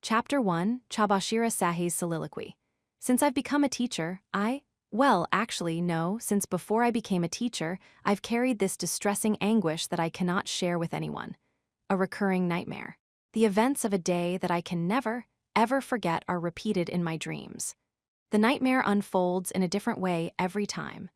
Chapter 1, Chabashira Sahi's Soliloquy. Since I've become a teacher, since before I became a teacher, I've carried this distressing anguish that I cannot share with anyone. A recurring nightmare. The events of a day that I can never, ever forget are repeated in my dreams. The nightmare unfolds in a different way every time.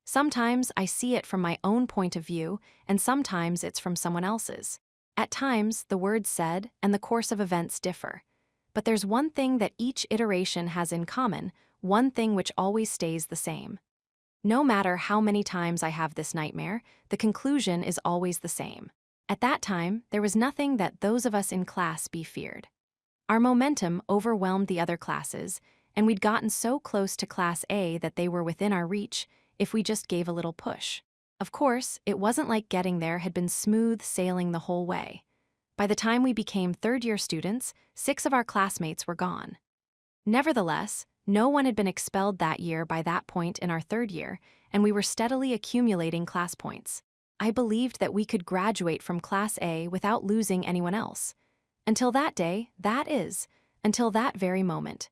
Sometimes I see it from my own point of view, and sometimes it's from someone else's. At times, the words said and the course of events differ. But there's one thing that each iteration has in common, one thing which always stays the same. No matter how many times I have this nightmare, the conclusion is always the same. At that time, there was nothing that those of us in Class B feared. Our momentum overwhelmed the other classes, and we'd gotten so close to Class A that they were within our reach if we just gave a little push. Of course, it wasn't like getting there had been smooth sailing the whole way. By the time we became third-year students, 6 of our classmates were gone. Nevertheless, no one had been expelled that year by that point in our third year, and we were steadily accumulating class points. I believed that we could graduate from Class A without losing anyone else. Until that day, until that very moment.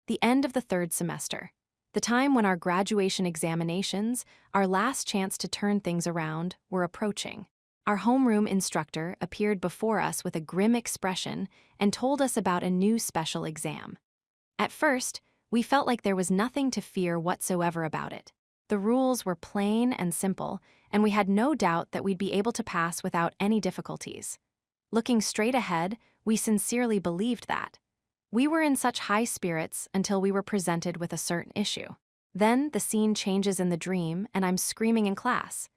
The end of the third semester. The time when our graduation examinations, our last chance to turn things around, were approaching. Our homeroom instructor appeared before us with a grim expression and told us about a new special exam. At first, we felt like there was nothing to fear whatsoever about it. The rules were plain and simple, and we had no doubt that we'd be able to pass without any difficulties. Looking straight ahead, we sincerely believed that. We were in such high spirits until we were presented with a certain issue. Then the scene changes in the dream, and I'm screaming in class.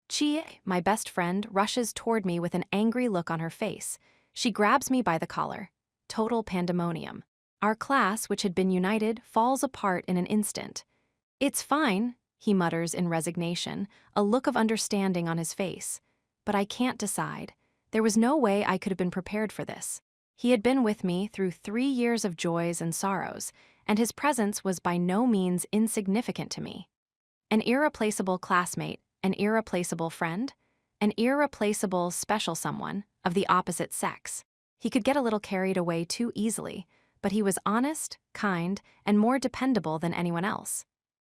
Chi, my best friend, rushes toward me with an angry look on her face. She grabs me by the collar. Total pandemonium. Our class, which had been united, falls apart in an instant. "It's fine," he mutters in resignation, a look of understanding on his face. But I can't decide. There was no way I could have been prepared for this. He had been with me through 3 years of joys and sorrows, and his presence was by no means insignificant to me. An irreplaceable classmate, an irreplaceable friend, an irreplaceable special someone of the opposite sex. He could get a little carried away too easily, but he was honest, kind, and more dependable than anyone else.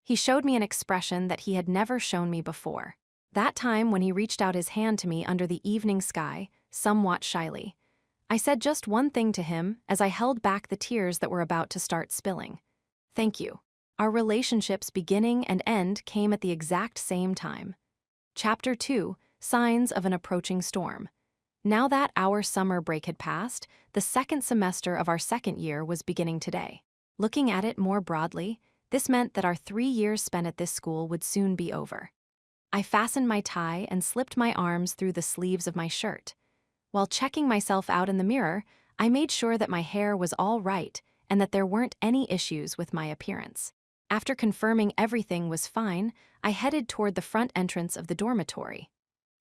He showed me an expression that he had never shown me before. That time when he reached out his hand to me under the evening sky, somewhat shyly. I said just one thing to him as I held back the tears that were about to start spilling. "Thank you." Our relationship's beginning and end came at the exact same time. Chapter 2, Signs of an Approaching Storm. Now that our summer break had passed, the second semester of our second year was beginning today. Looking at it more broadly, this meant that our 3 years spent at this school would soon be over. I fastened my tie and slipped my arms through the sleeves of my shirt. While checking myself out in the mirror, I made sure that my hair was all right and that there weren't any issues with my appearance. After confirming everything was fine, I headed toward the front entrance of the dormitory.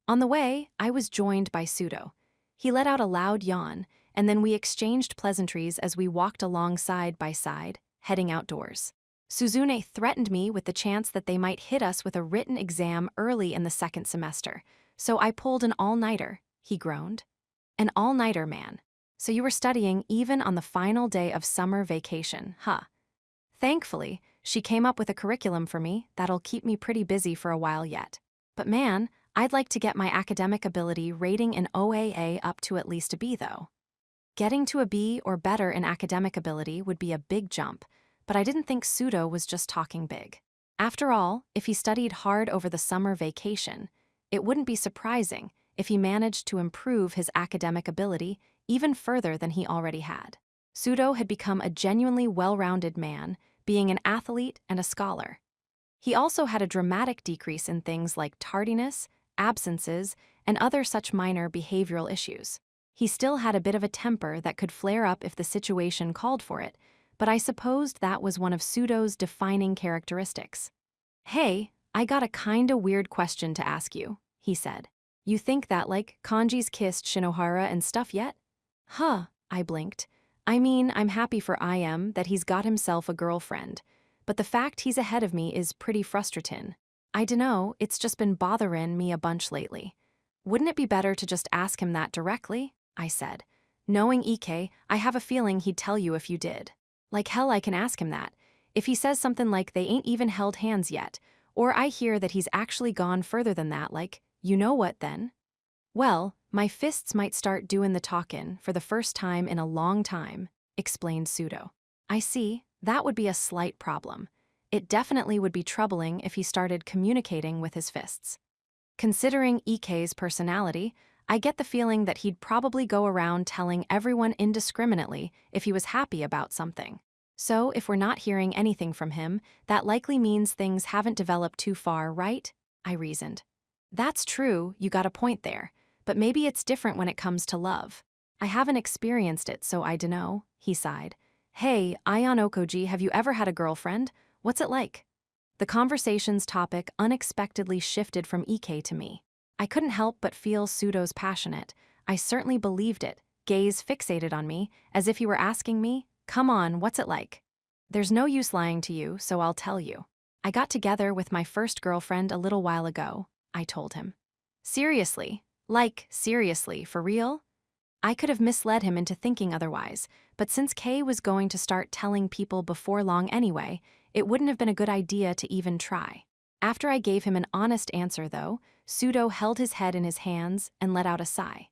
On the way, I was joined by Pseudo. He let out a loud yawn, and then we exchanged pleasantries as we walked along side by side, heading outdoors. Suzune threatened me with the chance that they might hit us with a written exam early in the second semester, so I pulled an all-nighter, he groaned. An all-nighter, man. So you were studying even on the final day of summer vacation, huh? Thankfully, she came up with a curriculum for me that'll keep me pretty busy for a while yet. But man, I'd like to get my academic ability rating in OAA up to at least a B though. Getting to a B or better in academic ability would be a big jump, but I didn't think Pseudo was just talking big. After all, if he studied hard over the summer vacation, it wouldn't be surprising if he managed to improve his academic ability even further than he already had. Pseudo had become a genuinely well-rounded man, being an athlete and a scholar. He also had a dramatic decrease in things like tardiness, absences, and other such minor behavioral issues. He still had a bit of a temper that could flare up if the situation called for it, but I supposed that was one of Pseudo's defining characteristics. "Hey, I got a kinda weird question to ask you," he said. "You think that, like, Kanji's kissed Shinohara and stuff yet?" "Huh," I blinked. "I mean, I'm happy for IM that he's got himself a girlfriend, but the fact he's ahead of me is pretty frustratin'. I dunno, it's just been botherin' me a bunch lately." "Wouldn't it be better to just ask him that directly?" I said. Knowing Ike, I have a feeling he'd tell you if you did. Like hell I can ask him that. If he says something like they ain't even held hands yet, or I hear that he's actually gone further than that, like, you know what then? Well, my fists might start doing the talkin' for the first time in a long time, explained Pseudo. I see, that would be a slight problem. It definitely would be troubling if he started communicating with his fists. Considering Ike's personality, I get the feeling that he'd probably go around telling everyone indiscriminately if he was happy about something. So, if we're not hearing anything from him, that likely means things haven't developed too far, right? I reasoned. That's true, you got a point there, but maybe it's different when it comes to love. I haven't experienced it, so I dunno, he sighed. Hey, Ayan Okoji, have you ever had a girlfriend? What's it like? The conversation's topic unexpectedly shifted from Ike to me. I couldn't help but feel Pseudo's passionate. I certainly believed it, gaze fixated on me, as if he were asking me, come on, what's it like? There's no use lying to you, so I'll tell you. I got together with my first girlfriend a little while ago, I told him. Seriously? Like, seriously, for real? I could have misled him into thinking otherwise, but since Kay was going to start telling people before long anyway, it wouldn't have been a good idea to even try. After I gave him an honest answer, though, Pseudo held his head in his hands and let out a sigh.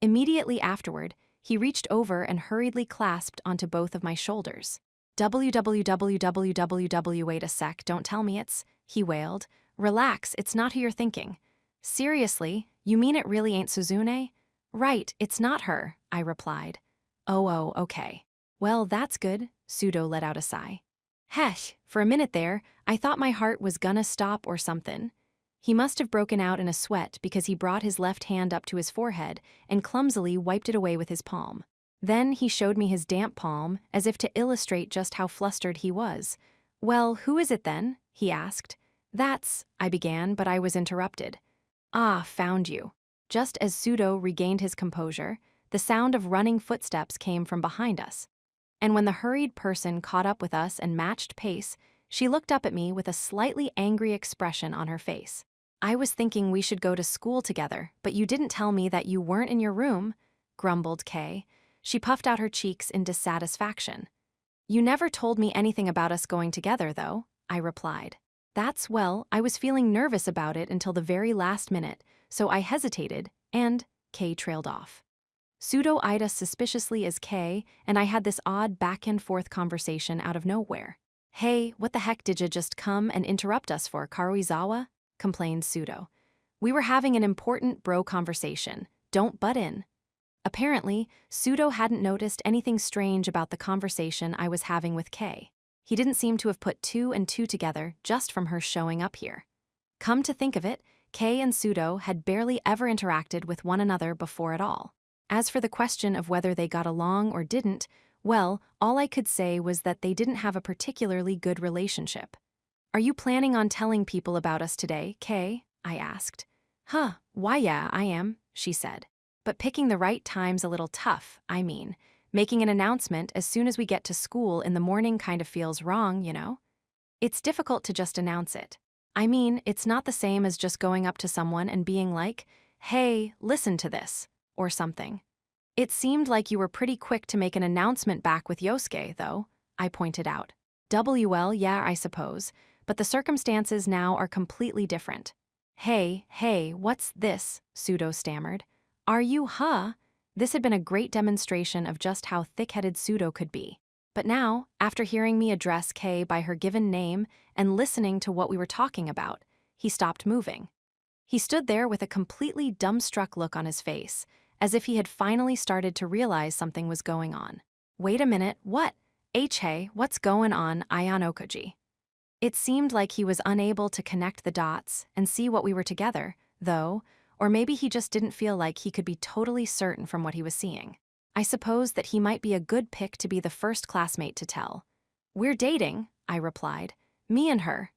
Immediately afterward, he reached over and hurriedly clasped onto both of my shoulders. "Www, wait a sec, don't tell me it's," he wailed. "Relax, it's not who you're thinking." "Seriously, you mean it really ain't Suzune?" "Right, it's not her," I replied. Oh, okay. Well, that's good," Pseudo let out a sigh. Hesh, for a minute there, I thought my heart was gonna stop or something. He must have broken out in a sweat because he brought his left hand up to his forehead and clumsily wiped it away with his palm. Then he showed me his damp palm, as if to illustrate just how flustered he was. "Well, who is it then?" he asked. "That's," I began, but I was interrupted. "Ah, found you." Just as Pseudo regained his composure, the sound of running footsteps came from behind us. And when the hurried person caught up with us and matched pace, she looked up at me with a slightly angry expression on her face. "I was thinking we should go to school together, but you didn't tell me that you weren't in your room," grumbled Kay. She puffed out her cheeks in dissatisfaction. "You never told me anything about us going together, though," I replied. Well, I was feeling nervous about it until the very last minute, so I hesitated, and Kay trailed off. Pseudo eyed us suspiciously as Kay and I had this odd back-and-forth conversation out of nowhere. "Hey, what the heck did you just come and interrupt us for, Karuizawa?" complained Pseudo. "We were having an important bro conversation. Don't butt in." Apparently, Pseudo hadn't noticed anything strange about the conversation I was having with Kay. He didn't seem to have put two and two together just from her showing up here. Come to think of it, Kay and Pseudo had barely ever interacted with one another before at all. As for the question of whether they got along or didn't, well, all I could say was that they didn't have a particularly good relationship. "Are you planning on telling people about us today, Kay?" I asked. Why yeah, I am," she said. "But picking the right time's a little tough, I mean. Making an announcement as soon as we get to school in the morning kind of feels wrong, you know? It's difficult to just announce it. I mean, it's not the same as just going up to someone and being like, 'Hey, listen to this,' or something." "It seemed like you were pretty quick to make an announcement back with Yosuke, though," I pointed out. "Well, yeah, I suppose, but the circumstances now are completely different." Hey, what's this?" Pseudo stammered. "Are you, This had been a great demonstration of just how thick-headed Pseudo could be. But now, after hearing me address Kay by her given name and listening to what we were talking about, he stopped moving. He stood there with a completely dumbstruck look on his face, as if he had finally started to realize something was going on. "Wait a minute, what? Hey, what's going on, Ayan Okoji?" It seemed like he was unable to connect the dots and see what we were together, though, or maybe he just didn't feel like he could be totally certain from what he was seeing. I suppose that he might be a good pick to be the first classmate to tell. "We're dating," I replied. "Me and her."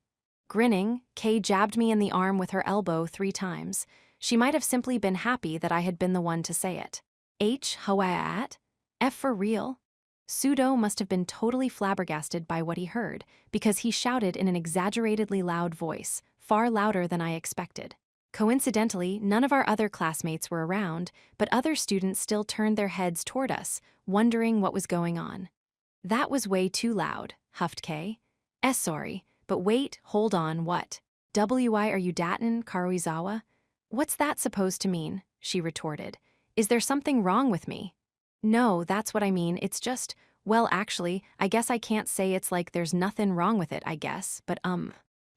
Grinning, Kay jabbed me in the arm with her elbow 3 times. She might have simply been happy that I had been the one to say it. Hawaiat? F for real? Pseudo must have been totally flabbergasted by what he heard, because he shouted in an exaggeratedly loud voice, far louder than I expected. Coincidentally, none of our other classmates were around, but other students still turned their heads toward us, wondering what was going on. That was way too loud, huffed Kay. Sorry, but wait, hold on, what? Are you Datin, Karuizawa? What's that supposed to mean? She retorted. Is there something wrong with me? No, that's what I mean, it's just, well, actually, I guess I can't say it's like there's nothing wrong with it, I guess, but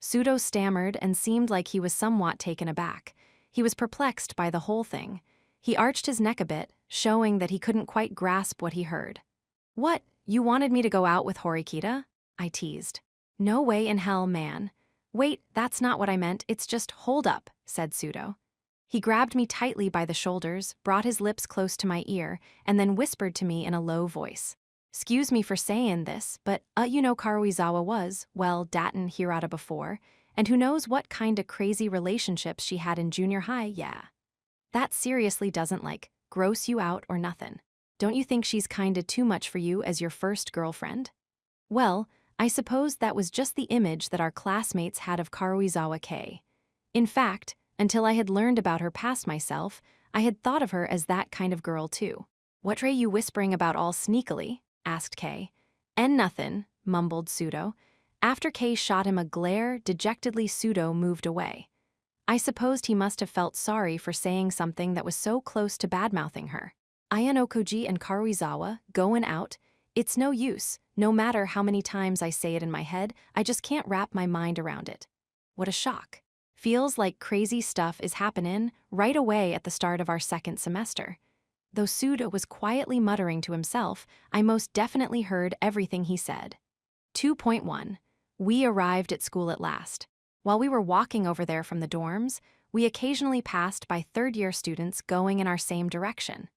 Pseudo stammered and seemed like he was somewhat taken aback. He was perplexed by the whole thing. He arched his neck a bit, showing that he couldn't quite grasp what he heard. What, you wanted me to go out with Horikita? I teased. No way in hell, man. Wait, that's not what I meant, it's just hold up, said Pseudo. He grabbed me tightly by the shoulders, brought his lips close to my ear, and then whispered to me in a low voice. Excuse me for saying this, but you know Karuizawa was, well, Datin Hirata before, and who knows what kinda crazy relationships she had in junior high, yeah. That seriously doesn't, like, gross you out or nothin'. Don't you think she's kinda too much for you as your first girlfriend? Well, I suppose that was just the image that our classmates had of Karuizawa Kei. In fact, until I had learned about her past myself, I had thought of her as that kind of girl too. What are you whispering about all sneakily? Asked Kay. And nothin', mumbled Pseudo. After Kay shot him a glare, dejectedly Pseudo moved away. I supposed he must have felt sorry for saying something that was so close to badmouthing her. Ayanokoji and Karuizawa, goin' out, it's no use, no matter how many times I say it in my head, I just can't wrap my mind around it. What a shock. Feels like crazy stuff is happenin' right away at the start of our second semester. Though Pseudo was quietly muttering to himself, I most definitely heard everything he said. 2.1. We arrived at school at last. While we were walking over there from the dorms, we occasionally passed by third-year students going in our same direction.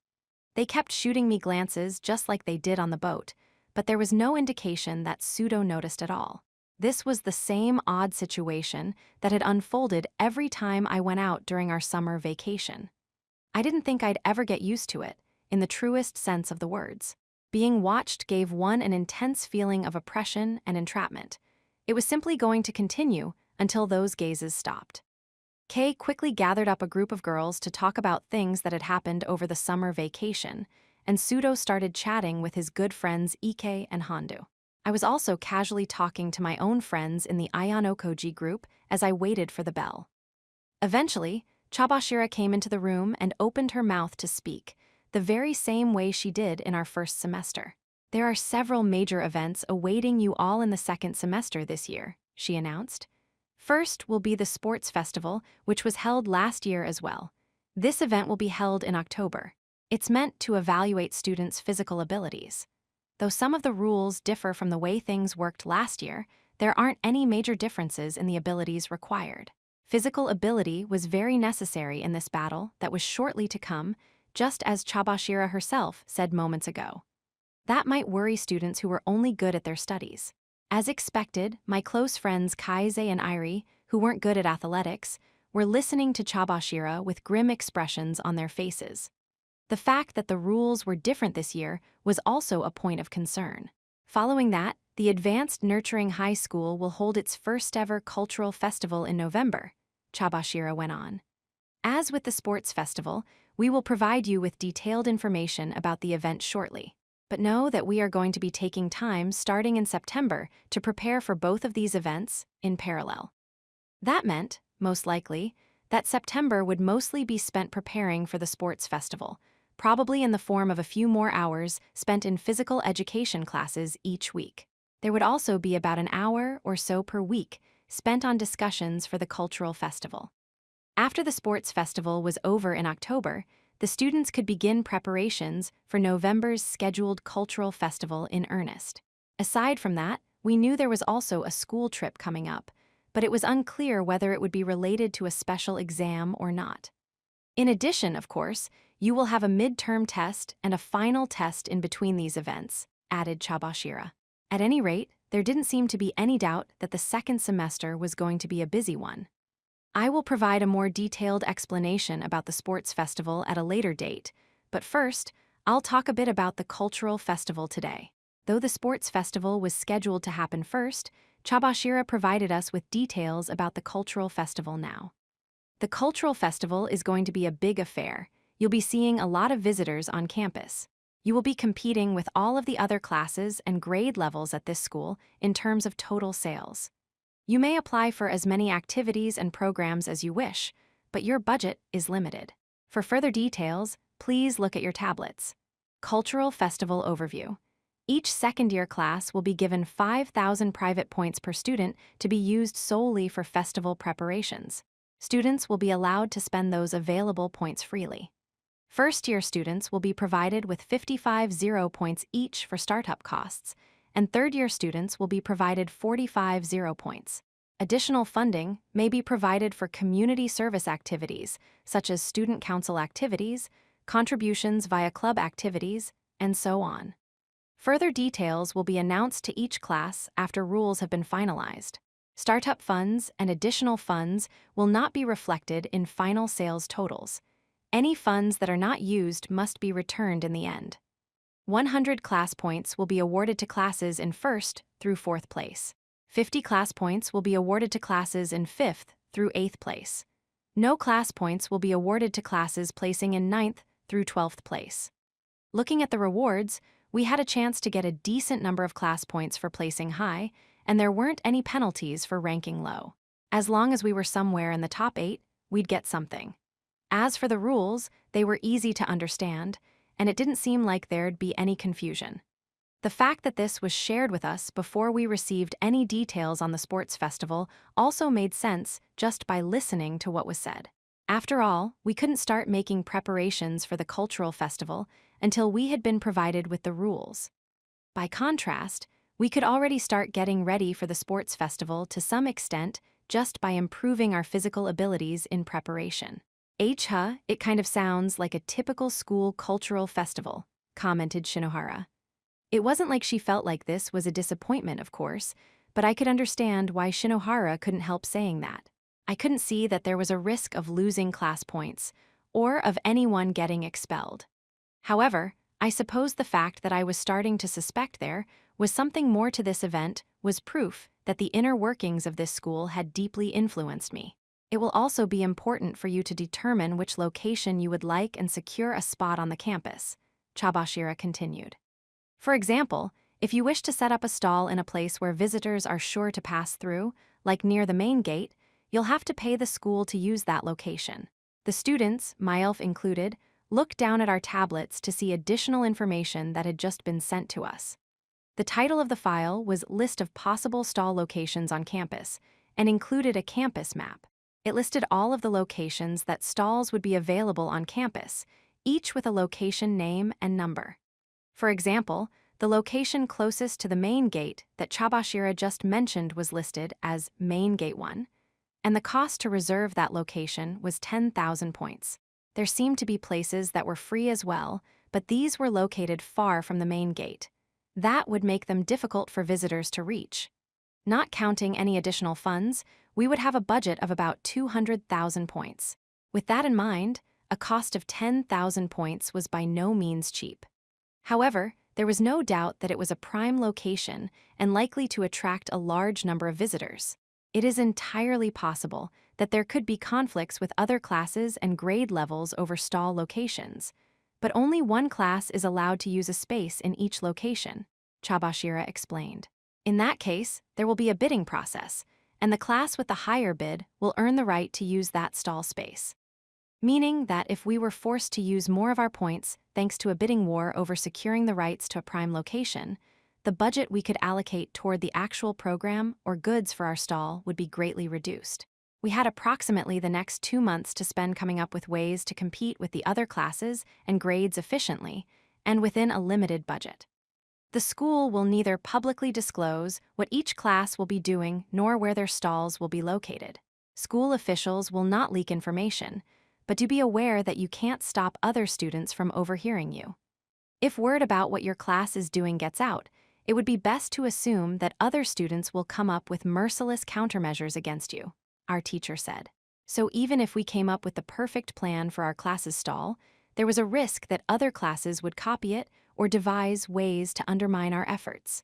They kept shooting me glances just like they did on the boat, but there was no indication that Pseudo noticed at all. This was the same odd situation that had unfolded every time I went out during our summer vacation. I didn't think I'd ever get used to it, in the truest sense of the words. Being watched gave one an intense feeling of oppression and entrapment. It was simply going to continue until those gazes stopped. Kay quickly gathered up a group of girls to talk about things that had happened over the summer vacation, and Pseudo started chatting with his good friends Ike and Hondo. I was also casually talking to my own friends in the Ayanokoji group as I waited for the bell. Eventually, Chabashira came into the room and opened her mouth to speak, the very same way she did in our first semester. There are several major events awaiting you all in the second semester this year, she announced. First will be the sports festival, which was held last year as well. This event will be held in October. It's meant to evaluate students' physical abilities. Though some of the rules differ from the way things worked last year, there aren't any major differences in the abilities required. Physical ability was very necessary in this battle that was shortly to come, just as Chabashira herself said moments ago. That might worry students who were only good at their studies. As expected, my close friends Kaize and Irie, who weren't good at athletics, were listening to Chabashira with grim expressions on their faces. The fact that the rules were different this year was also a point of concern. Following that, the Advanced Nurturing High School will hold its first-ever cultural festival in November, Chabashira went on. As with the sports festival, we will provide you with detailed information about the event shortly. But know that we are going to be taking time starting in September to prepare for both of these events in parallel. That meant, most likely, that September would mostly be spent preparing for the sports festival, probably in the form of a few more hours spent in physical education classes each week. There would also be about an hour or so per week spent on discussions for the cultural festival. After the sports festival was over in October, the students could begin preparations for November's scheduled cultural festival in earnest. Aside from that, we knew there was also a school trip coming up, but it was unclear whether it would be related to a special exam or not. In addition, of course, you will have a midterm test and a final test in between these events, added Chabashira. At any rate, there didn't seem to be any doubt that the second semester was going to be a busy one. I will provide a more detailed explanation about the sports festival at a later date, but first, I'll talk a bit about the cultural festival today. Though the sports festival was scheduled to happen first, Chabashira provided us with details about the cultural festival now. The cultural festival is going to be a big affair. You'll be seeing a lot of visitors on campus. You will be competing with all of the other classes and grade levels at this school in terms of total sales. You may apply for as many activities and programs as you wish, but your budget is limited. For further details, please look at your tablets. Cultural Festival Overview. Each second-year class will be given 5,000 private points per student to be used solely for festival preparations. Students will be allowed to spend those available points freely. First-year students will be provided with 55 0 points each for startup costs, and third-year students will be provided 45 0 points. Additional funding may be provided for community service activities, such as student council activities, contributions via club activities, and so on. Further details will be announced to each class after rules have been finalized. Startup funds and additional funds will not be reflected in final sales totals. Any funds that are not used must be returned in the end. 100 class points will be awarded to classes in 1st through 4th place. 50 class points will be awarded to classes in 5th through 8th place. No class points will be awarded to classes placing in 9th through 12th place. Looking at the rewards, we had a chance to get a decent number of class points for placing high, and there weren't any penalties for ranking low. As long as we were somewhere in the top 8, we'd get something. As for the rules, they were easy to understand, and it didn't seem like there'd be any confusion. The fact that this was shared with us before we received any details on the sports festival also made sense just by listening to what was said. After all, we couldn't start making preparations for the cultural festival until we had been provided with the rules. By contrast, we could already start getting ready for the sports festival to some extent just by improving our physical abilities in preparation. It kind of sounds like a typical school cultural festival, commented Shinohara. It wasn't like she felt like this was a disappointment, of course, but I could understand why Shinohara couldn't help saying that. I couldn't see that there was a risk of losing class points, or of anyone getting expelled. However, I suppose the fact that I was starting to suspect there was something more to this event was proof that the inner workings of this school had deeply influenced me. It will also be important for you to determine which location you would like and secure a spot on the campus, Chabashira continued. For example, if you wish to set up a stall in a place where visitors are sure to pass through, like near the main gate, you'll have to pay the school to use that location. The students, myself included, looked down at our tablets to see additional information that had just been sent to us. The title of the file was List of Possible Stall Locations on Campus and included a campus map. It listed all of the locations that stalls would be available on campus, each with a location name and number. For example, the location closest to the main gate that Chabashira just mentioned was listed as Main Gate 1, and the cost to reserve that location was 10,000 points. There seemed to be places that were free as well, but these were located far from the main gate. That would make them difficult for visitors to reach. Not counting any additional funds, we would have a budget of about 200,000 points. With that in mind, a cost of 10,000 points was by no means cheap. However, there was no doubt that it was a prime location and likely to attract a large number of visitors. It is entirely possible that there could be conflicts with other classes and grade levels over stall locations, but only one class is allowed to use a space in each location, Chabashira explained. In that case, there will be a bidding process, and the class with the higher bid will earn the right to use that stall space. Meaning that if we were forced to use more of our points thanks to a bidding war over securing the rights to a prime location, the budget we could allocate toward the actual program or goods for our stall would be greatly reduced. We had approximately the next 2 months to spend coming up with ways to compete with the other classes and grades efficiently and within a limited budget. The school will neither publicly disclose what each class will be doing nor where their stalls will be located. School officials will not leak information, but do be aware that you can't stop other students from overhearing you. If word about what your class is doing gets out, it would be best to assume that other students will come up with merciless countermeasures against you, our teacher said. So even if we came up with the perfect plan for our class's stall, there was a risk that other classes would copy it or devise ways to undermine our efforts.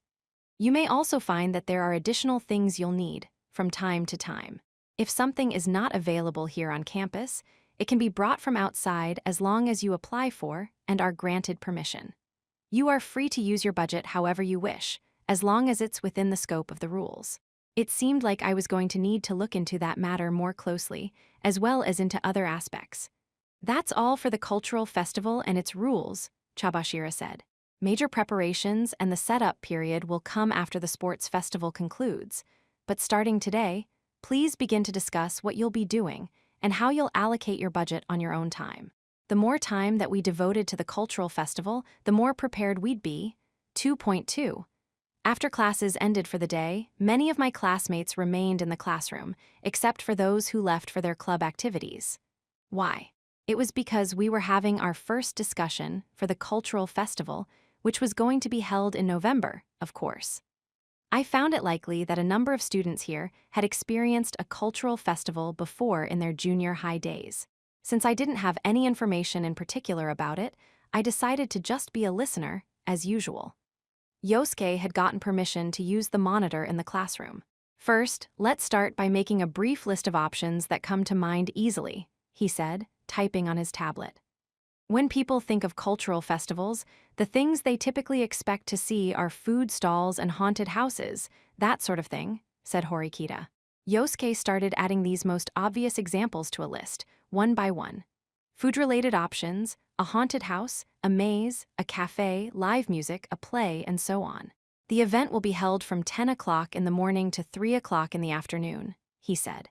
You may also find that there are additional things you'll need from time to time. If something is not available here on campus, it can be brought from outside as long as you apply for and are granted permission. You are free to use your budget however you wish, as long as it's within the scope of the rules. It seemed like I was going to need to look into that matter more closely, as well as into other aspects. That's all for the cultural festival and its rules, Chabashira said. Major preparations and the setup period will come after the sports festival concludes, but starting today, please begin to discuss what you'll be doing and how you'll allocate your budget on your own time. The more time that we devoted to the cultural festival, the more prepared we'd be. 2.2. After classes ended for the day, many of my classmates remained in the classroom, except for those who left for their club activities. Why? It was because we were having our first discussion for the cultural festival, which was going to be held in November, of course. I found it likely that a number of students here had experienced a cultural festival before in their junior high days. Since I didn't have any information in particular about it, I decided to just be a listener, as usual. Yosuke had gotten permission to use the monitor in the classroom. First, let's start by making a brief list of options that come to mind easily, he said, typing on his tablet. When people think of cultural festivals, the things they typically expect to see are food stalls and haunted houses, that sort of thing, said Horikita. Yosuke started adding these most obvious examples to a list, one by one. Food-related options, a haunted house, a maze, a cafe, live music, a play, and so on. The event will be held from 10 o'clock in the morning to 3 o'clock in the afternoon, he said.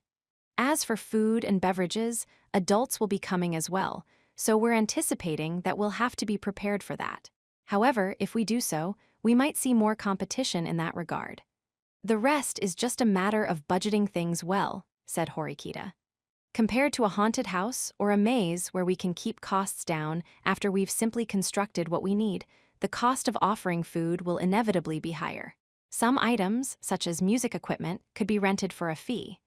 As for food and beverages, adults will be coming as well, so we're anticipating that we'll have to be prepared for that. However, if we do so, we might see more competition in that regard. The rest is just a matter of budgeting things well, said Horikita. Compared to a haunted house or a maze where we can keep costs down after we've simply constructed what we need, the cost of offering food will inevitably be higher. Some items, such as music equipment, could be rented for a fee.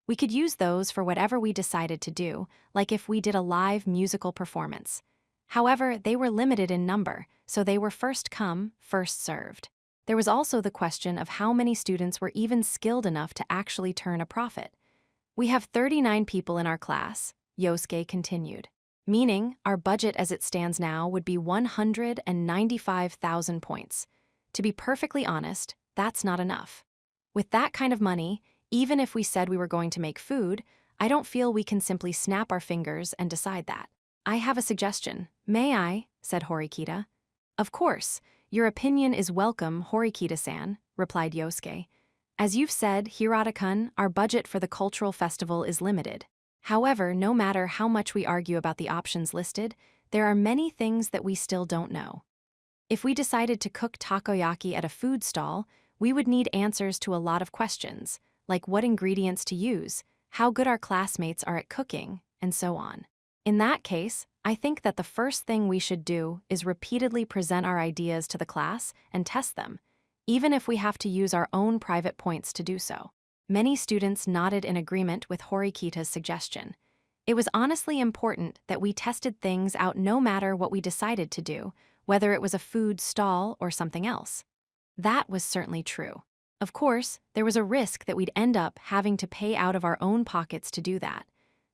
We could use those for whatever we decided to do, like if we did a live musical performance. However, they were limited in number, so they were first come, first served. There was also the question of how many students were even skilled enough to actually turn a profit. We have 39 people in our class, Yosuke continued, meaning our budget as it stands now would be 195,000 points. To be perfectly honest, that's not enough. With that kind of money, even if we said we were going to make food, I don't feel we can simply snap our fingers and decide that. I have a suggestion. May I? Said Horikita. Of course. Your opinion is welcome, Horikita-san, replied Yosuke. As you've said, Hirata-kun, our budget for the cultural festival is limited. However, no matter how much we argue about the options listed, there are many things that we still don't know. If we decided to cook takoyaki at a food stall, we would need answers to a lot of questions, like what ingredients to use, how good our classmates are at cooking, and so on. In that case, I think that the first thing we should do is repeatedly present our ideas to the class and test them, even if we have to use our own private points to do so. Many students nodded in agreement with Horikita's suggestion. It was honestly important that we tested things out no matter what we decided to do, whether it was a food stall or something else. That was certainly true. Of course, there was a risk that we'd end up having to pay out of our own pockets to do that,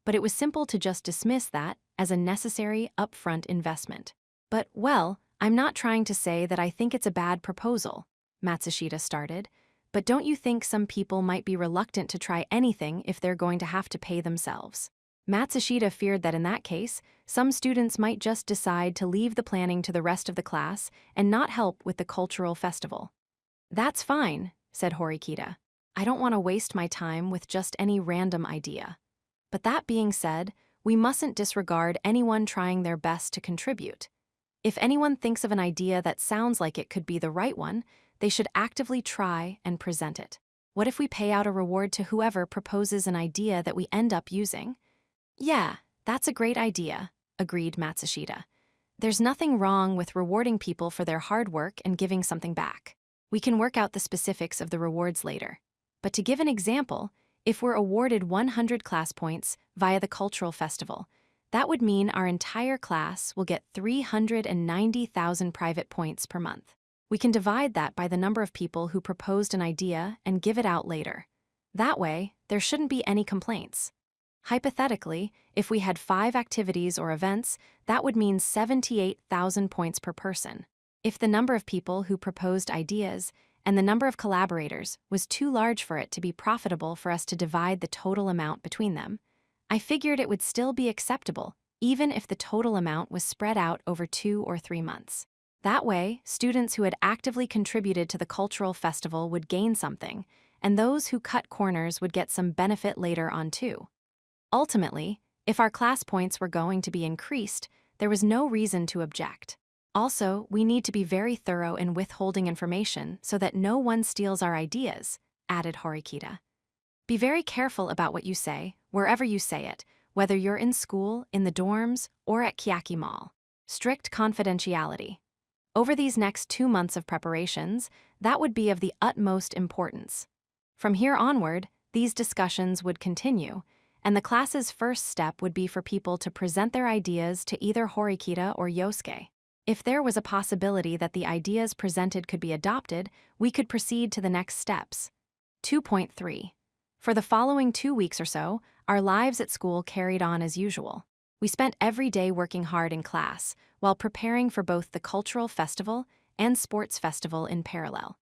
but it was simple to just dismiss that as a necessary upfront investment. But, well, I'm not trying to say that I think it's a bad proposal, Matsushita started, but don't you think some people might be reluctant to try anything if they're going to have to pay themselves? Matsushita feared that in that case, some students might just decide to leave the planning to the rest of the class and not help with the cultural festival. That's fine, said Horikita. I don't want to waste my time with just any random idea. But that being said, we mustn't disregard anyone trying their best to contribute. If anyone thinks of an idea that sounds like it could be the right one, they should actively try and present it. What if we pay out a reward to whoever proposes an idea that we end up using? Yeah, that's a great idea, agreed Matsushita. There's nothing wrong with rewarding people for their hard work and giving something back. We can work out the specifics of the rewards later. But to give an example, if we're awarded 100 class points via the cultural festival, that would mean our entire class will get 390,000 private points per month. We can divide that by the number of people who proposed an idea and give it out later. That way, there shouldn't be any complaints. Hypothetically, if we had 5 activities or events, that would mean 78,000 points per person. If the number of people who proposed ideas and the number of collaborators was too large for it to be profitable for us to divide the total amount between them, I figured it would still be acceptable, even if the total amount was spread out over 2 or 3 months. That way, students who had actively contributed to the cultural festival would gain something, and those who cut corners would get some benefit later on too. Ultimately, if our class points were going to be increased, there was no reason to object. Also, we need to be very thorough in withholding information so that no one steals our ideas, added Horikita. Be very careful about what you say, wherever you say it, whether you're in school, in the dorms, or at Kiyaki Mall. Strict confidentiality. Over these next 2 months of preparations, that would be of the utmost importance. From here onward, these discussions would continue, and the class's first step would be for people to present their ideas to either Horikita or Yosuke. If there was a possibility that the ideas presented could be adopted, we could proceed to the next steps. 2.3. For the following 2 weeks or so, our lives at school carried on as usual. We spent every day working hard in class, while preparing for both the cultural festival and sports festival in parallel.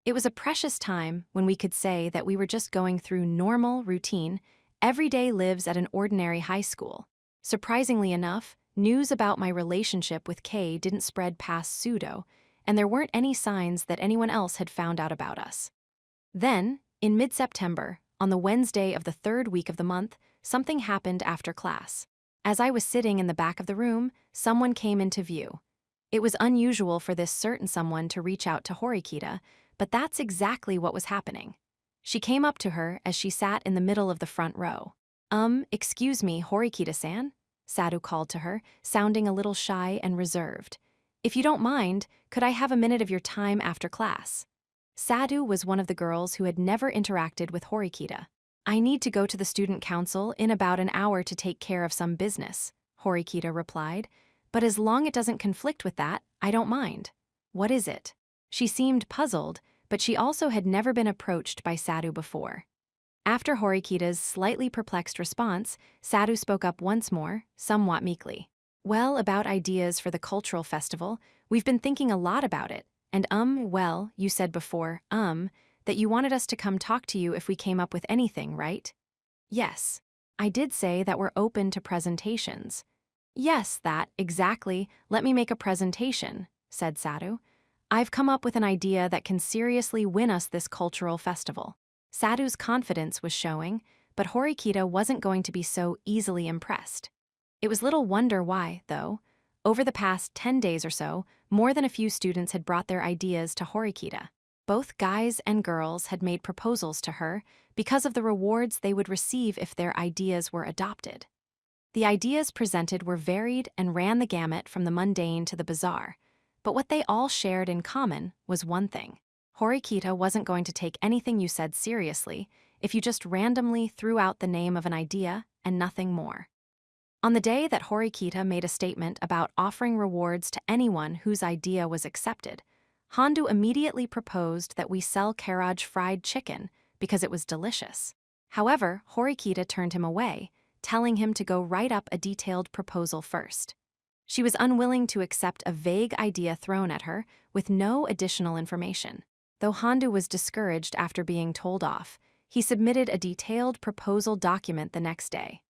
It was a precious time when we could say that we were just going through normal, routine, everyday lives at an ordinary high school. Surprisingly enough, news about my relationship with Kay didn't spread past Pseudo, and there weren't any signs that anyone else had found out about us. Then, in mid-September, on the Wednesday of the 3rd week of the month, something happened after class. As I was sitting in the back of the room, someone came into view. It was unusual for this certain someone to reach out to Horikita, but that's exactly what was happening. She came up to her as she sat in the middle of the front row. Excuse me, Horikita-san? Sadu called to her, sounding a little shy and reserved. If you don't mind, could I have a minute of your time after class? Sadu was one of the girls who had never interacted with Horikita. I need to go to the student council in about an hour to take care of some business, Horikita replied, but as long as it doesn't conflict with that, I don't mind. What is it? She seemed puzzled, but she also had never been approached by Sadu before. After Horikita's slightly perplexed response, Sadu spoke up once more, somewhat meekly. Well, about ideas for the cultural festival, we've been thinking a lot about it, and well, you said before, that you wanted us to come talk to you if we came up with anything, right? Yes. I did say that we're open to presentations. Yes, that, exactly, let me make a presentation, said Sadu. I've come up with an idea that can seriously win us this cultural festival. Sadu's confidence was showing, but Horikita wasn't going to be so easily impressed. It was little wonder why, though. Over the past 10 days or so, more than a few students had brought their ideas to Horikita. Both guys and girls had made proposals to her because of the rewards they would receive if their ideas were adopted. The ideas presented were varied and ran the gamut from the mundane to the bizarre, but what they all shared in common was one thing. Horikita wasn't going to take anything you said seriously if you just randomly threw out the name of an idea and nothing more. On the day that Horikita made a statement about offering rewards to anyone whose idea was accepted, Hondu immediately proposed that we sell Karaj fried chicken because it was delicious. However, Horikita turned him away, telling him to go write up a detailed proposal first. She was unwilling to accept a vague idea thrown at her with no additional information. Though Hondu was discouraged after being told off, he submitted a detailed proposal document the next day.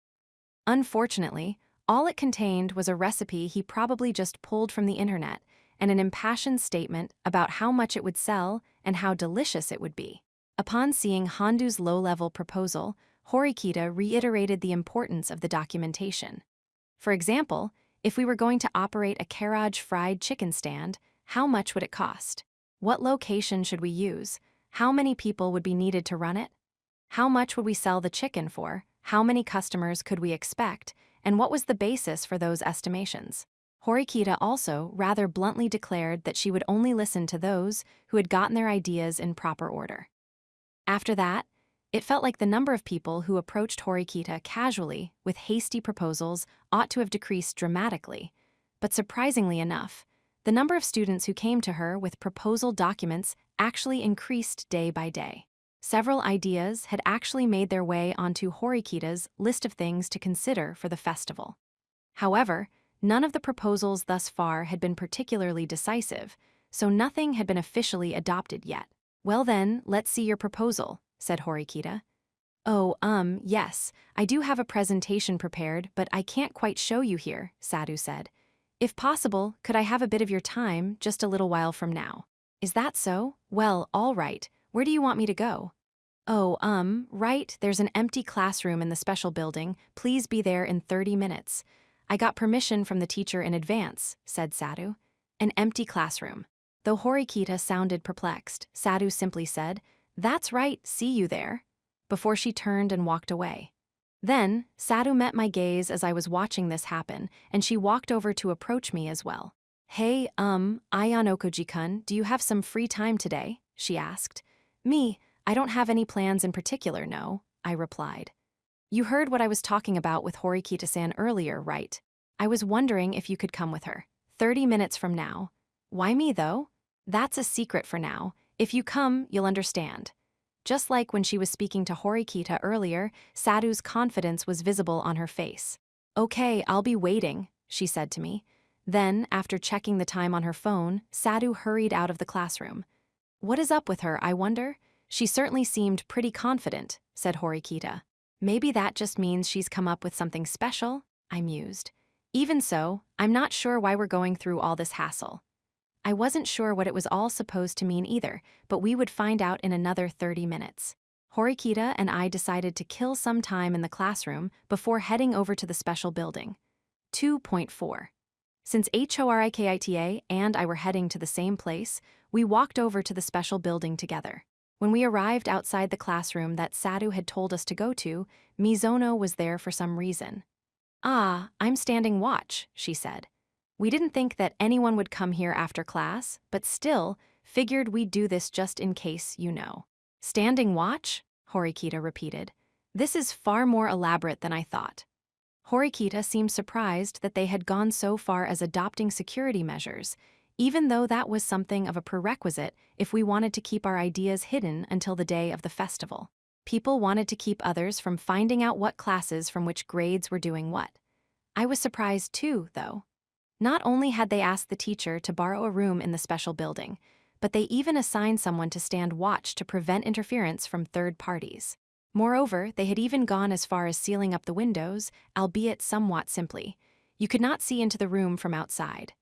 Unfortunately, all it contained was a recipe he probably just pulled from the internet and an impassioned statement about how much it would sell and how delicious it would be. Upon seeing Hondu's low-level proposal, Horikita reiterated the importance of the documentation. For example, if we were going to operate a Karaj fried chicken stand, how much would it cost? What location should we use? How many people would be needed to run it? How much would we sell the chicken for? How many customers could we expect? And what was the basis for those estimations? Horikita also rather bluntly declared that she would only listen to those who had gotten their ideas in proper order. After that, it felt like the number of people who approached Horikita casually with hasty proposals ought to have decreased dramatically, but surprisingly enough, the number of students who came to her with proposal documents actually increased day by day. Several ideas had actually made their way onto Horikita's list of things to consider for the festival. However, none of the proposals thus far had been particularly decisive, so nothing had been officially adopted yet. "Well then, let's see your proposal," said Horikita. "Oh, yes, I do have a presentation prepared, but I can't quite show you here," Sadhu said. "If possible, could I have a bit of your time just a little while from now?" "Is that so? Well, all right. Where do you want me to go?" "Oh, right, there's an empty classroom in the special building. Please be there in 30 minutes. I got permission from the teacher in advance," said Sadhu. An empty classroom. Though Horikita sounded perplexed, Sadhu simply said, "That's right, see you there," before she turned and walked away. Then, Sadhu met my gaze as I was watching this happen, and she walked over to approach me as well. "Hey, Ayano-koji-kun, do you have some free time today?" she asked. "Me, I don't have any plans in particular, no," I replied. "You heard what I was talking about with Horikita-san earlier, right? I was wondering if you could come with her. 30 minutes from now." "Why me, though?" "That's a secret for now. If you come, you'll understand." Just like when she was speaking to Horikita earlier, Sadhu's confidence was visible on her face. "Okay, I'll be waiting," she said to me. Then, after checking the time on her phone, Sadhu hurried out of the classroom. "What is up with her, I wonder? She certainly seemed pretty confident," said Horikita. "Maybe that just means she's come up with something special," I mused. "Even so, I'm not sure why we're going through all this hassle." I wasn't sure what it was all supposed to mean either, but we would find out in another 30 minutes. Horikita and I decided to kill some time in the classroom before heading over to the special building. 2.4. Since Horikita and I were heading to the same place, we walked over to the special building together. When we arrived outside the classroom that Sadhu had told us to go to, Mizono was there for some reason. "Ah, I'm standing watch," she said. "We didn't think that anyone would come here after class, but still, figured we'd do this just in case, you know." "Standing watch?" Horikita repeated. "This is far more elaborate than I thought." Horikita seemed surprised that they had gone so far as adopting security measures, even though that was something of a prerequisite if we wanted to keep our ideas hidden until the day of the festival. People wanted to keep others from finding out what classes from which grades were doing what. I was surprised too, though. Not only had they asked the teacher to borrow a room in the special building, but they even assigned someone to stand watch to prevent interference from third parties. Moreover, they had even gone as far as sealing up the windows, albeit somewhat simply. You could not see into the room from outside.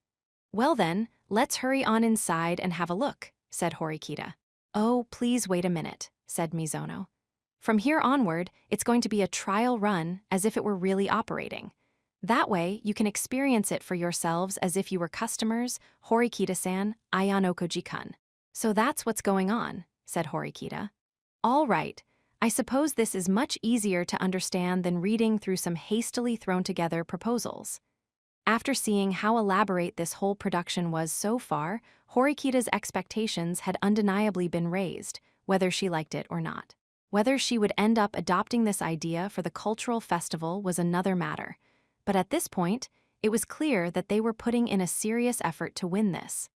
"Well then, let's hurry on inside and have a look," said Horikita. "Oh, please wait a minute," said Mizono. "From here onward, it's going to be a trial run as if it were really operating. That way, you can experience it for yourselves as if you were customers, Horikita-san, Ayano-koji-kun." "So that's what's going on," said Horikita. "All right. I suppose this is much easier to understand than reading through some hastily thrown together proposals." After seeing how elaborate this whole production was so far, Horikita's expectations had undeniably been raised, whether she liked it or not. Whether she would end up adopting this idea for the cultural festival was another matter. But at this point, it was clear that they were putting in a serious effort to win this.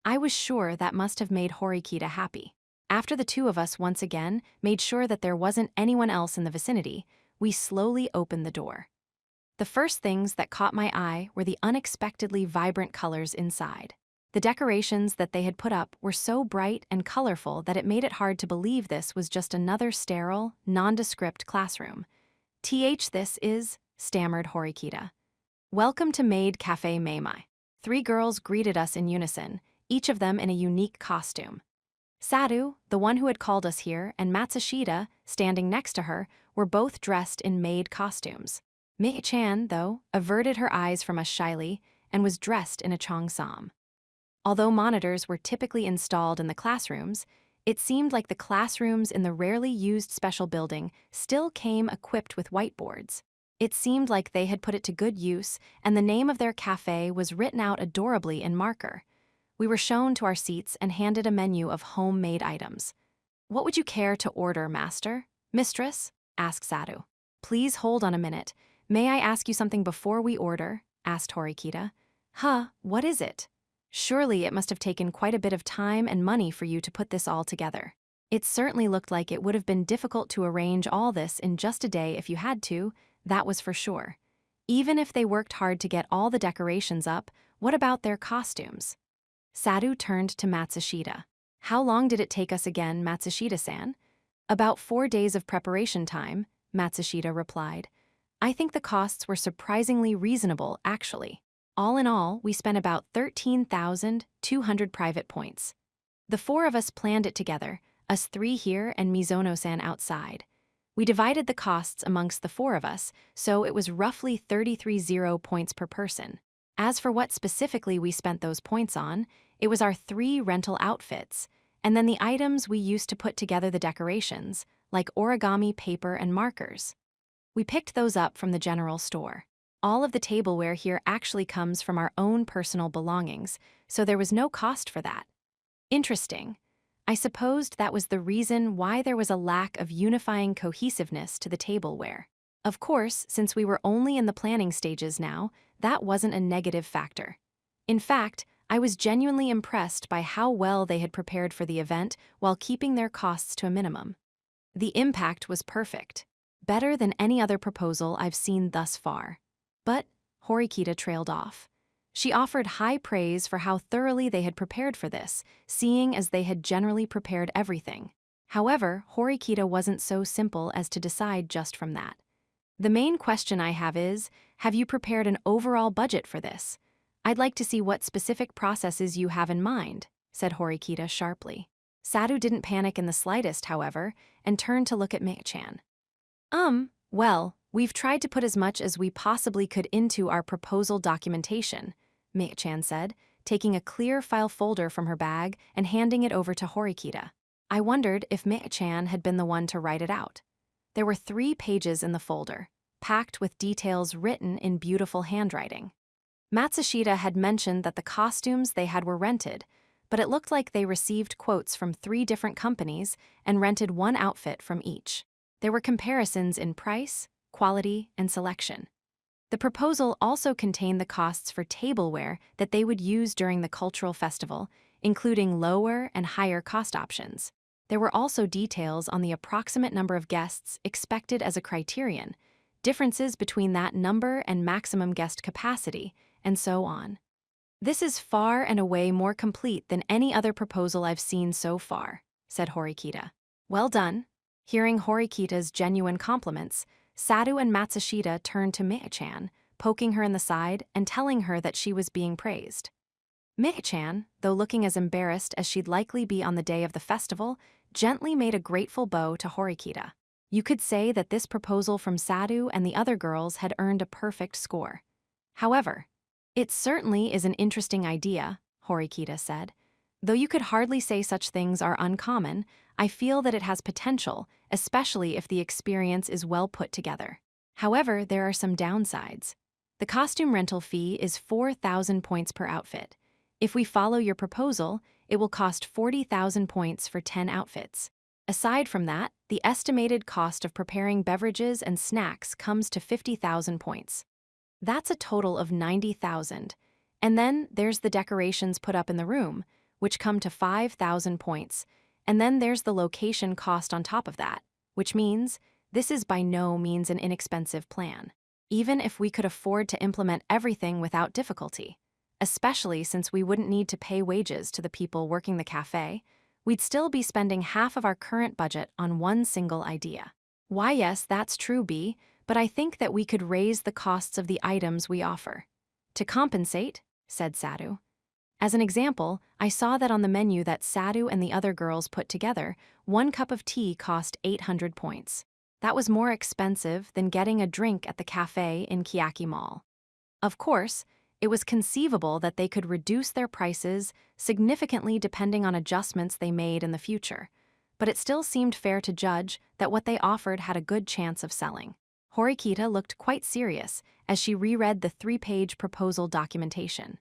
I was sure that must have made Horikita happy. After the two of us once again made sure that there wasn't anyone else in the vicinity, we slowly opened the door. The first things that caught my eye were the unexpectedly vibrant colors inside. The decorations that they had put up were so bright and colorful that it made it hard to believe this was just another sterile, nondescript classroom. This is," stammered Horikita. "Welcome to Maid Cafe Meimai." 3 girls greeted us in unison, each of them in a unique costume. Sadhu, the one who had called us here, and Matsushita, standing next to her, were both dressed in maid costumes. Mei-chan, though, averted her eyes from us shyly and was dressed in a cheongsam. Although monitors were typically installed in the classrooms, it seemed like the classrooms in the rarely used special building still came equipped with whiteboards. It seemed like they had put it to good use, and the name of their cafe was written out adorably in marker. We were shown to our seats and handed a menu of homemade items. "What would you care to order, master? Mistress?" asked Sadhu. "Please hold on a minute. May I ask you something before we order?" asked Horikita. "Huh, what is it?" "Surely it must have taken quite a bit of time and money for you to put this all together." It certainly looked like it would have been difficult to arrange all this in just a day if you had to, that was for sure. Even if they worked hard to get all the decorations up, what about their costumes? Sadu turned to Matsushita. How long did it take us again, Matsushita-san? About 4 days of preparation time, Matsushita replied. I think the costs were surprisingly reasonable, actually. All in all, we spent about 13,200 private points. The 4 of us planned it together, us 3 here and Mizono-san outside. We divided the costs amongst the 4 of us, so it was roughly 33 points per person. As for what specifically we spent those points on, it was our 3 rental outfits, and then the items we used to put together the decorations, like origami paper and markers. We picked those up from the general store. All of the tableware here actually comes from our own personal belongings, so there was no cost for that. Interesting. I supposed that was the reason why there was a lack of unifying cohesiveness to the tableware. Of course, since we were only in the planning stages now, that wasn't a negative factor. In fact, I was genuinely impressed by how well they had prepared for the event while keeping their costs to a minimum. The impact was perfect. Better than any other proposal I've seen thus far. But Horikita trailed off. She offered high praise for how thoroughly they had prepared for this, seeing as they had generally prepared everything. However, Horikita wasn't so simple as to decide just from that. The main question I have is, have you prepared an overall budget for this? I'd like to see what specific processes you have in mind, said Horikita sharply. Sadu didn't panic in the slightest, however, and turned to look at Mei-chan. Well, we've tried to put as much as we possibly could into our proposal documentation, Mei-chan said, taking a clear file folder from her bag and handing it over to Horikita. I wondered if Mei-chan had been the one to write it out. There were 3 pages in the folder, packed with details written in beautiful handwriting. Matsushita had mentioned that the costumes they had were rented, but it looked like they received quotes from 3 different companies and rented 1 outfit from each. There were comparisons in price, quality, and selection. The proposal also contained the costs for tableware that they would use during the cultural festival, including lower and higher cost options. There were also details on the approximate number of guests expected as a criterion, differences between that number and maximum guest capacity, and so on. This is far and away more complete than any other proposal I've seen so far, said Horikita. Well done. Hearing Horikita's genuine compliments, Sadu and Matsushita turned to Mei-chan, poking her in the side and telling her that she was being praised. Mei-chan, though looking as embarrassed as she'd likely be on the day of the festival, gently made a grateful bow to Horikita. You could say that this proposal from Sadu and the other girls had earned a perfect score. However, it certainly is an interesting idea, Horikita said. Though you could hardly say such things are uncommon, I feel that it has potential, especially if the experience is well put together. However, there are some downsides. The costume rental fee is 4,000 points per outfit. If we follow your proposal, it will cost 40,000 points for 10 outfits. Aside from that, the estimated cost of preparing beverages and snacks comes to 50,000 points. That's a total of 90,000. And then there's the decorations put up in the room, which come to 5,000 points. And then there's the location cost on top of that, which means this is by no means an inexpensive plan, even if we could afford to implement everything without difficulty. Especially since we wouldn't need to pay wages to the people working the cafe, we'd still be spending half of our current budget on one single idea. Why, yes, that's true, B, but I think that we could raise the costs of the items we offer. To compensate, said Sadu. As an example, I saw that on the menu that Sadu and the other girls put together, 1 cup of tea cost 800 points. That was more expensive than getting a drink at the cafe in Kiyaki Mall. Of course, it was conceivable that they could reduce their prices significantly depending on adjustments they made in the future, but it still seemed fair to judge that what they offered had a good chance of selling. Horikita looked quite serious as she reread the 3-page proposal documentation.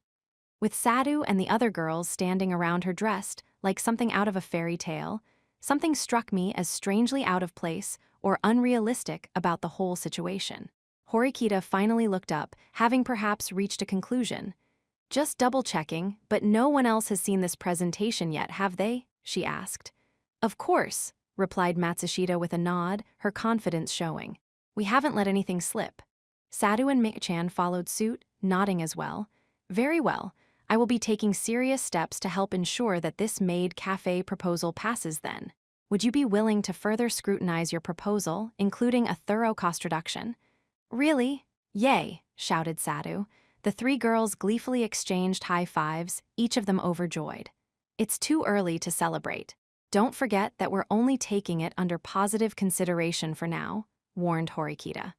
With Sadu and the other girls standing around her dressed like something out of a fairy tale, something struck me as strangely out of place or unrealistic about the whole situation. Horikita finally looked up, having perhaps reached a conclusion. Just double-checking, but no one else has seen this presentation yet, have they? She asked. Of course, replied Matsushita with a nod, her confidence showing. We haven't let anything slip. Sadu and Michan followed suit, nodding as well. Very well. I will be taking serious steps to help ensure that this maid cafe proposal passes then. Would you be willing to further scrutinize your proposal, including a thorough cost reduction? Really? Yay, shouted Sadu. The three girls gleefully exchanged high fives, each of them overjoyed. It's too early to celebrate. Don't forget that we're only taking it under positive consideration for now, warned Horikita.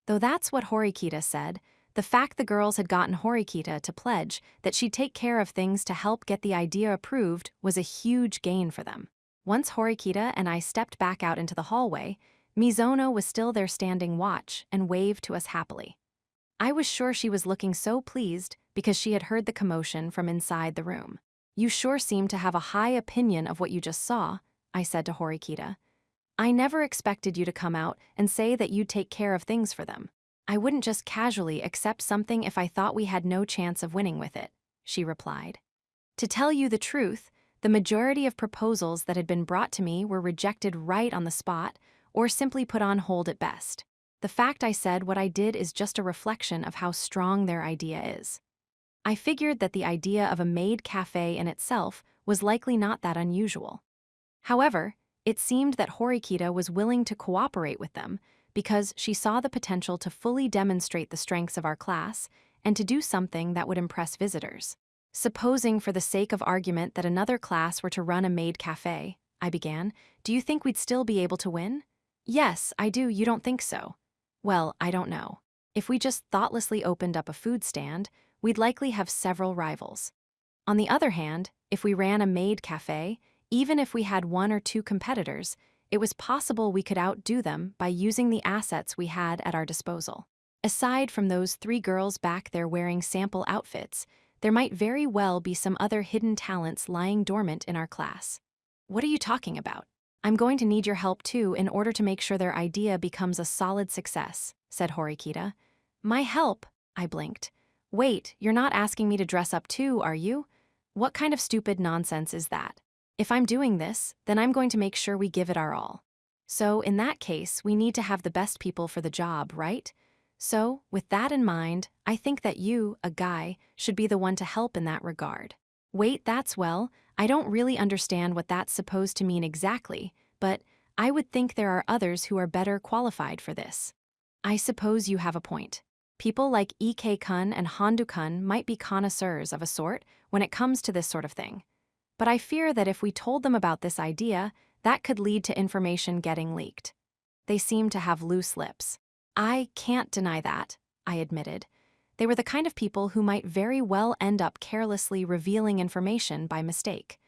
Though that's what Horikita said, the fact the girls had gotten Horikita to pledge that she'd take care of things to help get the idea approved was a huge gain for them. Once Horikita and I stepped back out into the hallway, Mizono was still there standing watch and waved to us happily. I was sure she was looking so pleased because she had heard the commotion from inside the room. You sure seem to have a high opinion of what you just saw, I said to Horikita. I never expected you to come out and say that you'd take care of things for them. I wouldn't just casually accept something if I thought we had no chance of winning with it, she replied. To tell you the truth, the majority of proposals that had been brought to me were rejected right on the spot or simply put on hold at best. The fact I said what I did is just a reflection of how strong their idea is. I figured that the idea of a maid cafe in itself was likely not that unusual. However, it seemed that Horikita was willing to cooperate with them because she saw the potential to fully demonstrate the strengths of our class and to do something that would impress visitors. Supposing for the sake of argument that another class were to run a maid cafe, I began, do you think we'd still be able to win? Yes, I do. You don't think so? Well, I don't know. If we just thoughtlessly opened up a food stand, we'd likely have several rivals. On the other hand, if we ran a maid cafe, even if we had one or two competitors, it was possible we could outdo them by using the assets we had at our disposal. Aside from those three girls back there wearing sample outfits, there might very well be some other hidden talents lying dormant in our class. What are you talking about? I'm going to need your help too in order to make sure their idea becomes a solid success, said Horikita. My help? I blinked. Wait, you're not asking me to dress up too, are you? What kind of stupid nonsense is that? If I'm doing this, then I'm going to make sure we give it our all. So, in that case, we need to have the best people for the job, right? So, with that in mind, I think that you, a guy, should be the one to help in that regard. Wait, I don't really understand what that's supposed to mean exactly, but I would think there are others who are better qualified for this. I suppose you have a point. People like Ik-kun and Hondu-kun might be connoisseurs of a sort when it comes to this sort of thing. But I fear that if we told them about this idea, that could lead to information getting leaked. They seem to have loose lips. I can't deny that, I admitted. They were the kind of people who might very well end up carelessly revealing information by mistake.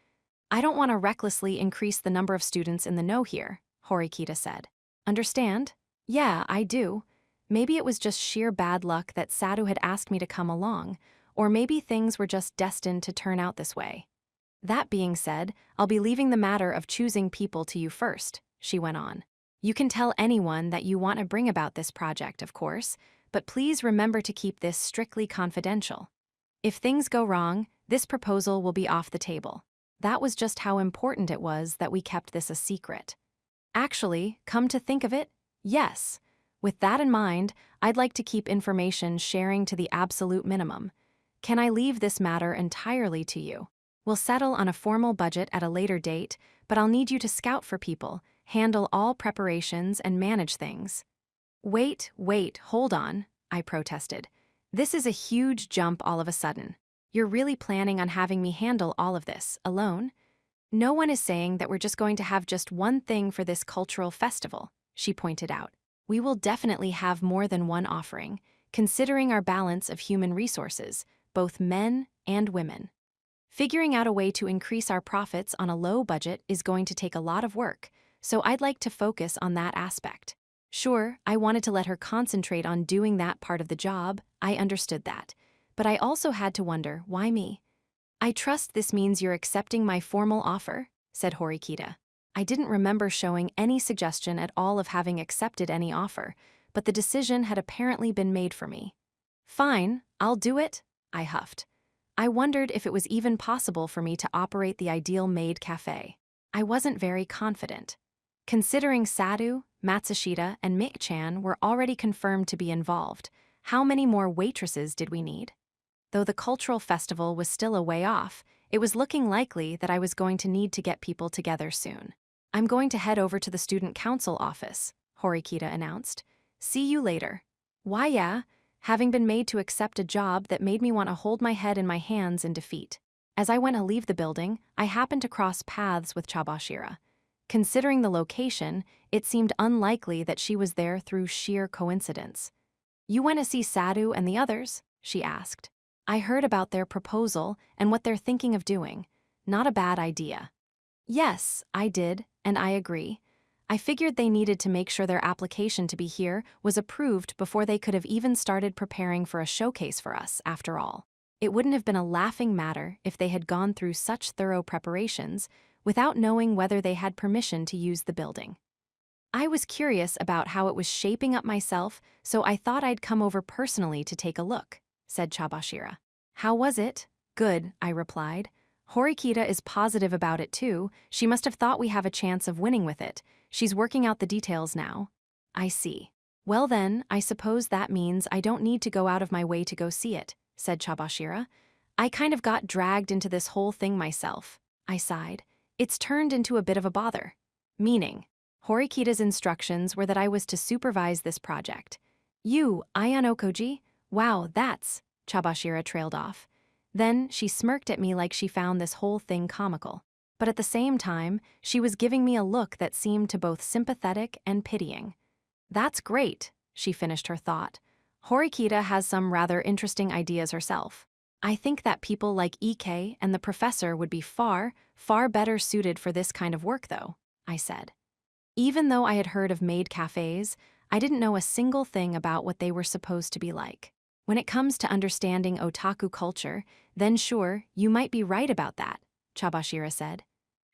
I don't want to recklessly increase the number of students in the know here, Horikita said. Understand? Yeah, I do. Maybe it was just sheer bad luck that Sadu had asked me to come along, or maybe things were just destined to turn out this way. That being said, I'll be leaving the matter of choosing people to you first, she went on. You can tell anyone that you want to bring about this project, of course, but please remember to keep this strictly confidential. If things go wrong, this proposal will be off the table. That was just how important it was that we kept this a secret. Actually, come to think of it, yes. With that in mind, I'd like to keep information sharing to the absolute minimum. Can I leave this matter entirely to you? We'll settle on a formal budget at a later date, but I'll need you to scout for people, handle all preparations, and manage things. Wait, hold on, I protested. This is a huge jump all of a sudden. You're really planning on having me handle all of this, alone? No one is saying that we're just going to have just one thing for this cultural festival, she pointed out. We will definitely have more than one offering, considering our balance of human resources, both men and women. Figuring out a way to increase our profits on a low budget is going to take a lot of work, so I'd like to focus on that aspect. Sure, I wanted to let her concentrate on doing that part of the job, I understood that. But I also had to wonder, why me? I trust this means you're accepting my formal offer, said Horikita. I didn't remember showing any suggestion at all of having accepted any offer, but the decision had apparently been made for me. Fine, I'll do it, I huffed. I wondered if it was even possible for me to operate the ideal maid cafe. I wasn't very confident. Considering Sadu, Matsushita, and Mik-chan were already confirmed to be involved, how many more waitresses did we need? Though the cultural festival was still a way off, it was looking likely that I was going to need to get people together soon. I'm going to head over to the student council office, Horikita announced. See you later. Why yeah? Having been made to accept a job that made me want to hold my head in my hands in defeat. As I went to leave the building, I happened to cross paths with Chabashira. Considering the location, it seemed unlikely that she was there through sheer coincidence. You went to see Sadu and the others? She asked. I heard about their proposal and what they're thinking of doing. Not a bad idea. Yes, I did, and I agree. I figured they needed to make sure their application to be here was approved before they could have even started preparing for a showcase for us, after all. It wouldn't have been a laughing matter if they had gone through such thorough preparations without knowing whether they had permission to use the building. I was curious about how it was shaping up myself, so I thought I'd come over personally to take a look, said Chabashira. How was it? Good, I replied. Horikita is positive about it too. She must have thought we have a chance of winning with it. She's working out the details now. I see. Well then, I suppose that means I don't need to go out of my way to go see it, said Chabashira. I kind of got dragged into this whole thing myself. I sighed. It's turned into a bit of a bother. Meaning? Horikita's instructions were that I was to supervise this project. You, Ayano Koji? Wow, that's... Chabashira trailed off. Then she smirked at me like she found this whole thing comical. But at the same time, she was giving me a look that seemed to both sympathetic and pitying. That's great, she finished her thought. Horikita has some rather interesting ideas herself. I think that people like Ike and the professor would be far, far better suited for this kind of work though, I said. Even though I had heard of maid cafes, I didn't know a single thing about what they were supposed to be like. When it comes to understanding otaku culture, then sure, you might be right about that, Chabashira said.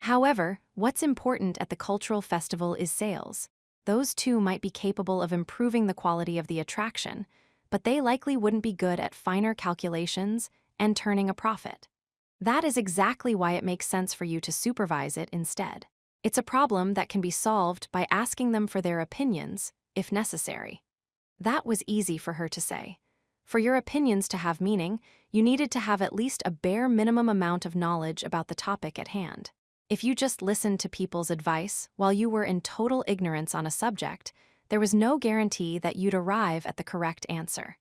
However, what's important at the cultural festival is sales. Those two might be capable of improving the quality of the attraction, but they likely wouldn't be good at finer calculations and turning a profit. That is exactly why it makes sense for you to supervise it instead. It's a problem that can be solved by asking them for their opinions, if necessary. That was easy for her to say. For your opinions to have meaning, you needed to have at least a bare minimum amount of knowledge about the topic at hand. If you just listened to people's advice while you were in total ignorance on a subject, there was no guarantee that you'd arrive at the correct answer.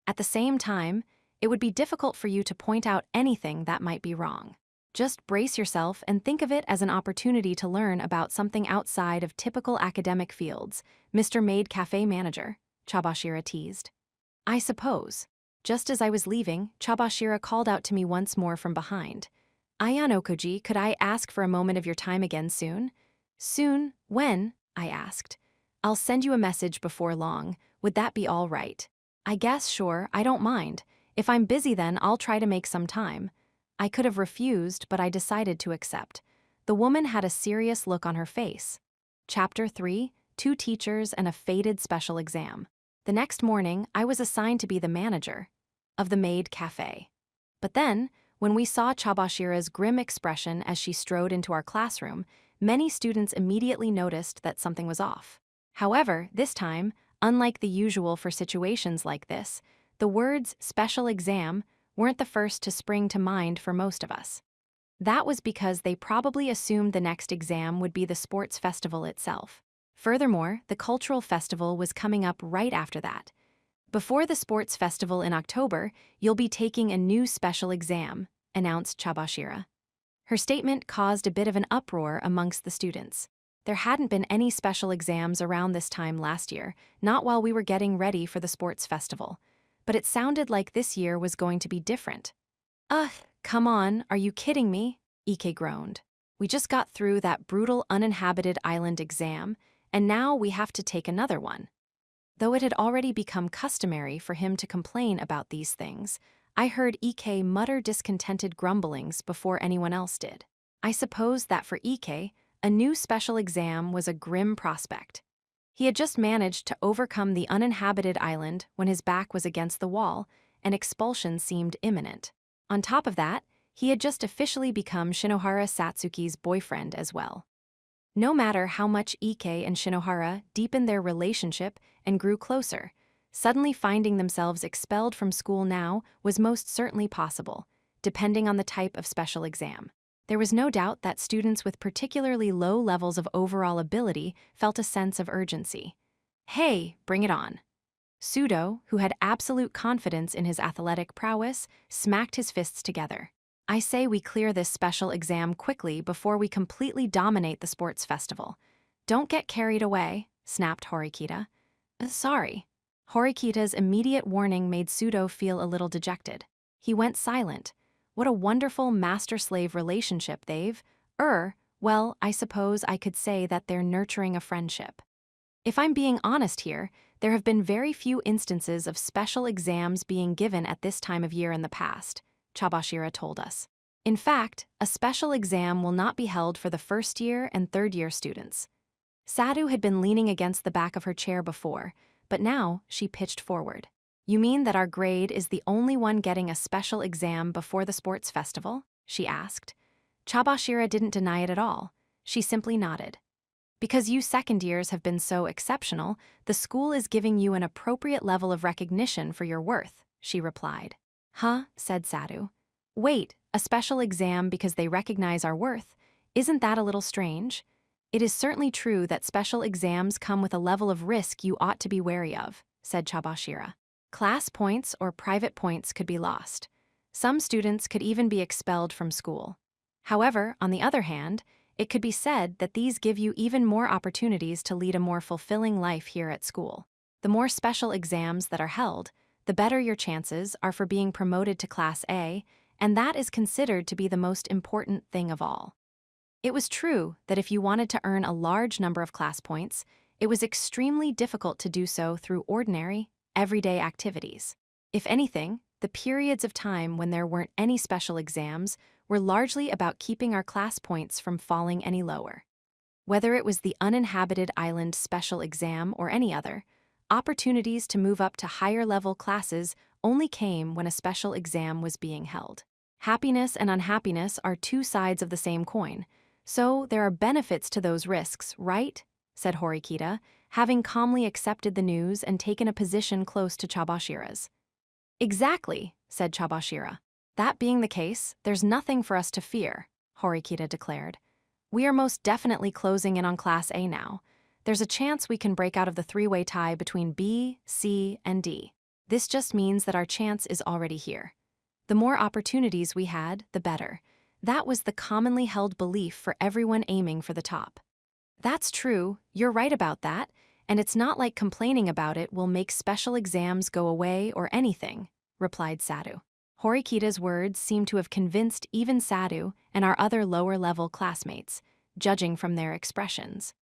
At the same time, it would be difficult for you to point out anything that might be wrong. Just brace yourself and think of it as an opportunity to learn about something outside of typical academic fields, Mr. Maid Cafe Manager, Chabashira teased. I suppose. Just as I was leaving, Chabashira called out to me once more from behind. Ayano Koji, could I ask for a moment of your time again soon? Soon? When? I asked. I'll send you a message before long. Would that be all right? I guess sure, I don't mind. If I'm busy then I'll try to make some time. I could have refused, but I decided to accept. The woman had a serious look on her face. Chapter 3, 2 teachers and a fated special exam. The next morning, I was assigned to be the manager of the maid cafe. But then, when we saw Chabashira's grim expression as she strode into our classroom, many students immediately noticed that something was off. However, this time, unlike the usual for situations like this, the words special exam weren't the first to spring to mind for most of us. That was because they probably assumed the next exam would be the sports festival itself. Furthermore, the cultural festival was coming up right after that. Before the sports festival in October, you'll be taking a new special exam, announced Chabashira. Her statement caused a bit of an uproar amongst the students. There hadn't been any special exams around this time last year, not while we were getting ready for the sports festival. But it sounded like this year was going to be different. Come on, are you kidding me? Ike groaned. We just got through that brutal uninhabited island exam, and now we have to take another one. Though it had already become customary for him to complain about these things, I heard Ike mutter discontented grumblings before anyone else did. I suppose that for Ike, a new special exam was a grim prospect. He had just managed to overcome the uninhabited island when his back was against the wall, and expulsion seemed imminent. On top of that, He had just officially become Shinohara Satsuki's boyfriend as well. No matter how much Ike and Shinohara deepened their relationship and grew closer, suddenly finding themselves expelled from school now was most certainly possible, depending on the type of special exam. There was no doubt that students with particularly low levels of overall ability felt a sense of urgency. Hey, bring it on. Sudo, who had absolute confidence in his athletic prowess, smacked his fists together. I say we clear this special exam quickly before we completely dominate the sports festival. Don't get carried away, snapped Horikita. Sorry. Horikita's immediate warning made Sudo feel a little dejected. He went silent. What a wonderful master-slave relationship they've. Well, I suppose I could say that they're nurturing a friendship. If I'm being honest here, there have been very few instances of special exams being given at this time of year in the past, Chabashira told us. In fact, a special exam will not be held for the first-year and third-year students. Sadhu had been leaning against the back of her chair before, but now she pitched forward. You mean that our grade is the only one getting a special exam before the sports festival? She asked. Chabashira didn't deny it at all. She simply nodded. Because you second years have been so exceptional, the school is giving you an appropriate level of recognition for your worth, she replied. Huh, said Sadhu. Wait, a special exam because they recognize our worth? Isn't that a little strange? It is certainly true that special exams come with a level of risk you ought to be wary of, said Chabashira. Class points or private points could be lost. Some students could even be expelled from school. However, on the other hand, it could be said that these give you even more opportunities to lead a more fulfilling life here at school. The more special exams that are held, the better your chances are for being promoted to Class A, and that is considered to be the most important thing of all. It was true that if you wanted to earn a large number of class points, it was extremely difficult to do so through ordinary, everyday activities. If anything, the periods of time when there weren't any special exams were largely about keeping our class points from falling any lower. Whether it was the uninhabited island special exam or any other, opportunities to move up to higher-level classes only came when a special exam was being held. Happiness and unhappiness are two sides of the same coin, so there are benefits to those risks, right? Said Horikita, having calmly accepted the news and taken a position close to Chabashira's. Exactly, said Chabashira. That being the case, there's nothing for us to fear, Horikita declared. We are most definitely closing in on Class A now. There's a chance we can break out of the three-way tie between B, C, and D. This just means that our chance is already here. The more opportunities we had, the better. That was the commonly held belief for everyone aiming for the top. That's true, you're right about that, and it's not like complaining about it will make special exams go away or anything, replied Sadhu. Horikita's words seemed to have convinced even Sadhu and our other lower-level classmates, judging from their expressions.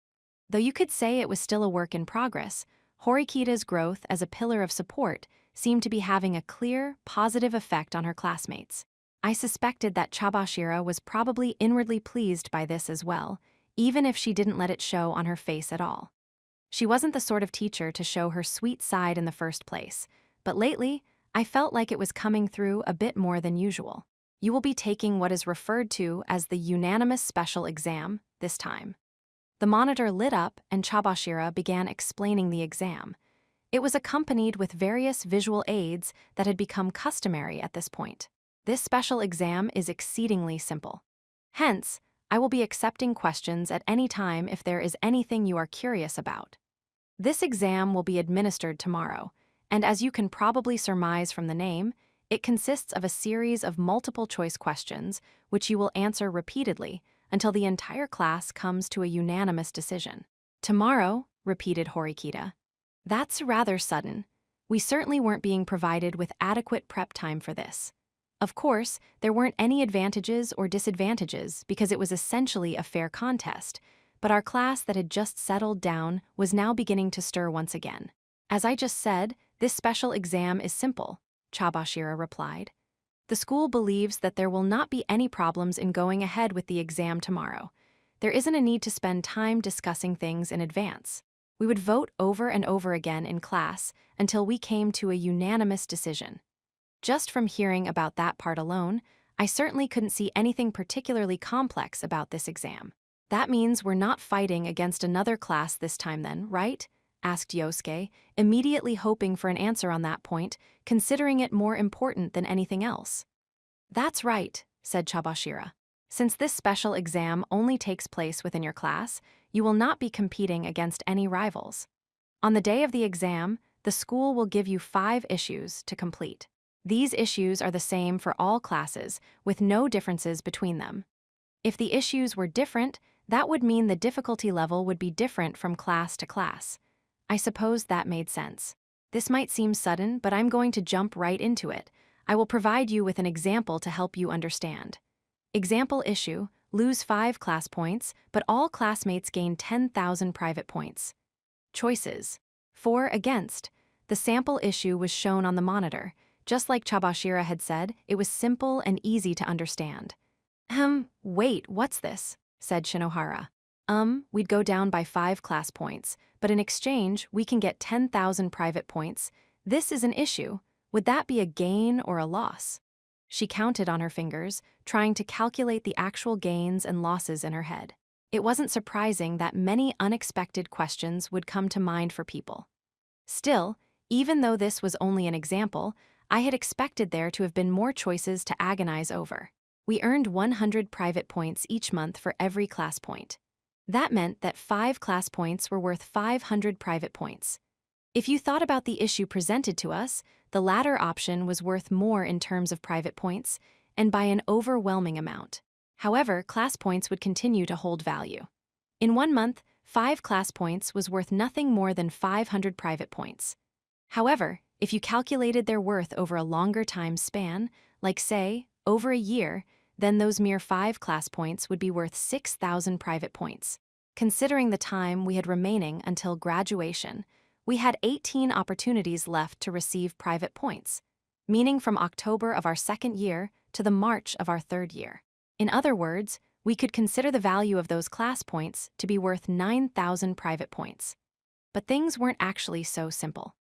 Though you could say it was still a work in progress, Horikita's growth as a pillar of support seemed to be having a clear, positive effect on her classmates. I suspected that Chabashira was probably inwardly pleased by this as well, even if she didn't let it show on her face at all. She wasn't the sort of teacher to show her sweet side in the first place, but lately, I felt like it was coming through a bit more than usual. You will be taking what is referred to as the unanimous special exam this time. The monitor lit up and Chabashira began explaining the exam. It was accompanied with various visual aids that had become customary at this point. This special exam is exceedingly simple. Hence, I will be accepting questions at any time if there is anything you are curious about. This exam will be administered tomorrow, and as you can probably surmise from the name, it consists of a series of multiple-choice questions which you will answer repeatedly until the entire class comes to a unanimous decision. Tomorrow, repeated Horikita. That's rather sudden. We certainly weren't being provided with adequate prep time for this. Of course, there weren't any advantages or disadvantages because it was essentially a fair contest, but our class that had just settled down was now beginning to stir once again. As I just said, this special exam is simple, Chabashira replied. The school believes that there will not be any problems in going ahead with the exam tomorrow. There isn't a need to spend time discussing things in advance. We would vote over and over again in class until we came to a unanimous decision. Just from hearing about that part alone, I certainly couldn't see anything particularly complex about this exam. That means we're not fighting against another class this time then, right? Asked Yosuke, immediately hoping for an answer on that point, considering it more important than anything else. That's right, said Chabashira. Since this special exam only takes place within your class, you will not be competing against any rivals. On the day of the exam, the school will give you 5 issues to complete. These issues are the same for all classes, with no differences between them. If the issues were different, that would mean the difficulty level would be different from class to class. I suppose that made sense. This might seem sudden, but I'm going to jump right into it. I will provide you with an example to help you understand. Example issue: lose 5 class points, but all classmates gain 10,000 private points. Choices: for, against. The sample issue was shown on the monitor. Just like Chabashira had said, it was simple and easy to understand. Wait, what's this? Said Shinohara. We'd go down by 5 class points, but in exchange, we can get 10,000 private points. This is an issue. Would that be a gain or a loss? She counted on her fingers, trying to calculate the actual gains and losses in her head. It wasn't surprising that many unexpected questions would come to mind for people. Still, even though this was only an example, I had expected there to have been more choices to agonize over. We earned 100 private points each month for every class point. That meant that 5 class points were worth 500 private points. If you thought about the issue presented to us, the latter option was worth more in terms of private points, and by an overwhelming amount. However, class points would continue to hold value. In 1 month, 5 class points was worth nothing more than 500 private points. However, if you calculated their worth over a longer time span, like say, over a year, then those mere 5 class points would be worth 6,000 private points. Considering the time we had remaining until graduation, we had 18 opportunities left to receive private points, meaning from October of our 2nd year to the March of our 3rd year. In other words, we could consider the value of those class points to be worth 9,000 private points. But things weren't actually so simple.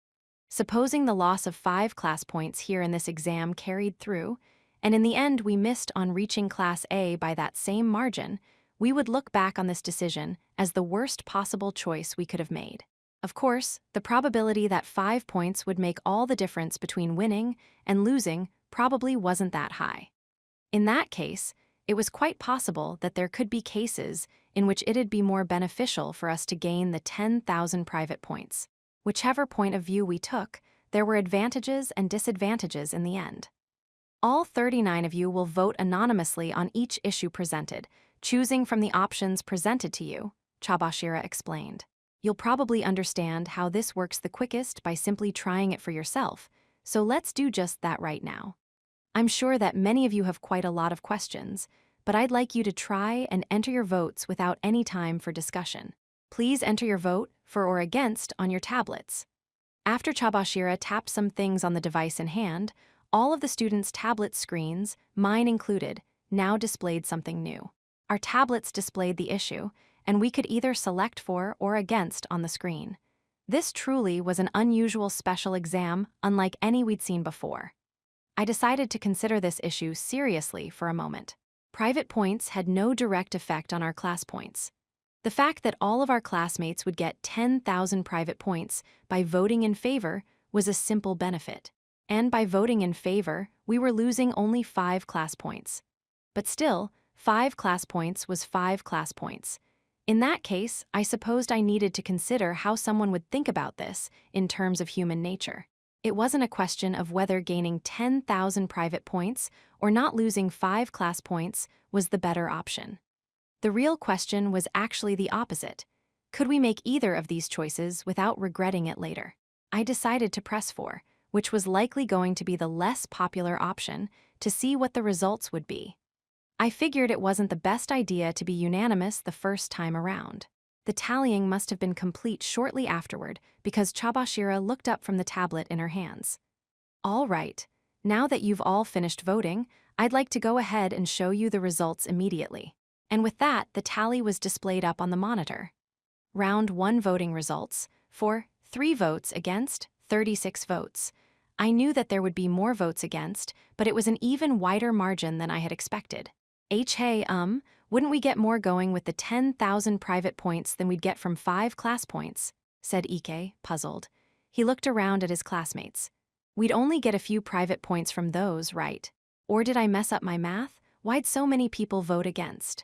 Supposing the loss of 5 class points here in this exam carried through, and in the end we missed on reaching Class A by that same margin, we would look back on this decision as the worst possible choice we could have made. Of course, the probability that 5 points would make all the difference between winning and losing probably wasn't that high. In that case, it was quite possible that there could be cases in which it'd be more beneficial for us to gain the 10,000 private points. Whichever point of view we took, there were advantages and disadvantages in the end. All 39 of you will vote anonymously on each issue presented, choosing from the options presented to you, Chabashira explained. You'll probably understand how this works the quickest by simply trying it for yourself, so let's do just that right now. I'm sure that many of you have quite a lot of questions, but I'd like you to try and enter your votes without any time for discussion. Please enter your vote for or against on your tablets. After Chabashira tapped some things on the device in hand, all of the students' tablet screens, mine included, now displayed something new. Our tablets displayed the issue, and we could either select for or against on the screen. This truly was an unusual special exam, unlike any we'd seen before. I decided to consider this issue seriously for a moment. Private points had no direct effect on our class points. The fact that all of our classmates would get 10,000 private points by voting in favor was a simple benefit. And by voting in favor, we were losing only 5 class points. But still, 5 class points was 5 class points. In that case, I supposed I needed to consider how someone would think about this in terms of human nature. It wasn't a question of whether gaining 10,000 private points or not losing 5 class points was the better option. The real question was actually the opposite. Could we make either of these choices without regretting it later? I decided to press for, which was likely going to be the less popular option, to see what the results would be. I figured it wasn't the best idea to be unanimous the first time around. The tallying must have been complete shortly afterward because Chabashira looked up from the tablet in her hands. All right, now that you've all finished voting, I'd like to go ahead and show you the results immediately. And with that, the tally was displayed up on the monitor. Round 1 voting results: for 3 votes against 36 votes. I knew that there would be more votes against, but it was an even wider margin than I had expected. Hey, wouldn't we get more going with the 10,000 private points than we'd get from 5 class points? Said Ike, puzzled. He looked around at his classmates. We'd only get a few private points from those, right? Or did I mess up my math? Why'd so many people vote against?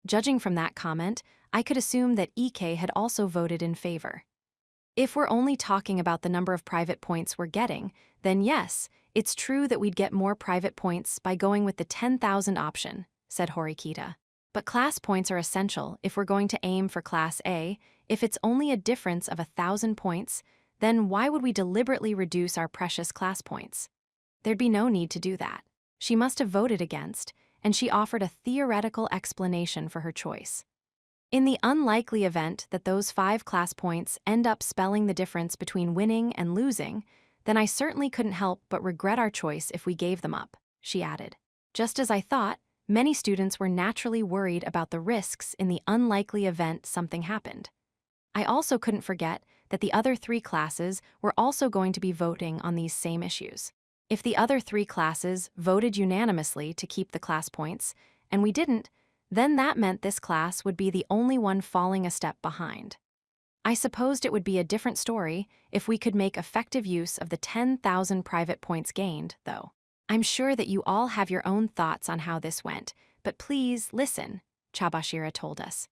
Judging from that comment, I could assume that Ike had also voted in favor. If we're only talking about the number of private points we're getting, then yes, it's true that we'd get more private points by going with the 10,000 option, said Horikita. But class points are essential if we're going to aim for Class A. If it's only a difference of 1,000 points, then why would we deliberately reduce our precious class points? There'd be no need to do that. She must have voted against, and she offered a theoretical explanation for her choice. In the unlikely event that those 5 class points end up spelling the difference between winning and losing, then I certainly couldn't help but regret our choice if we gave them up, she added. Just as I thought, many students were naturally worried about the risks in the unlikely event something happened. I also couldn't forget that the other 3 classes were also going to be voting on these same issues. If the other 3 classes voted unanimously to keep the class points, and we didn't, then that meant this class would be the only one falling a step behind. I supposed it would be a different story if we could make effective use of the 10,000 private points gained, though. I'm sure that you all have your own thoughts on how this went, but please listen, Chabashira told us.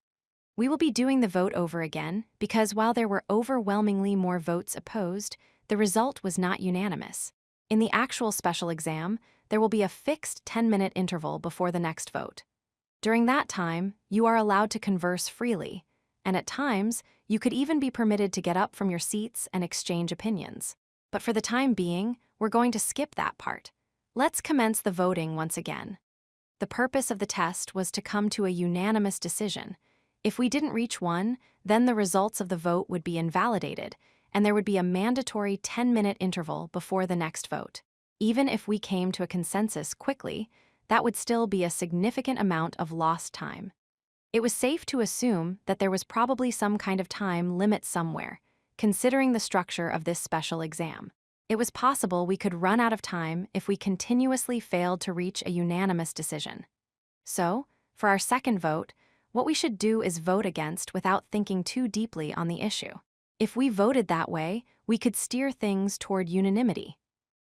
We will be doing the vote over again because while there were overwhelmingly more votes opposed, the result was not unanimous. In the actual special exam, there will be a fixed 10-minute interval before the next vote. During that time, you are allowed to converse freely, and at times, you could even be permitted to get up from your seats and exchange opinions. But for the time being, we're going to skip that part. Let's commence the voting once again. The purpose of the test was to come to a unanimous decision. If we didn't reach one, then the results of the vote would be invalidated, and there would be a mandatory 10-minute interval before the next vote. Even if we came to a consensus quickly, that would still be a significant amount of lost time. It was safe to assume that there was probably some kind of time limit somewhere, considering the structure of this special exam. It was possible we could run out of time if we continuously failed to reach a unanimous decision. So, for our second vote, what we should do is vote against without thinking too deeply on the issue. If we voted that way, we could steer things toward unanimity.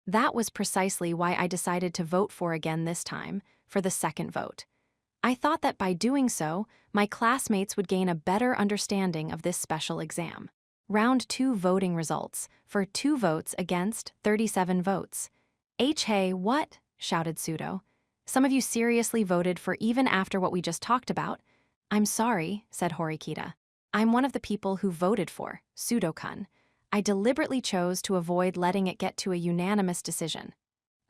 That was precisely why I decided to vote for again this time, for the second vote. I thought that by doing so, my classmates would gain a better understanding of this special exam. Round 2 voting results, for 2 votes against 37 votes. Hey, what? Shouted Pseudo. Some of you seriously voted for even after what we just talked about? I'm sorry, said Horikita. I'm one of the people who voted for Pseudo-kun. I deliberately chose to avoid letting it get to a unanimous decision.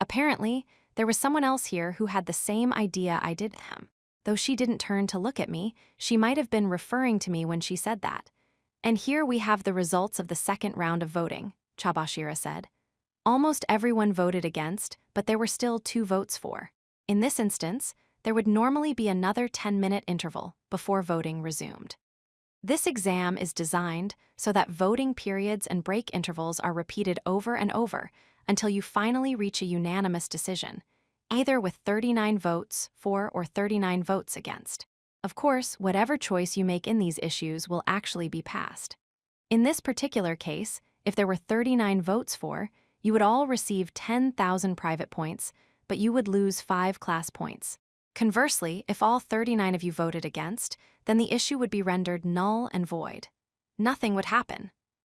Apparently, there was someone else here who had the same idea I did. Though she didn't turn to look at me, she might have been referring to me when she said that. And here we have the results of the second round of voting, Chabashira said. Almost everyone voted against, but there were still 2 votes for. In this instance, there would normally be another 10-minute interval before voting resumed. This exam is designed so that voting periods and break intervals are repeated over and over until you finally reach a unanimous decision, either with 39 votes for or 39 votes against. Of course, whatever choice you make in these issues will actually be passed. In this particular case, if there were 39 votes for, you would all receive 10,000 private points, but you would lose 5 class points. Conversely, if all 39 of you voted against, then the issue would be rendered null and void. Nothing would happen.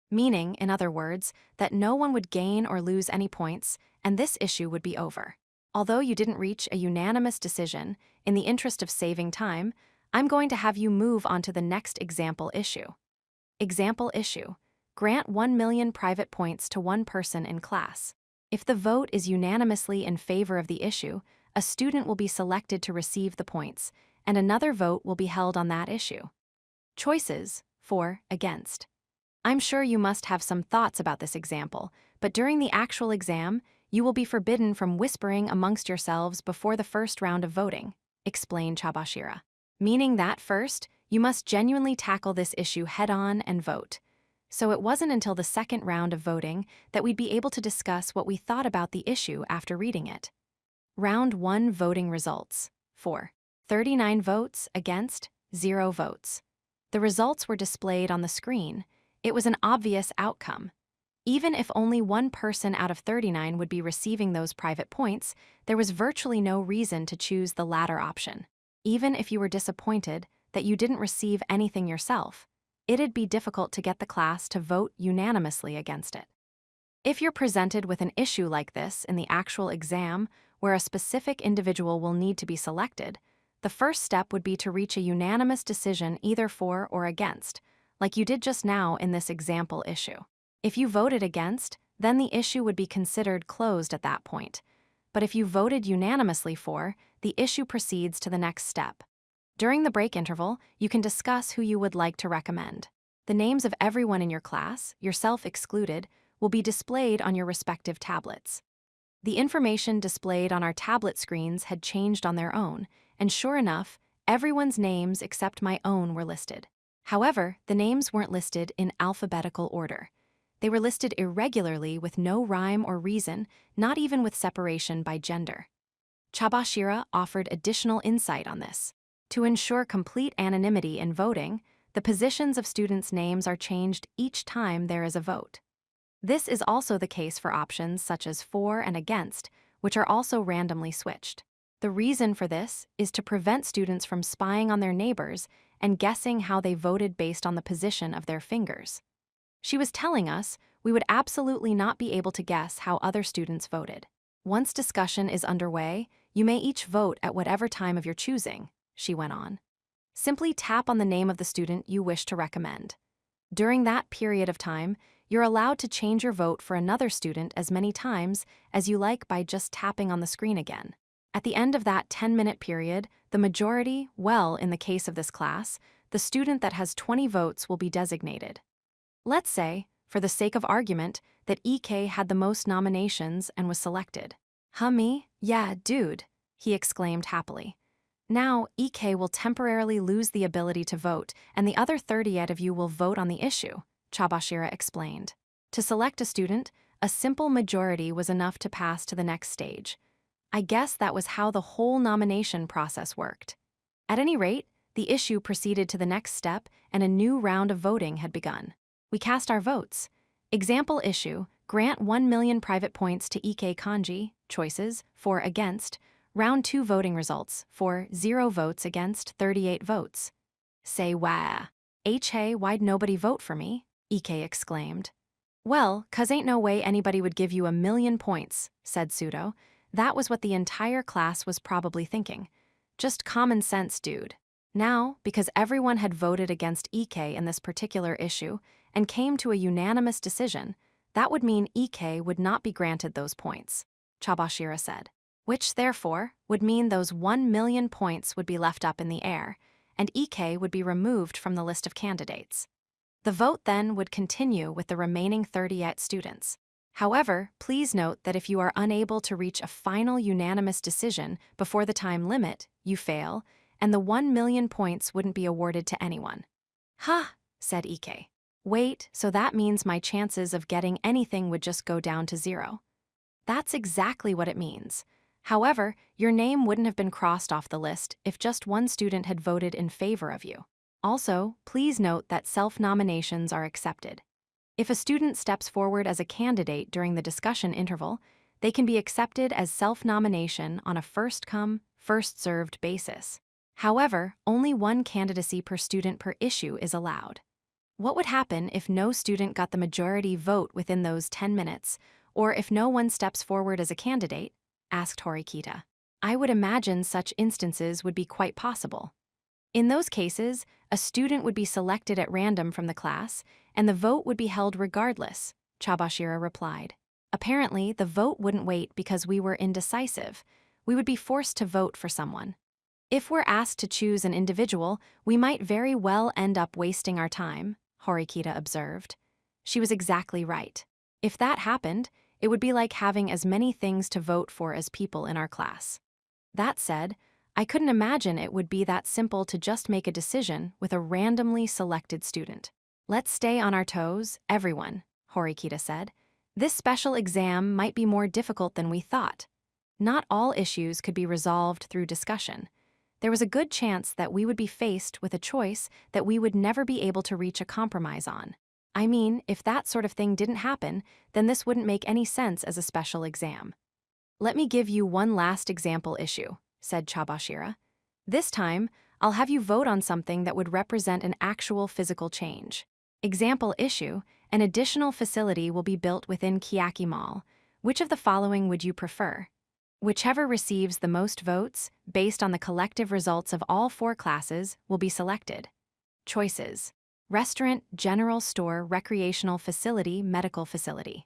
Meaning, in other words, that no one would gain or lose any points, and this issue would be over. Although you didn't reach a unanimous decision, in the interest of saving time, I'm going to have you move on to the next example issue. Example issue: grant 1 million private points to one person in class. If the vote is unanimously in favor of the issue, a student will be selected to receive the points, and another vote will be held on that issue. Choices: for, against. I'm sure you must have some thoughts about this example, but during the actual exam, you will be forbidden from whispering amongst yourselves before the first round of voting, explained Chabashira. Meaning that first, you must genuinely tackle this issue head-on and vote. So it wasn't until the second round of voting that we'd be able to discuss what we thought about the issue after reading it. Round 1 voting results. 4. 39 votes against, 0 votes. The results were displayed on the screen. It was an obvious outcome. Even if only one person out of 39 would be receiving those private points, there was virtually no reason to choose the latter option. Even if you were disappointed that you didn't receive anything yourself, it'd be difficult to get the class to vote unanimously against it. If you're presented with an issue like this in the actual exam, where a specific individual will need to be selected, the first step would be to reach a unanimous decision either for or against, like you did just now in this example issue. If you voted against, then the issue would be considered closed at that point. But if you voted unanimously for, the issue proceeds to the next step. During the break interval, you can discuss who you would like to recommend. The names of everyone in your class, yourself excluded, will be displayed on your respective tablets. The information displayed on our tablet screens had changed on their own, and sure enough, everyone's names except my own were listed. However, the names weren't listed in alphabetical order. They were listed irregularly with no rhyme or reason, not even with separation by gender. Chabashira offered additional insight on this. To ensure complete anonymity in voting, the positions of students' names are changed each time there is a vote. This is also the case for options such as for and against, which are also randomly switched. The reason for this is to prevent students from spying on their neighbors and guessing how they voted based on the position of their fingers. She was telling us we would absolutely not be able to guess how other students voted. Once discussion is underway, you may each vote at whatever time of your choosing, she went on. Simply tap on the name of the student you wish to recommend. During that period of time, you're allowed to change your vote for another student as many times as you like by just tapping on the screen again. At the end of that 10-minute period, the majority, well, in the case of this class, the student that has 20 votes will be designated. Let's say, for the sake of argument, that EK had the most nominations and was selected. Huh, me? Yeah, dude, he exclaimed happily. Now, EK will temporarily lose the ability to vote, and the other 38 of you will vote on the issue, Chabashira explained. To select a student, a simple majority was enough to pass to the next stage. I guess that was how the whole nomination process worked. At any rate, the issue proceeded to the next step, and a new round of voting had begun. We cast our votes. Example issue, grant 1 million private points to EK Kanji, choices, for against, round 2 voting results, for 0 votes against 38 votes. Say wah. Hey, why'd nobody vote for me? EK exclaimed. Well, 'cause ain't no way anybody would give you 1 million points, said Pseudo. That was what the entire class was probably thinking. Just common sense, dude. Now, because everyone had voted against EK in this particular issue and came to a unanimous decision, that would mean EK would not be granted those points, Chabashira said. Which, therefore, would mean those 1 million points would be left up in the air, and EK would be removed from the list of candidates. The vote then would continue with the remaining 38 students. However, please note that if you are unable to reach a final unanimous decision before the time limit, you fail, and the 1 million points wouldn't be awarded to anyone. Huh, said EK. Wait, so that means my chances of getting anything would just go down to 0. That's exactly what it means. However, your name wouldn't have been crossed off the list if just one student had voted in favor of you. Also, please note that self-nominations are accepted. If a student steps forward as a candidate during the discussion interval, they can be accepted as self-nomination on a first-come, first-served basis. However, only one candidacy per student per issue is allowed. What would happen if no student got the majority vote within those 10 minutes, or if no one steps forward as a candidate? Asked Horikita. I would imagine such instances would be quite possible. In those cases, a student would be selected at random from the class, and the vote would be held regardless, Chabashira replied. Apparently, the vote wouldn't wait because we were indecisive. We would be forced to vote for someone. If we're asked to choose an individual, we might very well end up wasting our time, Horikita observed. She was exactly right. If that happened, it would be like having as many things to vote for as people in our class. That said, I couldn't imagine it would be that simple to just make a decision with a randomly selected student. Let's stay on our toes, everyone, Horikita said. This special exam might be more difficult than we thought. Not all issues could be resolved through discussion. There was a good chance that we would be faced with a choice that we would never be able to reach a compromise on. I mean, if that sort of thing didn't happen, then this wouldn't make any sense as a special exam. Let me give you one last example issue, said Chabashira. This time, I'll have you vote on something that would represent an actual physical change. Example issue: an additional facility will be built within Kiyaki Mall. Which of the following would you prefer? Whichever receives the most votes, based on the collective results of all 4 classes, will be selected. Choices: restaurant, general store, recreational facility, medical facility.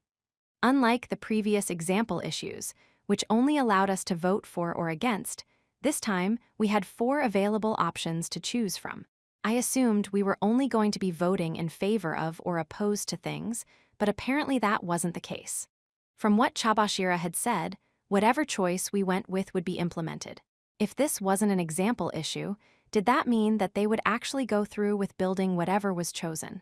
Unlike the previous example issues, which only allowed us to vote for or against, this time we had 4 available options to choose from. I assumed we were only going to be voting in favor of or opposed to things, but apparently that wasn't the case. From what Chabashira had said, whatever choice we went with would be implemented. If this wasn't an example issue, did that mean that they would actually go through with building whatever was chosen?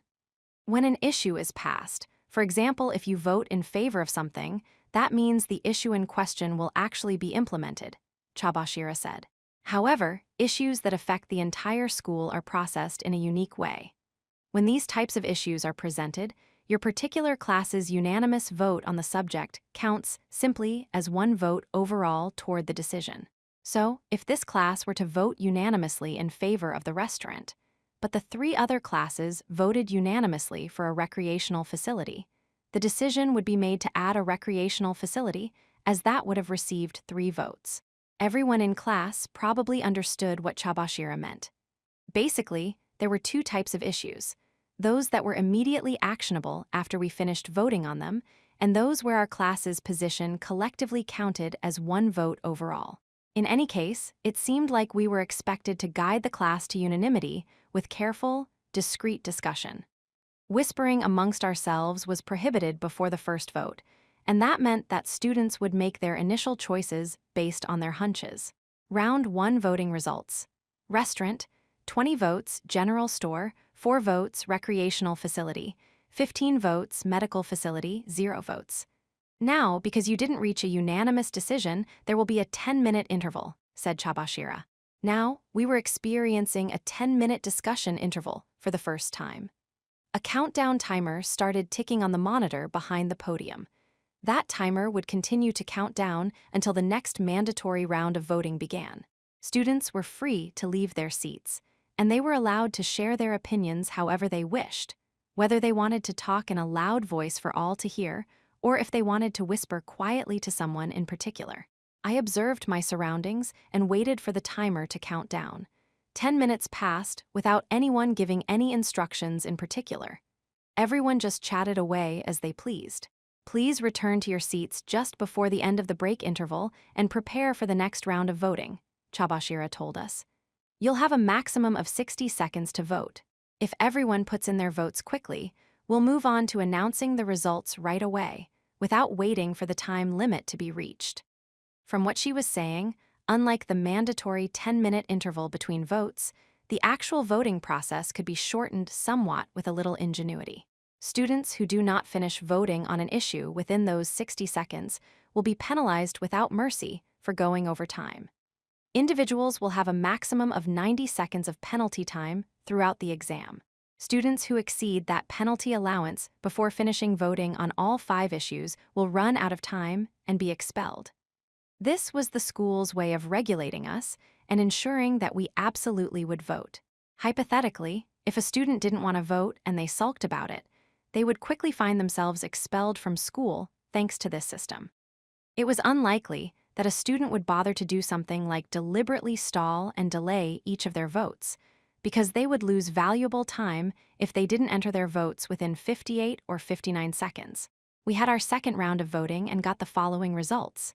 When an issue is passed, for example, if you vote in favor of something, that means the issue in question will actually be implemented, Chabashira said. However, issues that affect the entire school are processed in a unique way. When these types of issues are presented, your particular class's unanimous vote on the subject counts simply as one vote overall toward the decision. So, if this class were to vote unanimously in favor of the restaurant, but the 3 other classes voted unanimously for a recreational facility, the decision would be made to add a recreational facility, as that would have received 3 votes. Everyone in class probably understood what Chabashira meant. Basically, there were 2 types of issues: those that were immediately actionable after we finished voting on them, and those where our class's position collectively counted as one vote overall. In any case, it seemed like we were expected to guide the class to unanimity with careful, discreet discussion. Whispering amongst ourselves was prohibited before the first vote, and that meant that students would make their initial choices based on their hunches. Round 1 voting results. Restaurant, 20 votes, general store, 4 votes, recreational facility, 15 votes, medical facility, 0 votes. Now, because you didn't reach a unanimous decision, there will be a 10-minute interval, said Chabashira. Now, we were experiencing a 10-minute discussion interval for the first time. A countdown timer started ticking on the monitor behind the podium. That timer would continue to count down until the next mandatory round of voting began. Students were free to leave their seats, and they were allowed to share their opinions however they wished, whether they wanted to talk in a loud voice for all to hear, or if they wanted to whisper quietly to someone in particular. I observed my surroundings and waited for the timer to count down. 10 minutes passed without anyone giving any instructions in particular. Everyone just chatted away as they pleased. Please return to your seats just before the end of the break interval and prepare for the next round of voting, Chabashira told us. You'll have a maximum of 60 seconds to vote. If everyone puts in their votes quickly, we'll move on to announcing the results right away, without waiting for the time limit to be reached. From what she was saying, unlike the mandatory 10-minute interval between votes, the actual voting process could be shortened somewhat with a little ingenuity. Students who do not finish voting on an issue within those 60 seconds will be penalized without mercy for going over time. Individuals will have a maximum of 90 seconds of penalty time throughout the exam. Students who exceed that penalty allowance before finishing voting on all 5 issues will run out of time and be expelled. This was the school's way of regulating us and ensuring that we absolutely would vote. Hypothetically, if a student didn't want to vote and they sulked about it, they would quickly find themselves expelled from school thanks to this system. It was unlikely that a student would bother to do something like deliberately stall and delay each of their votes, because they would lose valuable time if they didn't enter their votes within 58 or 59 seconds. We had our second round of voting and got the following results.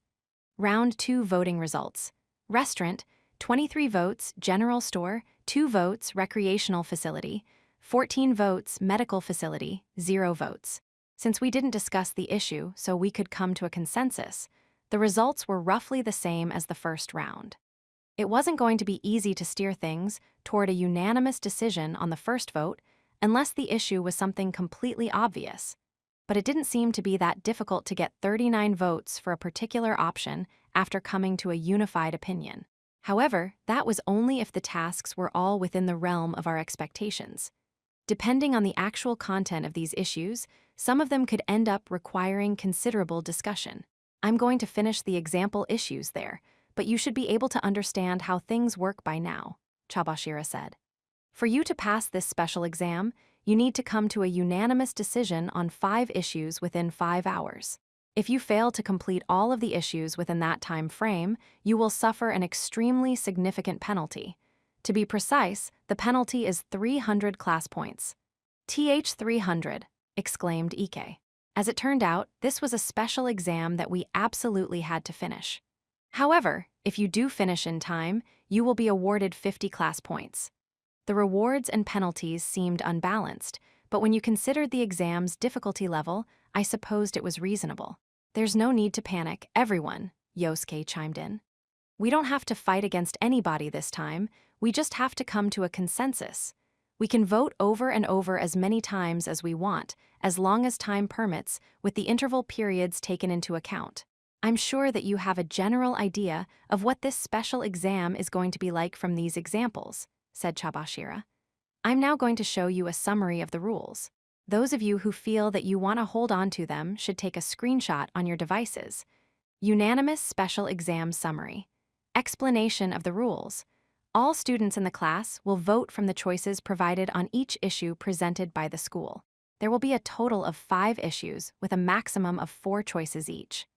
Round 2 voting results. Restaurant, 23 votes, general store, 2 votes, recreational facility, 14 votes, medical facility, 0 votes. Since we didn't discuss the issue so we could come to a consensus, the results were roughly the same as the first round. It wasn't going to be easy to steer things toward a unanimous decision on the first vote, unless the issue was something completely obvious. But it didn't seem to be that difficult to get 39 votes for a particular option after coming to a unified opinion. However, that was only if the tasks were all within the realm of our expectations. Depending on the actual content of these issues, some of them could end up requiring considerable discussion. I'm going to finish the example issues there, but you should be able to understand how things work by now, Chabashira said. For you to pass this special exam, you need to come to a unanimous decision on 5 issues within 5 hours. If you fail to complete all of the issues within that time frame, you will suffer an extremely significant penalty. To be precise, the penalty is 300 class points. "Th 300, exclaimed Ike. As it turned out, this was a special exam that we absolutely had to finish. However, if you do finish in time, you will be awarded 50 class points. The rewards and penalties seemed unbalanced, but when you considered the exam's difficulty level, I supposed it was reasonable. There's no need to panic, everyone, Yosuke chimed in. We don't have to fight against anybody this time, we just have to come to a consensus. We can vote over and over as many times as we want, as long as time permits, with the interval periods taken into account. I'm sure that you have a general idea of what this special exam is going to be like from these examples, said Chabashira. I'm now going to show you a summary of the rules. Those of you who feel that you want to hold on to them should take a screenshot on your devices. Unanimous Special Exam Summary. Explanation of the rules. All students in the class will vote from the choices provided on each issue presented by the school. There will be a total of 5 issues with a maximum of 4 choices each.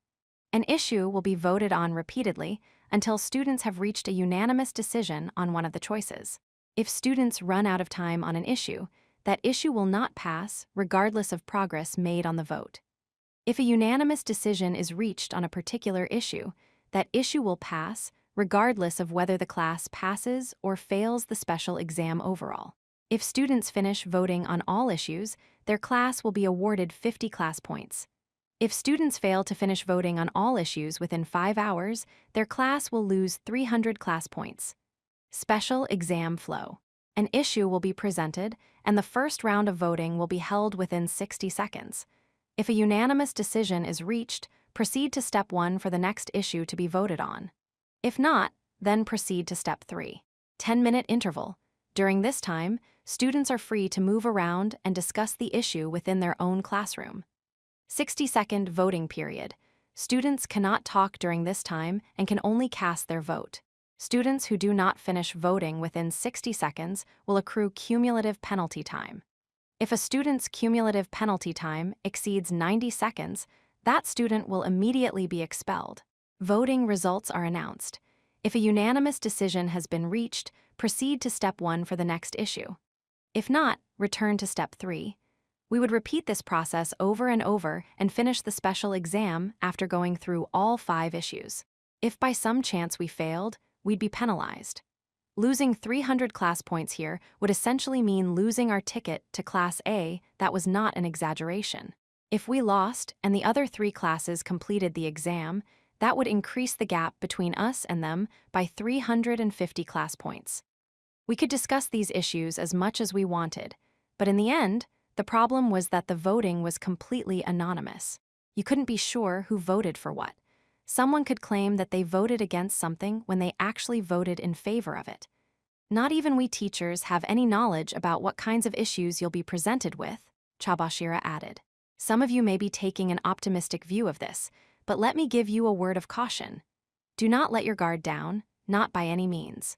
An issue will be voted on repeatedly until students have reached a unanimous decision on one of the choices. If students run out of time on an issue, that issue will not pass regardless of progress made on the vote. If a unanimous decision is reached on a particular issue, that issue will pass regardless of whether the class passes or fails the special exam overall. If students finish voting on all issues, their class will be awarded 50 class points. If students fail to finish voting on all issues within 5 hours, their class will lose 300 class points. Special Exam Flow. An issue will be presented, and the first round of voting will be held within 60 seconds. If a unanimous decision is reached, proceed to Step 1 for the next issue to be voted on. If not, then proceed to Step 3. 10-minute interval. During this time, students are free to move around and discuss the issue within their own classroom. 60-second voting period. Students cannot talk during this time and can only cast their vote. Students who do not finish voting within 60 seconds will accrue cumulative penalty time. If a student's cumulative penalty time exceeds 90 seconds, that student will immediately be expelled. Voting results are announced. If a unanimous decision has been reached, proceed to Step 1 for the next issue. If not, return to Step 3. We would repeat this process over and over and finish the special exam after going through all 5 issues. If by some chance we failed, we'd be penalized. Losing 300 class points here would essentially mean losing our ticket to Class A. That was not an exaggeration. If we lost and the other 3 classes completed the exam, that would increase the gap between us and them by 350 class points. We could discuss these issues as much as we wanted, but in the end, the problem was that the voting was completely anonymous. You couldn't be sure who voted for what. Someone could claim that they voted against something when they actually voted in favor of it. Not even we teachers have any knowledge about what kinds of issues you'll be presented with, Chabashira added. Some of you may be taking an optimistic view of this, but let me give you a word of caution. Do not let your guard down, not by any means.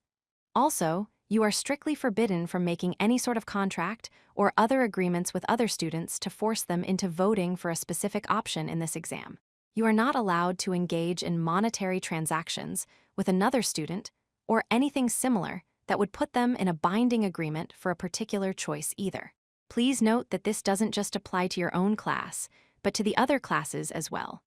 Also, you are strictly forbidden from making any sort of contract or other agreements with other students to force them into voting for a specific option in this exam. You are not allowed to engage in monetary transactions with another student or anything similar that would put them in a binding agreement for a particular choice either. Please note that this doesn't just apply to your own class, but to the other classes as well.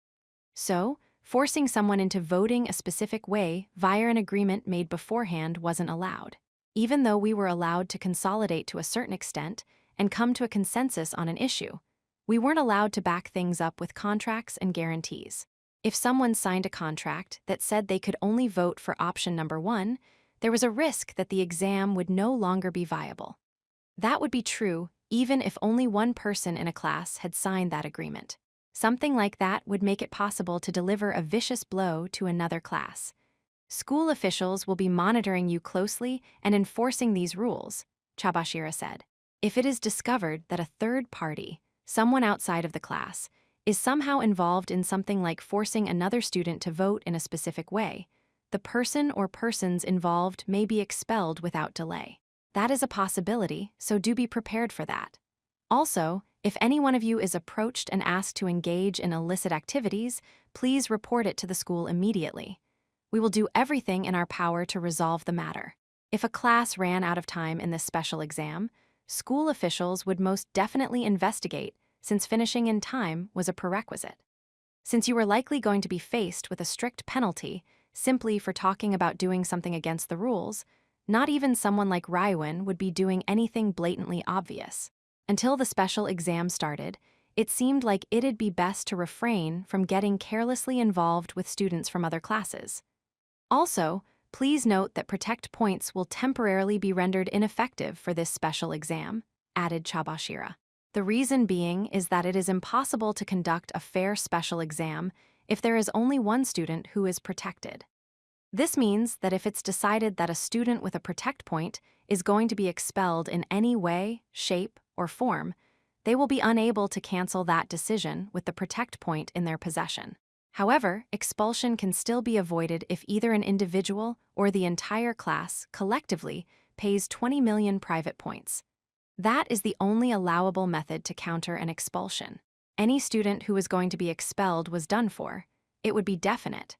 So, forcing someone into voting a specific way via an agreement made beforehand wasn't allowed. Even though we were allowed to consolidate to a certain extent and come to a consensus on an issue, we weren't allowed to back things up with contracts and guarantees. If someone signed a contract that said they could only vote for option number 1, there was a risk that the exam would no longer be viable. That would be true even if only one person in a class had signed that agreement. Something like that would make it possible to deliver a vicious blow to another class. School officials will be monitoring you closely and enforcing these rules, Chabashira said. If it is discovered that a third party, someone outside of the class, is somehow involved in something like forcing another student to vote in a specific way, the person or persons involved may be expelled without delay. That is a possibility, so do be prepared for that. Also, if any one of you is approached and asked to engage in illicit activities, please report it to the school immediately. We will do everything in our power to resolve the matter. If a class ran out of time in this special exam, school officials would most definitely investigate, since finishing in time was a prerequisite. Since you were likely going to be faced with a strict penalty simply for talking about doing something against the rules, not even someone like Raiwen would be doing anything blatantly obvious. Until the special exam started, it seemed like it'd be best to refrain from getting carelessly involved with students from other classes. Also, please note that protect points will temporarily be rendered ineffective for this special exam, added Chabashira. The reason being is that it is impossible to conduct a fair special exam if there is only one student who is protected. This means that if it's decided that a student with a protect point is going to be expelled in any way, shape, or form, they will be unable to cancel that decision with the protect point in their possession. However, expulsion can still be avoided if either an individual or the entire class collectively pays 20 million private points. That is the only allowable method to counter an expulsion. Any student who was going to be expelled was done for. It would be definite.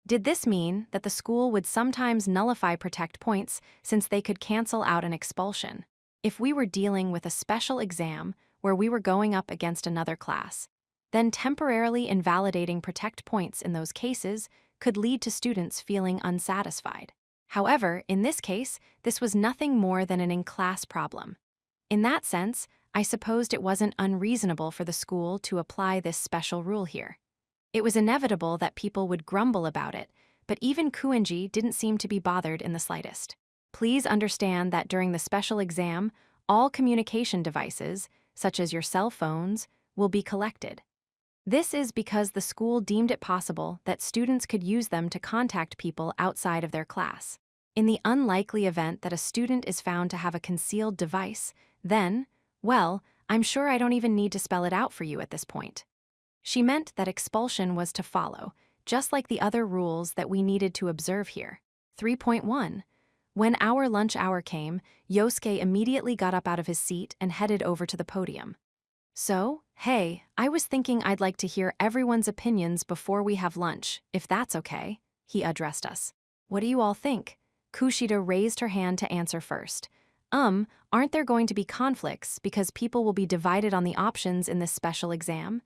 Did this mean that the school would sometimes nullify protect points since they could cancel out an expulsion? If we were dealing with a special exam where we were going up against another class, then temporarily invalidating protect points in those cases could lead to students feeling unsatisfied. However, in this case, this was nothing more than an in-class problem. In that sense, I supposed it wasn't unreasonable for the school to apply this special rule here. It was inevitable that people would grumble about it, but even Kuinji didn't seem to be bothered in the slightest. Please understand that during the special exam, all communication devices, such as your cell phones, will be collected. This is because the school deemed it possible that students could use them to contact people outside of their class. In the unlikely event that a student is found to have a concealed device, then, well, I'm sure I don't even need to spell it out for you at this point. She meant that expulsion was to follow, just like the other rules that we needed to observe here. 3.1. When our lunch hour came, Yosuke immediately got up out of his seat and headed over to the podium. So, hey, I was thinking I'd like to hear everyone's opinions before we have lunch, if that's okay, he addressed us. What do you all think? Kushida raised her hand to answer first. Aren't there going to be conflicts because people will be divided on the options in this special exam?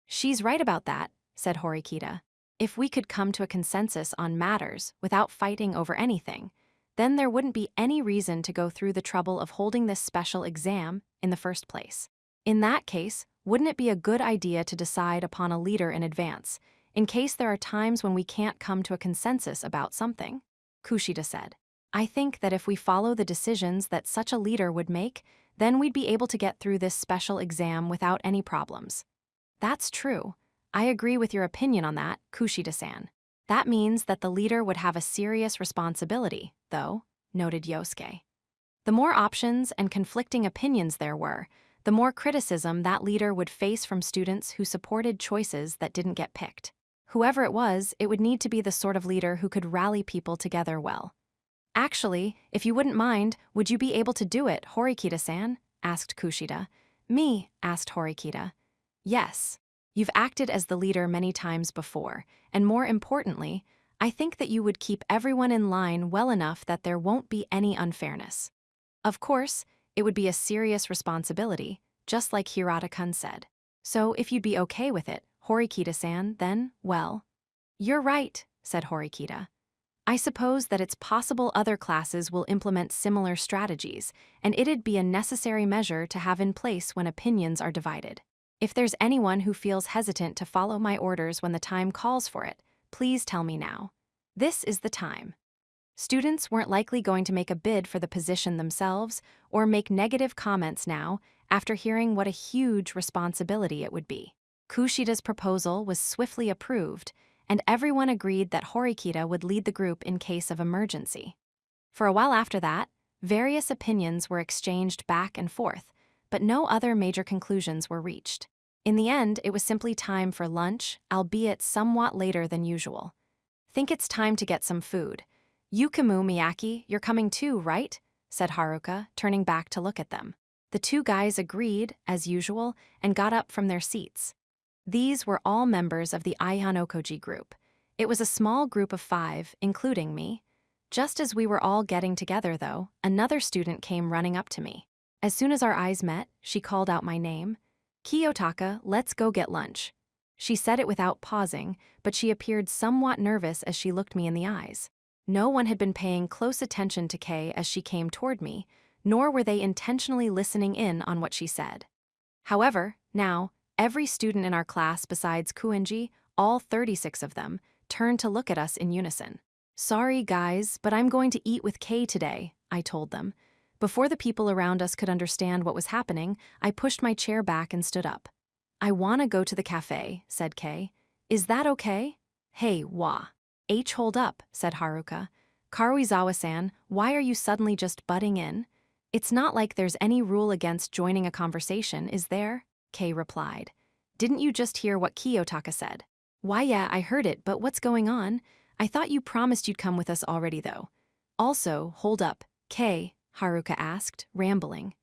She's right about that, said Horikita. If we could come to a consensus on matters without fighting over anything, then there wouldn't be any reason to go through the trouble of holding this special exam in the first place. In that case, wouldn't it be a good idea to decide upon a leader in advance, in case there are times when we can't come to a consensus about something? Kushida said. I think that if we follow the decisions that such a leader would make, then we'd be able to get through this special exam without any problems. That's true. I agree with your opinion on that, Kushida-san. That means that the leader would have a serious responsibility, though, noted Yosuke. The more options and conflicting opinions there were, the more criticism that leader would face from students who supported choices that didn't get picked. Whoever it would need to be the sort of leader who could rally people together well. Actually, if you wouldn't mind, would you be able to do it, Horikita-san? Asked Kushida. Me, asked Horikita. Yes. You've acted as the leader many times before, and more importantly, I think that you would keep everyone in line well enough that there won't be any unfairness. Of course, it would be a serious responsibility, just like Hirata-kun said. So if you'd be okay with it, Horikita-san, then, well. You're right, said Horikita. I suppose that it's possible other classes will implement similar strategies, and it'd be a necessary measure to have in place when opinions are divided. If there's anyone who feels hesitant to follow my orders when the time calls for it, please tell me now. This is the time. Students weren't likely going to make a bid for the position themselves or make negative comments now, after hearing what a huge responsibility it would be. Kushida's proposal was swiftly approved, and everyone agreed that Horikita would lead the group in case of emergency. For a while after that, various opinions were exchanged back and forth, but no other major conclusions were reached. In the end, it was simply time for lunch, albeit somewhat later than usual. "Think it's time to get some food. Yukimu Miyaki, you're coming too, right?" said Haruka, turning back to look at them. The two guys agreed, as usual, and got up from their seats. These were all members of the Aihanokoji group. It was a small group of 5, including me. Just as we were all getting together, though, another student came running up to me. As soon as our eyes met, she called out my name. "Kiyotaka, let's go get lunch." She said it without pausing, but she appeared somewhat nervous as she looked me in the eyes. No one had been paying close attention to Kei as she came toward me, nor were they intentionally listening in on what she said. However, now, every student in our class besides Kuenji, all 36 of them, turned to look at us in unison. "Sorry, guys, but I'm going to eat with Kei today," I told them. Before the people around us could understand what was happening, I pushed my chair back and stood up. "I want to go to the cafe," said Kei. "Is that okay?" "Hey, hold up," said Haruka. "Karuizawa-san, why are you suddenly just butting in? It's not like there's any rule against joining a conversation, is there?" Kei replied. "Didn't you just hear what Kiyotaka said?" "Why, yeah, I heard it, but what's going on? I thought you promised you'd come with us already, though." "Also, hold up, Kei," Haruka asked, rambling.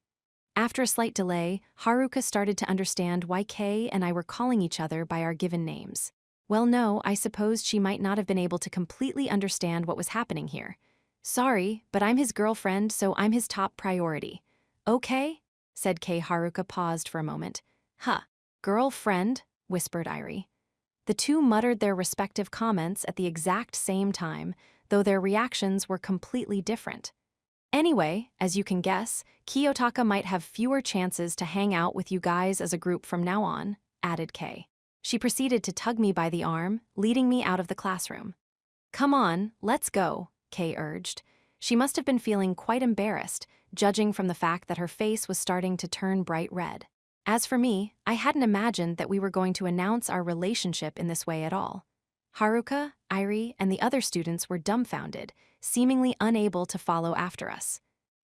After a slight delay, Haruka started to understand why Kei and I were calling each other by our given names. Well, no, I supposed she might not have been able to completely understand what was happening here. "Sorry, but I'm his girlfriend, so I'm his top priority." "Okay," said Kei. Haruka paused for a moment. "Huh, girlfriend," whispered Irie. The two muttered their respective comments at the exact same time, though their reactions were completely different. "Anyway, as you can guess, Kiyotaka might have fewer chances to hang out with you guys as a group from now on," added Kei. She proceeded to tug me by the arm, leading me out of the classroom. "Come on, let's go," Kei urged. She must have been feeling quite embarrassed, judging from the fact that her face was starting to turn bright red. As for me, I hadn't imagined that we were going to announce our relationship in this way at all. Haruka, Irie, and the other students were dumbfounded, seemingly unable to follow after us.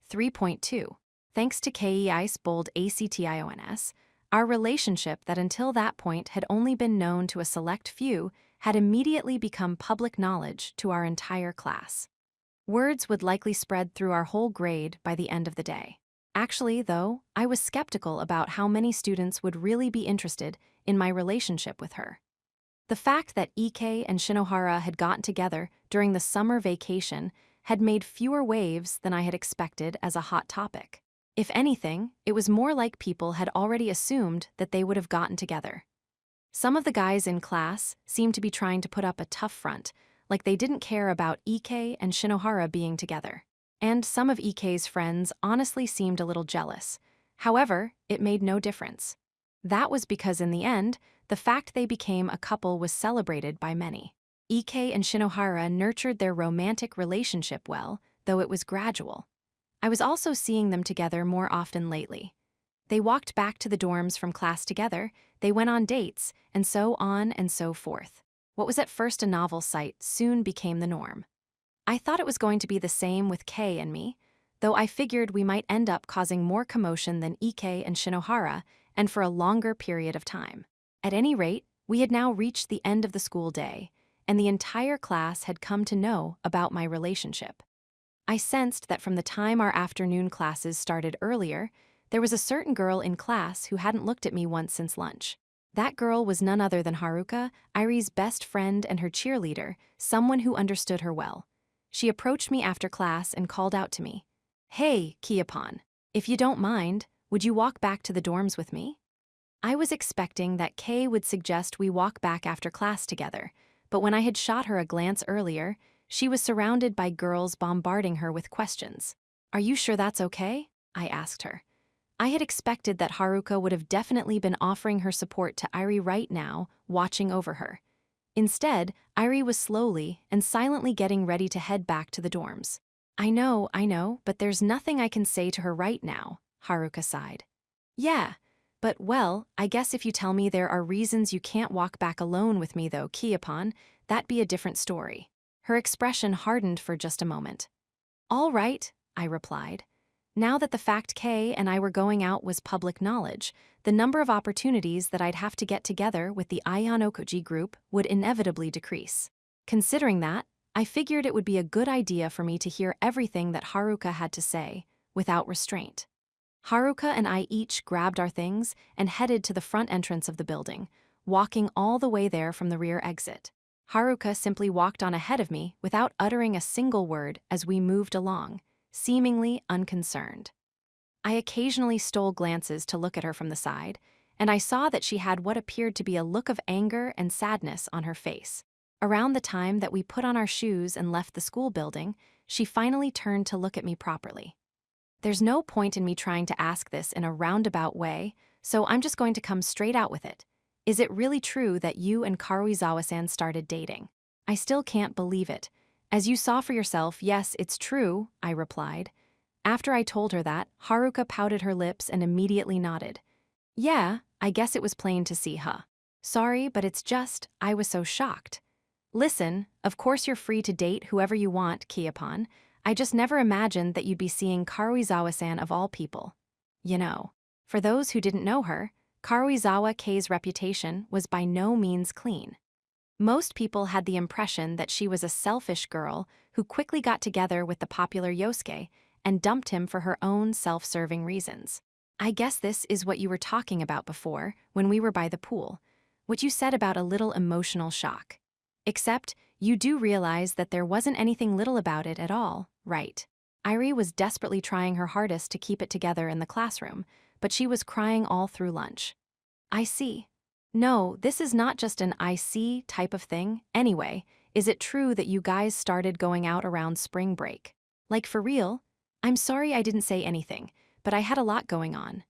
3.2. Thanks to Kei's bold ACTIONS, our relationship that until that point had only been known to a select few had immediately become public knowledge to our entire class. Words would likely spread through our whole grade by the end of the day. Actually, though, I was skeptical about how many students would really be interested in my relationship with her. The fact that Ike and Shinohara had gotten together during the summer vacation had made fewer waves than I had expected as a hot topic. If anything, it was more like people had already assumed that they would have gotten together. Some of the guys in class seemed to be trying to put up a tough front, like they didn't care about Ike and Shinohara being together. And some of Ike's friends honestly seemed a little jealous. However, it made no difference. That was because in the end, the fact they became a couple was celebrated by many. Ike and Shinohara nurtured their romantic relationship well, though it was gradual. I was also seeing them together more often lately. They walked back to the dorms from class together, they went on dates, and so on and so forth. What was at first a novel sight soon became the norm. I thought it was going to be the same with Kei and me, though I figured we might end up causing more commotion than Ike and Shinohara, and for a longer period of time. At any rate, we had now reached the end of the school day, and the entire class had come to know about my relationship. I sensed that from the time our afternoon classes started earlier, there was a certain girl in class who hadn't looked at me once since lunch. That girl was none other than Haruka, Irie's best friend and her cheerleader, someone who understood her well. She approached me after class and called out to me. "Hey, Kiyopon, if you don't mind, would you walk back to the dorms with me?" I was expecting that Kei would suggest we walk back after class together, but when I had shot her a glance earlier, she was surrounded by girls bombarding her with questions. "Are you sure that's okay?" I asked her. I had expected that Haruka would have definitely been offering her support to Irie right now, watching over her. Instead, Irie was slowly and silently getting ready to head back to the dorms. I know, but there's nothing I can say to her right now," Haruka sighed. Yeah, but well, I guess if you tell me there are reasons you can't walk back alone with me though, Kiapon, that'd be a different story. Her expression hardened for just a moment. All right, I replied. Now that the fact Kay and I were going out was public knowledge, the number of opportunities that I'd have to get together with the Ayanokoji group would inevitably decrease. Considering that, I figured it would be a good idea for me to hear everything that Haruka had to say, without restraint. Haruka and I each grabbed our things and headed to the front entrance of the building, walking all the way there from the rear exit. Haruka simply walked on ahead of me without uttering a single word as we moved along, seemingly unconcerned. I occasionally stole glances to look at her from the side, and I saw that she had what appeared to be a look of anger and sadness on her face. Around the time that we put on our shoes and left the school building, she finally turned to look at me properly. There's no point in me trying to ask this in a roundabout way, so I'm just going to come straight out with it. Is it really true that you and Karuizawa-san started dating? I still can't believe it. As you saw for yourself, yes, it's true, I replied. After I told her that, Haruka pouted her lips and immediately nodded. Yeah, I guess it was plain to see, huh? Sorry, but it's just, I was so shocked. Listen, of course you're free to date whoever you want, Kiapon. I just never imagined that you'd be seeing Karuizawa-san of all people. You know, for those who didn't know her, Karuizawa Kei's reputation was by no means clean. Most people had the impression that she was a selfish girl who quickly got together with the popular Yosuke and dumped him for her own self-serving reasons. I guess this is what you were talking about before when we were by the pool, what you said about a little emotional shock. Except, you do realize that there wasn't anything little about it at all, right? Irie was desperately trying her hardest to keep it together in the classroom, but she was crying all through lunch. I see. No, this is not just an I see type of thing. Anyway, is it true that you guys started going out around spring break? Like for real? I'm sorry I didn't say anything, but I had a lot going on.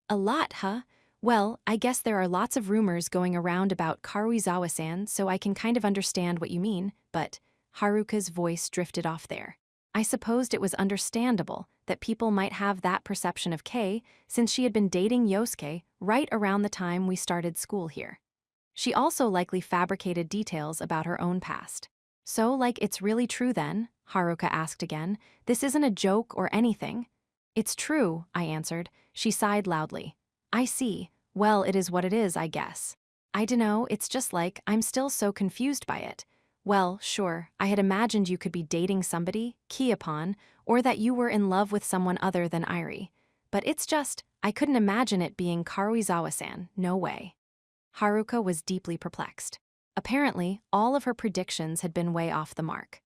A lot, huh? Well, I guess there are lots of rumors going around about Karuizawa-san, so I can kind of understand what you mean, but Haruka's voice drifted off there. I supposed it was understandable that people might have that perception of Kei since she had been dating Yosuke right around the time we started school here. She also likely fabricated details about her own past. So, like, it's really true then? Haruka asked again. This isn't a joke or anything. It's true, I answered. She sighed loudly. I see. Well, it is what it is, I guess. I dunno, it's just like, I'm still so confused by it. Well, sure, I had imagined you could be dating somebody, Kiapon, or that you were in love with someone other than Irie. But it's just, I couldn't imagine it being Karuizawa-san, no way. Haruka was deeply perplexed. Apparently, all of her predictions had been way off the mark.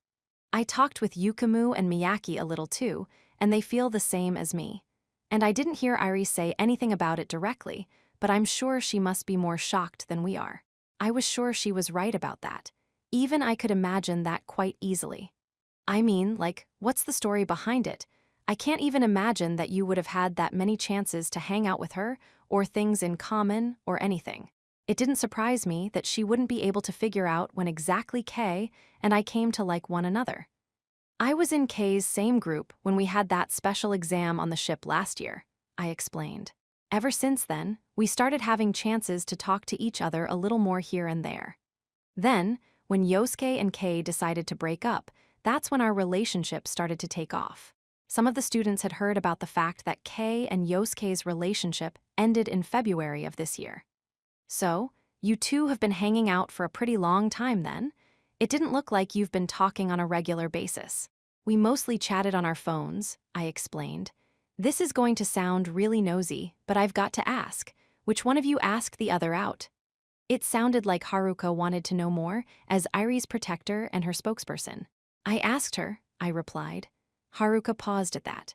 I talked with Yukamu and Miyaki a little too, and they feel the same as me. And I didn't hear Irie say anything about it directly, but I'm sure she must be more shocked than we are. I was sure she was right about that. Even I could imagine that quite easily. I mean, like, what's the story behind it? I can't even imagine that you would have had that many chances to hang out with her, or things in common, or anything. It didn't surprise me that she wouldn't be able to figure out when exactly Kei and I came to like one another. I was in Kei's same group when we had that special exam on the ship last year, I explained. Ever since then, we started having chances to talk to each other a little more here and there. Then, when Yosuke and Kei decided to break up, that's when our relationship started to take off. Some of the students had heard about the fact that Kei and Yosuke's relationship ended in February of this year. So, you two have been hanging out for a pretty long time then? It didn't look like you've been talking on a regular basis. We mostly chatted on our phones, I explained. This is going to sound really nosy, but I've got to ask. Which one of you asked the other out? It sounded like Haruka wanted to know more, as Irie's protector and her spokesperson. I asked her, I replied. Haruka paused at that.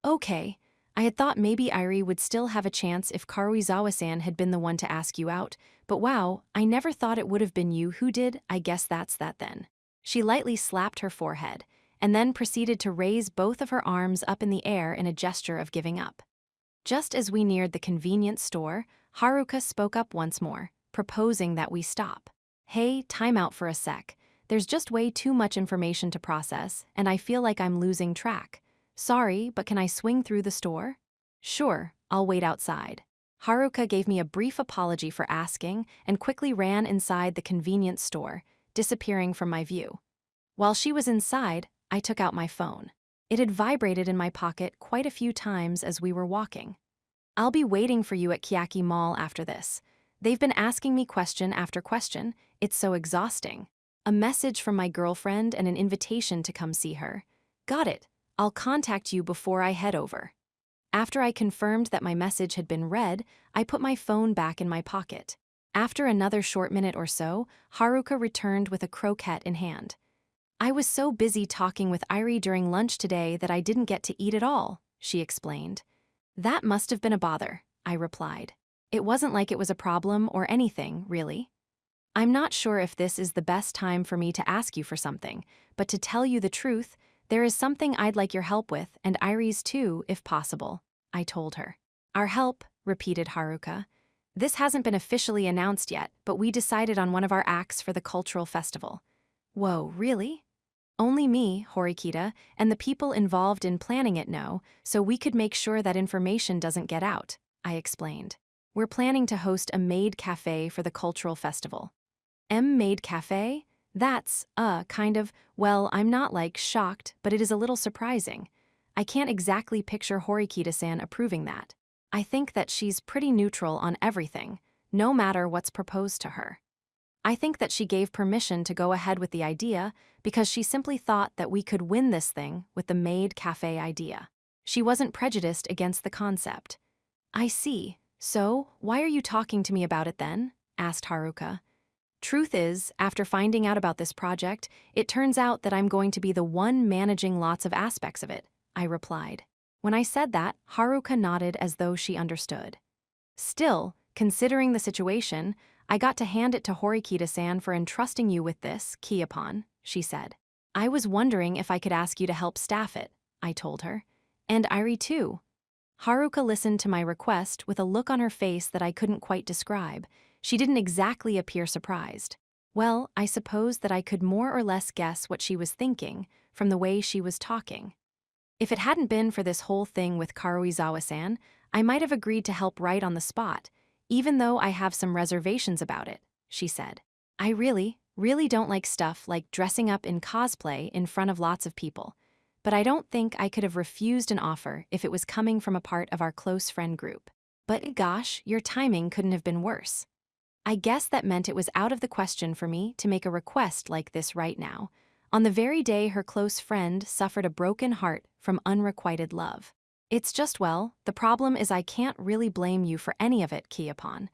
Okay, I had thought maybe Irie would still have a chance if Karuizawa-san had been the one to ask you out, but wow, I never thought it would have been you who did. I guess that's that then. She lightly slapped her forehead, and then proceeded to raise both of her arms up in the air in a gesture of giving up. Just as we neared the convenience store, Haruka spoke up once more, proposing that we stop. Hey, time out for a sec. There's just way too much information to process, and I feel like I'm losing track. Sorry, but can I swing through the store? Sure, I'll wait outside. Haruka gave me a brief apology for asking and quickly ran inside the convenience store, disappearing from my view. While she was inside, I took out my phone. It had vibrated in my pocket quite a few times as we were walking. "I'll be waiting for you at Kiyaki Mall after this. They've been asking me question after question. It's so exhausting. A message from my girlfriend and an invitation to come see her. Got it. I'll contact you before I head over." After I confirmed that my message had been read, I put my phone back in my pocket. After another short minute or so, Haruka returned with a croquette in hand. "I was so busy talking with Irie during lunch today that I didn't get to eat at all," she explained. "That must have been a bother," I replied. "It wasn't like it was a problem or anything, really." "I'm not sure if this is the best time for me to ask you for something, but to tell you the truth, there is something I'd like your help with, and Irie's too, if possible," I told her. "Our help," repeated Haruka. "This hasn't been officially announced yet, but we decided on one of our acts for the cultural festival." "Whoa, really?" "Only me, Horikita, and the people involved in planning it know, so we could make sure that information doesn't get out," I explained. "We're planning to host a maid cafe for the cultural festival." Maid cafe? That's, kind of, well, I'm not shocked, but it is a little surprising. I can't exactly picture Horikita-san approving that. I think that she's pretty neutral on everything, no matter what's proposed to her. I think that she gave permission to go ahead with the idea because she simply thought that we could win this thing with the maid cafe idea. She wasn't prejudiced against the concept. "I see. So, why are you talking to me about it then?" asked Haruka. "Truth is, after finding out about this project, it turns out that I'm going to be the one managing lots of aspects of it," I replied. When I said that, Haruka nodded as though she understood. "Still, considering the situation, I got to hand it to Horikita-san for entrusting you with this, Kiyapon," she said. "I was wondering if I could ask you to help staff it," I told her. "And Irie too." Haruka listened to my request with a look on her face that I couldn't quite describe. She didn't exactly appear surprised. Well, I suppose that I could more or less guess what she was thinking from the way she was talking. If it hadn't been for this whole thing with Karuizawa-san, I might have agreed to help right on the spot, even though I have some reservations about it, she said. "I really don't like stuff like dressing up in cosplay in front of lots of people, but I don't think I could have refused an offer if it was coming from a part of our close friend group. But gosh, your timing couldn't have been worse." I guess that meant it was out of the question for me to make a request like this right now, on the very day her close friend suffered a broken heart from unrequited love. It's just, well, the problem is I can't really blame you for any of it, Kiyapon.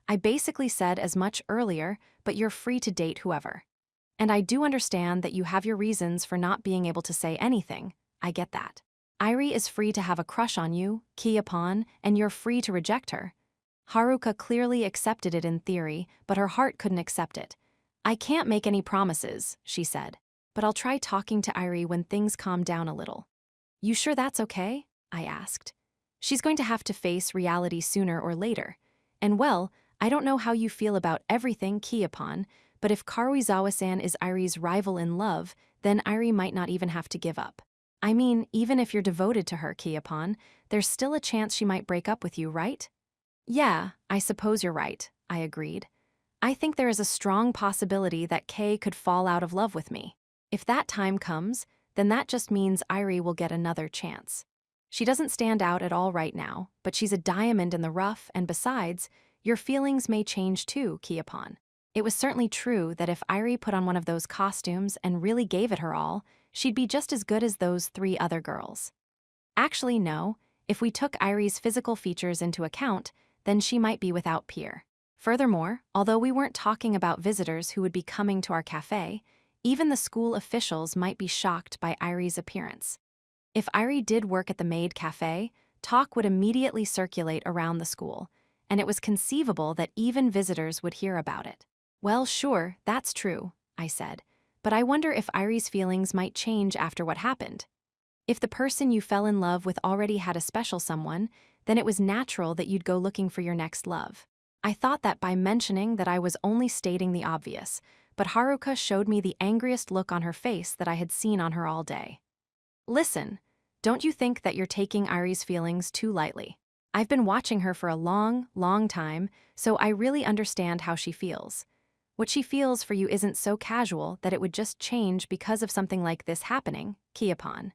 I basically said as much earlier, but you're free to date whoever. And I do understand that you have your reasons for not being able to say anything. I get that. Irie is free to have a crush on you, Kiyapon, and you're free to reject her. Haruka clearly accepted it in theory, but her heart couldn't accept it. "I can't make any promises," she said, "but I'll try talking to Irie when things calm down a little." "You sure that's okay?" I asked. "She's going to have to face reality sooner or later. And well, I don't know how you feel about everything, Kiyapon, but if Karuizawa-san is Irie's rival in love, then Irie might not even have to give up. I mean, even if you're devoted to her, Kiyapon, there's still a chance she might break up with you, right?" "Yeah, I suppose you're right," I agreed. "I think there is a strong possibility that Kay could fall out of love with me. If that time comes, then that just means Irie will get another chance. She doesn't stand out at all right now, but she's a diamond in the rough, and besides, your feelings may change too, Kiyapon. It was certainly true that if Irie put on one of those costumes and really gave it her all, she'd be just as good as those 3 other girls. Actually, no, if we took Irie's physical features into account, then she might be without peer. Furthermore, although we weren't talking about visitors who would be coming to our cafe, even the school officials might be shocked by Irie's appearance. If Irie did work at the maid cafe, talk would immediately circulate around the school, and it was conceivable that even visitors would hear about it. "Well, sure, that's true," I said, "but I wonder if Irie's feelings might change after what happened. If the person you fell in love with already had a special someone, then it was natural that you'd go looking for your next love." I thought that by mentioning that I was only stating the obvious, but Haruka showed me the angriest look on her face that I had seen on her all day. "Listen, don't you think that you're taking Irie's feelings too lightly? I've been watching her for a long, long time, so I really understand how she feels. What she feels for you isn't so casual that it would just change because of something like this happening, Kiapon.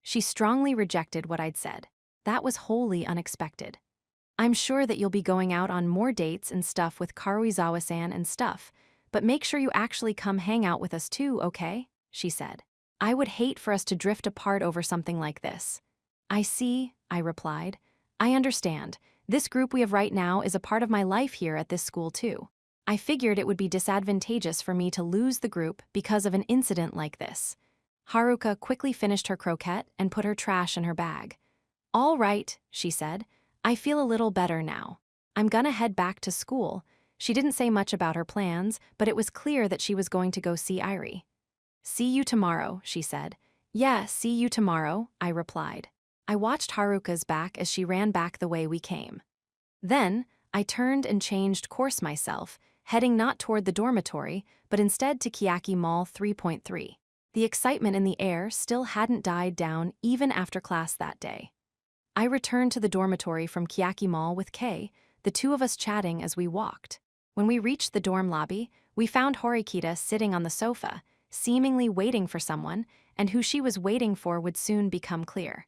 She strongly rejected what I'd said. That was wholly unexpected. I'm sure that you'll be going out on more dates and stuff with Karuizawa-san and stuff, but make sure you actually come hang out with us too, okay? She said. I would hate for us to drift apart over something like this. I see, I replied. I understand. This group we have right now is a part of my life here at this school too. I figured it would be disadvantageous for me to lose the group because of an incident like this. Haruka quickly finished her croquette and put her trash in her bag. All right, she said. I feel a little better now. I'm gonna head back to school. She didn't say much about her plans, but it was clear that she was going to go see Irie. See you tomorrow, she said. Yeah, see you tomorrow, I replied. I watched Haruka's back as she ran back the way we came. Then, I turned and changed course myself, heading not toward the dormitory, but instead to Kiyaki Mall 3.3. The excitement in the air still hadn't died down even after class that day. I returned to the dormitory from Kiyaki Mall with Kei, the two of us chatting as we walked. When we reached the dorm lobby, we found Horikita sitting on the sofa, seemingly waiting for someone, and who she was waiting for would soon become clear.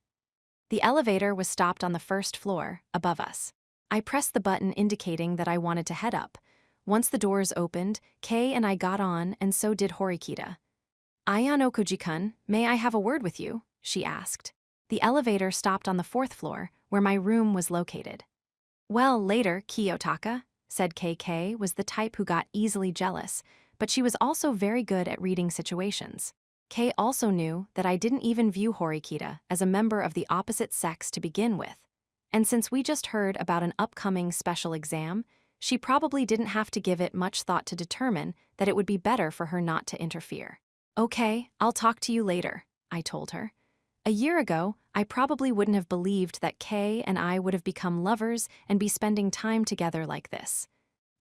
The elevator was stopped on the first floor, above us. I pressed the button indicating that I wanted to head up. Once the doors opened, Kei and I got on, and so did Horikita. Ayano Koji-kun, may I have a word with you? She asked. The elevator stopped on the fourth floor, where my room was located. Well, later, Kiyotaka, said KK, was the type who got easily jealous, but she was also very good at reading situations. Kei also knew that I didn't even view Horikita as a member of the opposite sex to begin with. And since we just heard about an upcoming special exam, she probably didn't have to give it much thought to determine that it would be better for her not to interfere. Okay, I'll talk to you later, I told her. A year ago, I probably wouldn't have believed that Kei and I would have become lovers and be spending time together like this.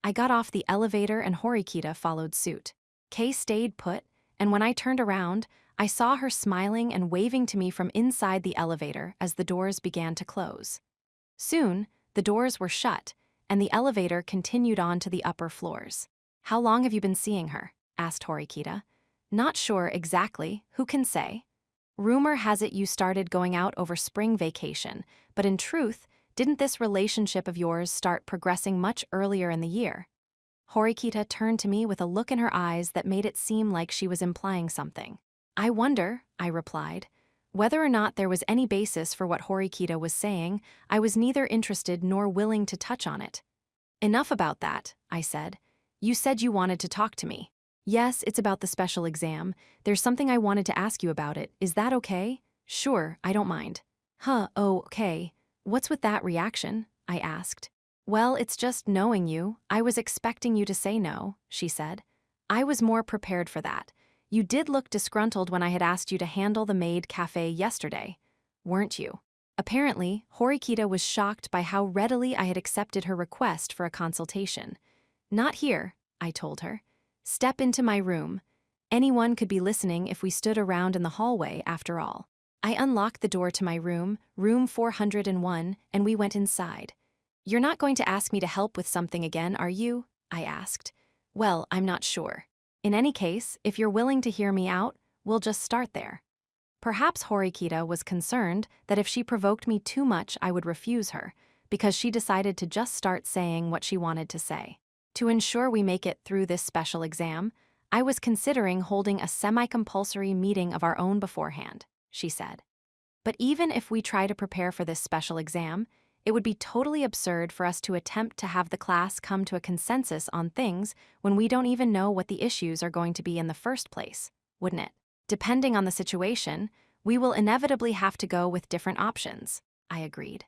I got off the elevator and Horikita followed suit. Kei stayed put, and when I turned around, I saw her smiling and waving to me from inside the elevator as the doors began to close. Soon, the doors were shut, and the elevator continued on to the upper floors. How long have you been seeing her? Asked Horikita. Not sure exactly, who can say? Rumor has it you started going out over spring vacation, but in truth, didn't this relationship of yours start progressing much earlier in the year? Horikita turned to me with a look in her eyes that made it seem like she was implying something. I wonder, I replied. Whether or not there was any basis for what Horikita was saying, I was neither interested nor willing to touch on it. Enough about that, I said. You said you wanted to talk to me. Yes, it's about the special exam. There's something I wanted to ask you about it. Is that okay? Sure, I don't mind. Oh, okay. What's with that reaction? I asked. Well, it's just knowing you. I was expecting you to say no, she said. I was more prepared for that. You did look disgruntled when I had asked you to handle the maid cafe yesterday, weren't you? Apparently, Horikita was shocked by how readily I had accepted her request for a consultation. Not here, I told her. Step into my room. Anyone could be listening if we stood around in the hallway, after all. I unlocked the door to my room, room 401, and we went inside. You're not going to ask me to help with something again, are you? I asked. Well, I'm not sure. In any case, if you're willing to hear me out, we'll just start there. Perhaps Horikita was concerned that if she provoked me too much, I would refuse her, because she decided to just start saying what she wanted to say. To ensure we make it through this special exam, I was considering holding a semi-compulsory meeting of our own beforehand, she said. But even if we try to prepare for this special exam, it would be totally absurd for us to attempt to have the class come to a consensus on things when we don't even know what the issues are going to be in the first place, wouldn't it? Depending on the situation, we will inevitably have to go with different options, I agreed.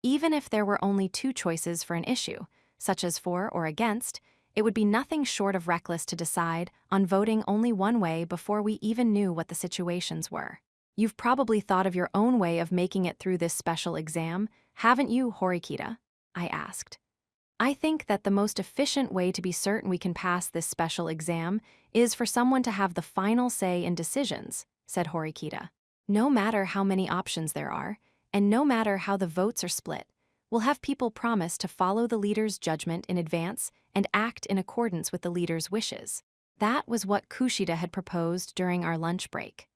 Even if there were only two choices for an issue, such as for or against, it would be nothing short of reckless to decide on voting only one way before we even knew what the situations were. You've probably thought of your own way of making it through this special exam, haven't you, Horikita? I asked. I think that the most efficient way to be certain we can pass this special exam is for someone to have the final say in decisions, said Horikita. No matter how many options there are, and no matter how the votes are split, We'll have people promise to follow the leader's judgment in advance and act in accordance with the leader's wishes. That was what Kushida had proposed during our lunch break.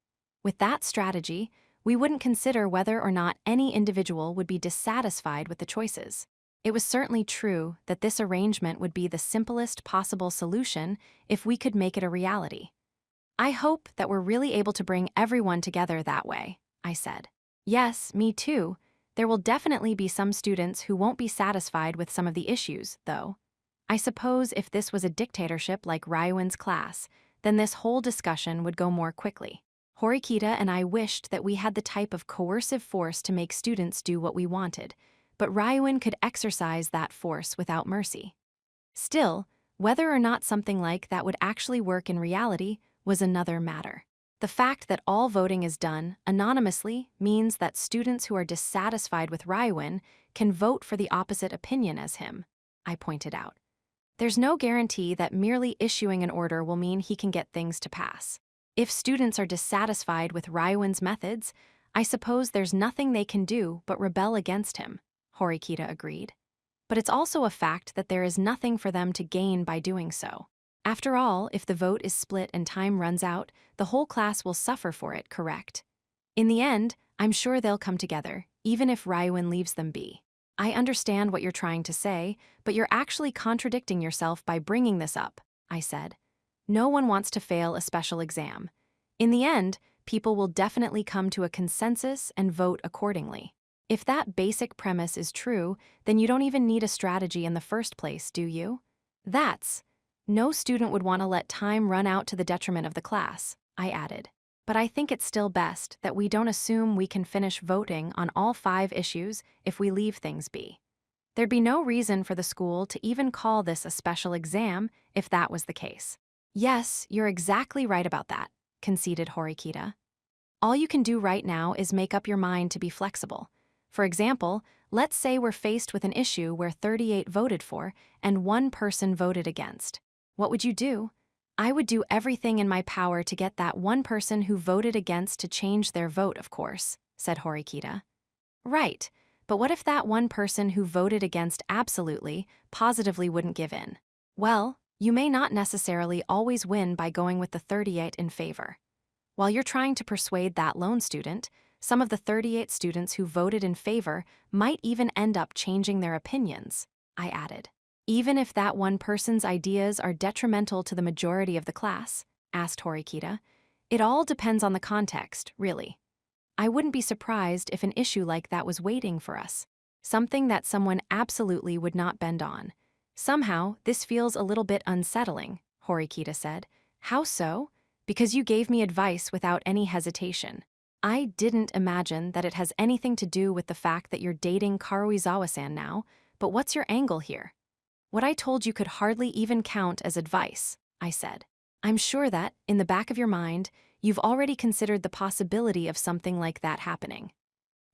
With that strategy, we wouldn't consider whether or not any individual would be dissatisfied with the choices. It was certainly true that this arrangement would be the simplest possible solution if we could make it a reality. I hope that we're really able to bring everyone together that way, I said. Yes, me too. There will definitely be some students who won't be satisfied with some of the issues, though. I suppose if this was a dictatorship like Ryuin's class, then this whole discussion would go more quickly. Horikita and I wished that we had the type of coercive force to make students do what we wanted, but Ryuin could exercise that force without mercy. Still, whether or not something like that would actually work in reality was another matter. The fact that all voting is done anonymously means that students who are dissatisfied with Ryuin can vote for the opposite opinion as him, I pointed out. There's no guarantee that merely issuing an order will mean he can get things to pass. If students are dissatisfied with Ryuin's methods, I suppose there's nothing they can do but rebel against him, Horikita agreed. But it's also a fact that there is nothing for them to gain by doing so. After all, if the vote is split and time runs out, the whole class will suffer for it, correct? In the end, I'm sure they'll come together, even if Ryuin leaves them be. I understand what you're trying to say, but you're actually contradicting yourself by bringing this up, I said. No one wants to fail a special exam. In the end, people will definitely come to a consensus and vote accordingly. If that basic premise is true, then you don't even need a strategy in the first place, do you? No student would want to let time run out to the detriment of the class, I added. But I think it's still best that we don't assume we can finish voting on all 5 issues if we leave things be. There'd be no reason for the school to even call this a special exam if that was the case. Yes, you're exactly right about that, conceded Horikita. All you can do right now is make up your mind to be flexible. For example, let's say we're faced with an issue where 38 voted for and 1 person voted against. What would you do? I would do everything in my power to get that 1 person who voted against to change their vote, of course, said Horikita. Right, but what if that 1 person who voted against absolutely, positively wouldn't give in? Well, you may not necessarily always win by going with the 38 in favor. While you're trying to persuade that lone student, some of the 38 students who voted in favor might even end up changing their opinions, I added. Even if that 1 person's ideas are detrimental to the majority of the class, asked Horikita. It all depends on the context, really. I wouldn't be surprised if an issue like that was waiting for us, something that someone absolutely would not bend on. Somehow, this feels a little bit unsettling, Horikita said. How so? Because you gave me advice without any hesitation. I didn't imagine that it has anything to do with the fact that you're dating Karuizawa-san now, but what's your angle here? What I told you could hardly even count as advice, I said. I'm sure that, in the back of your mind, you've already considered the possibility of something like that happening.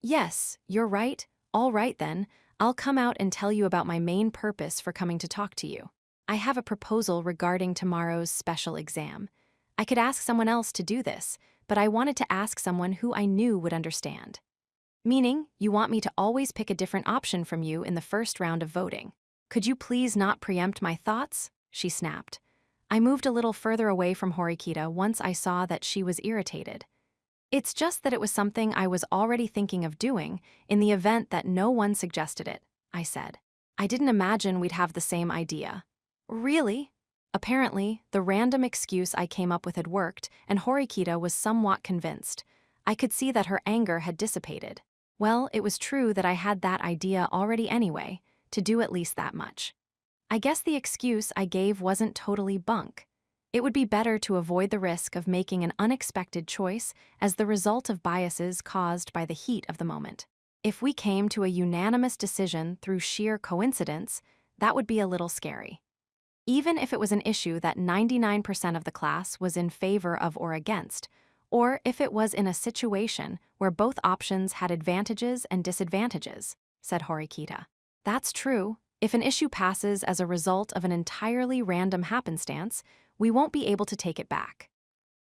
Yes, you're right. All right then, I'll come out and tell you about my main purpose for coming to talk to you. I have a proposal regarding tomorrow's special exam. I could ask someone else to do this, but I wanted to ask someone who I knew would understand. Meaning, you want me to always pick a different option from you in the first round of voting. Could you please not preempt my thoughts? She snapped. I moved a little further away from Horikita once I saw that she was irritated. It's just that it was something I was already thinking of doing in the event that no one suggested it, I said. I didn't imagine we'd have the same idea. Really? Apparently, the random excuse I came up with had worked, and Horikita was somewhat convinced. I could see that her anger had dissipated. Well, it was true that I had that idea already anyway, to do at least that much. I guess the excuse I gave wasn't totally bunk. It would be better to avoid the risk of making an unexpected choice as the result of biases caused by the heat of the moment. If we came to a unanimous decision through sheer coincidence, that would be a little scary. Even if it was an issue that 99% of the class was in favor of or against, or if it was in a situation where both options had advantages and disadvantages, said Horikita. That's true. If an issue passes as a result of an entirely random happenstance, we won't be able to take it back.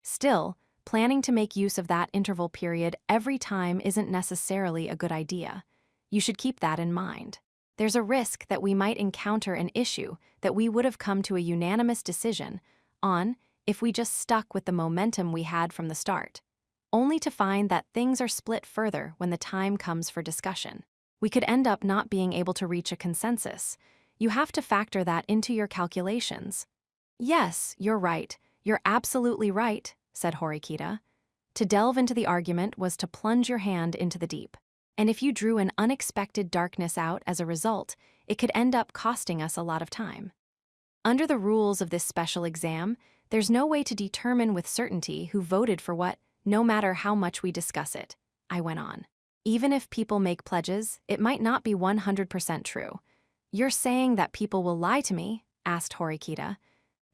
Still, planning to make use of that interval period every time isn't necessarily a good idea. You should keep that in mind. there's a risk that we might encounter an issue that we would have come to a unanimous decision on if we just stuck with the momentum we had from the start, only to find that things are split further when the time comes for discussion. We could end up not being able to reach a consensus. You have to factor that into your calculations. Yes, you're right. You're absolutely right, said Horikita. To delve into the argument was to plunge your hand into the deep. And if you drew an unexpected darkness out as a result, it could end up costing us a lot of time. Under the rules of this special exam, there's no way to determine with certainty who voted for what, no matter how much we discuss it, I went on. Even if people make pledges, it might not be 100% true. You're saying that people will lie to me? Asked Horikita.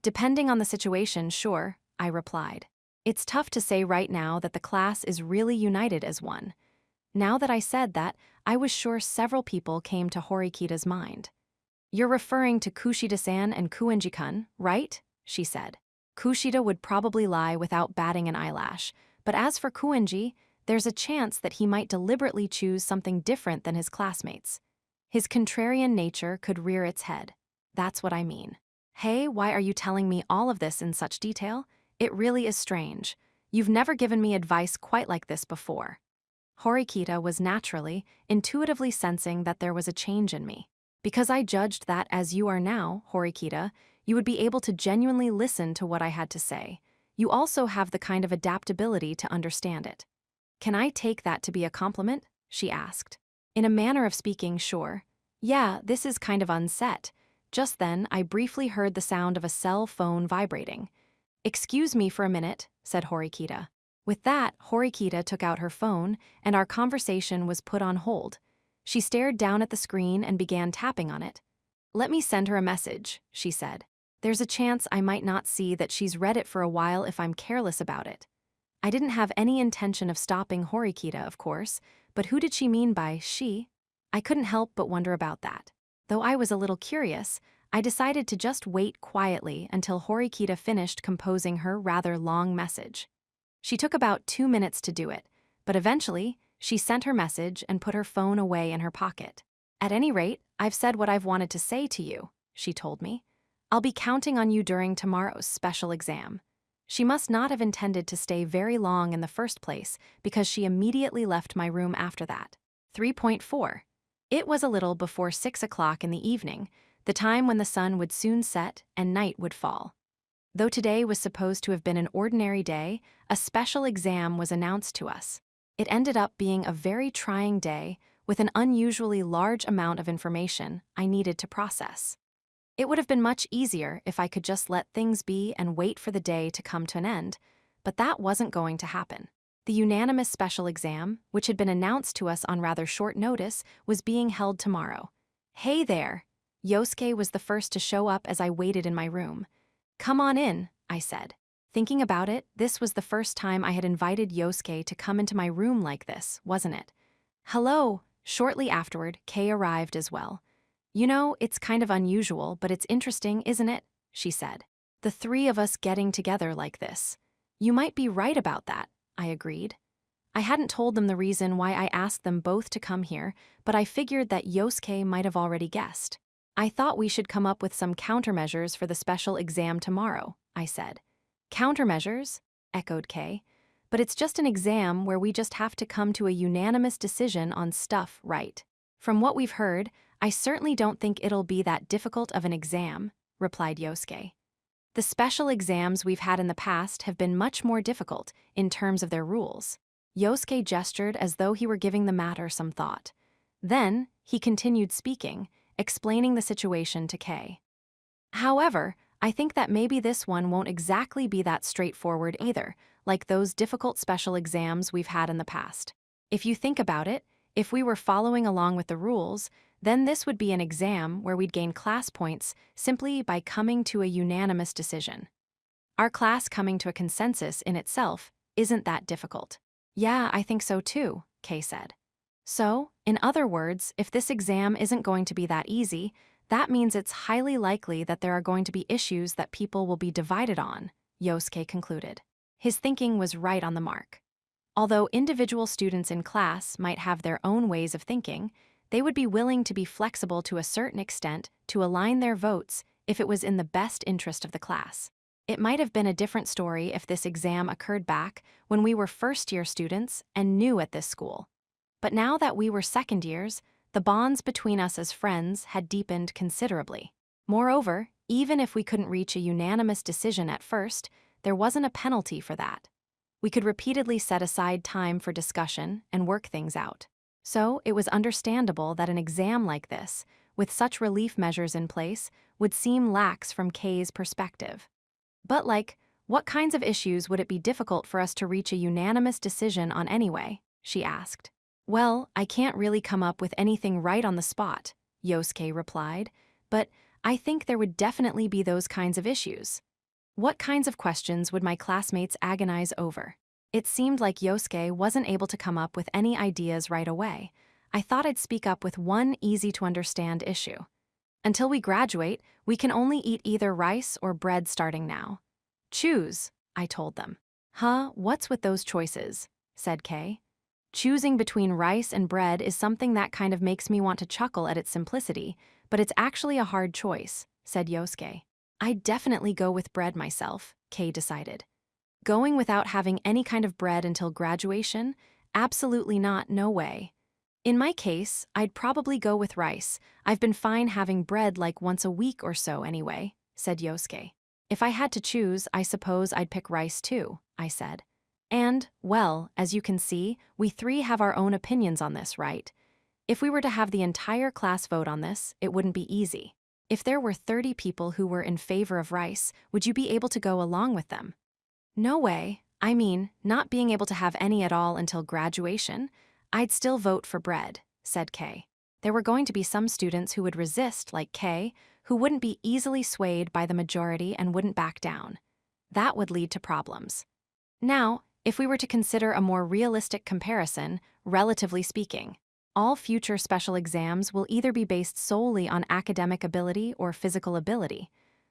Depending on the situation, sure, I replied. It's tough to say right now that the class is really united as one. Now that I said that, I was sure several people came to Horikita's mind. You're referring to Kushida-san and Kuenji-kun, right? She said. Kushida would probably lie without batting an eyelash, but as for Kuenji, there's a chance that he might deliberately choose something different than his classmates. His contrarian nature could rear its head. That's what I mean. Hey, why are you telling me all of this in such detail? It really is strange. You've never given me advice quite like this before. Horikita was naturally, intuitively sensing that there was a change in me. Because I judged that as you are now, Horikita, you would be able to genuinely listen to what I had to say. You also have the kind of adaptability to understand it. Can I take that to be a compliment? She asked. In a manner of speaking, sure. Yeah, this is kind of unset. Just then, I briefly heard the sound of a cell phone vibrating. Excuse me for a minute, said Horikita. With that, Horikita took out her phone, and our conversation was put on hold. She stared down at the screen and began tapping on it. Let me send her a message, she said. There's a chance I might not see that she's read it for a while if I'm careless about it. I didn't have any intention of stopping Horikita, of course, but who did she mean by she? I couldn't help but wonder about that. Though I was a little curious, I decided to just wait quietly until Horikita finished composing her rather long message. She took about 2 minutes to do it, but eventually, she sent her message and put her phone away in her pocket. At any rate, I've said what I've wanted to say to you, she told me. I'll be counting on you during tomorrow's special exam. She must not have intended to stay very long in the first place because she immediately left my room after that. 3.4. It was a little before 6 o'clock in the evening, the time when the sun would soon set and night would fall. Though today was supposed to have been an ordinary day, a special exam was announced to us. It ended up being a very trying day with an unusually large amount of information I needed to process. It would have been much easier if I could just let things be and wait for the day to come to an end, but that wasn't going to happen. The unanimous special exam, which had been announced to us on rather short notice, was being held tomorrow. Hey there! Yosuke was the first to show up as I waited in my room. Come on in, I said. Thinking about it, this was the first time I had invited Yosuke to come into my room like this, wasn't it? Hello! Shortly afterward, Kei arrived as well. You know, it's kind of unusual, but it's interesting, isn't it? She said. The three of us getting together like this. You might be right about that, I agreed. I hadn't told them the reason why I asked them both to come here, but I figured that Yosuke might have already guessed. I thought we should come up with some countermeasures for the special exam tomorrow, I said. Countermeasures? Echoed Kei. But it's just an exam where we just have to come to a unanimous decision on stuff, right? From what we've heard, I certainly don't think it'll be that difficult of an exam, replied Yosuke. The special exams we've had in the past have been much more difficult in terms of their rules. Yosuke gestured as though he were giving the matter some thought. Then, he continued speaking, explaining the situation to Kei. However, I think that maybe this one won't exactly be that straightforward either, like those difficult special exams we've had in the past. If you think about it, if we were following along with the rules, then this would be an exam where we'd gain class points simply by coming to a unanimous decision. Our class coming to a consensus in itself isn't that difficult. Yeah, I think so too, Kei said. So, in other words, if this exam isn't going to be that easy, that means it's highly likely that there are going to be issues that people will be divided on, Yosuke concluded. His thinking was right on the mark. Although individual students in class might have their own ways of thinking, they would be willing to be flexible to a certain extent to align their votes if it was in the best interest of the class. It might have been a different story if this exam occurred back when we were first-year students and new at this school. But now that we were second years, the bonds between us as friends had deepened considerably. Moreover, even if we couldn't reach a unanimous decision at first, there wasn't a penalty for that. We could repeatedly set aside time for discussion and work things out. So it was understandable that an exam like this, with such relief measures in place, would seem lax from Kay's perspective. But what kinds of issues would it be difficult for us to reach a unanimous decision on anyway? She asked. Well, I can't really come up with anything right on the spot, Yosuke replied, but I think there would definitely be those kinds of issues. What kinds of questions would my classmates agonize over? It seemed like Yosuke wasn't able to come up with any ideas right away. I thought I'd speak up with one easy-to-understand issue. Until we graduate, we can only eat either rice or bread starting now. Choose, I told them. Huh, what's with those choices? Said Kay. Choosing between rice and bread is something that kind of makes me want to chuckle at its simplicity, but it's actually a hard choice, said Yosuke. I'd definitely go with bread myself, Kay decided. Going without having any kind of bread until graduation? Absolutely not, no way. In my case, I'd probably go with rice. I've been fine having bread like once a week or so anyway, said Yosuke. If I had to choose, I suppose I'd pick rice too, I said. And, well, as you can see, we three have our own opinions on this, right? If we were to have the entire class vote on this, it wouldn't be easy. If there were 30 people who were in favor of rice, would you be able to go along with them? No way. I mean, not being able to have any at all until graduation. I'd still vote for bread, said Kay. There were going to be some students who would resist, like Kay, who wouldn't be easily swayed by the majority and wouldn't back down. That would lead to problems. Now, if we were to consider a more realistic comparison, relatively speaking, all future special exams will either be based solely on academic ability or physical ability.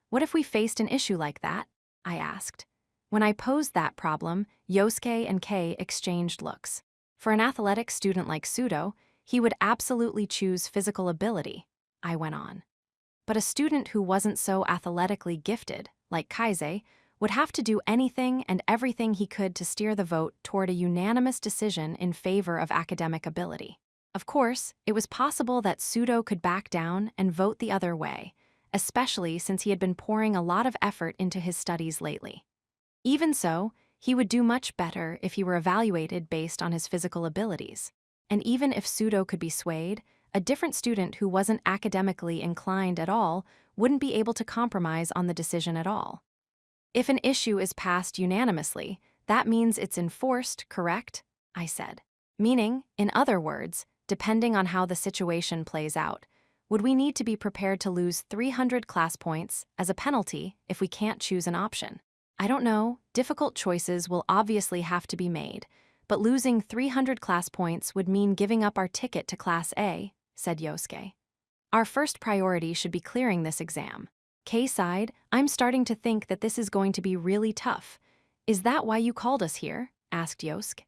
What if we faced an issue like that? I asked. When I posed that problem, Yosuke and Kay exchanged looks. For an athletic student like Sudo, he would absolutely choose physical ability, I went on. But a student who wasn't so athletically gifted, like Kaise, would have to do anything and everything he could to steer the vote toward a unanimous decision in favor of academic ability. Of course, it was possible that Sudo could back down and vote the other way, especially since he had been pouring a lot of effort into his studies lately. Even so, he would do much better if he were evaluated based on his physical abilities. And even if Sudo could be swayed, a different student who wasn't academically inclined at all wouldn't be able to compromise on the decision at all. If an issue is passed unanimously, that means it's enforced, correct? I said. Meaning, in other words, depending on how the situation plays out, would we need to be prepared to lose 300 class points as a penalty if we can't choose an option? I don't know, difficult choices will obviously have to be made, but losing 300 class points would mean giving up our ticket to Class A, said Yosuke. Our first priority should be clearing this exam. Kay sighed, I'm starting to think that this is going to be really tough. Is that why you called us here? Asked Yosuke.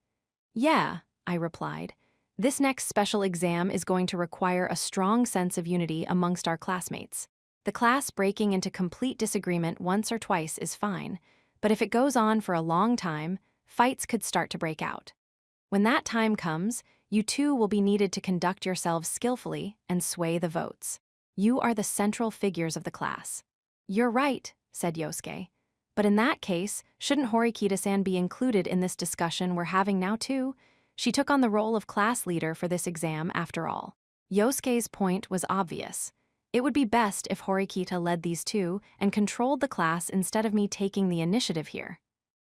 Yeah, I replied. This next special exam is going to require a strong sense of unity amongst our classmates. The class breaking into complete disagreement once or twice is fine, but if it goes on for a long time, fights could start to break out. When that time comes, you two will be needed to conduct yourselves skillfully and sway the votes. You are the central figures of the class. You're right, said Yosuke. But in that case, shouldn't Horikita-san be included in this discussion we're having now too? She took on the role of class leader for this exam after all. Yosuke's point was obvious. It would be best if Horikita led these two and controlled the class instead of me taking the initiative here.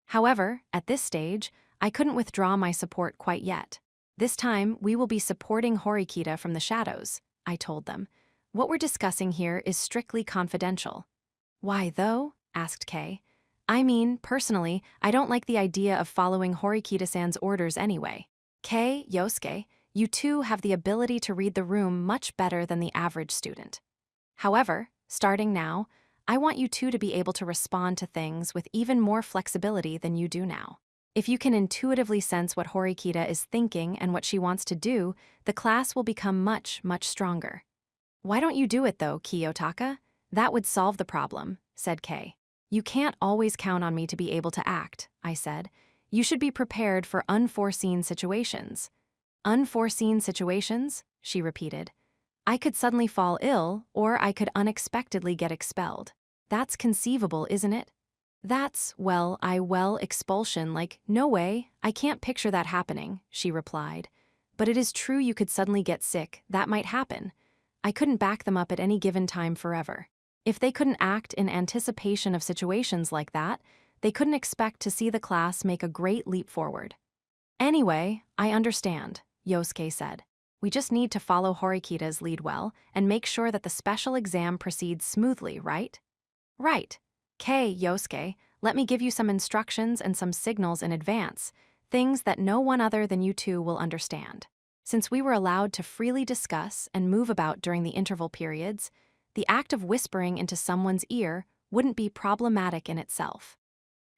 However, at this stage, I couldn't withdraw my support quite yet. This time, we will be supporting Horikita from the shadows, I told them. What we're discussing here is strictly confidential. Why, though? Asked Kay. I mean, personally, I don't like the idea of following Horikita-san's orders anyway. Kay, Yosuke, you two have the ability to read the room much better than the average student. However, starting now, I want you two to be able to respond to things with even more flexibility than you do now. If you can intuitively sense what Horikita is thinking and what she wants to do, the class will become much, much stronger. Why don't you do it though, Kiyotaka? That would solve the problem, said Kei. You can't always count on me to be able to act, I said. You should be prepared for unforeseen situations. Unforeseen situations? She repeated. I could suddenly fall ill, or I could unexpectedly get expelled. That's conceivable, isn't it? That's, expulsion, like, no way, I can't picture that happening, she replied. But it is true you could suddenly get sick, that might happen. I couldn't back them up at any given time forever. If they couldn't act in anticipation of situations like that, they couldn't expect to see the class make a great leap forward. Anyway, I understand, Yosuke said. We just need to follow Horikita's lead well and make sure that the special exam proceeds smoothly, right? Right. Yosuke, let me give you some instructions and some signals in advance, things that no one other than you two will understand. Since we were allowed to freely discuss and move about during the interval periods, the act of whispering into someone's ear wouldn't be problematic in itself.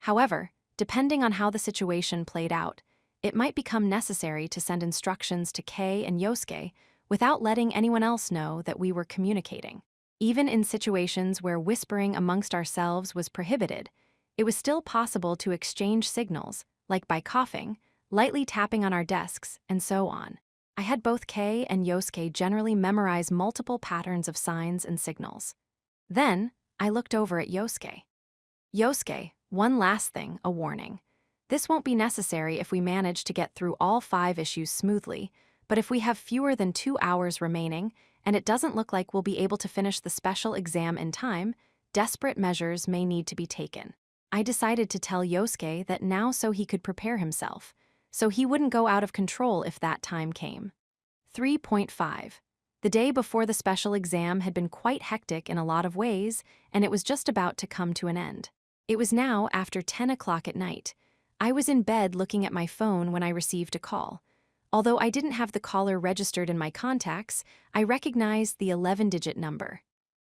However, depending on how the situation played out, it might become necessary to send instructions to Kei and Yosuke without letting anyone else know that we were communicating. Even in situations where whispering amongst ourselves was prohibited, it was still possible to exchange signals, like by coughing, lightly tapping on our desks, and so on. I had both Kei and Yosuke generally memorize multiple patterns of signs and signals. Then, I looked over at Yosuke. Yosuke, one last thing, a warning. This won't be necessary if we manage to get through all 5 issues smoothly, but if we have fewer than 2 hours remaining, and it doesn't look like we'll be able to finish the special exam in time, desperate measures may need to be taken. I decided to tell Yosuke that now so he could prepare himself, so he wouldn't go out of control if that time came. 3.5. The day before the special exam had been quite hectic in a lot of ways, and it was just about to come to an end. It was now after 10 o'clock at night. I was in bed looking at my phone when I received a call. Although I didn't have the caller registered in my contacts, I recognized the 11-digit number.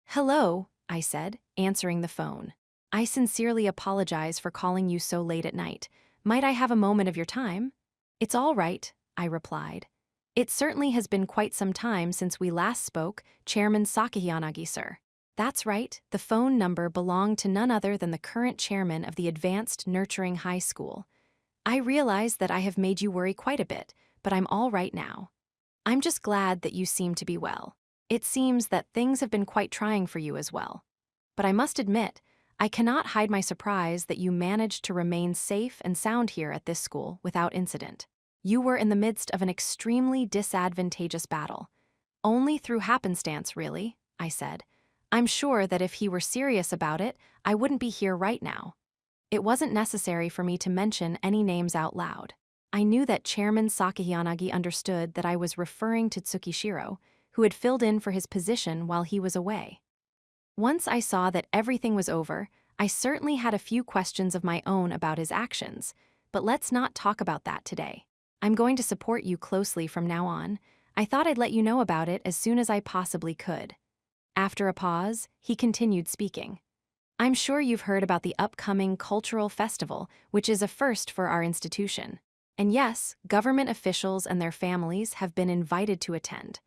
Hello, I said, answering the phone. I sincerely apologize for calling you so late at night. Might I have a moment of your time? It's all right, I replied. It certainly has been quite some time since we last spoke, Chairman Sakahiyanagi, sir. That's right, the phone number belonged to none other than the current chairman of the Advanced Nurturing High School. I realize that I have made you worry quite a bit, but I'm all right now. I'm just glad that you seem to be well. It seems that things have been quite trying for you as well. But I must admit, I cannot hide my surprise that you managed to remain safe and sound here at this school without incident. You were in the midst of an extremely disadvantageous battle. Only through happenstance, really, I said. I'm sure that if he were serious about it, I wouldn't be here right now. It wasn't necessary for me to mention any names out loud. I knew that Chairman Sakahiyanagi understood that I was referring to Tsukishiro, who had filled in for his position while he was away. Once I saw that everything was over, I certainly had a few questions of my own about his actions, but let's not talk about that today. I'm going to support you closely from now on. I thought I'd let you know about it as soon as I possibly could. After a pause, he continued speaking. I'm sure you've heard about the upcoming cultural festival, which is a first for our institution. And yes, government officials and their families have been invited to attend.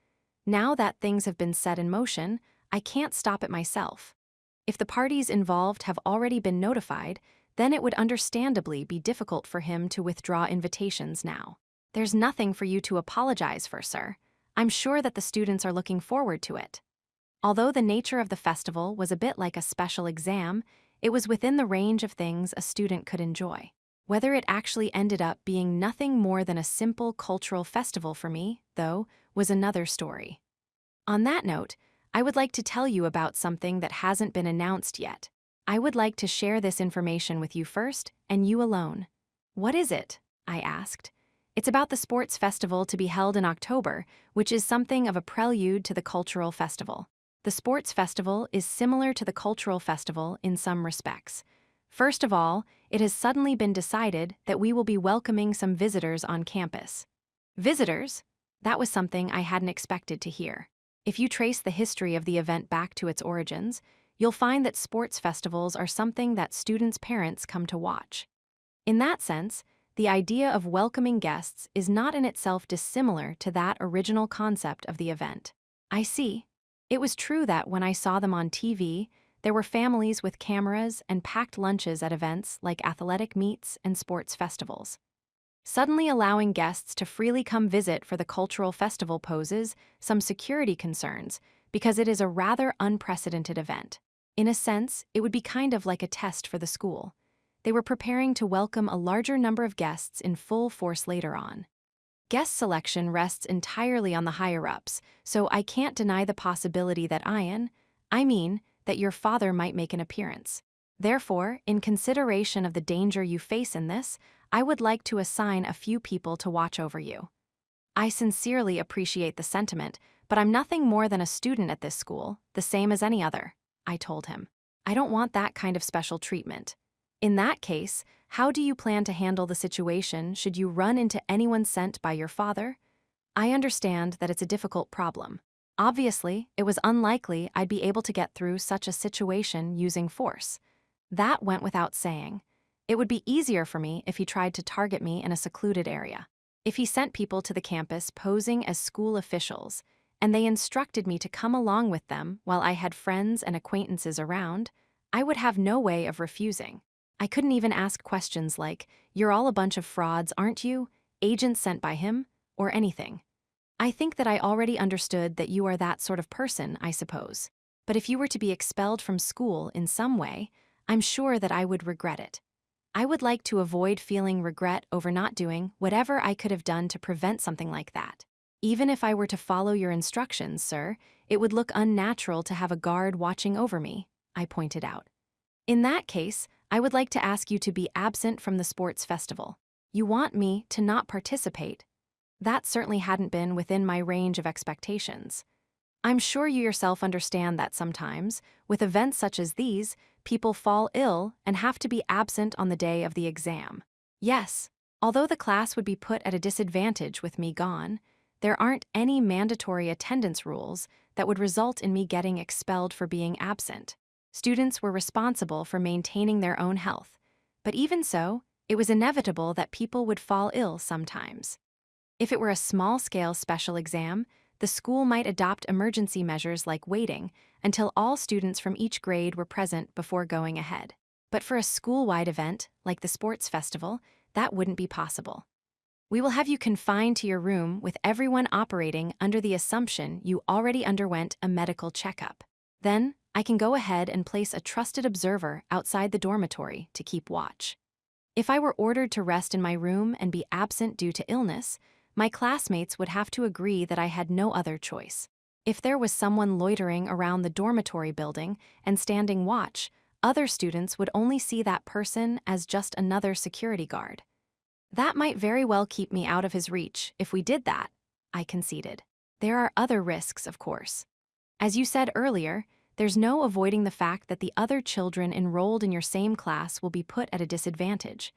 Now that things have been set in motion, I can't stop it myself. If the parties involved have already been notified, then it would understandably be difficult for him to withdraw invitations now. There's nothing for you to apologize for, sir. I'm sure that the students are looking forward to it. Although the nature of the festival was a bit like a special exam, it was within the range of things a student could enjoy. Whether it actually ended up being nothing more than a simple cultural festival for me, though, was another story. On that note, I would like to tell you about something that hasn't been announced yet. I would like to share this information with you first, and you alone. What is it? I asked. It's about the sports festival to be held in October, which is something of a prelude to the cultural festival. The sports festival is similar to the cultural festival in some respects. First of all, it has suddenly been decided that we will be welcoming some visitors on campus. Visitors? That was something I hadn't expected to hear. If you trace the history of the event back to its origins, you'll find that sports festivals are something that students' parents come to watch. In that sense, the idea of welcoming guests is not in itself dissimilar to that original concept of the event. I see. It was true that when I saw them on TV, there were families with cameras and packed lunches at events like athletic meets and sports festivals. Suddenly allowing guests to freely come visit for the cultural festival poses some security concerns because it is a rather unprecedented event. In a sense, it would be kind of like a test for the school. They were preparing to welcome a larger number of guests in full force later on. Guest selection rests entirely on the higher-ups, so I can't deny the possibility that that your father might make an appearance. Therefore, in consideration of the danger you face in this, I would like to assign a few people to watch over you. I sincerely appreciate the sentiment, but I'm nothing more than a student at this school, the same as any other, I told him. I don't want that kind of special treatment. In that case, how do you plan to handle the situation should you run into anyone sent by your father? I understand that it's a difficult problem. Obviously, it was unlikely I'd be able to get through such a situation using force. That went without saying. It would be easier for me if he tried to target me in a secluded area. If he sent people to the campus posing as school officials, and they instructed me to come along with them while I had friends and acquaintances around, I would have no way of refusing. I couldn't even ask questions like, "You're all a bunch of frauds, aren't you? Agents sent by him?" or anything. I think that I already understood that you are that sort of person, I suppose. But if you were to be expelled from school in some way, I'm sure that I would regret it. I would like to avoid feeling regret over not doing whatever I could have done to prevent something like that. Even if I were to follow your instructions, sir, it would look unnatural to have a guard watching over me, I pointed out. In that case, I would like to ask you to be absent from the sports festival. You want me to not participate. That certainly hadn't been within my range of expectations. I'm sure you yourself understand that sometimes, with events such as these, people fall ill and have to be absent on the day of the exam. Yes, although the class would be put at a disadvantage with me gone, there aren't any mandatory attendance rules that would result in me getting expelled for being absent. Students were responsible for maintaining their own health, but even so, it was inevitable that people would fall ill sometimes. If it were a small-scale special exam, the school might adopt emergency measures like waiting until all students from each grade were present before going ahead. But for a school-wide event, like the sports festival, that wouldn't be possible. We will have you confined to your room with everyone operating under the assumption you already underwent a medical checkup. Then, I can go ahead and place a trusted observer outside the dormitory to keep watch. If I were ordered to rest in my room and be absent due to illness, my classmates would have to agree that I had no other choice. If there was someone loitering around the dormitory building and standing watch, other students would only see that person as just another security guard. That might very well keep me out of his reach if we did that, I conceded. There are other risks, of course. As you said earlier, there's no avoiding the fact that the other children enrolled in your same class will be put at a disadvantage.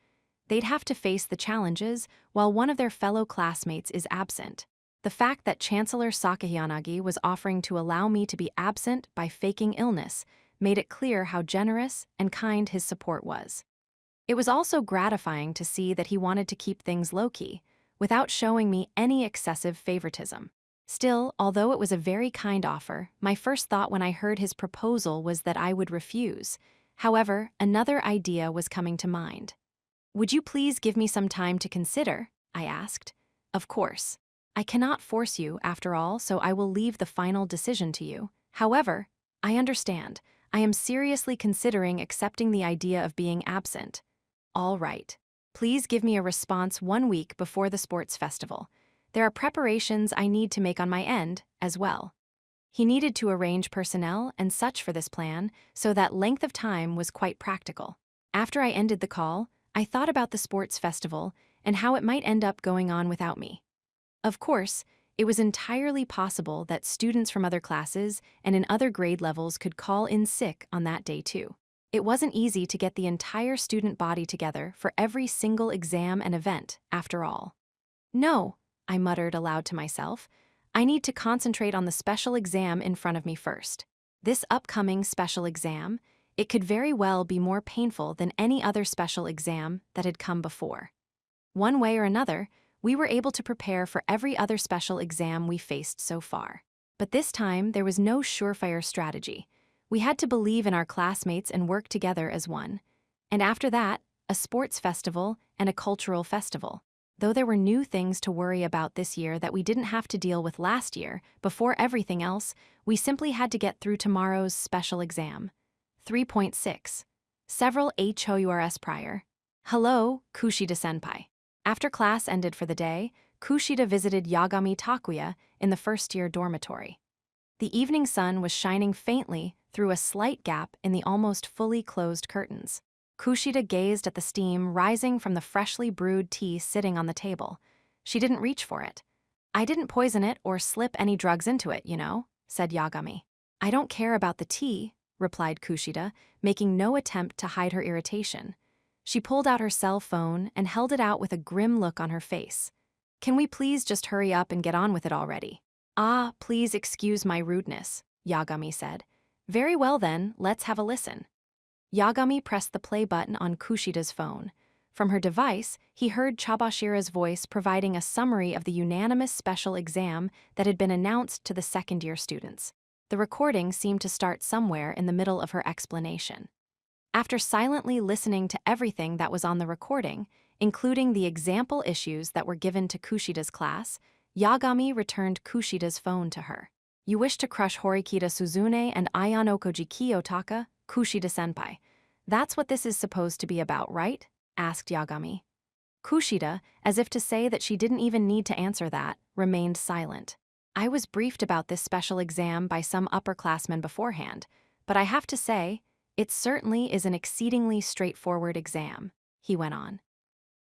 They'd have to face the challenges while one of their fellow classmates is absent. The fact that Chancellor Sakayanagi was offering to allow me to be absent by faking illness made it clear how generous and kind his support was. It was also gratifying to see that he wanted to keep things low-key, without showing me any excessive favoritism. Still, although it was a very kind offer, my first thought when I heard his proposal was that I would refuse. However, another idea was coming to mind. "Would you please give me some time to consider?" I asked. "Of course. I cannot force you, after all, so I will leave the final decision to you. However, I understand. I am seriously considering accepting the idea of being absent. All right. Please give me a response 1 week before the sports festival. There are preparations I need to make on my end, as well." He needed to arrange personnel and such for this plan, so that length of time was quite practical. After I ended the call, I thought about the sports festival and how it might end up going on without me. Of course, it was entirely possible that students from other classes and in other grade levels could call in sick on that day too. It wasn't easy to get the entire student body together for every single exam and event, after all. "No," I muttered aloud to myself, "I need to concentrate on the special exam in front of me first. This upcoming special exam, it could very well be more painful than any other special exam that had come before." One way or another, we were able to prepare for every other special exam we faced so far. But this time, there was no surefire strategy. We had to believe in our classmates and work together as one. And after that, a sports festival and a cultural festival. Though there were new things to worry about this year that we didn't have to deal with last year, before everything else, we simply had to get through tomorrow's special exam. 3.6. Several HOURS prior. Hello, Kushida-senpai. After class ended for the day, Kushida visited Yagami Takuya in the first-year dormitory. The evening sun was shining faintly through a slight gap in the almost fully closed curtains. Kushida gazed at the steam rising from the freshly brewed tea sitting on the table. She didn't reach for it. "I didn't poison it or slip any drugs into it, you know," said Yagami. "I don't care about the tea," replied Kushida, making no attempt to hide her irritation. She pulled out her cell phone and held it out with a grim look on her face. "Can we please just hurry up and get on with it already?" "Ah, please excuse my rudeness," Yagami said. "Very well then, let's have a listen." Yagami pressed the play button on Kushida's phone. From her device, he heard Chabashira's voice providing a summary of the unanimous special exam that had been announced to the second-year students. The recording seemed to start somewhere in the middle of her explanation. After silently listening to everything that was on the recording, including the example issues that were given to Kushida's class, Yagami returned Kushida's phone to her. "You wish to crush Horikita Suzune and Ayanokoji Kiyotaka, Kushida-senpai. That's what this is supposed to be about, right?" asked Yagami. Kushida, as if to say that she didn't even need to answer that, remained silent. "I was briefed about this special exam by some upperclassmen beforehand, but I have to say, it certainly is an exceedingly straightforward exam," he went on.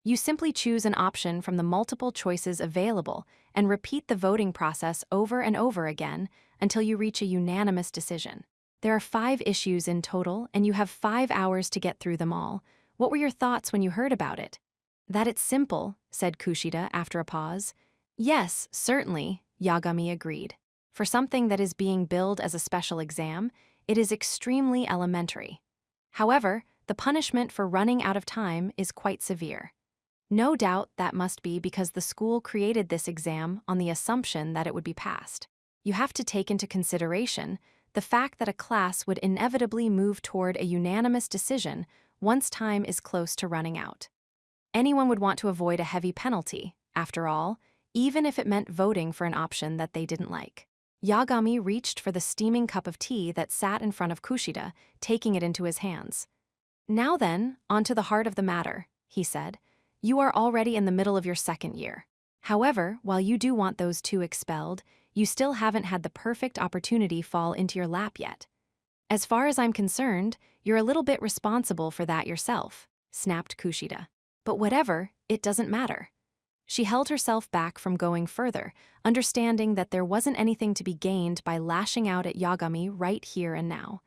"You simply choose an option from the multiple choices available and repeat the voting process over and over again until you reach a unanimous decision. There are 5 issues in total, and you have 5 hours to get through them all. What were your thoughts when you heard about it?" "That it's simple," said Kushida after a pause. "Yes, certainly," Yagami agreed. "For something that is being billed as a special exam, it is extremely elementary. However, the punishment for running out of time is quite severe. No doubt that must be because the school created this exam on the assumption that it would be passed. You have to take into consideration the fact that a class would inevitably move toward a unanimous decision once time is close to running out. Anyone would want to avoid a heavy penalty, after all, even if it meant voting for an option that they didn't like." Yagami reached for the steaming cup of tea that sat in front of Kushida, taking it into his hands. "Now then, on to the heart of the matter," he said. "You are already in the middle of your second year. However, while you do want those 2 expelled, you still haven't had the perfect opportunity fall into your lap yet. As far as I'm concerned, you're a little bit responsible for that yourself," snapped Kushida. "But whatever, it doesn't matter." She held herself back from going further, understanding that there wasn't anything to be gained by lashing out at Yagami right here and now.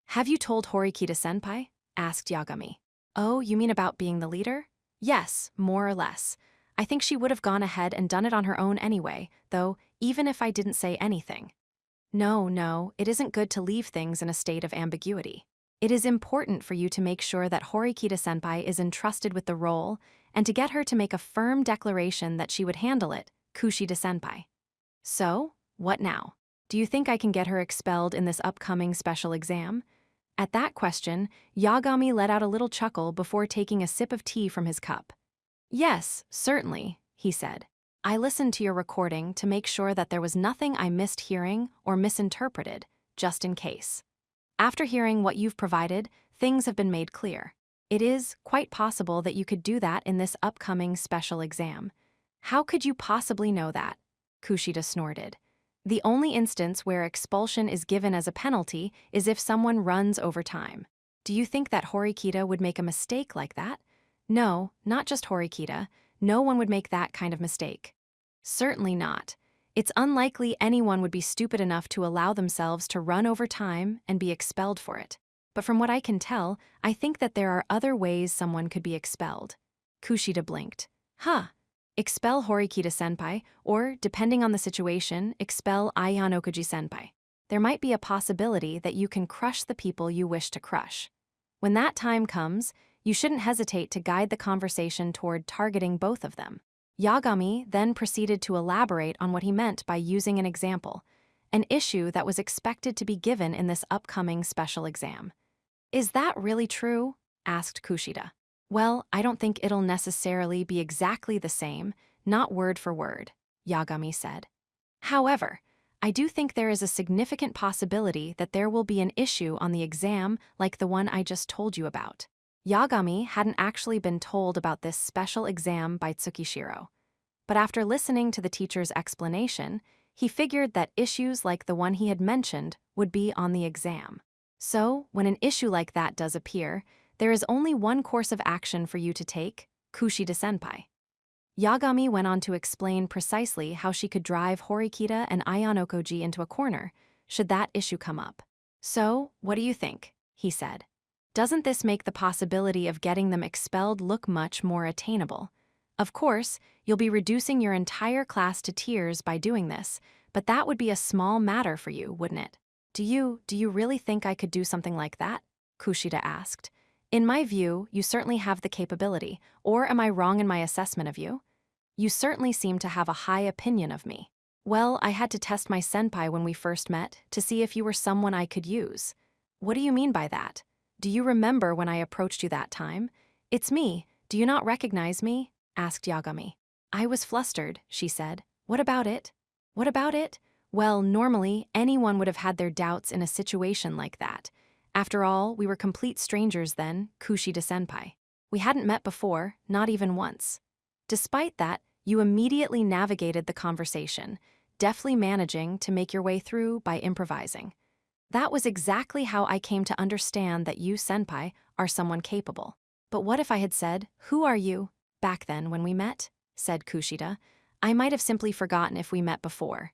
"Have you told Horikita-senpai?" asked Yagami. "Oh, you mean about being the leader?" "Yes, more or less. I think she would have gone ahead and done it on her own anyway, though, even if I didn't say anything." No, it isn't good to leave things in a state of ambiguity. It is important for you to make sure that Horikita-senpai is entrusted with the role and to get her to make a firm declaration that she would handle it, Kushida-senpai. "So, what now? Do you think I can get her expelled in this upcoming special exam?" At that question, Yagami let out a little chuckle before taking a sip of tea from his cup. "Yes, certainly," he said. "I listened to your recording to make sure that there was nothing I missed hearing or misinterpreted, just in case. After hearing what you've provided, things have been made clear. It is quite possible that you could do that in this upcoming special exam." "How could you possibly know that?" Kushida snorted. "The only instance where expulsion is given as a penalty is if someone runs over time. Do you think that Horikita would make a mistake like that?" "No, not just Horikita. No one would make that kind of mistake." "Certainly not. It's unlikely anyone would be stupid enough to allow themselves to run over time and be expelled for it. But from what I can tell, I think that there are other ways someone could be expelled." Kushida blinked. "Huh. Expel Horikita-senpai, or, depending on the situation, expel Ayanokoji-senpai. There might be a possibility that you can crush the people you wish to crush. When that time comes, You shouldn't hesitate to guide the conversation toward targeting both of them. Yagami then proceeded to elaborate on what he meant by using an example, an issue that was expected to be given in this upcoming special exam. Is that really true? Asked Kushida. Well, I don't think it'll necessarily be exactly the same, not word for word, Yagami said. However, I do think there is a significant possibility that there will be an issue on the exam like the one I just told you about. Yagami hadn't actually been told about this special exam by Tsukishiro. But after listening to the teacher's explanation, he figured that issues like the one he had mentioned would be on the exam. So, when an issue like that does appear, there is only one course of action for you to take, Kushida-senpai. Yagami went on to explain precisely how she could drive Horikita and Ayanokoji into a corner, should that issue come up. So, what do you think? He said. Doesn't this make the possibility of getting them expelled look much more attainable? Of course, you'll be reducing your entire class to tears by doing this, but that would be a small matter for you, wouldn't it? Do you really think I could do something like that? Kushida asked. In my view, you certainly have the capability, or am I wrong in my assessment of you? You certainly seem to have a high opinion of me. Well, I had to test my senpai when we first met to see if you were someone I could use. What do you mean by that? Do you remember when I approached you that time? It's me. Do you not recognize me? Asked Yagami. I was flustered, she said. What about it? What about it? Well, normally, anyone would have had their doubts in a situation like that. After all, we were complete strangers then, Kushida-senpai. We hadn't met before, not even once. Despite that, you immediately navigated the conversation, deftly managing to make your way through by improvising. That was exactly how I came to understand that you, senpai, are someone capable. But what if I had said, "Who are you?" back then when we met? Said Kushida. I might have simply forgotten if we met before.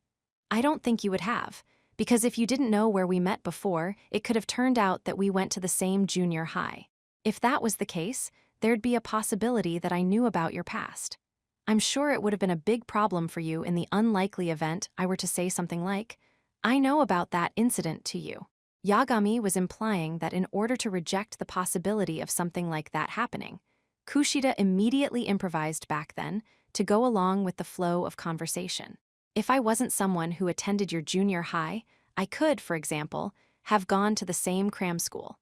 I don't think you would have, because if you didn't know where we met before, it could have turned out that we went to the same junior high. If that was the case, there'd be a possibility that I knew about your past. I'm sure it would have been a big problem for you in the unlikely event I were to say something like, I know about that incident to you. Yagami was implying that in order to reject the possibility of something like that happening, Kushida immediately improvised back then to go along with the flow of conversation. If I wasn't someone who attended your junior high, I could, for example, have gone to the same cram school.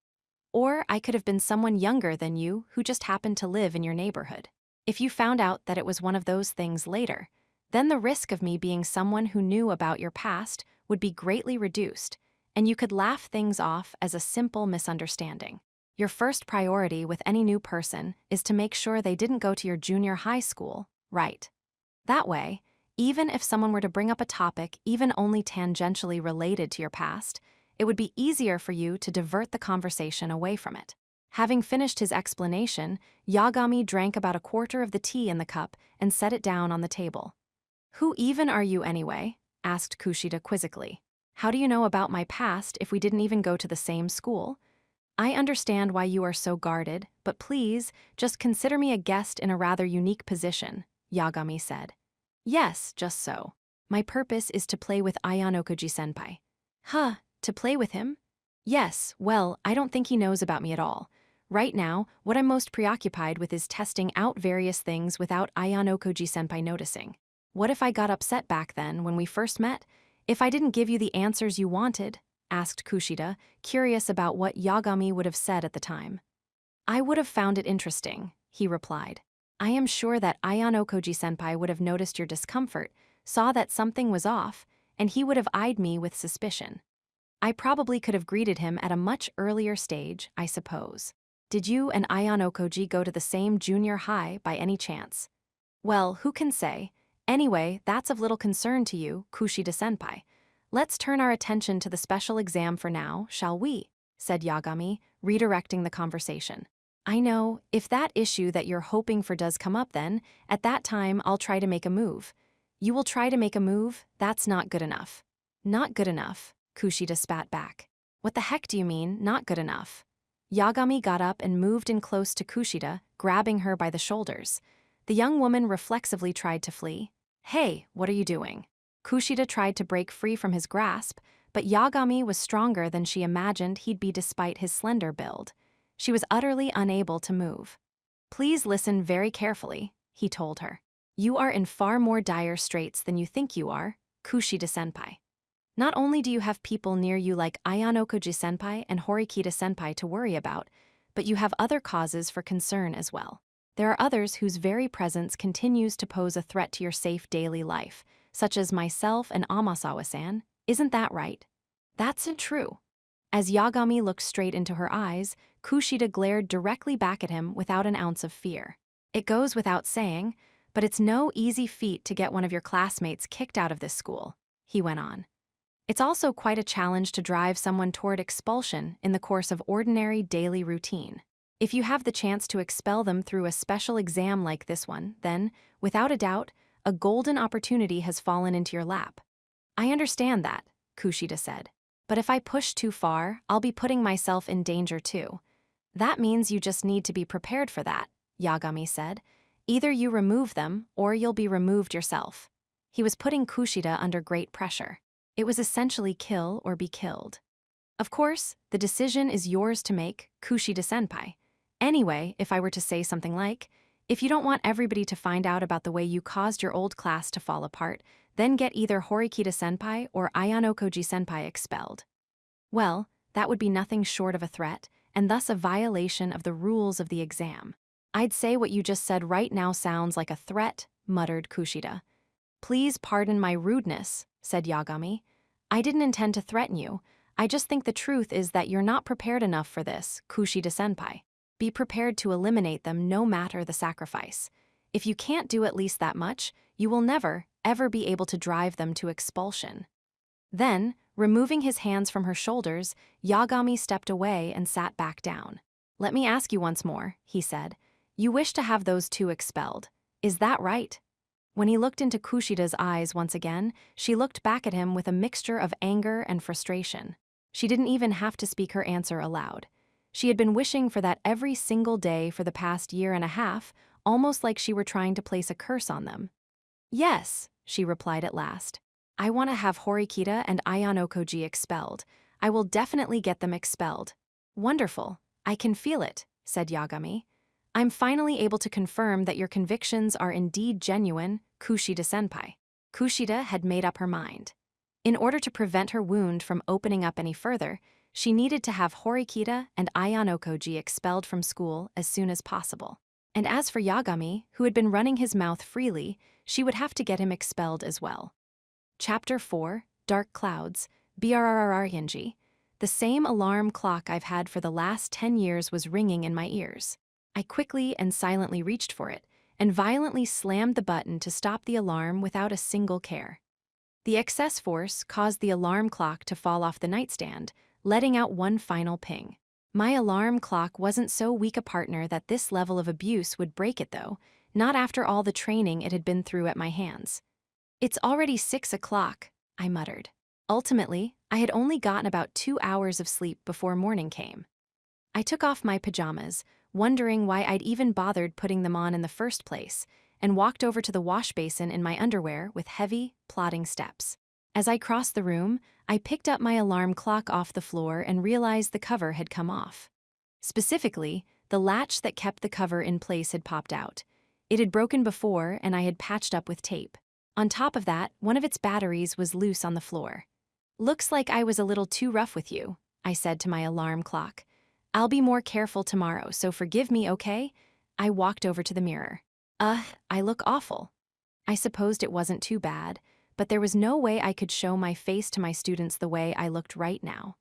Or I could have been someone younger than you who just happened to live in your neighborhood. If you found out that it was one of those things later, then the risk of me being someone who knew about your past would be greatly reduced, and you could laugh things off as a simple misunderstanding. Your first priority with any new person is to make sure they didn't go to your junior high school, right? That way, even if someone were to bring up a topic even only tangentially related to your past, it would be easier for you to divert the conversation away from it. Having finished his explanation, Yagami drank about a quarter of the tea in the cup and set it down on the table. Who even are you anyway? Asked Kushida quizzically. How do you know about my past if we didn't even go to the same school? I understand why you are so guarded, but please, just consider me a guest in a rather unique position, Yagami said. Yes, just so. My purpose is to play with Ayanokoji-senpai. Huh, to play with him? Yes, well, I don't think he knows about me at all. Right now, what I'm most preoccupied with is testing out various things without Ayanokoji-senpai noticing. What if I got upset back then when we first met? If I didn't give you the answers you wanted? Asked Kushida, curious about what Yagami would have said at the time. I would have found it interesting, he replied. I am sure that Ayanokoji-senpai would have noticed your discomfort, saw that something was off, and he would have eyed me with suspicion. I probably could have greeted him at a much earlier stage, I suppose. Did you and Ayanokoji go to the same junior high by any chance? Well, who can say? Anyway, that's of little concern to you, Kushida-senpai. Let's turn our attention to the special exam for now, shall we? Said Yagami, redirecting the conversation. I know, if that issue that you're hoping for does come up then, at that time I'll try to make a move. You will try to make a move? That's not good enough. Not good enough, Kushida spat back. What the heck do you mean, not good enough? Yagami got up and moved in close to Kushida, grabbing her by the shoulders. The young woman reflexively tried to flee. Hey, what are you doing? Kushida tried to break free from his grasp, but Yagami was stronger than she imagined he'd be despite his slender build. She was utterly unable to move. "Please listen very carefully," he told her. "You are in far more dire straits than you think you are, Kushida-senpai. Not only do you have people near you like Ayanokoji-senpai and Horikita-senpai to worry about, but you have other causes for concern as well. There are others whose very presence continues to pose a threat to your safe daily life, such as myself and Amasawa-san. Isn't that right?" "That's true." As Yagami looked straight into her eyes, Kushida glared directly back at him without an ounce of fear. "It goes without saying, but it's no easy feat to get one of your classmates kicked out of this school," he went on. "It's also quite a challenge to drive someone toward expulsion in the course of ordinary daily routine. If you have the chance to expel them through a special exam like this one, then, without a doubt, a golden opportunity has fallen into your lap." "I understand that," Kushida said. "But if I push too far, I'll be putting myself in danger too." "That means you just need to be prepared for that," Yagami said. "Either you remove them, or you'll be removed yourself." He was putting Kushida under great pressure. It was essentially kill or be killed. "Of course, the decision is yours to make, Kushida-senpai. Anyway, if I were to say something like, if you don't want everybody to find out about the way you caused your old class to fall apart, then get either Horikita-senpai or Ayanokoji-senpai expelled." Well, that would be nothing short of a threat, and thus a violation of the rules of the exam. "I'd say what you just said right now sounds like a threat," muttered Kushida. "Please pardon my rudeness," said Yagami. "I didn't intend to threaten you. I just think the truth is that you're not prepared enough for this, Kushida-senpai. Be prepared to eliminate them no matter the sacrifice. If you can't do at least that much, you will never, ever be able to drive them to expulsion." Then, removing his hands from her shoulders, Yagami stepped away and sat back down. "Let me ask you once more," he said. "You wish to have those two expelled. Is that right?" When he looked into Kushida's eyes once again, she looked back at him with a mixture of anger and frustration. She didn't even have to speak her answer aloud. She had been wishing for that every single day for the past year and a half, almost like she were trying to place a curse on them. "Yes," she replied at last. "I want to have Horikita and Ayanokoji expelled. I will definitely get them expelled." "Wonderful. I can feel it," said Yagami. "I'm finally able to confirm that your convictions are indeed genuine, Kushida-senpai." Kushida had made up her mind. In order to prevent her wound from opening up any further, she needed to have Horikita and Ayanokoji expelled from school as soon as possible. And as for Yagami, who had been running his mouth freely, she would have to get him expelled as well. Chapter 4, Dark Clouds, BRRRRNG. The same alarm clock I've had for the last 10 years was ringing in my ears. I quickly and silently reached for it, and violently slammed the button to stop the alarm without a single care. The excess force caused the alarm clock to fall off the nightstand, letting out one final ping. My alarm clock wasn't so weak a partner that this level of abuse would break it though, not after all the training it had been through at my hands. "It's already 6 o'clock, I muttered. Ultimately, I had only gotten about 2 hours of sleep before morning came. I took off my pajamas, wondering why I'd even bothered putting them on in the first place, and walked over to the wash basin in my underwear with heavy, plodding steps. As I crossed the room, I picked up my alarm clock off the floor and realized the cover had come off. Specifically, the latch that kept the cover in place had popped out. It had broken before, and I had patched up with tape. On top of that, one of its batteries was loose on the floor. "Looks like I was a little too rough with you," I said to my alarm clock. "I'll be more careful tomorrow, so forgive me, okay?" I walked over to the mirror. I look awful." I supposed it wasn't too bad, but there was no way I could show my face to my students the way I looked right now.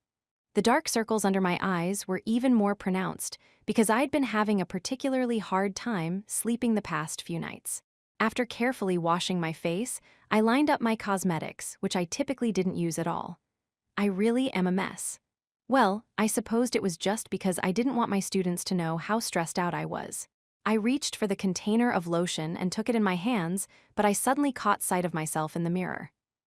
The dark circles under my eyes were even more pronounced because I'd been having a particularly hard time sleeping the past few nights. After carefully washing my face, I lined up my cosmetics, which I typically didn't use at all. I really am a mess. Well, I supposed it was just because I didn't want my students to know how stressed out I was. I reached for the container of lotion and took it in my hands, but I suddenly caught sight of myself in the mirror.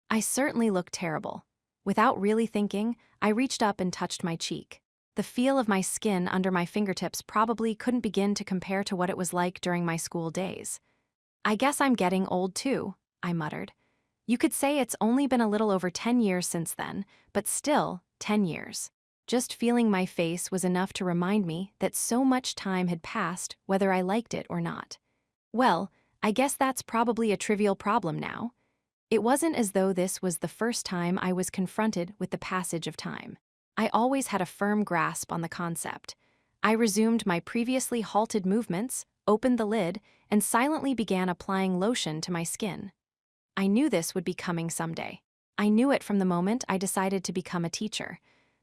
I certainly looked terrible. Without really thinking, I reached up and touched my cheek. The feel of my skin under my fingertips probably couldn't begin to compare to what it was like during my school days. "I guess I'm getting old too," I muttered. You could say it's only been a little over 10 years since then, but still, 10 years. Just feeling my face was enough to remind me that so much time had passed whether I liked it or not. Well, I guess that's probably a trivial problem now. It wasn't as though this was the first time I was confronted with the passage of time. I always had a firm grasp on the concept. I resumed my previously halted movements, opened the lid, and silently began applying lotion to my skin. I knew this would be coming someday. I knew it from the moment I decided to become a teacher.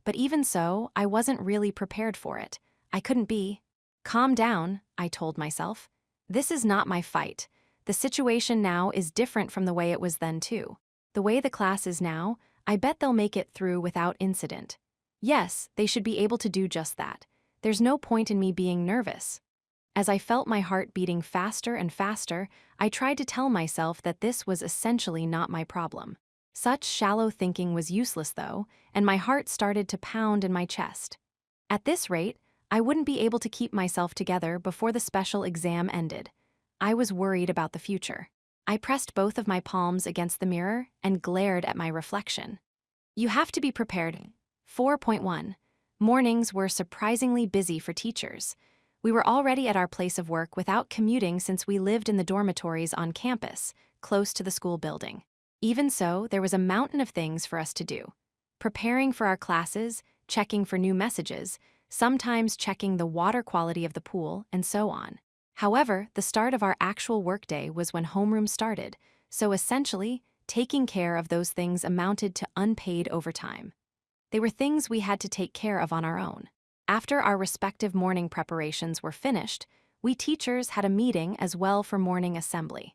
But even so, I wasn't really prepared for it. I couldn't be. Calm down, I told myself. This is not my fight. The situation now is different from the way it was then too. The way the class is now, I bet they'll make it through without incident. Yes, they should be able to do just that. There's no point in me being nervous. As I felt my heart beating faster and faster, I tried to tell myself that this was essentially not my problem. Such shallow thinking was useless though, and my heart started to pound in my chest. At this rate, I wouldn't be able to keep myself together before the special exam ended. I was worried about the future. I pressed both of my palms against the mirror and glared at my reflection. You have to be prepared. 4.1. Mornings were surprisingly busy for teachers. We were already at our place of work without commuting since we lived in the dormitories on campus, close to the school building. Even so, there was a mountain of things for us to do. Preparing for our classes, checking for new messages, sometimes checking the water quality of the pool, and so on. However, the start of our actual workday was when homeroom started, so essentially, taking care of those things amounted to unpaid overtime. They were things we had to take care of on our own. After our respective morning preparations were finished, we teachers had a meeting as well for morning assembly.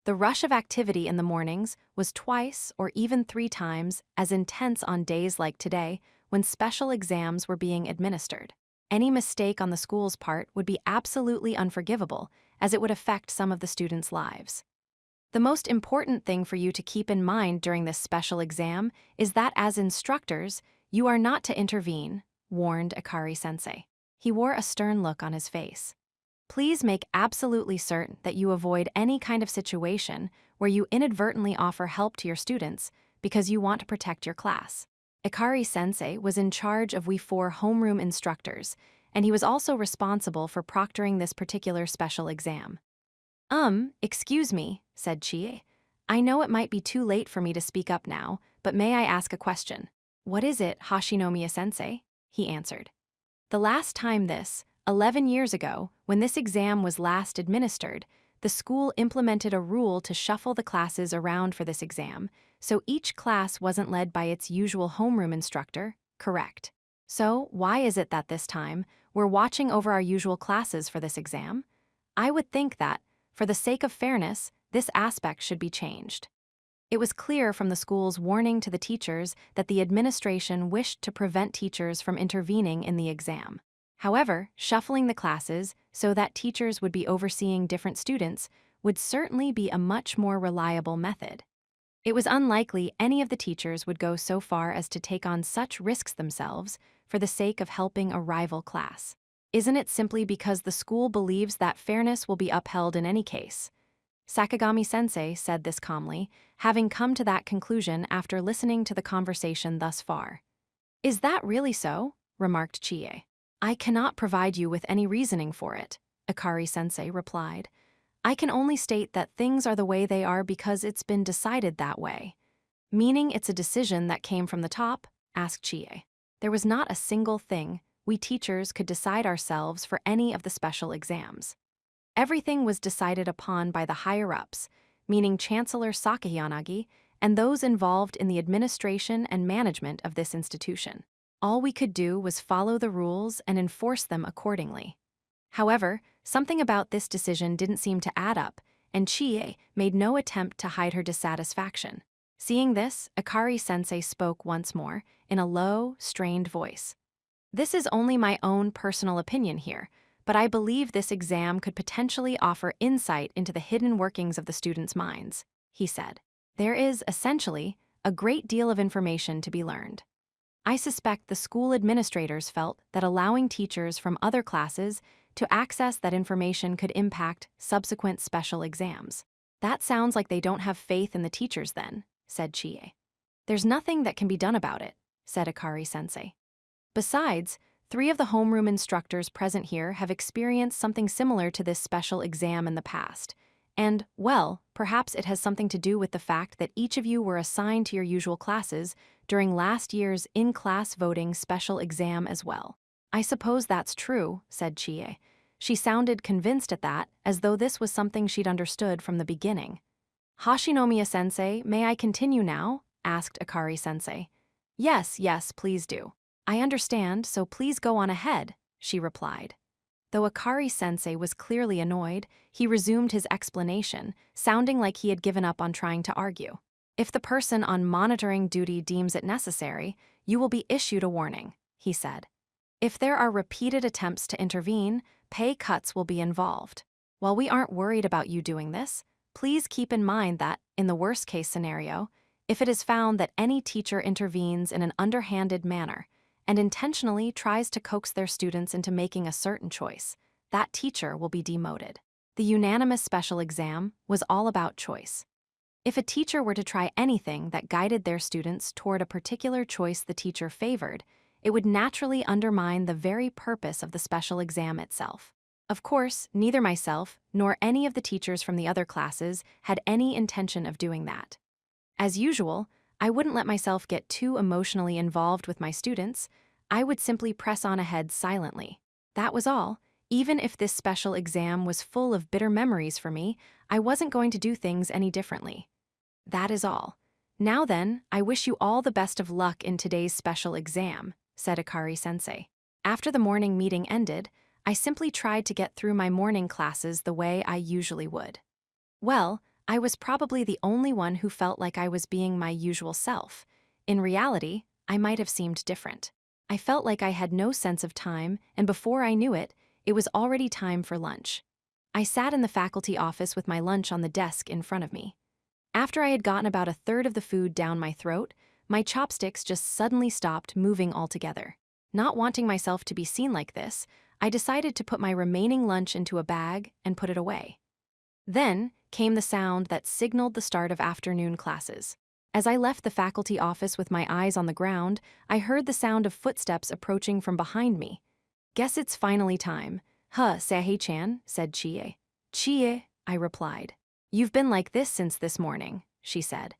The rush of activity in the mornings was twice or even 3 times as intense on days like today when special exams were being administered. Any mistake on the school's part would be absolutely unforgivable, as it would affect some of the students' lives. The most important thing for you to keep in mind during this special exam is that as instructors, you are not to intervene, warned Akari-sensei. He wore a stern look on his face. Please make absolutely certain that you avoid any kind of situation where you inadvertently offer help to your students because you want to protect your class. Ikari-sensei was in charge of we 4 homeroom instructors, and he was also responsible for proctoring this particular special exam. Excuse me, said Chie. I know it might be too late for me to speak up now, but may I ask a question? What is it, Hashinomiya-sensei? He answered. The last time 11 years ago, when this exam was last administered, the school implemented a rule to shuffle the classes around for this exam, so each class wasn't led by its usual homeroom instructor, correct? So, why is it that this time, we're watching over our usual classes for this exam? I would think that, for the sake of fairness, this aspect should be changed. It was clear from the school's warning to the teachers that the administration wished to prevent teachers from intervening in the exam. However, shuffling the classes so that teachers would be overseeing different students would certainly be a much more reliable method. It was unlikely any of the teachers would go so far as to take on such risks themselves for the sake of helping a rival class. Isn't it simply because the school believes that fairness will be upheld in any case? Sakagami-sensei said this calmly, having come to that conclusion after listening to the conversation thus far. Is that really so? Remarked Chie. I cannot provide you with any reasoning for it, Ikari-sensei replied. I can only state that things are the way they are because it's been decided that way. Meaning it's a decision that came from the top? Asked Chie. There was not a single thing we teachers could decide ourselves for any of the special exams. Everything was decided upon by the higher-ups, meaning Chancellor Sakayanagi and those involved in the administration and management of this institution. All we could do was follow the rules and enforce them accordingly. However, something about this decision didn't seem to add up, and Chie made no attempt to hide her dissatisfaction. Seeing this, Ikari-sensei spoke once more, in a low, strained voice. This is only my own personal opinion here, but I believe this exam could potentially offer insight into the hidden workings of the students' minds, he said. There is, essentially, a great deal of information to be learned. I suspect the school administrators felt that allowing teachers from other classes to access that information could impact subsequent special exams. That sounds like they don't have faith in the teachers then, said Chie. There's nothing that can be done about it, said Ikari-sensei. Besides, 3 of the homeroom instructors present here have experienced something similar to this special exam in the past. And, well, perhaps it has something to do with the fact that each of you were assigned to your usual classes during last year's in-class voting special exam as well. I suppose that's true, said Chie. She sounded convinced at that, as though this was something she'd understood from the beginning. Hashinomiya-sensei, may I continue now? Asked Akari-sensei. Yes, please do. I understand, so please go on ahead, she replied. Though Akari-sensei was clearly annoyed, he resumed his explanation, sounding like he had given up on trying to argue. If the person on monitoring duty deems it necessary, you will be issued a warning, he said. If there are repeated attempts to intervene, pay cuts will be involved. While we aren't worried about you doing this, please keep in mind that, in the worst-case scenario, if it is found that any teacher intervenes in an underhanded manner and intentionally tries to coax their students into making a certain choice, that teacher will be demoted. The unanimous special exam was all about choice. If a teacher were to try anything that guided their students toward a particular choice the teacher favored, it would naturally undermine the very purpose of the special exam itself. Of course, neither myself nor any of the teachers from the other classes had any intention of doing that. As usual, I wouldn't let myself get too emotionally involved with my students. I would simply press on ahead silently. That was all. Even if this special exam was full of bitter memories for me, I wasn't going to do things any differently. That is all. Now then, I wish you all the best of luck in today's special exam, said Akari-sensei. After the morning meeting ended, I simply tried to get through my morning classes the way I usually would. Well, I was probably the only one who felt like I was being my usual self. In reality, I might have seemed different. I felt like I had no sense of time, and before I knew it, it was already time for lunch. I sat in the faculty office with my lunch on the desk in front of me. After I had gotten about a third of the food down my throat, my chopsticks just suddenly stopped moving altogether. Not wanting myself to be seen like this, I decided to put my remaining lunch into a bag and put it away. Then came the sound that signaled the start of afternoon classes. As I left the faculty office with my eyes on the ground, I heard the sound of footsteps approaching from behind me. Guess it's finally time. Huh, Sahe-chan, said Chie. Chie, I replied. You've been like this since this morning, she said.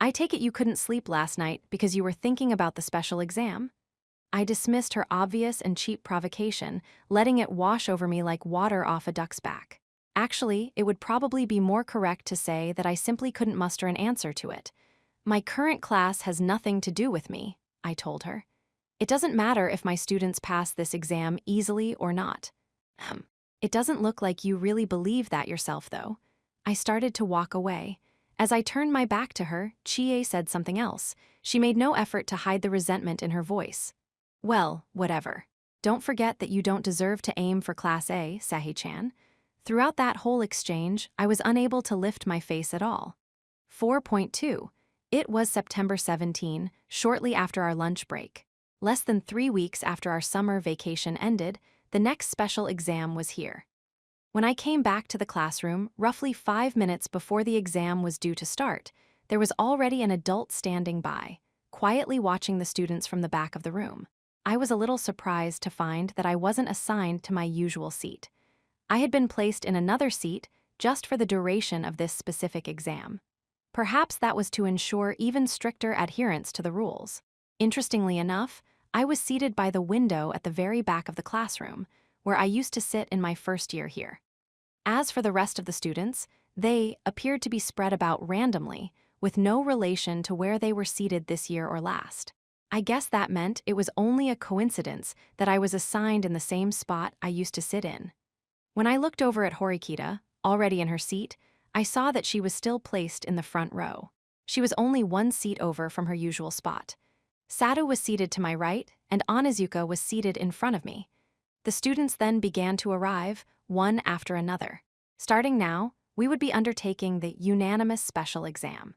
I take it you couldn't sleep last night because you were thinking about the special exam? I dismissed her obvious and cheap provocation, letting it wash over me like water off a duck's back. Actually, it would probably be more correct to say that I simply couldn't muster an answer to it. My current class has nothing to do with me, I told her. It doesn't matter if my students pass this exam easily or not. It doesn't look like you really believe that yourself, though. I started to walk away. As I turned my back to her, Chie said something else. She made no effort to hide the resentment in her voice. Well, whatever. Don't forget that you don't deserve to aim for Class A, Sahe-chan. Throughout that whole exchange, I was unable to lift my face at all. 4.2. It was September 17, shortly after our lunch break. Less than 3 weeks after our summer vacation ended, the next special exam was here. When I came back to the classroom, roughly 5 minutes before the exam was due to start, there was already an adult standing by, quietly watching the students from the back of the room. I was a little surprised to find that I wasn't assigned to my usual seat. I had been placed in another seat just for the duration of this specific exam. Perhaps that was to ensure even stricter adherence to the rules. Interestingly enough, I was seated by the window at the very back of the classroom, where I used to sit in my first year here. As for the rest of the students, they appeared to be spread about randomly, with no relation to where they were seated this year or last. I guess that meant it was only a coincidence that I was assigned in the same spot I used to sit in. When I looked over at Horikita, already in her seat, I saw that she was still placed in the front row. She was only 1 seat over from her usual spot. Sato was seated to my right, and Onizuka was seated in front of me. The students then began to arrive, one after another. Starting now, we would be undertaking the unanimous special exam.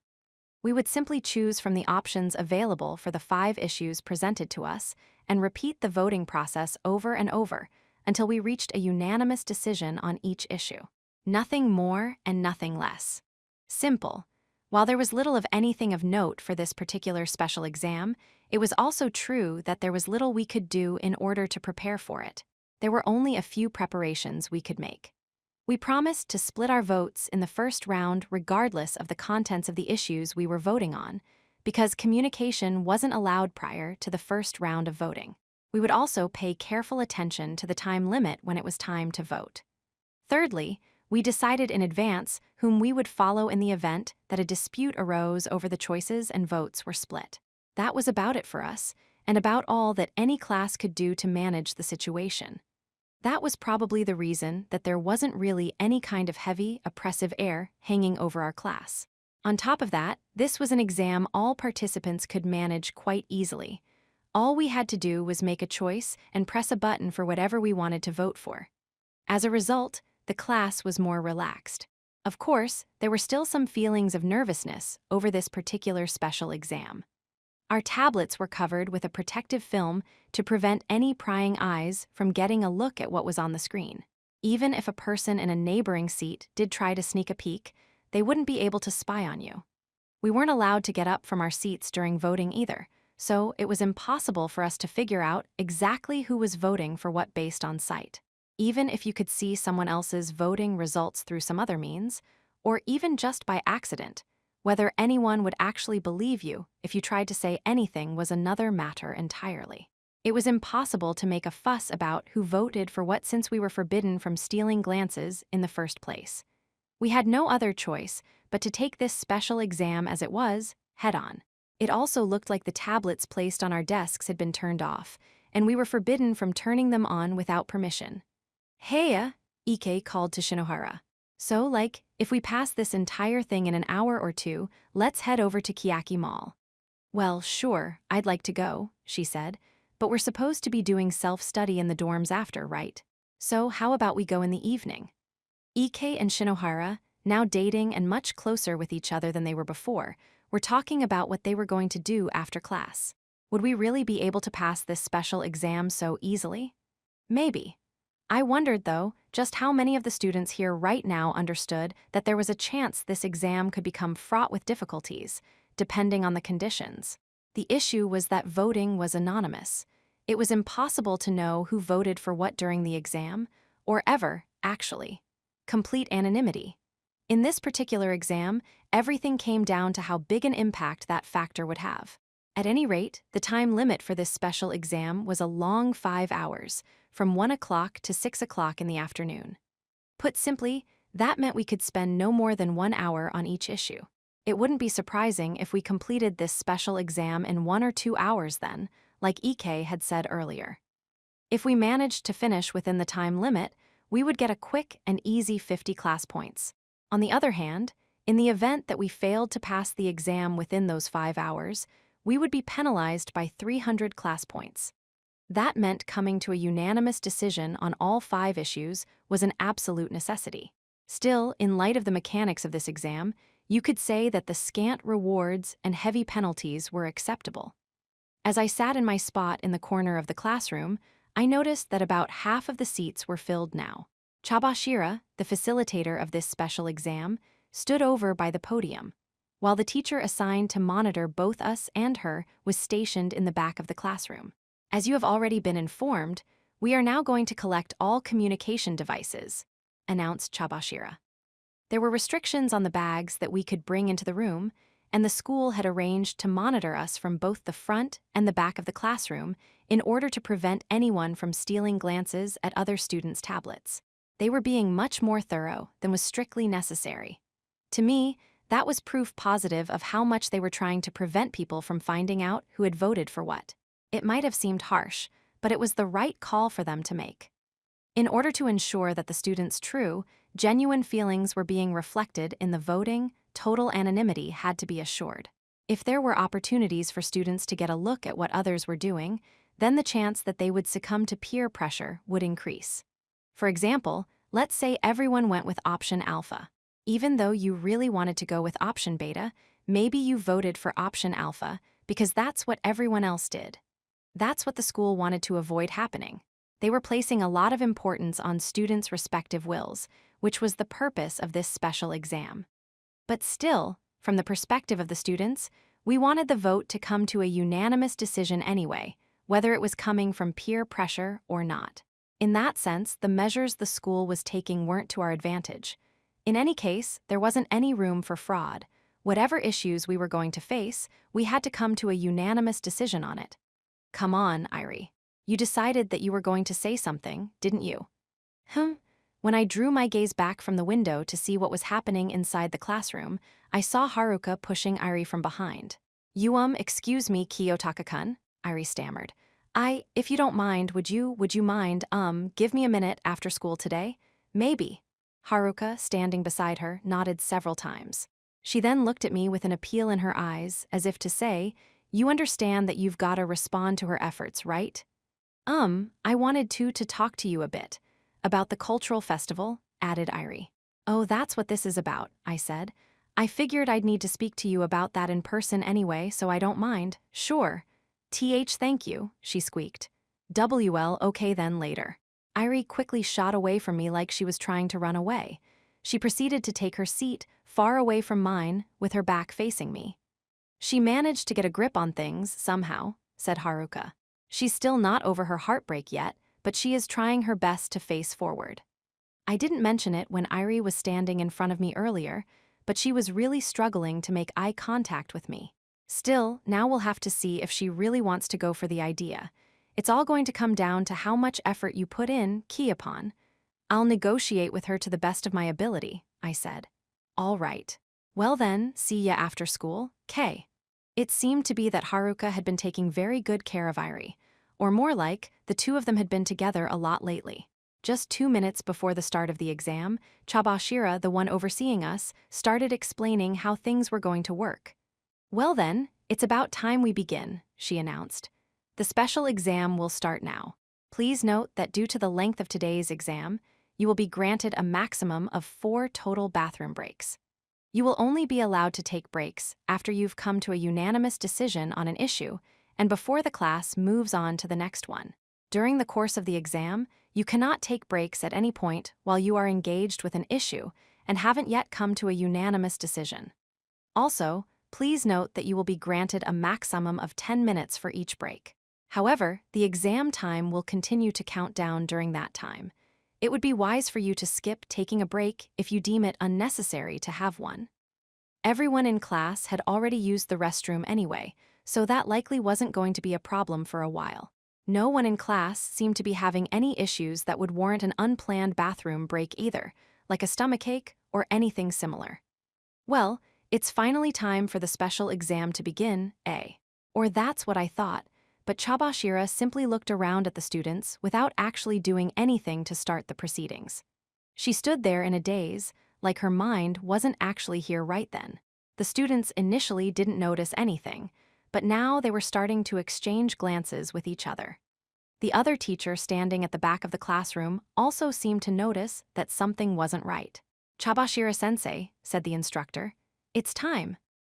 We would simply choose from the options available for the 5 issues presented to us and repeat the voting process over and over until we reached a unanimous decision on each issue. Nothing more and nothing less. Simple. While there was little of anything of note for this particular special exam, it was also true that there was little we could do in order to prepare for it. There were only a few preparations we could make. We promised to split our votes in the first round regardless of the contents of the issues we were voting on, because communication wasn't allowed prior to the first round of voting. We would also pay careful attention to the time limit when it was time to vote. Thirdly, we decided in advance whom we would follow in the event that a dispute arose over the choices and votes were split. That was about it for us, and about all that any class could do to manage the situation. That was probably the reason that there wasn't really any kind of heavy, oppressive air hanging over our class. On top of that, this was an exam all participants could manage quite easily. All we had to do was make a choice and press a button for whatever we wanted to vote for. As a result, the class was more relaxed. Of course, there were still some feelings of nervousness over this particular special exam. Our tablets were covered with a protective film to prevent any prying eyes from getting a look at what was on the screen. Even if a person in a neighboring seat did try to sneak a peek, they wouldn't be able to spy on you. We weren't allowed to get up from our seats during voting either, so it was impossible for us to figure out exactly who was voting for what based on sight. Even if you could see someone else's voting results through some other means, or even just by accident, whether anyone would actually believe you if you tried to say anything was another matter entirely. It was impossible to make a fuss about who voted for what since we were forbidden from stealing glances in the first place. We had no other choice but to take this special exam as it was, head-on. It also looked like the tablets placed on our desks had been turned off, and we were forbidden from turning them on without permission. "Heya," Ike called to Shinohara. "So, if we pass this entire thing in an hour or two, let's head over to Kiyaki Mall." "Well, sure, I'd like to go," she said, "but we're supposed to be doing self-study in the dorms after, right? So how about we go in the evening?" Ike and Shinohara, now dating and much closer with each other than they were before, were talking about what they were going to do after class. Would we really be able to pass this special exam so easily? Maybe. I wondered, though, just how many of the students here right now understood that there was a chance this exam could become fraught with difficulties, depending on the conditions. The issue was that voting was anonymous. It was impossible to know who voted for what during the exam, or ever, actually. Complete anonymity. In this particular exam, everything came down to how big an impact that factor would have. At any rate, the time limit for this special exam was a long 5 hours, from 1 o'clock to 6 o'clock in the afternoon. Put simply, that meant we could spend no more than 1 hour on each issue. It wouldn't be surprising if we completed this special exam in 1 or 2 hours then, like Ike had said earlier. If we managed to finish within the time limit, we would get a quick and easy 50 class points. On the other hand, in the event that we failed to pass the exam within those 5 hours, we would be penalized by 300 class points. That meant coming to a unanimous decision on all 5 issues was an absolute necessity. Still, in light of the mechanics of this exam, you could say that the scant rewards and heavy penalties were acceptable. As I sat in my spot in the corner of the classroom, I noticed that about half of the seats were filled now. Chabashira, the facilitator of this special exam, stood over by the podium, while the teacher assigned to monitor both us and her was stationed in the back of the classroom. "As you have already been informed, we are now going to collect all communication devices," announced Chabashira. There were restrictions on the bags that we could bring into the room, and the school had arranged to monitor us from both the front and the back of the classroom in order to prevent anyone from stealing glances at other students' tablets. They were being much more thorough than was strictly necessary. To me, that was proof positive of how much they were trying to prevent people from finding out who had voted for what. It might have seemed harsh, but it was the right call for them to make. In order to ensure that the students' true, genuine feelings were being reflected in the voting, total anonymity had to be assured. If there were opportunities for students to get a look at what others were doing, then the chance that they would succumb to peer pressure would increase. For example, let's say everyone went with option alpha. Even though you really wanted to go with option beta, maybe you voted for option alpha because that's what everyone else did. That's what the school wanted to avoid happening. They were placing a lot of importance on students' respective wills, which was the purpose of this special exam. But still, From the perspective of the students, we wanted the vote to come to a unanimous decision anyway, whether it was coming from peer pressure or not. In that sense, the measures the school was taking weren't to our advantage. In any case, there wasn't any room for fraud. Whatever issues we were going to face, we had to come to a unanimous decision on it. Come on, Irie. You decided that you were going to say something, didn't you? When I drew my gaze back from the window to see what was happening inside the classroom, I saw Haruka pushing Irie from behind. Excuse me, Kiyotaka-kun, Irie stammered. If you don't mind, would you mind, give me a minute after school today? Maybe. Haruka, standing beside her, nodded several times. She then looked at me with an appeal in her eyes, as if to say, you understand that you've got to respond to her efforts, right? I wanted to talk to you a bit. About the cultural festival, added Irie. Oh, that's what this is about, I said. I figured I'd need to speak to you about that in person anyway, so I don't mind. Sure. Thank you, she squeaked. Okay then later. Irie quickly shot away from me like she was trying to run away. She proceeded to take her seat, far away from mine, with her back facing me. She managed to get a grip on things, somehow, said Haruka. She's still not over her heartbreak yet, but she is trying her best to face forward. I didn't mention it when Irie was standing in front of me earlier, but she was really struggling to make eye contact with me. Still, now we'll have to see if she really wants to go for the idea. It's all going to come down to how much effort you put in, Kiyopon. I'll negotiate with her to the best of my ability, I said. All right. Well then, see ya after school, Kay. It seemed to be that Haruka had been taking very good care of Irie, or more like, the two of them had been together a lot lately. Just 2 minutes before the start of the exam, Chabashira, the one overseeing us, started explaining how things were going to work. Well then, it's about time we begin, she announced. The special exam will start now. Please note that due to the length of today's exam, you will be granted a maximum of 4 total bathroom breaks. You will only be allowed to take breaks after you've come to a unanimous decision on an issue and before the class moves on to the next one. During the course of the exam, you cannot take breaks at any point while you are engaged with an issue and haven't yet come to a unanimous decision. Also, please note that you will be granted a maximum of 10 minutes for each break. However, the exam time will continue to count down during that time. It would be wise for you to skip taking a break if you deem it unnecessary to have one. Everyone in class had already used the restroom anyway, so that likely wasn't going to be a problem for a while. No one in class seemed to be having any issues that would warrant an unplanned bathroom break either, like a stomachache or anything similar. Well, it's finally time for the special exam to begin, eh? Or that's what I thought, but Chabashira simply looked around at the students without actually doing anything to start the proceedings. She stood there in a daze, like her mind wasn't actually here right then. The students initially didn't notice anything, but now they were starting to exchange glances with each other. The other teacher standing at the back of the classroom also seemed to notice that something wasn't right. Chabashira-sensei, said the instructor, it's time.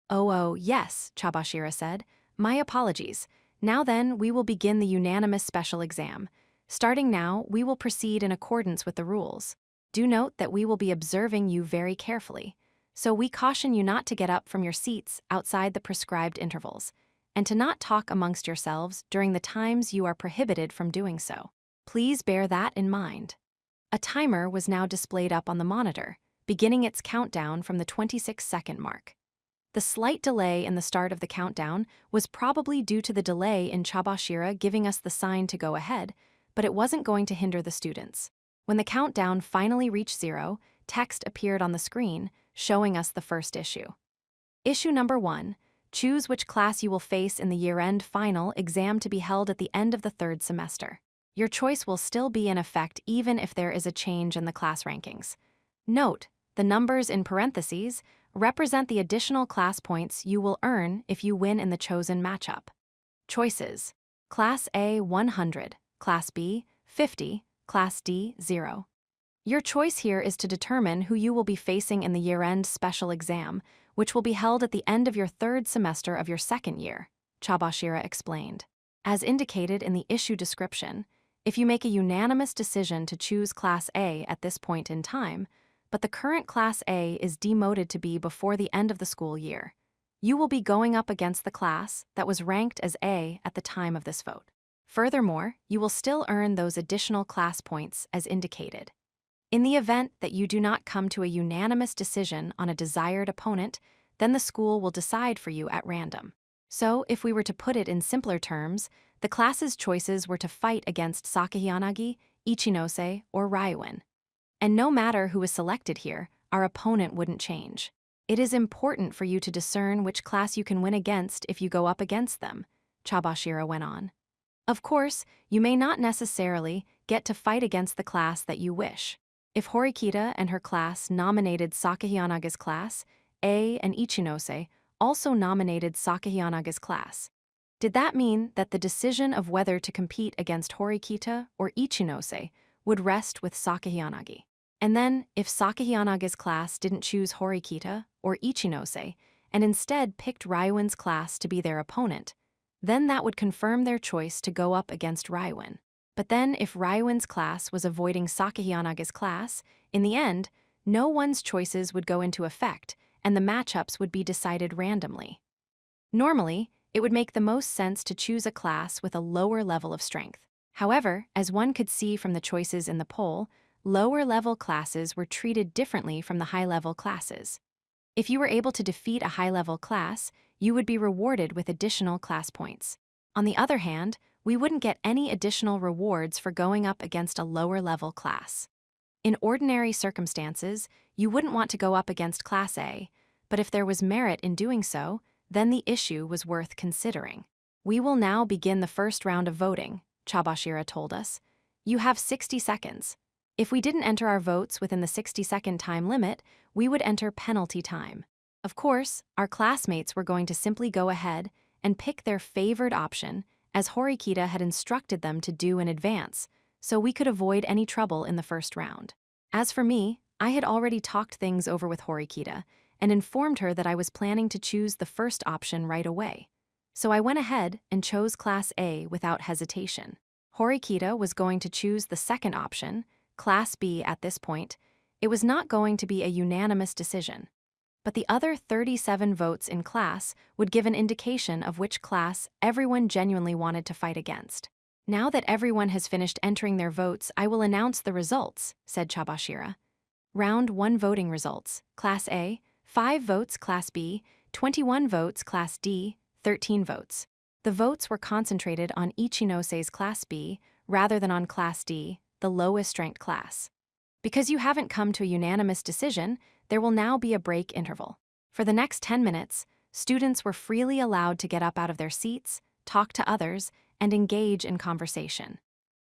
Oh, yes, Chabashira said. My apologies. Now then, we will begin the unanimous special exam. Starting now, we will proceed in accordance with the rules. Do note that we will be observing you very carefully, so we caution you not to get up from your seats outside the prescribed intervals, and to not talk amongst yourselves during the times you are prohibited from doing so. Please bear that in mind. A timer was now displayed up on the monitor, beginning its countdown from the 26-second mark. The slight delay in the start of the countdown was probably due to the delay in Chabashira giving us the sign to go ahead, but it wasn't going to hinder the students. When the countdown finally reached 0, text appeared on the screen, showing us the first issue. Issue number 1. Choose which class you will face in the year-end final exam to be held at the end of the 3rd semester. Your choice will still be in effect even if there is a change in the class rankings. Note, the numbers in parentheses represent the additional class points you will earn if you win in the chosen matchup. Choices: Class A 100, Class B 50, Class D 0. Your choice here is to determine who you will be facing in the year-end special exam, which will be held at the end of your 3rd semester of your 2nd year, Chabashira explained. As indicated in the issue description, if you make a unanimous decision to choose Class A at this point in time, but the current Class A is demoted to B before the end of the school year. You will be going up against the class that was ranked as A at the time of this vote. Furthermore, you will still earn those additional class points as indicated. In the event that you do not come to a unanimous decision on a desired opponent, then the school will decide for you at random. So, if we were to put it in simpler terms, the class's choices were to fight against Sakahiyanagi, Ichinose, or Ryuin. And no matter who is selected here, our opponent wouldn't change. It is important for you to discern which class you can win against if you go up against them, Chabashira went on. Of course, you may not necessarily get to fight against the class that you wish. If Horikita and her class nominated Sakahiyanaga's class, A and Ichinose also nominated Sakahiyanaga's class. Did that mean that the decision of whether to compete against Horikita or Ichinose would rest with Sakahiyanagi? And then, if Sakahiyanaga's class didn't choose Horikita or Ichinose and instead picked Ryuin's class to be their opponent, then that would confirm their choice to go up against Ryuin. But then, if Ryuin's class was avoiding Sakahiyanaga's class, in the end, no one's choices would go into effect, and the matchups would be decided randomly. Normally, it would make the most sense to choose a class with a lower level of strength. However, as one could see from the choices in the poll, lower-level classes were treated differently from the high-level classes. If you were able to defeat a high-level class, you would be rewarded with additional class points. On the other hand, we wouldn't get any additional rewards for going up against a lower-level class. In ordinary circumstances, you wouldn't want to go up against Class A, but if there was merit in doing so, then the issue was worth considering. We will now begin the first round of voting, Chabashira told us. You have 60 seconds. If we didn't enter our votes within the 60-second time limit, we would enter penalty time. Of course, our classmates were going to simply go ahead and pick their favored option, as Horikita had instructed them to do in advance, so we could avoid any trouble in the first round. As for me, I had already talked things over with Horikita and informed her that I was planning to choose the first option right away. So I went ahead and chose Class A without hesitation. Horikita was going to choose the second option, Class B. At this point, it was not going to be a unanimous decision. But the other 37 votes in class would give an indication of which class everyone genuinely wanted to fight against. Now that everyone has finished entering their votes, I will announce the results, said Chabashira. Round 1 voting results. Class A, 5 votes. Class B, 21 votes. Class D, 13 votes. The votes were concentrated on Ichinose's Class B rather than on Class D, the lowest ranked class. Because you haven't come to a unanimous decision, there will now be a break interval. For the next 10 minutes, students were freely allowed to get up out of their seats, talk to others, and engage in conversation.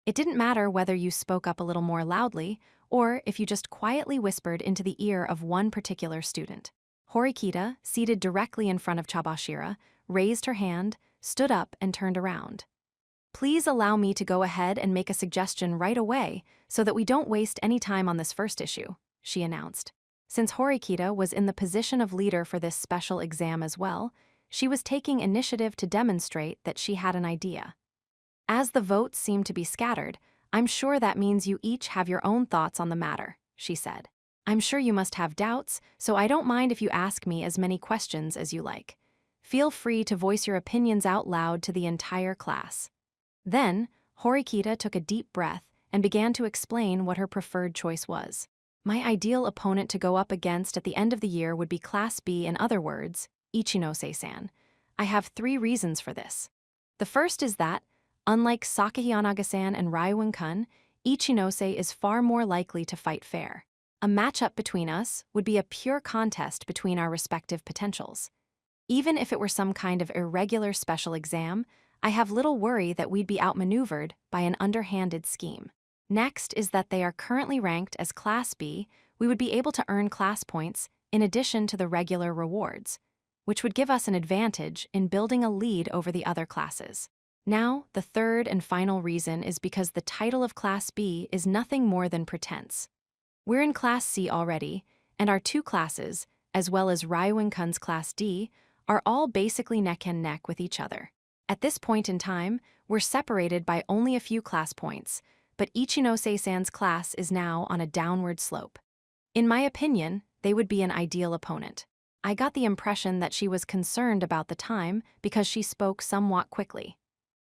It didn't matter whether you spoke up a little more loudly or if you just quietly whispered into the ear of one particular student. Horikita, seated directly in front of Chabashira, raised her hand, stood up, and turned around. Please allow me to go ahead and make a suggestion right away so that we don't waste any time on this first issue, she announced. Since Horikita was in the position of leader for this special exam as well, she was taking initiative to demonstrate that she had an idea. As the votes seem to be scattered, I'm sure that means you each have your own thoughts on the matter, she said. I'm sure you must have doubts, so I don't mind if you ask me as many questions as you like. Feel free to voice your opinions out loud to the entire class. Then, Horikita took a deep breath and began to explain what her preferred choice was. My ideal opponent to go up against at the end of the year would be Class B, in other words, Ichinose-san. I have 3 reasons for this. The first is that, unlike Sakahiyanagi-san and Ryuin-kun, Ichinose is far more likely to fight fair. A matchup between us would be a pure contest between our respective potentials. Even if it were some kind of irregular special exam, I have little worry that we'd be outmaneuvered by an underhanded scheme. Next is that they are currently ranked as Class B. We would be able to earn class points in addition to the regular rewards, which would give us an advantage in building a lead over the other classes. Now, the third and final reason is because the title of Class B is nothing more than pretense. We're in Class C already, and our 2 classes, as well as Ryuin-kun's Class D, are all basically neck and neck with each other. At this point in time, we're separated by only a few class points, but Ichinose-san's class is now on a downward slope. In my opinion, they would be an ideal opponent. I got the impression that she was concerned about the time because she spoke somewhat quickly.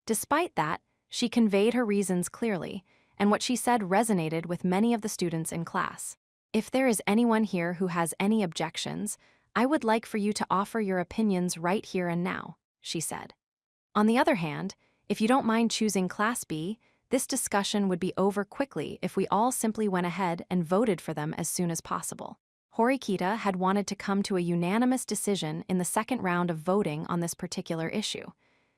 Despite that, she conveyed her reasons clearly, and what she said resonated with many of the students in class. If there is anyone here who has any objections, I would like for you to offer your opinions right here and now, she said. On the other hand, if you don't mind choosing Class B, this discussion would be over quickly if we all simply went ahead and voted for them as soon as possible. Horikita had wanted to come to a unanimous decision in the second round of voting on this particular issue.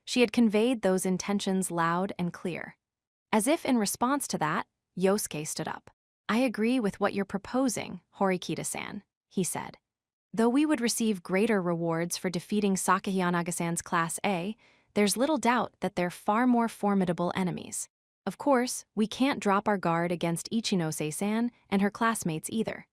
She had conveyed those intentions loud and clear. As if in response to that, Yosuke stood up. I agree with what you're proposing, Horikita-san, he said. Though we would receive greater rewards for defeating Sakahiyanaga-san's Class A, there's little doubt that they're far more formidable enemies. Of course, we can't drop our guard against Ichinose-san and her classmates either.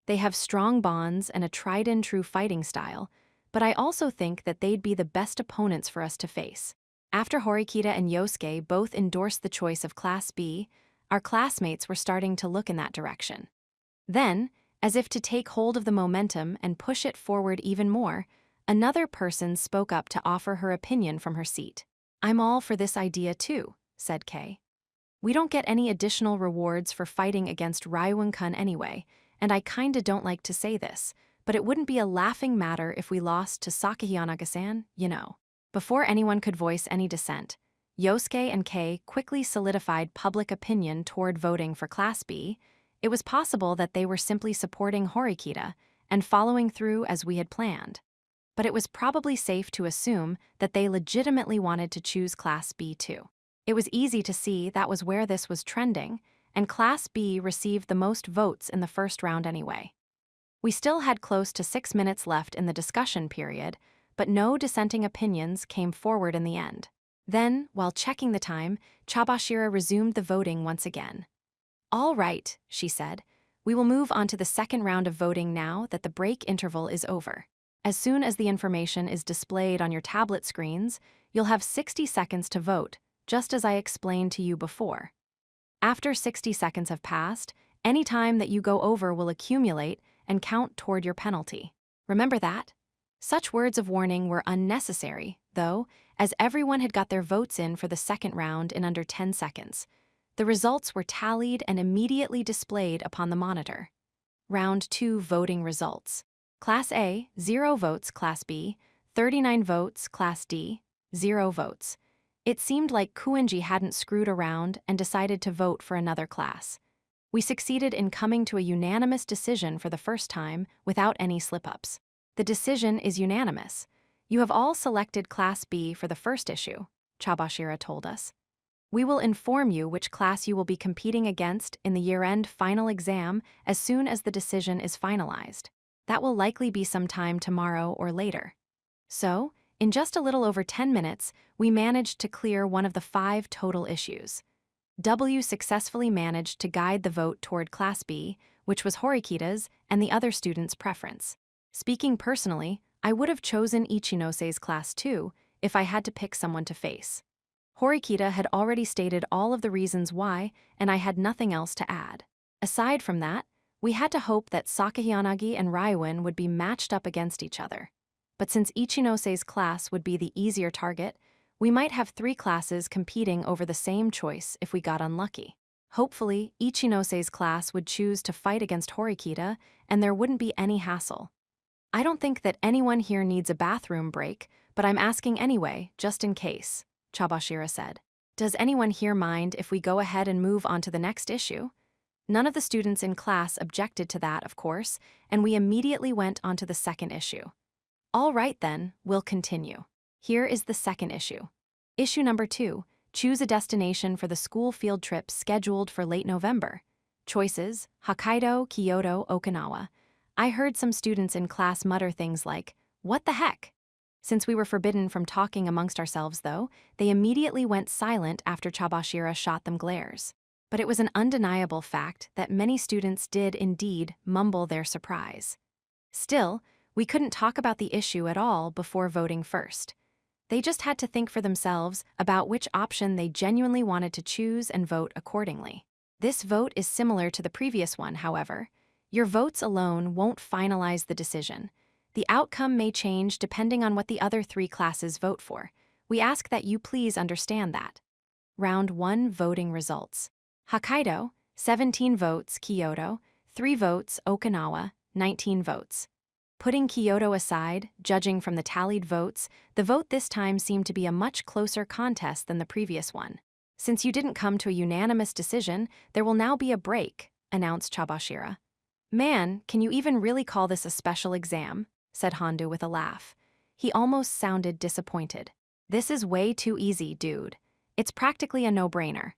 They have strong bonds and a tried-and-true fighting style, but I also think that they'd be the best opponents for us to face. After Horikita and Yosuke both endorsed the choice of Class B, our classmates were starting to look in that direction. Then, as if to take hold of the momentum and push it forward even more, another person spoke up to offer her opinion from her seat. I'm all for this idea too, said Kei. We don't get any additional rewards for fighting against Ryuan-kun anyway, and I kinda don't like to say this, but it wouldn't be a laughing matter if we lost to Sakahiyanaga-san, you know. Before anyone could voice any dissent, Yosuke and Kei quickly solidified public opinion toward voting for Class B. It was possible that they were simply supporting Horikita and following through as we had planned. But it was probably safe to assume that they legitimately wanted to choose Class B too. It was easy to see that was where this was trending, and Class B received the most votes in the first round anyway. We still had close to 6 minutes left in the discussion period, but no dissenting opinions came forward in the end. Then, while checking the time, Chabashira resumed the voting once again. All right, she said. We will move on to the second round of voting now that the break interval is over. As soon as the information is displayed on your tablet screens, you'll have 60 seconds to vote, just as I explained to you before. After 60 seconds have passed, any time that you go over will accumulate and count toward your penalty. Remember that? Such words of warning were unnecessary, though, as everyone had got their votes in for the second round in under 10 seconds. The results were tallied and immediately displayed upon the monitor. Round 2 voting results. Class A, 0 votes. Class B, 39 votes. Class D, 0 votes. It seemed like Kuenji hadn't screwed around and decided to vote for another class. We succeeded in coming to a unanimous decision for the first time without any slip-ups. The decision is unanimous. You have all selected Class B for the first issue, Chabashira told us. We will inform you which class you will be competing against in the year-end final exam as soon as the decision is finalized. That will likely be sometime tomorrow or later. So, in just a little over 10 minutes, we managed to clear one of the 5 total issues. W successfully managed to guide the vote toward Class B, which was Horikita's and the other students' preference. Speaking personally, I would have chosen Ichinose-'s Class 2 if I had to pick someone to face. Horikita had already stated all of the reasons why, and I had nothing else to add. Aside from that, we had to hope that Sakahiyanagi and Ryuan would be matched up against each other. But since Ichinose-'s class would be the easier target, we might have 3 classes competing over the same choice if we got unlucky. Hopefully, Ichinose-'s class would choose to fight against Horikita, and there wouldn't be any hassle. I don't think that anyone here needs a bathroom break, but I'm asking anyway, just in case, Chabashira said. Does anyone here mind if we go ahead and move on to the next issue? None of the students in class objected to that, of course, and we immediately went on to the second issue. All right then, we'll continue. Here is the second issue. Issue number 2, choose a destination for the school field trip scheduled for late November. Choices, Hokkaido, Kyoto, Okinawa. I heard some students in class mutter things like, "What the heck?" Since we were forbidden from talking amongst ourselves though, they immediately went silent after Chabashira shot them glares. But it was an undeniable fact that many students did indeed mumble their surprise. Still, we couldn't talk about the issue at all before voting first. They just had to think for themselves about which option they genuinely wanted to choose and vote accordingly. This vote is similar to the previous one, however. Your votes alone won't finalize the decision. The outcome may change depending on what the other 3 classes vote for. We ask that you please understand that. Round 1 voting results. Hokkaido, 17 votes, Kyoto, 3 votes, Okinawa, 19 votes. Putting Kyoto aside, judging from the tallied votes, the vote this time seemed to be a much closer contest than the previous one. Since you didn't come to a unanimous decision, there will now be a break, announced Chabashira. Man, can you even really call this a special exam? Said Hondo with a laugh. He almost sounded disappointed. This is way too easy, dude. It's practically a no-brainer.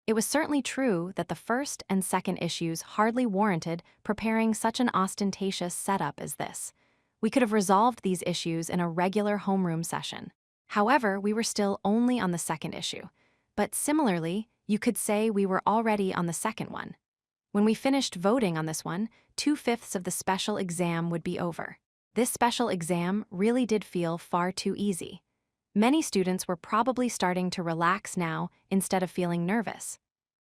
It was certainly true that the first and second issues hardly warranted preparing such an ostentatious setup as this. We could have resolved these issues in a regular homeroom session. However, we were still only on the second issue. But similarly, you could say we were already on the second one. When we finished voting on this one, 2/5 of the special exam would be over. This special exam really did feel far too easy. Many students were probably starting to relax now instead of feeling nervous.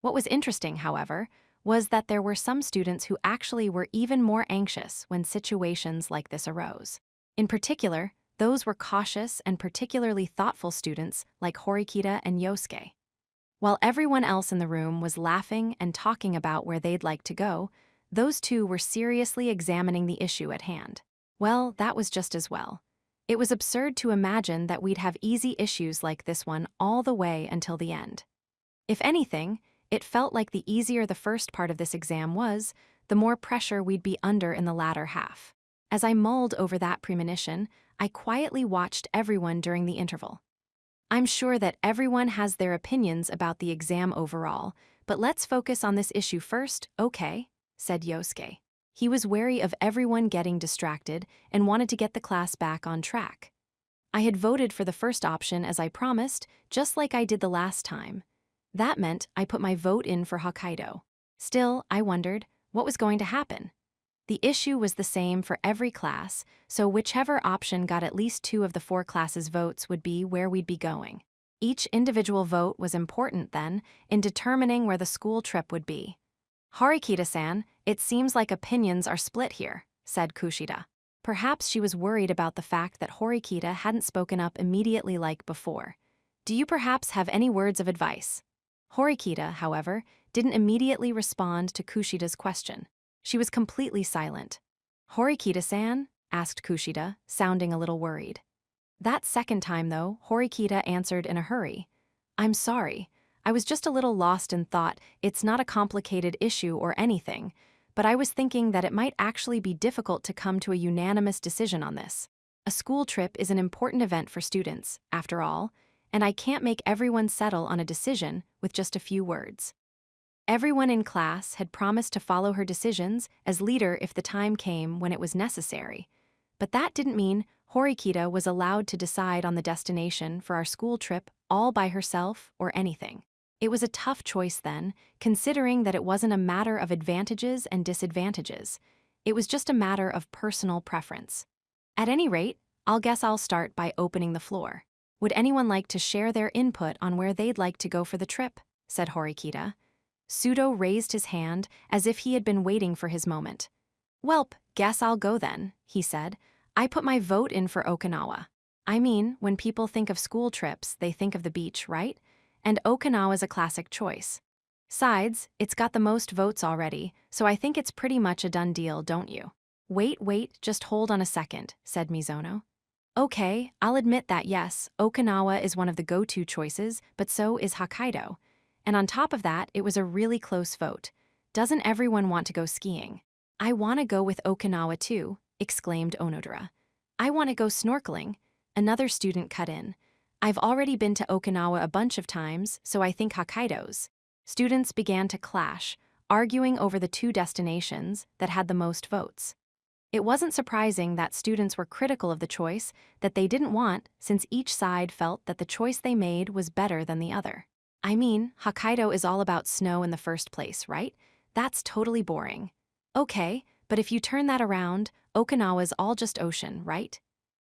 What was interesting, however, was that there were some students who actually were even more anxious when situations like this arose. In particular, those were cautious and particularly thoughtful students like Horikita and Yosuke. While everyone else in the room was laughing and talking about where they'd like to go, those two were seriously examining the issue at hand. Well, that was just as well. It was absurd to imagine that we'd have easy issues like this one all the way until the end. If anything, it felt like the easier the first part of this exam was, the more pressure we'd be under in the latter half. As I mulled over that premonition, I quietly watched everyone during the interval. I'm sure that everyone has their opinions about the exam overall, but let's focus on this issue first, okay? Said Yosuke. He was wary of everyone getting distracted and wanted to get the class back on track. I had voted for the first option as I promised, just like I did the last time. That meant I put my vote in for Hokkaido. Still, I wondered, what was going to happen? The issue was the same for every class, so whichever option got at least 2 of the 4 classes' votes would be where we'd be going. Each individual vote was important, then, in determining where the school trip would be. Horikita-san, it seems like opinions are split here, said Kushida. Perhaps she was worried about the fact that Horikita hadn't spoken up immediately like before. Do you perhaps have any words of advice? Horikita, however, didn't immediately respond to Kushida's question. She was completely silent. Horikita-san? Asked Kushida, sounding a little worried. That second time, though, Horikita answered in a hurry. I'm sorry. I was just a little lost in thought. It's not a complicated issue or anything, but I was thinking that it might actually be difficult to come to a unanimous decision on this. A school trip is an important event for students, after all, and I can't make everyone settle on a decision with just a few words. Everyone in class had promised to follow her decisions as leader if the time came when it was necessary, but that didn't mean Horikita was allowed to decide on the destination for our school trip all by herself or anything. It was a tough choice then, considering that it wasn't a matter of advantages and disadvantages. It was just a matter of personal preference. At any rate, I'll start by opening the floor. Would anyone like to share their input on where they'd like to go for the trip? Said Horikita. Sudo raised his hand as if he had been waiting for his moment. Welp, guess I'll go then, he said. I put my vote in for Okinawa. I mean, when people think of school trips, they think of the beach, right? And Okinawa's a classic choice. Sides, it's got the most votes already, so I think it's pretty much a done deal, don't you? Wait, just hold on a second, said Mizono. Okay, I'll admit that yes, Okinawa is one of the go-to choices, but so is Hokkaido. And on top of that, it was a really close vote. Doesn't everyone want to go skiing? I want to go with Okinawa too, exclaimed Onodera. I want to go snorkeling. Another student cut in. I've already been to Okinawa a bunch of times, so I think Hokkaido's. Students began to clash, arguing over the 2 destinations that had the most votes. It wasn't surprising that students were critical of the choice that they didn't want, since each side felt that the choice they made was better than the other. I mean, Hokkaido is all about snow in the first place, right? That's totally boring. Okay, but if you turn that around, Okinawa's all just ocean, right?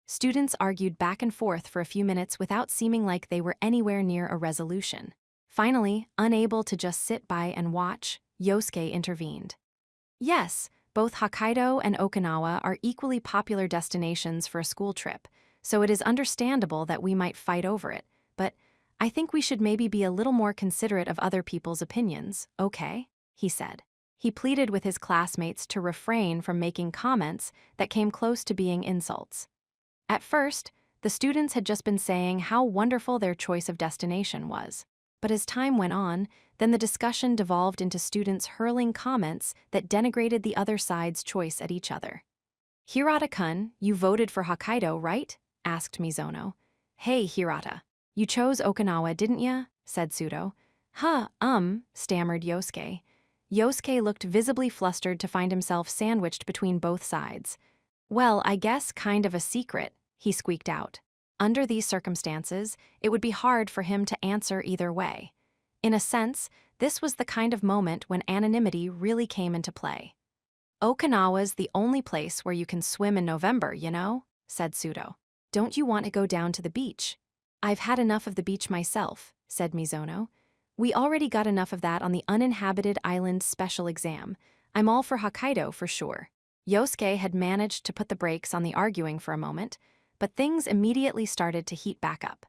Students argued back and forth for a few minutes without seeming like they were anywhere near a resolution. Finally, unable to just sit by and watch, Yosuke intervened. Yes, Both Hokkaido and Okinawa are equally popular destinations for a school trip, so it is understandable that we might fight over it, but I think we should maybe be a little more considerate of other people's opinions, okay? He said. He pleaded with his classmates to refrain from making comments that came close to being insults. At first, the students had just been saying how wonderful their choice of destination was. But as time went on, then the discussion devolved into students hurling comments that denigrated the other side's choice at each other. "Hirata-kun, you voted for Hokkaido, right?" asked Mizono. "Hey, Hirata. You chose Okinawa, didn't ya?" said Sudo. Stammered Yosuke. Yosuke looked visibly flustered to find himself sandwiched between both sides. "Well, I guess kind of a secret," he squeaked out. Under these circumstances, it would be hard for him to answer either way. In a sense, this was the kind of moment when anonymity really came into play. "Okinawa's the only place where you can swim in November, you know," said Sudo. "Don't you want to go down to the beach?" "I've had enough of the beach myself," said Mizono. "We already got enough of that on the uninhabited island special exam. I'm all for Hokkaido for sure." Yosuke had managed to put the brakes on the arguing for a moment, but things immediately started to heat back up.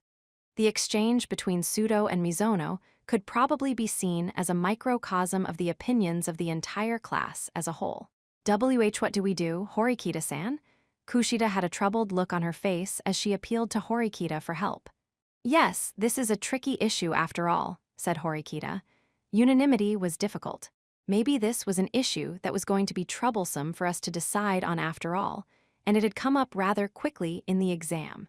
The exchange between Sudo and Mizono could probably be seen as a microcosm of the opinions of the entire class as a whole. What do we do, Horikita-san?" Kushida had a troubled look on her face as she appealed to Horikita for help. "Yes, this is a tricky issue after all," said Horikita. Unanimity was difficult. Maybe this was an issue that was going to be troublesome for us to decide on after all, and it had come up rather quickly in the exam.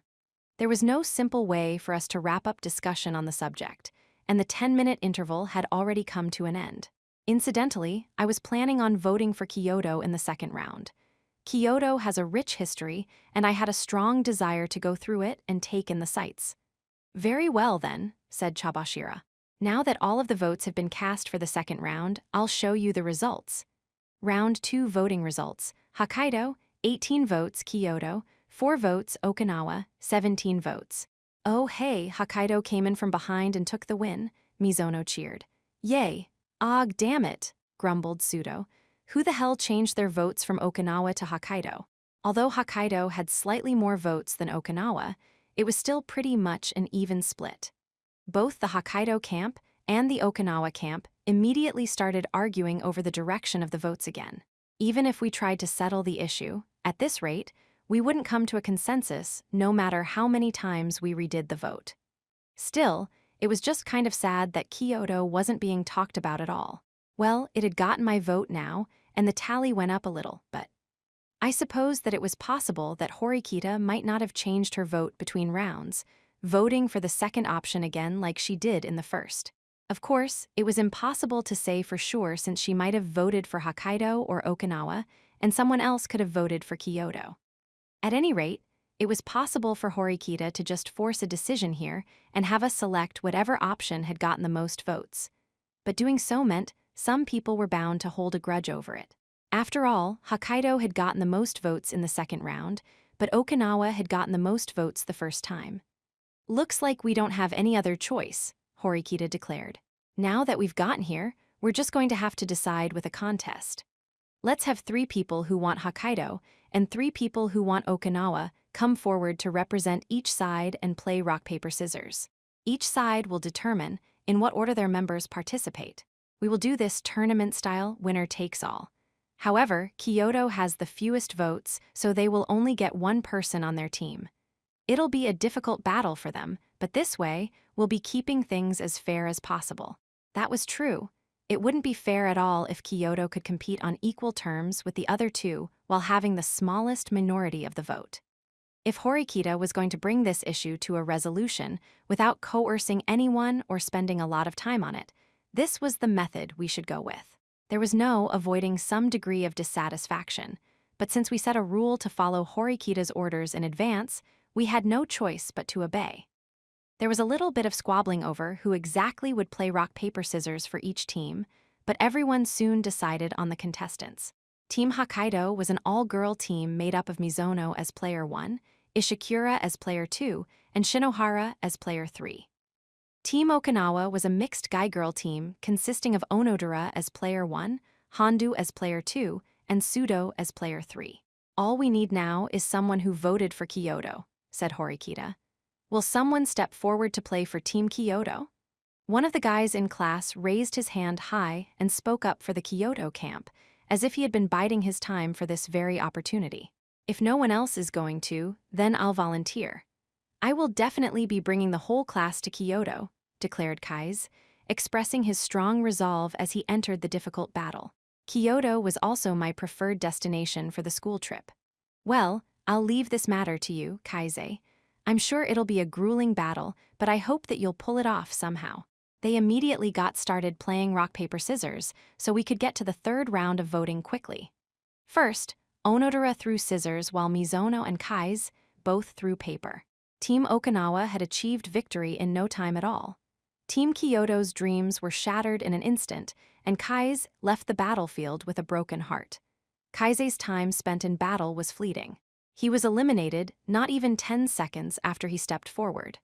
There was no simple way for us to wrap up discussion on the subject, and the 10-minute interval had already come to an end. Incidentally, I was planning on voting for Kyoto in the second round. Kyoto has a rich history, and I had a strong desire to go through it and take in the sights. "Very well, then," said Chabashira. "Now that all of the votes have been cast for the second round, I'll show you the results." Round 2 voting results. Hokkaido, 18 votes, Kyoto, 4 votes, Okinawa, 17 votes. "Oh hey, Hokkaido came in from behind and took the win," Mizono cheered. "Yay. Og damn it," grumbled Sudo. "Who the hell changed their votes from Okinawa to Hokkaido?" Although Hokkaido had slightly more votes than Okinawa, it was still pretty much an even split. Both the Hokkaido camp and the Okinawa camp immediately started arguing over the direction of the votes again. Even if we tried to settle the issue, at this rate, we wouldn't come to a consensus no matter how many times we redid the vote. Still, it was just kind of sad that Kyoto wasn't being talked about at all. Well, it had gotten my vote now, and the tally went up a little, but I suppose that it was possible that Horikita might not have changed her vote between rounds, voting for the second option again like she did in the first. Of course, it was impossible to say for sure since she might have voted for Hokkaido or Okinawa, and someone else could have voted for Kyoto. At any rate, it was possible for Horikita to just force a decision here and have us select whatever option had gotten the most votes. But doing so meant some people were bound to hold a grudge over it. After all, Hokkaido had gotten the most votes in the second round, but Okinawa had gotten the most votes the first time. "Looks like we don't have any other choice," Horikita declared. "Now that we've gotten here, we're just going to have to decide with a contest. Let's have 3 people who want Hokkaido and 3 people who want Okinawa come forward to represent each side and play rock, paper, scissors. Each side will determine in what order their members participate. We will do this tournament-style winner takes all. However, Kyoto has the fewest votes, so they will only get 1 person on their team. It'll be a difficult battle for them, but this way, we'll be keeping things as fair as possible." That was true. It wouldn't be fair at all if Kyoto could compete on equal terms with the other 2 while having the smallest minority of the vote. If Horikita was going to bring this issue to a resolution without coercing anyone or spending a lot of time on it, this was the method we should go with. There was no avoiding some degree of dissatisfaction, but since we set a rule to follow Horikita's orders in advance, we had no choice but to obey. There was a little bit of squabbling over who exactly would play rock, paper, scissors for each team, but everyone soon decided on the contestants. Team Hokkaido was an all-girl team made up of Mizono as player 1, Ishikura as player 2, and Shinohara as player 3. Team Okinawa was a mixed guy-girl team consisting of Onodera as player 1, Hondu as player 2, and Sudo as player 3. All we need now is someone who voted for Kyoto, said Horikita. Will someone step forward to play for Team Kyoto? One of the guys in class raised his hand high and spoke up for the Kyoto camp, as if he had been biding his time for this very opportunity. If no one else is going to, then I'll volunteer. I will definitely be bringing the whole class to Kyoto, declared Kais, expressing his strong resolve as he entered the difficult battle. Kyoto was also my preferred destination for the school trip. Well, I'll leave this matter to you, Kaise. I'm sure it'll be a grueling battle, but I hope that you'll pull it off somehow. They immediately got started playing rock, paper, scissors, so we could get to the third round of voting quickly. First, Onodera threw scissors while Mizono and Kais both threw paper. Team Okinawa had achieved victory in no time at all. Team Kyoto's dreams were shattered in an instant, and Kais left the battlefield with a broken heart. Kaise's time spent in battle was fleeting. He was eliminated not even 10 seconds after he stepped forward.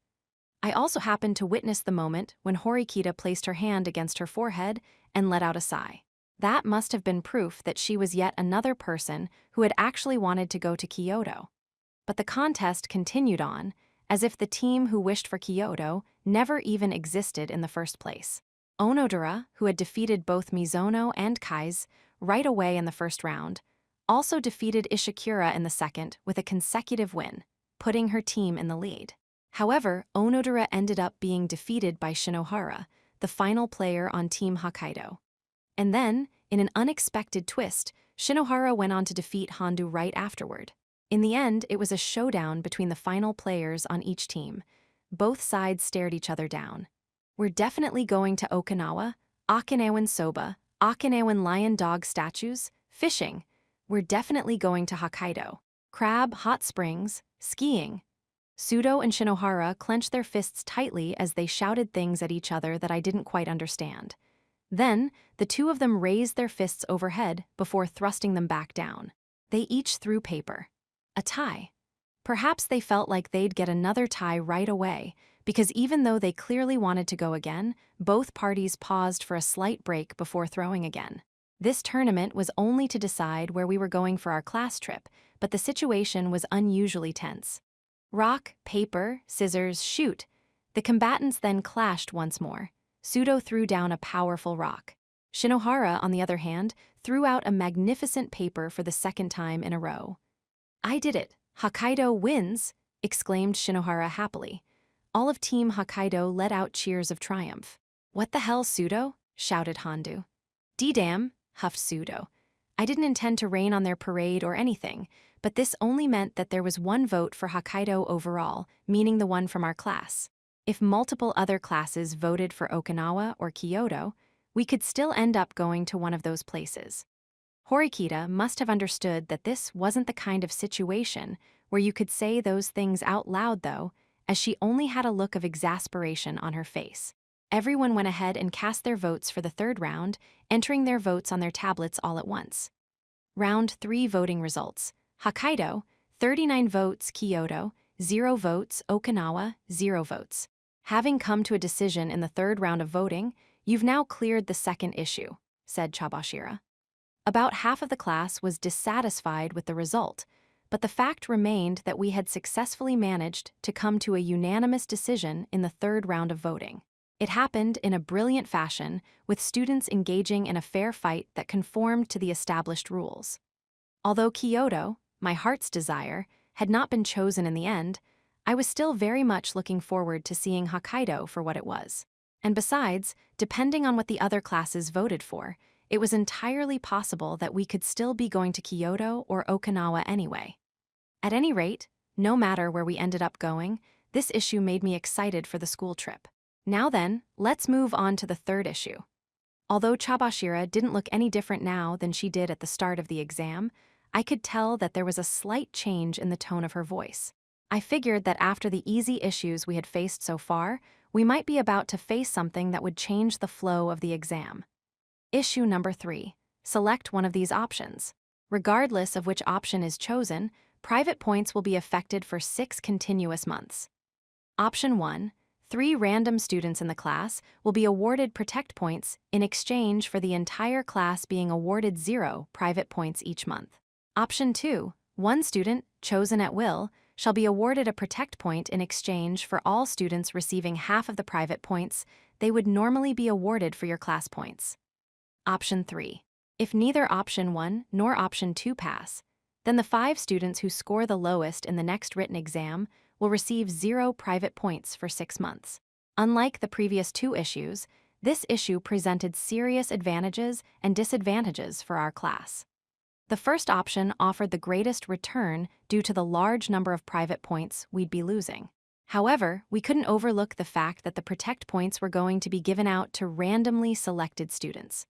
I also happened to witness the moment when Horikita placed her hand against her forehead and let out a sigh. That must have been proof that she was yet another person who had actually wanted to go to Kyoto. But the contest continued on, as if the team who wished for Kyoto never even existed in the first place. Onodera, who had defeated both Mizono and Kais right away in the first round, also defeated Ishikura in the second with a consecutive win, putting her team in the lead. However, Onodera ended up being defeated by Shinohara, the final player on Team Hokkaido. And then, in an unexpected twist, Shinohara went on to defeat Hondu right afterward. In the end, it was a showdown between the final players on each team. Both sides stared each other down. We're definitely going to Okinawa, Okinawan soba, Okinawan lion dog statues, fishing. We're definitely going to Hokkaido. Crab, hot springs, skiing. Sudo and Shinohara clenched their fists tightly as they shouted things at each other that I didn't quite understand. Then, the two of them raised their fists overhead before thrusting them back down. They each threw paper. A tie. Perhaps they felt like they'd get another tie right away, because even though they clearly wanted to go again, both parties paused for a slight break before throwing again. This tournament was only to decide where we were going for our class trip, but the situation was unusually tense. Rock, paper, scissors, shoot. The combatants then clashed once more. Sudo threw down a powerful rock. Shinohara, on the other hand, threw out a magnificent paper for the second time in a row. I did it! Hokkaido wins! Exclaimed Shinohara happily. All of Team Hokkaido let out cheers of triumph. What the hell, Sudo? Shouted Hondu. D-damn, huffed Sudo. I didn't intend to rain on their parade or anything, but this only meant that there was one vote for Hokkaido overall, meaning the one from our class. If multiple other classes voted for Okinawa or Kyoto, we could still end up going to one of those places. Horikita must have understood that this wasn't the kind of situation where you could say those things out loud, though, as she only had a look of exasperation on her face. Everyone went ahead and cast their votes for the third round, entering their votes on their tablets all at once. Round 3 voting results. Hokkaido, 39 votes. Kyoto, 0 votes. Okinawa, 0 votes. Having come to a decision in the third round of voting, you've now cleared the second issue, said Chabashira. About half of the class was dissatisfied with the result, but the fact remained that we had successfully managed to come to a unanimous decision in the third round of voting. It happened in a brilliant fashion, with students engaging in a fair fight that conformed to the established rules. Although Kyoto, my heart's desire, had not been chosen in the end, I was still very much looking forward to seeing Hokkaido for what it was. And besides, depending on what the other classes voted for, it was entirely possible that we could still be going to Kyoto or Okinawa anyway. At any rate, no matter where we ended up going, this issue made me excited for the school trip. Now then, let's move on to the third issue. Although Chabashira didn't look any different now than she did at the start of the exam, I could tell that there was a slight change in the tone of her voice. I figured that after the easy issues we had faced so far, we might be about to face something that would change the flow of the exam. Issue number 3. Select one of these options. Regardless of which option is chosen, private points will be affected for 6 continuous months. Option 1. 3 random students in the class will be awarded Protect points in exchange for the entire class being awarded 0 private points each month. Option 2. 1 student, chosen at will, shall be awarded a Protect point in exchange for all students receiving half of the private points they would normally be awarded for your class points. Option 3. If neither Option 1 nor Option 2 pass, then the 5 students who score the lowest in the next written exam will receive 0 private points for 6 months. Unlike the previous 2 issues, this issue presented serious advantages and disadvantages for our class. The first option offered the greatest return due to the large number of private points we'd be losing. However, we couldn't overlook the fact that the Protect points were going to be given out to randomly selected students.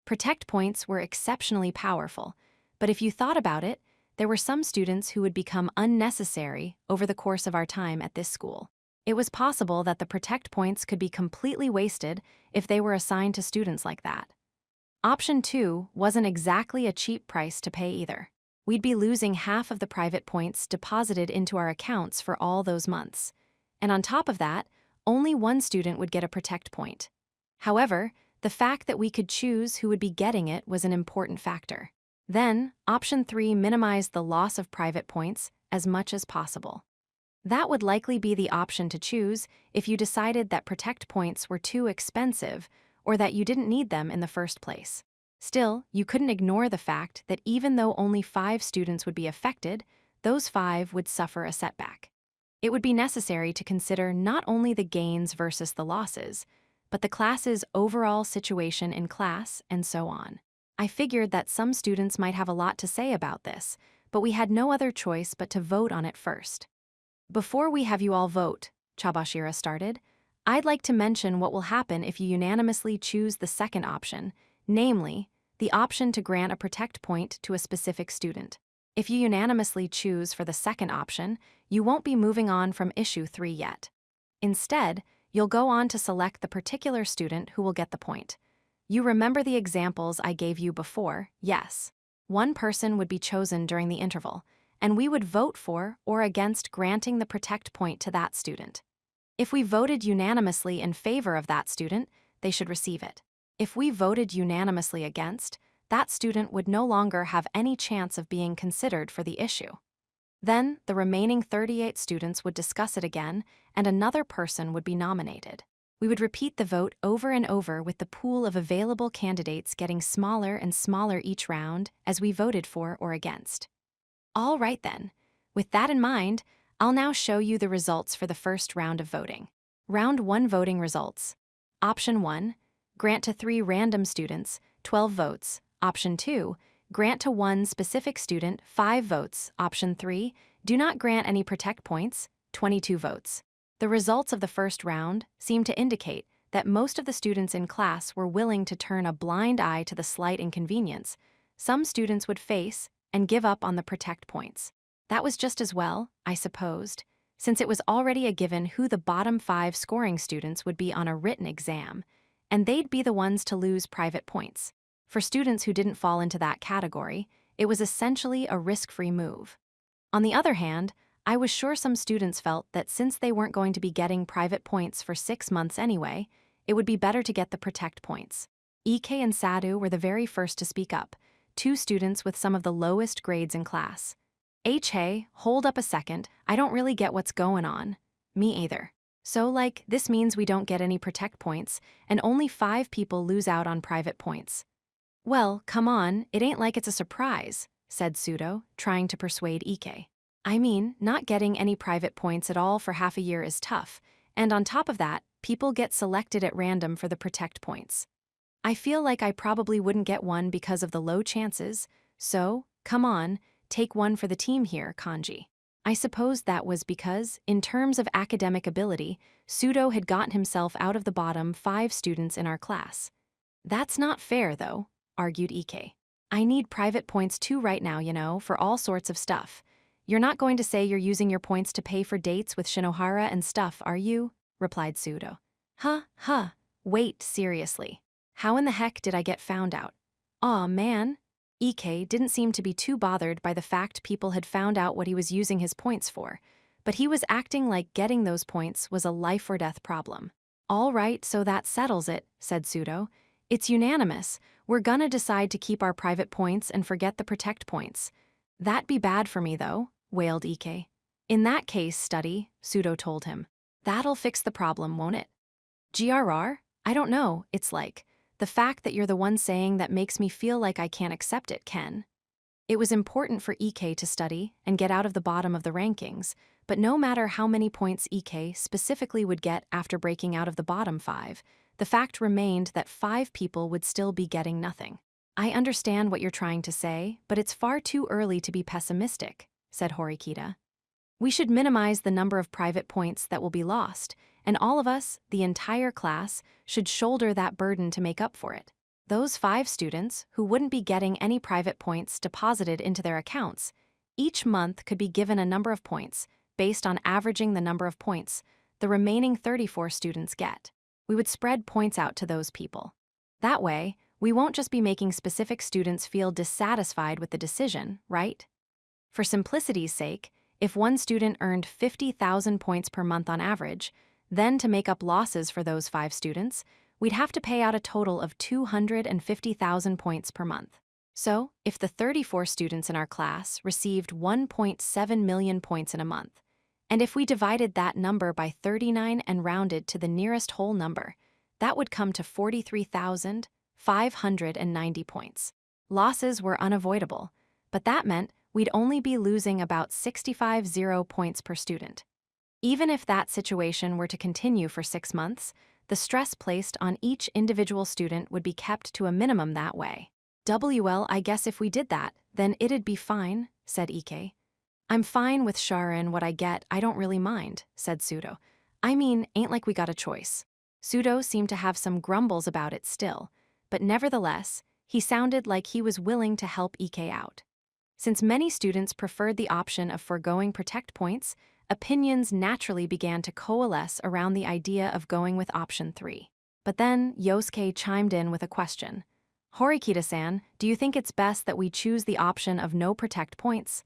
Protect points were exceptionally powerful, but if you thought about it, there were some students who would become unnecessary over the course of our time at this school. It was possible that the Protect points could be completely wasted if they were assigned to students like that. Option 2 wasn't exactly a cheap price to pay either. We'd be losing half of the private points deposited into our accounts for all those months. And on top of that, only 1 student would get a Protect point. However, the fact that we could choose who would be getting it was an important factor. Then, Option 3 minimized the loss of private points as much as possible. That would likely be the option to choose if you decided that Protect points were too expensive or that you didn't need them in the first place. Still, you couldn't ignore the fact that even though only 5 students would be affected, those 5 would suffer a setback. It would be necessary to consider not only the gains versus the losses, but the class's overall situation in class and so on. I figured that some students might have a lot to say about this, but we had no other choice but to vote on it first. Before we have you all vote, Chabashira started, I'd like to mention what will happen if you unanimously choose the second option, namely, the option to grant a Protect point to a specific student. If you unanimously choose for the second option, you won't be moving on from issue 3 yet. Instead, you'll go on to select the particular student who will get the point. You remember the examples I gave you before, yes. 1 person would be chosen during the interval, and we would vote for or against granting the Protect point to that student. If we voted unanimously in favor of that student, they should receive it. If we voted unanimously against, that student would no longer have any chance of being considered for the issue. Then, the remaining 38 students would discuss it again, and another person would be nominated. We would repeat the vote over and over with the pool of available candidates getting smaller and smaller each round as we voted for or against. All right then. With that in mind, I'll now show you the results for the first round of voting. Round 1 voting results. Option 1, grant to 3 random students, 12 votes. Option 2, grant to 1 specific student, 5 votes. Option 3, do not grant any Protect points, 22 votes. The results of the first round seem to indicate that most of the students in class were willing to turn a blind eye to the slight inconvenience some students would face and give up on the Protect points. That was just as well, I supposed, since it was already a given who the bottom 5 scoring students would be on a written exam, and they'd be the ones to lose private points. For students who didn't fall into that category, it was essentially a risk-free move. On the other hand, I was sure some students felt that since they weren't going to be getting private points for 6 months anyway, it would be better to get the Protect points. Ike and Sadhu were the very first to speak up, 2 students with some of the lowest grades in class. Hey, hold up a second, I don't really get what's going on. Me either. So, this means we don't get any Protect points, and only 5 people lose out on private points. Well, come on, it ain't like it's a surprise, said Pseudo, trying to persuade Ike. I mean, not getting any private points at all for half a year is tough, and on top of that, people get selected at random for the Protect points. I feel like I probably wouldn't get one because of the low chances, so, come on, take one for the team here, Kanji. I suppose that was because, in terms of academic ability, Pseudo had gotten himself out of the bottom 5 students in our class. That's not fair, though, argued Ike. I need private points too right now, for all sorts of stuff. You're not going to say you're using your points to pay for dates with Shinohara and stuff, are you? Replied Pseudo. Wait, seriously. How in the heck did I get found out? Aw, man. Ike didn't seem to be too bothered by the fact people had found out what he was using his points for, but he was acting like getting those points was a life-or-death problem. "All right, so that settles it," said Pseudo. "It's unanimous. We're gonna decide to keep our private points and forget the protect points." "That'd be bad for me, though," wailed Ike. "In that case, Study," Pseudo told him. "That'll fix the problem, won't it?" "GRR? I don't know, it's like. The fact that you're the one saying that makes me feel like I can't accept it, Ken." It was important for Ike to study and get out of the bottom of the rankings, but no matter how many points Ike specifically would get after breaking out of the bottom 5, the fact remained that 5 people would still be getting nothing. "I understand what you're trying to say, but it's far too early to be pessimistic," said Horikita. "We should minimize the number of private points that will be lost, and all of us, the entire class, should shoulder that burden to make up for it. Those 5 students, who wouldn't be getting any private points deposited into their accounts, each month could be given a number of points, based on averaging the number of points the remaining 34 students get. We would spread points out to those people. That way, we won't just be making specific students feel dissatisfied with the decision, right? For simplicity's sake, if one student earned 50,000 points per month on average, then to make up losses for those 5 students, we'd have to pay out a total of 250,000 points per month. So, if the 34 students in our class received 1.7 million points in a month, and if we divided that number by 39 and rounded to the nearest whole number, that would come to 43,590 points. Losses were unavoidable, but that meant we'd only be losing about 65 points per student. Even if that situation were to continue for 6 months, the stress placed on each individual student would be kept to a minimum that way. "Well, I guess if we did that, then it'd be fine," said Ike. "I'm fine with Sharon what I get, I don't really mind," said Pseudo. "I mean, ain't like we got a choice." Pseudo seemed to have some grumbles about it still, but nevertheless, he sounded like he was willing to help Ike out. Since many students preferred the option of foregoing protect points, opinions naturally began to coalesce around the idea of going with option 3. But then Yosuke chimed in with a question. "Horikita-san, do you think it's best that we choose the option of no protect points?"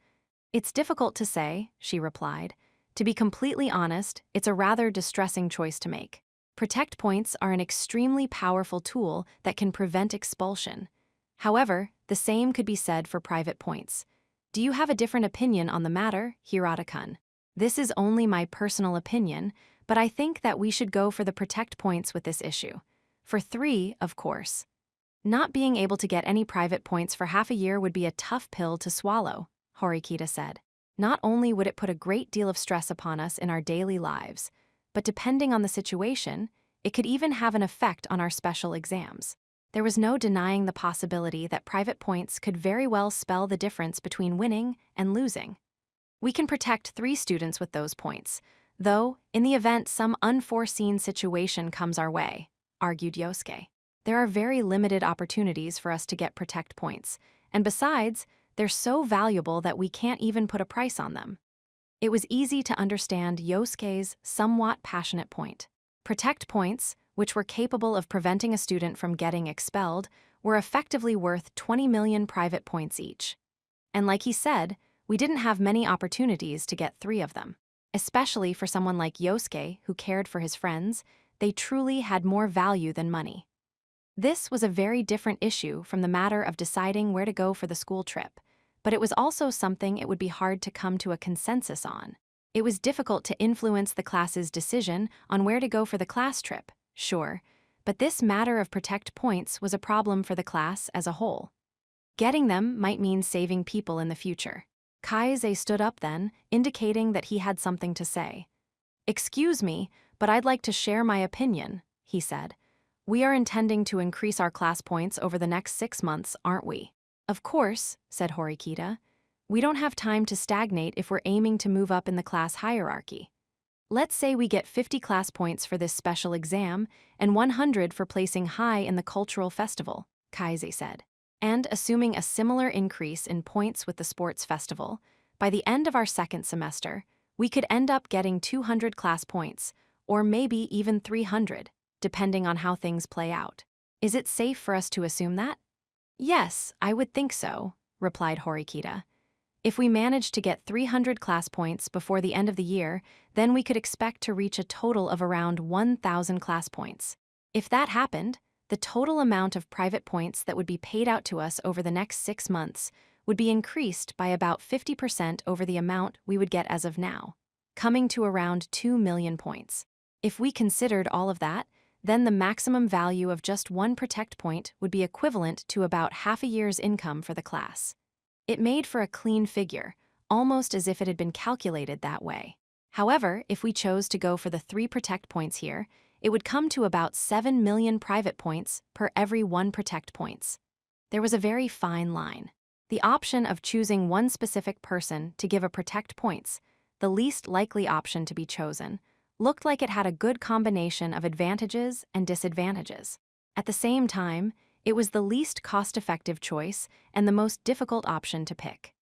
"It's difficult to say," she replied. "To be completely honest, it's a rather distressing choice to make. Protect points are an extremely powerful tool that can prevent expulsion. However, the same could be said for private points. Do you have a different opinion on the matter, Hirata-kun?" "This is only my personal opinion, but I think that we should go for the protect points with this issue. For 3, of course. Not being able to get any private points for half a year would be a tough pill to swallow," Horikita said. "Not only would it put a great deal of stress upon us in our daily lives, but depending on the situation, it could even have an effect on our special exams." There was no denying the possibility that private points could very well spell the difference between winning and losing. "We can protect 3 students with those points, though, in the event some unforeseen situation comes our way," argued Yosuke. "There are very limited opportunities for us to get protect points, and besides, they're so valuable that we can't even put a price on them." It was easy to understand Yosuke's somewhat passionate point. Protect points, which were capable of preventing a student from getting expelled, were effectively worth 20 million private points each. And like he said, we didn't have many opportunities to get 3 of them. Especially for someone like Yosuke, who cared for his friends, they truly had more value than money. This was a very different issue from the matter of deciding where to go for the school trip, but it was also something it would be hard to come to a consensus on. It was difficult to influence the class's decision on where to go for the class trip, sure, but this matter of protect points was a problem for the class as a whole. Getting them might mean saving people in the future. Kaise stood up then, indicating that he had something to say. "Excuse me, but I'd like to share my opinion," he said. "We are intending to increase our class points over the next 6 months, aren't we?" "Of course," said Horikita. "We don't have time to stagnate if we're aiming to move up in the class hierarchy. Let's say we get 50 class points for this special exam and 100 for placing high in the cultural festival," Kaise said. "And assuming a similar increase in points with the sports festival, by the end of our 2nd semester, we could end up getting 200 class points, or maybe even 300, depending on how things play out. Is it safe for us to assume that?" "Yes, I would think so," replied Horikita. If we managed to get 300 class points before the end of the year, then we could expect to reach a total of around 1,000 class points. If that happened, the total amount of private points that would be paid out to us over the next 6 months would be increased by about 50% over the amount we would get as of now, coming to around 2 million points. If we considered all of that, then the maximum value of just one Protect point would be equivalent to about half a year's income for the class. It made for a clean figure, almost as if it had been calculated that way. However, if we chose to go for the 3 Protect points here, it would come to about 7 million private points per every 1 Protect points. There was a very fine line. The option of choosing one specific person to give a Protect points, the least likely option to be chosen, looked like it had a good combination of advantages and disadvantages. At the same time, it was the least cost-effective choice and the most difficult option to pick.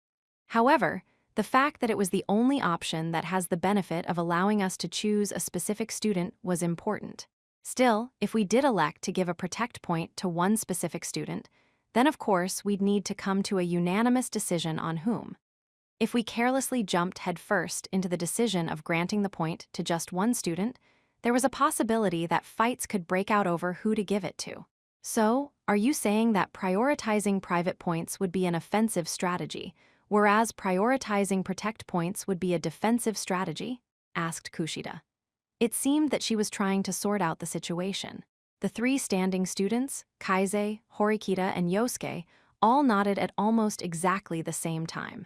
However, the fact that it was the only option that has the benefit of allowing us to choose a specific student was important. Still, if we did elect to give a Protect point to one specific student, then of course we'd need to come to a unanimous decision on whom. If we carelessly jumped headfirst into the decision of granting the point to just one student, there was a possibility that fights could break out over who to give it to. So, are you saying that prioritizing private points would be an offensive strategy, whereas prioritizing Protect points would be a defensive strategy? Asked Kushida. It seemed that she was trying to sort out the situation. The 3 standing students, Kaise, Horikita, and Yosuke, all nodded at almost exactly the same time.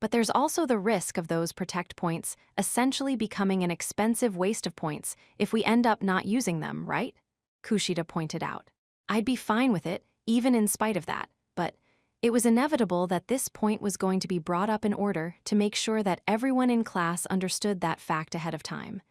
But there's also the risk of those Protect points essentially becoming an expensive waste of points if we end up not using them, right? Kushida pointed out. I'd be fine with it, even in spite of that, but it was inevitable that this point was going to be brought up in order to make sure that everyone in class understood that fact ahead of time.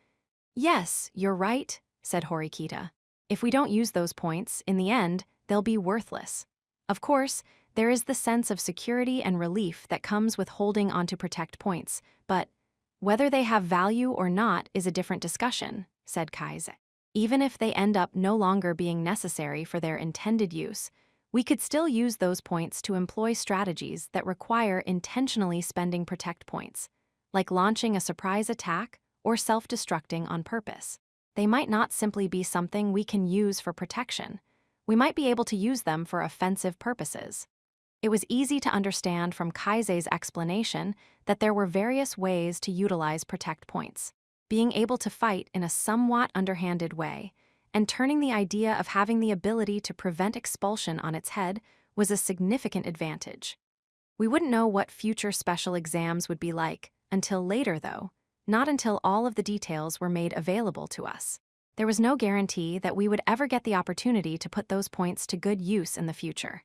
Yes, you're right, said Horikita. If we don't use those points, in the end, they'll be worthless. Of course, there is the sense of security and relief that comes with holding onto Protect points, but whether they have value or not is a different discussion, said Kaise. Even if they end up no longer being necessary for their intended use, we could still use those points to employ strategies that require intentionally spending Protect points, like launching a surprise attack or self-destructing on purpose. They might not simply be something we can use for protection. We might be able to use them for offensive purposes. It was easy to understand from Kaise's explanation that there were various ways to utilize Protect points. Being able to fight in a somewhat underhanded way, and turning the idea of having the ability to prevent expulsion on its head was a significant advantage. We wouldn't know what future special exams would be like until later, though, not until all of the details were made available to us. There was no guarantee that we would ever get the opportunity to put those points to good use in the future.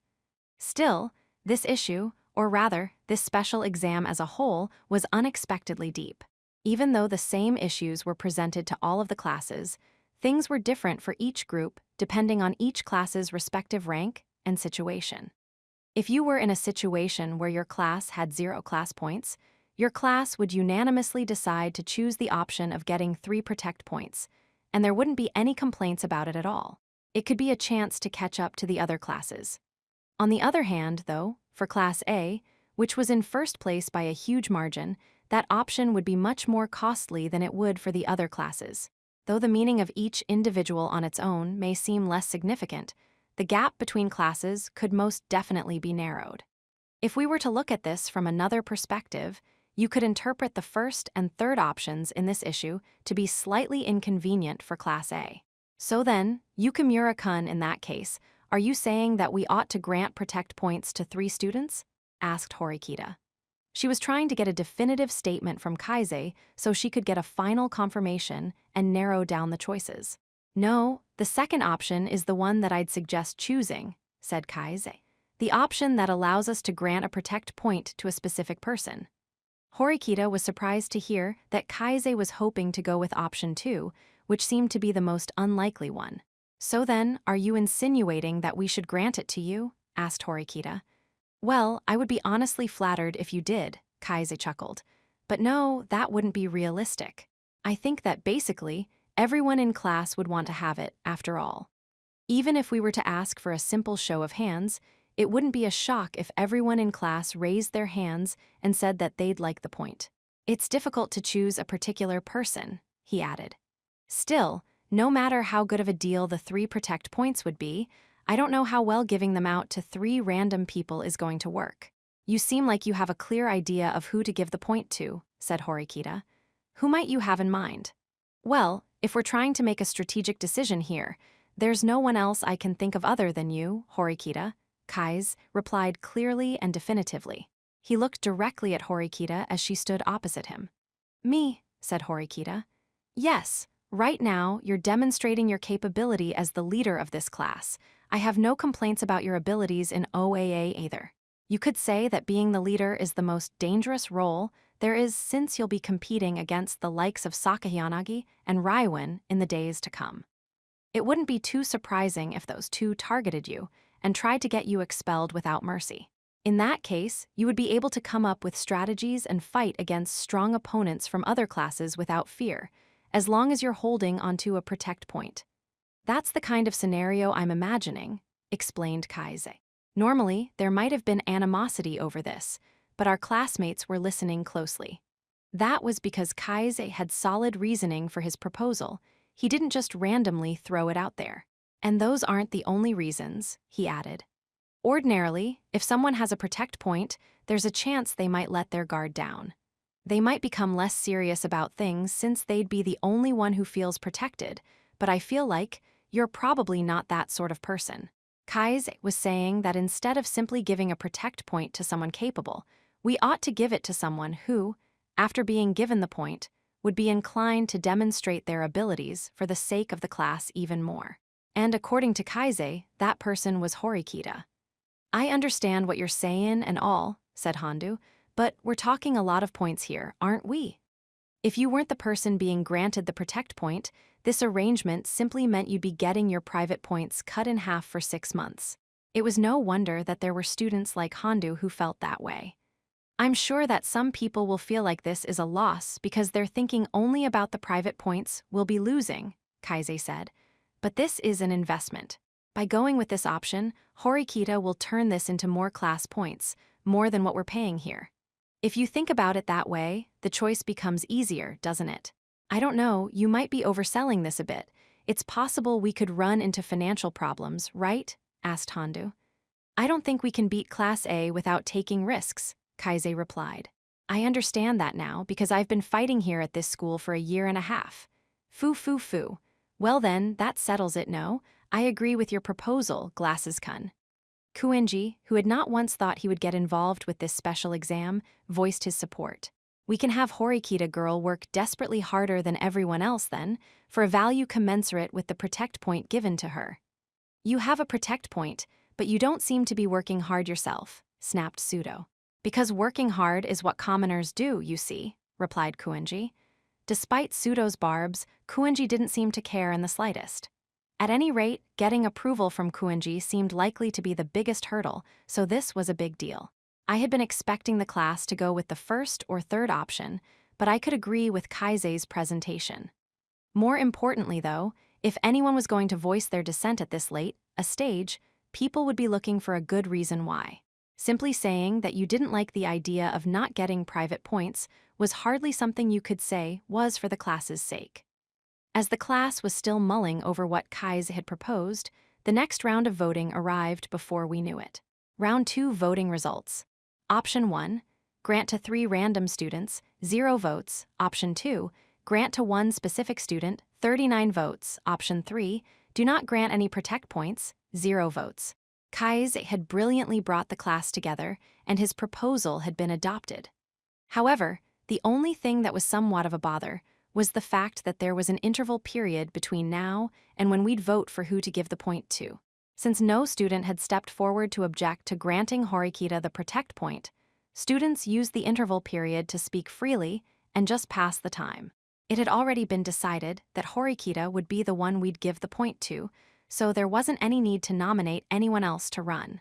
Still, this issue, or rather, this special exam as a whole, was unexpectedly deep. Even though the same issues were presented to all of the classes, things were different for each group depending on each class's respective rank and situation. If you were in a situation where your class had 0 class points, your class would unanimously decide to choose the option of getting 3 Protect points, and there wouldn't be any complaints about it at all. It could be a chance to catch up to the other classes. On the other hand, though, for Class A, which was in first place by a huge margin, that option would be much more costly than it would for the other classes. Though the meaning of each individual on its own may seem less significant, the gap between classes could most definitely be narrowed. If we were to look at this from another perspective, you could interpret the first and third options in this issue to be slightly inconvenient for Class A. So then, Yukimura-kun, in that case, are you saying that we ought to grant Protect points to 3 students? Asked Horikita. She was trying to get a definitive statement from Kaise so she could get a final confirmation and narrow down the choices. No, the second option is the one that I'd suggest choosing, said Kaise. The option that allows us to grant a Protect point to a specific person. Horikita was surprised to hear that Kaise was hoping to go with option 2, which seemed to be the most unlikely one. So then, are you insinuating that we should grant it to you? Asked Horikita. Well, I would be honestly flattered if you did, Kaise chuckled. But no, that wouldn't be realistic. I think that basically, everyone in class would want to have it, after all. Even if we were to ask for a simple show of hands, It wouldn't be a shock if everyone in class raised their hands and said that they'd like the point. It's difficult to choose a particular person, he added. Still, no matter how good of a deal the 3 protect points would be, I don't know how well giving them out to 3 random people is going to work. You seem like you have a clear idea of who to give the point to, said Horikita. Who might you have in mind? Well, if we're trying to make a strategic decision here, there's no one else I can think of other than you, Horikita, Kai's replied clearly and definitively. He looked directly at Horikita as she stood opposite him. Me, said Horikita. Yes, right now you're demonstrating your capability as the leader of this class. I have no complaints about your abilities in OAA either. You could say that being the leader is the most dangerous role there is since you'll be competing against the likes of Sakahiyanagi and Raiwan in the days to come. It wouldn't be too surprising if those 2 targeted you and tried to get you expelled without mercy. In that case, you would be able to come up with strategies and fight against strong opponents from other classes without fear, as long as you're holding onto a protect point. That's the kind of scenario I'm imagining, explained Kaize. Normally, there might have been animosity over this, but our classmates were listening closely. That was because Kaize had solid reasoning for his proposal. He didn't just randomly throw it out there. And those aren't the only reasons, he added. Ordinarily, if someone has a protect point, there's a chance they might let their guard down. They might become less serious about things since they'd be the only one who feels protected, but I feel like you're probably not that sort of person. Kai's was saying that instead of simply giving a protect point to someone capable, we ought to give it to someone who, after being given the point, would be inclined to demonstrate their abilities for the sake of the class even more. And according to Kaize, that person was Horikita. I understand what you're saying and all, said Hondu, but we're talking a lot of points here, aren't we? If you weren't the person being granted the protect point, this arrangement simply meant you'd be getting your private points cut in half for 6 months. It was no wonder that there were students like Hondu who felt that way. I'm sure that some people will feel like this is a loss because they're thinking only about the private points we'll be losing, Kaize said. But this is an investment. By going with this option, Horikita will turn this into more class points, more than what we're paying here. If you think about it that way, the choice becomes easier, doesn't it? I don't know, you might be overselling this a bit. It's possible we could run into financial problems, right? Asked Hondu. I don't think we can beat Class A without taking risks, Kaize replied. I understand that now because I've been fighting here at this school for a year and a half. Foo. Well then, that settles it, no? I agree with your proposal, Glasses-kun. Kuenji, who had not once thought he would get involved with this special exam, voiced his support. We can have Horikita girl work desperately harder than everyone else then, for a value commensurate with the protect point given to her. You have a protect point, but you don't seem to be working hard yourself, snapped Pseudo. Because working hard is what commoners do, you see, replied Kuenji. Despite Pseudo's barbs, Kuenji didn't seem to care in the slightest. At any rate, getting approval from Kuenji seemed likely to be the biggest hurdle, so this was a big deal. I had been expecting the class to go with the first or third option, but I could agree with Kaize's presentation. More importantly, though, if anyone was going to voice their dissent at this late a stage, people would be looking for a good reason why. Simply saying that you didn't like the idea of not getting private points was hardly something you could say was for the class's sake. As the class was still mulling over what Kaize had proposed, the next round of voting arrived before we knew it. Round 2 voting results. Option 1, grant to 3 random students, 0 votes. Option 2, grant to 1 specific student, 39 votes. Option 3, do not grant any protect points, 0 votes. Kaize had brilliantly brought the class together, and his proposal had been adopted. However, the only thing that was somewhat of a bother was the fact that there was an interval period between now and when we'd vote for who to give the point to. Since no student had stepped forward to object to granting Horikita the protect point, students used the interval period to speak freely and just pass the time. It had already been decided that Horikita would be the one we'd give the point to, so there wasn't any need to nominate anyone else to run.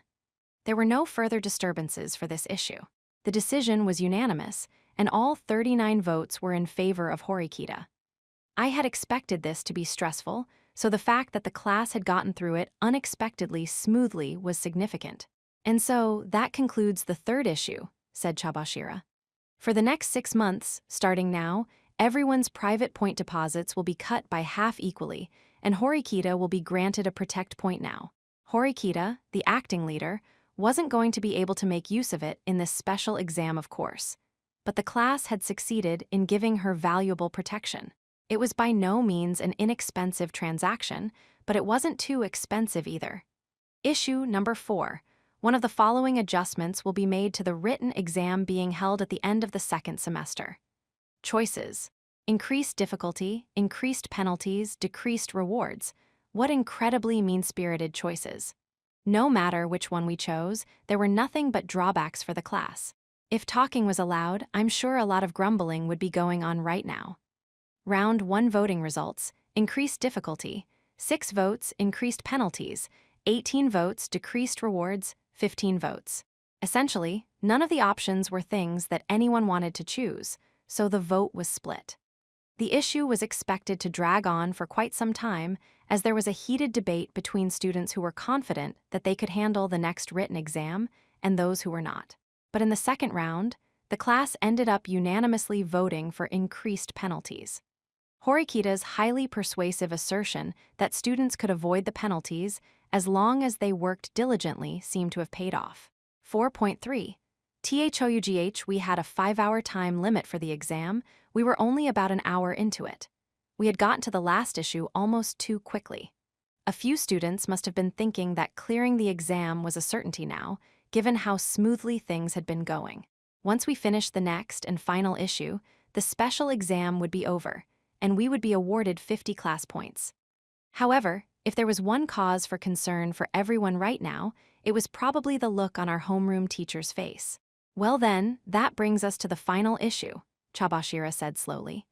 There were no further disturbances for this issue. The decision was unanimous, and all 39 votes were in favor of Horikita. I had expected this to be stressful, so the fact that the class had gotten through it unexpectedly smoothly was significant. And so that concludes the third issue, said Chabashira. For the next 6 months, starting now, everyone's private point deposits will be cut by half equally, and Horikita will be granted a protect point now. Horikita, the acting leader, wasn't going to be able to make use of it in this special exam, of course. But the class had succeeded in giving her valuable protection. It was by no means an inexpensive transaction, but it wasn't too expensive either. Issue number 4. One of the following adjustments will be made to the written exam being held at the end of the second semester. Choices: increased difficulty, increased penalties, decreased rewards. What incredibly mean-spirited choices. No matter which one we chose, there were nothing but drawbacks for the class. If talking was allowed, I'm sure a lot of grumbling would be going on right now. Round 1 voting results: increased difficulty, 6 votes, increased penalties, 18 votes, decreased rewards, 15 votes. Essentially, none of the options were things that anyone wanted to choose, so the vote was split. The issue was expected to drag on for quite some time, as there was a heated debate between students who were confident that they could handle the next written exam and those who were not. But in the second round, the class ended up unanimously voting for increased penalties. Horikita's highly persuasive assertion that students could avoid the penalties as long as they worked diligently seemed to have paid off. 4.3. THOUGH, we had a 5-hour time limit for the exam. We were only about an hour into it. We had gotten to the last issue almost too quickly. A few students must have been thinking that clearing the exam was a certainty now, given how smoothly things had been going. Once we finished the next and final issue, the special exam would be over, and we would be awarded 50 class points. However, if there was one cause for concern for everyone right now, it was probably the look on our homeroom teacher's face. Well then, that brings us to the final issue, Chabashira said slowly.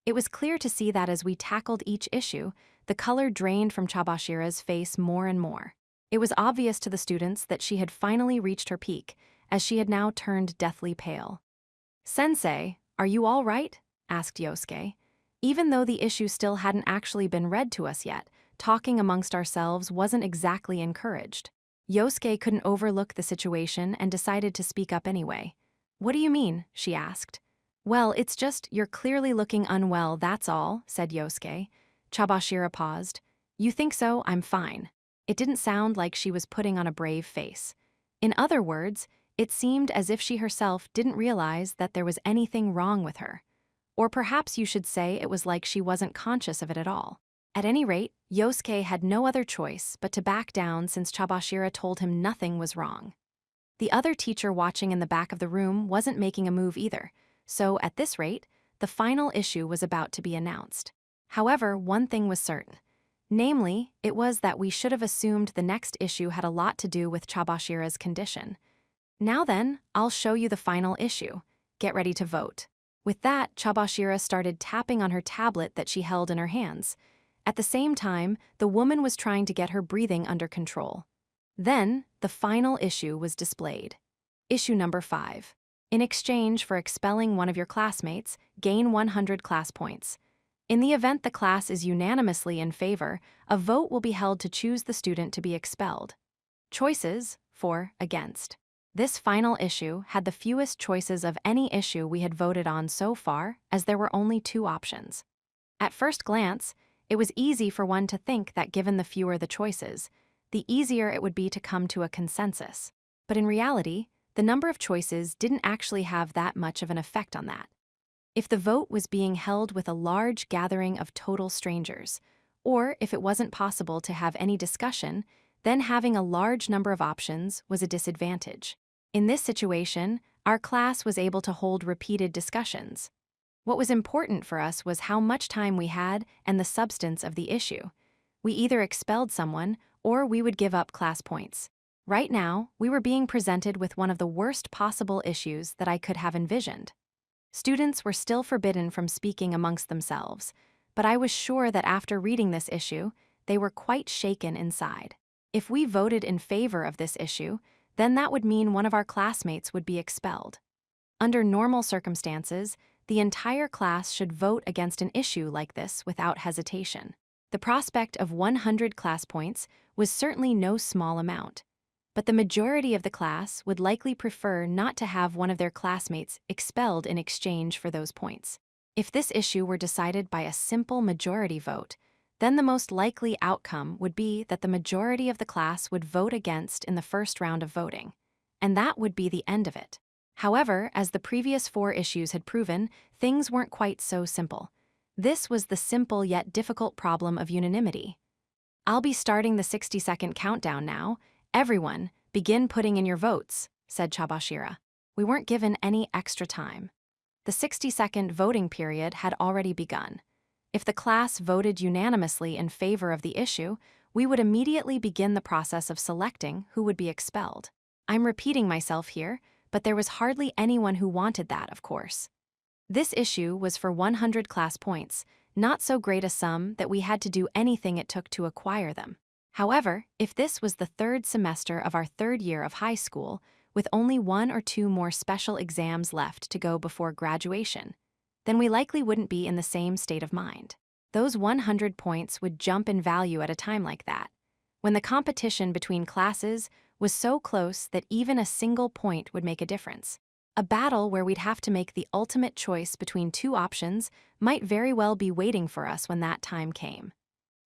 It was clear to see that as we tackled each issue, the color drained from Chabashira's face more and more. It was obvious to the students that she had finally reached her peak, as she had now turned deathly pale. "Sensei, are you all right?" asked Yosuke. Even though the issue still hadn't actually been read to us yet, talking amongst ourselves wasn't exactly encouraged. Yosuke couldn't overlook the situation and decided to speak up anyway. "What do you mean?" she asked. "Well, it's just you're clearly looking unwell, that's all," said Yosuke. Chabashira paused. "You think so? I'm fine." It didn't sound like she was putting on a brave face. In other words, it seemed as if she herself didn't realize that there was anything wrong with her. Or perhaps you should say it was like she wasn't conscious of it at all. At any rate, Yosuke had no other choice but to back down since Chabashira told him nothing was wrong. The other teacher watching in the back of the room wasn't making a move either, so at this rate, the final issue was about to be announced. However, one thing was certain. Namely, it was that we should have assumed the next issue had a lot to do with Chabashira's condition. Now then, I'll show you the final issue. Get ready to vote. With that, Chabashira started tapping on her tablet that she held in her hands. At the same time, the woman was trying to get her breathing under control. Then, the final issue was displayed. Issue number 5. In exchange for expelling one of your classmates, gain 100 class points. In the event the class is unanimously in favor, a vote will be held to choose the student to be expelled. Choices: for, against. This final issue had the fewest choices of any issue we had voted on so far, as there were only 2 options. At first glance, it was easy for one to think that given the fewer the choices, the easier it would be to come to a consensus. But in reality, the number of choices didn't actually have that much of an effect on that. If the vote was being held with a large gathering of total strangers, or if it wasn't possible to have any discussion, then having a large number of options was a disadvantage. In this situation, our class was able to hold repeated discussions. What was important for us was how much time we had and the substance of the issue. We either expelled someone, or we would give up class points. Right now, we were being presented with one of the worst possible issues that I could have envisioned. Students were still forbidden from speaking amongst themselves, but I was sure that after reading this issue, they were quite shaken inside. If we voted in favor of this issue, then that would mean one of our classmates would be expelled. Under normal circumstances, the entire class should vote against an issue like this without hesitation. The prospect of 100 class points was certainly no small amount. but the majority of the class would likely prefer not to have one of their classmates expelled in exchange for those points. If this issue were decided by a simple majority vote, then the most likely outcome would be that the majority of the class would vote against in the first round of voting, and that would be the end of it. However, as the previous 4 issues had proven, things weren't quite so simple. This was the simple yet difficult problem of unanimity. "I'll be starting the 60-second countdown now. Everyone, begin putting in your votes," said Chabashira. We weren't given any extra time. The 60-second voting period had already begun. If the class voted unanimously in favor of the issue, we would immediately begin the process of selecting who would be expelled. I'm repeating myself here, but there was hardly anyone who wanted that, of course. This issue was for 100 class points, not so great a sum that we had to do anything it took to acquire them. However, if this was the 3rd semester of our 3rd year of high school, with only 1 or 2 more special exams left to go before graduation, then we likely wouldn't be in the same state of mind. Those 100 points would jump in value at a time like that, when the competition between classes was so close that even a single point would make a difference. A battle where we'd have to make the ultimate choice between 2 options might very well be waiting for us when that time came.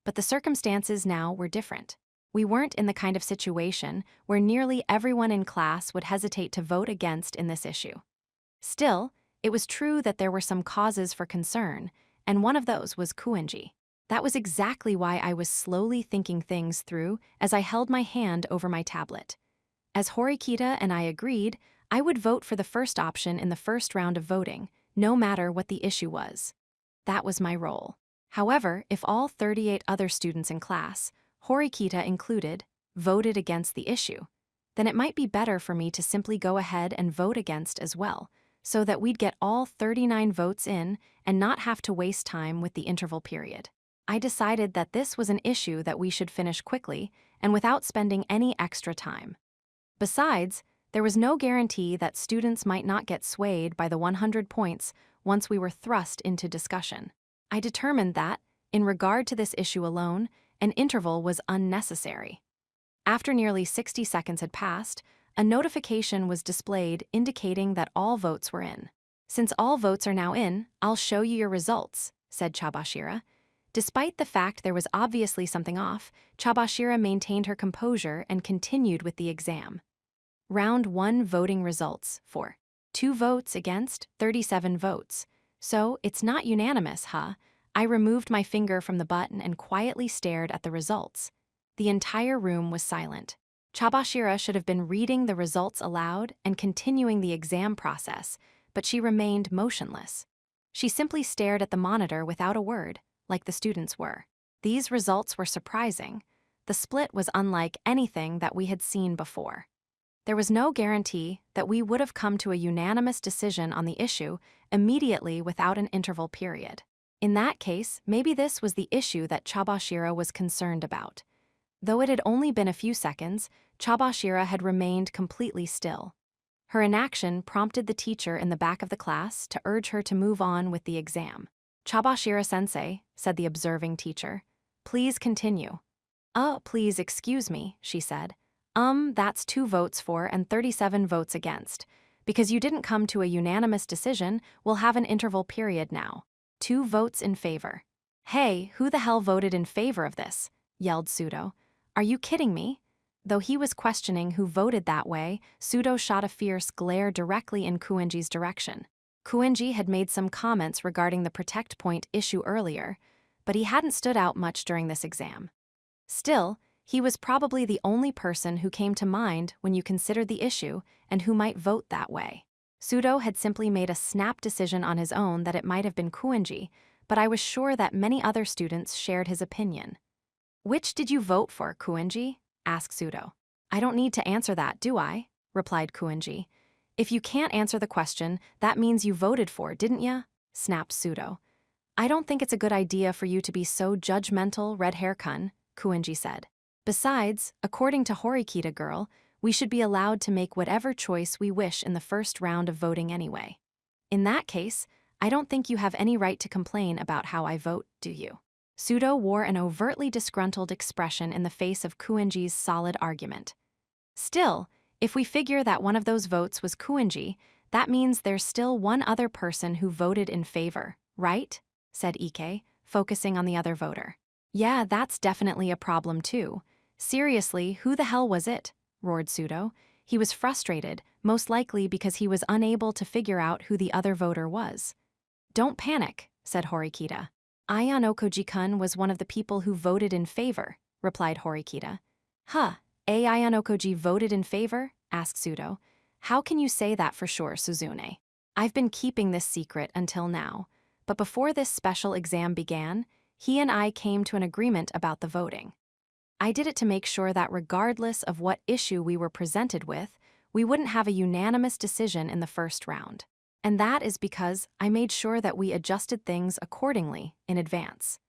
But the circumstances now were different. We weren't in the kind of situation where nearly everyone in class would hesitate to vote against in this issue. Still, it was true that there were some causes for concern, and one of those was Kuenji. That was exactly why I was slowly thinking things through as I held my hand over my tablet. As Horikita and I agreed, I would vote for the first option in the first round of voting, no matter what the issue was. That was my role. However, if all 38 other students in class, Horikita included, voted against the issue, then it might be better for me to simply go ahead and vote against as well, so that we'd get all 39 votes in and not have to waste time with the interval period. I decided that this was an issue that we should finish quickly and without spending any extra time. Besides, there was no guarantee that students might not get swayed by the 100 points once we were thrust into discussion. I determined that, in regard to this issue alone, an interval was unnecessary. After nearly 60 seconds had passed, a notification was displayed indicating that all votes were in. "Since all votes are now in, I'll show you your results," said Chabashira. Despite the fact there was obviously something off, Chabashira maintained her composure and continued with the exam. Round 1 voting results for 2 votes against 37 votes. So, it's not unanimous, huh? I removed my finger from the button and quietly stared at the results. The entire room was silent. Chabashira should have been reading the results aloud and continuing the exam process, but she remained motionless. She simply stared at the monitor without a word, like the students were. These results were surprising. The split was unlike anything that we had seen before. There was no guarantee that we would have come to a unanimous decision on the issue immediately without an interval period. In that case, maybe this was the issue that Chabashira was concerned about. Though it had only been a few seconds, Chabashira had remained completely still. Her inaction prompted the teacher in the back of the class to urge her to move on with the exam. "Chabashira-sensei," said the observing teacher, "please continue." Please excuse me," she said. That's 2 votes for and 37 votes against. Because you didn't come to a unanimous decision, we'll have an interval period now. 2 votes in favor." "Hey, who the hell voted in favor of this?" yelled Pseudo. "Are you kidding me?" Though he was questioning who voted that way, Pseudo shot a fierce glare directly in Kuenji's direction. Kuenji had made some comments regarding the Protect Point issue earlier, but he hadn't stood out much during this exam. Still, he was probably the only person who came to mind when you considered the issue and who might vote that way. Pseudo had simply made a snap decision on his own that it might have been Kuenji, but I was sure that many other students shared his opinion. "Which did you vote for, Kuenji?" asked Pseudo. "I don't need to answer that, do I?" replied Kuenji. "If you can't answer the question, that means you voted for, didn't ya?" snapped Pseudo. "I don't think it's a good idea for you to be so judgmental, Red Hair-kun," Kuenji said. "Besides, according to Horikita girl, we should be allowed to make whatever choice we wish in the first round of voting anyway. In that case, I don't think you have any right to complain about how I vote, do you?" Pseudo wore an overtly disgruntled expression in the face of Kuenji's solid argument. Still, if we figure that one of those votes was Kuenji, that means there's still one other person who voted in favor, right? Said Ike, focusing on the other voter. Yeah, that's definitely a problem too. Seriously, who the hell was it? Roared Pseudo. He was frustrated, most likely because he was unable to figure out who the other voter was. Don't panic, said Horikita. Ayan Okoji-kun was one of the people who voted in favor, replied Horikita. Huh, Ayan Okoji voted in favor? Asked Pseudo. How can you say that for sure, Suzune? I've been keeping this secret until now, but before this special exam began, he and I came to an agreement about the voting. I did it to make sure that regardless of what issue we were presented with, we wouldn't have a unanimous decision in the first round. And that is because I made sure that we adjusted things accordingly in advance.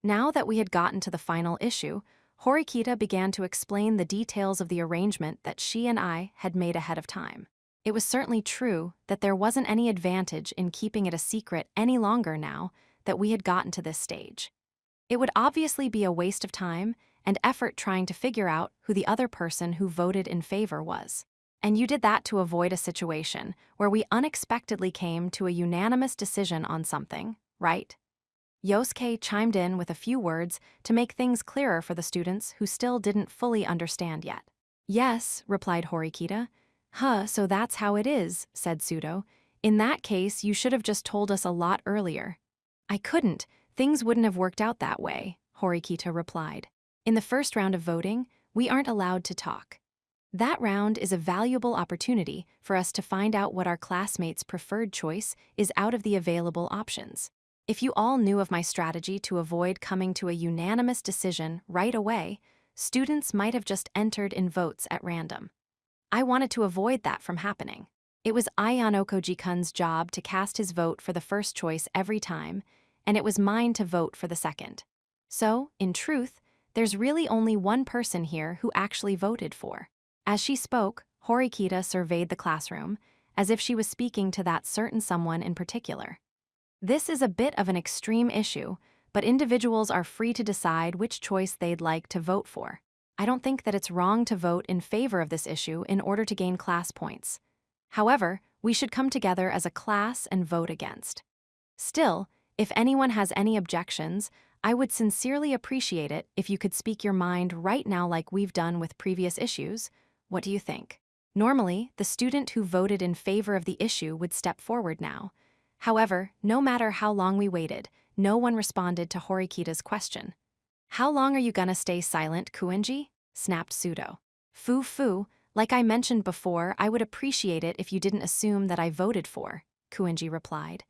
Now that we had gotten to the final issue, Horikita began to explain the details of the arrangement that she and I had made ahead of time. It was certainly true that there wasn't any advantage in keeping it a secret any longer now that we had gotten to this stage. It would obviously be a waste of time and effort trying to figure out who the other person who voted in favor was. And you did that to avoid a situation where we unexpectedly came to a unanimous decision on something, right? Yosuke chimed in with a few words to make things clearer for the students who still didn't fully understand yet. Yes, replied Horikita. Huh, so that's how it is, said Pseudo. In that case, you should have just told us a lot earlier. I couldn't. Things wouldn't have worked out that way, Horikita replied. In the first round of voting, we aren't allowed to talk. That round is a valuable opportunity for us to find out what our classmates' preferred choice is out of the available options. If you all knew of my strategy to avoid coming to a unanimous decision right away, students might have just entered in votes at random. I wanted to avoid that from happening. It was Ayano Koji-kun's job to cast his vote for the first choice every time, and it was mine to vote for the second. So, in truth, there's really only one person here who actually voted for. As she spoke, Horikita surveyed the classroom, as if she was speaking to that certain someone in particular. This is a bit of an extreme issue, but individuals are free to decide which choice they'd like to vote for. I don't think that it's wrong to vote in favor of this issue in order to gain class points. However, we should come together as a class and vote against. Still, if anyone has any objections, I would sincerely appreciate it if you could speak your mind right now like we've done with previous issues. What do you think? Normally, the student who voted in favor of the issue would step forward now. However, no matter how long we waited, no one responded to Horikita's question. How long are you gonna stay silent, Kuenji? Snapped Pseudo. Foo, like I mentioned before, I would appreciate it if you didn't assume that I voted for, Kuenji replied.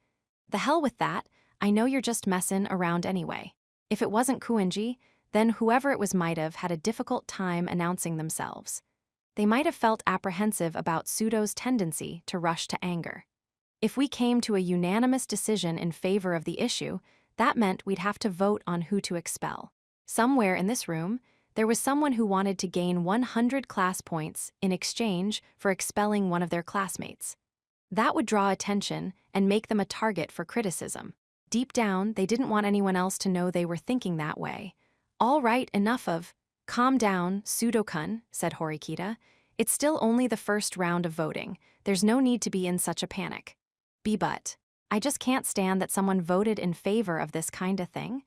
The hell with that, I know you're just messin' around anyway. If it wasn't Kuenji, then whoever it was might have had a difficult time announcing themselves. They might have felt apprehensive about Pseudo's tendency to rush to anger. If we came to a unanimous decision in favor of the issue, that meant we'd have to vote on who to expel. Somewhere in this room, there was someone who wanted to gain 100 class points in exchange for expelling one of their classmates. That would draw attention and make them a target for criticism. Deep down, they didn't want anyone else to know they were thinking that way. All right, enough of... Calm down, Pseudo-kun, said Horikita. It's still only the first round of voting. There's no need to be in such a panic. But I just can't stand that someone voted in favor of this kind of thing.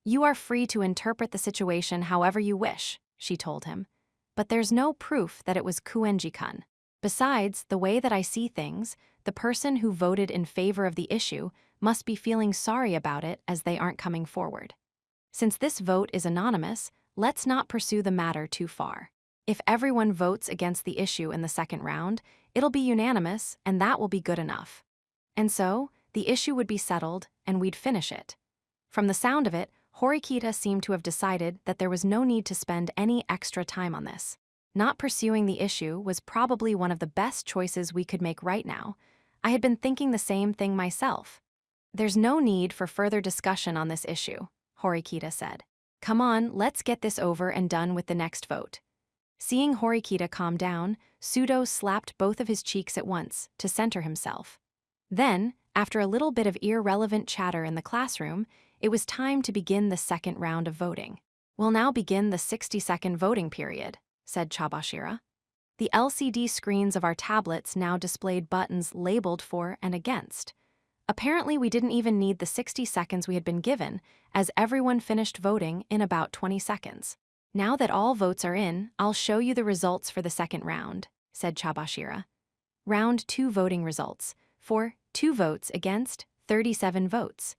You are free to interpret the situation however you wish, she told him. But there's no proof that it was Kuenji-kun. Besides, the way that I see things, the person who voted in favor of the issue must be feeling sorry about it as they aren't coming forward. Since this vote is anonymous, let's not pursue the matter too far. If everyone votes against the issue in the second round, it'll be unanimous, and that will be good enough. And so, the issue would be settled, and we'd finish it. From the sound of it, Horikita seemed to have decided that there was no need to spend any extra time on this. Not pursuing the issue was probably one of the best choices we could make right now. I had been thinking the same thing myself. There's no need for further discussion on this issue, Horikita said. Come on, let's get this over and done with the next vote. Seeing Horikita calm down, Pseudo slapped both of his cheeks at once to center himself. Then, after a little bit of irrelevant chatter in the classroom, it was time to begin the second round of voting. We'll now begin the 60-second voting period, said Chabashira. The LCD screens of our tablets now displayed buttons labeled for and against. Apparently, we didn't even need the 60 seconds we had been given, as everyone finished voting in about 20 seconds. Now that all votes are in, I'll show you the results for the second round, said Chabashira. Round 2 voting results. For 2 votes against, 37 votes.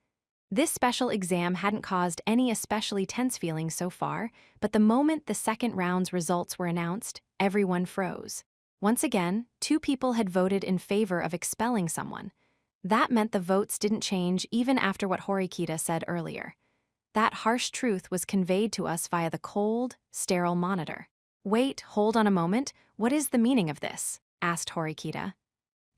This special exam hadn't caused any especially tense feelings so far, but the moment the second round's results were announced, everyone froze. Once again, 2 people had voted in favor of expelling someone. That meant the votes didn't change even after what Horikita said earlier. That harsh truth was conveyed to us via the cold, sterile monitor. Wait, hold on a moment, what is the meaning of this? Asked Horikita.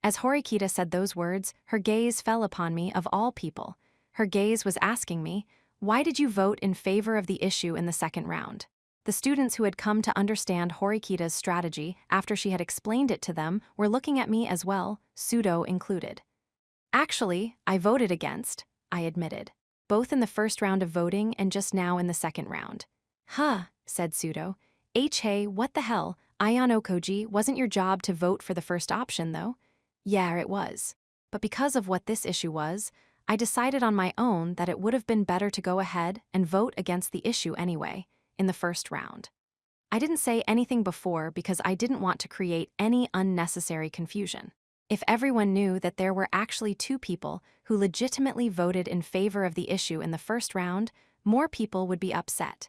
As Horikita said those words, her gaze fell upon me of all people. Her gaze was asking me, why did you vote in favor of the issue in the second round? The students who had come to understand Horikita's strategy after she had explained it to them were looking at me as well, Pseudo included. Actually, I voted against, I admitted, both in the first round of voting and just now in the second round. Huh, said Pseudo. Hey, what the hell? Ayano Koji, wasn't your job to vote for the first option, though? Yeah, it was. But because of what this issue was, I decided on my own that it would have been better to go ahead and vote against the issue anyway, in the first round. I didn't say anything before because I didn't want to create any unnecessary confusion. If everyone knew that there were actually 2 people who legitimately voted in favor of the issue in the first round, more people would be upset.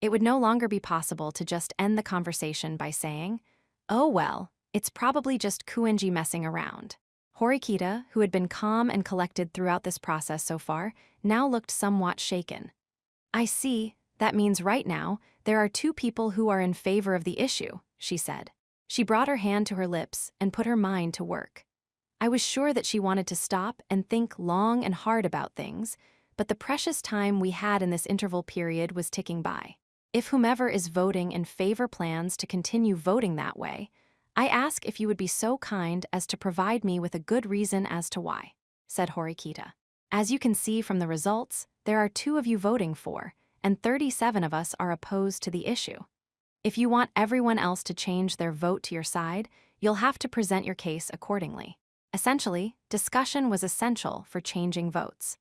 It would no longer be possible to just end the conversation by saying, oh well, it's probably just Kuenji messing around. Horikita, who had been calm and collected throughout this process so far, now looked somewhat shaken. I see, that means right now, there are 2 people who are in favor of the issue, she said. She brought her hand to her lips and put her mind to work. I was sure that she wanted to stop and think long and hard about things, but the precious time we had in this interval period was ticking by. If whomever is voting in favor plans to continue voting that way, I ask if you would be so kind as to provide me with a good reason as to why, said Horikita. As you can see from the results, there are 2 of you voting for, and 37 of us are opposed to the issue. If you want everyone else to change their vote to your side, you'll have to present your case accordingly. Essentially, discussion was essential for changing votes.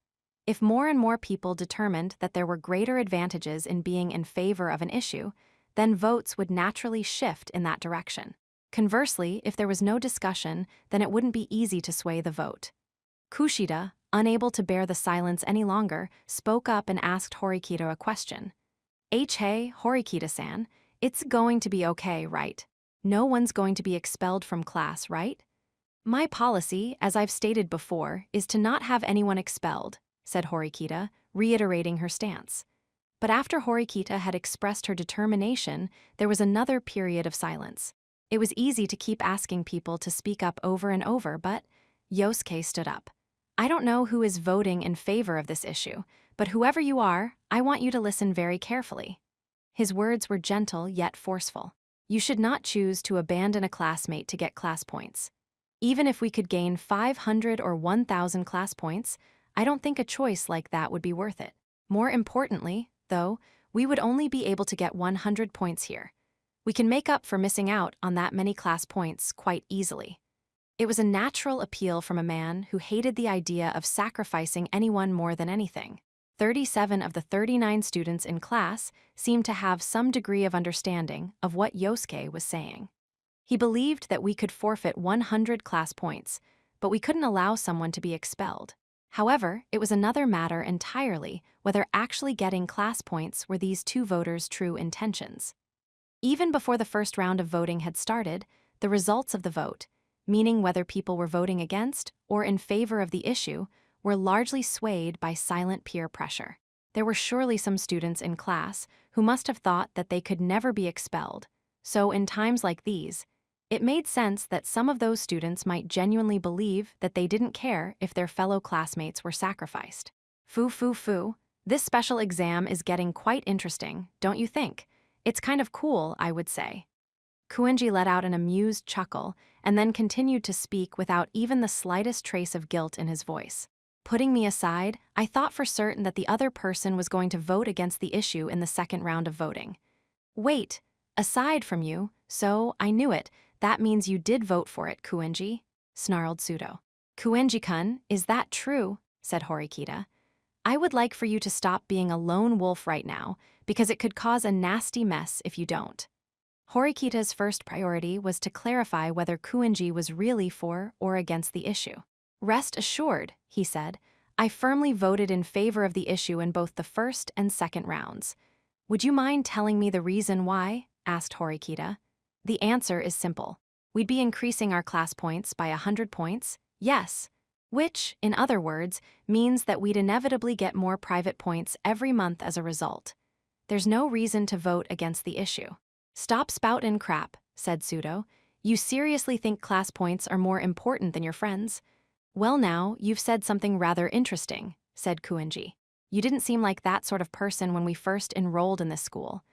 If more and more people determined that there were greater advantages in being in favor of an issue, then votes would naturally shift in that direction. Conversely, if there was no discussion, then it wouldn't be easy to sway the vote. Kushida, unable to bear the silence any longer, spoke up and asked Horikita a question. Hey, Horikita-san, it's going to be okay, right? No one's going to be expelled from class, right? My policy, as I've stated before, is to not have anyone expelled, said Horikita, reiterating her stance. But after Horikita had expressed her determination, there was another period of silence. It was easy to keep asking people to speak up over and over, but Yosuke stood up. I don't know who is voting in favor of this issue, but whoever you are, I want you to listen very carefully. His words were gentle yet forceful. You should not choose to abandon a classmate to get class points. Even if we could gain 500 or 1,000 class points, I don't think a choice like that would be worth it. More importantly, though, we would only be able to get 100 points here. We can make up for missing out on that many class points quite easily. It was a natural appeal from a man who hated the idea of sacrificing anyone more than anything. 37 of the 39 students in class seemed to have some degree of understanding of what Yosuke was saying. He believed that we could forfeit 100 class points, but we couldn't allow someone to be expelled. However, it was another matter entirely whether actually getting class points were these 2 voters' true intentions. Even before the first round of voting had started, the results of the vote, meaning whether people were voting against or in favor of the issue, were largely swayed by silent peer pressure. There were surely some students in class who must have thought that they could never be expelled, so in times like these, it made sense that some of those students might genuinely believe that they didn't care if their fellow classmates were sacrificed. Foo, this special exam is getting quite interesting, don't you think? It's kind of cool, I would say. Kuenji let out an amused chuckle and then continued to speak without even the slightest trace of guilt in his voice. Putting me aside, I thought for certain that the other person was going to vote against the issue in the second round of voting. Wait, aside from you, So, I knew it. That means you did vote for it, Kuenji, snarled Sudo. Kuenji-kun, is that true? Said Horikita. I would like for you to stop being a lone wolf right now, because it could cause a nasty mess if you don't. Horikita's first priority was to clarify whether Kuenji was really for or against the issue. Rest assured, he said, I firmly voted in favor of the issue in both the first and second rounds. Would you mind telling me the reason why? Asked Horikita. The answer is simple. We'd be increasing our class points by 100 points, yes. Which, in other words, means that we'd inevitably get more private points every month as a result. There's no reason to vote against the issue. Stop spoutin' crap, said Sudo. You seriously think class points are more important than your friends? Well now, you've said something rather interesting, said Kuenji. You didn't seem like that sort of person when we first enrolled in this school.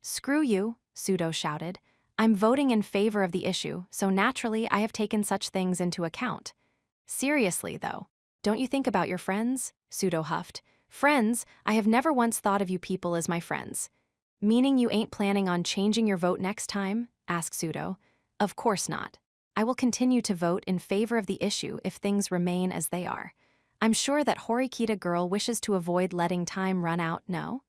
Screw you, Sudo shouted. I'm voting in favor of the issue, so naturally I have taken such things into account. Seriously, though, don't you think about your friends? Sudo huffed. Friends? I have never once thought of you people as my friends. Meaning you ain't planning on changing your vote next time? Asked Sudo. Of course not. I will continue to vote in favor of the issue if things remain as they are. I'm sure that Horikita girl wishes to avoid letting time run out, no?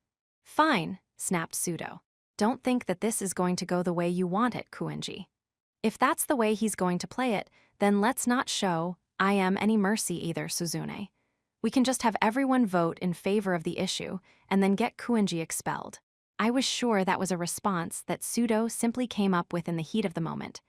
Fine, snapped Sudo. Don't think that this is going to go the way you want it, Kuenji. If that's the way he's going to play it, then let's not show I am any mercy either, Suzune. We can just have everyone vote in favor of the issue and then get Kuenji expelled. I was sure that was a response that Sudo simply came up with in the heat of the moment.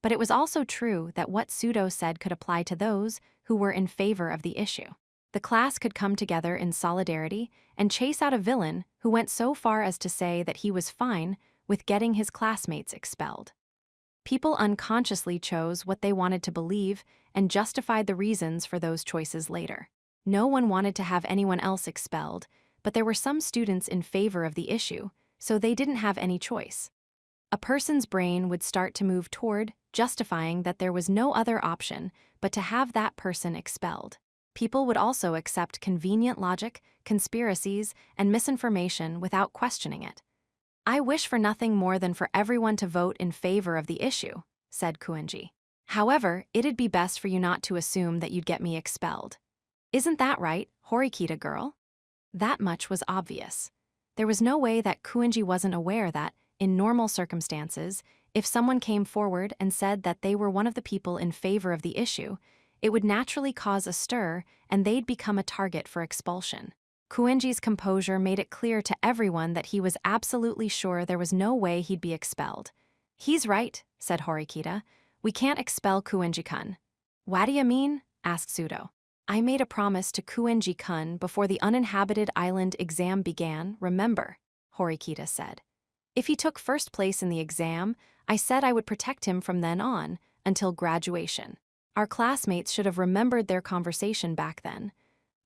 But it was also true that what Sudo said could apply to those who were in favor of the issue. The class could come together in solidarity and chase out a villain who went so far as to say that he was fine with getting his classmates expelled. People unconsciously chose what they wanted to believe and justified the reasons for those choices later. No one wanted to have anyone else expelled, but there were some students in favor of the issue, so they didn't have any choice. A person's brain would start to move toward justifying that there was no other option but to have that person expelled. People would also accept convenient logic, conspiracies, and misinformation without questioning it. I wish for nothing more than for everyone to vote in favor of the issue, said Kuenji. However, it'd be best for you not to assume that you'd get me expelled. Isn't that right, Horikita girl? That much was obvious. There was no way that Kuenji wasn't aware that, in normal circumstances, if someone came forward and said that they were one of the people in favor of the issue, it would naturally cause a stir and they'd become a target for expulsion. Kuenji's composure made it clear to everyone that he was absolutely sure there was no way he'd be expelled. He's right, said Horikita. We can't expel Kuenji-kun. What do you mean? Asked Sudo. I made a promise to Kuenji-kun before the uninhabited island exam began, remember, Horikita said. If he took first place in the exam, I said I would protect him from then on, until graduation. Our classmates should have remembered their conversation back then.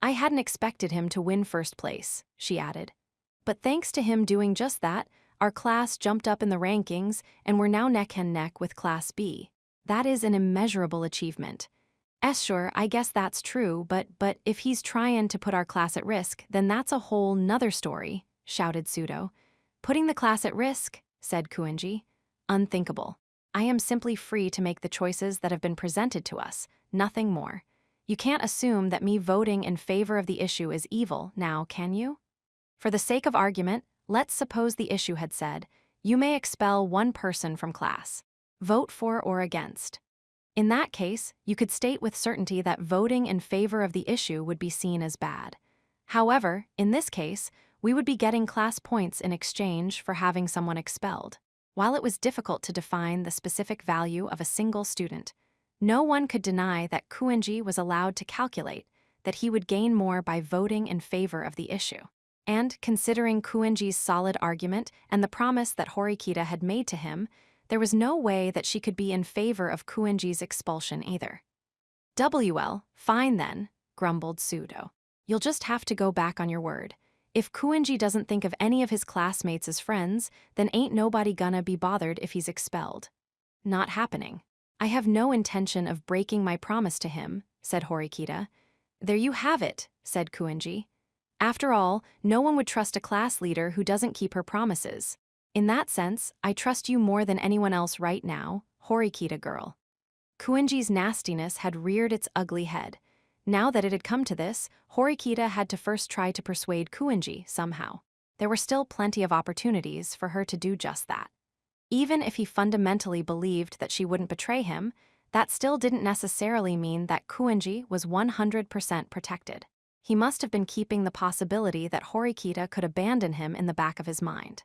I hadn't expected him to win first place, she added. But thanks to him doing just that, our class jumped up in the rankings and we're now neck and neck with Class B. That is an immeasurable achievement. Sure, I guess that's true, but if he's trying to put our class at risk, then that's a whole nother story, shouted Sudo. Putting the class at risk, said Kuenji. Unthinkable. I am simply free to make the choices that have been presented to us, nothing more. You can't assume that me voting in favor of the issue is evil, now, can you? For the sake of argument, let's suppose the issue had said, you may expel one person from class. Vote for or against. In that case, you could state with certainty that voting in favor of the issue would be seen as bad. However, in this case, we would be getting class points in exchange for having someone expelled. While it was difficult to define the specific value of a single student, no one could deny that Kuenji was allowed to calculate that he would gain more by voting in favor of the issue. And, considering Kuenji's solid argument and the promise that Horikita had made to him, there was no way that she could be in favor of Kuenji's expulsion either. Fine then, grumbled Sudo. You'll just have to go back on your word. If Kuenji doesn't think of any of his classmates as friends, then ain't nobody gonna be bothered if he's expelled. Not happening. I have no intention of breaking my promise to him, said Horikita. There you have it, said Kuenji. After all, no one would trust a class leader who doesn't keep her promises. In that sense, I trust you more than anyone else right now, Horikita girl. Kuinji's nastiness had reared its ugly head. Now that it had come to this, Horikita had to first try to persuade Kuinji somehow. There were still plenty of opportunities for her to do just that. Even if he fundamentally believed that she wouldn't betray him, that still didn't necessarily mean that Kuinji was 100% protected. He must have been keeping the possibility that Horikita could abandon him in the back of his mind.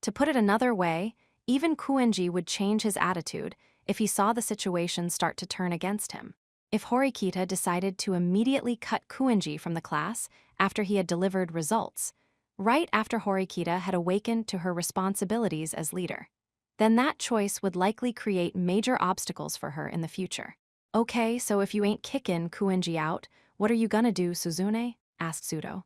To put it another way, even Kuinji would change his attitude if he saw the situation start to turn against him. If Horikita decided to immediately cut Kuinji from the class after he had delivered results, right after Horikita had awakened to her responsibilities as leader, then that choice would likely create major obstacles for her in the future. Okay, so if you ain't kickin' Kuinji out, what are you gonna do, Suzune? Asked Sudo.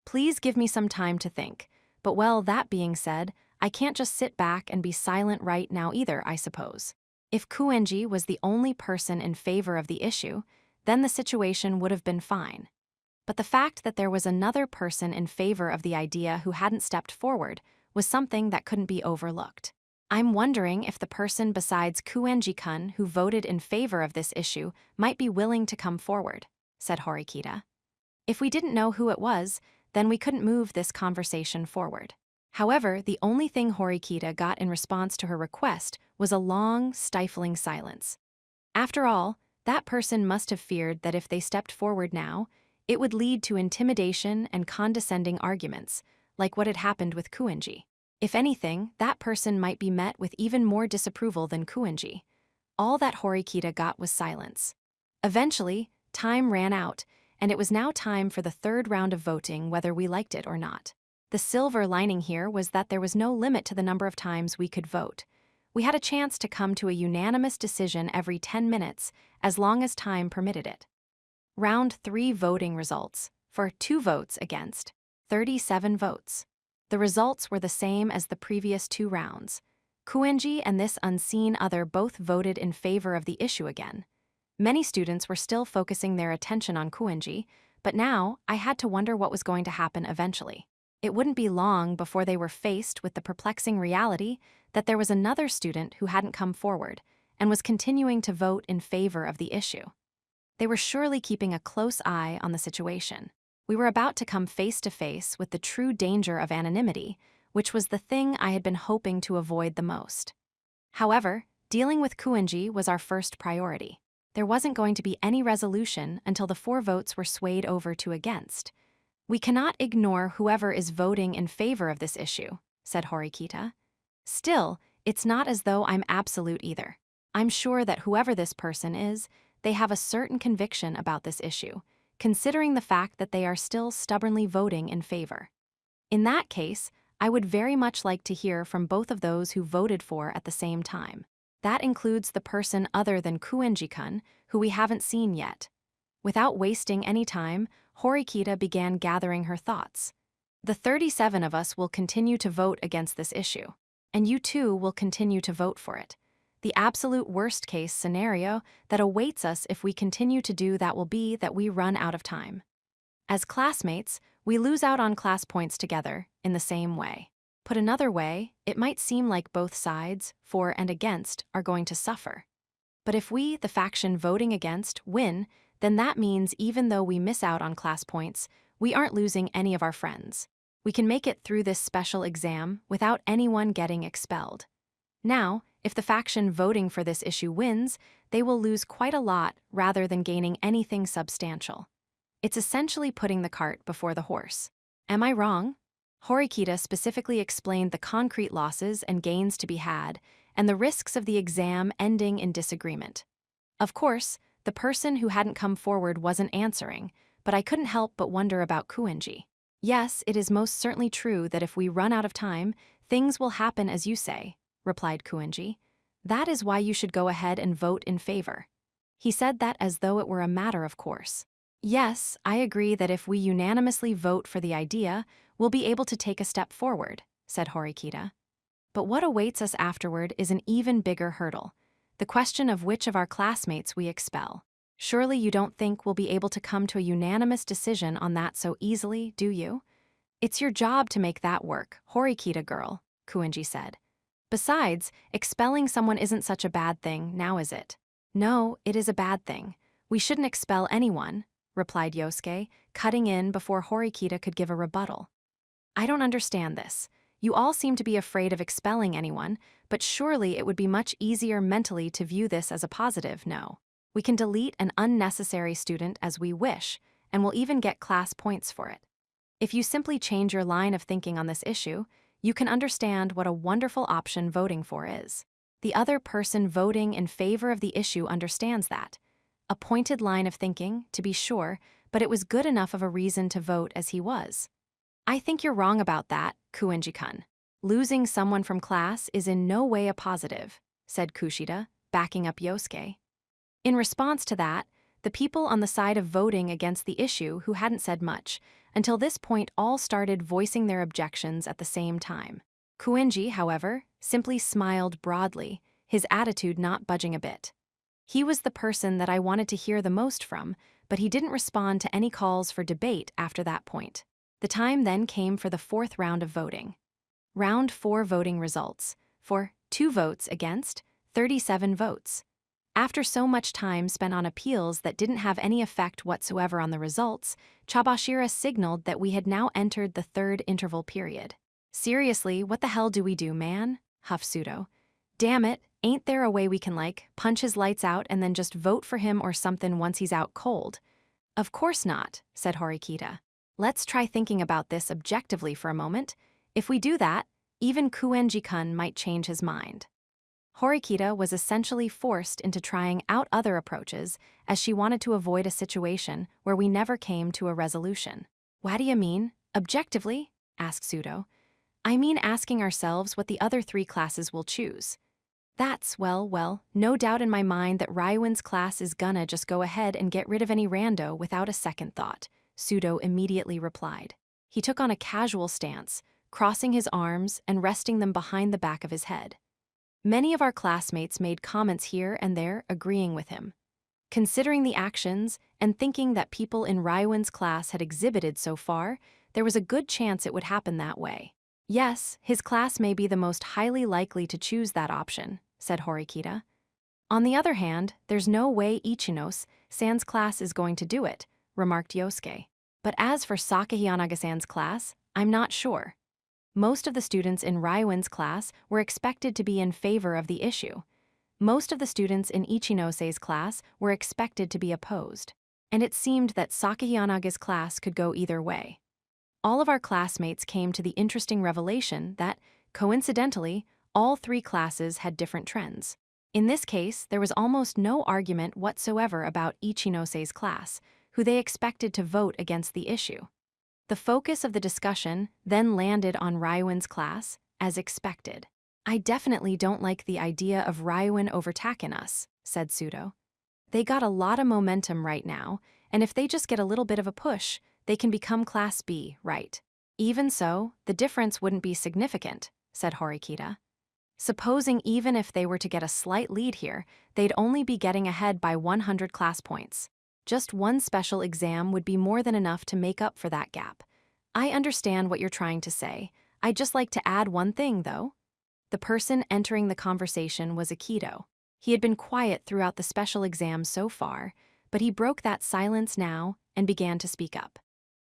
Please give me some time to think. But well, that being said, I can't just sit back and be silent right now either, I suppose. If Kuinji was the only person in favor of the issue, then the situation would have been fine. But the fact that there was another person in favor of the idea who hadn't stepped forward was something that couldn't be overlooked. I'm wondering if the person besides Kuenji-kun who voted in favor of this issue might be willing to come forward, said Horikita. If we didn't know who it was, then we couldn't move this conversation forward. However, the only thing Horikita got in response to her request was a long, stifling silence. After all, that person must have feared that if they stepped forward now, it would lead to intimidation and condescending arguments, like what had happened with Kuinji. If anything, that person might be met with even more disapproval than Kuinji. All that Horikita got was silence. Eventually, time ran out, and it was now time for the third round of voting whether we liked it or not. The silver lining here was that there was no limit to the number of times we could vote. We had a chance to come to a unanimous decision every 10 minutes, as long as time permitted it. Round 3 voting results, for 2 votes against, 37 votes. The results were the same as the previous 2 rounds. Kuinji and this unseen other both voted in favor of the issue again. Many students were still focusing their attention on Kuinji, but now I had to wonder what was going to happen eventually. It wouldn't be long before they were faced with the perplexing reality that there was another student who hadn't come forward and was continuing to vote in favor of the issue. They were surely keeping a close eye on the situation. We were about to come face to face with the true danger of anonymity, which was the thing I had been hoping to avoid the most. However, dealing with Kuinji was our first priority. There wasn't going to be any resolution until the 4 votes were swayed over to against. We cannot ignore whoever is voting in favor of this issue, said Horikita. Still, it's not as though I'm absolute either. I'm sure that whoever this person is, they have a certain conviction about this issue, considering the fact that they are still stubbornly voting in favor. In that case, I would very much like to hear from both of those who voted for at the same time. That includes the person other than Kuenji-kun, who we haven't seen yet. Without wasting any time, Horikita began gathering her thoughts. The 37 of us will continue to vote against this issue, and you too will continue to vote for it. The absolute worst-case scenario that awaits us if we continue to do that will be that we run out of time. As classmates, we lose out on class points together in the same way. Put another way, it might seem like both sides, for and against, are going to suffer. But if we, the faction voting against, win, then that means even though we miss out on class points, we aren't losing any of our friends. We can make it through this special exam without anyone getting expelled. Now, if the faction voting for this issue wins, they will lose quite a lot rather than gaining anything substantial. It's essentially putting the cart before the horse. Am I wrong? Horikita specifically explained the concrete losses and gains to be had, and the risks of the exam ending in disagreement. Of course, the person who hadn't come forward wasn't answering, but I couldn't help but wonder about Kuinji. Yes, it is most certainly true that if we run out of time, things will happen as you say, replied Kuinji. That is why you should go ahead and vote in favor. He said that as though it were a matter of course. Yes, I agree that if we unanimously vote for the idea, we'll be able to take a step forward, said Horikita. But what awaits us afterward is an even bigger hurdle, the question of which of our classmates we expel. Surely you don't think we'll be able to come to a unanimous decision on that so easily, do you? It's your job to make that work, Horikita girl, Kuenji said. Besides, expelling someone isn't such a bad thing, now is it? No, it is a bad thing. We shouldn't expel anyone, replied Yosuke, cutting in before Horikita could give a rebuttal. I don't understand this. You all seem to be afraid of expelling anyone, but surely it would be much easier mentally to view this as a positive, no? We can delete an unnecessary student as we wish, and we'll even get class points for it. If you simply change your line of thinking on this issue, you can understand what a wonderful option voting for is. The other person voting in favor of the issue understands that. A pointed line of thinking, to be sure, but it was good enough of a reason to vote as he was. I think you're wrong about that, Kuenji-kun. Losing someone from class is in no way a positive, said Kushida, backing up Yosuke. In response to that, the people on the side of voting against the issue who hadn't said much, until this point all started voicing their objections at the same time. Kuenji, however, simply smiled broadly, his attitude not budging a bit. He was the person that I wanted to hear the most from, but he didn't respond to any calls for debate after that point. The time then came for the fourth round of voting. Round 4 voting results, for 2 votes against, 37 votes. After so much time spent on appeals that didn't have any effect whatsoever on the results, Chabashira signaled that we had now entered the third interval period. Seriously, what the hell do we do, man? Huffed Pseudo. Damn it, ain't there a way we can punch his lights out and then just vote for him or something once he's out cold? Of course not, said Horikita. Let's try thinking about this objectively for a moment. If we do that, even Kuenji-kun might change his mind. Horikita was essentially forced into trying out other approaches as she wanted to avoid a situation where we never came to a resolution. What do you mean, objectively? Asked Pseudo. I mean asking ourselves what the other 3 classes will choose. That's, well, no doubt in my mind that Ryuin's class is gonna just go ahead and get rid of any rando without a second thought, Pseudo immediately replied. He took on a casual stance, crossing his arms and resting them behind the back of his head. Many of our classmates made comments here and there agreeing with him. Considering the actions and thinking that people in Ryuin's class had exhibited so far, there was a good chance it would happen that way. Yes, his class may be the most highly likely to choose that option, said Horikita. On the other hand, there's no way Ichinos-san's class is going to do it, remarked Yosuke. But as for Sakahiyanaga-san's class, I'm not sure. Most of the students in Ryuin's class were expected to be in favor of the issue. Most of the students in Ichinose's class were expected to be opposed. And it seemed that Sakahiyanaga's class could go either way. All of our classmates came to the interesting revelation that, coincidentally, all 3 classes had different trends. In this case, there was almost no argument whatsoever about Ichinose's class, who they expected to vote against the issue. The focus of the discussion then landed on Ryuin's class, as expected. I definitely don't like the idea of Ryuin overtaking us, said Pseudo. They got a lot of momentum right now, and if they just get a little bit of a push, they can become Class B, right? Even so, the difference wouldn't be significant, said Horikita. Supposing even if they were to get a slight lead here, they'd only be getting ahead by 100 class points. Just one special exam would be more than enough to make up for that gap. I understand what you're trying to say. I'd just like to add one thing, though. The person entering the conversation was Akido. He had been quiet throughout the special exam so far, but he broke that silence now and began to speak up.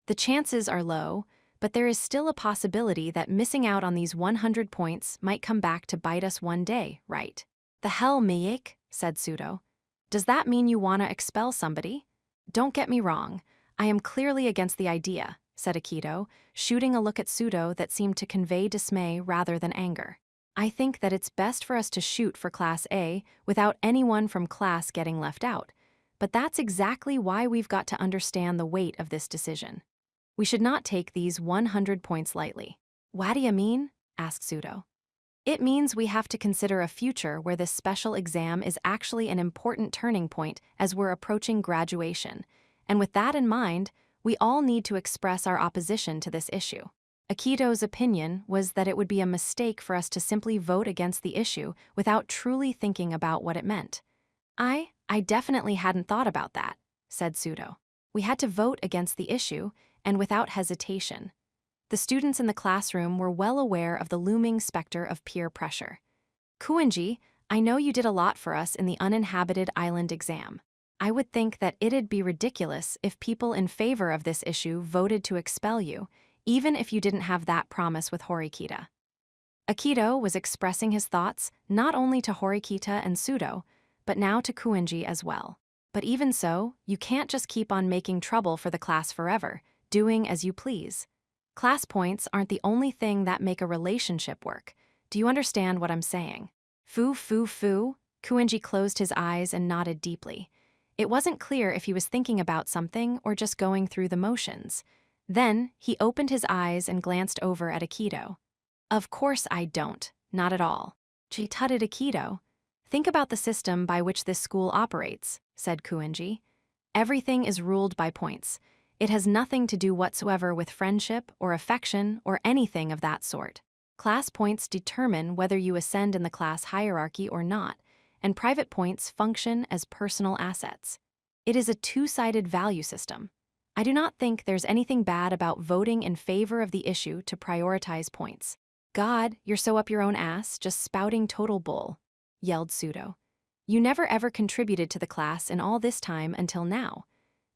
The chances are low, but there is still a possibility that missing out on these 100 points might come back to bite us one day, right? The hell, Miyake, said Pseudo. Does that mean you want to expel somebody? Don't get me wrong. I am clearly against the idea, said Akido, shooting a look at Pseudo that seemed to convey dismay rather than anger. I think that it's best for us to shoot for Class A without anyone from class getting left out. But that's exactly why we've got to understand the weight of this decision. We should not take these 100 points lightly. What do you mean? asked Pseudo. It means we have to consider a future where this special exam is actually an important turning point as we're approaching graduation. And with that in mind, we all need to express our opposition to this issue. Akido's opinion was that it would be a mistake for us to simply vote against the issue without truly thinking about what it meant. I definitely hadn't thought about that, said Pseudo. We had to vote against the issue, and without hesitation. The students in the classroom were well aware of the looming specter of peer pressure. Kuinji, I know you did a lot for us in the uninhabited island exam. I would think that it'd be ridiculous if people in favor of this issue voted to expel you, even if you didn't have that promise with Horikita. Akito was expressing his thoughts not only to Horikita and Sudo, but now to Kuinji as well. But even so, you can't just keep on making trouble for the class forever, doing as you please. Class points aren't the only thing that make a relationship work. Do you understand what I'm saying? Fu. Kuinji closed his eyes and nodded deeply. It wasn't clear if he was thinking about something or just going through the motions. Then, he opened his eyes and glanced over at Akito. Of course I don't, not at all. She tutted Akito. Think about the system by which this school operates, said Kuinji. Everything is ruled by points. It has nothing to do whatsoever with friendship or affection or anything of that sort. Class points determine whether you ascend in the class hierarchy or not, and private points function as personal assets. It is a two-sided value system. I do not think there's anything bad about voting in favor of the issue to prioritize points. God, you're so up your own ass, just spouting total bull, yelled Sudo. You never ever contributed to the class in all this time until now.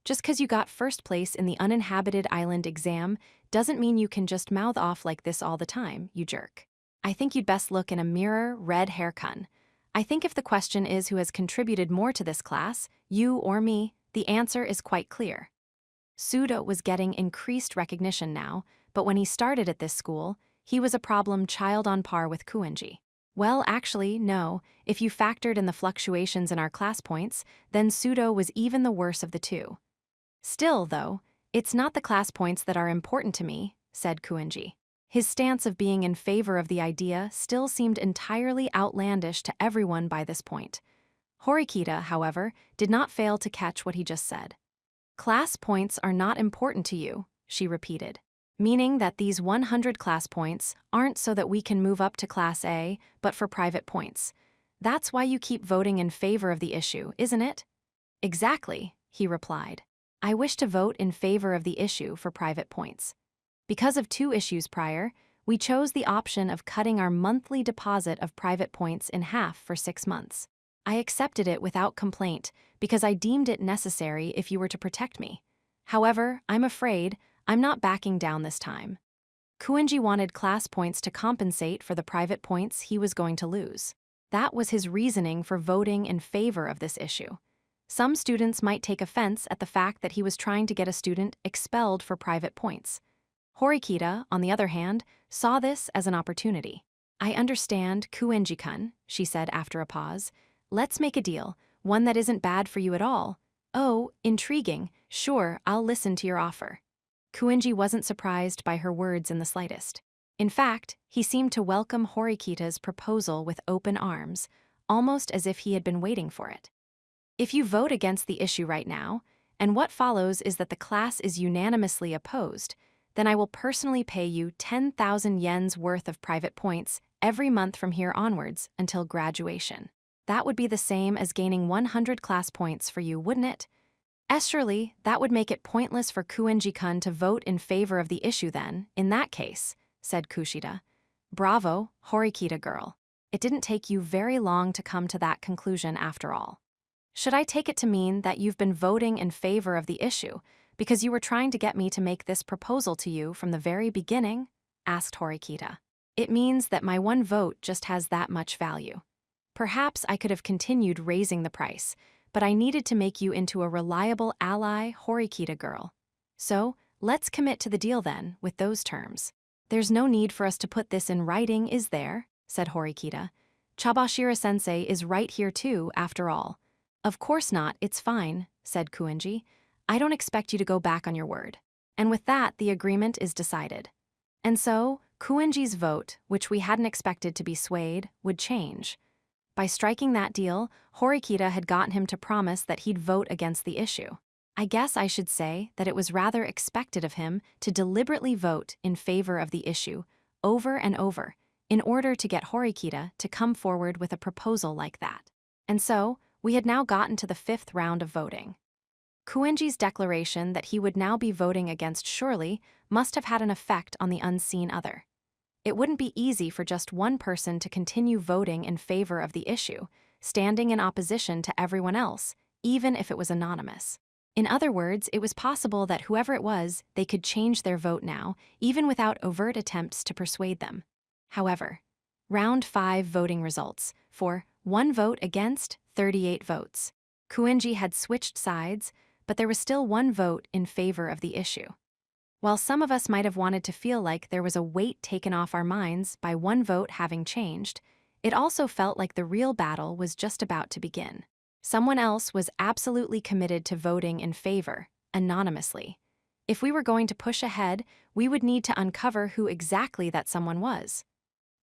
Just because you got first place in the uninhabited island exam doesn't mean you can just mouth off like this all the time, you jerk. I think you'd best look in a mirror, red haircun. I think if the question is who has contributed more to this class, you or me, the answer is quite clear. Sudo was getting increased recognition now, but when he started at this school, he was a problem child on par with Kuinji. Well, actually, no, if you factored in the fluctuations in our class points, then Sudo was even the worse of the two. Still, though, it's not the class points that are important to me, said Kuinji. His stance of being in favor of the idea still seemed entirely outlandish to everyone by this point. Horikita, however, did not fail to catch what he just said. Class points are not important to you, she repeated, meaning that these 100 class points aren't so that we can move up to Class A, but for private points. That's why you keep voting in favor of the issue, isn't it? Exactly, he replied. I wish to vote in favor of the issue for private points. Because of 2 issues prior, we chose the option of cutting our monthly deposit of private points in half for 6 months. I accepted it without complaint because I deemed it necessary if you were to protect me. However, I'm afraid I'm not backing down this time. Kuinji wanted class points to compensate for the private points he was going to lose. That was his reasoning for voting in favor of this issue. Some students might take offense at the fact that he was trying to get a student expelled for private points. Horikita, on the other hand, saw this as an opportunity. I understand, Kuinji-kun, she said after a pause. Let's make a deal, one that isn't bad for you at all. Oh, intriguing. Sure, I'll listen to your offer. Kuinji wasn't surprised by her words in the slightest. In fact, he seemed to welcome Horikita's proposal with open arms, almost as if he had been waiting for it. If you vote against the issue right now, and what follows is that the class is unanimously opposed, then I will personally pay you 10,000 yens worth of private points every month from here onwards until graduation. That would be the same as gaining 100 class points for you, wouldn't it? Surely, that would make it pointless for Kuinji-kun to vote in favor of the issue then, in that case, said Kushida. Bravo, Horikita girl. It didn't take you very long to come to that conclusion after all. Should I take it to mean that you've been voting in favor of the issue because you were trying to get me to make this proposal to you from the very beginning? Asked Horikita. It means that my one vote just has that much value. Perhaps I could have continued raising the price, but I needed to make you into a reliable ally, Horikita girl. So, let's commit to the deal then, with those terms. There's no need for us to put this in writing, is there? Said Horikita. Chabashira-sensei is right here too, after all. Of course not, it's fine, said Kuinji. I don't expect you to go back on your word. And with that, the agreement is decided. And so, Kuinji's vote, which we hadn't expected to be swayed, would change. By striking that deal, Horikita had gotten him to promise that he'd vote against the issue. I guess I should say that it was rather expected of him to deliberately vote in favor of the issue, over and over, in order to get Horikita to come forward with a proposal like that. And so, we had now gotten to the 5th round of voting. Kuenji's declaration that he would now be voting against Surely must have had an effect on the unseen other. It wouldn't be easy for just one person to continue voting in favor of the issue, standing in opposition to everyone else, even if it was anonymous. In other words, it was possible that whoever it was, they could change their vote now, even without overt attempts to persuade them. However, Round 5 voting results for 1 vote against 38 votes. Kuenji had switched sides, but there was still 1 vote in favor of the issue. While some of us might have wanted to feel like there was a weight taken off our minds by 1 vote having changed, it also felt like the real battle was just about to begin. Someone else was absolutely committed to voting in favor, anonymously. If we were going to push ahead, we would need to uncover who exactly that someone was.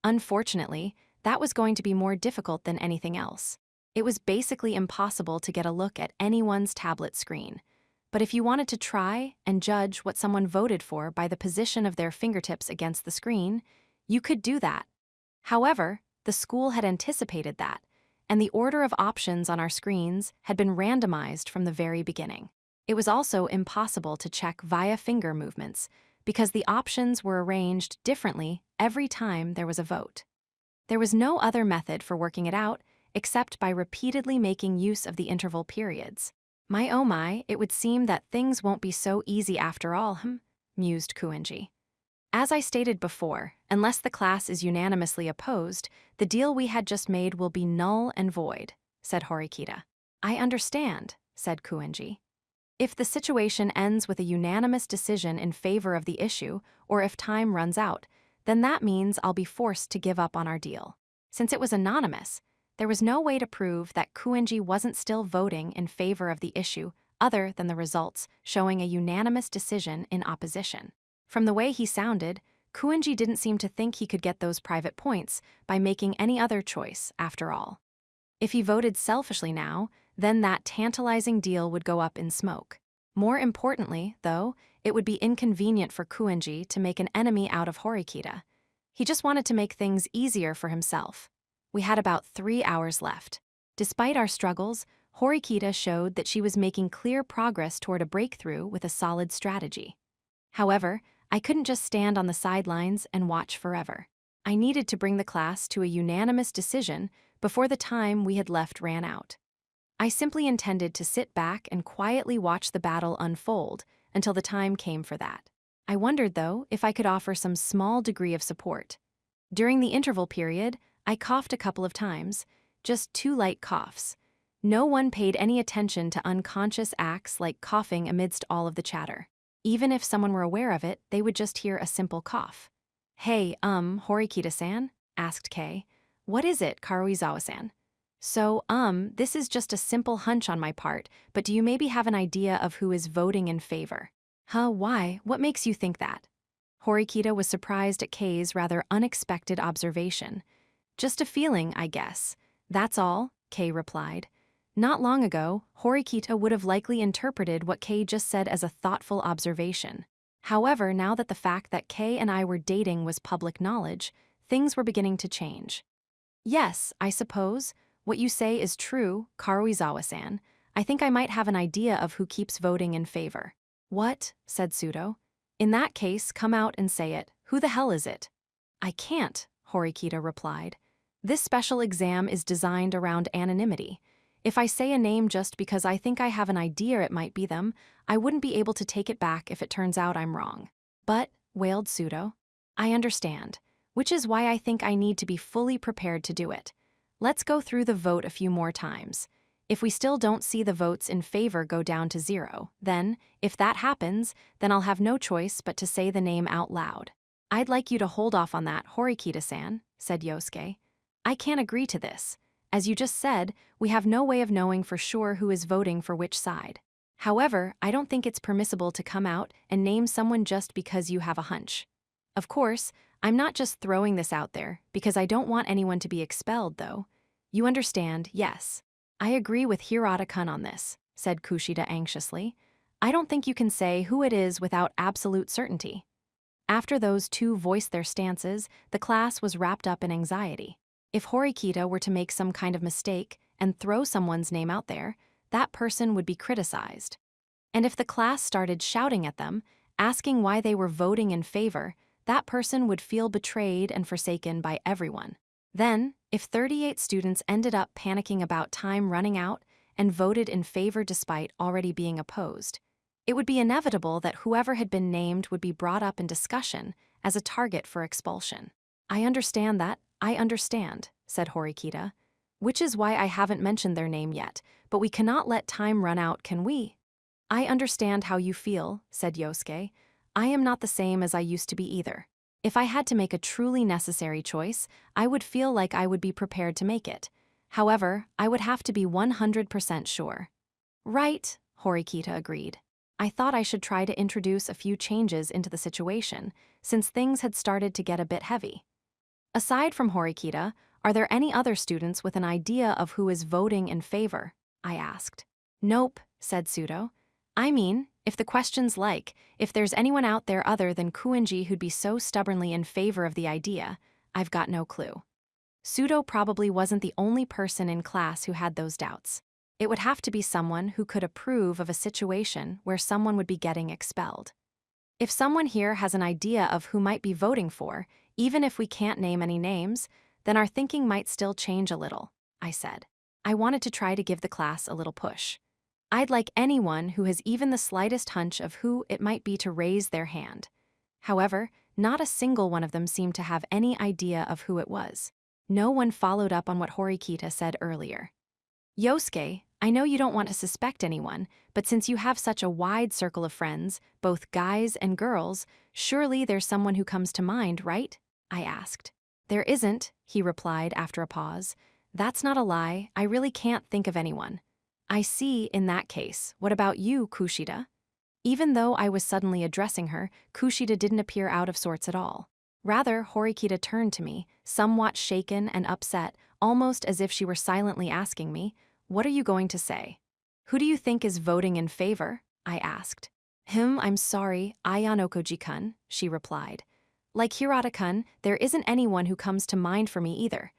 Unfortunately, that was going to be more difficult than anything else. It was basically impossible to get a look at anyone's tablet screen. But if you wanted to try and judge what someone voted for by the position of their fingertips against the screen, you could do that. However, the school had anticipated that, and the order of options on our screens had been randomized from the very beginning. It was also impossible to check via finger movements because the options were arranged differently every time there was a vote. There was no other method for working it out except by repeatedly making use of the interval periods. My oh my, it would seem that things won't be so easy after all, mused Kuenji. As I stated before, unless the class is unanimously opposed, the deal we had just made will be null and void, said Horikita. I understand, said Kuenji. If the situation ends with a unanimous decision in favor of the issue, or if time runs out, then that means I'll be forced to give up on our deal. Since it was anonymous, there was no way to prove that Kuenji wasn't still voting in favor of the issue other than the results showing a unanimous decision in opposition. From the way he sounded, Kuenji didn't seem to think he could get those private points by making any other choice, after all. If he voted selfishly now, then that tantalizing deal would go up in smoke. More importantly, though, it would be inconvenient for Kuenji to make an enemy out of Horikita. He just wanted to make things easier for himself. We had about 3 hours left. Despite our struggles, Horikita showed that she was making clear progress toward a breakthrough with a solid strategy. However, I couldn't just stand on the sidelines and watch forever. I needed to bring the class to a unanimous decision before the time we had left ran out. I simply intended to sit back and quietly watch the battle unfold until the time came for that. I wondered, though, if I could offer some small degree of support. During the interval period, I coughed a couple of times, just 2 light coughs. No one paid any attention to unconscious acts like coughing amidst all of the chatter. Even if someone were aware of it, they would just hear a simple cough. Hey, Horikita-san? Asked Kei. What is it, Karuizawa-san? So, this is just a simple hunch on my part, but do you maybe have an idea of who is voting in favor? Huh, why? What makes you think that? Horikita was surprised at Kei's rather unexpected observation. Just a feeling, I guess. That's all, Kei replied. Not long ago, Horikita would have likely interpreted what Kei just said as a thoughtful observation. However, now that the fact that Kei and I were dating was public knowledge, things were beginning to change. Yes, I suppose. What you say is true, Karuizawa-san. I think I might have an idea of who keeps voting in favor. What? Said Sudo. In that case, come out and say it. Who the hell is it? I can't, Horikita replied. This special exam is designed around anonymity. If I say a name just because I think I have an idea it might be them, I wouldn't be able to take it back if it turns out I'm wrong. But, wailed Sudo, I understand, which is why I think I need to be fully prepared to do it. Let's go through the vote a few more times. If we still don't see the votes in favor go down to 0, then, if that happens, then I'll have no choice but to say the name out loud. I'd like you to hold off on that, Horikita-san, said Yosuke. I can't agree to this. As you just said, we have no way of knowing for sure who is voting for which side. However, I don't think it's permissible to come out and name someone just because you have a hunch. Of course, I'm not just throwing this out there because I don't want anyone to be expelled, though. You understand, yes. I agree with Hirata-kun on this, said Kushida anxiously. I don't think you can say who it is without absolute certainty. After those two voiced their stances, the class was wrapped up in anxiety. If Horikita were to make some kind of mistake and throw someone's name out there, that person would be criticized. And if the class started shouting at them, asking why they were voting in favor, that person would feel betrayed and forsaken by everyone. Then, if 38 students ended up panicking about time running out and voted in favor despite already being opposed, it would be inevitable that whoever had been named would be brought up in discussion as a target for expulsion. I understand that, I understand, said Horikita, which is why I haven't mentioned their name yet, but we cannot let time run out, can we? I understand how you feel, said Yosuke. I am not the same as I used to be either. If I had to make a truly necessary choice, I would feel like I would be prepared to make it. However, I would have to be 100% sure. Right, Horikita agreed. I thought I should try to introduce a few changes into the situation, since things had started to get a bit heavy. Aside from Horikita, are there any other students with an idea of who is voting in favor? I asked. Nope, said Sudo. I mean, if the question's like, if there's anyone out there other than Kuinji who'd be so stubbornly in favor of the idea, I've got no clue. Sudo probably wasn't the only person in class who had those doubts. It would have to be someone who could approve of a situation where someone would be getting expelled. If someone here has an idea of who might be voting for, even if we can't name any names, then our thinking might still change a little, I said. I wanted to try to give the class a little push. I'd like anyone who has even the slightest hunch of who it might be to raise their hand. However, not a single one of them seemed to have any idea of who it was. No one followed up on what Horikita said earlier. Yosuke, I know you don't want to suspect anyone, but since you have such a wide circle of friends, both guys and girls, surely there's someone who comes to mind, right? I asked. There isn't, he replied after a pause. That's not a lie, I really can't think of anyone. I see, in that case. What about you, Kushida? Even though I was suddenly addressing her, Kushida didn't appear out of sorts at all. Rather, Horikita turned to me, somewhat shaken and upset, almost as if she were silently asking me, what are you going to say? Who do you think is voting in favor? I asked. I'm sorry, Ayano-koji-kun, she replied. Like Hirata-kun, there isn't anyone who comes to mind for me either.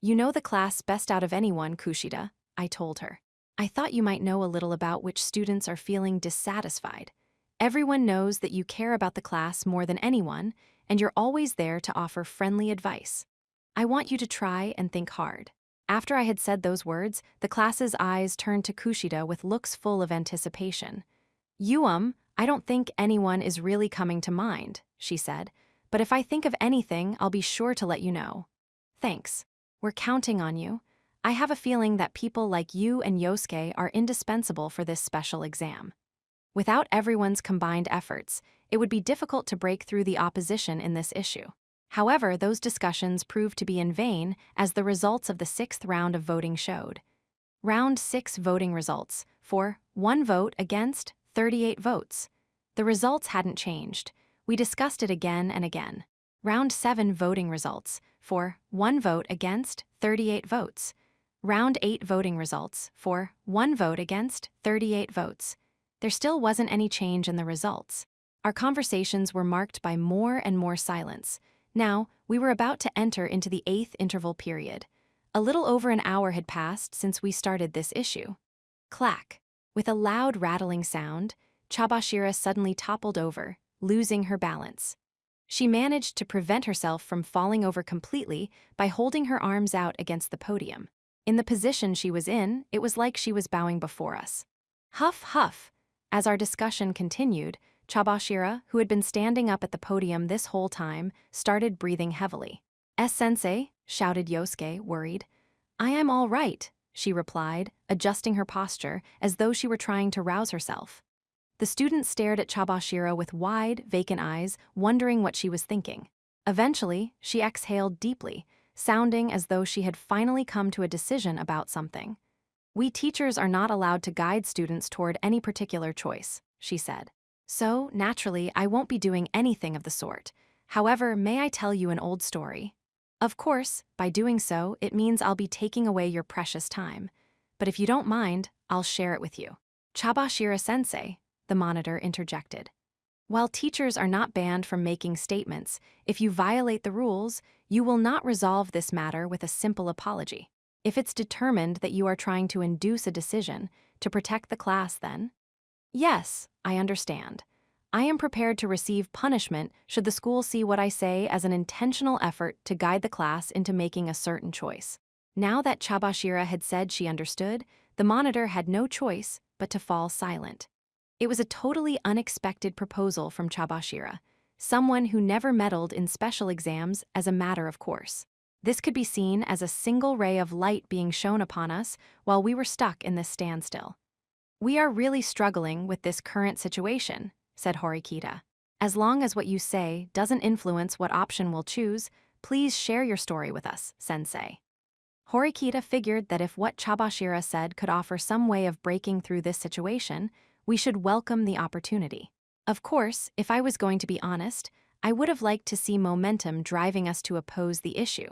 You know the class best out of anyone, Kushida, I told her. I thought you might know a little about which students are feeling dissatisfied. Everyone knows that you care about the class more than anyone, and you're always there to offer friendly advice. I want you to try and think hard. After I had said those words, the class's eyes turned to Kushida with looks full of anticipation. I don't think anyone is really coming to mind, she said, but if I think of anything, I'll be sure to let you know. Thanks. We're counting on you. I have a feeling that people like you and Yosuke are indispensable for this special exam. Without everyone's combined efforts, it would be difficult to break through the opposition in this issue. However, those discussions proved to be in vain as the results of the 6th round of voting showed. Round 6 voting results, for 1 vote against 38 votes. The results hadn't changed. We discussed it again and again. Round 7 voting results, for 1 vote against 38 votes. Round 8 voting results, for 1 vote against 38 votes. There still wasn't any change in the results. Our conversations were marked by more and more silence. Now, we were about to enter into the 8th interval period. A little over an hour had passed since we started this issue. Clack. With a loud rattling sound, Chabashira suddenly toppled over, losing her balance. She managed to prevent herself from falling over completely by holding her arms out against the podium. In the position she was in, it was like she was bowing before us. Huff, huff. As our discussion continued, Chabashira, who had been standing up at the podium this whole time, started breathing heavily. "S-sensei," shouted Yosuke, worried. "I am all right," she replied, adjusting her posture as though she were trying to rouse herself. The student stared at Chabashira with wide, vacant eyes, wondering what she was thinking. Eventually, she exhaled deeply, sounding as though she had finally come to a decision about something. "We teachers are not allowed to guide students toward any particular choice," she said. "So, naturally, I won't be doing anything of the sort. However, may I tell you an old story? Of course, by doing so, it means I'll be taking away your precious time. But if you don't mind, I'll share it with you." "Chabashira-sensei," the monitor interjected. "While teachers are not banned from making statements, if you violate the rules, you will not resolve this matter with a simple apology. If it's determined that you are trying to induce a decision to protect the class, then..." Yes, I understand. I am prepared to receive punishment should the school see what I say as an intentional effort to guide the class into making a certain choice. Now that Chabashira had said she understood, the monitor had no choice but to fall silent. It was a totally unexpected proposal from Chabashira, someone who never meddled in special exams as a matter of course. This could be seen as a single ray of light being shown upon us while we were stuck in this standstill. "We are really struggling with this current situation," said Horikita. "As long as what you say doesn't influence what option we'll choose, please share your story with us, sensei." Horikita figured that if what Chabashira said could offer some way of breaking through this situation, we should welcome the opportunity. Of course, if I was going to be honest, I would have liked to see momentum driving us to oppose the issue.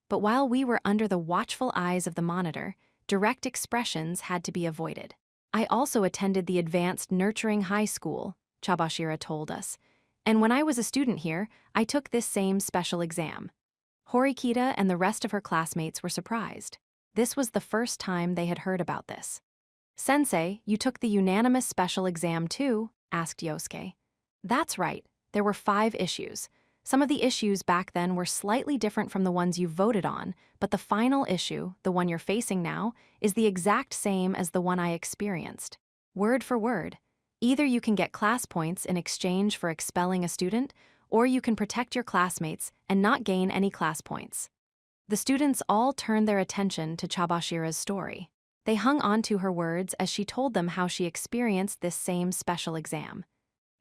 But while we were under the watchful eyes of the monitor, direct expressions had to be avoided. "I also attended the Advanced Nurturing High School," Chabashira told us, "and when I was a student here, I took this same special exam." Horikita and the rest of her classmates were surprised. This was the first time they had heard about this. "Sensei, you took the unanimous special exam too?" asked Yosuke. "That's right. There were 5 issues. Some of the issues back then were slightly different from the ones you voted on, but the final issue, the one you're facing now, is the exact same as the one I experienced. Word for word. Either you can get class points in exchange for expelling a student, or you can protect your classmates and not gain any class points." The students all turned their attention to Chabashira's story. They hung on to her words as she told them how she experienced this same special exam.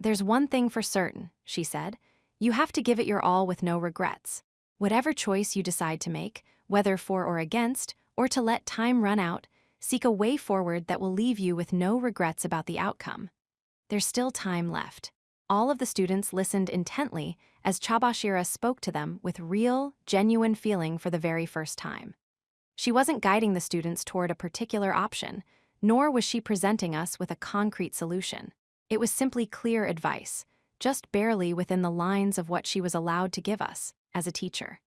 "There's one thing for certain," she said. "You have to give it your all with no regrets. Whatever choice you decide to make, whether for or against, or to let time run out, seek a way forward that will leave you with no regrets about the outcome." There's still time left. All of the students listened intently as Chabashira spoke to them with real, genuine feeling for the very first time. She wasn't guiding the students toward a particular option, nor was she presenting us with a concrete solution. It was simply clear advice, just barely within the lines of what she was allowed to give us as a teacher.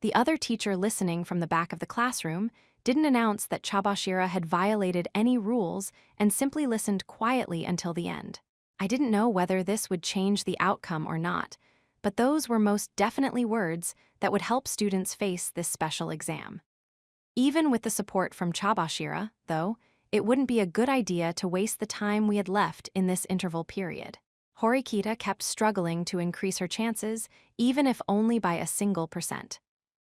The other teacher listening from the back of the classroom didn't announce that Chabashira had violated any rules and simply listened quietly until the end. I didn't know whether this would change the outcome or not, but those were most definitely words that would help students face this special exam. Even with the support from Chabashira, though, it wouldn't be a good idea to waste the time we had left in this interval period. Horikita kept struggling to increase her chances, even if only by a single %.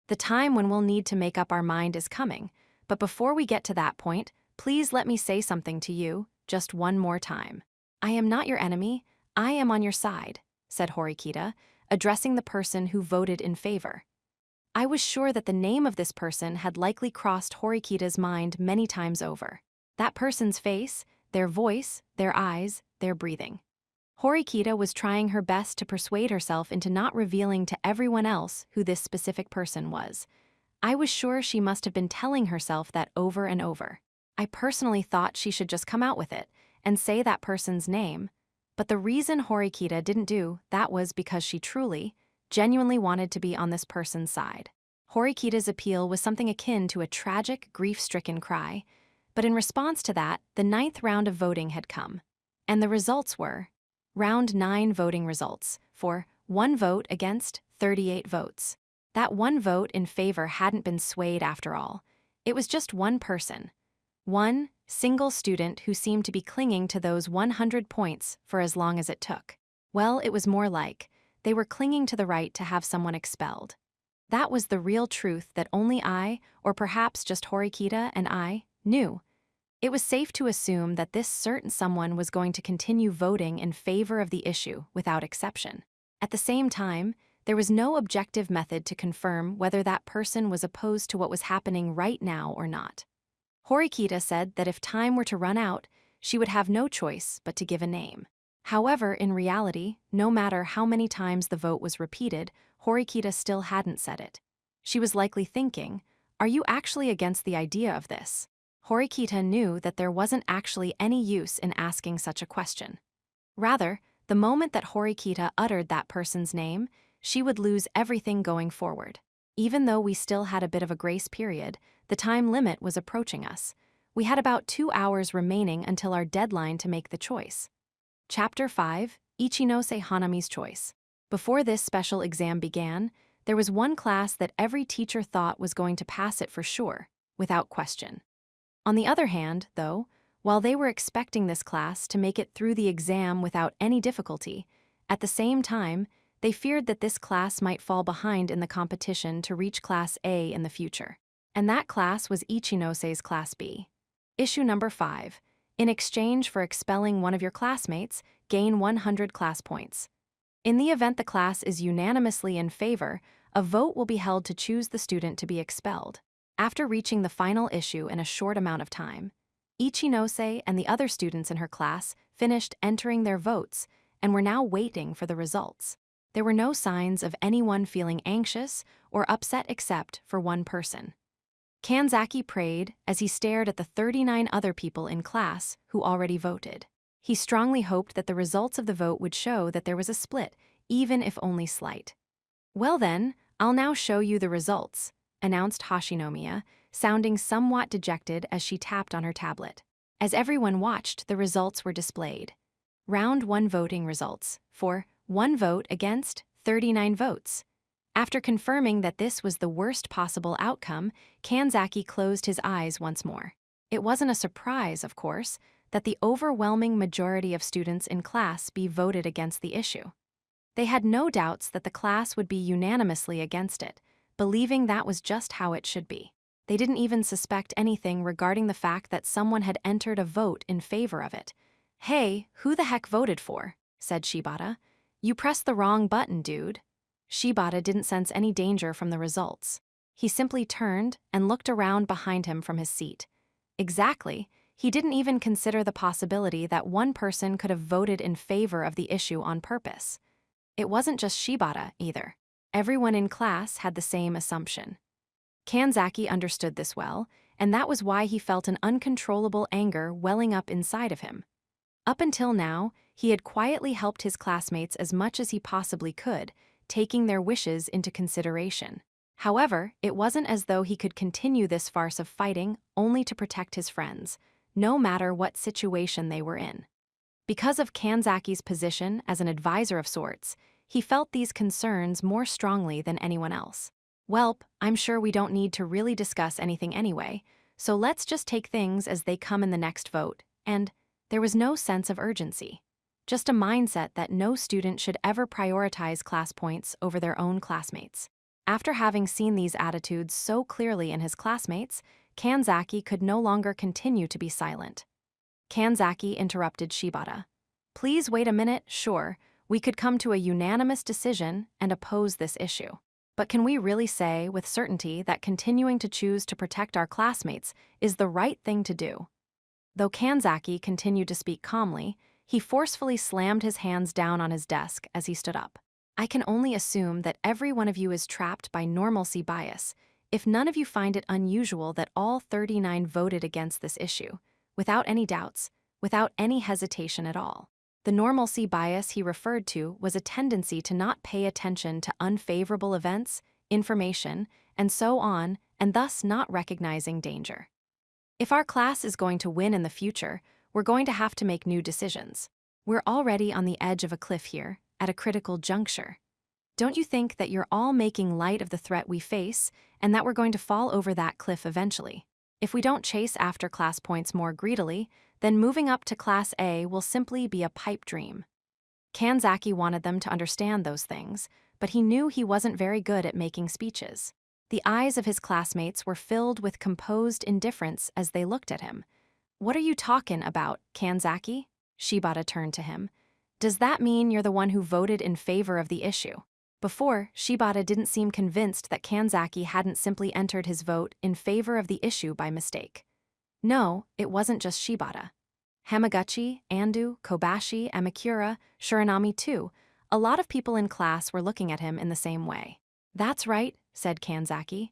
"The time when we'll need to make up our mind is coming, but before we get to that point, please let me say something to you, just one more time. I am not your enemy, I am on your side," said Horikita, addressing the person who voted in favor. I was sure that the name of this person had likely crossed Horikita's mind many times over. That person's face, their voice, their eyes, their breathing. Horikita was trying her best to persuade herself into not revealing to everyone else who this specific person was. I was sure she must have been telling herself that over and over. I personally thought she should just come out with it and say that person's name, but the reason Horikita didn't do that was because she truly, genuinely wanted to be on this person's side. Horikita's appeal was something akin to a tragic, grief-stricken cry, but in response to that, the 9th round of voting had come. And the results were Round 9 voting results for 1 vote against 38 votes. That 1 vote in favor hadn't been swayed after all. It was just one person. One single student who seemed to be clinging to those 100 points for as long as it took. Well, it was more like they were clinging to the right to have someone expelled. That was the real truth that only I, or perhaps just Horikita and I, knew. It was safe to assume that this certain someone was going to continue voting in favor of the issue without exception. At the same time, there was no objective method to confirm whether that person was opposed to what was happening right now or not. Horikita said that if time were to run out, she would have no choice but to give a name. However, in reality, no matter how many times the vote was repeated, Horikita still hadn't said it. She was likely thinking, "Are you actually against the idea of this?" Horikita knew that there wasn't actually any use in asking such a question. Rather, the moment that Horikita uttered that person's name, she would lose everything going forward. Even though we still had a bit of a grace period, the time limit was approaching us. We had about 2 hours remaining until our deadline to make the choice. Chapter 5, Ichinose Hanami's Choice. Before this special exam began, there was one class that every teacher thought was going to pass it for sure, without question. On the other hand, though, while they were expecting this class to make it through the exam without any difficulty, at the same time, they feared that this class might fall behind in the competition to reach Class A in the future. And that class was Ichinose's Class B. Issue number 5. In exchange for expelling one of your classmates, gain 100 class points. In the event the class is unanimously in favor, a vote will be held to choose the student to be expelled. After reaching the final issue in a short amount of time, Ichinose and the other students in her class finished entering their votes and were now waiting for the results. There were no signs of anyone feeling anxious or upset except for one person. Kanzaki prayed as he stared at the 39 other people in class who already voted. He strongly hoped that the results of the vote would show that there was a split, even if only slight. "Well then, I'll now show you the results," announced Hashinomiya, sounding somewhat dejected as she tapped on her tablet. As everyone watched, the results were displayed. Round 1 voting results, for 1 vote against 39 votes. After confirming that this was the worst possible outcome, Kanzaki closed his eyes once more. It wasn't a surprise, of course, that the overwhelming majority of students in class be voted against the issue. They had no doubts that the class would be unanimously against it, believing that was just how it should be. They didn't even suspect anything regarding the fact that someone had entered a vote in favor of it. "Hey, who the heck voted for?" said Shibata. "You pressed the wrong button, dude." Shibata didn't sense any danger from the results. He simply turned and looked around behind him from his seat. Exactly, he didn't even consider the possibility that one person could have voted in favor of the issue on purpose. It wasn't just Shibata, either. Everyone in class had the same assumption. Kanzaki understood this well, and that was why he felt an uncontrollable anger welling up inside of him. Up until now, he had quietly helped his classmates as much as he possibly could, taking their wishes into consideration. However, it wasn't as though he could continue this farce of fighting only to protect his friends, no matter what situation they were in. Because of Kanzaki's position as an advisor of sorts, he felt these concerns more strongly than anyone else. "Welp, I'm sure we don't need to really discuss anything anyway, so let's just take things as they come in the next vote," and there was no sense of urgency. Just a mindset that no student should ever prioritize class points over their own classmates. After having seen these attitudes so clearly in his classmates, Kanzaki could no longer continue to be silent. Kanzaki interrupted Shibata. "Please wait a minute, sure, we could come to a unanimous decision and oppose this issue. But can we really say with certainty that continuing to choose to protect our classmates is the right thing to do?" Though Kanzaki continued to speak calmly, he forcefully slammed his hands down on his desk as he stood up. "I can only assume that every one of you is trapped by normalcy bias, if none of you find it unusual that all 39 voted against this issue, without any doubts, without any hesitation at all." The normalcy bias he referred to was a tendency to not pay attention to unfavorable events, information, and so on, and thus not recognizing danger. If our class is going to win in the future, we're going to have to make new decisions. We're already on the edge of a cliff here, at a critical juncture. Don't you think that you're all making light of the threat we face, and that we're going to fall over that cliff eventually? If we don't chase after class points more greedily, then moving up to Class A will simply be a pipe dream. Kanzaki wanted them to understand those things, but he knew he wasn't very good at making speeches. The eyes of his classmates were filled with composed indifference as they looked at him. "What are you talking about, Kanzaki?" Shibata turned to him. "Does that mean you're the one who voted in favor of the issue?" Before, Shibata didn't seem convinced that Kanzaki hadn't simply entered his vote in favor of the issue by mistake. No, it wasn't just Shibata. Hamaguchi, Ando, Kobashi, Amakura, Shiranami too. A lot of people in class were looking at him in the same way. "That's right," said Kanzaki.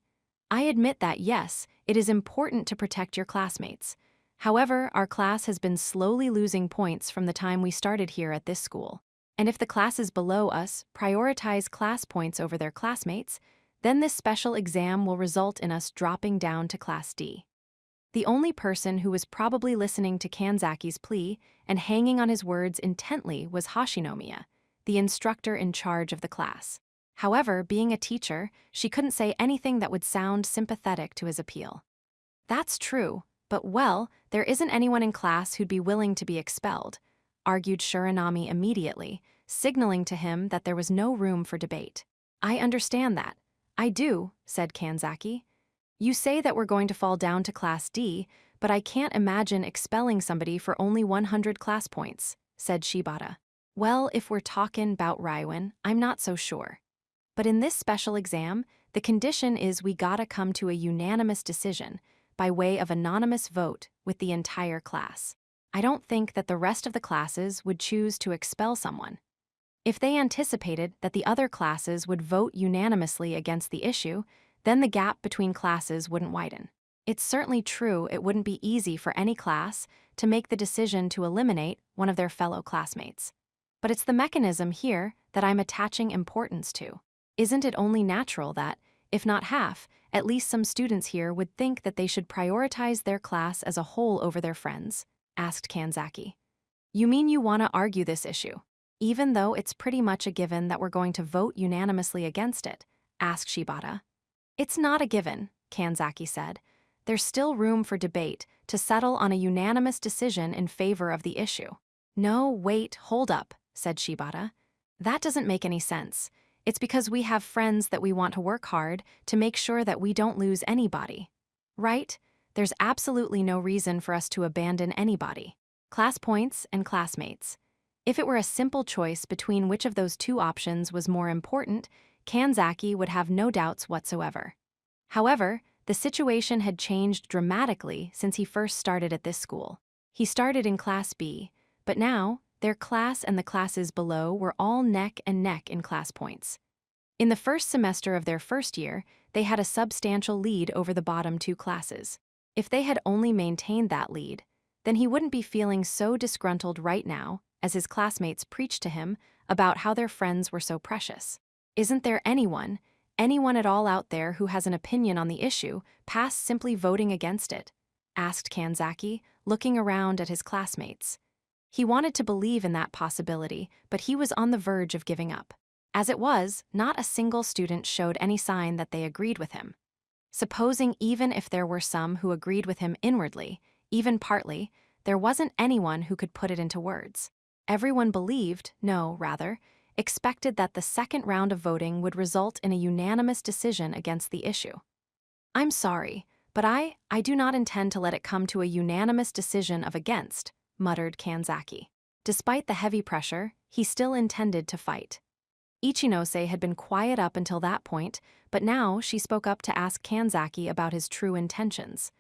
"I admit that yes, it is important to protect your classmates. However, our class has been slowly losing points from the time we started here at this school. And if the classes below us prioritize class points over their classmates, then this special exam will result in us dropping down to Class D." The only person who was probably listening to Kanzaki's plea and hanging on his words intently was Hashinomiya, the instructor in charge of the class. However, being a teacher, she couldn't say anything that would sound sympathetic to his appeal. That's true, but well, there isn't anyone in class who'd be willing to be expelled, argued Shiranami immediately, signaling to him that there was no room for debate. I understand that. I do, said Kanzaki. You say that we're going to fall down to Class D, but I can't imagine expelling somebody for only 100 class points, said Shibata. Well, if we're talkin' 'bout Raiwan, I'm not so sure. But in this special exam, the condition is we gotta come to a unanimous decision by way of anonymous vote with the entire class. I don't think that the rest of the classes would choose to expel someone. If they anticipated that the other classes would vote unanimously against the issue, then the gap between classes wouldn't widen. It's certainly true it wouldn't be easy for any class to make the decision to eliminate one of their fellow classmates. But it's the mechanism here that I'm attaching importance to. Isn't it only natural that, if not half, at least some students here would think that they should prioritize their class as a whole over their friends? Asked Kanzaki. You mean you want to argue this issue, even though it's pretty much a given that we're going to vote unanimously against it? Asked Shibata. It's not a given, Kanzaki said. There's still room for debate to settle on a unanimous decision in favor of the issue. No, wait, hold up, said Shibata. That doesn't make any sense. It's because we have friends that we want to work hard to make sure that we don't lose anybody. Right? There's absolutely no reason for us to abandon anybody. Class points and classmates. If it were a simple choice between which of those two options was more important, Kanzaki would have no doubts whatsoever. However, the situation had changed dramatically since he first started at this school. He started in Class B, but now, their class and the classes below were all neck and neck in class points. In the first semester of their first year, they had a substantial lead over the bottom two classes. If they had only maintained that lead, then he wouldn't be feeling so disgruntled right now as his classmates preached to him about how their friends were so precious. Isn't there anyone at all out there who has an opinion on the issue past simply voting against it? Asked Kanzaki, looking around at his classmates. He wanted to believe in that possibility, but he was on the verge of giving up. As it was, not a single student showed any sign that they agreed with him. Supposing even if there were some who agreed with him inwardly, even partly, there wasn't anyone who could put it into words. Everyone believed, no, rather, expected that the second round of voting would result in a unanimous decision against the issue. I'm sorry, but I do not intend to let it come to a unanimous decision of against, muttered Kanzaki. Despite the heavy pressure, he still intended to fight. Ichinose had been quiet up until that point, but now she spoke up to ask Kanzaki about his true intentions.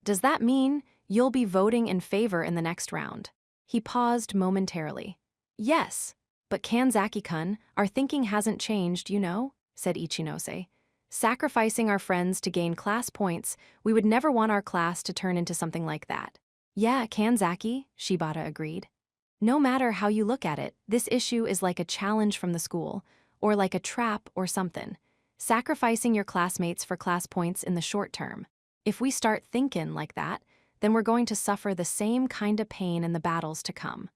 Does that mean you'll be voting in favor in the next round? He paused momentarily. Yes, but Kanzaki-kun, our thinking hasn't changed, you know, said Ichinose. Sacrificing our friends to gain class points, we would never want our class to turn into something like that. Yeah, Kanzaki, Shibata agreed. No matter how you look at it, this issue is like a challenge from the school, or like a trap or something. Sacrificing your classmates for class points in the short term. If we start thinking like that, then we're going to suffer the same kind of pain in the battles to come.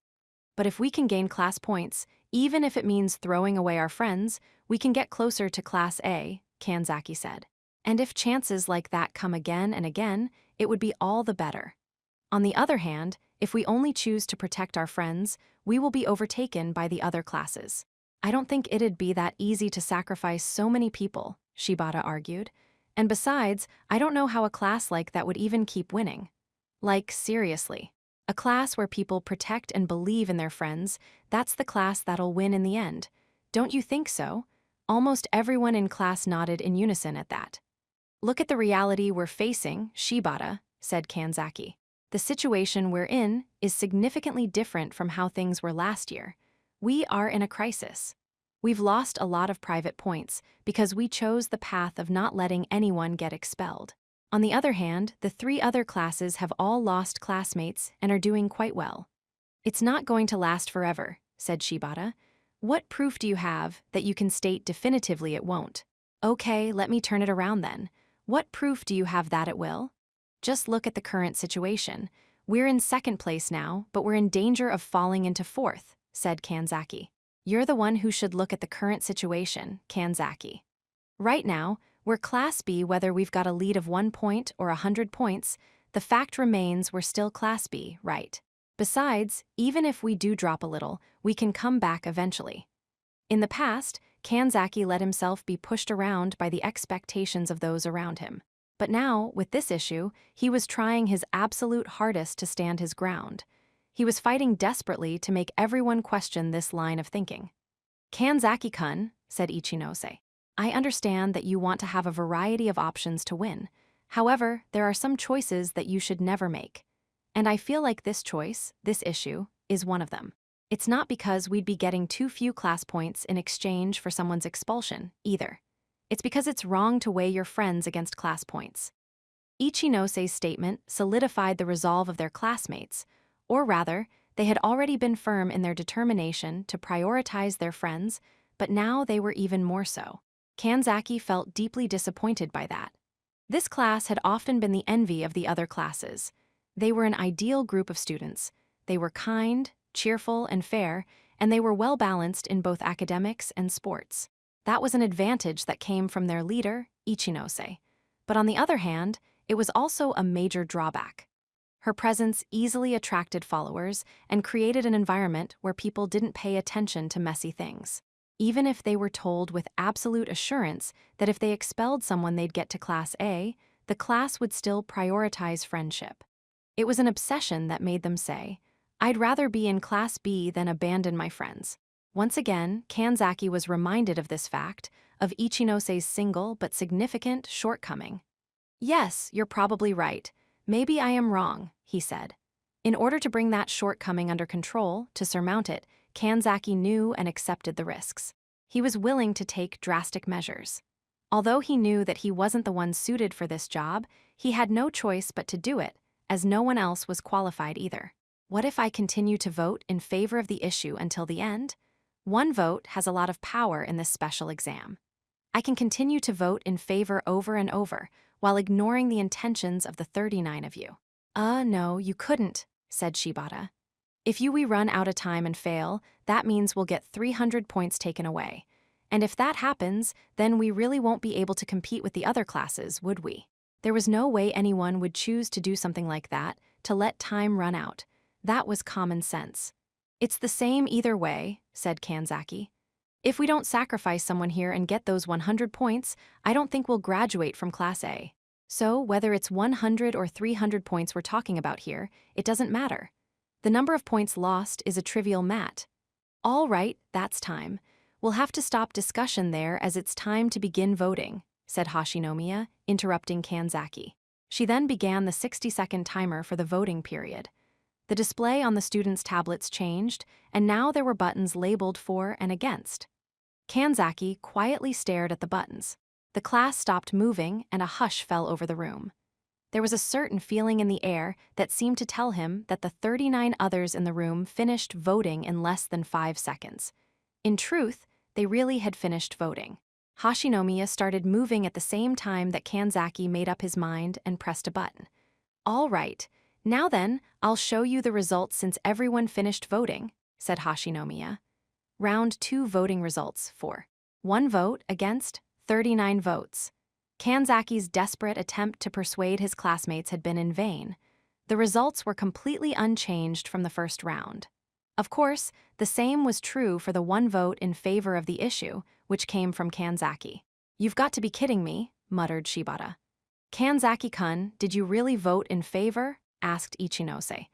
But if we can gain class points, even if it means throwing away our friends, we can get closer to Class A, Kanzaki said. And if chances like that come again and again, it would be all the better. On the other hand, if we only choose to protect our friends, we will be overtaken by the other classes. I don't think it'd be that easy to sacrifice so many people, Shibata argued. And besides, I don't know how a class like that would even keep winning. Like, seriously. A class where people protect and believe in their friends, that's the class that'll win in the end. Don't you think so? Almost everyone in class nodded in unison at that. Look at the reality we're facing, Shibata, said Kanzaki. The situation we're in is significantly different from how things were last year. We are in a crisis. We've lost a lot of private points because we chose the path of not letting anyone get expelled. On the other hand, the three other classes have all lost classmates and are doing quite well. It's not going to last forever, said Shibata. What proof do you have that you can state definitively it won't? Okay, let me turn it around then. What proof do you have that it will? Just look at the current situation. We're in second place now, but we're in danger of falling into fourth, said Kanzaki. You're the one who should look at the current situation, Kanzaki. Right now, we're Class B whether we've got a lead of 1 point or 100 points, the fact remains we're still Class B, right? Besides, even if we do drop a little, we can come back eventually. In the past, Kanzaki let himself be pushed around by the expectations of those around him. But now, with this issue, he was trying his absolute hardest to stand his ground. He was fighting desperately to make everyone question this line of thinking. Kanzaki-kun, said Ichinose, I understand that you want to have a variety of options to win. However, there are some choices that you should never make. And I feel like this choice, this issue, is one of them. It's not because we'd be getting too few class points in exchange for someone's expulsion, either. It's because it's wrong to weigh your friends against class points. Ichinose's statement solidified the resolve of their classmates, or rather, they had already been firm in their determination to prioritize their friends, but now they were even more so. Kanzaki felt deeply disappointed by that. This class had often been the envy of the other classes. They were an ideal group of students. They were kind, cheerful, and fair, and they were well-balanced in both academics and sports. That was an advantage that came from their leader, Ichinose. But on the other hand, it was also a major drawback. Her presence easily attracted followers and created an environment where people didn't pay attention to messy things. Even if they were told with absolute assurance that if they expelled someone they'd get to Class A, the class would still prioritize friendship. It was an obsession that made them say, I'd rather be in Class B than abandon my friends. Once again, Kanzaki was reminded of this fact, of Ichinose's single but significant shortcoming. Yes, you're probably right. Maybe I am wrong, he said. In order to bring that shortcoming under control, to surmount it, Kanzaki knew and accepted the risks. He was willing to take drastic measures. Although he knew that he wasn't the one suited for this job, he had no choice but to do it, as no one else was qualified either. What if I continue to vote in favor of the issue until the end? One vote has a lot of power in this special exam. I can continue to vote in favor over and over, while ignoring the intentions of the 39 of you. No, you couldn't, said Shibata. If we run out of time and fail, that means we'll get 300 points taken away. And if that happens, then we really won't be able to compete with the other classes, would we? There was no way anyone would choose to do something like that, to let time run out. That was common sense. It's the same either way, said Kanzaki. If we don't sacrifice someone here and get those 100 points, I don't think we'll graduate from Class A. So, whether it's 100 or 300 points we're talking about here, it doesn't matter. The number of points lost is a trivial mat. All right, that's time. We'll have to stop discussion there as it's time to begin voting, said Hashinomiya, interrupting Kanzaki. She then began the 60-second timer for the voting period. The display on the students' tablets changed, and now there were buttons labeled for and against. Kanzaki quietly stared at the buttons. The class stopped moving, and a hush fell over the room. There was a certain feeling in the air that seemed to tell him that the 39 others in the room finished voting in less than 5 seconds. In truth, they really had finished voting. Hashinomiya started moving at the same time that Kanzaki made up his mind and pressed a button. All right. Now then, I'll show you the results since everyone finished voting, said Hashinomiya. Round 2 voting results for 1 vote against 39 votes. Kanzaki's desperate attempt to persuade his classmates had been in vain. The results were completely unchanged from the first round. Of course, the same was true for the 1 vote in favor of the issue, which came from Kanzaki. You've got to be kidding me, muttered Shibata. Kanzaki-kun, did you really vote in favor? Asked Ichinose.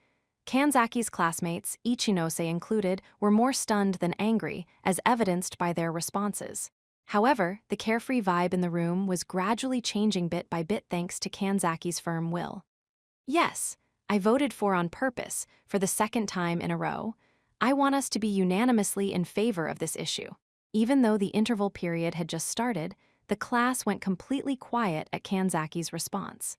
Kanzaki's classmates, Ichinose included, were more stunned than angry, as evidenced by their responses. However, the carefree vibe in the room was gradually changing bit by bit thanks to Kanzaki's firm will. Yes, I voted for on purpose, for the 2nd time in a row. I want us to be unanimously in favor of this issue. Even though the interval period had just started, the class went completely quiet at Kanzaki's response.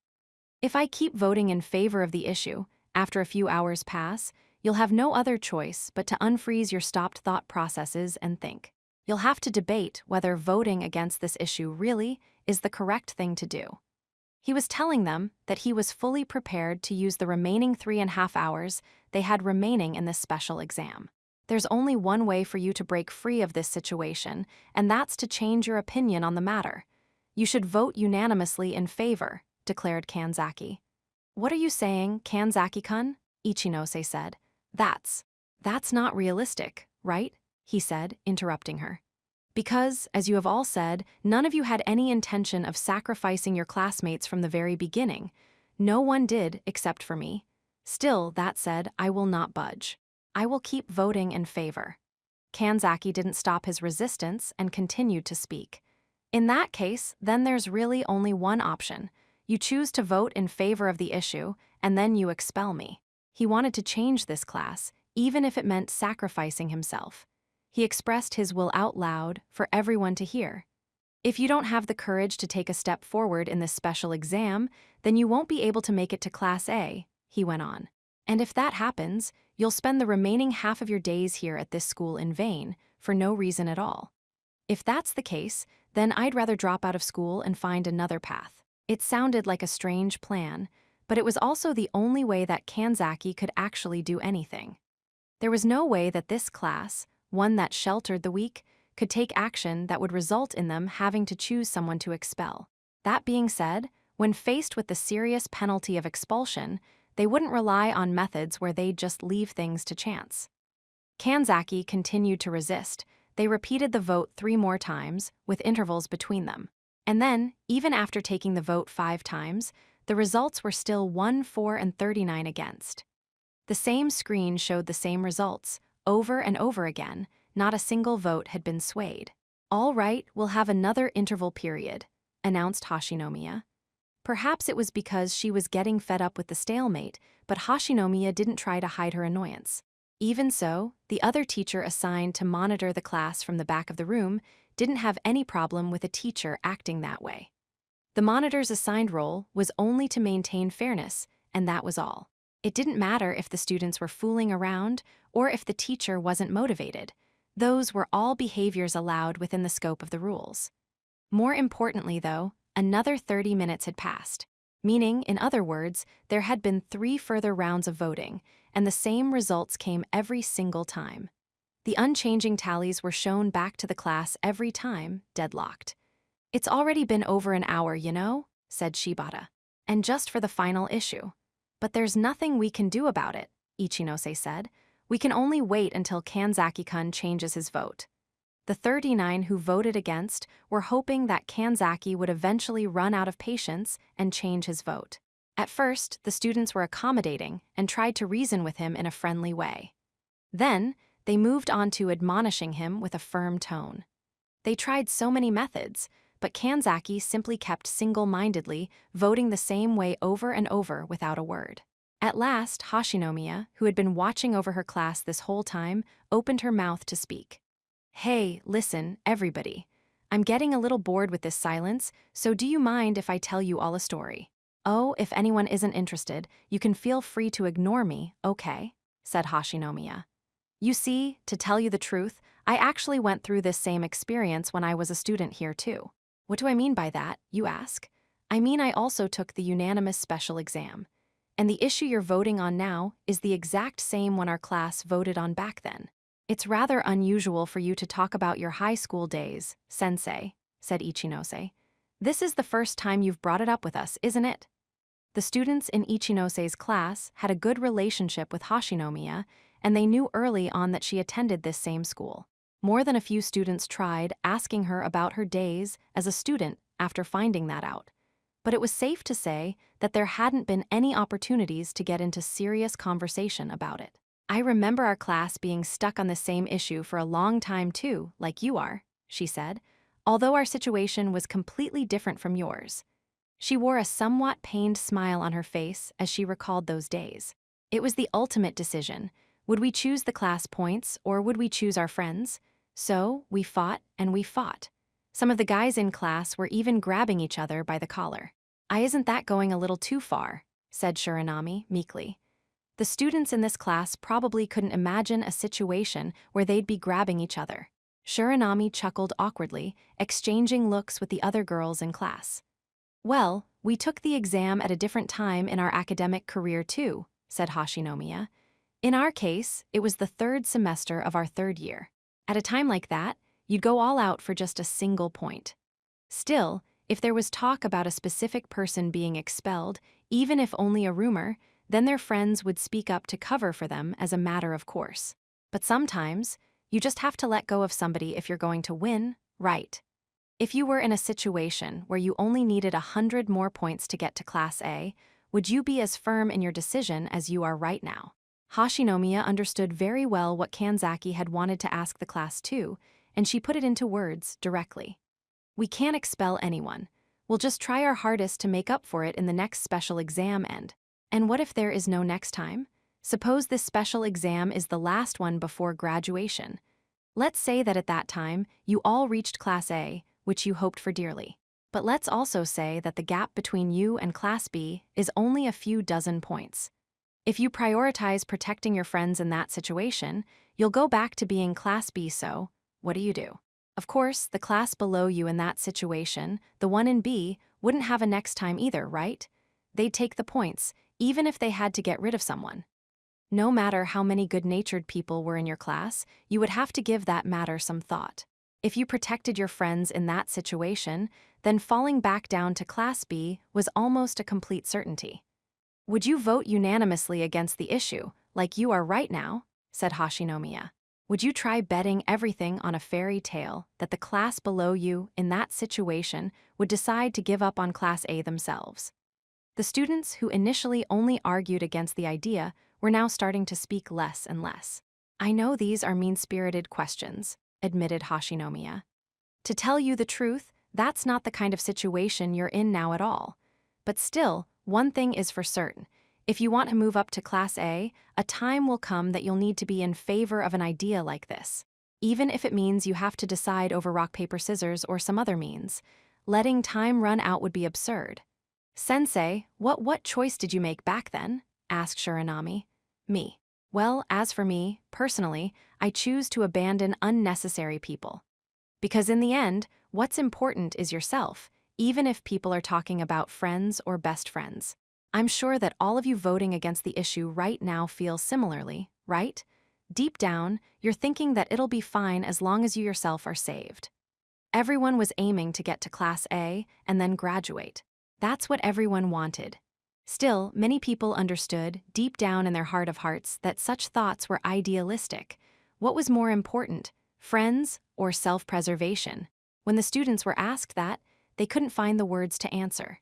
If I keep voting in favor of the issue, after a few hours pass, you'll have no other choice but to unfreeze your stopped thought processes and think. You'll have to debate whether voting against this issue really is the correct thing to do. He was telling them that he was fully prepared to use the remaining 3.5 hours they had remaining in this special exam. There's only one way for you to break free of this situation, and that's to change your opinion on the matter. You should vote unanimously in favor, declared Kanzaki. What are you saying, Kanzaki-kun? Ichinose said. That's not realistic, right? He said, interrupting her. Because, as you have all said, none of you had any intention of sacrificing your classmates from the very beginning. No one did, except for me. Still, that said, I will not budge. I will keep voting in favor. Kanzaki didn't stop his resistance and continued to speak. In that case, then there's really only one option. You choose to vote in favor of the issue, and then you expel me. He wanted to change this class, even if it meant sacrificing himself. He expressed his will out loud for everyone to hear. If you don't have the courage to take a step forward in this special exam, then you won't be able to make it to Class A, he went on. And if that happens, you'll spend the remaining half of your days here at this school in vain, for no reason at all. If that's the case, then I'd rather drop out of school and find another path. It sounded like a strange plan, but it was also the only way that Kanzaki could actually do anything. There was no way that this class, one that sheltered the weak, could take action that would result in them having to choose someone to expel. That being said, when faced with the serious penalty of expulsion, they wouldn't rely on methods where they'd just leave things to chance. Kanzaki continued to resist. They repeated the vote 3 more times, with intervals between them. And then, even after taking the vote 5 times, the results were still 1, 4, and 39 against. The same screen showed the same results, over and over again. Not a single vote had been swayed. All right, we'll have another interval period, announced Hashinomiya. Perhaps it was because she was getting fed up with the stalemate, but Hashinomiya didn't try to hide her annoyance. Even so, the other teacher assigned to monitor the class from the back of the room didn't have any problem with a teacher acting that way. The monitor's assigned role was only to maintain fairness, and that was all. It didn't matter if the students were fooling around or if the teacher wasn't motivated. Those were all behaviors allowed within the scope of the rules. More importantly, though, another 30 minutes had passed, meaning, in other words, there had been 3 further rounds of voting, and the same results came every single time. The unchanging tallies were shown back to the class every time, deadlocked. It's already been over an hour, you know, said Shibata. And just for the final issue. But there's nothing we can do about it, Ichinose said. We can only wait until Kanzaki-kun changes his vote. The 39 who voted against were hoping that Kanzaki would eventually run out of patience and change his vote. At first, the students were accommodating and tried to reason with him in a friendly way. Then, they moved on to admonishing him with a firm tone. They tried so many methods, but Kanzaki simply kept single-mindedly voting the same way over and over without a word. At last, Hashinomiya, who had been watching over her class this whole time, opened her mouth to speak. Hey, listen, everybody. I'm getting a little bored with this silence, so do you mind if I tell you all a story? Oh, if anyone isn't interested, you can feel free to ignore me, okay? Said Hashinomiya. You see, to tell you the truth, I actually went through this same experience when I was a student here too. What do I mean by that, you ask? I mean I also took the unanimous special exam. And the issue you're voting on now is the exact same one our class voted on back then. It's rather unusual for you to talk about your high school days, sensei, said Ichinose. This is the first time you've brought it up with us, isn't it? The students in Ichinose's class had a good relationship with Hashinomiya, and they knew early on that she attended this same school. More than a few students tried asking her about her days as a student after finding that out. But it was safe to say that there hadn't been any opportunities to get into serious conversation about it. I remember our class being stuck on the same issue for a long time too, like you are, she said, although our situation was completely different from yours. She wore a somewhat pained smile on her face as she recalled those days. It was the ultimate decision. Would we choose the class points or would we choose our friends? So, we fought and we fought. Some of the guys in class were even grabbing each other by the collar. Isn't that going a little too far? Said Shiranami meekly. The students in this class probably couldn't imagine a situation where they'd be grabbing each other. Shiranami chuckled awkwardly, exchanging looks with the other girls in class. Well, We took the exam at a different time in our academic career too, said Hashinomiya. In our case, it was the third semester of our third year. At a time like that, you'd go all out for just a single point. Still, if there was talk about a specific person being expelled, even if only a rumor, then their friends would speak up to cover for them as a matter of course. But sometimes, you just have to let go of somebody if you're going to win, right? If you were in a situation where you only needed 100 more points to get to Class A, would you be as firm in your decision as you are right now? Hashinomiya understood very well what Kanzaki had wanted to ask the class too, and she put it into words directly. We can't expel anyone. We'll just try our hardest to make up for it in the next special exam end. And what if there is no next time? Suppose this special exam is the last one before graduation. Let's say that at that time, you all reached Class A, which you hoped for dearly. But let's also say that the gap between you and Class B is only a few dozen points. If you prioritize protecting your friends in that situation, you'll go back to being Class B, so what do? Of course, the class below you in that situation, the one in B, wouldn't have a next time either, right? They'd take the points, even if they had to get rid of someone. No matter how many good-natured people were in your class, you would have to give that matter some thought. If you protected your friends in that situation, then falling back down to Class B was almost a complete certainty. Would you vote unanimously against the issue, like you are right now? Said Hashinomiya. Would you try betting everything on a fairy tale that the class below you in that situation would decide to give up on Class A themselves? The students who initially only argued against the idea were now starting to speak less and less. I know these are mean-spirited questions, admitted Hashinomiya. To tell you the truth, that's not the kind of situation you're in now at all. But still, one thing is for certain. If you want to move up to Class A, a time will come that you'll need to be in favor of an idea like this. Even if it means you have to decide over rock, paper, scissors or some other means. Letting time run out would be absurd. Sensei, what choice did you make back then? Asked Shiranami. Me. Well, as for me, personally, I choose to abandon unnecessary people. Because in the end, what's important is yourself, even if people are talking about friends or best friends. I'm sure that all of you voting against the issue right now feel similarly, right? Deep down, you're thinking that it'll be fine as long as you yourself are saved. Everyone was aiming to get to Class A and then graduate. That's what everyone wanted. Still, many people understood, deep down in their heart of hearts, that such thoughts were idealistic. What was more important, friends or self-preservation? When the students were asked that, they couldn't find the words to answer.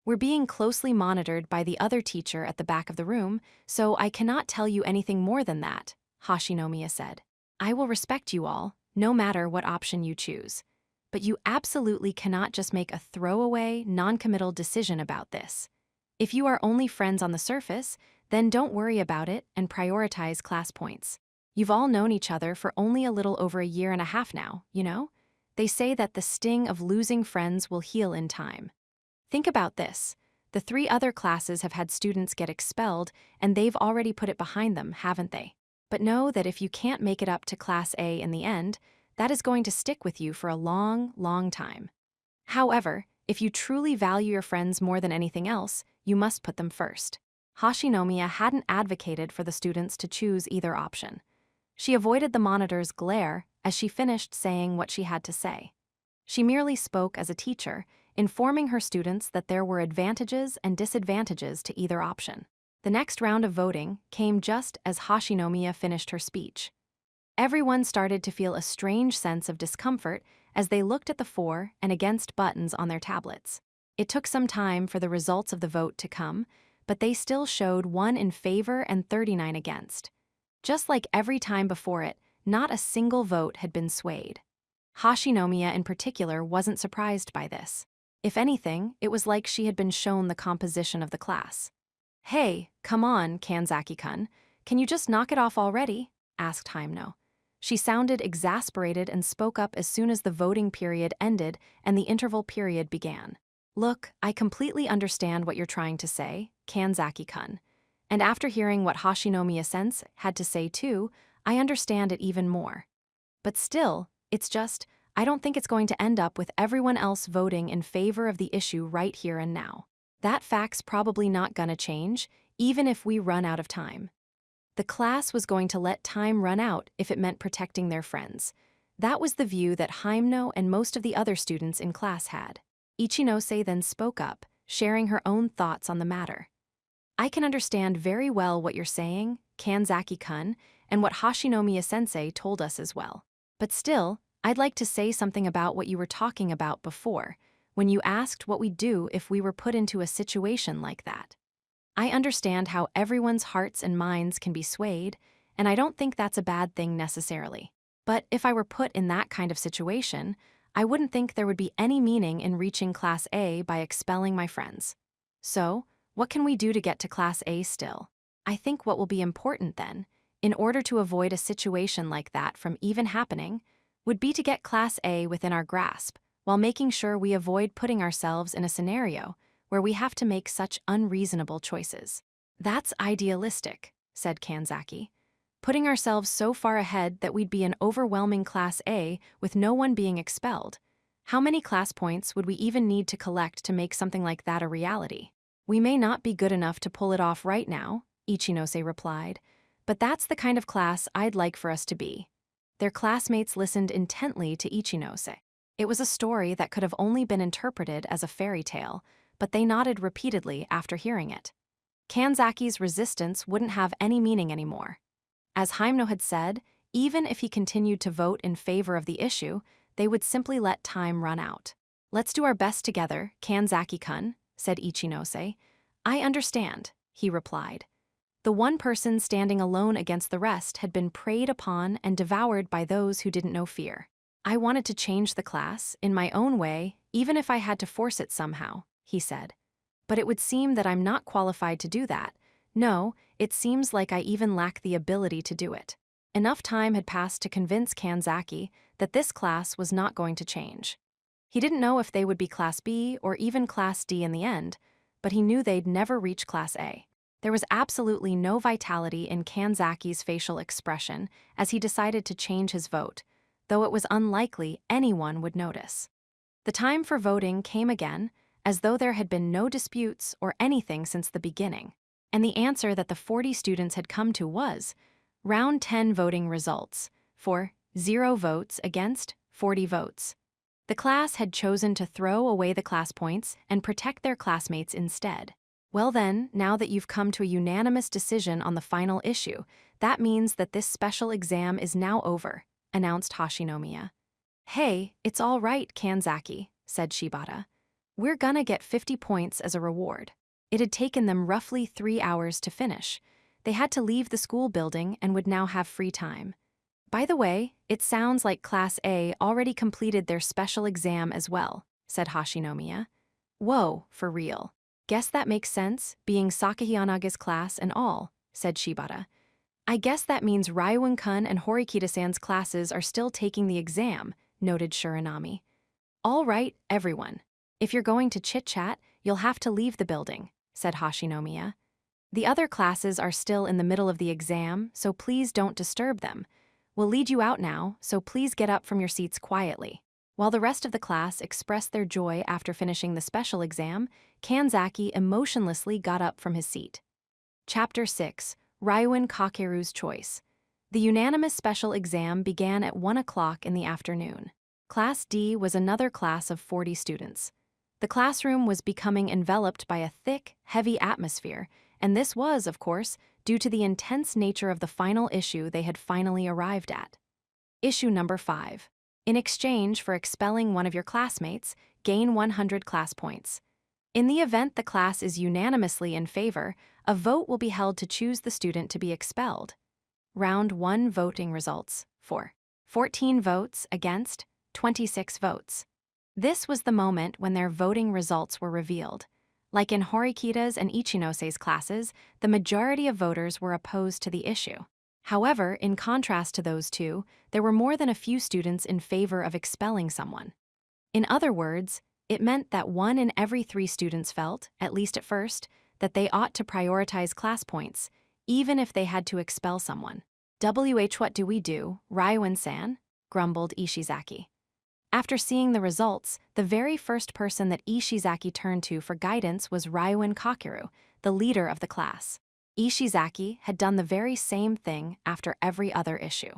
We're being closely monitored by the other teacher at the back of the room, so I cannot tell you anything more than that, Hashinomiya said. I will respect you all, no matter what option you choose. But you absolutely cannot just make a throwaway, non-committal decision about this. If you are only friends on the surface, then don't worry about it and prioritize class points. You've all known each other for only a little over a year and a half now, you know? They say that the sting of losing friends will heal in time. Think about this. The 3 other classes have had students get expelled, and they've already put it behind them, haven't they? But know that if you can't make it up to Class A in the end, that is going to stick with you for a long, long time. However, if you truly value your friends more than anything else, you must put them first. Hashinomiya hadn't advocated for the students to choose either option. She avoided the monitor's glare as she finished saying what she had to say. She merely spoke as a teacher, informing her students that there were advantages and disadvantages to either option. The next round of voting came just as Hashinomiya finished her speech. Everyone started to feel a strange sense of discomfort as they looked at the for and against buttons on their tablets. It took some time for the results of the vote to come, but they still showed 1 in favor and 39 against. Just like every time before it, not a single vote had been swayed. Hashinomiya in particular wasn't surprised by this. If anything, it was like she had been shown the composition of the class. Hey, come on, Kanzaki-kun. Can you just knock it off already? Asked Haimno. She sounded exasperated and spoke up as soon as the voting period ended and the interval period began. Look, I completely understand what you're trying to say, Kanzaki-kun. And after hearing what Hashinomiya-sense had to say too, I understand it even more. But still, it's just, I don't think it's going to end up with everyone else voting in favor of the issue right here and now. That fact's probably not gonna change, even if we run out of time. The class was going to let time run out if it meant protecting their friends. That was the view that Haimno and most of the other students in class had. Ichinose then spoke up, sharing her own thoughts on the matter. I can understand very well what you're saying, Kanzaki-kun, and what Hashinomiya-sensei told us as well. But still, I'd like to say something about what you were talking about before, when you asked what we'd do if we were put into a situation like that. I understand how everyone's hearts and minds can be swayed, and I don't think that's a bad thing necessarily. But if I were put in that kind of situation, I wouldn't think there would be any meaning in reaching Class A by expelling my friends. So, what can we do to get to Class A still? I think what will be important then, in order to avoid a situation like that from even happening, would be to get Class A within our grasp, while making sure we avoid putting ourselves in a scenario where we have to make such unreasonable choices. That's idealistic, said Kanzaki. Putting ourselves so far ahead that we'd be an overwhelming Class A with no one being expelled. How many class points would we even need to collect to make something like that a reality? We may not be good enough to pull it off right now, Ichinose replied, but that's the kind of class I'd like for us to be. Their classmates listened intently to Ichinose. It was a story that could have only been interpreted as a fairy tale, but they nodded repeatedly after hearing it. Kanzaki's resistance wouldn't have any meaning anymore. As Haimno had said, even if he continued to vote in favor of the issue, they would simply let time run out. Let's do our best together, Kanzaki-kun, said Ichinose. I understand, he replied. The one person standing alone against the rest had been preyed upon and devoured by those who didn't know fear. I wanted to change the class, in my own way, even if I had to force it somehow, he said. But it would seem that I'm not qualified to do that. No, it seems like I even lack the ability to do it. Enough time had passed to convince Kanzaki that this class was not going to change. He didn't know if they would be Class B or even Class D in the end, but he knew they'd never reach Class A. There was absolutely no vitality in Kanzaki's facial expression as he decided to change his vote, though it was unlikely anyone would notice. The time for voting came again, as though there had been no disputes or anything since the beginning, and the answer that the 40 students had come to was Round 10 voting results, for 0 votes against 40 votes. The class had chosen to throw away the class points and protect their classmates instead. Well then, now that you've come to a unanimous decision on the final issue, that means that this special exam is now over, announced Hashinomiya. Hey, it's all right, Kanzaki, said Shibata. We're gonna get 50 points as a reward. It had taken them roughly 3 hours to finish. They had to leave the school building and would now have free time. By the way, it sounds like Class A already completed their special exam as well, said Hashinomiya. Whoa, for real. Guess that makes sense, being Sakahiyanaga's class and all, said Shibata. I guess that means Ryuun-kun and Horikita-san's classes are still taking the exam, noted Shiranami. All right, everyone. If you're going to chit-chat, you'll have to leave the building, said Hashinomiya. The other classes are still in the middle of the exam, so please don't disturb them. We'll lead you out now, so please get up from your seats quietly. While the rest of the class expressed their joy after finishing the special exam, Kanzaki emotionlessly got up from his seat. Chapter 6, Ryuun Kakeru's Choice. The unanimous special exam began at 1 o'clock in the afternoon. Class D was another class of 40 students. The classroom was becoming enveloped by a thick, heavy atmosphere, and this was, of course, due to the intense nature of the final issue they had finally arrived at. Issue number 5. In exchange for expelling one of your classmates, gain 100 class points. In the event the class is unanimously in favor, a vote will be held to choose the student to be expelled. Round 1 voting results, for 14 votes against 26 votes. This was the moment when their voting results were revealed. Like in Horikita's and Ichinose's classes, the majority of voters were opposed to the issue. However, in contrast to those two, there were more than a few students in favor of expelling someone. In other words, it meant that 1 in every 3 students felt, at least at first, that they ought to prioritize class points, even if they had to expel someone. What do we do, Ryuun-san? Grumbled Ishizaki. After seeing the results, the very first person that Ishizaki turned to for guidance was Ryuin Kakeru, the leader of the class. Ishizaki had done the very same thing after every other issue.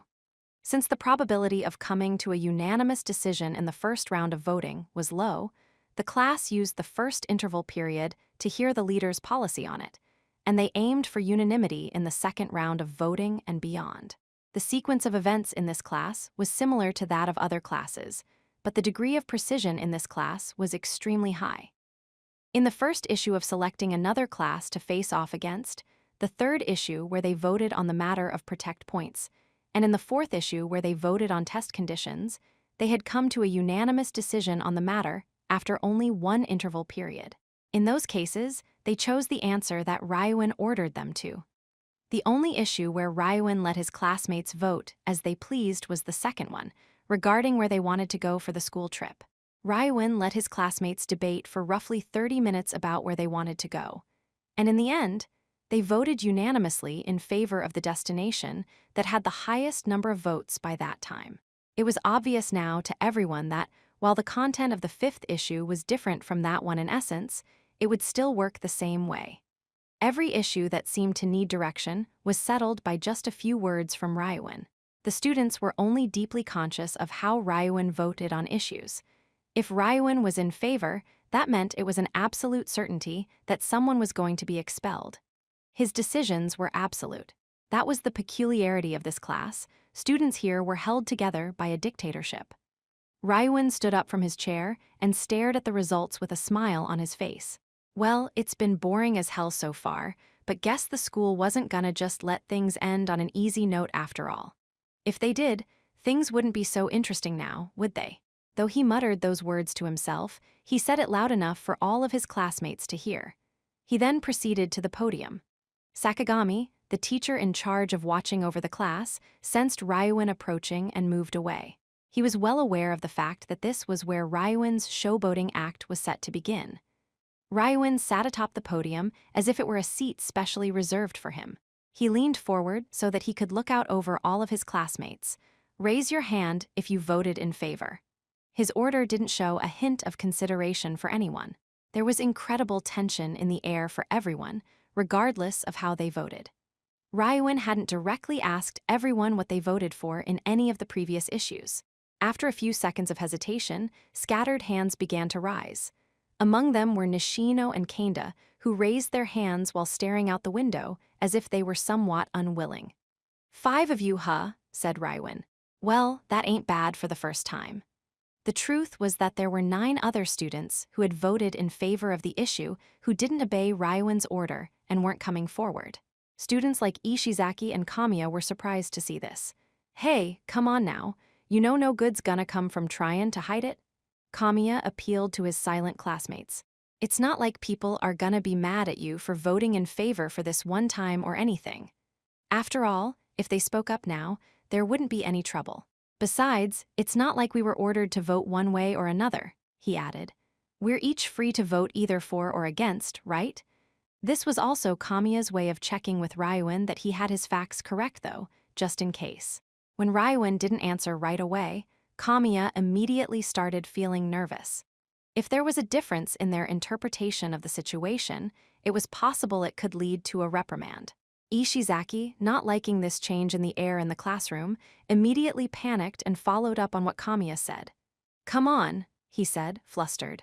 Since the probability of coming to a unanimous decision in the first round of voting was low, the class used the first interval period to hear the leader's policy on it, and they aimed for unanimity in the second round of voting and beyond. The sequence of events in this class was similar to that of other classes, but the degree of precision in this class was extremely high. In the first issue of selecting another class to face off against, the third issue where they voted on the matter of protect points, and in the fourth issue where they voted on test conditions, they had come to a unanimous decision on the matter after only one interval period. In those cases, they chose the answer that Ryuin ordered them to. The only issue where Ryuin let his classmates vote as they pleased was the second one, regarding where they wanted to go for the school trip. Ryuin let his classmates debate for roughly 30 minutes about where they wanted to go. And in the end, they voted unanimously in favor of the destination that had the highest number of votes by that time. It was obvious now to everyone that, while the content of the fifth issue was different from that one in essence, it would still work the same way. Every issue that seemed to need direction was settled by just a few words from Ryuin. The students were only deeply conscious of how Ryuin voted on issues. If Ryuin was in favor, that meant it was an absolute certainty that someone was going to be expelled. His decisions were absolute. That was the peculiarity of this class. Students here were held together by a dictatorship. Ryuin stood up from his chair and stared at the results with a smile on his face. Well, it's been boring as hell so far, but guess the school wasn't gonna just let things end on an easy note after all. If they did, things wouldn't be so interesting now, would they? Though he muttered those words to himself, he said it loud enough for all of his classmates to hear. He then proceeded to the podium. Sakagami, the teacher in charge of watching over the class, sensed Ryuin approaching and moved away. He was well aware of the fact that this was where Ryuin's showboating act was set to begin. Ryuin sat atop the podium as if it were a seat specially reserved for him. He leaned forward so that he could look out over all of his classmates. Raise your hand if you voted in favor. His order didn't show a hint of consideration for anyone. There was incredible tension in the air for everyone, regardless of how they voted. Ryuin hadn't directly asked everyone what they voted for in any of the previous issues. After a few seconds of hesitation, scattered hands began to rise. Among them were Nishino and Kanda, who raised their hands while staring out the window, as if they were somewhat unwilling. 5 of you, huh? Said Ryuin. Well, that ain't bad for the first time. The truth was that there were 9 other students who had voted in favor of the issue who didn't obey Ryuin's order and weren't coming forward. Students like Ishizaki and Kamiya were surprised to see this. Hey, come on now. You know no good's gonna come from tryin' to hide it? Kamiya appealed to his silent classmates. It's not like people are gonna be mad at you for voting in favor for this one time or anything. After all, if they spoke up now, there wouldn't be any trouble. Besides, it's not like we were ordered to vote one way or another, he added. We're each free to vote either for or against, right? This was also Kamiya's way of checking with Ryuin that he had his facts correct though, just in case. When Ryuin didn't answer right away, Kamiya immediately started feeling nervous. If there was a difference in their interpretation of the situation, it was possible it could lead to a reprimand. Ishizaki, not liking this change in the air in the classroom, immediately panicked and followed up on what Kamiya said. Come on, he said, flustered.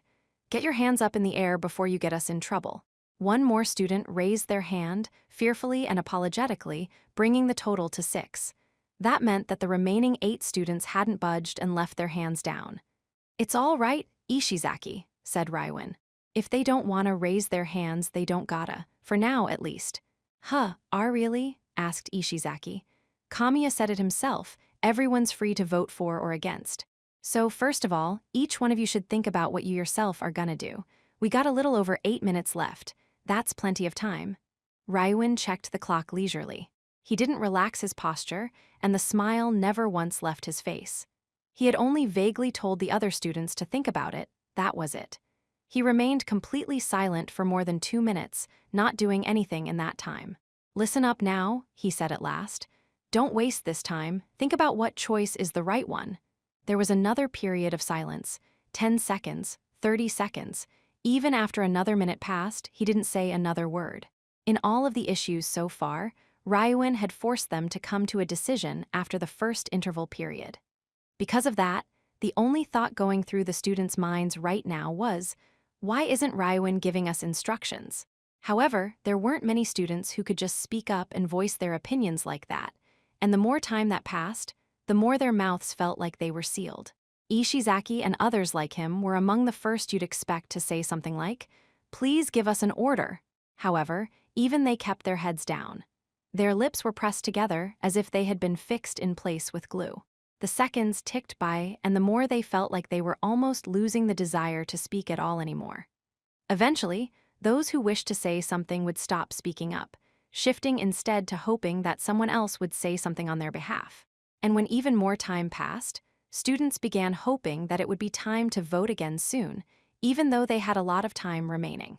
Get your hands up in the air before you get us in trouble. One more student raised their hand, fearfully and apologetically, bringing the total to 6. That meant that the remaining 8 students hadn't budged and left their hands down. It's all right, Ishizaki, said Ryuin. If they don't want to raise their hands, they don't gotta, for now at least. Huh, really? Asked Ishizaki. Kamiya said it himself, everyone's free to vote for or against. So first of all, each one of you should think about what you yourself are gonna do. We got a little over 8 minutes left. That's plenty of time. Ryuin checked the clock leisurely. He didn't relax his posture, and the smile never once left his face. He had only vaguely told the other students to think about it, that was it. He remained completely silent for more than 2 minutes, not doing anything in that time. Listen up now, he said at last. Don't waste this time, think about what choice is the right one. There was another period of silence, 10 seconds, 30 seconds. Even after another minute passed, he didn't say another word. In all of the issues so far, Ryuin had forced them to come to a decision after the first interval period. Because of that, the only thought going through the students' minds right now was, why isn't Ryuin giving us instructions? However, there weren't many students who could just speak up and voice their opinions like that, and the more time that passed, the more their mouths felt like they were sealed. Ishizaki and others like him were among the first you'd expect to say something like, "Please give us an order." However, even they kept their heads down. Their lips were pressed together as if they had been fixed in place with glue. The seconds ticked by, and the more they felt like they were almost losing the desire to speak at all anymore. Eventually, those who wished to say something would stop speaking up, shifting instead to hoping that someone else would say something on their behalf. And when even more time passed, students began hoping that it would be time to vote again soon, even though they had a lot of time remaining.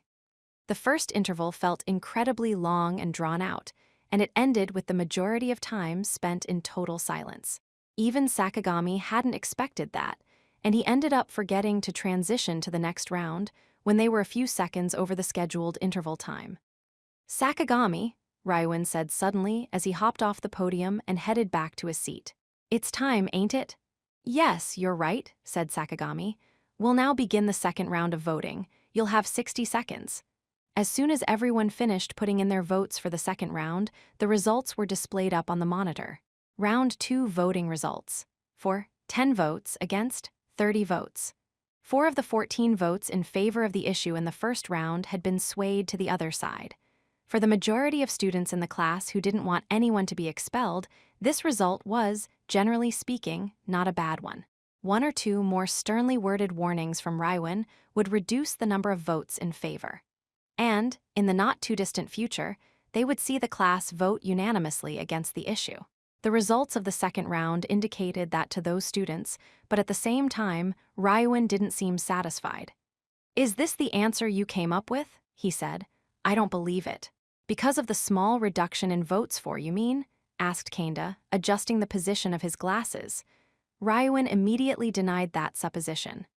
The first interval felt incredibly long and drawn out, and it ended with the majority of time spent in total silence. Even Sakagami hadn't expected that, and he ended up forgetting to transition to the next round when they were a few seconds over the scheduled interval time. "Sakagami," Ryuin said suddenly as he hopped off the podium and headed back to his seat. "It's time, ain't it?" "Yes, you're right," said Sakagami. "We'll now begin the second round of voting. You'll have 60 seconds. As soon as everyone finished putting in their votes for the second round, the results were displayed up on the monitor. Round 2 voting results. For 10 votes against 30 votes. 4 of the 14 votes in favor of the issue in the first round had been swayed to the other side. For the majority of students in the class who didn't want anyone to be expelled, this result was, generally speaking, not a bad one. 1 or 2 more sternly worded warnings from Ryuin would reduce the number of votes in favor. And, in the not-too-distant future, they would see the class vote unanimously against the issue. The results of the second round indicated that to those students, but at the same time, Ryuin didn't seem satisfied. "Is this the answer you came up with?" he said. "I don't believe it." "Because of the small reduction in votes for, you mean?" asked Kanda, adjusting the position of his glasses. Ryuin immediately denied that supposition.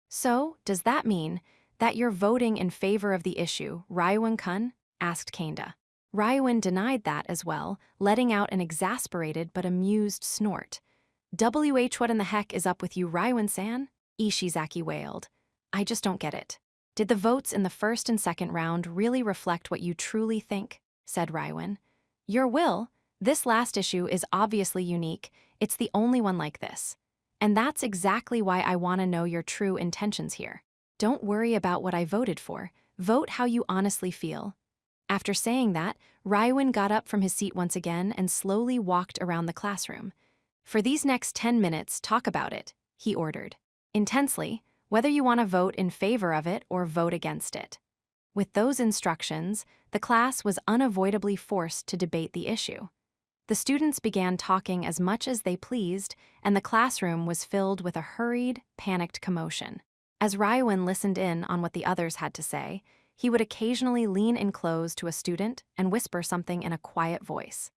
"So, does that mean that you're voting in favor of the issue, Ryuin-kun?" asked Kanda. Ryuin denied that as well, letting out an exasperated but amused snort. What in the heck is up with you, Ryuin-san?" Ishizaki wailed. "I just don't get it. Did the votes in the first and second round really reflect what you truly think?" said Ryuin. "Your will? This last issue is obviously unique. It's the only one like this. And that's exactly why I want to know your true intentions here. Don't worry about what I voted for. Vote how you honestly feel." After saying that, Ryuin got up from his seat once again and slowly walked around the classroom. "For these next 10 minutes, talk about it," he ordered. "Intensely, whether you want to vote in favor of it or vote against it." With those instructions, the class was unavoidably forced to debate the issue. The students began talking as much as they pleased, and the classroom was filled with a hurried, panicked commotion. As Ryuin listened in on what the others had to say, he would occasionally lean in close to a student and whisper something in a quiet voice.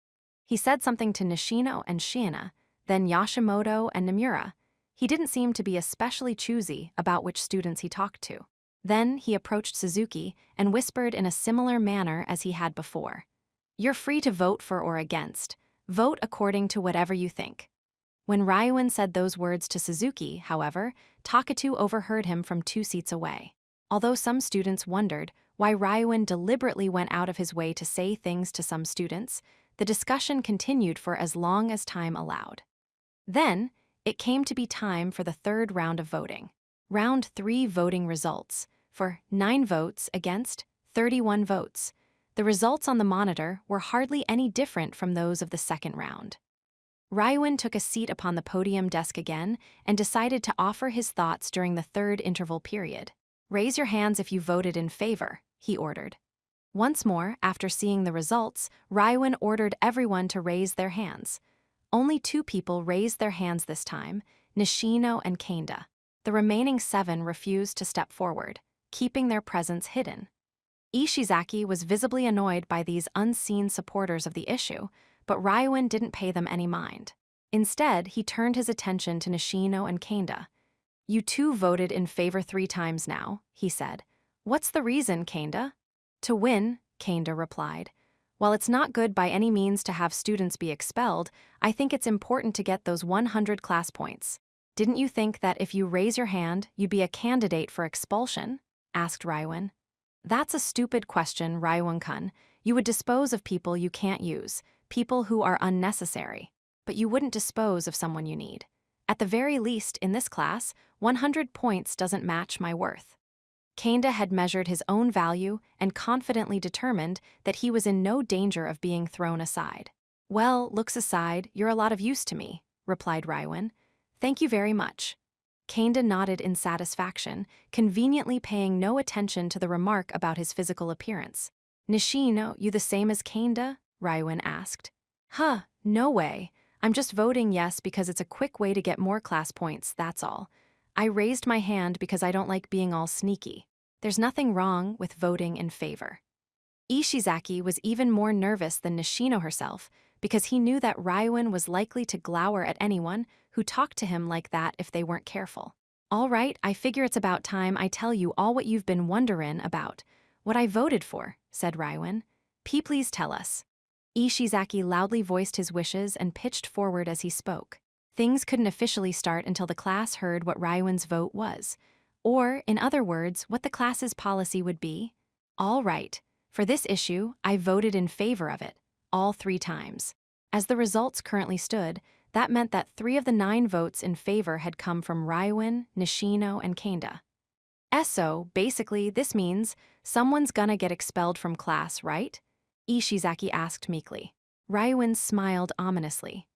He said something to Nishino and Shiina, then Yashimoto and Nomura. He didn't seem to be especially choosy about which students he talked to. Then he approached Suzuki and whispered in a similar manner as he had before. "You're free to vote for or against. Vote according to whatever you think." When Ryuin said those words to Suzuki, however, Takatu overheard him from 2 seats away. Although some students wondered why Ryuin deliberately went out of his way to say things to some students, the discussion continued for as long as time allowed. Then, it came to be time for the third round of voting. Round 3 voting results, for 9 votes against 31 votes. The results on the monitor were hardly any different from those of the second round. Ryuin took a seat upon the podium desk again and decided to offer his thoughts during the third interval period. "Raise your hands if you voted in favor," he ordered. Once more, after seeing the results, Ryuin ordered everyone to raise their hands. Only 2 people raised their hands this time, Nishino and Kanda. The remaining 7 refused to step forward, keeping their presence hidden. Ishizaki was visibly annoyed by these unseen supporters of the issue, but Ryuin didn't pay them any mind. Instead, he turned his attention to Nishino and Kanda. You two voted in favor 3 times now, he said. What's the reason, Kanda? To win, Kanda replied. While it's not good by any means to have students be expelled, I think it's important to get those 100 class points. Didn't you think that if you raise your hand, you'd be a candidate for expulsion? Asked Raiwan. That's a stupid question, Raiwan-kun. You would dispose of people you can't use, people who are unnecessary. But you wouldn't dispose of someone you need. At the very least, in this class, 100 points doesn't match my worth. Kanda had measured his own value and confidently determined that he was in no danger of being thrown aside. Well, looks aside, you're a lot of use to me, replied Raiwan. Thank you very much. Kanda nodded in satisfaction, conveniently paying no attention to the remark about his physical appearance. Nishino, you the same as Kanda? Raiwan asked. Huh, no way. I'm just voting yes because it's a quick way to get more class points, that's all. I raised my hand because I don't like being all sneaky. There's nothing wrong with voting in favor. Ishizaki was even more nervous than Nishino herself because he knew that Raiwan was likely to glower at anyone who talked to him like that if they weren't careful. All right, I figure it's about time I tell you all what you've been wondering about. What I voted for, said Raiwan. Please tell us. Ishizaki loudly voiced his wishes and pitched forward as he spoke. Things couldn't officially start until the class heard what Raiwan's vote was. Or, in other words, what the class's policy would be. All right. For this issue, I voted in favor of it, all 3 times. As the results currently stood, that meant that 3 of the 9 votes in favor had come from Raiwan, Nishino, and Kanda. So, basically, this means someone's gonna get expelled from class, right? Ishizaki asked meekly. Raiwan smiled ominously.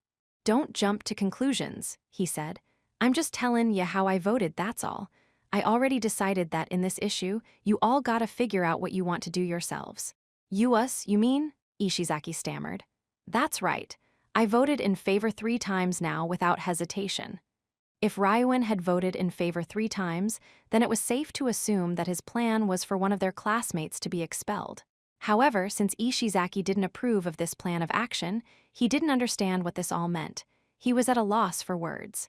Don't jump to conclusions, he said. I'm just telling ya how I voted, that's all. I already decided that in this issue, you all gotta figure out what you want to do yourselves. Us, you mean? Ishizaki stammered. That's right. I voted in favor 3 times now without hesitation. If Raiwan had voted in favor 3 times, then it was safe to assume that his plan was for one of their classmates to be expelled. However, since Ishizaki didn't approve of this plan of action, he didn't understand what this all meant. He was at a loss for words.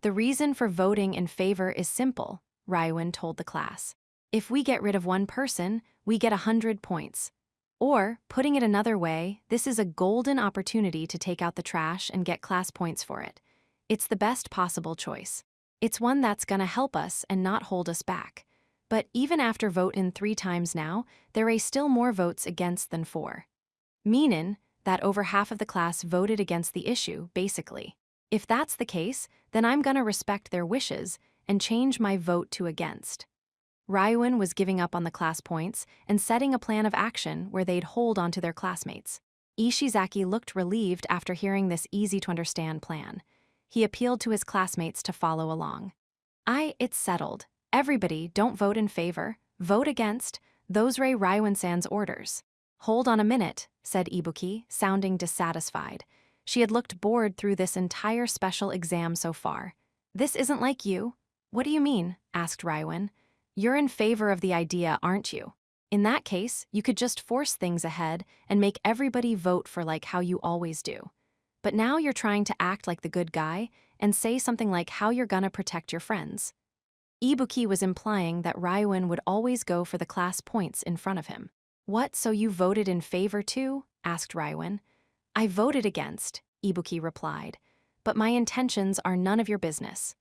The reason for voting in favor is simple, Raiwan told the class. If we get rid of one person, we get 100 points. Or, putting it another way, this is a golden opportunity to take out the trash and get class points for it. It's the best possible choice. It's one that's gonna help us and not hold us back. But even after vote in 3 times now, there are still more votes against than for. Meanin' that over half of the class voted against the issue, basically. If that's the case, then I'm gonna respect their wishes and change my vote to against. Raiwan was giving up on the class points and setting a plan of action where they'd hold onto their classmates. Ishizaki looked relieved after hearing this easy-to-understand plan. He appealed to his classmates to follow along. It's settled. Everybody, don't vote in favor, vote against. Those Ray Raiwan-san's orders. Hold on a minute, said Ibuki, sounding dissatisfied. She had looked bored through this entire special exam so far. This isn't like you. What do you mean? Asked Raiwan. You're in favor of the idea, aren't you? In that case, you could just force things ahead and make everybody vote for like how you always do. But now you're trying to act like the good guy and say something like how you're gonna protect your friends. Ibuki was implying that Raiwan would always go for the class points in front of him. What, so you voted in favor too? Asked Raiwan. I voted against, Ibuki replied, but my intentions are none of your business.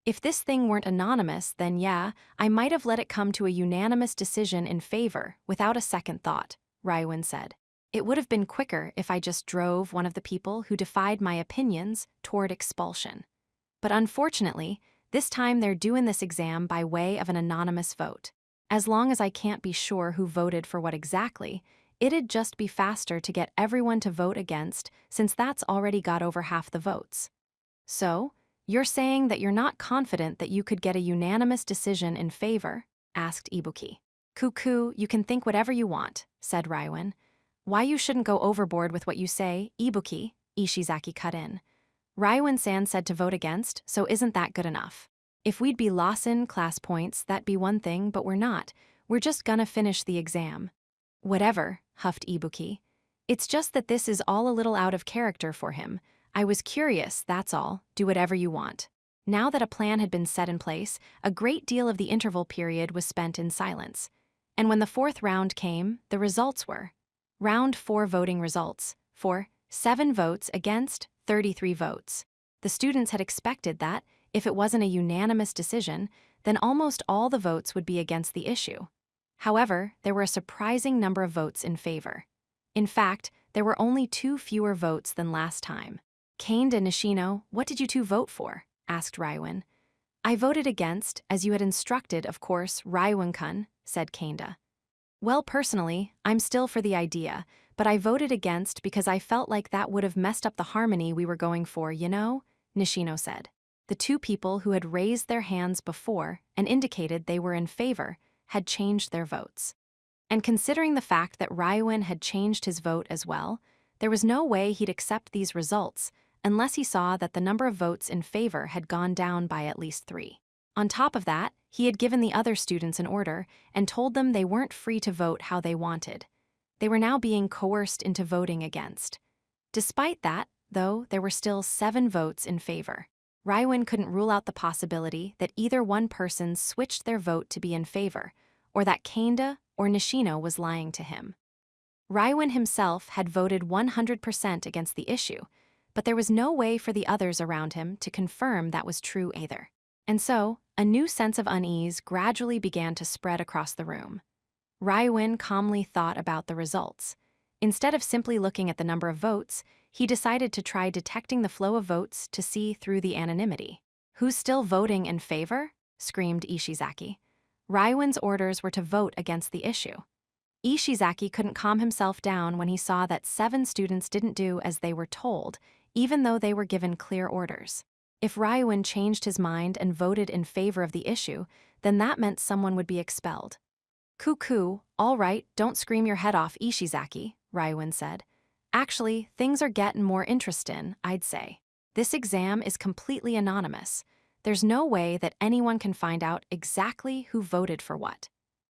If this thing weren't anonymous, then yeah, I might have let it come to a unanimous decision in favor without a second thought, Raiwan said. It would have been quicker if I just drove one of the people who defied my opinions toward expulsion. But unfortunately, this time they're doing this exam by way of an anonymous vote. As long as I can't be sure who voted for what exactly, it'd just be faster to get everyone to vote against since that's already got over half the votes. So, you're saying that you're not confident that you could get a unanimous decision in favor? Asked Ibuki. Cuckoo, you can think whatever you want, said Raiwan. Why you shouldn't go overboard with what you say, Ibuki, Ishizaki cut in. Raiwan-san said to vote against, so isn't that good enough? If we'd be lossin' class points, that'd be one thing, but we're not. We're just gonna finish the exam. Whatever, huffed Ibuki. It's just that this is all a little out of character for him. I was curious, that's all. Do whatever you want. Now that a plan had been set in place, a great deal of the interval period was spent in silence. And when the fourth round came, the results were Round 4 voting results. For 7 votes against 33 votes. The students had expected that, if it wasn't a unanimous decision, then almost all the votes would be against the issue. However, there were a surprising number of votes in favor. In fact, there were only 2 fewer votes than last time. Cote and Nishino, what did you two vote for? Asked Raiwan. I voted against, as you had instructed, of course, Raiwan-kun, said Cote. Well, personally, I'm still for the idea, but I voted against because I felt like that would have messed up the harmony we were going for, you know? Nishino said. The 2 people who had raised their hands before and indicated they were in favor had changed their votes. And considering the fact that Raiwan had changed his vote as well, there was no way he'd accept these results unless he saw that the number of votes in favor had gone down by at least 3. On top of that, he had given the other students an order and told them they weren't free to vote how they wanted. They were now being coerced into voting against. Despite that, though, there were still 7 votes in favor. Raiwan couldn't rule out the possibility that either one person switched their vote to be in favor, or that Cote or Nishino was lying to him. Raiwan himself had voted 100% against the issue, but there was no way for the others around him to confirm that was true either. And so, a new sense of unease gradually began to spread across the room. Raiwan calmly thought about the results. Instead of simply looking at the number of votes, he decided to try detecting the flow of votes to see through the anonymity. Who's still voting in favor? Screamed Ishizaki. Raiwan's orders were to vote against the issue. Ishizaki couldn't calm himself down when he saw that 7 students didn't do as they were told, even though they were given clear orders. If Raiwan changed his mind and voted in favor of the issue, then that meant someone would be expelled. Cuckoo, all right, don't scream your head off, Ishizaki, Raiwan said. Actually, things are getting more interesting, I'd say. This exam is completely anonymous. There's no way that anyone can find out exactly who voted for what.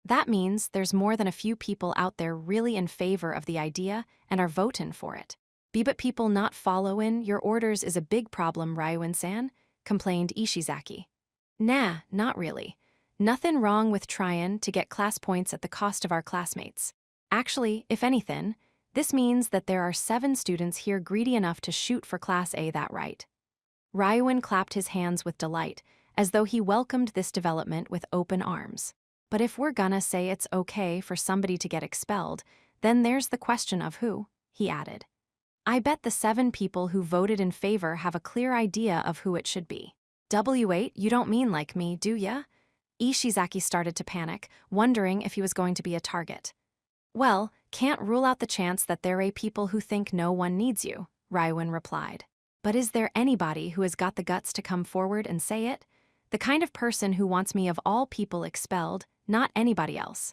That means there's more than a few people out there really in favor of the idea and are voting for it. But people not followin' your orders is a big problem, Raiwan-san, complained Ishizaki. Nah, not really. Nothing wrong with tryin' to get class points at the cost of our classmates. Actually, if anything, this means that there are 7 students here greedy enough to shoot for Class A that right. Raiwan clapped his hands with delight, as though he welcomed this development with open arms. But if we're gonna say it's okay for somebody to get expelled, then there's the question of who, he added. I bet the 7 people who voted in favor have a clear idea of who it should be. W8, you don't mean like me, do ya? Ishizaki started to panic, wondering if he was going to be a target. Well, can't rule out the chance that there are people who think no one needs you, Raiwan replied. But is there anybody who has got the guts to come forward and say it? The kind of person who wants me of all people expelled, not anybody else.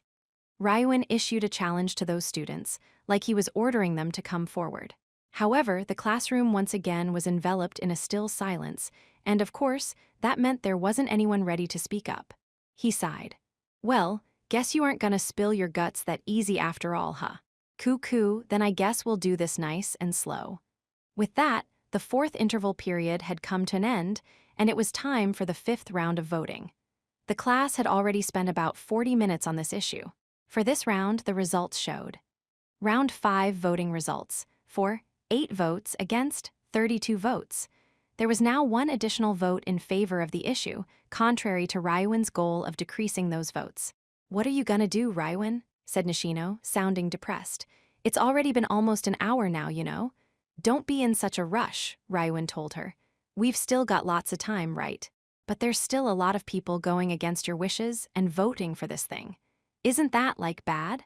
Raiwan issued a challenge to those students, like he was ordering them to come forward. However, the classroom once again was enveloped in a still silence, and of course, that meant there wasn't anyone ready to speak up. He sighed. Well, guess you aren't gonna spill your guts that easy after all, huh? Cuckoo, then I guess we'll do this nice and slow. With that, the 4th interval period had come to an end, and it was time for the 5th round of voting. The class had already spent about 40 minutes on this issue. For this round, the results showed. Round 5 voting results. For 8 votes against 32 votes. There was now 1 additional vote in favor of the issue, contrary to Raiwan's goal of decreasing those votes. What are you gonna do, Raiwan? Said Nishino, sounding depressed. It's already been almost an hour now, you know. Don't be in such a rush, Raiwan told her. We've still got lots of time, right? But there's still a lot of people going against your wishes and voting for this thing. Isn't that, like, bad?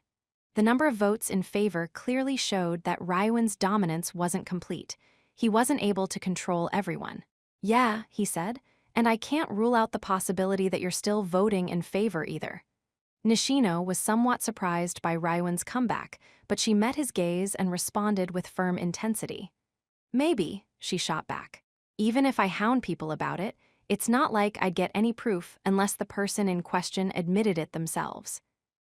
The number of votes in favor clearly showed that Raiwan's dominance wasn't complete. He wasn't able to control everyone. Yeah, he said, and I can't rule out the possibility that you're still voting in favor either. Nishino was somewhat surprised by Raiwan's comeback, but she met his gaze and responded with firm intensity. Maybe, she shot back. Even if I hound people about it, it's not like I'd get any proof unless the person in question admitted it themselves.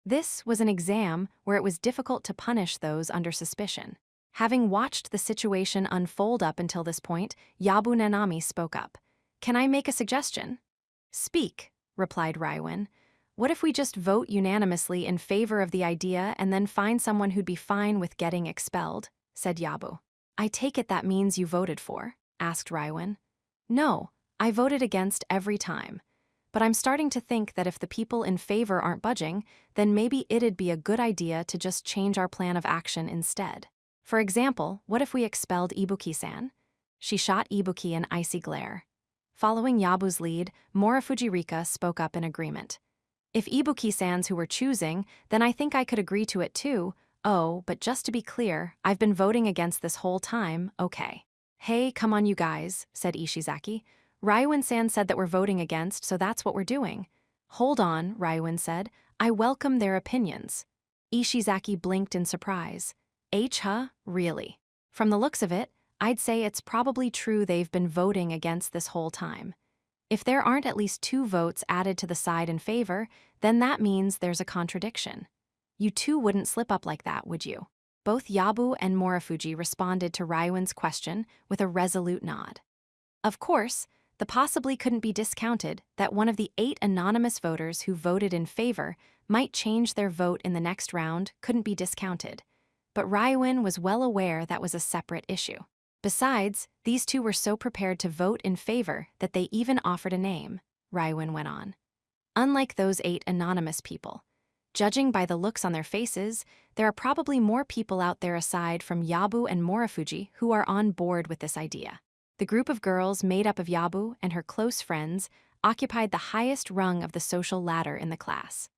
This was an exam where it was difficult to punish those under suspicion. Having watched the situation unfold up until this point, Yabu Nanami spoke up. Can I make a suggestion? Speak, replied Raiwan. What if we just vote unanimously in favor of the idea and then find someone who'd be fine with getting expelled? Said Yabu. I take it that means you voted for? Asked Raiwan. No, I voted against every time. But I'm starting to think that if the people in favor aren't budging, then maybe it'd be a good idea to just change our plan of action instead. For example, what if we expelled Ibuki-san? She shot Ibuki an icy glare. Following Yabu's lead, Morifuji Rika spoke up in agreement. If Ibuki-san's who we're choosing, then I think I could agree to it too. Oh, but just to be clear, I've been voting against this whole time, okay. Hey, come on you guys, said Ishizaki. Raiwan-san said that we're voting against, so that's what we're doing. Hold on, Raiwan said. I welcome their opinions. Ishizaki blinked in surprise. Huh? Really? From the looks of it, I'd say it's probably true they've been voting against this whole time. If there aren't at least 2 votes added to the side in favor, then that means there's a contradiction. You two wouldn't slip up like that, would you? Both Yabu and Morifuji responded to Raiwan's question with a resolute nod. Of course, the possibly couldn't be discounted that one of the 8 anonymous voters who voted in favor might change their vote in the next round couldn't be discounted. But Raiwan was well aware that was a separate issue. Besides, these 2 were so prepared to vote in favor that they even offered a name, Raiwan went on. Unlike those 8 anonymous people, judging by the looks on their faces, there are probably more people out there aside from Yabu and Morifuji who are on board with this idea. The group of girls made up of Yabu and her close friends occupied the highest rung of the social ladder in the class.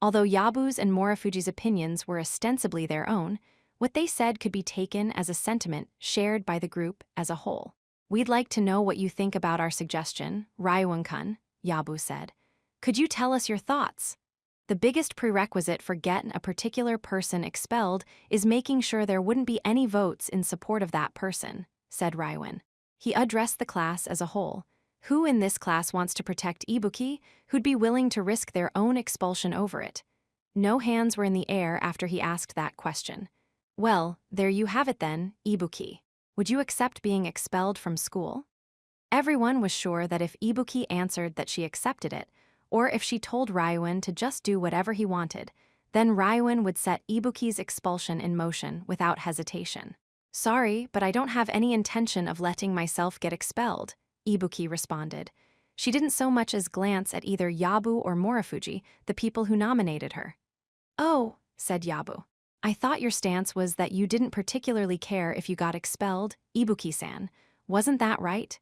Although Yabu's and Morifuji's opinions were ostensibly their own, what they said could be taken as a sentiment shared by the group as a whole. We'd like to know what you think about our suggestion, Raiwan-kun, Yabu said. Could you tell us your thoughts? The biggest prerequisite for getting a particular person expelled is making sure there wouldn't be any votes in support of that person, said Raiwan. He addressed the class as a whole. Who in this class wants to protect Ibuki, who'd be willing to risk their own expulsion over it? No hands were in the air after he asked that question. Well, there you have it then, Ibuki. Would you accept being expelled from school? Everyone was sure that if Ibuki answered that she accepted it, or if she told Raiwan to just do whatever he wanted, then Raiwan would set Ibuki's expulsion in motion without hesitation. Sorry, but I don't have any intention of letting myself get expelled, Ibuki responded. She didn't so much as glance at either Yabu or Morifuji, the people who nominated her. Oh, said Yabu. I thought your stance was that you didn't particularly care if you got expelled, Ibuki-san. Wasn't that right?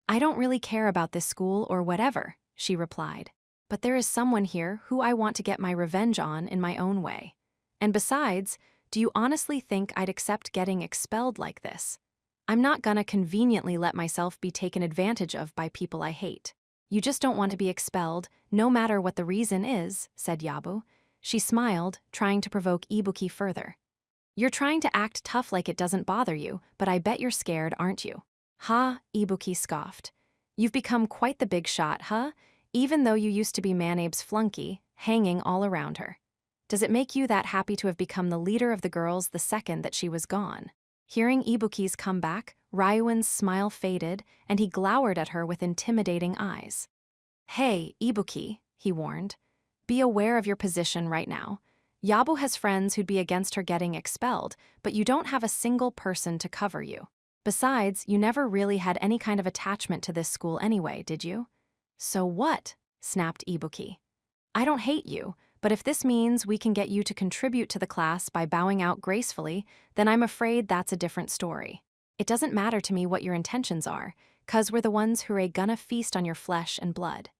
I don't really care about this school or whatever, she replied. But there is someone here who I want to get my revenge on in my own way. And besides, do you honestly think I'd accept getting expelled like this? I'm not gonna conveniently let myself be taken advantage of by people I hate. You just don't want to be expelled, no matter what the reason is, said Yabu. She smiled, trying to provoke Ibuki further. You're trying to act tough like it doesn't bother you, but I bet you're scared, aren't you? Ha, Ibuki scoffed. You've become quite the big shot, huh? Even though you used to be Manabe's flunky, hanging all around her. Does it make you that happy to have become the leader of the girls the second that she was gone? Hearing Ibuki's comeback, Raiwan's smile faded, and he glowered at her with intimidating eyes. Hey, Ibuki, he warned. Be aware of your position right now. Yabu has friends who'd be against her getting expelled, but you don't have a single person to cover you. Besides, you never really had any kind of attachment to this school anyway, did you? So what? Snapped Ibuki. I don't hate you, but if this means we can get you to contribute to the class by bowing out gracefully, then I'm afraid that's a different story. It doesn't matter to me what your intentions are, 'cause we're the ones who are gonna feast on your flesh and blood.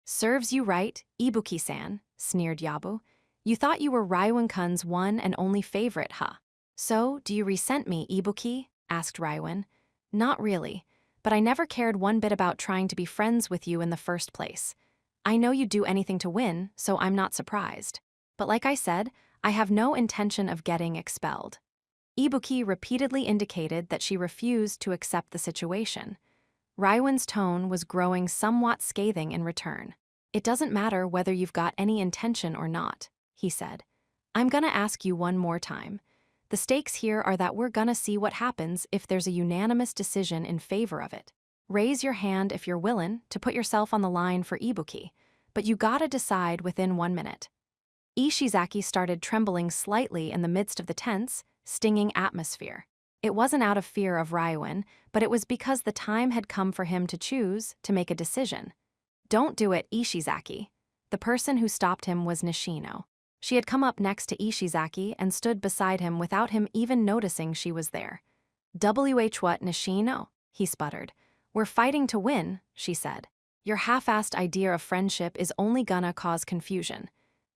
Serves you right, Ibuki-san, sneered Yabu. You thought you were Raiwan-kun's one and only favorite, huh? So, do you resent me, Ibuki? Asked Raiwan. Not really, but I never cared one bit about trying to be friends with you in the first place. I know you'd do anything to win, so I'm not surprised. But like I said, I have no intention of getting expelled. Ibuki repeatedly indicated that she refused to accept the situation. Raiwan's tone was growing somewhat scathing in return. It doesn't matter whether you've got any intention or not, he said. I'm gonna ask you one more time. The stakes here are that we're gonna see what happens if there's a unanimous decision in favor of it. Raise your hand if you're willin' to put yourself on the line for Ibuki, but you gotta decide within 1 minute. Ishizaki started trembling slightly in the midst of the tense, stinging atmosphere. It wasn't out of fear of Ryuin, but it was because the time had come for him to choose, to make a decision. Don't do it, Ishizaki. The person who stopped him was Nishino. She had come up next to Ishizaki and stood beside him without him even noticing she was there. What, Nishino? He sputtered. We're fighting to win, she said. Your half-assed idea of friendship is only gonna cause confusion.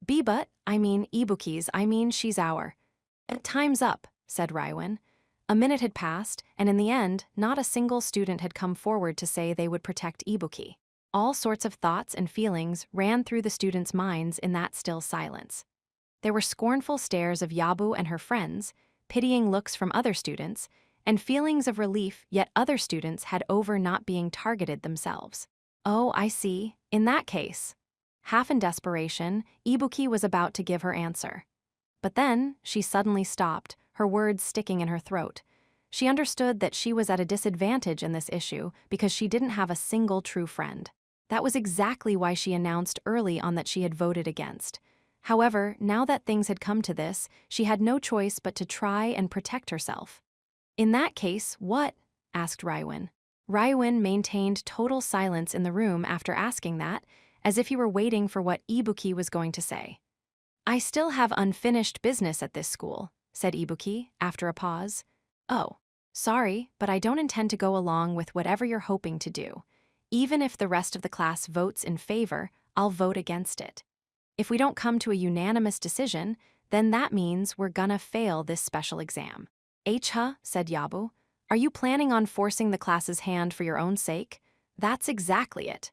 Ibuki's, she's our. Time's up, said Ryuin. A minute had passed, and in the end, not a single student had come forward to say they would protect Ibuki. All sorts of thoughts and feelings ran through the students' minds in that still silence. There were scornful stares of Yabu and her friends, pitying looks from other students, and feelings of relief yet other students had over not being targeted themselves. Oh, I see. In that case. Half in desperation, Ibuki was about to give her answer. But then, she suddenly stopped, her words sticking in her throat. She understood that she was at a disadvantage in this issue because she didn't have a single true friend. That was exactly why she announced early on that she had voted against. However, now that things had come to this, she had no choice but to try and protect herself. In that case, what? Asked Ryuin. Ryuin maintained total silence in the room after asking that, as if he were waiting for what Ibuki was going to say. I still have unfinished business at this school, said Ibuki, after a pause. Oh, sorry, but I don't intend to go along with whatever you're hoping to do. Even if the rest of the class votes in favor, I'll vote against it. If we don't come to a unanimous decision, then that means we're gonna fail this special exam. Said Yabu. Are you planning on forcing the class's hand for your own sake? That's exactly it.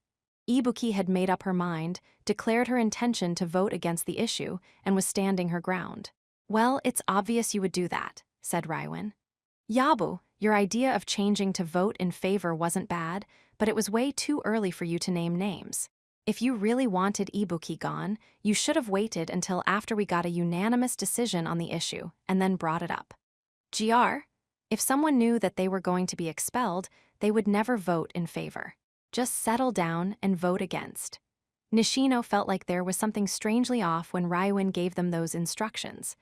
Ibuki had made up her mind, declared her intention to vote against the issue, and was standing her ground. Well, it's obvious you would do that, said Ryuin. Yabu, your idea of changing to vote in favor wasn't bad, but it was way too early for you to name names. If you really wanted Ibuki gone, you should have waited until after we got a unanimous decision on the issue, and then brought it up. If someone knew that they were going to be expelled, they would never vote in favor. Just settle down and vote against. Nishino felt like there was something strangely off when Ryuin gave them those instructions.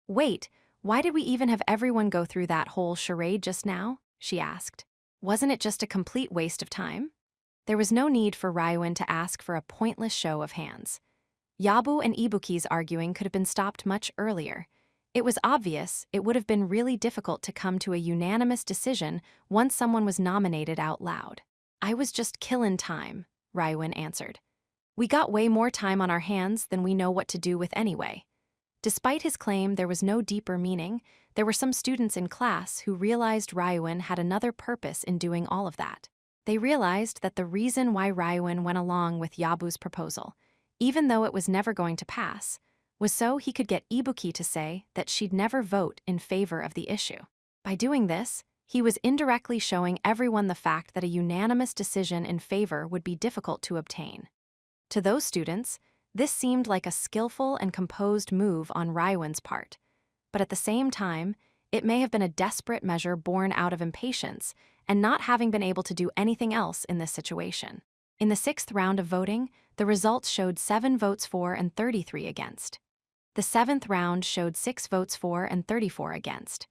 Wait, why did we even have everyone go through that whole charade just now? She asked. Wasn't it just a complete waste of time? There was no need for Ryuin to ask for a pointless show of hands. Yabu and Ibuki's arguing could have been stopped much earlier. It was obvious it would have been really difficult to come to a unanimous decision once someone was nominated out loud. I was just killin' time, Ryuin answered. We got way more time on our hands than we know what to do with anyway. Despite his claim there was no deeper meaning, there were some students in class who realized Ryuin had another purpose in doing all of that. They realized that the reason why Ryuin went along with Yabu's proposal, even though it was never going to pass, was so he could get Ibuki to say that she'd never vote in favor of the issue. By doing this, he was indirectly showing everyone the fact that a unanimous decision in favor would be difficult to obtain. To those students, this seemed like a skillful and composed move on Ryuin's part, but at the same time, it may have been a desperate measure born out of impatience and not having been able to do anything else in this situation. In the 6th round of voting, the results showed 7 votes for and 33 against. The 7th round showed 6 votes for and 34 against.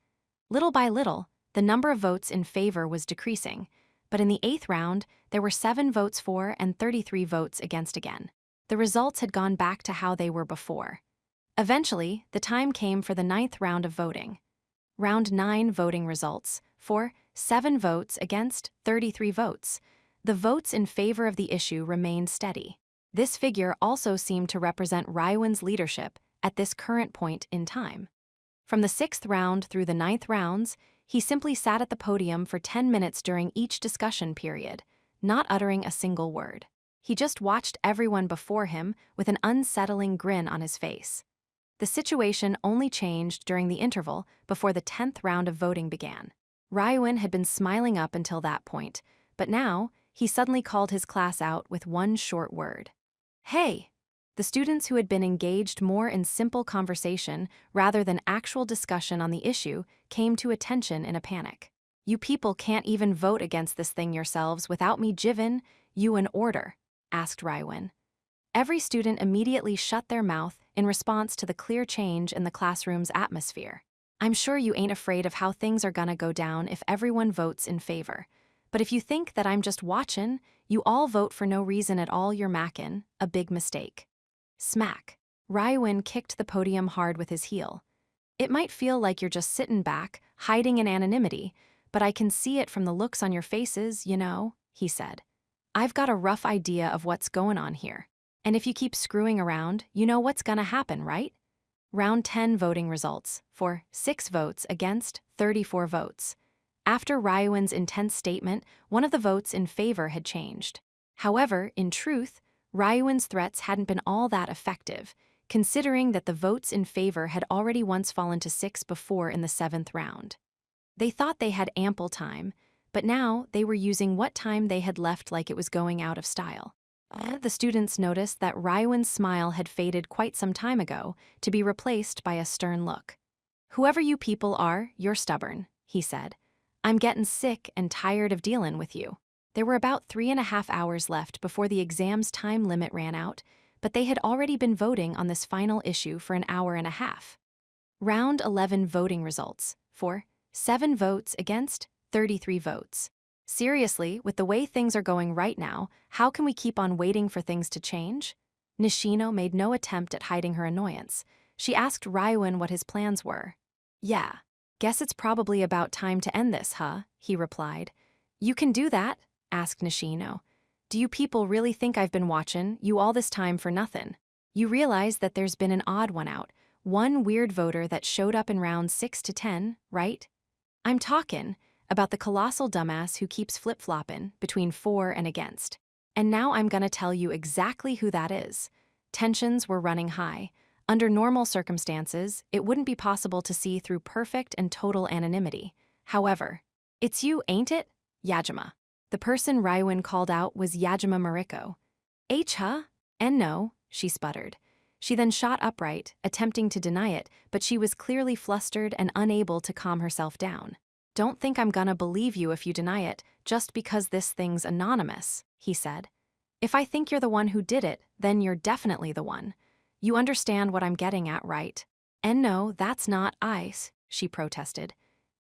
Little by little, the number of votes in favor was decreasing, but in the 8th round, there were 7 votes for and 33 votes against again. The results had gone back to how they were before. Eventually, the time came for the 9th round of voting. Round 9 voting results, for 7 votes against 33 votes. The votes in favor of the issue remained steady. This figure also seemed to represent Ryuin's leadership at this current point in time. From the 6th round through the 9th rounds, he simply sat at the podium for 10 minutes during each discussion period, not uttering a single word. He just watched everyone before him with an unsettling grin on his face. The situation only changed during the interval before the 10th round of voting began. Ryuin had been smiling up until that point, but now he suddenly called his class out with one short word. Hey! The students who had been engaged more in simple conversation rather than actual discussion on the issue came to attention in a panic. "You people can't even vote against this thing yourselves without me givin' you an order?" asked Rywin. Every student immediately shut their mouth in response to the clear change in the classroom's atmosphere. "I'm sure you ain't afraid of how things are gonna go down if everyone votes in favor. But if you think that I'm just watchin', you all vote for no reason at all, you're mackin' a big mistake." Smack. Rywin kicked the podium hard with his heel. "It might feel like you're just sittin' back, hiding in anonymity, but I can see it from the looks on your faces, you know," he said. "I've got a rough idea of what's going on here. And if you keep screwing around, you know what's gonna happen, right?" Round 10 voting results, for 6 votes against 34 votes. After Rywin's intense statement, one of the votes in favor had changed. However, in truth, Rywin's threats hadn't been all that effective, considering that the votes in favor had already once fallen to 6 before in the 7th round. They thought they had ample time, but now they were using what time they had left like it was going out of style. The students noticed that Rywin's smile had faded quite some time ago to be replaced by a stern look. "Whoever you people are, you're stubborn," he said. "I'm gettin' sick and tired of dealin' with you." There were about 3.5 hours left before the exam's time limit ran out, but they had already been voting on this final issue for an hour and a half. Round 11 voting results, for 7 votes against 33 votes. "Seriously, with the way things are going right now, how can we keep on waiting for things to change?" Nishino made no attempt at hiding her annoyance. She asked Rywin what his plans were. "Yeah, guess it's probably about time to end this, huh?" he replied. "You can do that?" asked Nishino. "Do you people really think I've been watchin' you all this time for nothin'? You realize that there's been an odd one out, one weird voter that showed up in rounds 6 to 10, right? I'm talkin' about the colossal dumbass who keeps flip-floppin' between for and against. And now I'm gonna tell you exactly who that is." Tensions were running high. Under normal circumstances, it wouldn't be possible to see through perfect and total anonymity. However, "It's you, ain't it? Yajima." The person Rywin called out was Yajima Mariko. Huh? And no," she sputtered. She then shot upright, attempting to deny it, but she was clearly flustered and unable to calm herself down. "Don't think I'm gonna believe you if you deny it, just because this thing's anonymous," he said. "If I think you're the one who did it, then you're definitely the one. You understand what I'm getting at, right?" "And no, that's not ice," she protested.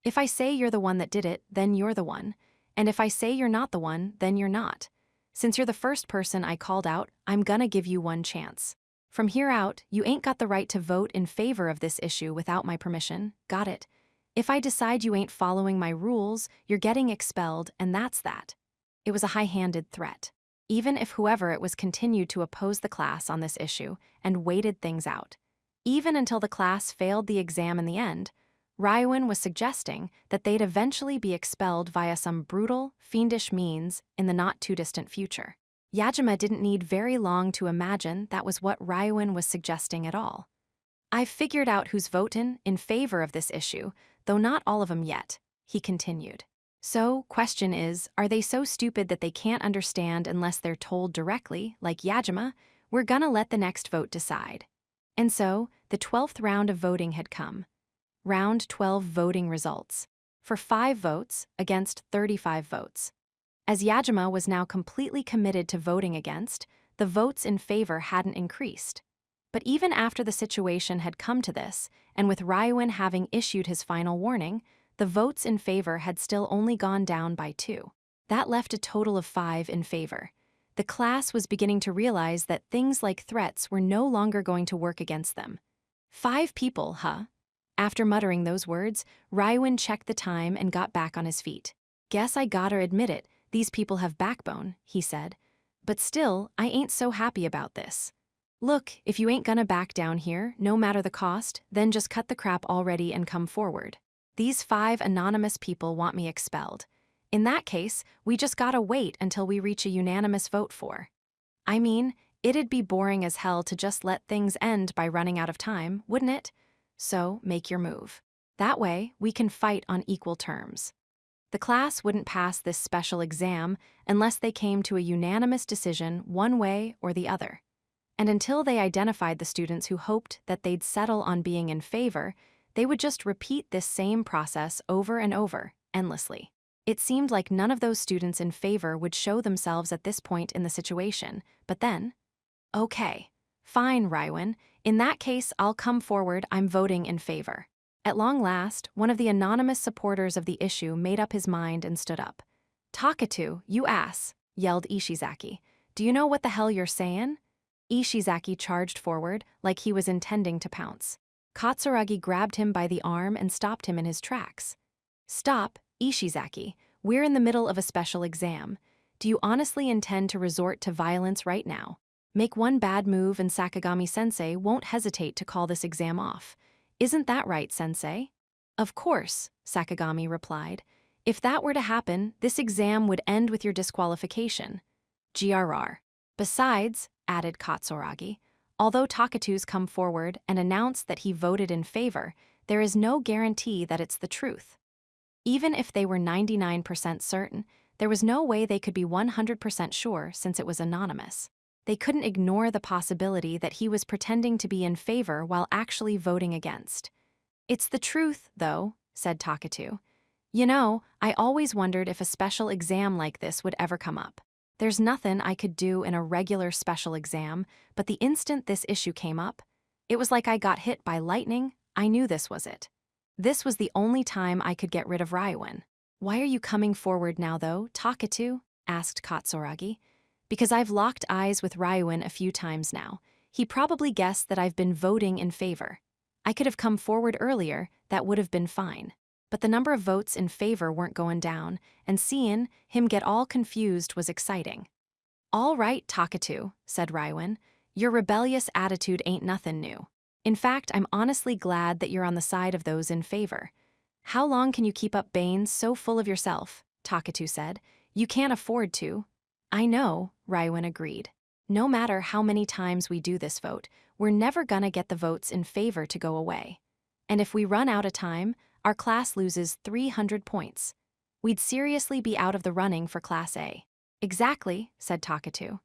"If I say you're the one that did it, then you're the one. And if I say you're not the one, then you're not. Since you're the first person I called out, I'm gonna give you one chance. From here out, you ain't got the right to vote in favor of this issue without my permission, got it? If I decide you ain't following my rules, you're getting expelled, and that's that." It was a high-handed threat. Even if whoever it was continued to oppose the class on this issue and waited things out. Even until the class failed the exam in the end, Rywin was suggesting that they'd eventually be expelled via some brutal, fiendish means in the not-too-distant future. Yajima didn't need very long to imagine that was what Rywin was suggesting at all. "I've figured out who's votin' in favor of this issue, though not all of 'em yet," he continued. "So, question is, are they so stupid that they can't understand unless they're told directly, like Yajima? We're gonna let the next vote decide." And so, the 12th round of voting had come. Round 12 voting results. For 5 votes against 35 votes. As Yajima was now completely committed to voting against, the votes in favor hadn't increased. But even after the situation had come to this, and with Rywin having issued his final warning, the votes in favor had still only gone down by 2. That left a total of 5 in favor. The class was beginning to realize that things like threats were no longer going to work against them. 5 people, huh? After muttering those words, Rywin checked the time and got back on his feet. "Guess I gotta admit it, these people have backbone," he said. "But still, I ain't so happy about this. Look, if you ain't gonna back down here, no matter the cost, then just cut the crap already and come forward. These 5 anonymous people want me expelled. In that case, we just gotta wait until we reach a unanimous vote for. I mean, it'd be boring as hell to just let things end by running out of time, wouldn't it? So, make your move. That way, we can fight on equal terms." The class wouldn't pass this special exam unless they came to a unanimous decision one way or the other. And until they identified the students who hoped that they'd settle on being in favor, they would just repeat this same process over and over, endlessly. It seemed like none of those students in favor would show themselves at this point in the situation, but then, okay, fine, Rywin. In that case, I'll come forward. I'm voting in favor. At long last, one of the anonymous supporters of the issue made up his mind and stood up. Takatu, you ass, yelled Ishizaki. Do you know what the hell you're saying? Ishizaki charged forward like he was intending to pounce. Katsuragi grabbed him by the arm and stopped him in his tracks. Stop, Ishizaki. We're in the middle of a special exam. Do you honestly intend to resort to violence right now? Make one bad move and Sakagami-sensei won't hesitate to call this exam off. Isn't that right, sensei? Of course, Sakagami replied. If that were to happen, this exam would end with your disqualification. GRR. Besides, added Katsuragi, although Takatu's come forward and announced that he voted in favor, there is no guarantee that it's the truth. Even if they were 99% certain, there was no way they could be 100% sure since it was anonymous. They couldn't ignore the possibility that he was pretending to be in favor while actually voting against. It's the truth, though, said Takatu. You know, I always wondered if a special exam like this would ever come up. There's nothing I could do in a regular special exam, but the instant this issue came up, it was like I got hit by lightning. I knew this was it. This was the only time I could get rid of Rywin. Why are you coming forward now, though, Takatu? Asked Katsuragi. Because I've locked eyes with Rywin a few times now. He probably guessed that I've been voting in favor. I could have come forward earlier, that would have been fine. But the number of votes in favor weren't going down, and seeing him get all confused was exciting. All right, Takatu, said Rywin. Your rebellious attitude ain't nothing new. In fact, I'm honestly glad that you're on the side of those in favor. How long can you keep up being so full of yourself? Takatu said. You can't afford to. I know, Rywin agreed. No matter how many times we do this vote, we're never gonna get the votes in favor to go away. And if we run out of time, our class loses 300 points. We'd seriously be out of the running for Class A. Exactly, said Takatu.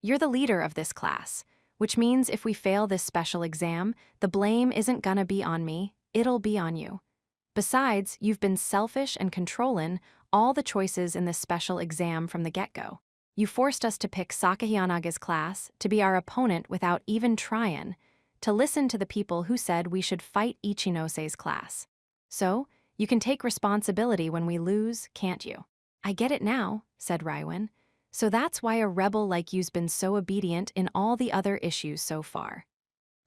You're the leader of this class, which means if we fail this special exam, the blame isn't gonna be on me, it'll be on you. Besides, you've been selfish and controlling all the choices in this special exam from the get-go. You forced us to pick Sakahiyanaga's class to be our opponent without even trying, to listen to the people who said we should fight Ichinose's class. So, you can take responsibility when we lose, can't you? I get it now, said Rywin. So that's why a rebel like you's been so obedient in all the other issues so far.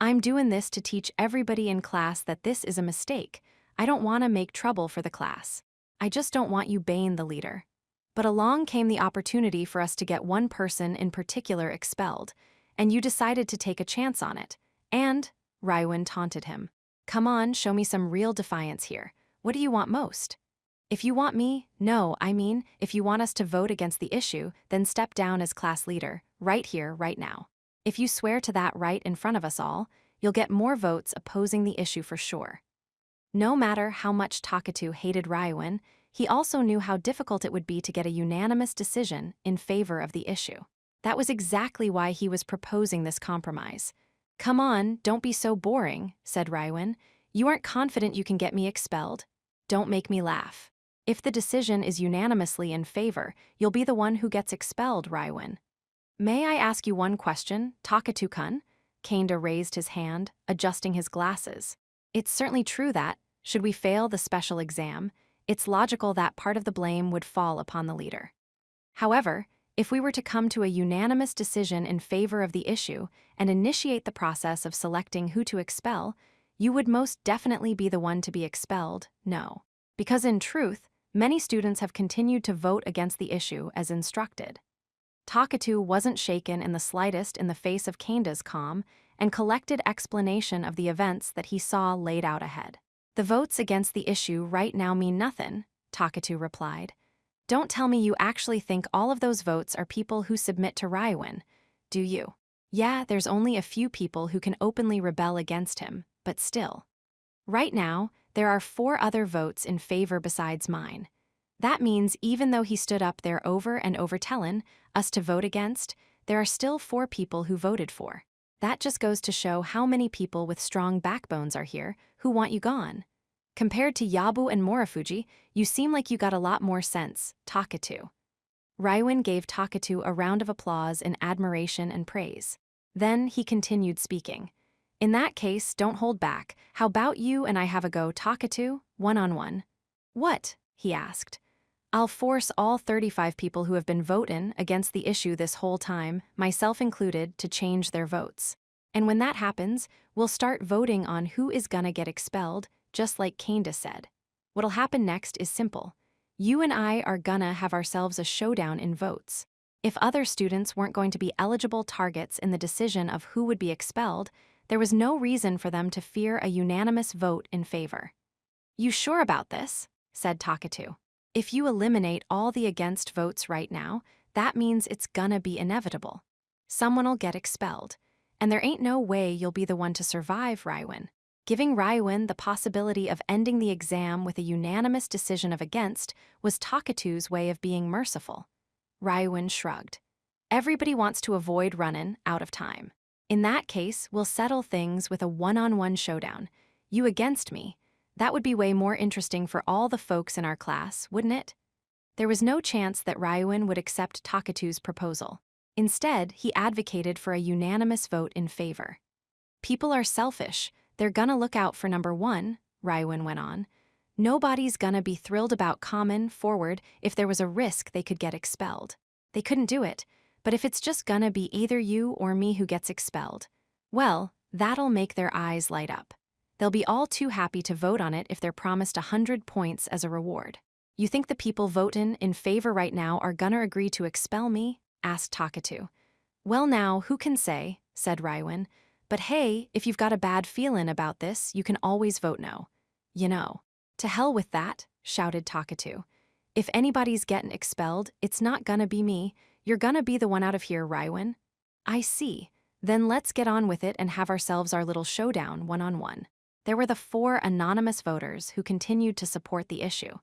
I'm doing this to teach everybody in class that this is a mistake. I don't want to make trouble for the class. I just don't want you being the leader. But along came the opportunity for us to get one person in particular expelled, and you decided to take a chance on it. And, Rywin taunted him, come on, show me some real defiance here. What do you want most? If you want me, no, I mean, if you want us to vote against the issue, then step down as class leader, right here, right now. If you swear to that right in front of us all, you'll get more votes opposing the issue for sure. No matter how much Takatu hated Rywin, he also knew how difficult it would be to get a unanimous decision in favor of the issue. That was exactly why he was proposing this compromise. Come on, don't be so boring, said Rywin. You aren't confident you can get me expelled? Don't make me laugh. If the decision is unanimously in favor, you'll be the one who gets expelled, Rywin. May I ask you one question, Takatu-kun? Kanda raised his hand, adjusting his glasses. It's certainly true that, should we fail the special exam, it's logical that part of the blame would fall upon the leader. However, if we were to come to a unanimous decision in favor of the issue and initiate the process of selecting who to expel, you would most definitely be the one to be expelled, no. Because in truth, many students have continued to vote against the issue as instructed. Takatu wasn't shaken in the slightest in the face of Kanda's calm and collected explanation of the events that he saw laid out ahead. The votes against the issue right now mean nothing, Takatu replied. Don't tell me you actually think all of those votes are people who submit to Rywin, do you? Yeah, there's only a few people who can openly rebel against him, but still. Right now, there are 4 other votes in favor besides mine. That means even though he stood up there over and over telling us to vote against, there are still 4 people who voted for. That just goes to show how many people with strong backbones are here who want you gone. Compared to Yabu and Morifuji, you seem like you got a lot more sense, Takatu. Raiwan gave Takatu a round of applause in admiration and praise. Then he continued speaking. In that case, don't hold back. How about you and I have a go, Takatu, one-on-one? What? He asked. I'll force all 35 people who have been voting against the issue this whole time, myself included, to change their votes. And when that happens, we'll start voting on who is gonna get expelled, just like Candace said. What'll happen next is simple. You and I are gonna have ourselves a showdown in votes. If other students weren't going to be eligible targets in the decision of who would be expelled, there was no reason for them to fear a unanimous vote in favor. You sure about this? Said Takatu. If you eliminate all the against votes right now, that means it's gonna be inevitable. Someone'll get expelled. And there ain't no way you'll be the one to survive, Raiwan. Giving Raiwan the possibility of ending the exam with a unanimous decision of against was Takatu's way of being merciful. Raiwan shrugged. Everybody wants to avoid running out of time. In that case, we'll settle things with a one-on-one showdown. You against me. That would be way more interesting for all the folks in our class, wouldn't it? There was no chance that Raiwan would accept Takatu's proposal. Instead, he advocated for a unanimous vote in favor. People are selfish. They're gonna look out for number one, Raiwan went on. Nobody's gonna be thrilled about common forward if there was a risk they could get expelled. They couldn't do it, but if it's just gonna be either you or me who gets expelled, well, that'll make their eyes light up. They'll be all too happy to vote on it if they're promised 100 points as a reward. You think the people votin' in favor right now are gonna agree to expel me? Asked Takatu. Well now, who can say, said Raiwan. But hey, if you've got a bad feelin' about this, you can always vote no. You know. To hell with that, shouted Takatu. If anybody's gettin' expelled, it's not gonna be me. You're gonna be the one out of here, Raiwan. I see. Then let's get on with it and have ourselves our little showdown one-on-one. There were the 4 anonymous voters who continued to support the issue.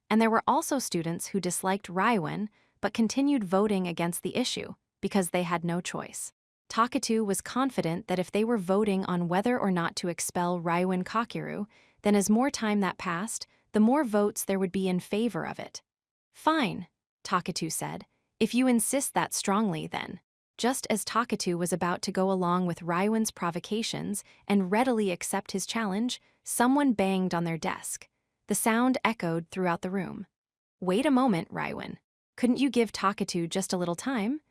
And there were also students who disliked Raiwan but continued voting against the issue because they had no choice. Takatu was confident that if they were voting on whether or not to expel Raiwan Kakeru, then as more time that passed, the more votes there would be in favor of it. Fine, Takatu said. If you insist that strongly, then. Just as Takatu was about to go along with Raiwan's provocations and readily accept his challenge, someone banged on their desk. The sound echoed throughout the room. Wait a moment, Raiwan. Couldn't you give Takatu just a little time?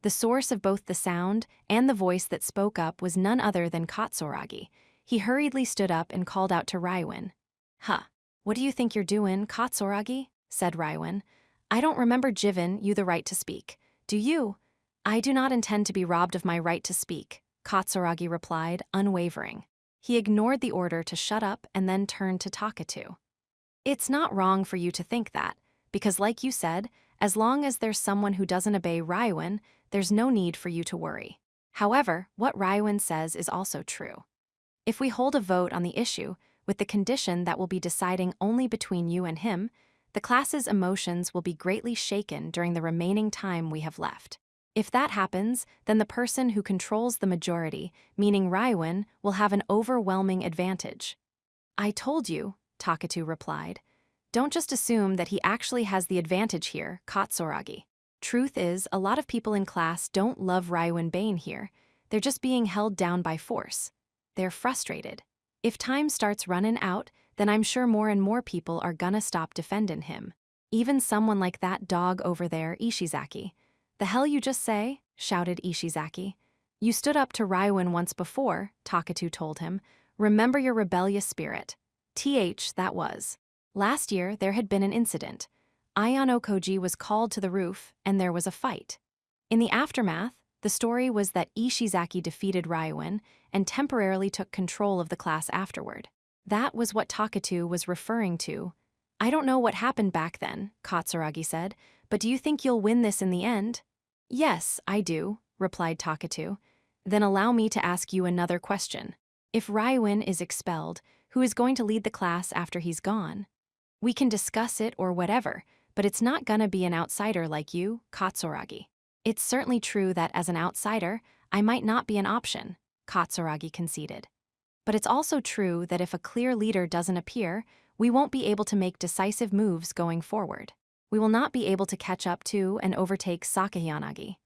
The source of both the sound and the voice that spoke up was none other than Katsuragi. He hurriedly stood up and called out to Raiwan. Huh, what do you think you're doing, Katsuragi? Said Raiwan. I don't remember giving you the right to speak. Do you? I do not intend to be robbed of my right to speak, Katsuragi replied, unwavering. He ignored the order to shut up and then turned to Takatu. It's not wrong for you to think that, because like you said, as long as there's someone who doesn't obey Raiwan, there's no need for you to worry. However, what Raiwan says is also true. If we hold a vote on the issue, with the condition that we'll be deciding only between you and him, the class's emotions will be greatly shaken during the remaining time we have left. If that happens, then the person who controls the majority, meaning Raiwan, will have an overwhelming advantage. I told you, Takatu replied. Don't just assume that he actually has the advantage here, Katsuragi. Truth is, a lot of people in class don't love Raiwan Bane here. They're just being held down by force. They're frustrated. If time starts running out, then I'm sure more and more people are gonna stop defending him. Even someone like that dog over there, Ishizaki. The hell you just say? Shouted Ishizaki. You stood up to Raiwan once before, Takatu told him. Remember your rebellious spirit. That was. Last year, there had been an incident. Ayano Koji was called to the roof, and there was a fight. In the aftermath, the story was that Ishizaki defeated Raiwan and temporarily took control of the class afterward. That was what Takatu was referring to. I don't know what happened back then, Katsuragi said, but do you think you'll win this in the end? Yes, I do, replied Takatu. Then allow me to ask you another question. If Raiwan is expelled, who is going to lead the class after he's gone? We can discuss it or whatever, but it's not gonna be an outsider like you, Katsuragi. It's certainly true that as an outsider, I might not be an option. Katsuragi conceded. But it's also true that if a clear leader doesn't appear, we won't be able to make decisive moves going forward. We will not be able to catch up to and overtake Sakayanagi.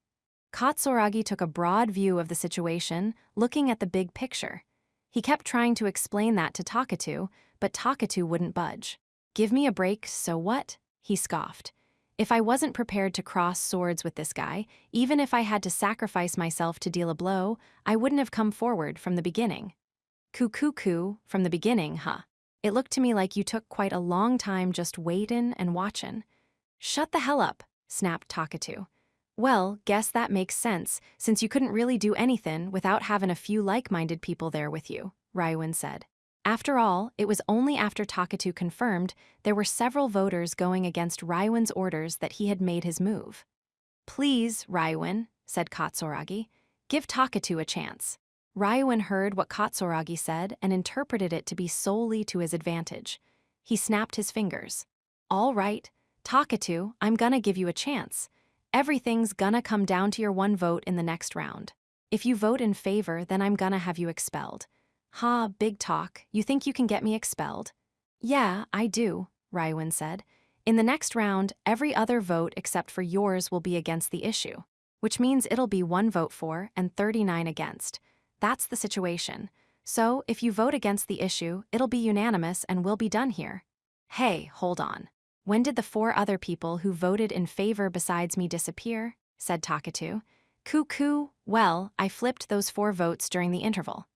Katsuragi took a broad view of the situation, looking at the big picture. He kept trying to explain that to Takatu, but Takatu wouldn't budge. "Give me a break, so what?" he scoffed. "If I wasn't prepared to cross swords with this guy, even if I had to sacrifice myself to deal a blow, I wouldn't have come forward from the beginning." Cuckoo, from the beginning, huh? It looked to me like you took quite a long time just waitin' and watchin'. "Shut the hell up," snapped Takatu. "Well, guess that makes sense, since you couldn't really do anything without having a few like-minded people there with you," Ryuin said. After all, it was only after Takatu confirmed there were several voters going against Ryuin's orders that he had made his move. "Please, Ryuin," said Katsuragi, "give Takatu a chance." Ryuin heard what Katsuragi said and interpreted it to be solely to his advantage. He snapped his fingers. "All right, Takatu, I'm gonna give you a chance. Everything's gonna come down to your one vote in the next round. If you vote in favor, then I'm gonna have you expelled." "Ha, big talk. You think you can get me expelled?" "Yeah, I do," Ryuin said. "In the next round, every other vote except for yours will be against the issue, which means it'll be 1 vote for and 39 against. That's the situation. So, if you vote against the issue, it'll be unanimous and we'll be done here." "Hey, hold on. When did the 4 other people who voted in favor besides me disappear?" said Takatu. "Cuckoo, well, I flipped those 4 votes during the interval."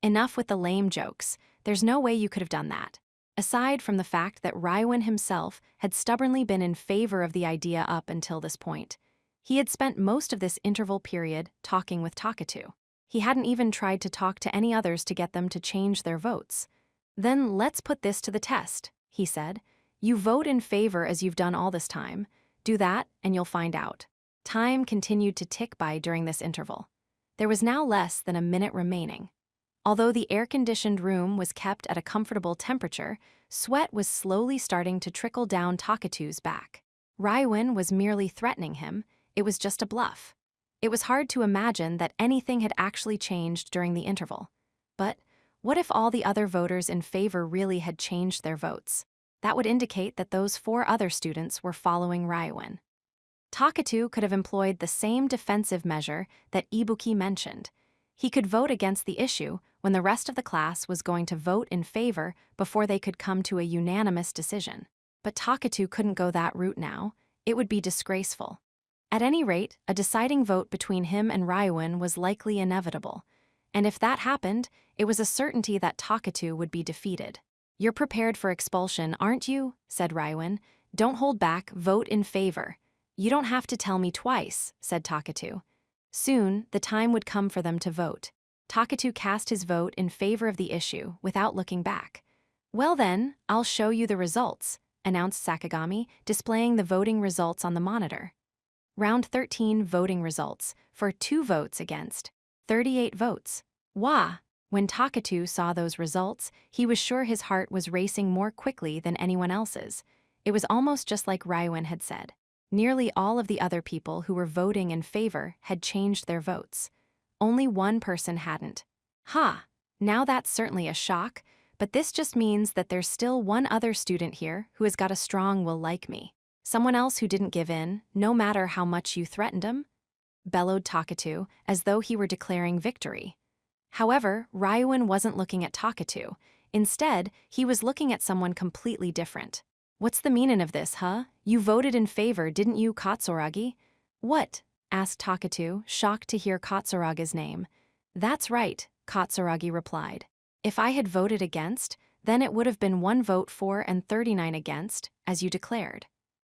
"Enough with the lame jokes. There's no way you could have done that." Aside from the fact that Ryuin himself had stubbornly been in favor of the idea up until this point, he had spent most of this interval period talking with Takatu. He hadn't even tried to talk to any others to get them to change their votes. "Then let's put this to the test," he said. "You vote in favor as you've done all this time. Do that, and you'll find out." Time continued to tick by during this interval. There was now less than a minute remaining. Although the air-conditioned room was kept at a comfortable temperature, sweat was slowly starting to trickle down Takatu's back. Ryuin was merely threatening him. It was just a bluff. It was hard to imagine that anything had actually changed during the interval. But what if all the other voters in favor really had changed their votes? That would indicate that those 4 other students were following Ryuin. Takatu could have employed the same defensive measure that Ibuki mentioned. He could vote against the issue when the rest of the class was going to vote in favor before they could come to a unanimous decision. But Takatu couldn't go that route now. It would be disgraceful. At any rate, a deciding vote between him and Ryuin was likely inevitable. And if that happened, it was a certainty that Takatu would be defeated. "You're prepared for expulsion, aren't you?" said Ryuin. "Don't hold back, vote in favor." "You don't have to tell me twice," said Takatu. Soon, the time would come for them to vote. Takatu cast his vote in favor of the issue without looking back. "Well then, I'll show you the results," announced Sakagami, displaying the voting results on the monitor. Round 13 voting results, for 2 votes against 38 votes. Wah! When Takatu saw those results, he was sure his heart was racing more quickly than anyone else's. It was almost just like Ryuin had said. Nearly all of the other people who were voting in favor had changed their votes. Only one person hadn't. Ha! Now that's certainly a shock, but this just means that there's still one other student here who has got a strong will like me. Someone else who didn't give in, no matter how much you threatened him," bellowed Takatu, as though he were declaring victory. However, Ryuin wasn't looking at Takatu. Instead, he was looking at someone completely different. "What's the meaning of this, huh? You voted in favor, didn't you, Katsuragi?" "What?" asked Takatu, shocked to hear Katsuraga's name. "That's right," Katsuragi replied. "If I had voted against, then it would have been 1 vote for and 39 against, as you declared.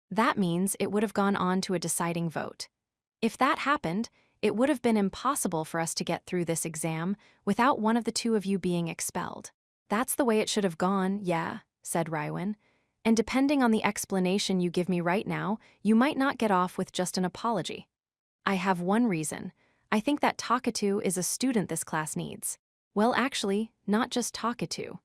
That means it would have gone on to a deciding vote. If that happened, it would have been impossible for us to get through this exam without one of the 2 of you being expelled." "That's the way it should have gone, yeah," said Ryuin. "And depending on the explanation you give me right now, you might not get off with just an apology." "I have one reason. I think that Takatu is a student this class needs." "Well, actually, not just Takatu.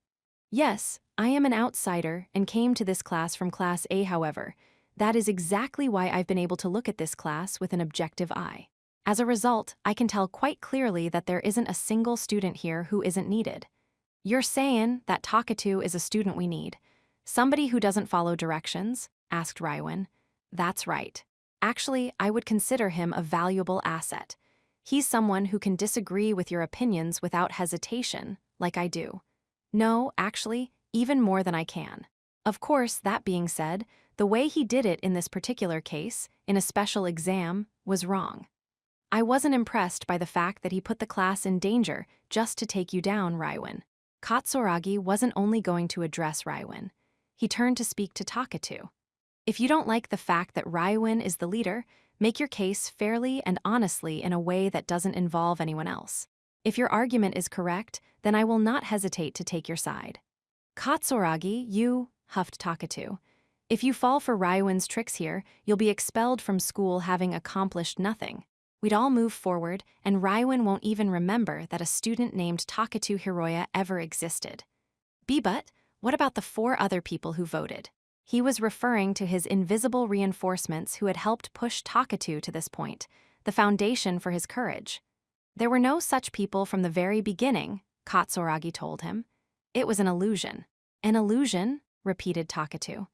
Yes, I am an outsider and came to this class from Class A, however. That is exactly why I've been able to look at this class with an objective eye. As a result, I can tell quite clearly that there isn't a single student here who isn't needed. You're saying that Takatu is a student we need. Somebody who doesn't follow directions? Asked Raiwen. That's right. Actually, I would consider him a valuable asset. He's someone who can disagree with your opinions without hesitation, like I do. No, actually, even more than I can. Of course, that being said, the way he did it in this particular case, in a special exam, was wrong. I wasn't impressed by the fact that he put the class in danger just to take you down, Raiwen. Katsuragi wasn't only going to address Raiwen. He turned to speak to Takatu. If you don't like the fact that Raiwen is the leader, make your case fairly and honestly in a way that doesn't involve anyone else. If your argument is correct, then I will not hesitate to take your side. Katsuragi, huffed Takatu. If you fall for Raiwen's tricks here, you'll be expelled from school having accomplished nothing. We'd all move forward, and Raiwen won't even remember that a student named Takatu Hiroya ever existed. But what about the 4 other people who voted? He was referring to his invisible reinforcements who had helped push Takatu to this point, the foundation for his courage. There were no such people from the very beginning, Katsuragi told him. It was an illusion. An illusion? Repeated Takatu.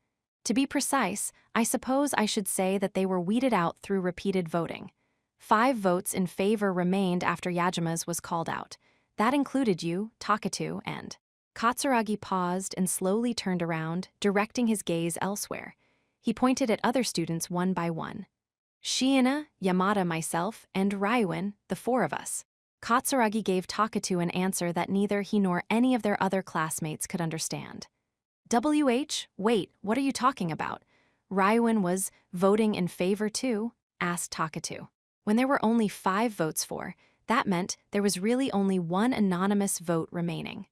To be precise, I suppose I should say that they were weeded out through repeated voting. 5 votes in favor remained after Yajima's was called out. That included you, Takatu, and... Katsuragi paused and slowly turned around, directing his gaze elsewhere. He pointed at other students one by one. Shiina, Yamada, myself, and Raiwen, the 4 of us. Katsuragi gave Takatu an answer that neither he nor any of their other classmates could understand. Wait, what are you talking about? Raiwen was voting in favor too? Asked Takatu. When there were only 5 votes for, that meant there was really only 1 anonymous vote remaining.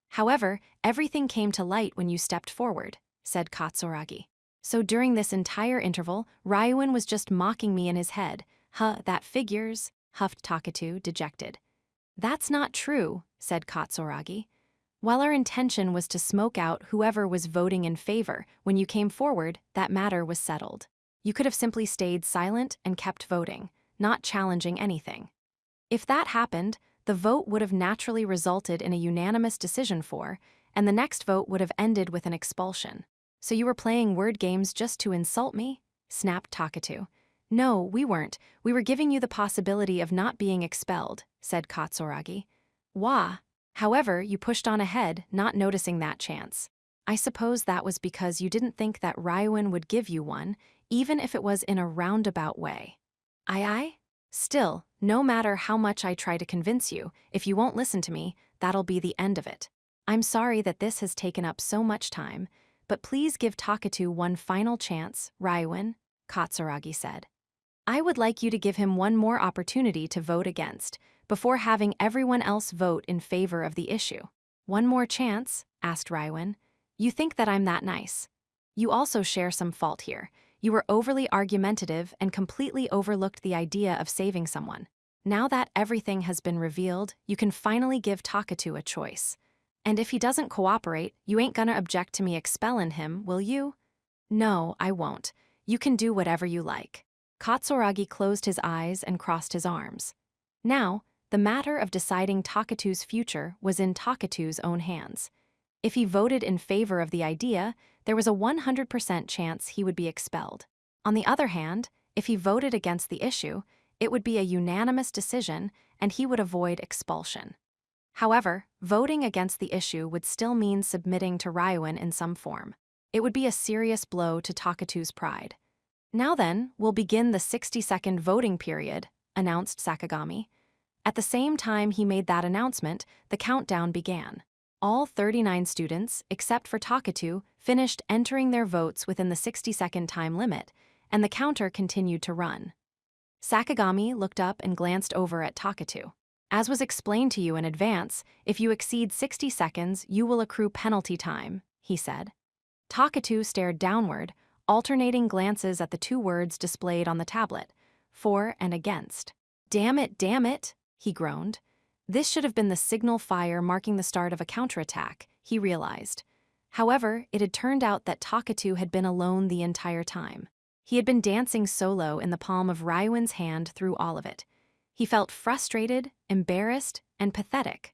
However, everything came to light when you stepped forward, said Katsuragi. So during this entire interval, Raiwen was just mocking me in his head. That figures, huffed Takatu, dejected. That's not true, said Katsuragi. While our intention was to smoke out whoever was voting in favor, when you came forward, that matter was settled. You could have simply stayed silent and kept voting, not challenging anything. If that happened, the vote would have naturally resulted in a unanimous decision for, and the next vote would have ended with an expulsion. So you were playing word games just to insult me? Snapped Takatu. No, we weren't. We were giving you the possibility of not being expelled, said Katsuragi. Wah. However, you pushed on ahead, not noticing that chance. I suppose that was because you didn't think that Raiwen would give you one, even if it was in a roundabout way. Aye? Still, no matter how much I try to convince you, if you won't listen to me, that'll be the end of it. I'm sorry that this has taken up so much time, but please give Takatu one final chance, Raiwen, Katsuragi said. I would like you to give him one more opportunity to vote against, before having everyone else vote in favor of the issue. One more chance? Asked Raiwen. You think that I'm that nice? You also share some fault here. You were overly argumentative and completely overlooked the idea of saving someone. Now that everything has been revealed, you can finally give Takatu a choice. And if he doesn't cooperate, you ain't gonna object to me expelling him, will you? No, I won't. You can do whatever you like. Katsuragi closed his eyes and crossed his arms. Now, the matter of deciding Takatu's future was in Takatu's own hands. If he voted in favor of the idea, there was a 100% chance he would be expelled. On the other hand, if he voted against the issue, it would be a unanimous decision and he would avoid expulsion. However, voting against the issue would still mean submitting to Raiwen in some form. It would be a serious blow to Takatu's pride. Now then, we'll begin the 60-second voting period, announced Sakagami. At the same time he made that announcement, the countdown began. All 39 students, except for Takatu, finished entering their votes within the 60-second time limit, and the counter continued to run. Sakagami looked up and glanced over at Takatu. As was explained to you in advance, if you exceed 60 seconds, you will accrue penalty time, he said. Takatu stared downward, alternating glances at the 2 words displayed on the tablet, for and against. Damn it, he groaned. This should have been the signal fire marking the start of a counterattack, he realized. However, it had turned out that Takatu had been alone the entire time. He had been dancing solo in the palm of Raiwen's hand through all of it. He felt frustrated, embarrassed, and pathetic.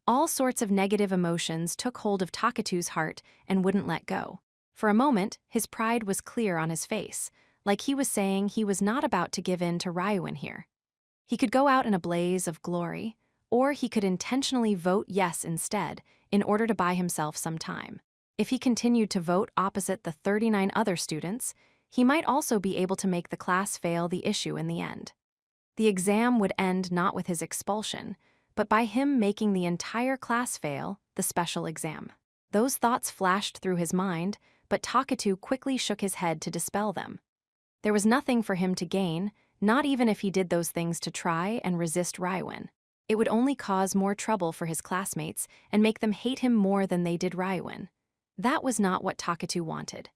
All sorts of negative emotions took hold of Takatu's heart and wouldn't let go. For a moment, his pride was clear on his face, like he was saying he was not about to give in to Ryuin here. He could go out in a blaze of glory, or he could intentionally vote yes instead, in order to buy himself some time. If he continued to vote opposite the 39 other students, he might also be able to make the class fail the issue in the end. The exam would end not with his expulsion, but by him making the entire class fail the special exam. Those thoughts flashed through his mind, but Takatu quickly shook his head to dispel them. There was nothing for him to gain, not even if he did those things to try and resist Ryuin. It would only cause more trouble for his classmates and make them hate him more than they did Ryuin. That was not what Takatu wanted.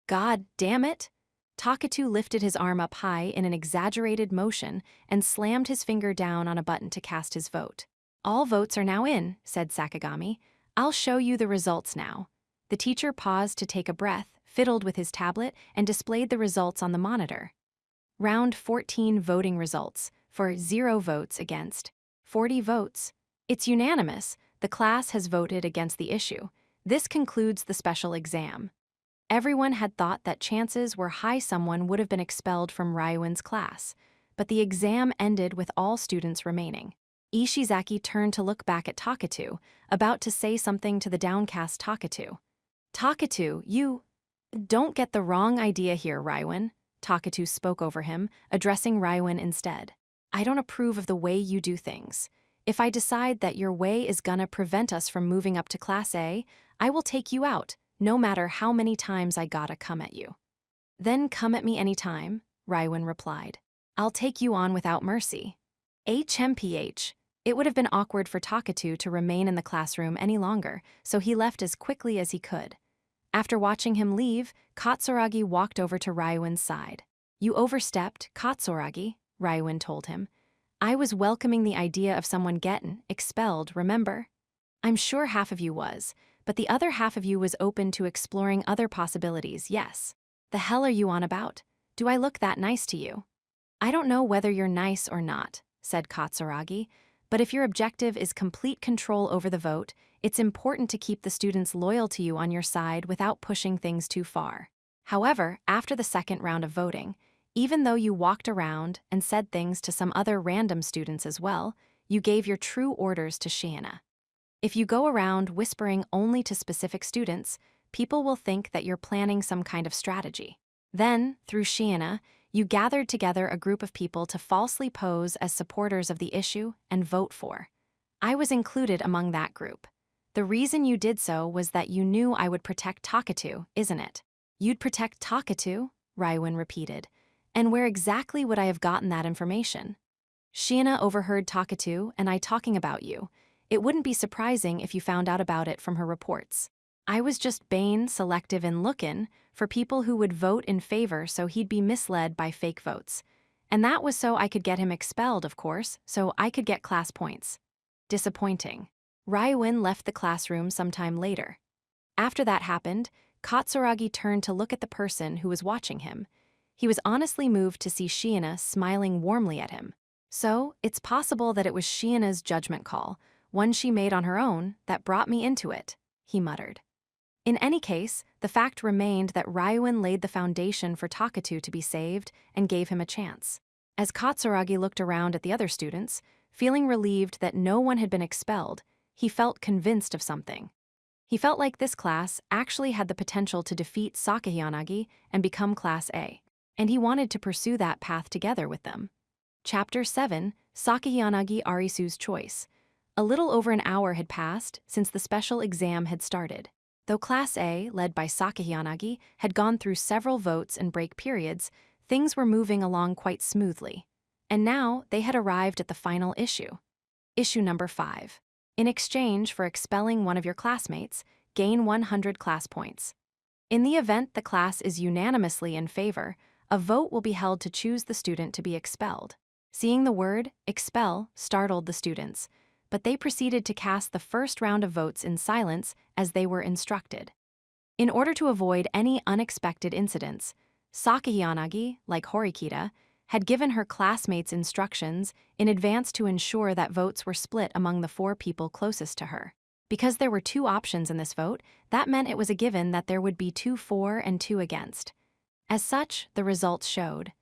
God damn it! Takatu lifted his arm up high in an exaggerated motion and slammed his finger down on a button to cast his vote. All votes are now in, said Sakagami. I'll show you the results now. The teacher paused to take a breath, fiddled with his tablet, and displayed the results on the monitor. Round 14 voting results, for 0 votes against 40 votes. It's unanimous. The class has voted against the issue. This concludes the special exam. Everyone had thought that chances were high someone would have been expelled from Ryuin's class, but the exam ended with all students remaining. Ishizaki turned to look back at Takatu, about to say something to the downcast Takatu. Takatu, you... Don't get the wrong idea here, Ryuin. Takatu spoke over him, addressing Ryuin instead. I don't approve of the way you do things. If I decide that your way is gonna prevent us from moving up to Class A, I will take you out, no matter how many times I gotta come at you. Then come at me anytime, Ryuin replied. I'll take you on without mercy. HMPH. It would have been awkward for Takatu to remain in the classroom any longer, so he left as quickly as he could. After watching him leave, Katsuragi walked over to Ryuin's side. You overstepped, Katsuragi, Ryuin told him. I was welcoming the idea of someone getting expelled, remember? I'm sure half of you was, but the other half of you was open to exploring other possibilities, yes. The hell are you on about? Do I look that nice to you? I don't know whether you're nice or not, said Katsuragi, but if your objective is complete control over the vote, it's important to keep the students loyal to you on your side without pushing things too far. However, after the second round of voting, even though you walked around and said things to some other random students as well, you gave your true orders to Shiina. If you go around whispering only to specific students, people will think that you're planning some kind of strategy. Then, through Shiina, you gathered together a group of people to falsely pose as supporters of the issue and vote for. I was included among that group. The reason you did so was that you knew I would protect Takatu, isn't it? You'd protect Takatu? Ryuin repeated. And where exactly would I have gotten that information? Shiina overheard Takatu and I talking about you. It wouldn't be surprising if you found out about it from her reports. I was just Bane selective in lookin' for people who would vote in favor so he'd be misled by fake votes. And that was so I could get him expelled, of course, so I could get class points. Disappointing. Ryuin left the classroom sometime later. After that happened, Katsuragi turned to look at the person who was watching him. He was honestly moved to see Shiina smiling warmly at him. So, it's possible that it was Shiina's judgment call, one she made on her own, that brought me into it, he muttered. In any case, the fact remained that Ryuin laid the foundation for Takatu to be saved and gave him a chance. As Katsuragi looked around at the other students, feeling relieved that no one had been expelled, he felt convinced of something. He felt like this class actually had the potential to defeat Sakayanagi and become Class A, and he wanted to pursue that path together with them. Chapter 7, Sakayanagi Arisu's Choice. A little over an hour had passed since the special exam had started. Though Class A, led by Sakayanagi, had gone through several votes and break periods, things were moving along quite smoothly. And now they had arrived at the final issue. Issue number 5. In exchange for expelling one of your classmates, gain 100 class points. In the event the class is unanimously in favor, a vote will be held to choose the student to be expelled. Seeing the word expel startled the students, but they proceeded to cast the first round of votes in silence as they were instructed. In order to avoid any unexpected incidents, Sakayanagi, like Horikita, had given her classmates instructions in advance to ensure that votes were split among the 4 people closest to her. Because there were 2 options in this vote, that meant it was a given that there would be 2 for and 2 against. As such, the results showed.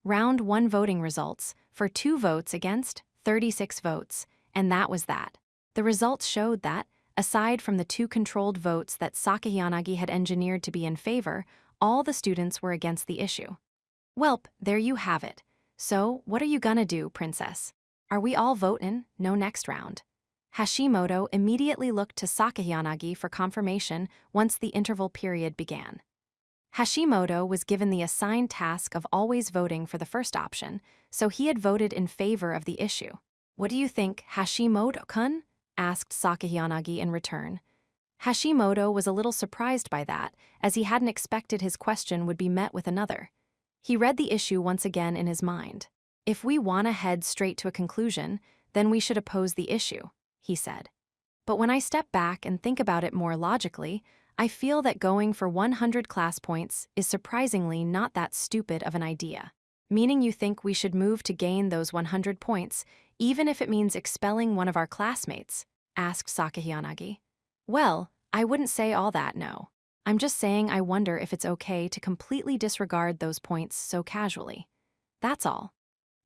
Round 1 voting results, for 2 votes against, 36 votes, and that was that. The results showed that, aside from the 2 controlled votes that Sakayanagi had engineered to be in favor, all the students were against the issue. Welp, there you have it. So, what are you gonna do, princess? Are we all votin'? No next round. Hashimoto immediately looked to Sakayanagi for confirmation once the interval period began. Hashimoto was given the assigned task of always voting for the first option, so he had voted in favor of the issue. What do you think, Hashimoto-kun? Asked Sakayanagi in return. Hashimoto was a little surprised by that, as he hadn't expected his question would be met with another. He read the issue once again in his mind. If we want to head straight to a conclusion, then we should oppose the issue, he said. But when I step back and think about it more logically, I feel that going for 100 class points is surprisingly not that stupid of an idea. Meaning you think we should move to gain those 100 points, even if it means expelling one of our classmates? Asked Sakayanagi. Well, I wouldn't say all that, no. I'm just saying I wonder if it's okay to completely disregard those points so casually. That's all.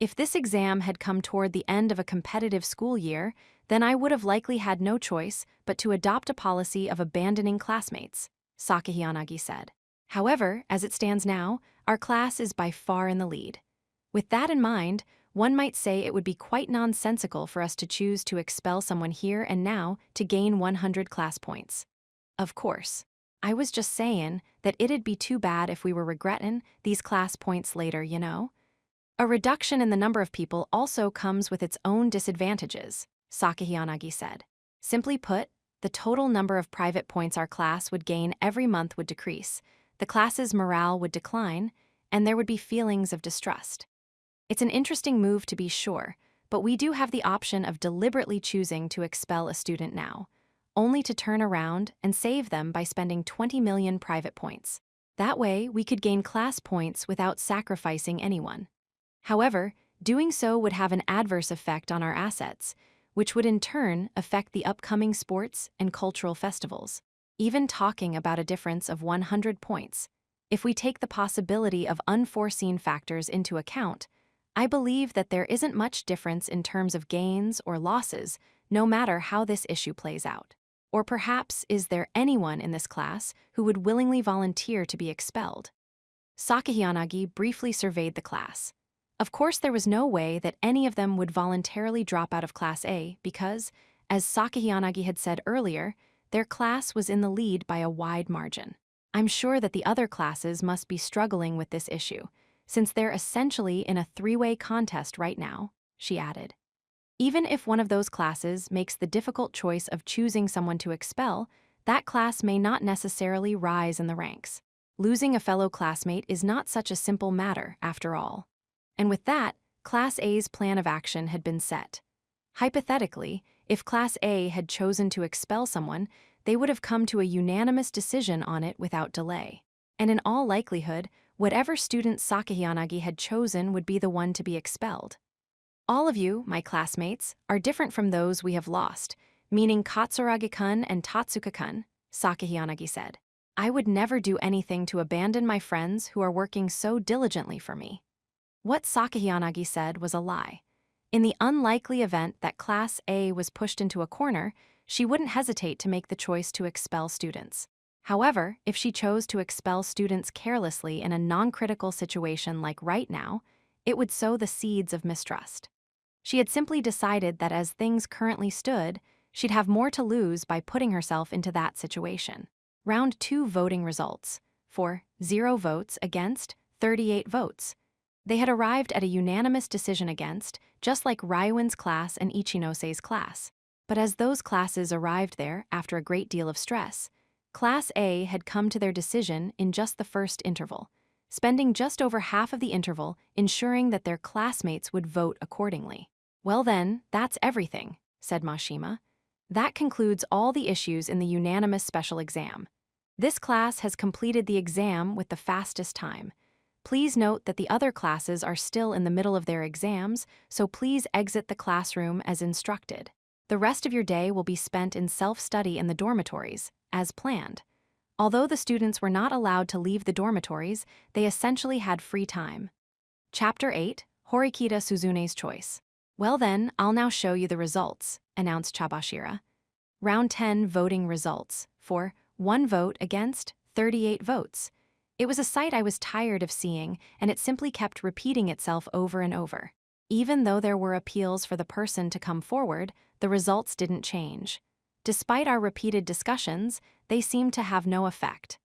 If this exam had come toward the end of a competitive school year, then I would have likely had no choice but to adopt a policy of abandoning classmates, Sakayanagi said. However, as it stands now, our class is by far in the lead. With that in mind, one might say it would be quite nonsensical for us to choose to expel someone here and now to gain 100 class points. Of course. I was just sayin' that it'd be too bad if we were regrettin' these class points later, you know? A reduction in the number of people also comes with its own disadvantages, Sakayanagi said. Simply put, the total number of private points our class would gain every month would decrease, the class's morale would decline, and there would be feelings of distrust. It's an interesting move to be sure, but we do have the option of deliberately choosing to expel a student now, only to turn around and save them by spending 20 million private points. That way, we could gain class points without sacrificing anyone. However, doing so would have an adverse effect on our assets, which would in turn affect the upcoming sports and cultural festivals. Even talking about a difference of 100 points, if we take the possibility of unforeseen factors into account, I believe that there isn't much difference in terms of gains or losses, no matter how this issue plays out. Or perhaps is there anyone in this class who would willingly volunteer to be expelled? Sakayanagi briefly surveyed the class. Of course, there was no way that any of them would voluntarily drop out of Class A because, as Sakayanagi had said earlier, their class was in the lead by a wide margin. I'm sure that the other classes must be struggling with this issue, since they're essentially in a 3-way contest right now, she added. Even if one of those classes makes the difficult choice of choosing someone to expel, that class may not necessarily rise in the ranks. Losing a fellow classmate is not such a simple matter, after all. And with that, Class A's plan of action had been set. Hypothetically, if Class A had chosen to expel someone, they would have come to a unanimous decision on it without delay. And in all likelihood, whatever student Sakayanagi had chosen would be the one to be expelled. All of you, my classmates, are different from those we have lost, meaning Katsuragi-kun and Tatsuka-kun, Sakayanagi said. I would never do anything to abandon my friends who are working so diligently for me. What Sakayanagi said was a lie. In the unlikely event that Class A was pushed into a corner, she wouldn't hesitate to make the choice to expel students. However, if she chose to expel students carelessly in a non-critical situation like right now, it would sow the seeds of mistrust. She had simply decided that as things currently stood, she'd have more to lose by putting herself into that situation. Round 2 voting results. For 0 votes against, 38 votes. They had arrived at a unanimous decision against, just like Ryuin's class and Ichinose's class. But as those classes arrived there after a great deal of stress, Class A had come to their decision in just the first interval, spending just over half of the interval ensuring that their classmates would vote accordingly. Well then, that's everything, said Mashima. That concludes all the issues in the unanimous special exam. This class has completed the exam with the fastest time. Please note that the other classes are still in the middle of their exams, so please exit the classroom as instructed. The rest of your day will be spent in self-study in the dormitories, as planned. Although the students were not allowed to leave the dormitories, they essentially had free time. Chapter 8, Horikita Suzune's Choice. Well then, I'll now show you the results, announced Chabashira. Round 10 voting results, for 1 vote against 38 votes. It was a sight I was tired of seeing, and it simply kept repeating itself over and over. Even though there were appeals for the person to come forward, the results didn't change. Despite our repeated discussions, they seemed to have no effect.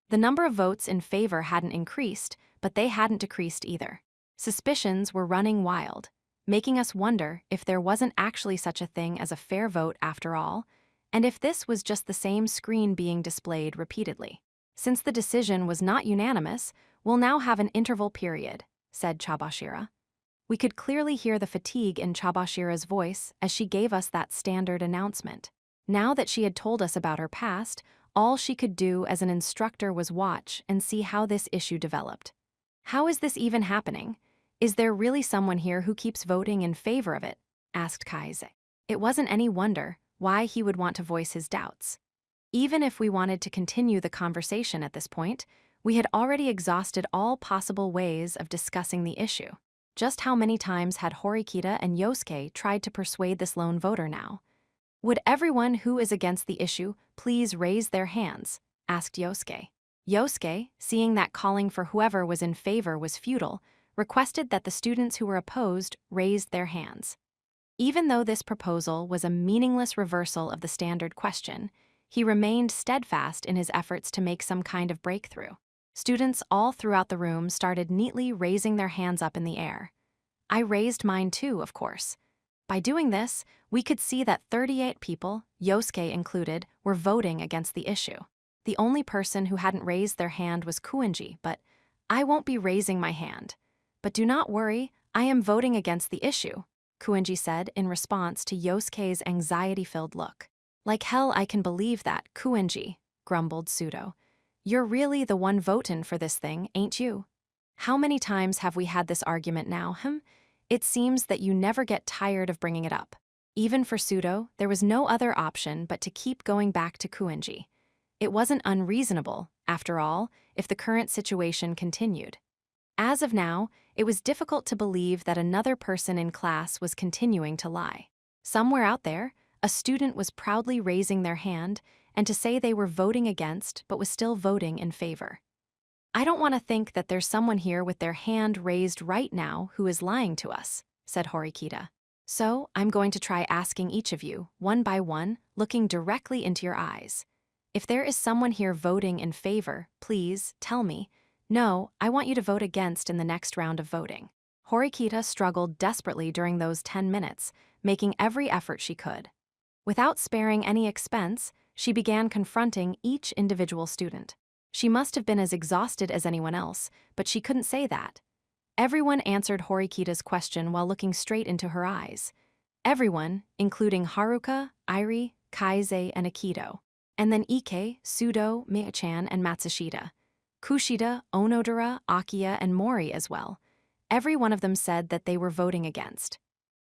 The number of votes in favor hadn't increased, but they hadn't decreased either. Suspicions were running wild, making us wonder if there wasn't actually such a thing as a fair vote after all, and if this was just the same screen being displayed repeatedly. Since the decision was not unanimous, we'll now have an interval period, said Chabashira. We could clearly hear the fatigue in Chabashira's voice as she gave us that standard announcement. Now that she had told us about her past, all she could do as an instructor was watch and see how this issue developed. How is this even happening? Is there really someone here who keeps voting in favor of it? Asked Kaise. It wasn't any wonder why he would want to voice his doubts. Even if we wanted to continue the conversation at this point, we had already exhausted all possible ways of discussing the issue. Just how many times had Horikita and Yosuke tried to persuade this lone voter now? Would everyone who is against the issue please raise their hands? Asked Yosuke. Yosuke, seeing that calling for whoever was in favor was futile, requested that the students who were opposed raised their hands. Even though this proposal was a meaningless reversal of the standard question, he remained steadfast in his efforts to make some kind of breakthrough. Students all throughout the room started neatly raising their hands up in the air. I raised mine too, of course. By doing this, we could see that 38 people, Yosuke included, were voting against the issue. The only person who hadn't raised their hand was Kuinji, but I won't be raising my hand. But do not worry, I am voting against the issue, Kuinji said in response to Yosuke's anxiety-filled look. Like hell I can believe that, Kuinji, grumbled Pseudo. You're really the one votin' for this thing, ain't you? How many times have we had this argument now, It seems that you never get tired of bringing it up. Even for Pseudo, there was no other option but to keep going back to Kuinji. It wasn't unreasonable, after all, if the current situation continued. As of now, it was difficult to believe that another person in class was continuing to lie. Somewhere out there, a student was proudly raising their hand and to say they were voting against but was still voting in favor. I don't want to think that there's someone here with their hand raised right now who is lying to us, said Horikita. So, I'm going to try asking each of you, one by one, looking directly into your eyes. If there is someone here voting in favor, please tell me. No, I want you to vote against in the next round of voting. Horikita struggled desperately during those 10 minutes, making every effort she could. Without sparing any expense, she began confronting each individual student. She must have been as exhausted as anyone else, but she couldn't say that. Everyone answered Horikita's question while looking straight into her eyes. Everyone, including Haruka, Airi, Kaise, and Akito. And then Ike, Pseudo, Mia-chan, and Matsushita. Kushida, Onodera, Akiya, and Mori as well. Every one of them said that they were voting against.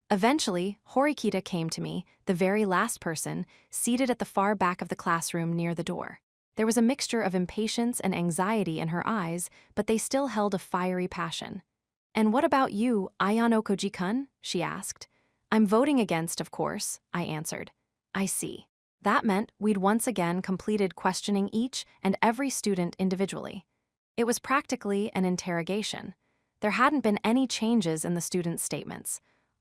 Eventually, Horikita came to me, the very last person, seated at the far back of the classroom near the door. There was a mixture of impatience and anxiety in her eyes, but they still held a fiery passion. "And what about you, Ayano Koji-kun?" she asked. "I'm voting against, of course," I answered. "I see." That meant we'd once again completed questioning each and every student individually. It was practically an interrogation. There hadn't been any changes in the students' statements.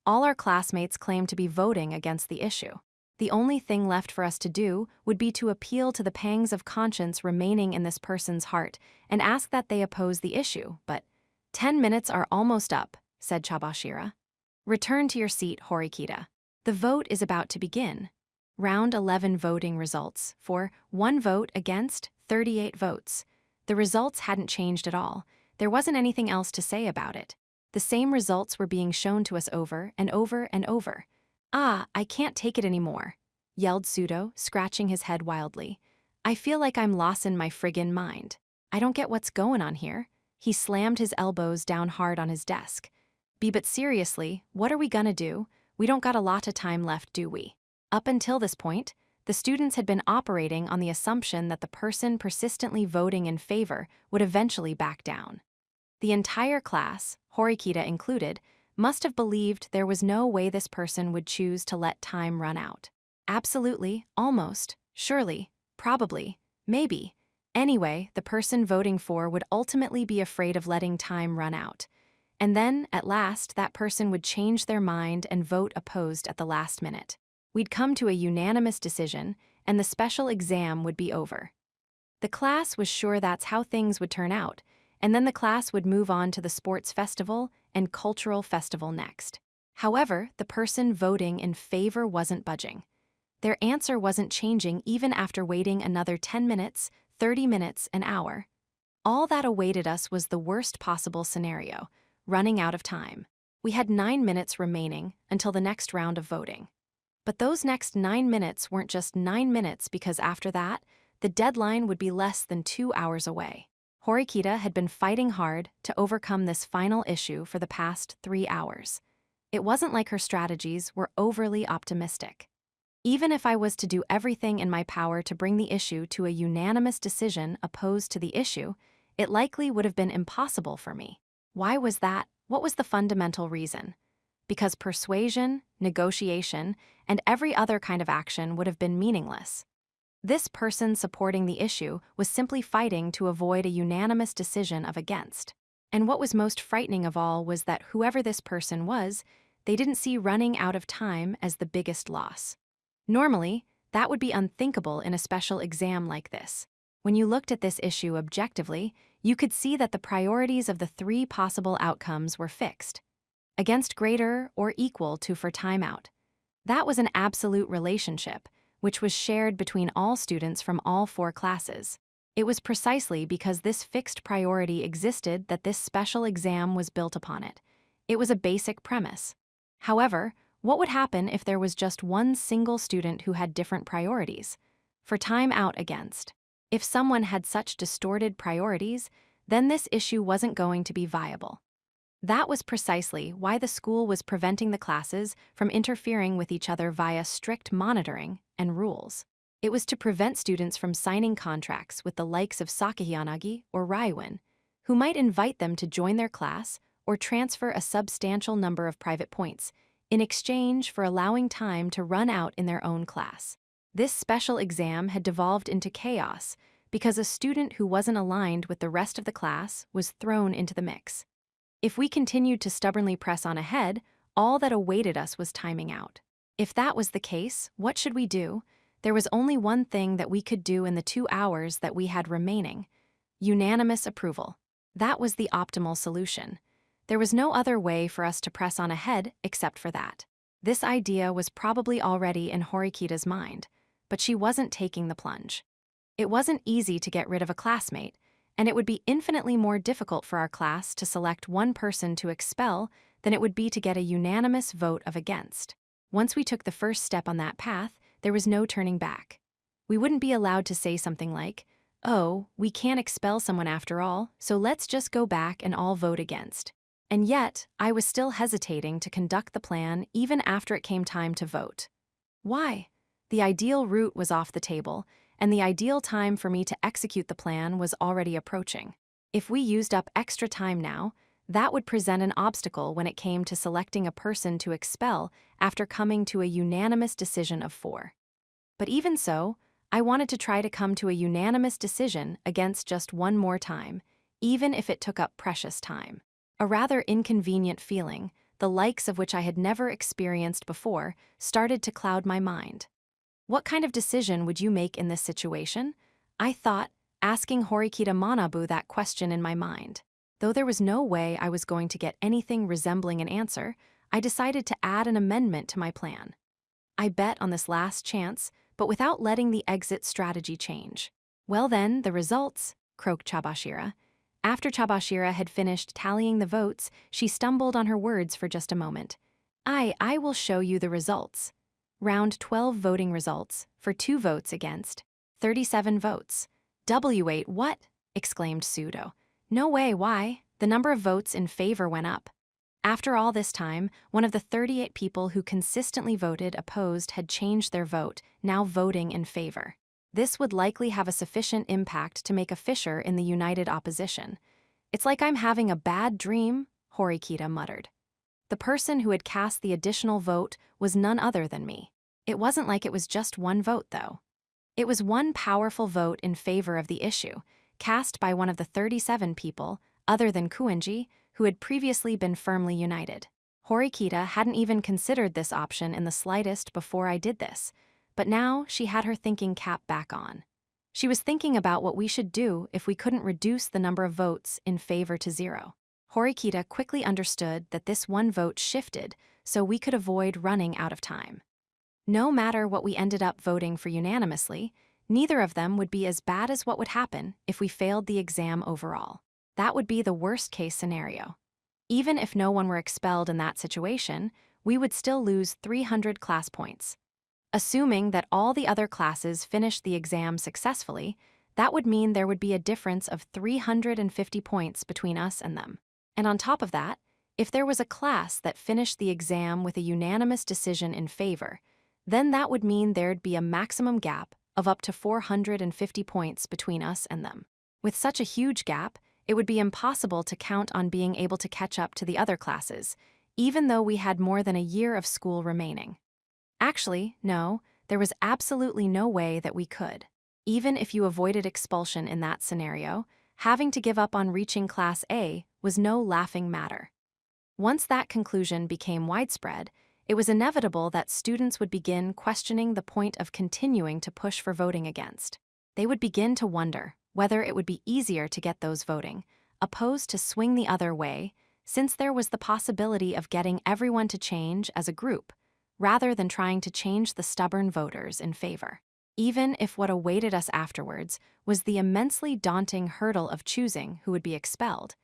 All our classmates claimed to be voting against the issue. The only thing left for us to do would be to appeal to the pangs of conscience remaining in this person's heart and ask that they oppose the issue, but 10 minutes are almost up, said Chabashira. Return to your seat, Horikita. The vote is about to begin. Round 11 voting results for 1 vote against 38 votes. The results hadn't changed at all. There wasn't anything else to say about it. The same results were being shown to us over and over and over. "Ah, I can't take it anymore," yelled Pseudo, scratching his head wildly. "I feel like I'm lost in my friggin' mind. I don't get what's going on here. He slammed his elbows down hard on his desk. But seriously, what are we gonna do? We don't got a lot of time left, do we? Up until this point, the students had been operating on the assumption that the person persistently voting in favor would eventually back down. The entire class, Horikita included, must have believed there was no way this person would choose to let time run out. Absolutely, almost, surely, probably, maybe. Anyway, the person voting for would ultimately be afraid of letting time run out. And then, at last, that person would change their mind and vote opposed at the last minute. We'd come to a unanimous decision, and the special exam would be over. The class was sure that's how things would turn out, and then the class would move on to the sports festival and cultural festival next. However, the person voting in favor wasn't budging. Their answer wasn't changing even after waiting another 10 minutes, 30 minutes, an hour. All that awaited us was the worst possible scenario, running out of time. We had 9 minutes remaining until the next round of voting. But those next 9 minutes weren't just 9 minutes because after that, the deadline would be less than 2 hours away. Horikita had been fighting hard to overcome this final issue for the past 3 hours. It wasn't like her strategies were overly optimistic. Even if I was to do everything in my power to bring the issue to a unanimous decision opposed to the issue, it likely would have been impossible for me. Why was that? What was the fundamental reason? Because persuasion, negotiation, and every other kind of action would have been meaningless. This person supporting the issue was simply fighting to avoid a unanimous decision of against. And what was most frightening of all was that whoever this person was, they didn't see running out of time as the biggest loss. Normally, that would be unthinkable in a special exam like this. When you looked at this issue objectively, you could see that the priorities of the 3 possible outcomes were fixed. Against, greater, or equal to for timeout. That was an absolute relationship, which was shared between all students from all 4 classes. It was precisely because this fixed priority existed that this special exam was built upon it. It was a basic premise. However, what would happen if there was just one single student who had different priorities? For time out against. If someone had such distorted priorities, then this issue wasn't going to be viable. That was precisely why the school was preventing the classes from interfering with each other via strict monitoring and rules. It was to prevent students from signing contracts with the likes of Sakahiyanagi or Raiwin, who might invite them to join their class or transfer a substantial number of private points in exchange for allowing time to run out in their own class. This special exam had devolved into chaos because a student who wasn't aligned with the rest of the class was thrown into the mix. If we continued to stubbornly press on ahead, all that awaited us was timing out. If that was the case, what should we do? There was only one thing that we could do in the 2 hours that we had remaining: unanimous approval. That was the optimal solution. There was no other way for us to press on ahead except for that. This idea was probably already in Horikita's mind, but she wasn't taking the plunge. It wasn't easy to get rid of a classmate, and it would be infinitely more difficult for our class to select one person to expel than it would be to get a unanimous vote of against. Once we took the first step on that path, there was no turning back. We wouldn't be allowed to say something like, "Oh, we can't expel someone after all, so let's just go back and all vote against." And yet, I was still hesitating to conduct the plan even after it came time to vote. Why? The ideal route was off the table, and the ideal time for me to execute the plan was already approaching. If we used up extra time now, that would present an obstacle when it came to selecting a person to expel after coming to a unanimous decision of 4. But even so, I wanted to try to come to a unanimous decision against just one more time, even if it took up precious time. A rather inconvenient feeling, the likes of which I had never experienced before, started to cloud my mind. What kind of decision would you make in this situation? I thought, asking Horikita Manabu that question in my mind. Though there was no way I was going to get anything resembling an answer, I decided to add an amendment to my plan. I bet on this last chance, but without letting the exit strategy change. Well then, the results, croaked Chabashira. After Chabashira had finished tallying the votes, she stumbled on her words for just a moment. I will show you the results. Round 12 voting results, for 2 votes against, 37 votes. W8 what? Exclaimed Pseudo. No way, why? The number of votes in favor went up. After all this time, one of the 38 people who consistently voted opposed had changed their vote, now voting in favor. This would likely have a sufficient impact to make a fissure in the united opposition. It's like I'm having a bad dream, Horikita muttered. The person who had cast the additional vote was none other than me. It wasn't like it was just one vote, though. It was one powerful vote in favor of the issue, cast by one of the 37 people, other than Kuenji, who had previously been firmly united. Horikita hadn't even considered this option in the slightest before I did this, but now she had her thinking cap back on. She was thinking about what we should do if we couldn't reduce the number of votes in favor to 0. Horikita quickly understood that this one vote shifted so we could avoid running out of time. No matter what we ended up voting for unanimously, neither of them would be as bad as what would happen if we failed the exam overall. That would be the worst-case scenario. Even if no one were expelled in that situation, we would still lose 300 class points. Assuming that all the other classes finished the exam successfully, that would mean there would be a difference of 350 points between us and them. And on top of that, if there was a class that finished the exam with a unanimous decision in favor, then that would mean there'd be a maximum gap of up to 450 points between us and them. With such a huge gap, it would be impossible to count on being able to catch up to the other classes, even though we had more than a year of school remaining. Actually, no, there was absolutely no way that we could. Even if you avoided expulsion in that scenario, having to give up on reaching Class A was no laughing matter. Once that conclusion became widespread, it was inevitable that students would begin questioning the point of continuing to push for voting against. They would begin to wonder whether it would be easier to get those voting, opposed to swing the other way, since there was the possibility of getting everyone to change as a group, rather than trying to change the stubborn voters in favor. Even if what awaited us afterwards was the immensely daunting hurdle of choosing who would be expelled,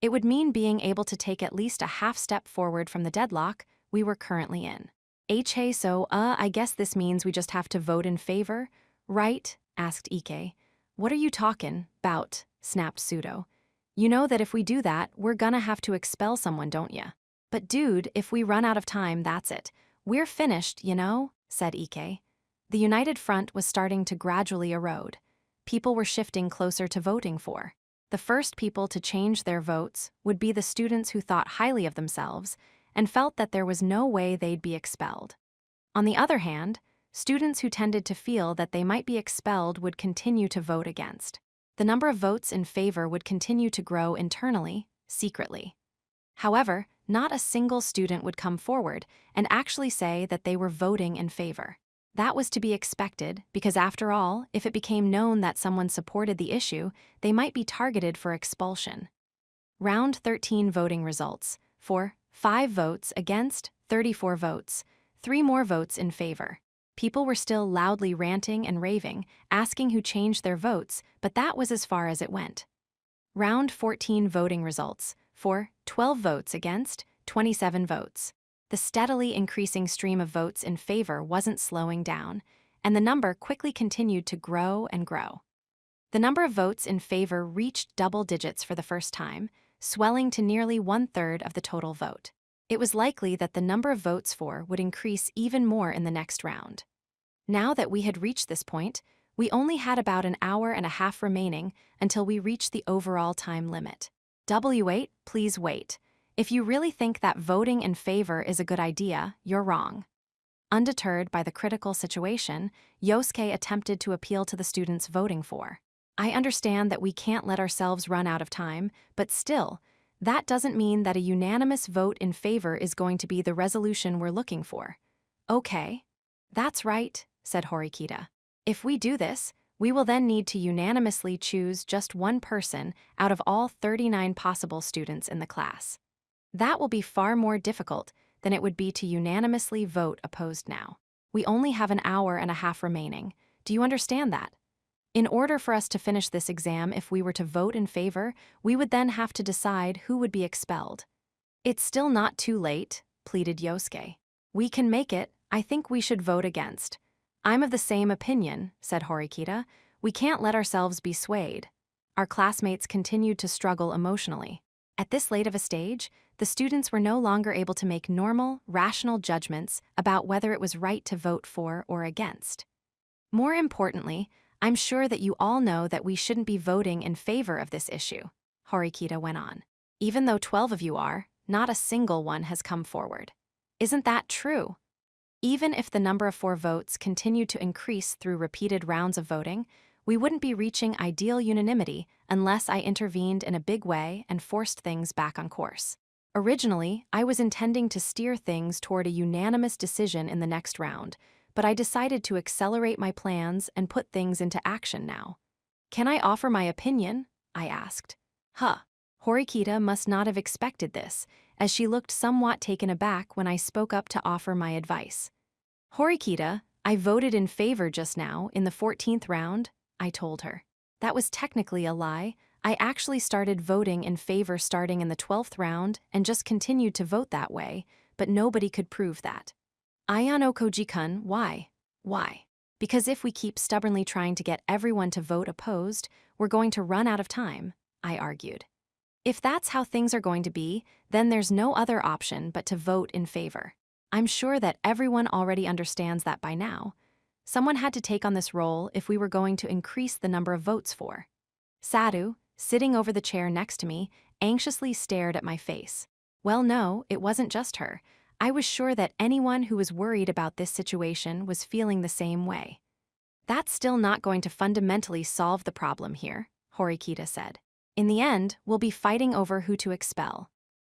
it would mean being able to take at least a half step forward from the deadlock we were currently in. Hey, so, I guess this means we just have to vote in favor, right? Asked Ike. What are you talking about? Snapped Pseudo. You know that if we do that, we're gonna have to expel someone, don't ya? But dude, if we run out of time, that's it. We're finished, you know, said Ike. The united front was starting to gradually erode. People were shifting closer to voting for. The first people to change their votes would be the students who thought highly of themselves and felt that there was no way they'd be expelled. On the other hand, students who tended to feel that they might be expelled would continue to vote against. The number of votes in favor would continue to grow internally, secretly. However, not a single student would come forward and actually say that they were voting in favor. That was to be expected because, after all, if it became known that someone supported the issue, they might be targeted for expulsion. Round 13 voting results. For 5 votes against, 34 votes, 3 more votes in favor. People were still loudly ranting and raving, asking who changed their votes, but that was as far as it went. Round 14 voting results. For 12 votes against, 27 votes. The steadily increasing stream of votes in favor wasn't slowing down, and the number quickly continued to grow and grow. The number of votes in favor reached double digits for the first time, swelling to nearly 1/3 of the total vote. It was likely that the number of votes for would increase even more in the next round. Now that we had reached this point, we only had about an hour and a half remaining until we reached the overall time limit. W8, please wait. If you really think that voting in favor is a good idea, you're wrong. Undeterred by the critical situation, Yosuke attempted to appeal to the students voting for. I understand that we can't let ourselves run out of time, but still, that doesn't mean that a unanimous vote in favor is going to be the resolution we're looking for. Okay. That's right, said Horikita. If we do this, we will then need to unanimously choose just one person out of all 39 possible students in the class. That will be far more difficult than it would be to unanimously vote opposed now. We only have an hour and a half remaining. Do you understand that? In order for us to finish this exam, if we were to vote in favor, we would then have to decide who would be expelled. It's still not too late, pleaded Yosuke. We can make it. I think we should vote against. I'm of the same opinion, said Horikita. We can't let ourselves be swayed. Our classmates continued to struggle emotionally. At this late of a stage, the students were no longer able to make normal, rational judgments about whether it was right to vote for or against. More importantly, I'm sure that you all know that we shouldn't be voting in favor of this issue, Horikita went on. Even though 12 of you are, not a single one has come forward. Isn't that true? Even if the number of 4 votes continued to increase through repeated rounds of voting, we wouldn't be reaching ideal unanimity unless I intervened in a big way and forced things back on course. Originally, I was intending to steer things toward a unanimous decision in the next round, but I decided to accelerate my plans and put things into action now. Can I offer my opinion? I asked. Horikita must not have expected this, as she looked somewhat taken aback when I spoke up to offer my advice. Horikita, I voted in favor just now in the 14th round, I told her. That was technically a lie. I actually started voting in favor starting in the 12th round and just continued to vote that way, but nobody could prove that. Ayano Koji-kun, why? Why? Because if we keep stubbornly trying to get everyone to vote opposed, we're going to run out of time, I argued. If that's how things are going to be, then there's no other option but to vote in favor. I'm sure that everyone already understands that by now. Someone had to take on this role if we were going to increase the number of votes for. Sadu, sitting over the chair next to me, anxiously stared at my face. Well, no, it wasn't just her. I was sure that anyone who was worried about this situation was feeling the same way. That's still not going to fundamentally solve the problem here, Horikita said. In the end, we'll be fighting over who to expel.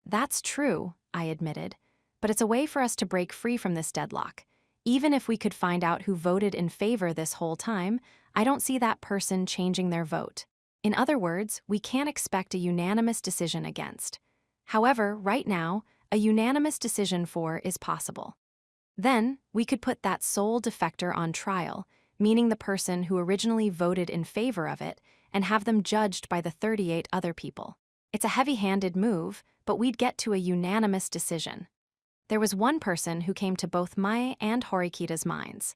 That's true, I admitted, but it's a way for us to break free from this deadlock. Even if we could find out who voted in favor this whole time, I don't see that person changing their vote. In other words, we can't expect a unanimous decision against. However, right now, a unanimous decision for is possible. Then, we could put that sole defector on trial, meaning the person who originally voted in favor of it, and have them judged by the 38 other people. It's a heavy-handed move, but we'd get to a unanimous decision. There was one person who came to both my and Horikita's minds.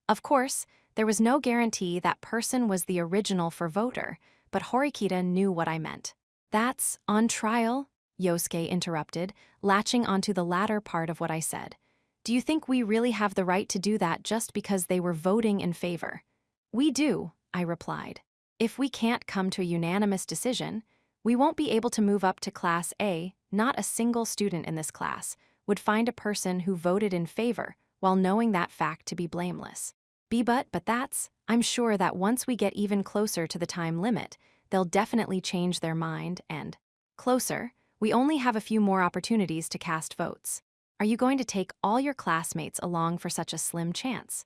Of course, there was no guarantee that person was the original for voter, but Horikita knew what I meant. That's on trial, Yosuke interrupted, latching onto the latter part of what I said. Do you think we really have the right to do that just because they were voting in favor? We do, I replied. If we can't come to a unanimous decision, we won't be able to move up to Class A. Not a single student in this class would find a person who voted in favor while knowing that fact to be blameless. But that's, I'm sure that once we get even closer to the time limit, they'll definitely change their mind and, closer, we only have a few more opportunities to cast votes. Are you going to take all your classmates along for such a slim chance?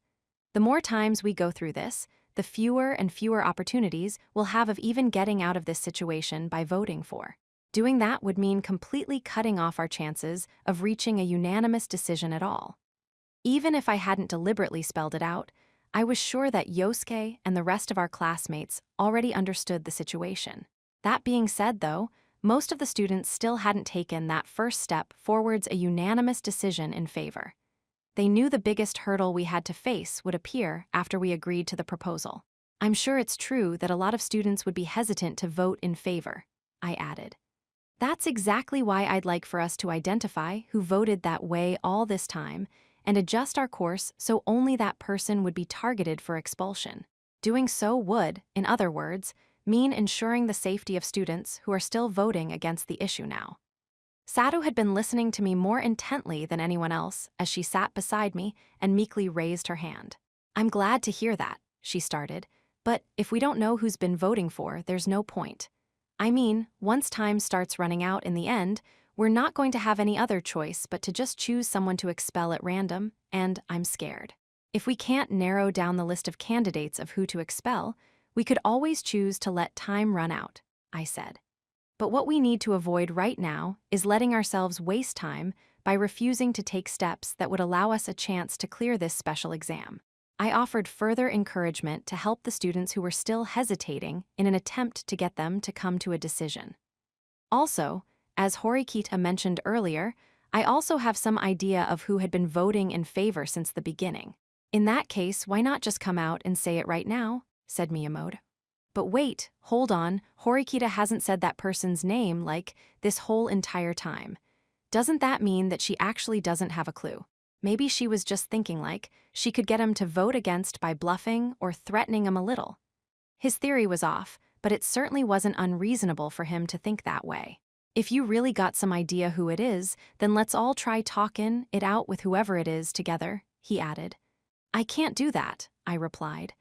The more times we go through this, the fewer and fewer opportunities we'll have of even getting out of this situation by voting for. Doing that would mean completely cutting off our chances of reaching a unanimous decision at all. Even if I hadn't deliberately spelled it out, I was sure that Yosuke and the rest of our classmates already understood the situation. That being said, though, most of the students still hadn't taken that first step forwards a unanimous decision in favor. They knew the biggest hurdle we had to face would appear after we agreed to the proposal. I'm sure it's true that a lot of students would be hesitant to vote in favor, I added. That's exactly why I'd like for us to identify who voted that way all this time and adjust our course so only that person would be targeted for expulsion. Doing so would, in other words, mean ensuring the safety of students who are still voting against the issue now. Sadu had been listening to me more intently than anyone else as she sat beside me and meekly raised her hand. I'm glad to hear that, she started, but if we don't know who's been voting for, there's no point. I mean, once time starts running out in the end, we're not going to have any other choice but to just choose someone to expel at random, and I'm scared. If we can't narrow down the list of candidates of who to expel, we could always choose to let time run out, I said. But what we need to avoid right now is letting ourselves waste time by refusing to take steps that would allow us a chance to clear this special exam. I offered further encouragement to help the students who were still hesitating in an attempt to get them to come to a decision. Also, as Horikita mentioned earlier, I also have some idea of who had been voting in favor since the beginning. In that case, why not just come out and say it right now, said Miyamoto. But wait, hold on, Horikita hasn't said that person's name, like, this whole entire time. Doesn't that mean that she actually doesn't have a clue? Maybe she was just thinking like, she could get him to vote against by bluffing or threatening him a little. His theory was off, but it certainly wasn't unreasonable for him to think that way. If you really got some idea who it is, then let's all try talking it out with whoever it is together, he added. I can't do that, I replied.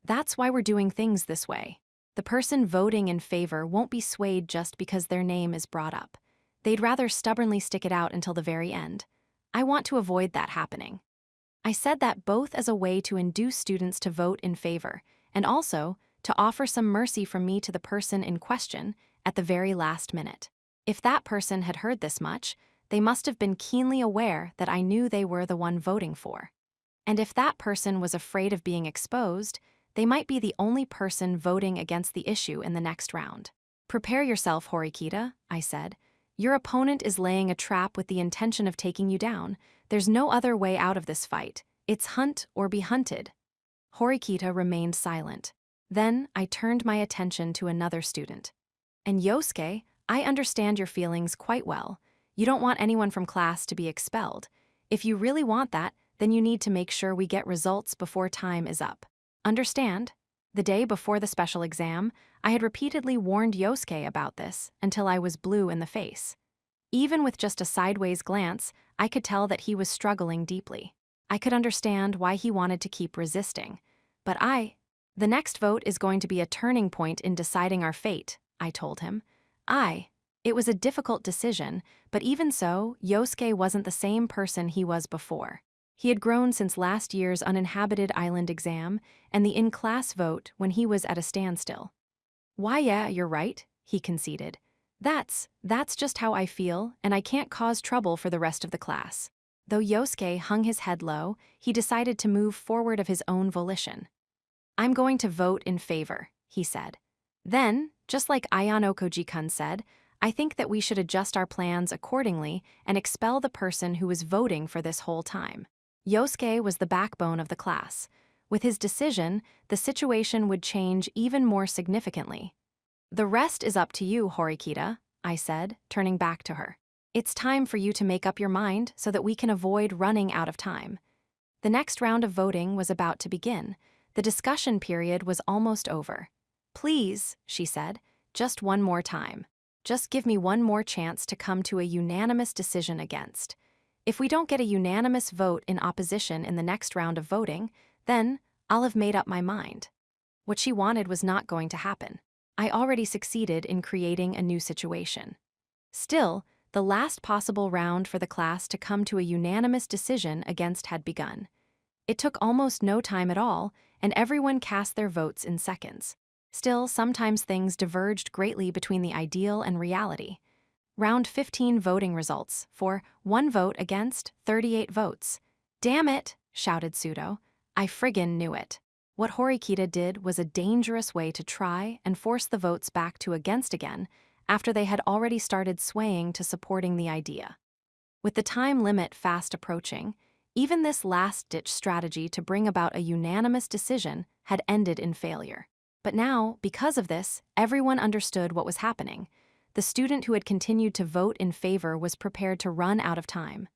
That's why we're doing things this way. The person voting in favor won't be swayed just because their name is brought up. They'd rather stubbornly stick it out until the very end. I want to avoid that happening. I said that both as a way to induce students to vote in favor, and also to offer some mercy from me to the person in question at the very last minute. If that person had heard this much, they must have been keenly aware that I knew they were the one voting for. And if that person was afraid of being exposed, they might be the only person voting against the issue in the next round. Prepare yourself, Horikita, I said. Your opponent is laying a trap with the intention of taking you down. There's no other way out of this fight. It's hunt or be hunted. Horikita remained silent. Then I turned my attention to another student. And Yosuke, I understand your feelings quite well. You don't want anyone from class to be expelled. If you really want that, then you need to make sure we get results before time is up. Understand? The day before the special exam, I had repeatedly warned Yosuke about this until I was blue in the face. Even with just a sideways glance, I could tell that he was struggling deeply. I could understand why he wanted to keep resisting. But the next vote is going to be a turning point in deciding our fate, I told him. It was a difficult decision, but even so, Yosuke wasn't the same person he was before. He had grown since last year's uninhabited island exam and the in-class vote when he was at a standstill. Why, yeah, you're right, he conceded. That's just how I feel, and I can't cause trouble for the rest of the class. Though Yosuke hung his head low, he decided to move forward of his own volition. I'm going to vote in favor, he said. Then, just like Ayano Koji-kun said, I think that we should adjust our plans accordingly and expel the person who was voting for this whole time. Yosuke was the backbone of the class. With his decision, the situation would change even more significantly. The rest is up to you, Horikita, I said, turning back to her. It's time for you to make up your mind so that we can avoid running out of time. The next round of voting was about to begin. The discussion period was almost over. Please, she said, just one more time. Just give me one more chance to come to a unanimous decision against. If we don't get a unanimous vote in opposition in the next round of voting, then I'll have made up my mind. What she wanted was not going to happen. I already succeeded in creating a new situation. Still, the last possible round for the class to come to a unanimous decision against had begun. It took almost no time at all, and everyone cast their votes in seconds. Still, sometimes things diverged greatly between the ideal and reality. Round 15 voting results for 1 vote against 38 votes. Damn it, shouted Sudo. I friggin' knew it. What Horikita did was a dangerous way to try and force the votes back to against again after they had already started swaying to supporting the idea. With the time limit fast approaching, even this last-ditch strategy to bring about a unanimous decision had ended in failure. But now, because of this, everyone understood what was happening. The student who had continued to vote in favor was prepared to run out of time.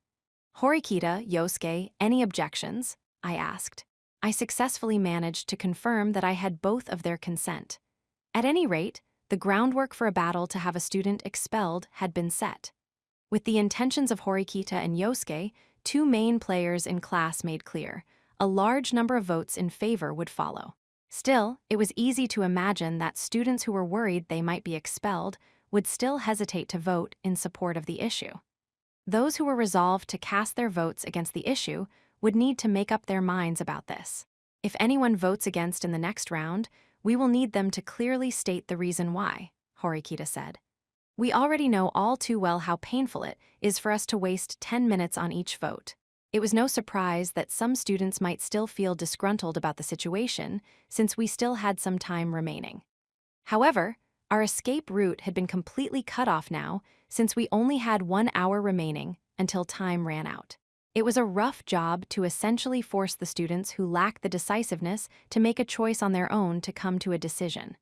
Horikita, Yosuke, any objections? I asked. I successfully managed to confirm that I had both of their consent. At any rate, the groundwork for a battle to have a student expelled had been set. With the intentions of Horikita and Yosuke, 2 main players in class made clear, a large number of votes in favor would follow. Still, it was easy to imagine that students who were worried they might be expelled would still hesitate to vote in support of the issue. Those who were resolved to cast their votes against the issue would need to make up their minds about this. If anyone votes against in the next round, we will need them to clearly state the reason why, Horikita said. We already know all too well how painful it is for us to waste 10 minutes on each vote. It was no surprise that some students might still feel disgruntled about the situation, since we still had some time remaining. However, our escape route had been completely cut off now, since we only had 1 hour remaining until time ran out. It was a rough job to essentially force the students who lacked the decisiveness to make a choice on their own to come to a decision.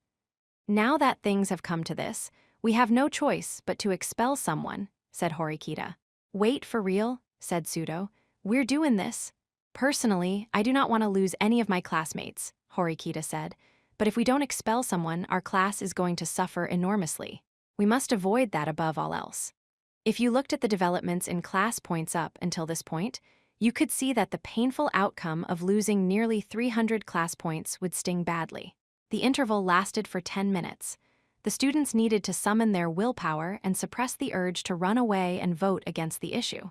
Now that things have come to this, we have no choice but to expel someone, said Horikita. Wait, for real? Said Sudo. We're doing this. Personally, I do not want to lose any of my classmates, Horikita said, but if we don't expel someone, our class is going to suffer enormously. We must avoid that above all else. If you looked at the developments in class points up until this point, you could see that the painful outcome of losing nearly 300 class points would sting badly. The interval lasted for 10 minutes. The students needed to summon their willpower and suppress the urge to run away and vote against the issue.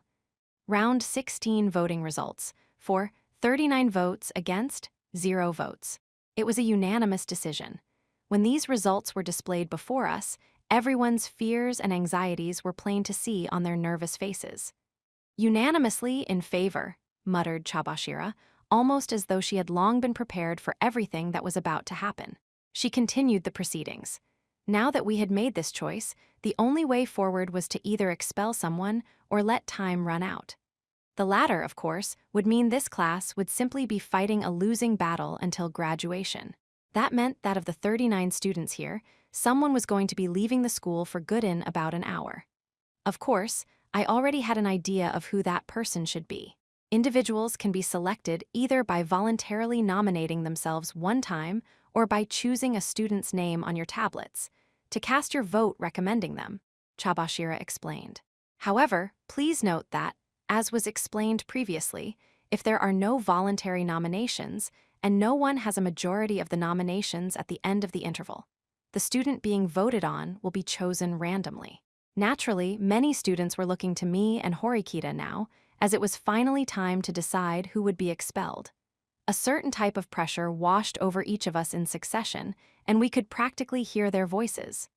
Round 16 voting results. For 39 votes against, 0 votes. It was a unanimous decision. When these results were displayed before us, everyone's fears and anxieties were plain to see on their nervous faces. Unanimously in favor, muttered Chabashira, almost as though she had long been prepared for everything that was about to happen. She continued the proceedings. Now that we had made this choice, the only way forward was to either expel someone or let time run out. The latter, of course, would mean this class would simply be fighting a losing battle until graduation. That meant that of the 39 students here, someone was going to be leaving the school for good in about an hour. Of course, I already had an idea of who that person should be. Individuals can be selected either by voluntarily nominating themselves one time or by choosing a student's name on your tablets, to cast your vote recommending them, Chabashira explained. However, please note that, as was explained previously, if there are no voluntary nominations and no one has a majority of the nominations at the end of the interval, the student being voted on will be chosen randomly. Naturally, many students were looking to me and Horikita now, as it was finally time to decide who would be expelled. A certain type of pressure washed over each of us in succession, and we could practically hear their voices.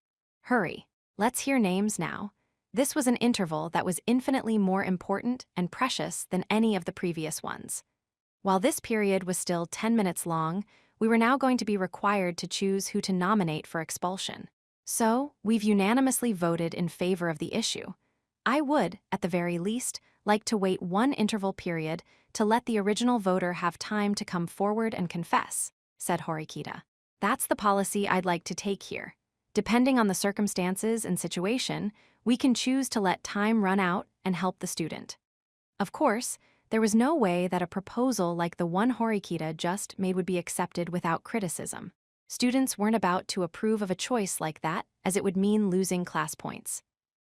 Hurry, let's hear names now. This was an interval that was infinitely more important and precious than any of the previous ones. While this period was still 10 minutes long, we were now going to be required to choose who to nominate for expulsion. So, we've unanimously voted in favor of the issue. I would, at the very least, like to wait one interval period to let the original voter have time to come forward and confess, said Horikita. That's the policy I'd like to take here. Depending on the circumstances and situation, we can choose to let time run out and help the student. Of course, there was no way that a proposal like the one Horikita just made would be accepted without criticism. Students weren't about to approve of a choice like that, as it would mean losing class points.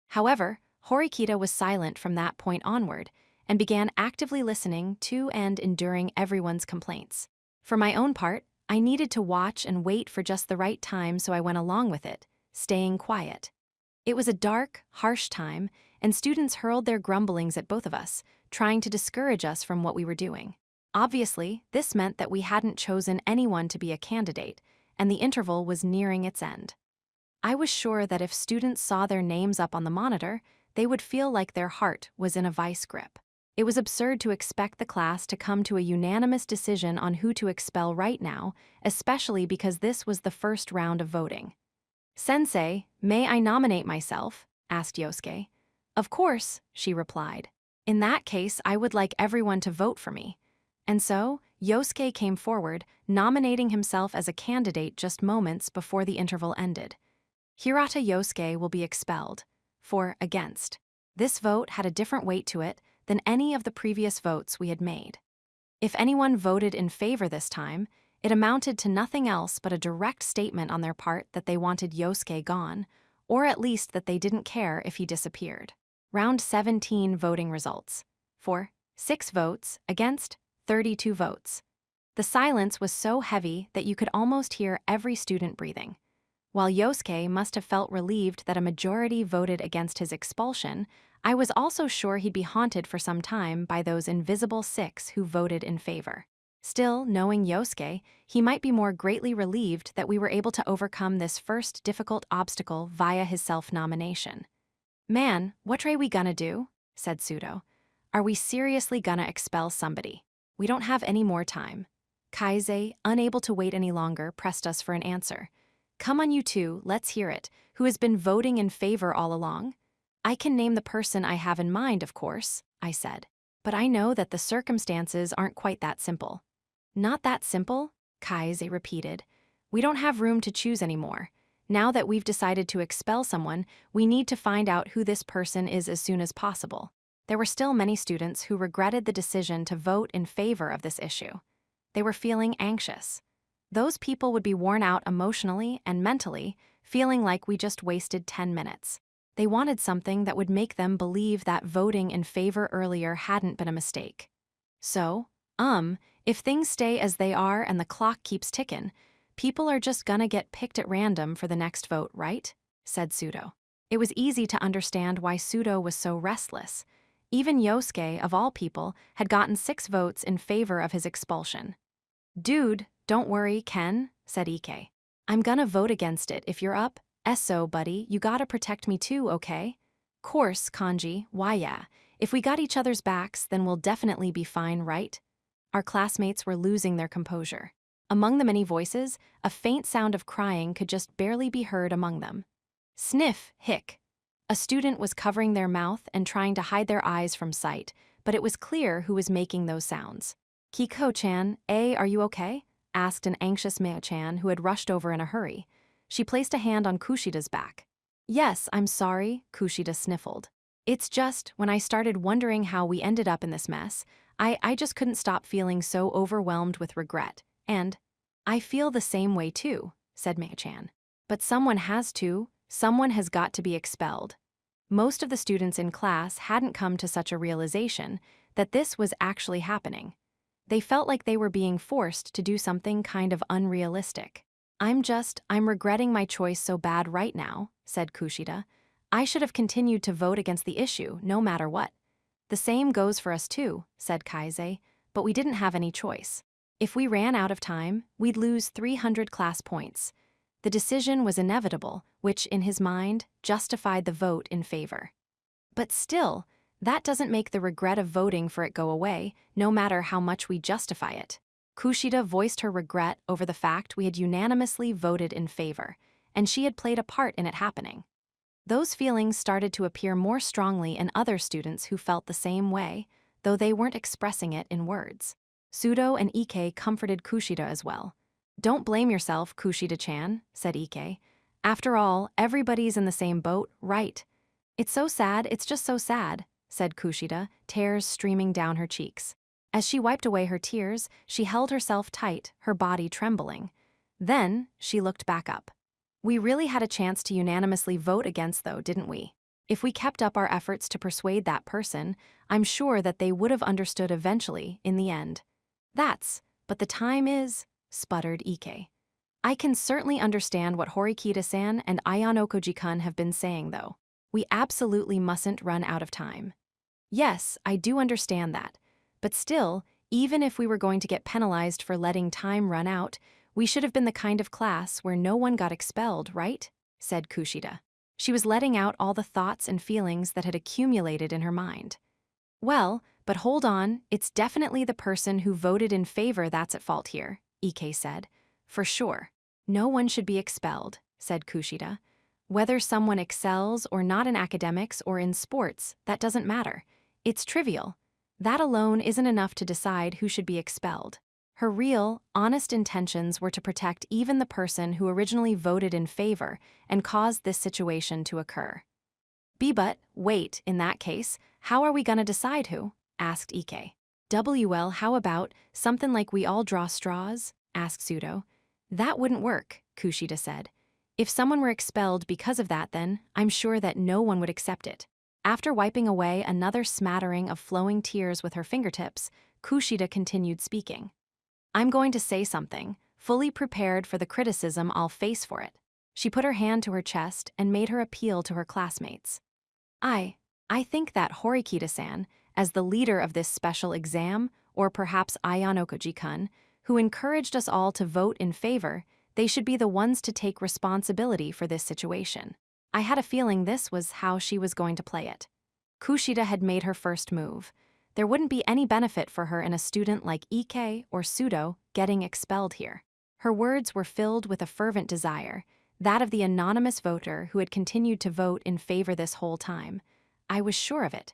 However, Horikita was silent from that point onward and began actively listening to and enduring everyone's complaints. For my own part, I needed to watch and wait for just the right time, so I went along with it, staying quiet. It was a dark, harsh time, and students hurled their grumblings at both of us, trying to discourage us from what we were doing. Obviously, this meant that we hadn't chosen anyone to be a candidate, and the interval was nearing its end. I was sure that if students saw their names up on the monitor, they would feel like their heart was in a vice grip. It was absurd to expect the class to come to a unanimous decision on who to expel right now, especially because this was the first round of voting. "Sensei, may I nominate myself?" asked Yosuke. "Of course," she replied. "In that case, I would like everyone to vote for me." And so, Yosuke came forward, nominating himself as a candidate just moments before the interval ended. Hirata Yosuke will be expelled. For against. This vote had a different weight to it than any of the previous votes we had made. If anyone voted in favor this time, it amounted to nothing else but a direct statement on their part that they wanted Yosuke gone, or at least that they didn't care if he disappeared. Round 17 voting results. For 6 votes against 32 votes. The silence was so heavy that you could almost hear every student breathing. While Yosuke must have felt relieved that a majority voted against his expulsion, I was also sure he'd be haunted for some time by those invisible 6 who voted in favor. Still, knowing Yosuke, he might be more greatly relieved that we were able to overcome this first difficult obstacle via his self-nomination. "Man, what are we gonna do?" said Sudo. "Are we seriously gonna expel somebody? We don't have any more time." Kaise, unable to wait any longer, pressed us for an answer. "Come on, you two, let's hear it. Who has been voting in favor all along?" "I can name the person I have in mind, of course," I said. "But I know that the circumstances aren't quite that simple." "Not that simple?" Kaise repeated. "We don't have room to choose anymore. Now that we've decided to expel someone, we need to find out who this person is as soon as possible. There were still many students who regretted the decision to vote in favor of this issue. They were feeling anxious. Those people would be worn out emotionally and mentally, feeling like we just wasted 10 minutes. They wanted something that would make them believe that voting in favor earlier hadn't been a mistake. So, if things stay as they are and the clock keeps ticking, people are just gonna get picked at random for the next vote, right? Said Pseudo. It was easy to understand why Pseudo was so restless. Even Yosuke, of all people, had gotten 6 votes in favor of his expulsion. Dude, don't worry, Ken, said Ike. I'm gonna vote against it if you're up. So, buddy, you gotta protect me too, okay? Course, Kanji, why yeah. If we got each other's backs, then we'll definitely be fine, right? Our classmates were losing their composure. Among the many voices, a faint sound of crying could just barely be heard among them. Sniff, hic. A student was covering their mouth and trying to hide their eyes from sight, but it was clear who was making those sounds. Kiko-chan, are you okay? Asked an anxious Meo-chan who had rushed over in a hurry. She placed a hand on Kushida's back. Yes, I'm sorry, Kushida sniffled. It's just, when I started wondering how we ended up in this mess, I just couldn't stop feeling so overwhelmed with regret. And I feel the same way too, said Meo-chan. But someone has to. Someone has got to be expelled. Most of the students in class hadn't come to such a realization that this was actually happening. They felt like they were being forced to do something kind of unrealistic. I'm regretting my choice so bad right now, said Kushida. I should have continued to vote against the issue, no matter what. The same goes for us too, said Kaise, but we didn't have any choice. If we ran out of time, we'd lose 300 class points. The decision was inevitable, which, in his mind, justified the vote in favor. But still, that doesn't make the regret of voting for it go away, no matter how much we justify it. Kushida voiced her regret over the fact we had unanimously voted in favor, and she had played a part in it happening. Those feelings started to appear more strongly in other students who felt the same way, though they weren't expressing it in words. Pseudo and Ike comforted Kushida as well. Don't blame yourself, Kushida-chan, said Ike. After all, everybody's in the same boat, right? It's so sad, it's just so sad, said Kushida, tears streaming down her cheeks. As she wiped away her tears, she held herself tight, her body trembling. Then, she looked back up. We really had a chance to unanimously vote against, though, didn't we? If we kept up our efforts to persuade that person, I'm sure that they would have understood eventually, in the end. But the time is, sputtered Ike. I can certainly understand what Horikita-san and Ayanokoji-kun have been saying, though. We absolutely mustn't run out of time. Yes, I do understand that. But still, even if we were going to get penalized for letting time run out, we should have been the kind of class where no one got expelled, right? Said Kushida. She was letting out all the thoughts and feelings that had accumulated in her mind. Well, but hold on, it's definitely the person who voted in favor that's at fault here, Ike said. For sure. No one should be expelled, said Kushida. Whether someone excels or not in academics or in sports, that doesn't matter. It's trivial. That alone isn't enough to decide who should be expelled. Her real, honest intentions were to protect even the person who originally voted in favor and caused this situation to occur. But wait, in that case, how are we gonna decide who? Asked Ike. How about something like we all draw straws? Asked Pseudo. That wouldn't work, Kushida said. If someone were expelled because of that, then I'm sure that no one would accept it. After wiping away another smattering of flowing tears with her fingertips, Kushida continued speaking. I'm going to say something, fully prepared for the criticism I'll face for it. She put her hand to her chest and made her appeal to her classmates. I think that Horikita-san, as the leader of this special exam, or perhaps Ayanokoji-kun, who encouraged us all to vote in favor, they should be the ones to take responsibility for this situation. I had a feeling this was how she was going to play it. Kushida had made her first move. There wouldn't be any benefit for her in a student like Ike or Pseudo getting expelled here. Her words were filled with a fervent desire, that of the anonymous voter who had continued to vote in favor this whole time. I was sure of it.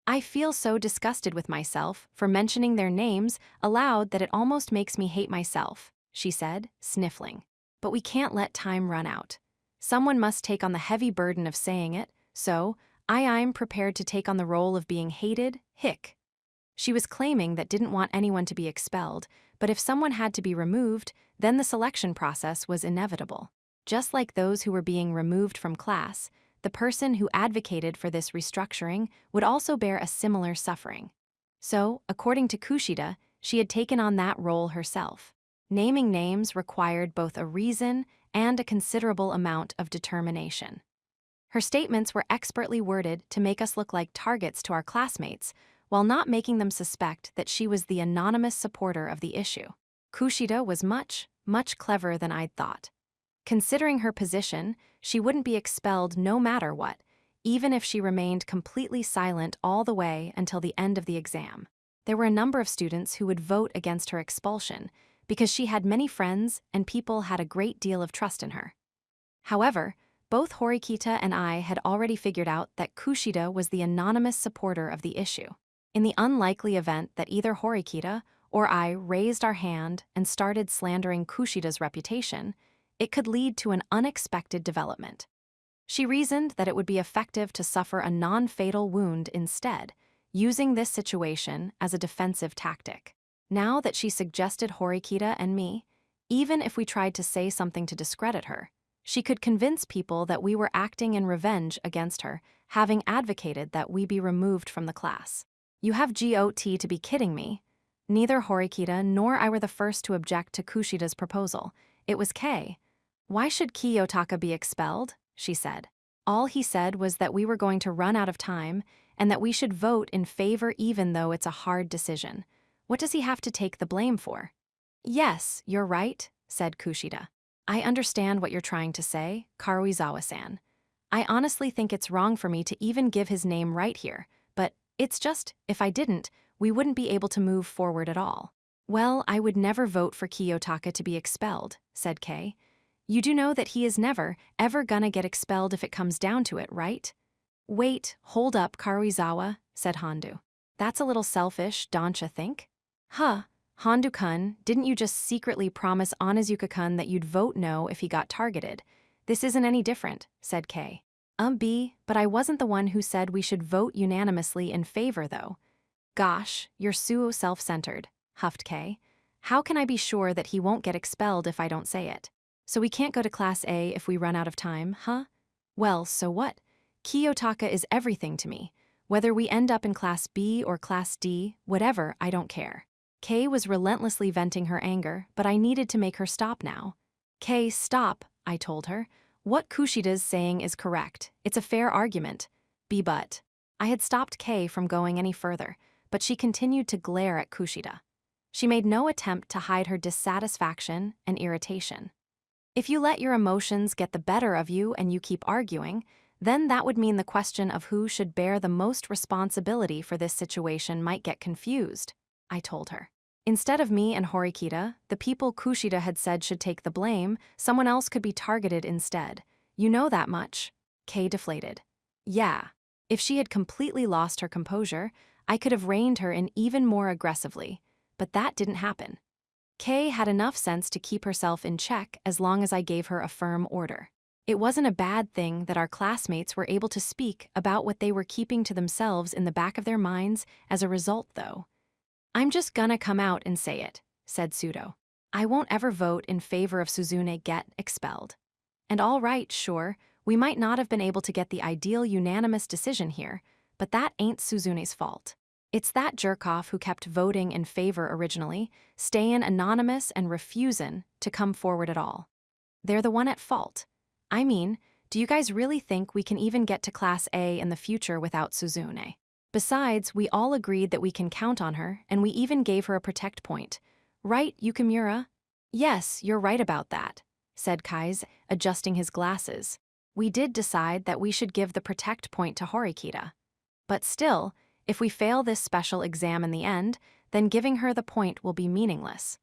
I feel so disgusted with myself for mentioning their names aloud that it almost makes me hate myself, she said, sniffling. But we can't let time run out. Someone must take on the heavy burden of saying it, so I'm prepared to take on the role of being hated, hick. She was claiming that didn't want anyone to be expelled, but if someone had to be removed, then the selection process was inevitable. Just like those who were being removed from class, the person who advocated for this restructuring would also bear a similar suffering. So, according to Kushida, she had taken on that role herself. Naming names required both a reason and a considerable amount of determination. Her statements were expertly worded to make us look like targets to our classmates, while not making them suspect that she was the anonymous supporter of the issue. Kushida was much cleverer than I'd thought. Considering her position, she wouldn't be expelled no matter what, even if she remained completely silent all the way until the end of the exam. There were a number of students who would vote against her expulsion because she had many friends and people had a great deal of trust in her. However, both Horikita and I had already figured out that Kushida was the anonymous supporter of the issue. In the unlikely event that either Horikita or I raised our hand and started slandering Kushida's reputation, it could lead to an unexpected development. She reasoned that it would be effective to suffer a non-fatal wound instead, using this situation as a defensive tactic. Now that she suggested Horikita and me, even if we tried to say something to discredit her, she could convince people that we were acting in revenge against her, having advocated that we be removed from the class. You have got to be kidding me. Neither Horikita nor I were the first to object to Kushida's proposal. It was Kei. Why should Kiyotaka be expelled? She said. All he said was that we were going to run out of time and that we should vote in favor even though it's a hard decision. What does he have to take the blame for? Yes, you're right, said Kushida. I understand what you're trying to say, Karuizawa-san. I honestly think it's wrong for me to even give his name right here, but it's just, if I didn't, we wouldn't be able to move forward at all. Well, I would never vote for Kiyotaka to be expelled, said Kei. You do know that he is never, ever gonna get expelled if it comes down to it, right? Wait, hold up, Karuizawa, said Hondu. That's a little selfish, don't you think? Huh, Hondu-kun, didn't you just secretly promise Onizuka-kun that you'd vote no if he got targeted? This isn't any different, said Kei. But I wasn't the one who said we should vote unanimously in favor, though. Gosh, you're so self-centered, huffed Kei. How can I be sure that he won't get expelled if I don't say it? So we can't go to Class A if we run out of time, huh? Well, so what? Kiyotaka is everything to me. Whether we end up in Class B or Class D, whatever, I don't care. Kei was relentlessly venting her anger, but I needed to make her stop now. Kei, stop, I told her. What Kushida's saying is correct. It's a fair argument. But. I had stopped Kei from going any further, but she continued to glare at Kushida. She made no attempt to hide her dissatisfaction and irritation. If you let your emotions get the better of you and you keep arguing, then that would mean the question of who should bear the most responsibility for this situation might get confused, I told her. Instead of me and Horikita, the people Kushida had said should take the blame, someone else could be targeted instead. You know that much. Kei deflated. Yeah. If she had completely lost her composure, I could have reined her in even more aggressively, but that didn't happen. Kei had enough sense to keep herself in check as long as I gave her a firm order. It wasn't a bad thing that our classmates were able to speak about what they were keeping to themselves in the back of their minds as a result, though. I'm just gonna come out and say it, said Sudo. I won't ever vote in favor of Suzune get expelled. And all right, sure, we might not have been able to get the ideal unanimous decision here, but that ain't Suzune's fault. It's that jerk-off who kept voting in favor originally, stayin' anonymous and refusin' to come forward at all. They're the one at fault. I mean, do you guys really think we can even get to Class A in the future without Suzune? Besides, we all agreed that we can count on her, and we even gave her a protect point. Right, Yukimura? Yes, you're right about that, said Kaiz, adjusting his glasses. We did decide that we should give the protect point to Horikita. But still, if we fail this special exam in the end, then giving her the point will be meaningless.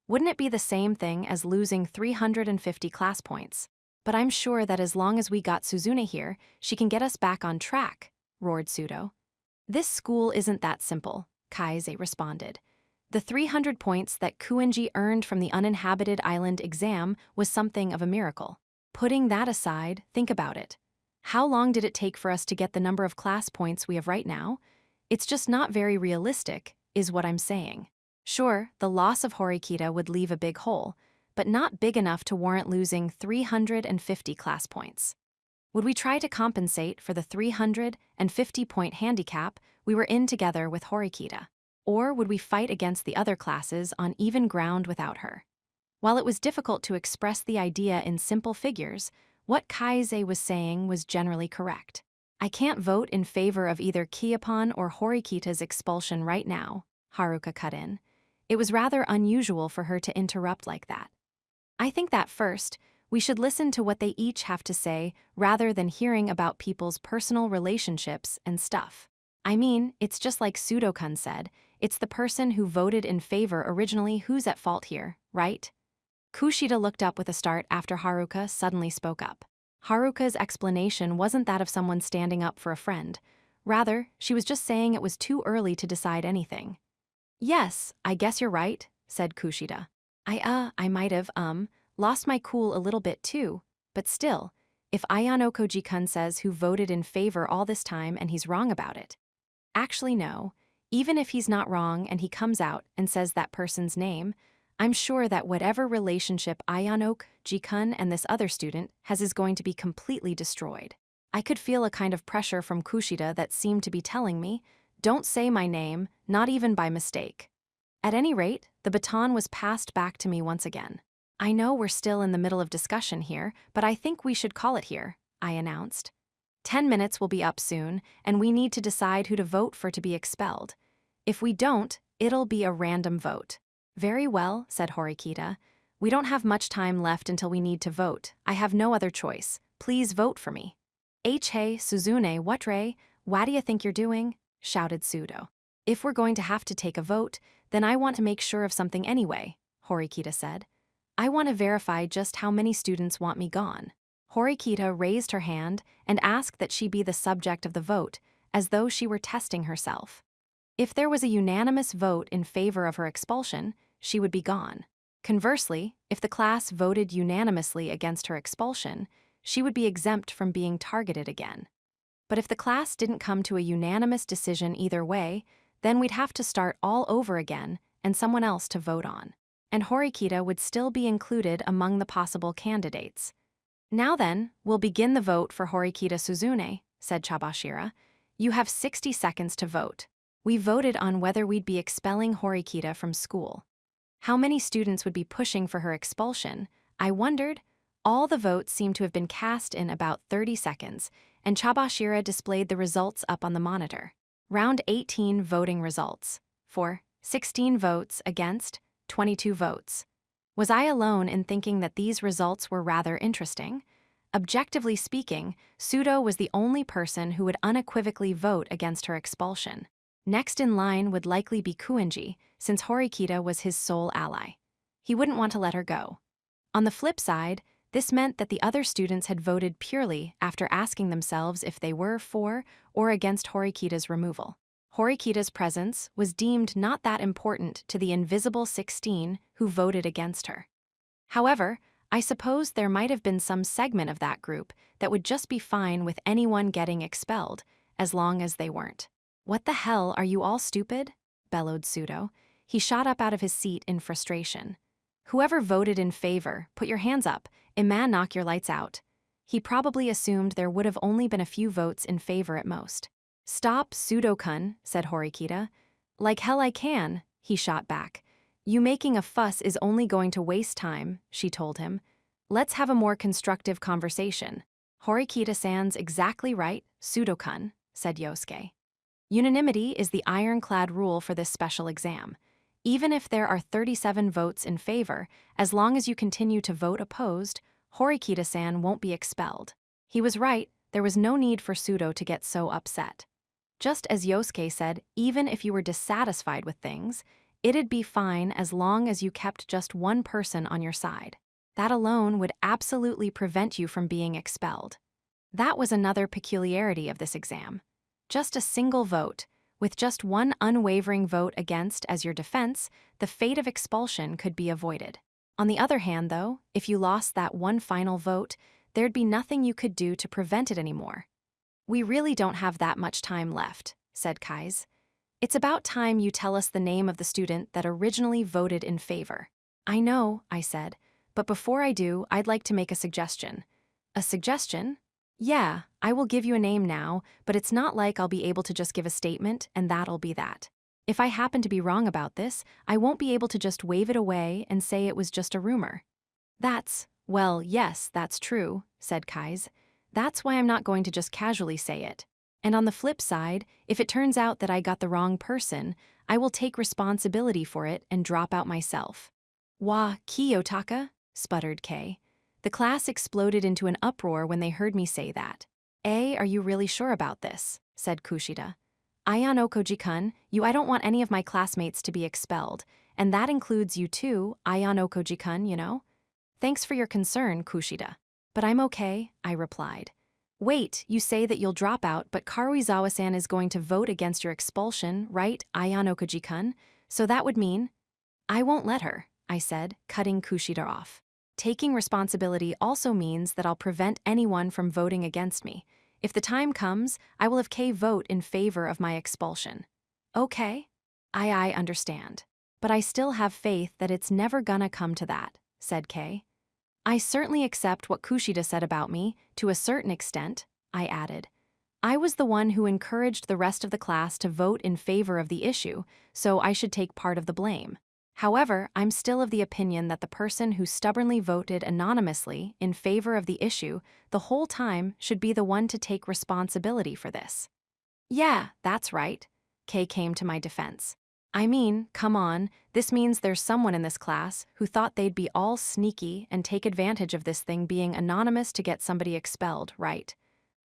Wouldn't it be the same thing as losing 350 class points? But I'm sure that as long as we got Suzune here, she can get us back on track, roared Sudo. This school isn't that simple, Kaize responded. The 300 points that Kuenji earned from the uninhabited island exam was something of a miracle. Putting that aside, think about it. How long did it take for us to get the number of class points we have right now? It's just not very realistic, is what I'm saying. Sure, the loss of Horikita would leave a big hole, but not big enough to warrant losing 350 class points. Would we try to compensate for the 350-point handicap we were in together with Horikita? Or would we fight against the other classes on even ground without her? While it was difficult to express the idea in simple figures, what Kaise was saying was generally correct. I can't vote in favor of either Kiapon or Horikita's expulsion right now, Haruka cut in. It was rather unusual for her to interrupt like that. I think that first, we should listen to what they each have to say rather than hearing about people's personal relationships and stuff. I mean, it's just like Sudokan said, it's the person who voted in favor originally who's at fault here, right? Kushida looked up with a start after Haruka suddenly spoke up. Haruka's explanation wasn't that of someone standing up for a friend. Rather, she was just saying it was too early to decide anything. Yes, I guess you're right, said Kushida. I might have, lost my cool a little bit too, but still, if Ayano Koji-kun says who voted in favor all this time and he's wrong about it. Actually, no, even if he's not wrong and he comes out and says that person's name, I'm sure that whatever relationship Ayano Koji-kun and this other student has is going to be completely destroyed. I could feel a kind of pressure from Kushida that seemed to be telling me, don't say my name, not even by mistake. At any rate, the baton was passed back to me once again. I know we're still in the middle of discussion here, but I think we should call it here, I announced. 10 minutes will be up soon, and we need to decide who to vote for to be expelled. If we don't, it'll be a random vote. Very well, said Horikita. We don't have much time left until we need to vote. I have no other choice. Please vote for me. Hey, Suzune, what do you think you're doing? Shouted Sudo. If we're going to have to take a vote, then I want to make sure of something anyway, Horikita said. I want to verify just how many students want me gone. Horikita raised her hand and asked that she be the subject of the vote, as though she were testing herself. If there was a unanimous vote in favor of her expulsion, she would be gone. Conversely, if the class voted unanimously against her expulsion, she would be exempt from being targeted again. But if the class didn't come to a unanimous decision either way, then we'd have to start all over again and someone else to vote on. And Horikita would still be included among the possible candidates. Now then, we'll begin the vote for Horikita Suzune, said Chabashira. You have 60 seconds to vote. We voted on whether we'd be expelling Horikita from school. How many students would be pushing for her expulsion? I wondered. All the votes seemed to have been cast in about 30 seconds, and Chabashira displayed the results up on the monitor. Round 18 voting results. For 16 votes against 22 votes. Was I alone in thinking that these results were rather interesting? Objectively speaking, Sudo was the only person who would unequivocally vote against her expulsion. Next in line would likely be Kuenji, since Horikita was his sole ally. He wouldn't want to let her go. On the flip side, this meant that the other students had voted purely after asking themselves if they were for or against Horikita's removal. Horikita's presence was deemed not that important to the invisible 16 who voted against her. However, I suppose there might have been some segment of that group that would just be fine with anyone getting expelled, as long as they weren't. What the hell, are you all stupid? Bellowed Sudo. He shot up out of his seat in frustration. Whoever voted in favor, put your hands up, Ima knock your lights out. He probably assumed there would have only been a few votes in favor at most. Stop, Sudo-kun, said Horikita. Like hell I can, he shot back. You making a fuss is only going to waste time, she told him. Let's have a more constructive conversation. Horikita-san's exactly right, Sudo-kun, said Yosuke. Unanimity is the ironclad rule for this special exam. Even if there are 37 votes in favor, as long as you continue to vote opposed, Horikita-san won't be expelled. He was right, there was no need for Sudo to get so upset. Just as Yosuke said, even if you were dissatisfied with things, it'd be fine as long as you kept just one person on your side. That alone would absolutely prevent you from being expelled. That was another peculiarity of this exam. Just a single vote, with just one unwavering vote against as your defense, the fate of expulsion could be avoided. On the other hand, though, if you lost that one final vote, there'd be nothing you could do to prevent it anymore. We really don't have that much time left, said Kais. It's about time you tell us the name of the student that originally voted in favor. I know, I said, but before I do, I'd like to make a suggestion. A suggestion? Yeah, I will give you a name now, but it's not like I'll be able to just give a statement and that'll be that. If I happen to be wrong about this, I won't be able to just wave it away and say it was just a rumor. Well, yes, that's true, said Kais. That's why I'm not going to just casually say it. And on the flip side, if it turns out that I got the wrong person, I will take responsibility for it and drop out myself. Wa, Kiyotaka, sputtered Kei. The class exploded into an uproar when they heard me say that. Are you really sure about this? Said Kushida. Ayano Koji-kun, I don't want any of my classmates to be expelled, and that includes you too, Ayano Koji-kun, you know? Thanks for your concern, Kushida. But I'm okay, I replied. Wait, you say that you'll drop out, but Karuizawa-san is going to vote against your expulsion, right, Ayano Koji-kun? So that would mean… I won't let her, I said, cutting Kushida off. Taking responsibility also means that I'll prevent anyone from voting against me. If the time comes, I will have Kei vote in favor of my expulsion. Okay? I understand. But I still have faith that it's never gonna come to that, said Kei. I certainly accept what Kushida said about me, to a certain extent, I added. I was the one who encouraged the rest of the class to vote in favor of the issue, so I should take part of the blame. However, I'm still of the opinion that the person who stubbornly voted anonymously in favor of the issue the whole time should be the one to take responsibility for this. Yeah, that's right. Kei came to my defense. I mean, come on, this means there's someone in this class who thought they'd be all sneaky and take advantage of this thing being anonymous to get somebody expelled, right?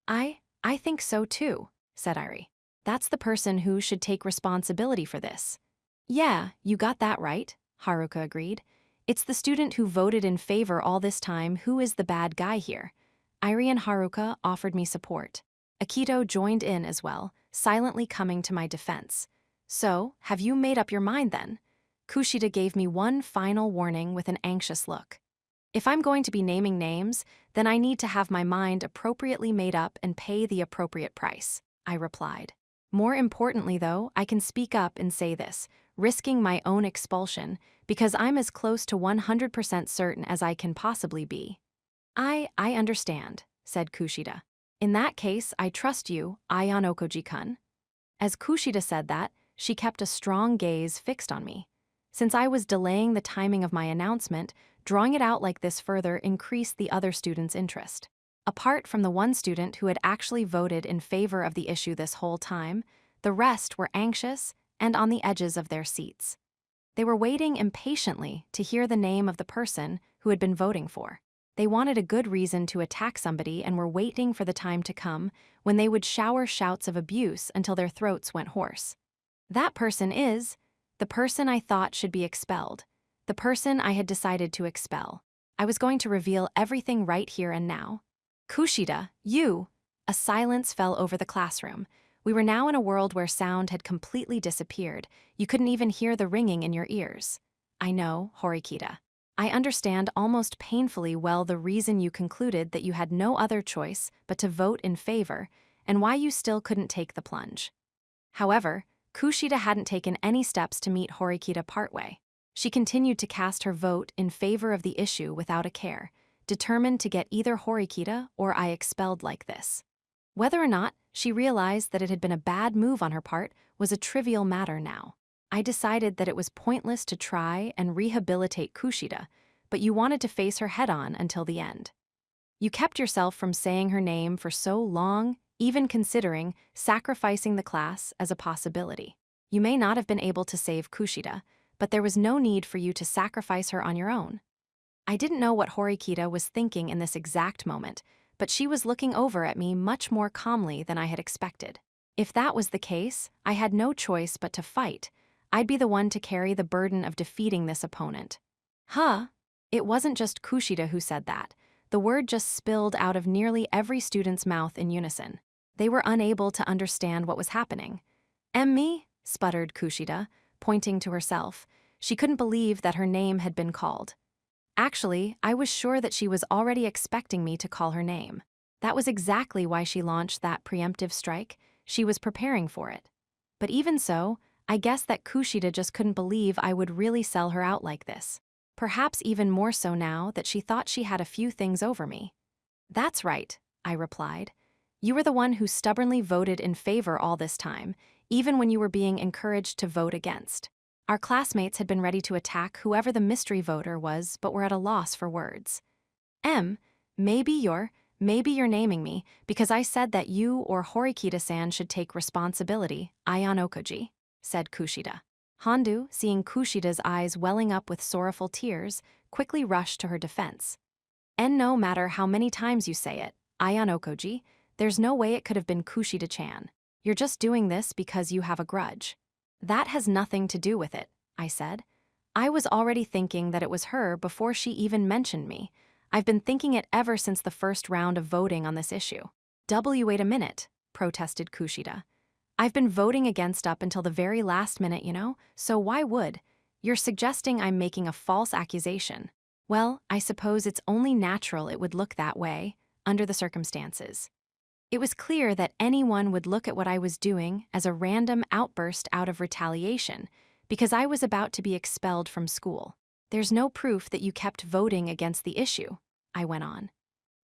I think so too, said Irie. That's the person who should take responsibility for this. Yeah, you got that right, Haruka agreed. It's the student who voted in favor all this time who is the bad guy here. Irie and Haruka offered me support. Akito joined in as well, silently coming to my defense. So, have you made up your mind then? Kushida gave me one final warning with an anxious look. If I'm going to be naming names, then I need to have my mind appropriately made up and pay the appropriate price, I replied. More importantly, though, I can speak up and say this, risking my own expulsion, because I'm as close to 100% certain as I can possibly be. I understand, said Kushida. In that case, I trust you, Ayano Koji-kun. As Kushida said that, she kept a strong gaze fixed on me. Since I was delaying the timing of my announcement, drawing it out like this further increased the other students' interest. Apart from the one student who had actually voted in favor of the issue this whole time, the rest were anxious and on the edges of their seats. They were waiting impatiently to hear the name of the person who had been voting for. They wanted a good reason to attack somebody and were waiting for the time to come when they would shower shouts of abuse until their throats went hoarse. That person is the person I thought should be expelled, the person I had decided to expel. I was going to reveal everything right here and now. Kushida, you! A silence fell over the classroom. We were now in a world where sound had completely disappeared. You couldn't even hear the ringing in your ears. I know, Horikita. I understand almost painfully well the reason you concluded that you had no other choice but to vote in favor, and why you still couldn't take the plunge. However, Kushida hadn't taken any steps to meet Horikita partway. She continued to cast her vote in favor of the issue without a care, determined to get either Horikita or I expelled like this. Whether or not she realized that it had been a bad move on her part was a trivial matter now. I decided that it was pointless to try and rehabilitate Kushida, but you wanted to face her head-on until the end. You kept yourself from saying her name for so long, even considering sacrificing the class as a possibility. You may not have been able to save Kushida, but there was no need for you to sacrifice her on your own. I didn't know what Horikita was thinking in this exact moment, but she was looking over at me much more calmly than I had expected. If that was the case, I had no choice but to fight. I'd be the one to carry the burden of defeating this opponent. It wasn't just Kushida who said that. The word just spilled out of nearly every student's mouth in unison. They were unable to understand what was happening. Me? Sputtered Kushida, pointing to herself. She couldn't believe that her name had been called. Actually, I was sure that she was already expecting me to call her name. That was exactly why she launched that preemptive strike. She was preparing for it. But even so, I guess that Kushida just couldn't believe I would really sell her out like this. Perhaps even more so now that she thought she had a few things over me. That's right, I replied. You were the one who stubbornly voted in favor all this time, even when you were being encouraged to vote against. Our classmates had been ready to attack whoever the mystery voter was, but were at a loss for words. M, maybe you're naming me because I said that you or Horikita-san should take responsibility, Ayan Okoji, said Kushida. Hondu, seeing Kushida's eyes welling up with sorrowful tears, quickly rushed to her defense. And no matter how many times you say it, Ayan Okoji, there's no way it could have been Kushida-chan. You're just doing this because you have a grudge. That has nothing to do with it, I said. I was already thinking that it was her before she even mentioned me. I've been thinking it ever since the first round of voting on this issue. Wait a minute, protested Kushida. I've been voting against up until the very last minute, so why would? You're suggesting I'm making a false accusation. Well, I suppose it's only natural it would look that way, under the circumstances. It was clear that anyone would look at what I was doing as a random outburst out of retaliation, because I was about to be expelled from school. There's no proof that you kept voting against the issue, I went on.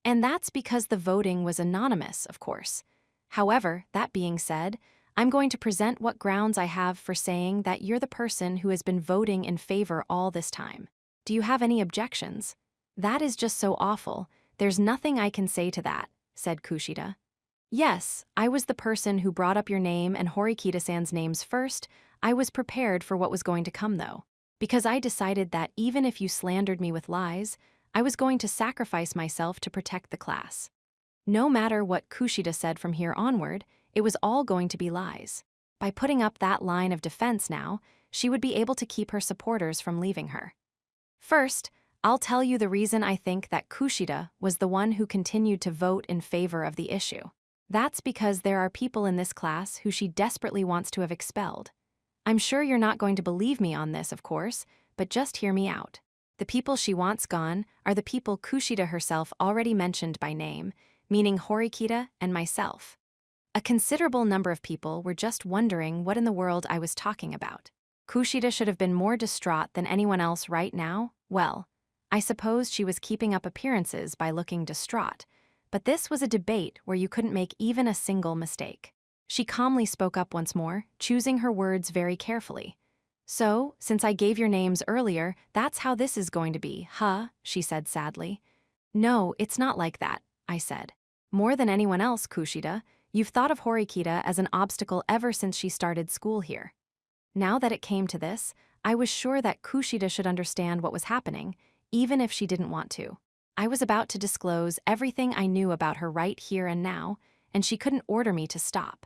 And that's because the voting was anonymous, of course. However, that being said, I'm going to present what grounds I have for saying that you're the person who has been voting in favor all this time. Do you have any objections? That is just so awful. There's nothing I can say to that, said Kushida. Yes, I was the person who brought up your name and Horikita-san's names first. I was prepared for what was going to come, though, because I decided that even if you slandered me with lies, I was going to sacrifice myself to protect the class. No matter what Kushida said from here onward, it was all going to be lies. By putting up that line of defense now, she would be able to keep her supporters from leaving her. First, I'll tell you the reason I think that Kushida was the one who continued to vote in favor of the issue. That's because there are people in this class who she desperately wants to have expelled. I'm sure you're not going to believe me on this, of course, but just hear me out. The people she wants gone are the people Kushida herself already mentioned by name, meaning Horikita and myself. A considerable number of people were just wondering what in the world I was talking about. Kushida should have been more distraught than anyone else right now. Well, I suppose she was keeping up appearances by looking distraught. But this was a debate where you couldn't make even a single mistake. She calmly spoke up once more, choosing her words very carefully. So, since I gave your names earlier, that's how this is going to be, huh? She said sadly. No, it's not like that, I said. More than anyone else, Kushida, you've thought of Horikita as an obstacle ever since she started school here. Now that it came to this, I was sure that Kushida should understand what was happening, even if she didn't want to. I was about to disclose everything I knew about her right here and now, and she couldn't order me to stop.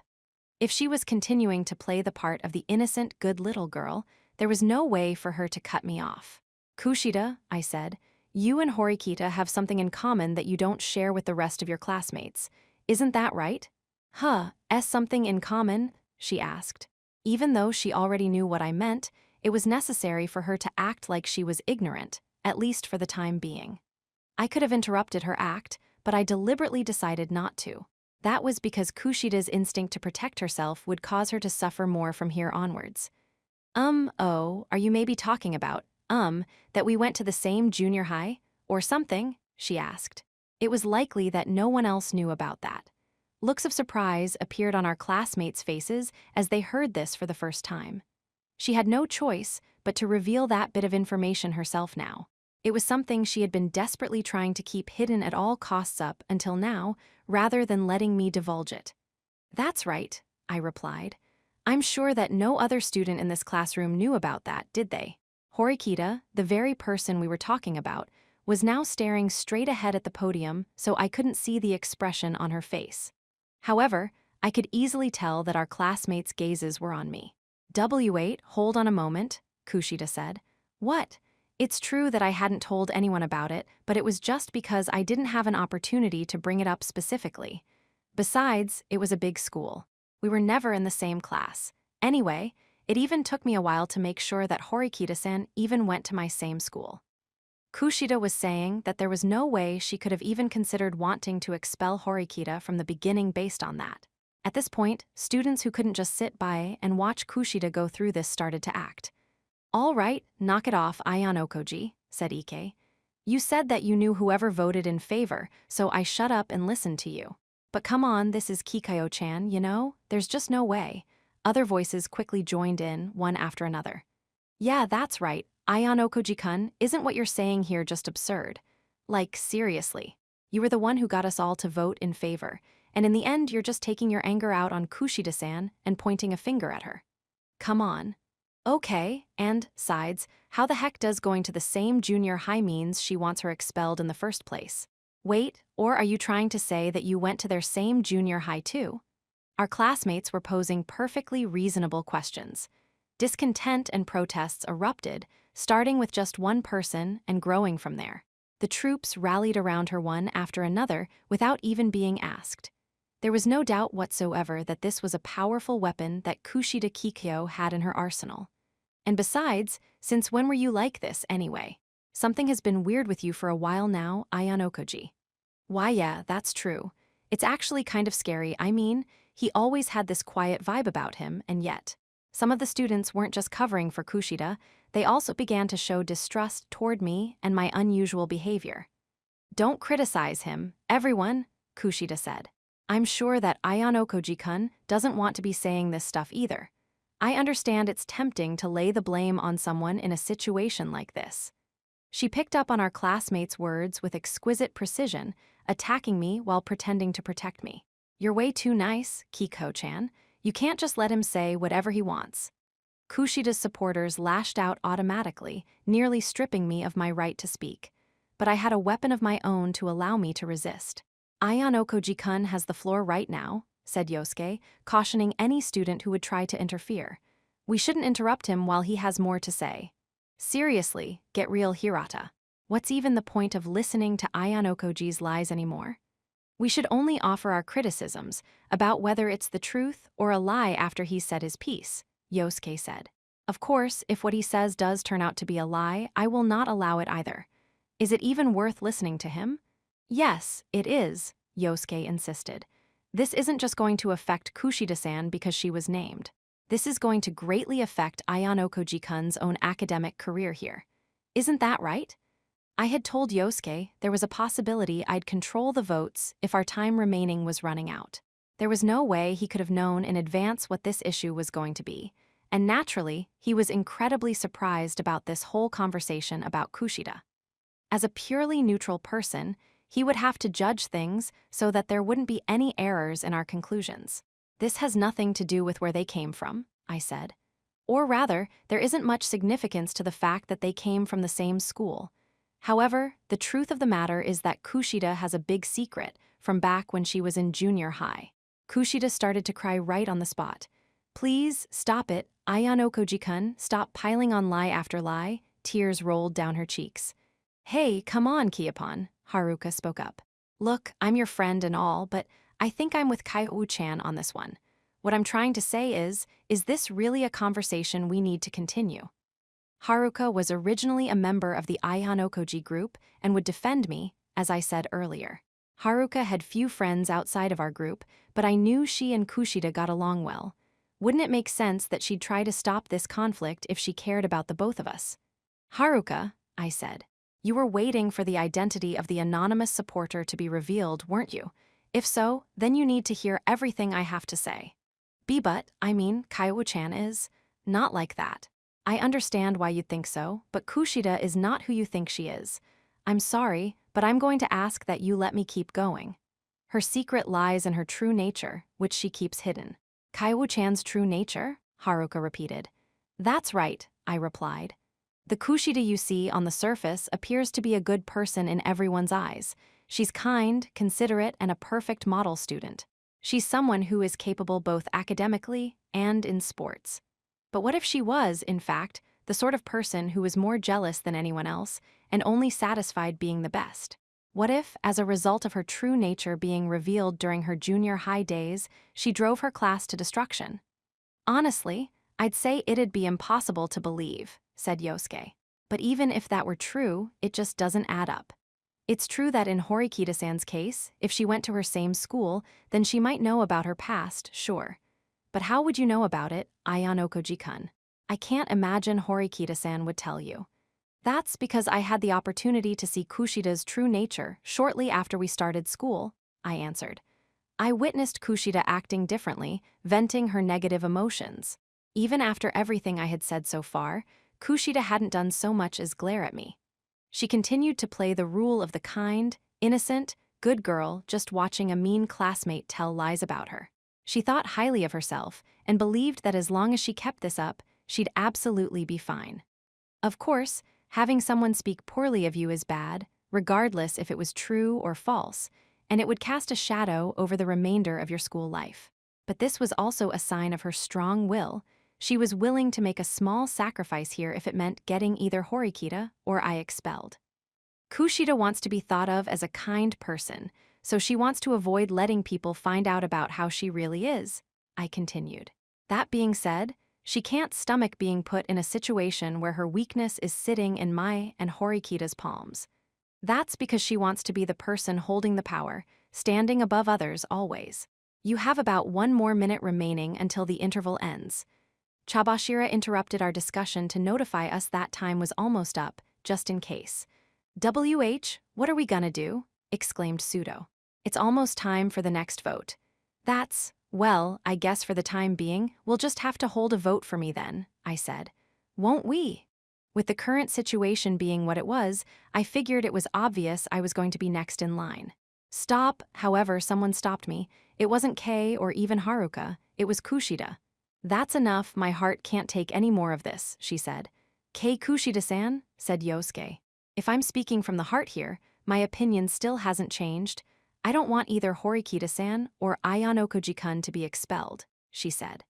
If she was continuing to play the part of the innocent, good little girl, there was no way for her to cut me off. Kushida, I said, you and Horikita have something in common that you don't share with the rest of your classmates. Isn't that right? Something in common? She asked. Even though she already knew what I meant, it was necessary for her to act like she was ignorant, at least for the time being. I could have interrupted her act, but I deliberately decided not to. That was because Kushida's instinct to protect herself would cause her to suffer more from here onwards. Are you maybe talking about, that we went to the same junior high, or something? She asked. It was likely that no one else knew about that. Looks of surprise appeared on our classmates' faces as they heard this for the first time. She had no choice but to reveal that bit of information herself now. It was something she had been desperately trying to keep hidden at all costs up until now, rather than letting me divulge it. That's right, I replied. I'm sure that no other student in this classroom knew about that, did they? Horikita, the very person we were talking about, was now staring straight ahead at the podium, so I couldn't see the expression on her face. However, I could easily tell that our classmates' gazes were on me. W8, hold on a moment, Kushida said. What? It's true that I hadn't told anyone about it, but it was just because I didn't have an opportunity to bring it up specifically. Besides, it was a big school. We were never in the same class. Anyway, it even took me a while to make sure that Horikita-san even went to my same school. Kushida was saying that there was no way she could have even considered wanting to expel Horikita from the beginning based on that. At this point, students who couldn't just sit by and watch Kushida go through this started to act. "All right, knock it off, Ayanokoji," said Ike. "You said that you knew whoever voted in favor, so I shut up and listened to you. But come on, this is Kikayo-chan, you know? There's just no way." Other voices quickly joined in, one after another. "Yeah, that's right. Ayanokoji-kun, isn't what you're saying here just absurd? Like, seriously. You were the one who got us all to vote in favor, and in the end you're just taking your anger out on Kushida-san and pointing a finger at her. Come on." "Okay, and, sides, how the heck does going to the same junior high means she wants her expelled in the first place? Wait, or are you trying to say that you went to their same junior high too?" Our classmates were posing perfectly reasonable questions. Discontent and protests erupted, starting with just one person and growing from there. The troops rallied around her one after another without even being asked. There was no doubt whatsoever that this was a powerful weapon that Kushida Kikyo had in her arsenal. And besides, since when were you like this, anyway? Something has been weird with you for a while now, Ayanokoji. Why, yeah, that's true. It's actually kind of scary. I mean, he always had this quiet vibe about him, and yet. Some of the students weren't just covering for Kushida, they also began to show distrust toward me and my unusual behavior. "Don't criticize him, everyone," Kushida said. "I'm sure that Ayanokoji-kun doesn't want to be saying this stuff either. I understand it's tempting to lay the blame on someone in a situation like this." She picked up on our classmates' words with exquisite precision, attacking me while pretending to protect me. "You're way too nice, Kiko-chan. You can't just let him say whatever he wants." Kushida's supporters lashed out automatically, nearly stripping me of my right to speak. But I had a weapon of my own to allow me to resist. "Ayanokoji-kun has the floor right now," said Yosuke, cautioning any student who would try to interfere. "We shouldn't interrupt him while he has more to say. Seriously, get real, Hirata. What's even the point of listening to Ayanokoji's lies anymore? We should only offer our criticisms about whether it's the truth or a lie after he's said his piece," Yosuke said. "Of course, if what he says does turn out to be a lie, I will not allow it either. Is it even worth listening to him?" "Yes, it is," Yosuke insisted. "This isn't just going to affect Kushida-san because she was named. This is going to greatly affect Ayanokoji-kun's own academic career here. Isn't that right?" I had told Yosuke there was a possibility I'd control the votes if our time remaining was running out. There was no way he could have known in advance what this issue was going to be, and naturally, he was incredibly surprised about this whole conversation about Kushida. As a purely neutral person, he would have to judge things so that there wouldn't be any errors in our conclusions. "This has nothing to do with where they came from," I said. "Or rather, there isn't much significance to the fact that they came from the same school. However, the truth of the matter is that Kushida has a big secret from back when she was in junior high." Kushida started to cry right on the spot. "Please, stop it, Ayanokoji-kun, stop piling on lie after lie." Tears rolled down her cheeks. "Hey, come on, Kiapon," Haruka spoke up. "Look, I'm your friend and all, but I think I'm with Kaiu-chan on this one. What I'm trying to say is this really a conversation we need to continue?" Haruka was originally a member of the Ayanokoji group and would defend me, as I said earlier. Haruka had few friends outside of our group, but I knew she and Kushida got along well. Wouldn't it make sense that she'd try to stop this conflict if she cared about the both of us? "Haruka," I said, "you were waiting for the identity of the anonymous supporter to be revealed, weren't you? If so, then you need to hear everything I have to say." Kaiu-chan is not like that. I understand why you'd think so, but Kushida is not who you think she is. I'm sorry, but I'm going to ask that you let me keep going. Her secret lies in her true nature, which she keeps hidden." "Kaiu-chan's true nature?" Haruka repeated. "That's right," I replied. "The Kushida you see on the surface appears to be a good person in everyone's eyes. She's kind, considerate, and a perfect model student. She's someone who is capable both academically and in sports. But what if she was, in fact, the sort of person who was more jealous than anyone else and only satisfied being the best? What if, as a result of her true nature being revealed during her junior high days, she drove her class to destruction?" "Honestly, I'd say it'd be impossible to believe," said Yosuke. But even if that were true, it just doesn't add up. It's true that in Horikita-san's case, if she went to her same school, then she might know about her past, sure. But how would you know about it, Ayano Koji-kun? I can't imagine Horikita-san would tell you. That's because I had the opportunity to see Kushida's true nature shortly after we started school, I answered. I witnessed Kushida acting differently, venting her negative emotions. Even after everything I had said so far, Kushida hadn't done so much as glare at me. She continued to play the role of the kind, innocent, good girl just watching a mean classmate tell lies about her. She thought highly of herself and believed that as long as she kept this up, she'd absolutely be fine. Of course, having someone speak poorly of you is bad, regardless if it was true or false, and it would cast a shadow over the remainder of your school life. But this was also a sign of her strong will. She was willing to make a small sacrifice here if it meant getting either Horikita or I expelled. Kushida wants to be thought of as a kind person, so she wants to avoid letting people find out about how she really is, I continued. That being said, she can't stomach being put in a situation where her weakness is sitting in my and Horikita's palms. That's because she wants to be the person holding the power, standing above others always. You have about 1 more minute remaining until the interval ends. Chabashira interrupted our discussion to notify us that time was almost up, just in case. What are we gonna do? Exclaimed Sudo. It's almost time for the next vote. Well, I guess for the time being, we'll just have to hold a vote for me then, I said. Won't we? With the current situation being what it was, I figured it was obvious I was going to be next in line. Stop, however, someone stopped me. It wasn't Kei or even Haruka, it was Kushida. That's enough, my heart can't take any more of this, she said. Kei Kushida-san, said Yosuke. If I'm speaking from the heart here, my opinion still hasn't changed. I don't want either Horikita-san or Ayano Koji-kun to be expelled, she said.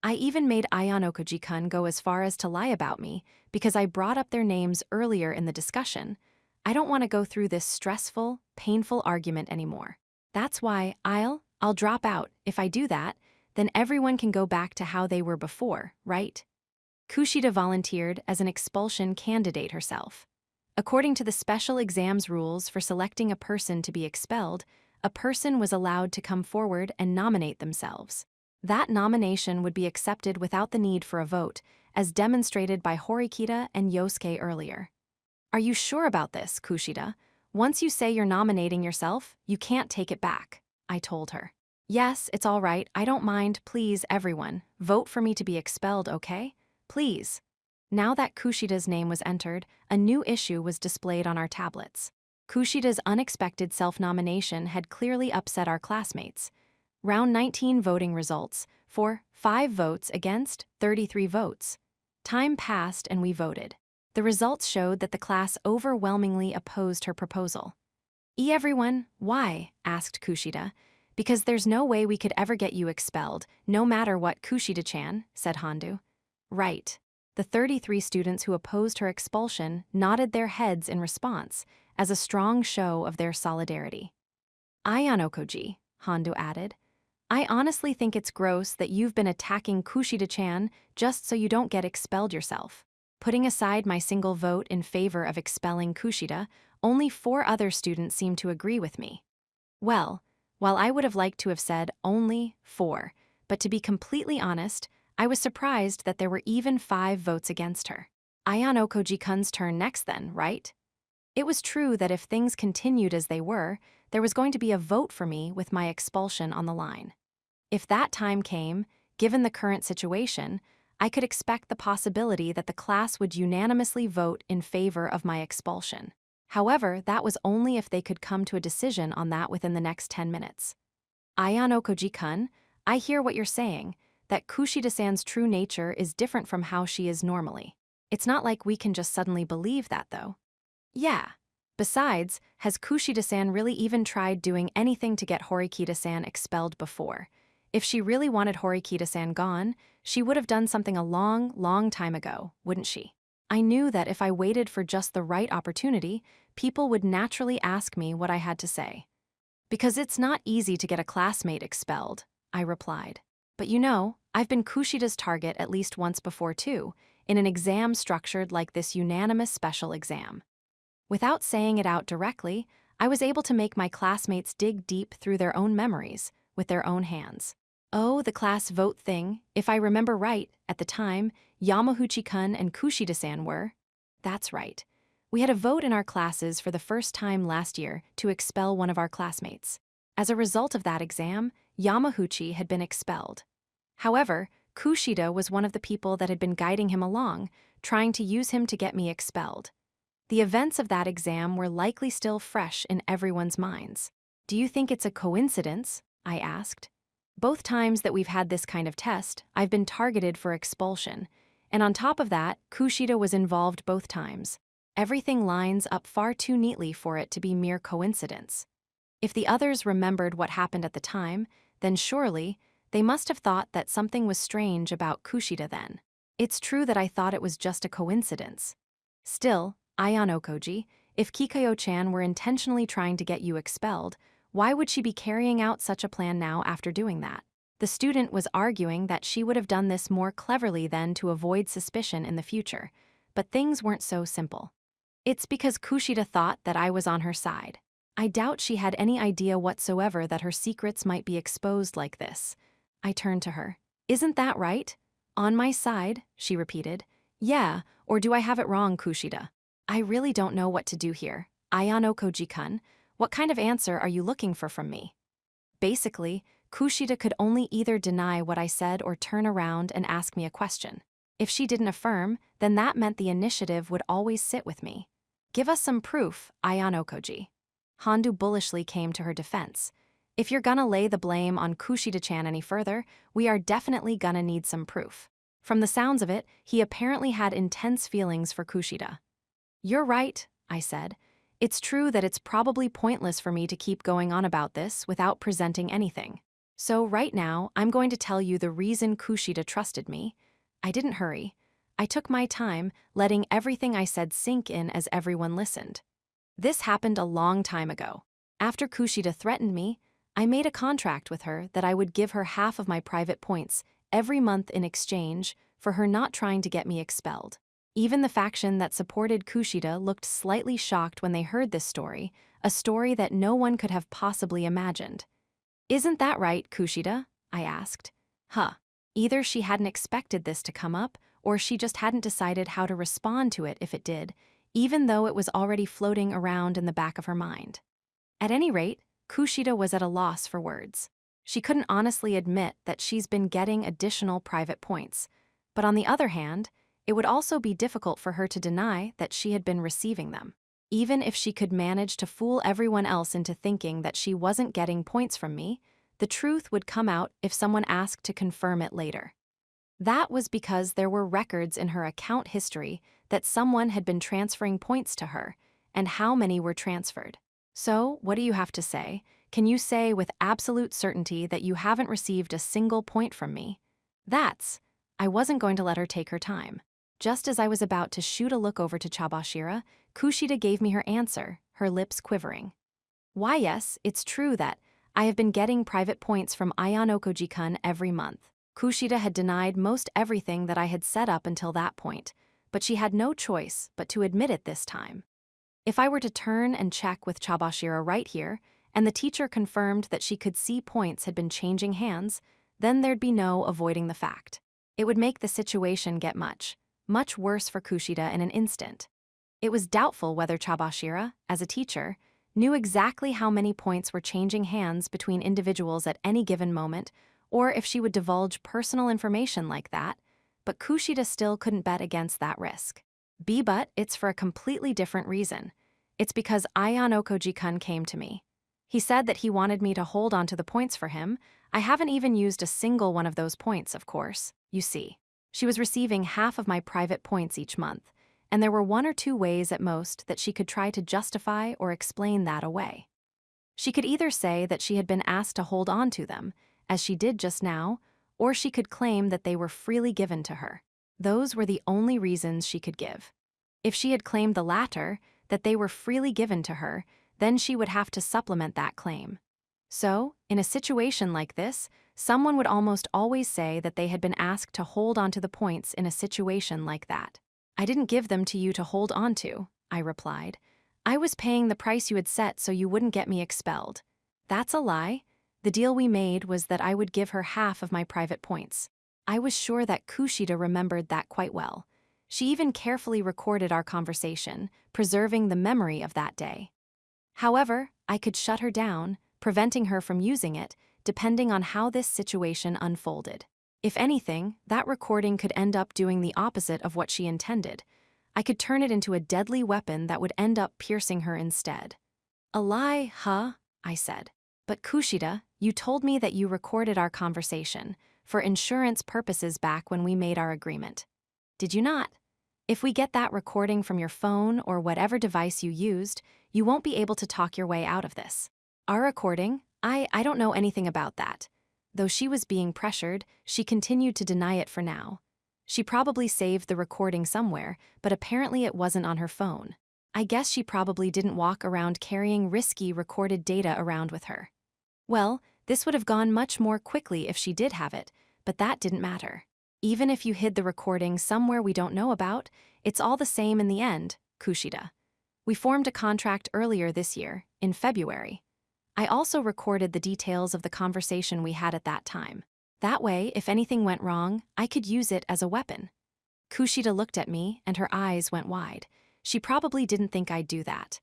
I even made Ayano Koji-kun go as far as to lie about me because I brought up their names earlier in the discussion. I don't want to go through this stressful, painful argument anymore. That's why I'll drop out. If I do that, then everyone can go back to how they were before, right? Kushida volunteered as an expulsion candidate herself. According to the special exams rules for selecting a person to be expelled, a person was allowed to come forward and nominate themselves. That nomination would be accepted without the need for a vote, as demonstrated by Horikita and Yosuke earlier. Are you sure about this, Kushida? Once you say you're nominating yourself, you can't take it back, I told her. Yes, it's all right, I don't mind, please everyone, vote for me to be expelled, okay? Please. Now that Kushida's name was entered, a new issue was displayed on our tablets. Kushida's unexpected self-nomination had clearly upset our classmates. Round 19 voting results, for 5 votes against 33 votes. Time passed and we voted. The results showed that the class overwhelmingly opposed her proposal. Everyone, why? Asked Kushida. Because there's no way we could ever get you expelled, no matter what, Kushida-chan, said Handu. Right. The 33 students who opposed her expulsion nodded their heads in response, as a strong show of their solidarity. Ayano Koji, Handu added. I honestly think it's gross that you've been attacking Kushida-chan just so you don't get expelled yourself. Putting aside my single vote in favor of expelling Kushida, only 4 other students seemed to agree with me. Well, while I would have liked to have said only 4, but to be completely honest, I was surprised that there were even 5 votes against her. Ayano Koji-kun's turn next then, right? It was true that if things continued as they were, there was going to be a vote for me with my expulsion on the line. If that time came, given the current situation, I could expect the possibility that the class would unanimously vote in favor of my expulsion. However, that was only if they could come to a decision on that within the next 10 minutes. Ayano Koji-kun, I hear what you're saying, that Kushida-san's true nature is different from how she is normally. It's not like we can just suddenly believe that, though. Yeah. Besides, has Kushida-san really even tried doing anything to get Horikita-san expelled before? If she really wanted Horikita-san gone, she would have done something a long time ago, wouldn't she? I knew that if I waited for just the right opportunity, people would naturally ask me what I had to say. Because it's not easy to get a classmate expelled, I replied. But you know, I've been Kushida's target at least once before too. in an exam structured like this unanimous special exam. Without saying it out directly, I was able to make my classmates dig deep through their own memories with their own hands. Oh, the class vote thing, if I remember right, at the time, Yamaguchi-kun and Kushida-san were. That's right. We had a vote in our classes for the first time last year to expel one of our classmates. As a result of that exam, Yamaguchi had been expelled. However, Kushida was one of the people that had been guiding him along, trying to use him to get me expelled. The events of that exam were likely still fresh in everyone's minds. Do you think it's a coincidence? I asked. Both times that we've had this kind of test, I've been targeted for expulsion. And on top of that, Kushida was involved both times. Everything lines up far too neatly for it to be mere coincidence. If the others remembered what happened at the time, then surely they must have thought that something was strange about Kushida then. It's true that I thought it was just a coincidence. Still, Ayano Koji, if Kikayo-chan were intentionally trying to get you expelled, why would she be carrying out such a plan now after doing that? The student was arguing that she would have done this more cleverly then to avoid suspicion in the future, but things weren't so simple. It's because Kushida thought that I was on her side. I doubt she had any idea whatsoever that her secrets might be exposed like this. I turned to her. Isn't that right? On my side, she repeated. Yeah, or do I have it wrong, Kushida? I really don't know what to do here. Ayano Koji-kun, what kind of answer are you looking for from me? Basically, Kushida could only either deny what I said or turn around and ask me a question. If she didn't affirm, then that meant the initiative would always sit with me. Give us some proof, Ayano Koji. Handu bullishly came to her defense. If you're gonna lay the blame on Kushida-chan any further, we are definitely gonna need some proof. From the sounds of it, he apparently had intense feelings for Kushida. You're right, I said. It's true that it's probably pointless for me to keep going on about this without presenting anything. So right now, I'm going to tell you the reason Kushida trusted me. I didn't hurry. I took my time, letting everything I said sink in as everyone listened. This happened a long time ago. After Kushida threatened me, I made a contract with her that I would give her half of my private points every month in exchange for her not trying to get me expelled. Even the faction that supported Kushida looked slightly shocked when they heard this story, a story that no one could have possibly imagined. Isn't that right, Kushida? I asked. Either she hadn't expected this to come up, or she just hadn't decided how to respond to it if it did, even though it was already floating around in the back of her mind. At any rate, Kushida was at a loss for words. She couldn't honestly admit that she's been getting additional private points, but on the other hand, it would also be difficult for her to deny that she had been receiving them. Even if she could manage to fool everyone else into thinking that she wasn't getting points from me, the truth would come out if someone asked to confirm it later. That was because there were records in her account history that someone had been transferring points to her, and how many were transferred. So, what do you have to say? Can you say with absolute certainty that you haven't received a single point from me? I wasn't going to let her take her time. Just as I was about to shoot a look over to Chabashira, Kushida gave me her answer, her lips quivering. Why yes, it's true that I have been getting private points from Ayano Koji-kun every month. Kushida had denied most everything that I had said up until that point, but she had no choice but to admit it this time. If I were to turn and check with Chabashira right here, and the teacher confirmed that she could see points had been changing hands, then there'd be no avoiding the fact. It would make the situation get much worse for Kushida in an instant. It was doubtful whether Chabashira, as a teacher, knew exactly how many points were changing hands between individuals at any given moment, or if she would divulge personal information like that, but Kushida still couldn't bet against that risk. But it's for a completely different reason. It's because Ayano Koji-kun came to me. He said that he wanted me to hold on to the points for him. I haven't even used a single one of those points, of course. You see, she was receiving half of my private points each month, and there were 1 or 2 ways at most that she could try to justify or explain that away. She could either say that she had been asked to hold on to them, as she did just now, or she could claim that they were freely given to her. Those were the only reasons she could give. If she had claimed the latter, that they were freely given to her, then she would have to supplement that claim. So, in a situation like this, someone would almost always say that they had been asked to hold onto the points in a situation like that. I didn't give them to you to hold onto, I replied. I was paying the price you had set so you wouldn't get me expelled. That's a lie. The deal we made was that I would give her half of my private points. I was sure that Kushida remembered that quite well. She even carefully recorded our conversation, preserving the memory of that day. However, I could shut her down, preventing her from using it, depending on how this situation unfolded. If anything, that recording could end up doing the opposite of what she intended. I could turn it into a deadly weapon that would end up piercing her instead. A lie, huh? I said. But Kushida, you told me that you recorded our conversation for insurance purposes back when we made our agreement. Did you not? If we get that recording from your phone or whatever device you used, you won't be able to talk your way out of this. Our recording? I don't know anything about that. Though she was being pressured, she continued to deny it for now. She probably saved the recording somewhere, but apparently it wasn't on her phone. I guess she probably didn't walk around carrying risky recorded data around with her. Well, this would have gone much more quickly if she did have it, but that didn't matter. Even if you hid the recording somewhere we don't know about, it's all the same in the end, Kushida. We formed a contract earlier this year, in February. I also recorded the details of the conversation we had at that time. That way, if anything went wrong, I could use it as a weapon. Kushida looked at me, and her eyes went wide. She probably didn't think I'd do that.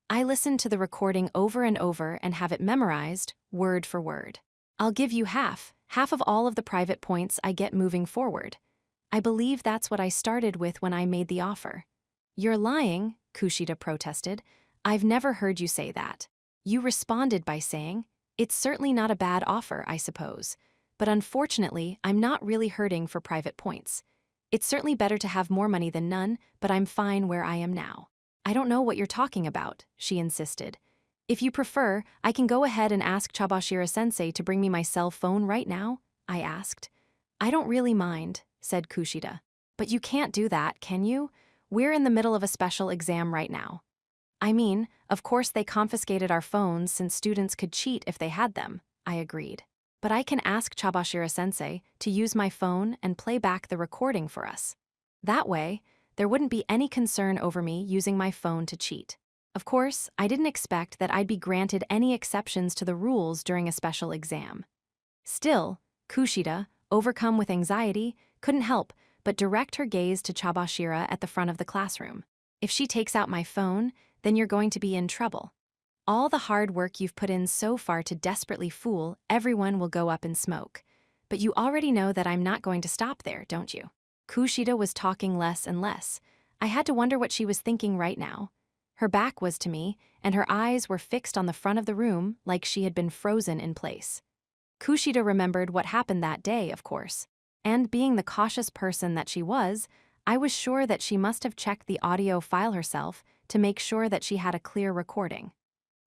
I listened to the recording over and over and have it memorized, word for word. I'll give you half of all of the private points I get moving forward. I believe that's what I started with when I made the offer. You're lying, Kushida protested. I've never heard you say that. You responded by saying, it's certainly not a bad offer, I suppose. But unfortunately, I'm not really hurting for private points. It's certainly better to have more money than none, but I'm fine where I am now. I don't know what you're talking about, she insisted. If you prefer, I can go ahead and ask Chabashira-sensei to bring me my cell phone right now, I asked. I don't really mind, said Kushida. But you can't do that, can you? We're in the middle of a special exam right now. I mean, of course they confiscated our phones since students could cheat if they had them, I agreed. But I can ask Chabashira-sensei to use my phone and play back the recording for us. That way, there wouldn't be any concern over me using my phone to cheat. Of course, I didn't expect that I'd be granted any exceptions to the rules during a special exam. Still, Kushida, overcome with anxiety, couldn't help but direct her gaze to Chabashira at the front of the classroom. If she takes out my phone, then you're going to be in trouble. All the hard work you've put in so far to desperately fool everyone will go up in smoke. But you already know that I'm not going to stop there, don't you? Kushida was talking less and less. I had to wonder what she was thinking right now. Her back was to me, and her eyes were fixed on the front of the room like she had been frozen in place. Kushida remembered what happened that day, of course. And being the cautious person that she was, I was sure that she must have checked the audio file herself to make sure that she had a clear recording.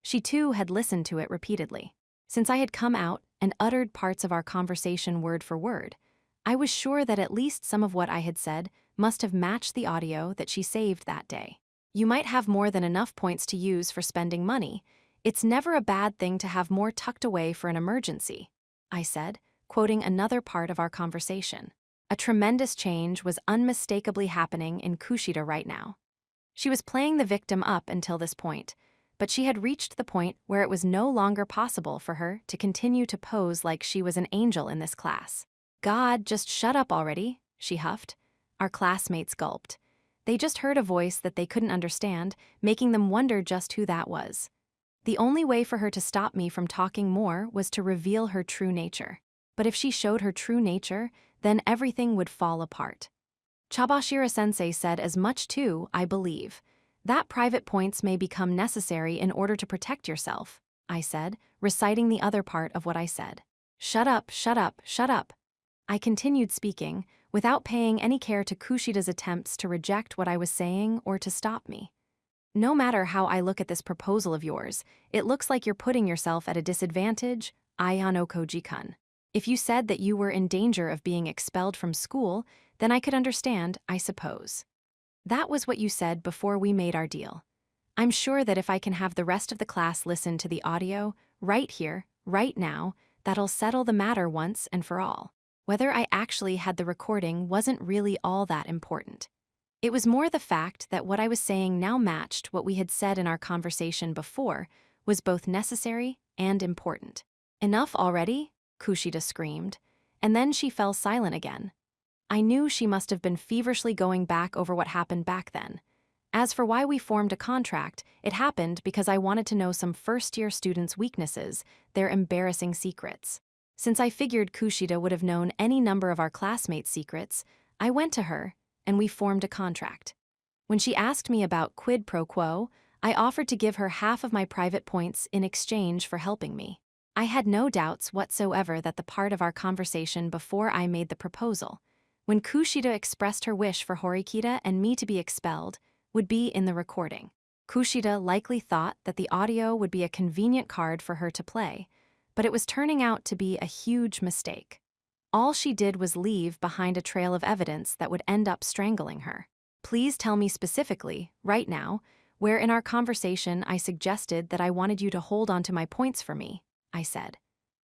She too had listened to it repeatedly. Since I had come out and uttered parts of our conversation word for word, I was sure that at least some of what I had said must have matched the audio that she saved that day. You might have more than enough points to use for spending money. It's never a bad thing to have more tucked away for an emergency, I said, quoting another part of our conversation. A tremendous change was unmistakably happening in Kushida right now. She was playing the victim up until this point, but she had reached the point where it was no longer possible for her to continue to pose like she was an angel in this class. God, just shut up already, she huffed. Our classmates gulped. They just heard a voice that they couldn't understand, making them wonder just who that was. The only way for her to stop me from talking more was to reveal her true nature. But if she showed her true nature, then everything would fall apart. Chabashira-sensei said as much too, I believe. That private points may become necessary in order to protect yourself, I said, reciting the other part of what I said. Shut up, shut up, shut up. I continued speaking, without paying any care to Kushida's attempts to reject what I was saying or to stop me. No matter how I look at this proposal of yours, it looks like you're putting yourself at a disadvantage, Ayano Koji-kun. If you said that you were in danger of being expelled from school, then I could understand, I suppose. That was what you said before we made our deal. I'm sure that if I can have the rest of the class listen to the audio, right here, right now, That'll settle the matter once and for all. Whether I actually had the recording wasn't really all that important. It was more the fact that what I was saying now matched what we had said in our conversation before, was both necessary and important. Enough already? Kushida screamed, and then she fell silent again. I knew she must have been feverishly going back over what happened back then. As for why we formed a contract, it happened because I wanted to know some first-year students' weaknesses, their embarrassing secrets. Since I figured Kushida would have known any number of our classmates' secrets, I went to her, and we formed a contract. When she asked me about quid pro quo, I offered to give her half of my private points in exchange for helping me. I had no doubts whatsoever that the part of our conversation before I made the proposal, when Kushida expressed her wish for Horikita and me to be expelled, would be in the recording. Kushida likely thought that the audio would be a convenient card for her to play, but it was turning out to be a huge mistake. All she did was leave behind a trail of evidence that would end up strangling her. Please tell me specifically, right now, where in our conversation I suggested that I wanted you to hold on to my points for me, I said.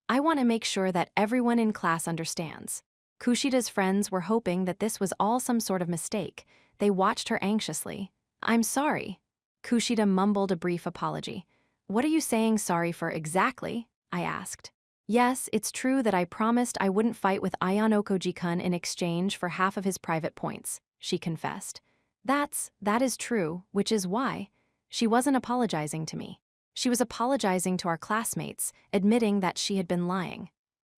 I want to make sure that everyone in class understands. Kushida's friends were hoping that this was all some sort of mistake. They watched her anxiously. I'm sorry. Kushida mumbled a brief apology. What are you saying sorry for exactly? I asked. Yes, it's true that I promised I wouldn't fight with Ayano Koji-kun in exchange for half of his private points, she confessed. That is true, which is why. She wasn't apologizing to me. She was apologizing to our classmates, admitting that she had been lying.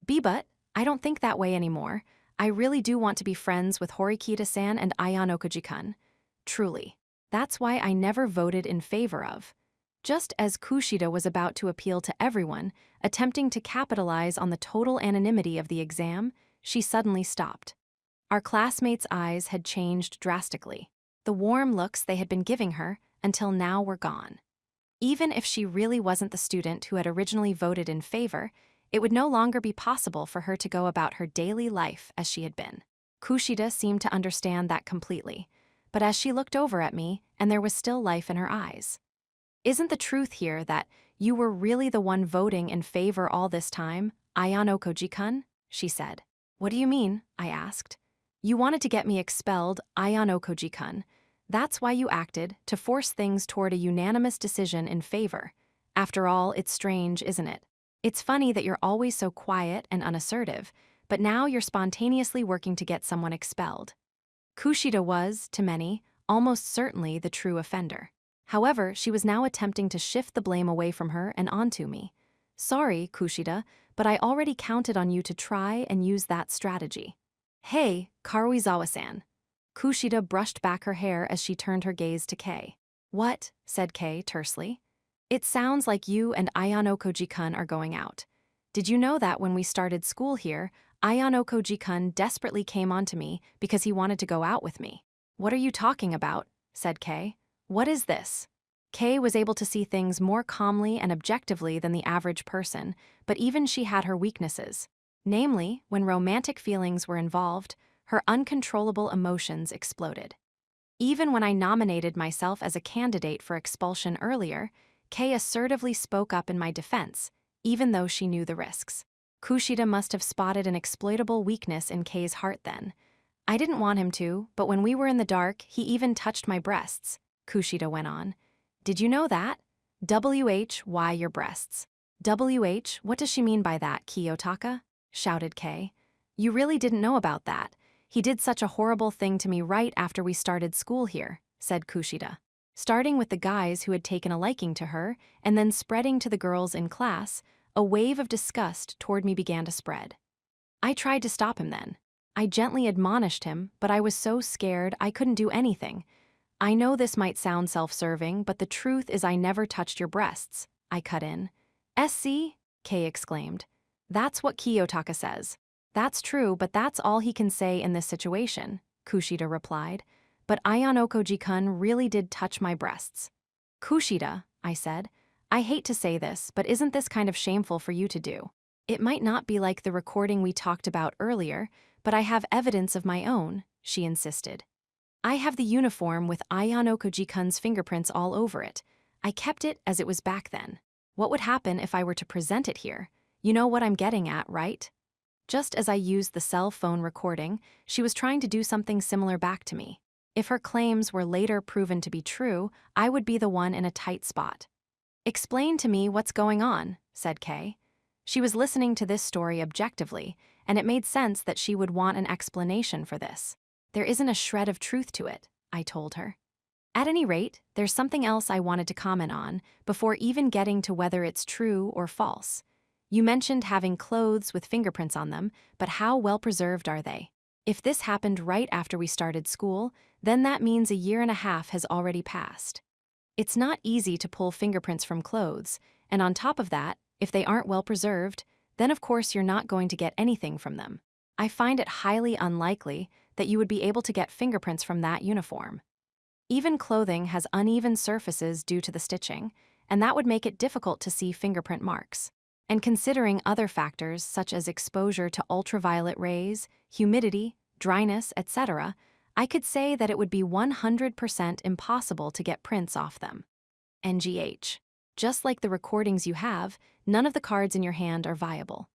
But I don't think that way anymore. I really do want to be friends with Horikita-san and Ayano Koji-kun. Truly. That's why I never voted in favor of. Just as Kushida was about to appeal to everyone, attempting to capitalize on the total anonymity of the exam, she suddenly stopped. Our classmates' eyes had changed drastically. The warm looks they had been giving her until now were gone. Even if she really wasn't the student who had originally voted in favor, it would no longer be possible for her to go about her daily life as she had been. Kushida seemed to understand that completely, but as she looked over at me, and there was still life in her eyes. Isn't the truth here that you were really the one voting in favor all this time, Ayano Koji-kun? She said. What do you mean? I asked. You wanted to get me expelled, Ayano Koji-kun. That's why you acted, to force things toward a unanimous decision in favor. After all, it's strange, isn't it? It's funny that you're always so quiet and unassertive, but now you're spontaneously working to get someone expelled. Kushida was, to many, almost certainly the true offender. However, she was now attempting to shift the blame away from her and onto me. Sorry, Kushida, but I already counted on you to try and use that strategy. Hey, Karuizawa-san. Kushida brushed back her hair as she turned her gaze to Kei. What? Said Kei tersely. It sounds like you and Ayano Koji-kun are going out. Did you know that when we started school here, Ayano Koji-kun desperately came onto me because he wanted to go out with me? What are you talking about? Said Kei. What is this? Kei was able to see things more calmly and objectively than the average person, but even she had her weaknesses. Namely, when romantic feelings were involved, her uncontrollable emotions exploded. Even when I nominated myself as a candidate for expulsion earlier, Kei assertively spoke up in my defense, even though she knew the risks. Kushida must have spotted an exploitable weakness in Kei's heart then. I didn't want him to, but when we were in the dark, he even touched my breasts, Kushida went on. Did you know that? Why your breasts? What does she mean by that, Kiyotaka? Shouted Kei. You really didn't know about that. He did such a horrible thing to me right after we started school here, said Kushida. Starting with the guys who had taken a liking to her, and then spreading to the girls in class, a wave of disgust toward me began to spread. I tried to stop him then. I gently admonished him, but I was so scared I couldn't do anything. I know this might sound self-serving, but the truth is I never touched your breasts, I cut in. SC? Kei exclaimed. That's what Kiyotaka says. That's true, but that's all he can say in this situation, Kushida replied. But Ayano Koji-kun really did touch my breasts. Kushida, I said, I hate to say this, but isn't this kind of shameful for you to do? It might not be like the recording we talked about earlier, but I have evidence of my own, she insisted. I have the uniform with Ayano Koji-kun's fingerprints all over it. I kept it as it was back then. What would happen if I were to present it here? You know what I'm getting at, right? Just as I used the cell phone recording, she was trying to do something similar back to me. If her claims were later proven to be true, I would be the one in a tight spot. Explain to me what's going on, said Kay. She was listening to this story objectively, and it made sense that she would want an explanation for this. There isn't a shred of truth to it, I told her. At any rate, there's something else I wanted to comment on before even getting to whether it's true or false. You mentioned having clothes with fingerprints on them, but how well preserved are they? If this happened right after we started school, then that means a year and a half has already passed. It's not easy to pull fingerprints from clothes, and on top of that, if they aren't well preserved, then of course you're not going to get anything from them. I find it highly unlikely that you would be able to get fingerprints from that uniform. Even clothing has uneven surfaces due to the stitching, and that would make it difficult to see fingerprint marks. And considering other factors such as exposure to ultraviolet rays, humidity, dryness, etc., I could say that it would be 100% impossible to get prints off them. NGH. Just like the recordings you have, none of the cards in your hand are viable.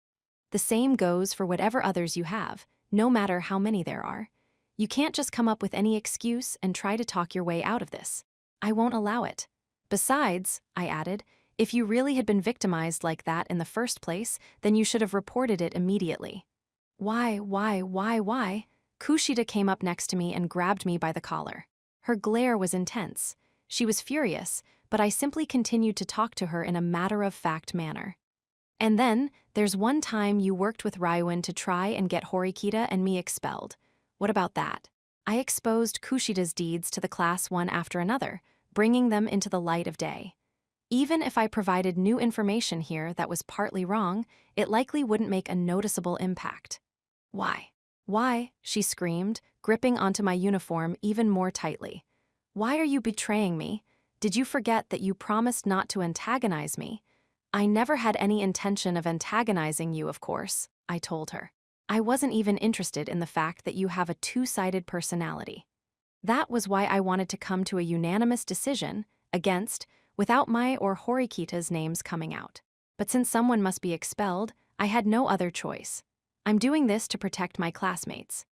The same goes for whatever others you have, no matter how many there are. You can't just come up with any excuse and try to talk your way out of this. I won't allow it. Besides, I added, if you really had been victimized like that in the first place, then you should have reported it immediately. Why? Kushida came up next to me and grabbed me by the collar. Her glare was intense. She was furious, but I simply continued to talk to her in a matter-of-fact manner. And then, there's one time you worked with Ryuin to try and get Horikita and me expelled. What about that? I exposed Kushida's deeds to the class one after another, bringing them into the light of day. Even if I provided new information here that was partly wrong, it likely wouldn't make a noticeable impact. Why? Why? She screamed, gripping onto my uniform even more tightly. Why are you betraying me? Did you forget that you promised not to antagonize me? I never had any intention of antagonizing you, of course, I told her. I wasn't even interested in the fact that you have a two-sided personality. That was why I wanted to come to a unanimous decision against, without my or Horikita's names coming out. But since someone must be expelled, I had no other choice. I'm doing this to protect my classmates.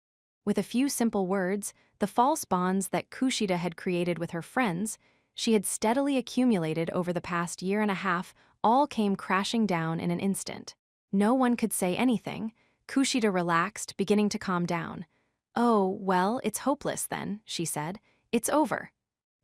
With a few simple words, the false bonds that Kushida had created with her friends, she had steadily accumulated over the past year and a half, all came crashing down in an instant. No one could say anything. Kushida relaxed, beginning to calm down. Oh, well, it's hopeless then, she said. It's over.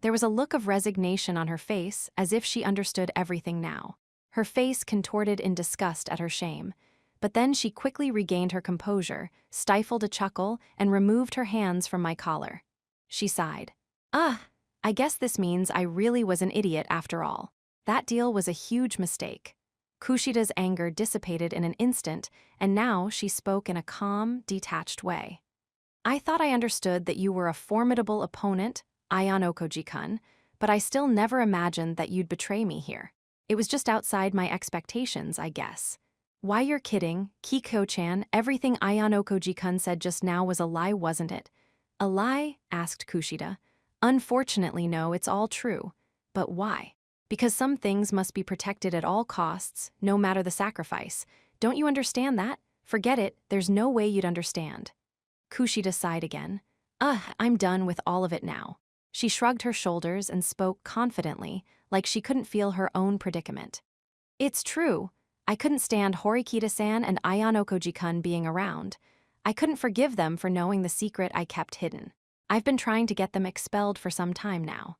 There was a look of resignation on her face, as if she understood everything now. Her face contorted in disgust at her shame. But then she quickly regained her composure, stifled a chuckle, and removed her hands from my collar. She sighed. I guess this means I really was an idiot after all. That deal was a huge mistake. Kushida's anger dissipated in an instant, and now she spoke in a calm, detached way. I thought I understood that you were a formidable opponent, Ayano Koji-kun, but I still never imagined that you'd betray me here. It was just outside my expectations, I guess. Why, you're kidding, Kiko-chan, everything Ayano Koji-kun said just now was a lie, wasn't it? A lie? Asked Kushida. Unfortunately, no, it's all true. But why? Because some things must be protected at all costs, no matter the sacrifice. Don't you understand that? Forget it, there's no way you'd understand. Kushida sighed again. I'm done with all of it now. She shrugged her shoulders and spoke confidently, like she couldn't feel her own predicament. It's true. I couldn't stand Horikita-san and Ayano Koji-kun being around. I couldn't forgive them for knowing the secret I kept hidden. I've been trying to get them expelled for some time now.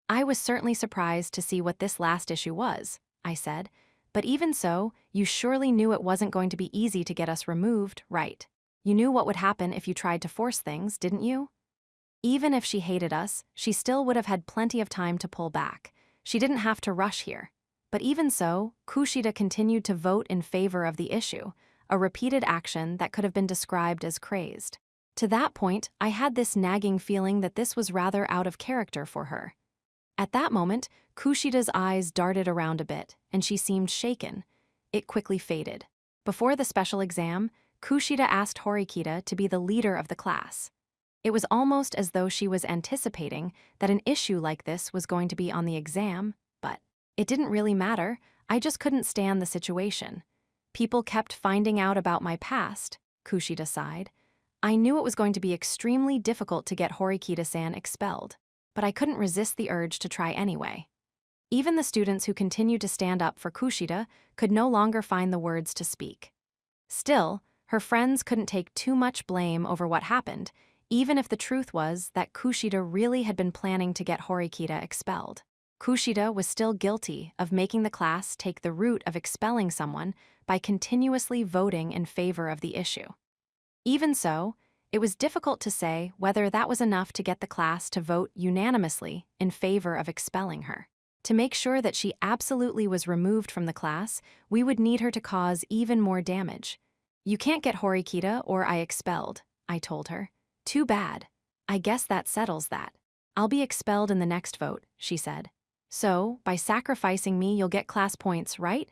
I was certainly surprised to see what this last issue was, I said. But even so, you surely knew it wasn't going to be easy to get us removed, right? You knew what would happen if you tried to force things, didn't you? Even if she hated us, she still would have had plenty of time to pull back. She didn't have to rush here. But even so, Kushida continued to vote in favor of the issue, a repeated action that could have been described as crazed. To that point, I had this nagging feeling that this was rather out of character for her. At that moment, Kushida's eyes darted around a bit, and she seemed shaken. It quickly faded. Before the special exam, Kushida asked Horikita to be the leader of the class. It was almost as though she was anticipating that an issue like this was going to be on the exam, but it didn't really matter. I just couldn't stand the situation. People kept finding out about my past, Kushida sighed. I knew it was going to be extremely difficult to get Horikita-san expelled, but I couldn't resist the urge to try anyway. Even the students who continued to stand up for Kushida could no longer find the words to speak. Still, her friends couldn't take too much blame over what happened, even if the truth was that Kushida really had been planning to get Horikita expelled. Kushida was still guilty of making the class take the route of expelling someone by continuously voting in favor of the issue. Even so, it was difficult to say whether that was enough to get the class to vote unanimously in favor of expelling her. To make sure that she absolutely was removed from the class, we would need her to cause even more damage. You can't get Horikita or I expelled, I told her. Too bad. I guess that settles that. I'll be expelled in the next vote, she said. So, by sacrificing me, you'll get class points, right?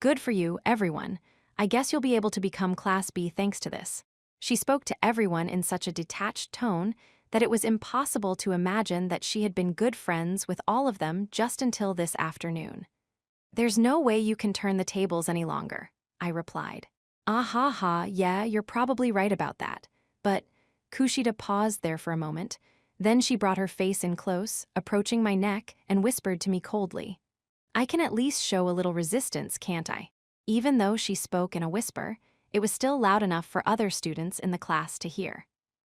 Good for you, everyone. I guess you'll be able to become Class B thanks to this. She spoke to everyone in such a detached tone that it was impossible to imagine that she had been good friends with all of them just until this afternoon. There's no way you can turn the tables any longer, I replied. Ah ha ha, yeah, you're probably right about that. But Kushida paused there for a moment. Then she brought her face in close, approaching my neck, and whispered to me coldly. I can at least show a little resistance, can't I? Even though she spoke in a whisper, it was still loud enough for other students in the class to hear.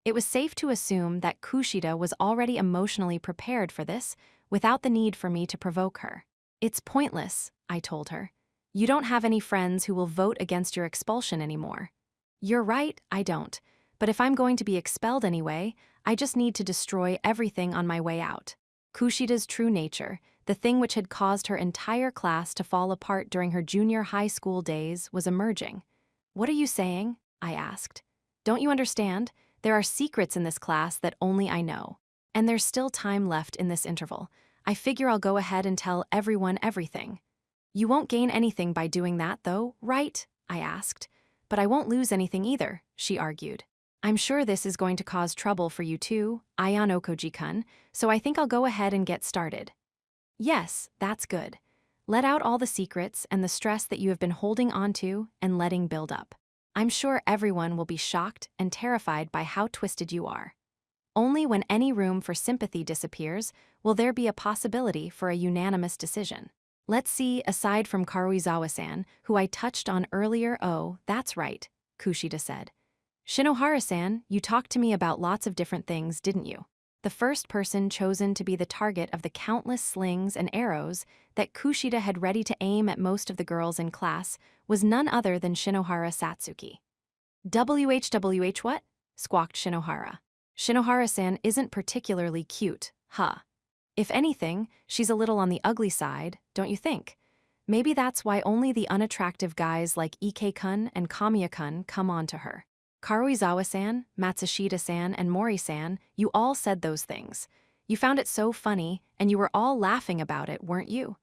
It was safe to assume that Kushida was already emotionally prepared for this, without the need for me to provoke her. It's pointless, I told her. You don't have any friends who will vote against your expulsion anymore. You're right, I don't. But if I'm going to be expelled anyway, I just need to destroy everything on my way out. Kushida's true nature, the thing which had caused her entire class to fall apart during her junior high school days, was emerging. What are you saying? I asked. Don't you understand? There are secrets in this class that only I know. And there's still time left in this interval. I figure I'll go ahead and tell everyone everything. You won't gain anything by doing that, though, right? I asked. But I won't lose anything either, she argued. I'm sure this is going to cause trouble for you too, Ayano Koji-kun, so I think I'll go ahead and get started. Yes, that's good. Let out all the secrets and the stress that you have been holding onto and letting build up. I'm sure everyone will be shocked and terrified by how twisted you are. Only when any room for sympathy disappears will there be a possibility for a unanimous decision. Let's see, aside from Karuizawa-san, who I touched on earlier. Oh, that's right, Kushida said. Shinohara-san, you talked to me about lots of different things, didn't you? The first person chosen to be the target of the countless slings and arrows that Kushida had ready to aim at most of the girls in class was none other than Shinohara Satsuki. WHWH what? Squawked Shinohara. Shinohara-san isn't particularly cute, huh? If anything, she's a little on the ugly side, don't you think? Maybe that's why only the unattractive guys like Ike-kun and Kamiya-kun come on to her. Karuizawa-san, Matsushita-san, and Mori-san, you all said those things. You found it so funny, and you were all laughing about it, weren't you?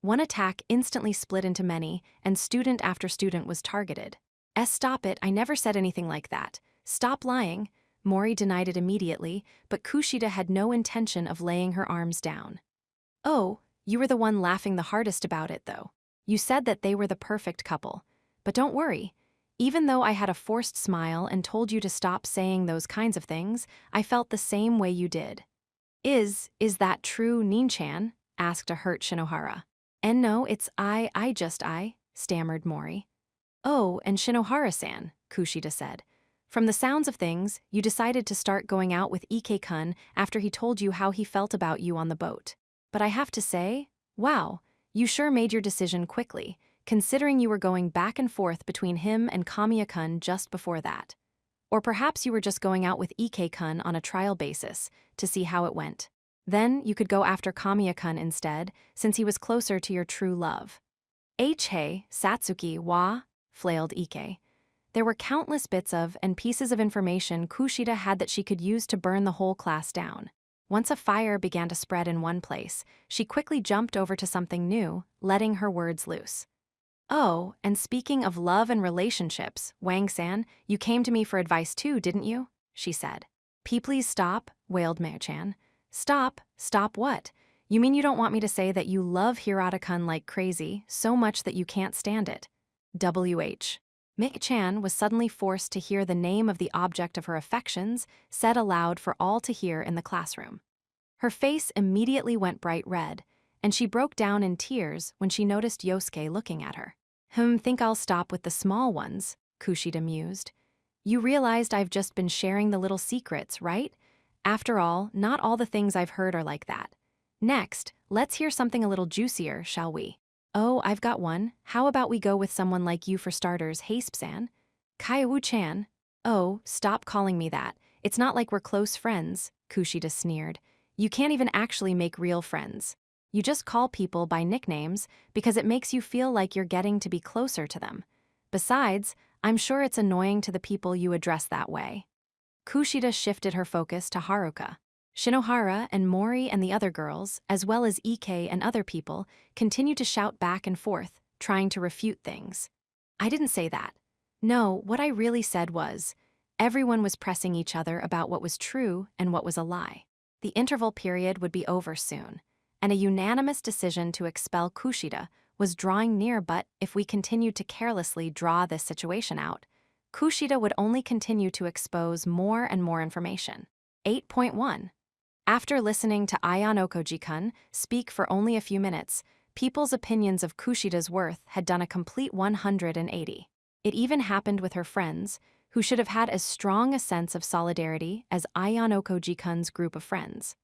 One attack instantly split into many, and student after student was targeted. Stop it, I never said anything like that. Stop lying. Mori denied it immediately, but Kushida had no intention of laying her arms down. Oh, you were the one laughing the hardest about it, though. You said that they were the perfect couple. But don't worry. Even though I had a forced smile and told you to stop saying those kinds of things, I felt the same way you did. Is that true, Nin-chan? Asked a hurt Shinohara. And no, it's I stammered Mori. Oh, and Shinohara-san, Kushida said. From the sounds of things, you decided to start going out with Ike-kun after he told you how he felt about you on the boat. But I have to say, wow, you sure made your decision quickly, considering you were going back and forth between him and Kamiya-kun just before that. Or perhaps you were just going out with Ike-kun on a trial basis to see how it went. Then you could go after Kamiya-kun instead, since he was closer to your true love. Hey, Satsuki, wa? Flailed Ike. There were countless bits of and pieces of information Kushida had that she could use to burn the whole class down. Once a fire began to spread in one place, she quickly jumped over to something new, letting her words loose. Oh, and speaking of love and relationships, Wang-san, you came to me for advice too, didn't you? She said. Please stop, wailed Mei-chan. Stop what? You mean you don't want me to say that you love Hirata-kun like crazy, so much that you can't stand it? WH. Mi-chan was suddenly forced to hear the name of the object of her affections said aloud for all to hear in the classroom. Her face immediately went bright red, and she broke down in tears when she noticed Yosuke looking at her. Think I'll stop with the small ones, Kushida mused. You realized I've just been sharing the little secrets, right? After all, not all the things I've heard are like that. Next, let's hear something a little juicier, shall we? Oh, I've got one. How about we go with someone like you for starters, Haspe-san? Kaiwu-chan. Oh, stop calling me that. It's not like we're close friends, Kushida sneered. You can't even actually make real friends. You just call people by nicknames because it makes you feel like you're getting to be closer to them. Besides, I'm sure it's annoying to the people you address that way. Kushida shifted her focus to Haruka. Shinohara and Mori and the other girls, as well as Ike and other people, continued to shout back and forth, trying to refute things. I didn't say that. No, what I really said was, everyone was pressing each other about what was true and what was a lie. The interval period would be over soon, and a unanimous decision to expel Kushida was drawing near, but if we continued to carelessly draw this situation out, Kushida would only continue to expose more and more information. 8.1. After listening to Ayano Koji-kun speak for only a few minutes, people's opinions of Kushida's worth had done a complete 180. It even happened with her friends, who should have had as strong a sense of solidarity as Ayano Koji-kun's group of friends.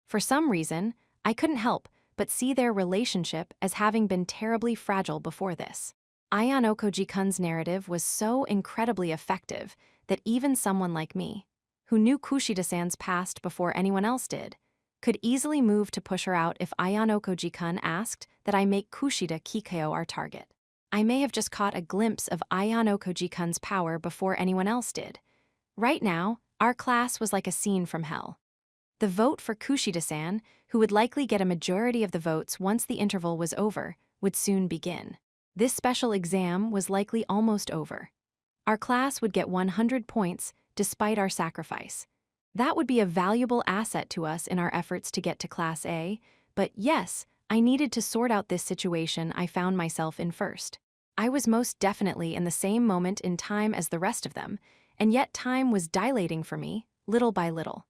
For some reason, I couldn't help but see their relationship as having been terribly fragile before this. Ayano Koji-kun's narrative was so incredibly effective that even someone like me, who knew Kushida-san's past before anyone else did, could easily move to push her out if Ayano Koji-kun asked that I make Kushida Kikyo our target. I may have just caught a glimpse of Ayano Koji-kun's power before anyone else did. Right now, our class was like a scene from hell. The vote for Kushida-san, who would likely get a majority of the votes once the interval was over, would soon begin. This special exam was likely almost over. Our class would get 100 points despite our sacrifice. That would be a valuable asset to us in our efforts to get to Class A, but yes, I needed to sort out this situation I found myself in first. I was most definitely in the same moment in time as the rest of them, and yet time was dilating for me, little by little.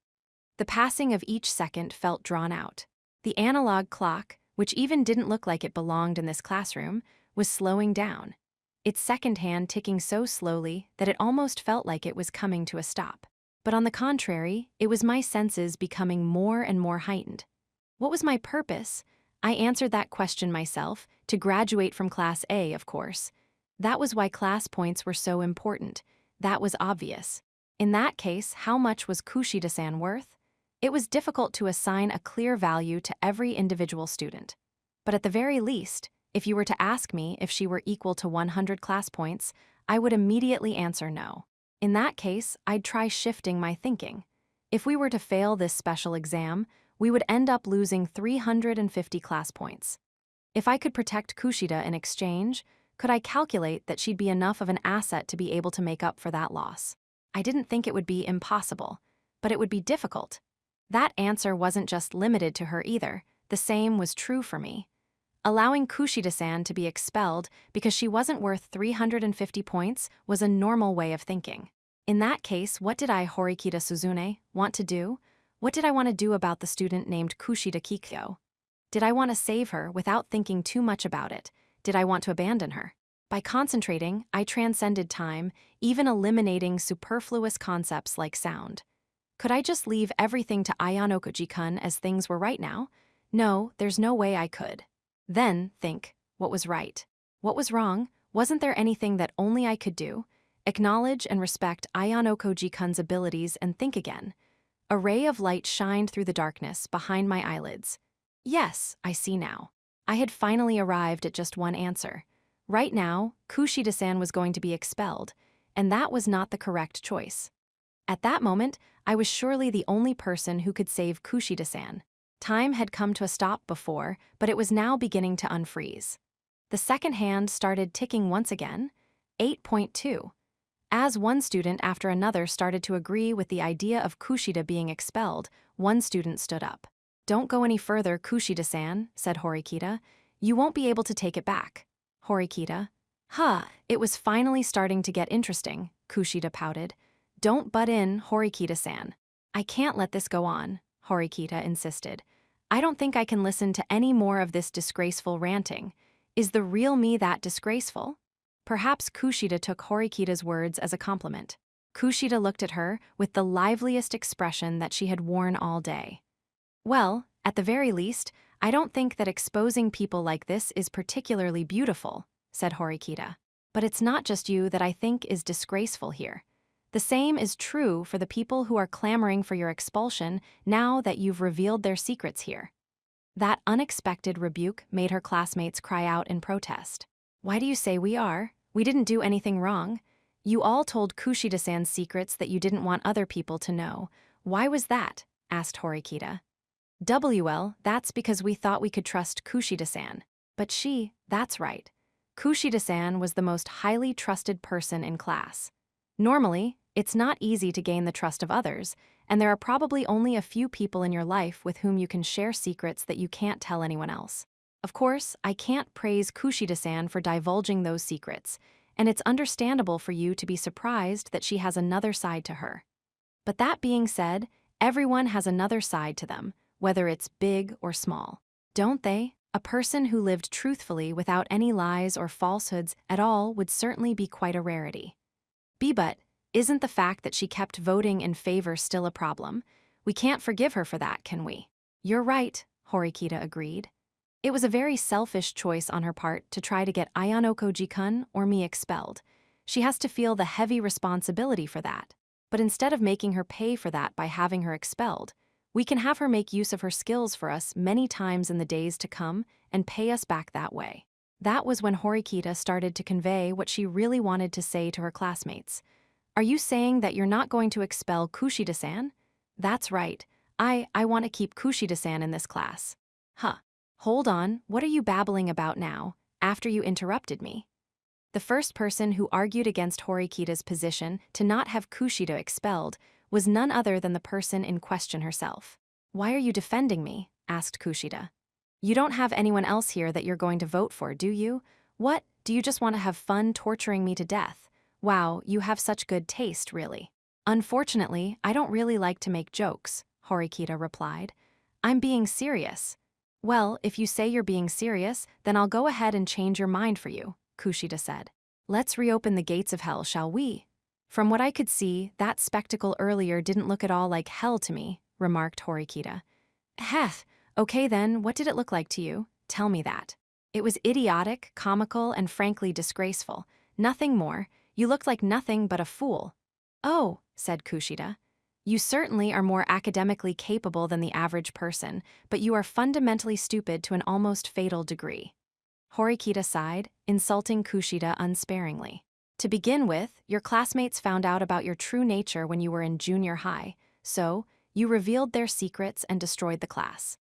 The passing of each second felt drawn out. The analog clock, which even didn't look like it belonged in this classroom, was slowing down, its second hand ticking so slowly that it almost felt like it was coming to a stop. But on the contrary, it was my senses becoming more and more heightened. What was my purpose? I answered that question myself, to graduate from Class A, of course. That was why class points were so important. That was obvious. In that case, how much was Kushida-san worth? It was difficult to assign a clear value to every individual student. But at the very least, if you were to ask me if she were equal to 100 class points, I would immediately answer no. In that case, I'd try shifting my thinking. If we were to fail this special exam, we would end up losing 350 class points. If I could protect Kushida in exchange, could I calculate that she'd be enough of an asset to be able to make up for that loss? I didn't think it would be impossible, but it would be difficult. That answer wasn't just limited to her either, the same was true for me. Allowing Kushida-san to be expelled because she wasn't worth 350 points was a normal way of thinking. In that case, what did I, Horikita Suzune, want to do? What did I want to do about the student named Kushida Kikyo? Did I want to save her without thinking too much about it? Did I want to abandon her? By concentrating, I transcended time, even eliminating superfluous concepts like sound. Could I just leave everything to Ayano Koji-kun as things were right now? No, there's no way I could. Then, think, what was right? What was wrong? Wasn't there anything that only I could do? Acknowledge and respect Ayano Koji-kun's abilities and think again. A ray of light shined through the darkness behind my eyelids. Yes, I see now. I had finally arrived at just one answer. Right now, Kushida-san was going to be expelled, and that was not the correct choice. At that moment, I was surely the only person who could save Kushida-san. Time had come to a stop before, but it was now beginning to unfreeze. The second hand started ticking once again. 8.2. As one student after another started to agree with the idea of Kushida being expelled, one student stood up. "Don't go any further, Kushida-san," said Horikita. "You won't be able to take it back." Horikita. It was finally starting to get interesting, Kushida pouted. Don't butt in, Horikita-san. I can't let this go on, Horikita insisted. I don't think I can listen to any more of this disgraceful ranting. Is the real me that disgraceful? Perhaps Kushida took Horikita's words as a compliment. Kushida looked at her with the liveliest expression that she had worn all day. Well, at the very least, I don't think that exposing people like this is particularly beautiful, said Horikita. But it's not just you that I think is disgraceful here. The same is true for the people who are clamoring for your expulsion now that you've revealed their secrets here. That unexpected rebuke made her classmates cry out in protest. Why do you say we are? We didn't do anything wrong. You all told Kushida-san's secrets that you didn't want other people to know. Why was that? Asked Horikita. That's because we thought we could trust Kushida-san. But that's right. Kushida-san was the most highly trusted person in class. Normally, it's not easy to gain the trust of others, and there are probably only a few people in your life with whom you can share secrets that you can't tell anyone else. Of course, I can't praise Kushida-san for divulging those secrets, and it's understandable for you to be surprised that she has another side to her. But that being said, everyone has another side to them, whether it's big or small. Don't they? A person who lived truthfully without any lies or falsehoods at all would certainly be quite a rarity. But isn't the fact that she kept voting in favor still a problem? We can't forgive her for that, can we? You're right, Horikita agreed. It was a very selfish choice on her part to try to get Ayano Koji-kun or me expelled. She has to feel the heavy responsibility for that. But instead of making her pay for that by having her expelled, we can have her make use of her skills for us many times in the days to come and pay us back that way. That was when Horikita started to convey what she really wanted to say to her classmates. Are you saying that you're not going to expel Kushida-san? That's right. I want to keep Kushida-san in this class. Hold on, what are you babbling about now, after you interrupted me? The first person who argued against Horikita's position to not have Kushida expelled was none other than the person in question herself. Why are you defending me? Asked Kushida. You don't have anyone else here that you're going to vote for, do you? What, do you just want to have fun torturing me to death? Wow, you have such good taste, really. Unfortunately, I don't really like to make jokes, Horikita replied. I'm being serious. Well, if you say you're being serious, then I'll go ahead and change your mind for you, Kushida said. Let's reopen the gates of hell, shall we? From what I could see, that spectacle earlier didn't look at all like hell to me, remarked Horikita. Okay then, what did it look like to you? Tell me that. It was idiotic, comical, and frankly disgraceful. Nothing more. You looked like nothing but a fool. Oh, said Kushida. You certainly are more academically capable than the average person, but you are fundamentally stupid to an almost fatal degree. Horikita sighed, insulting Kushida unsparingly. To begin with, your classmates found out about your true nature when you were in junior high, so you revealed their secrets and destroyed the class.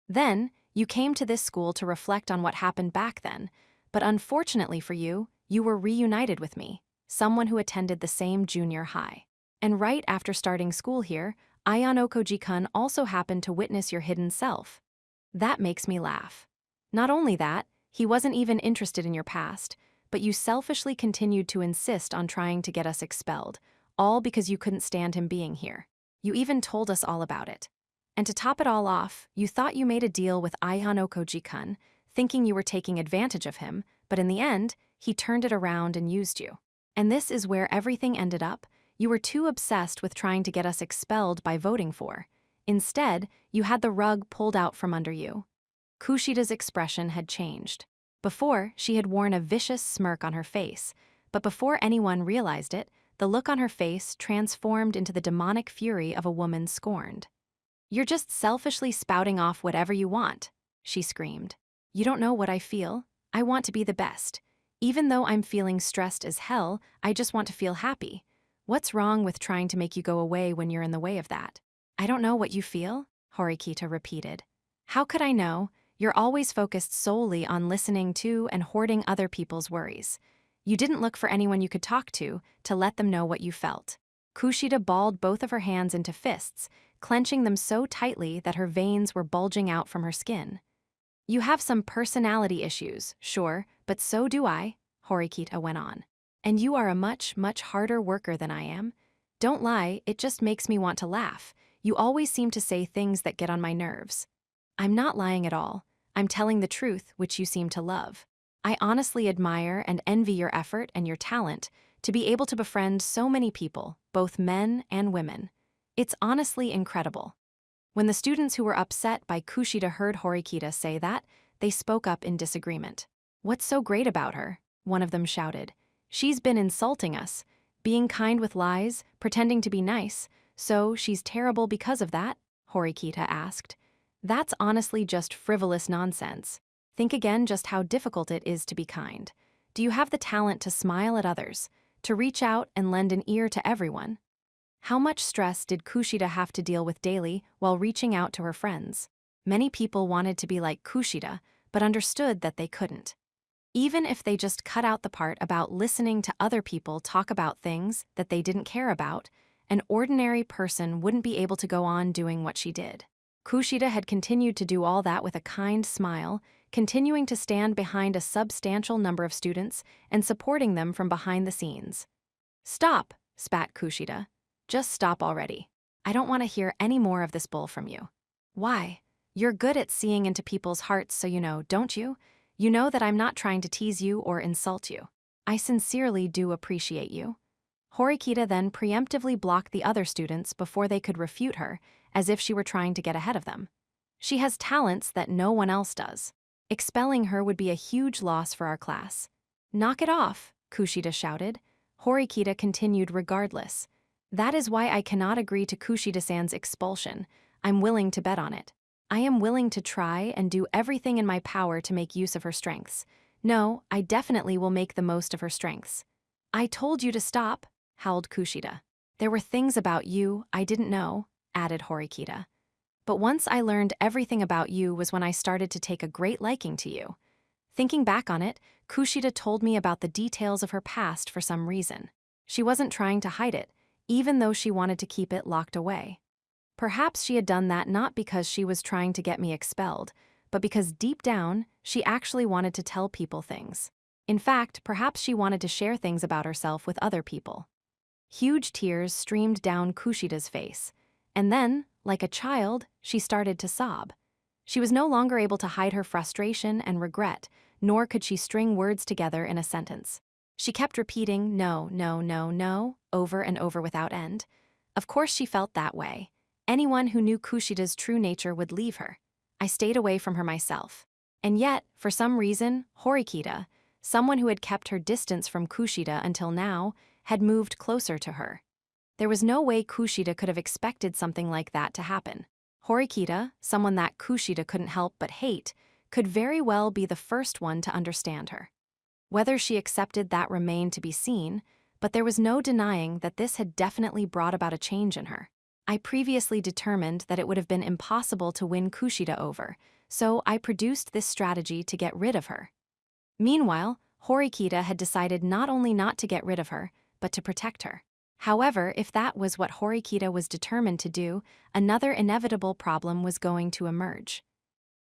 Then, you came to this school to reflect on what happened back then, but unfortunately for you, you were reunited with me, someone who attended the same junior high. And right after starting school here, Ayano Koji-kun also happened to witness your hidden self. That makes me laugh. Not only that, he wasn't even interested in your past, but you selfishly continued to insist on trying to get us expelled, all because you couldn't stand him being here. You even told us all about it. And to top it all off, you thought you made a deal with Ayano Koji-kun, thinking you were taking advantage of him, but in the end, he turned it around and used you. And this is where everything ended up. You were too obsessed with trying to get us expelled by voting for. Instead, you had the rug pulled out from under you. Kushida's expression had changed. Before, she had worn a vicious smirk on her face, but before anyone realized it, the look on her face transformed into the demonic fury of a woman scorned. You're just selfishly spouting off whatever you want, she screamed. You don't know what I feel. I want to be the best. Even though I'm feeling stressed as hell, I just want to feel happy. What's wrong with trying to make you go away when you're in the way of that? I don't know what you feel, Horikita repeated. How could I know? You're always focused solely on listening to and hoarding other people's worries. You didn't look for anyone you could talk to let them know what you felt. Kushida balled both of her hands into fists, clenching them so tightly that her veins were bulging out from her skin. You have some personality issues, sure, but so do I, Horikita went on. And you are a much, much harder worker than I am. Don't lie, it just makes me want to laugh. You always seem to say things that get on my nerves. I'm not lying at all. I'm telling the truth, which you seem to love. I honestly admire and envy your effort and your talent to be able to befriend so many people, both men and women. It's honestly incredible. When the students who were upset by Kushida heard Horikita say that, they spoke up in disagreement. What's so great about her? One of them shouted. She's been insulting us, being kind with lies, pretending to be nice, so she's terrible because of that? Horikita asked. That's honestly just frivolous nonsense. Think again just how difficult it is to be kind. Do you have the talent to smile at others, to reach out and lend an ear to everyone? How much stress did Kushida have to deal with daily while reaching out to her friends? Many people wanted to be like Kushida, but understood that they couldn't. Even if they just cut out the part about listening to other people talk about things that they didn't care about, an ordinary person wouldn't be able to go on doing what she did. Kushida had continued to do all that with a kind smile, continuing to stand behind a substantial number of students and supporting them from behind the scenes. Stop, spat Kushida. Just stop already. I don't want to hear any more of this bull from you. Why? You're good at seeing into people's hearts, so you know, don't you? You know that I'm not trying to tease you or insult you. I sincerely do appreciate you. Horikita then preemptively blocked the other students before they could refute her, as if she were trying to get ahead of them. She has talents that no one else does. Expelling her would be a huge loss for our class. Knock it off, Kushida shouted. Horikita continued regardless. That is why I cannot agree to Kushida-san's expulsion. I'm willing to bet on it. I am willing to try and do everything in my power to make use of her strengths. No, I definitely will make the most of her strengths. I told you to stop, howled Kushida. There were things about you I didn't know, added Horikita. But once I learned everything about you was when I started to take a great liking to you. Thinking back on it, Kushida told me about the details of her past for some reason. She wasn't trying to hide it, even though she wanted to keep it locked away. Perhaps she had done that not because she was trying to get me expelled, but because deep down, she actually wanted to tell people things. In fact, perhaps she wanted to share things about herself with other people. Huge tears streamed down Kushida's face, and then, like a child, she started to sob. She was no longer able to hide her frustration and regret, nor could she string words together in a sentence. She kept repeating, no, no, no, no, over and over without end. Of course she felt that way. Anyone who knew Kushida's true nature would leave her. I stayed away from her myself. And yet, for some reason, Horikita, someone who had kept her distance from Kushida until now, had moved closer to her. There was no way Kushida could have expected something like that to happen. Horikita, someone that Kushida couldn't help but hate, could very well be the first one to understand her. Whether she accepted that remained to be seen, but there was no denying that this had definitely brought about a change in her. I previously determined that it would have been impossible to win Kushida over, so I produced this strategy to get rid of her. Meanwhile, Horikita had decided not only not to get rid of her, but to protect her. However, if that was what Horikita was determined to do, another inevitable problem was going to emerge.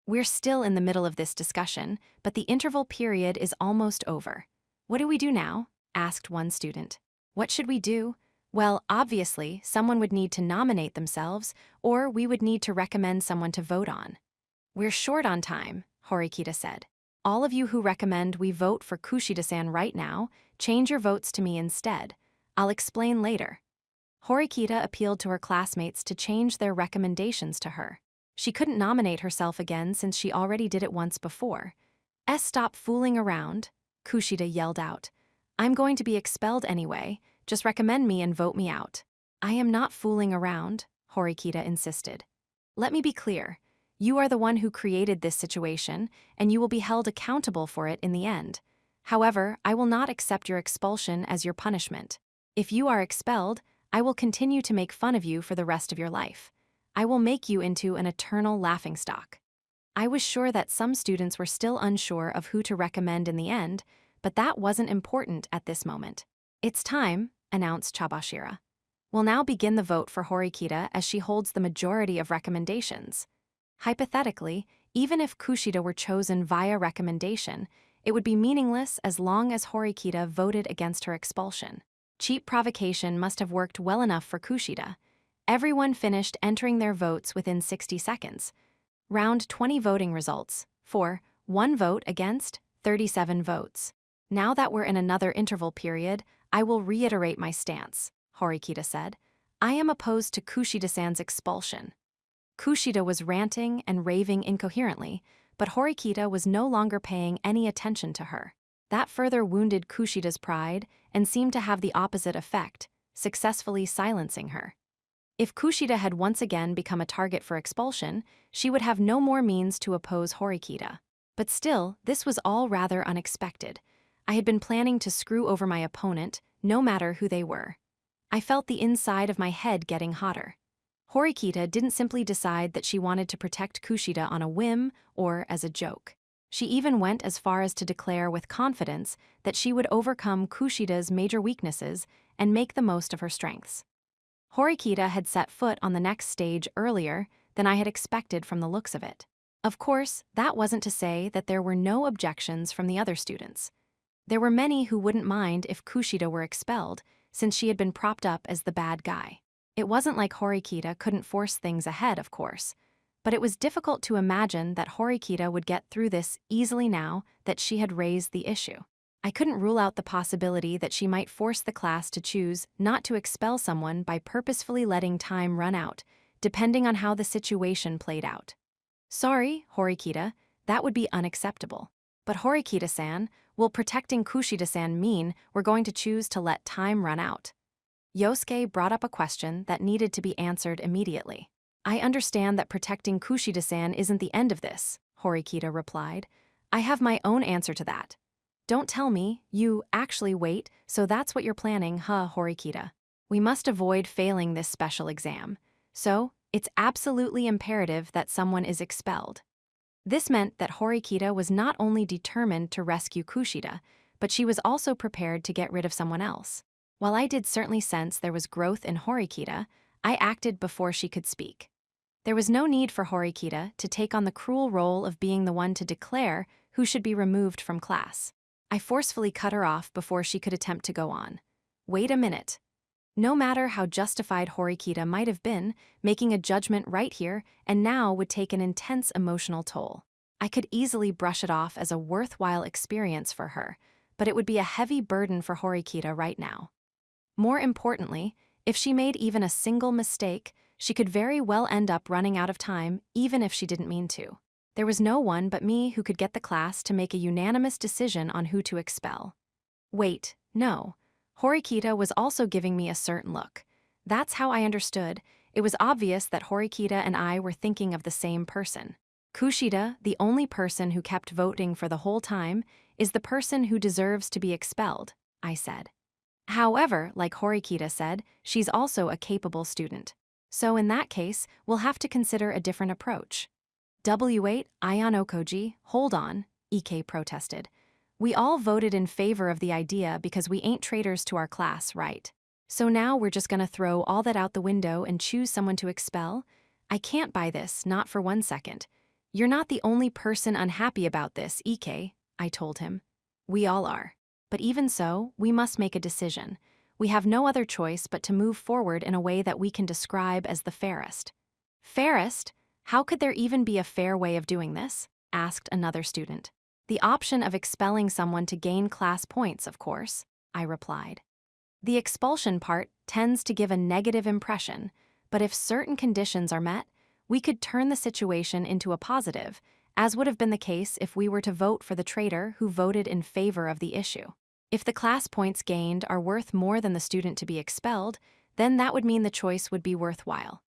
We're still in the middle of this discussion, but the interval period is almost over. What do we do now? Asked one student. What should we do? Well, obviously, someone would need to nominate themselves, or we would need to recommend someone to vote on. We're short on time, Horikita said. All of you who recommend we vote for Kushida-san right now, change your votes to me instead. I'll explain later. Horikita appealed to her classmates to change their recommendations to her. She couldn't nominate herself again since she already did it once before. Stop fooling around, Kushida yelled out. I'm going to be expelled anyway. Just recommend me and vote me out. I am not fooling around, Horikita insisted. Let me be clear. You are the one who created this situation, and you will be held accountable for it in the end. However, I will not accept your expulsion as your punishment. If you are expelled, I will continue to make fun of you for the rest of your life. I will make you into an eternal laughingstock. I was sure that some students were still unsure of who to recommend in the end, but that wasn't important at this moment. It's time, announced Chabashira. We'll now begin the vote for Horikita as she holds the majority of recommendations. Hypothetically, even if Kushida were chosen via recommendation, It would be meaningless as long as Horikita voted against her expulsion. Cheap provocation must have worked well enough for Kushida. Everyone finished entering their votes within 60 seconds. Round 20 voting results. For 1 vote against, 37 votes. Now that we're in another interval period, I will reiterate my stance, Horikita said. I am opposed to Kushida-san's expulsion. Kushida was ranting and raving incoherently, but Horikita was no longer paying any attention to her. That further wounded Kushida's pride and seemed to have the opposite effect, successfully silencing her. If Kushida had once again become a target for expulsion, she would have no more means to oppose Horikita. But still, this was all rather unexpected. I had been planning to screw over my opponent, no matter who they were. I felt the inside of my head getting hotter. Horikita didn't simply decide that she wanted to protect Kushida on a whim or as a joke. She even went as far as to declare with confidence that she would overcome Kushida's major weaknesses and make the most of her strengths. Horikita had set foot on the next stage earlier than I had expected from the looks of it. Of course, that wasn't to say that there were no objections from the other students. There were many who wouldn't mind if Kushida were expelled, since she had been propped up as the bad guy. It wasn't like Horikita couldn't force things ahead, of course, but it was difficult to imagine that Horikita would get through this easily now that she had raised the issue. I couldn't rule out the possibility that she might force the class to choose not to expel someone by purposefully letting time run out, depending on how the situation played out. Sorry, Horikita, that would be unacceptable. But Horikita-san, will protecting Kushida-san mean we're going to choose to let time run out? Yosuke brought up a question that needed to be answered immediately. I understand that protecting Kushida-san isn't the end of this, Horikita replied. I have my own answer to that. Don't tell me, you actually wait, so that's what you're planning, huh, Horikita? We must avoid failing this special exam. So, it's absolutely imperative that someone is expelled. This meant that Horikita was not only determined to rescue Kushida, but she was also prepared to get rid of someone else. While I did certainly sense there was growth in Horikita, I acted before she could speak. There was no need for Horikita to take on the cruel role of being the one to declare who should be removed from class. I forcefully cut her off before she could attempt to go on. Wait a minute. No matter how justified Horikita might have been, making a judgment right here and now would take an intense emotional toll. I could easily brush it off as a worthwhile experience for her, but it would be a heavy burden for Horikita right now. More importantly, if she made even a single mistake, she could very well end up running out of time, even if she didn't mean to. There was no one but me who could get the class to make a unanimous decision on who to expel. Wait, no. Horikita was also giving me a certain look. That's how I understood. It was obvious that Horikita and I were thinking of the same person. Kushida, the only person who kept voting for the whole time, is the person who deserves to be expelled, I said. However, like Horikita said, she's also a capable student. So in that case, we'll have to consider a different approach. W8, Ayanokoji, hold on, Ike protested. We all voted in favor of the idea because we ain't traitors to our class, right? So now we're just gonna throw all that out the window and choose someone to expel? I can't buy this, not for 1 second. You're not the only person unhappy about this, Ike, I told him. We all are. But even so, we must make a decision. We have no other choice but to move forward in a way that we can describe as the fairest. Fairest? How could there even be a fair way of doing this? Asked another student. The option of expelling someone to gain class points, of course, I replied. The expulsion part tends to give a negative impression, but if certain conditions are met, we could turn the situation into a positive, as would have been the case if we were to vote for the traitor who voted in favor of the issue. If the class points gained are worth more than the student to be expelled, then that would mean the choice would be worthwhile.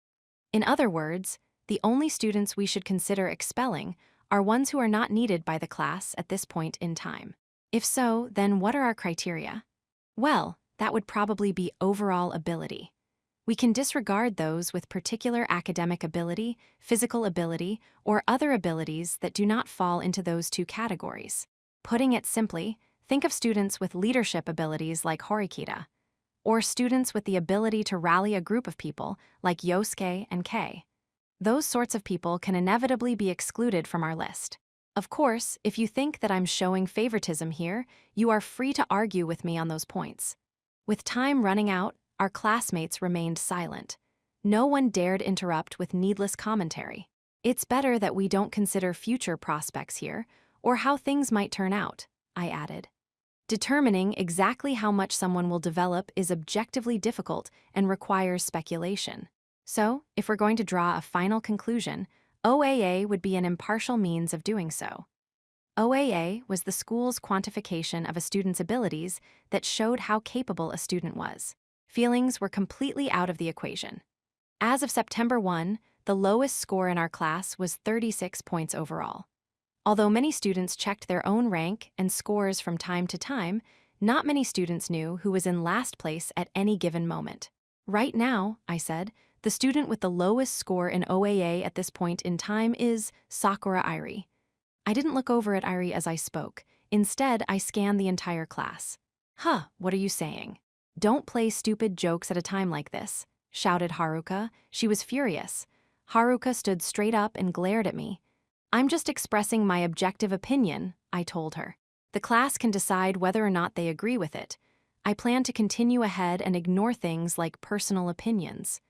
In other words, the only students we should consider expelling are ones who are not needed by the class at this point in time. If so, then what are our criteria? Well, that would probably be overall ability. We can disregard those with particular academic ability, physical ability, or other abilities that do not fall into those two categories. Putting it simply, think of students with leadership abilities like Horikita, or students with the ability to rally a group of people like Yosuke and Kei. Those sorts of people can inevitably be excluded from our list. Of course, if you think that I'm showing favoritism here, you are free to argue with me on those points. With time running out, our classmates remained silent. No one dared interrupt with needless commentary. It's better that we don't consider future prospects here, or how things might turn out, I added. Determining exactly how much someone will develop is objectively difficult and requires speculation. So, if we're going to draw a final conclusion, OAA would be an impartial means of doing so. OAA was the school's quantification of a student's abilities that showed how capable a student was. Feelings were completely out of the equation. As of September 1, the lowest score in our class was 36 points overall. Although many students checked their own rank and scores from time to time, not many students knew who was in last place at any given moment. Right now, I said, the student with the lowest score in OAA at this point in time is Sakura Irie. I didn't look over at Irie as I spoke. Instead, I scanned the entire class. Huh, what are you saying? Don't play stupid jokes at a time like this, shouted Haruka. She was furious. Haruka stood straight up and glared at me. I'm just expressing my objective opinion, I told her. The class can decide whether or not they agree with it. I plan to continue ahead and ignore things like personal opinions.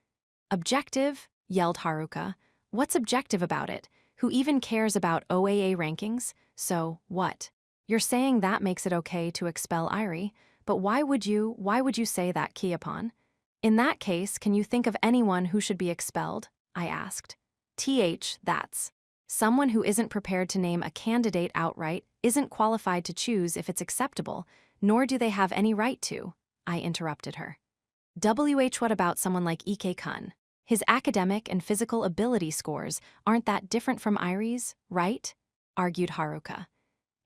Objective? Yelled Haruka. What's objective about it? Who even cares about OAA rankings? So, what? You're saying that makes it okay to expel Irie, but why would you say that, Kiapon? In that case, can you think of anyone who should be expelled? I asked. That's. Someone who isn't prepared to name a candidate outright isn't qualified to choose if it's acceptable, nor do they have any right to, I interrupted her. What about someone like Ike-kun? His academic and physical ability scores aren't that different from Irie's, right? Argued Haruka.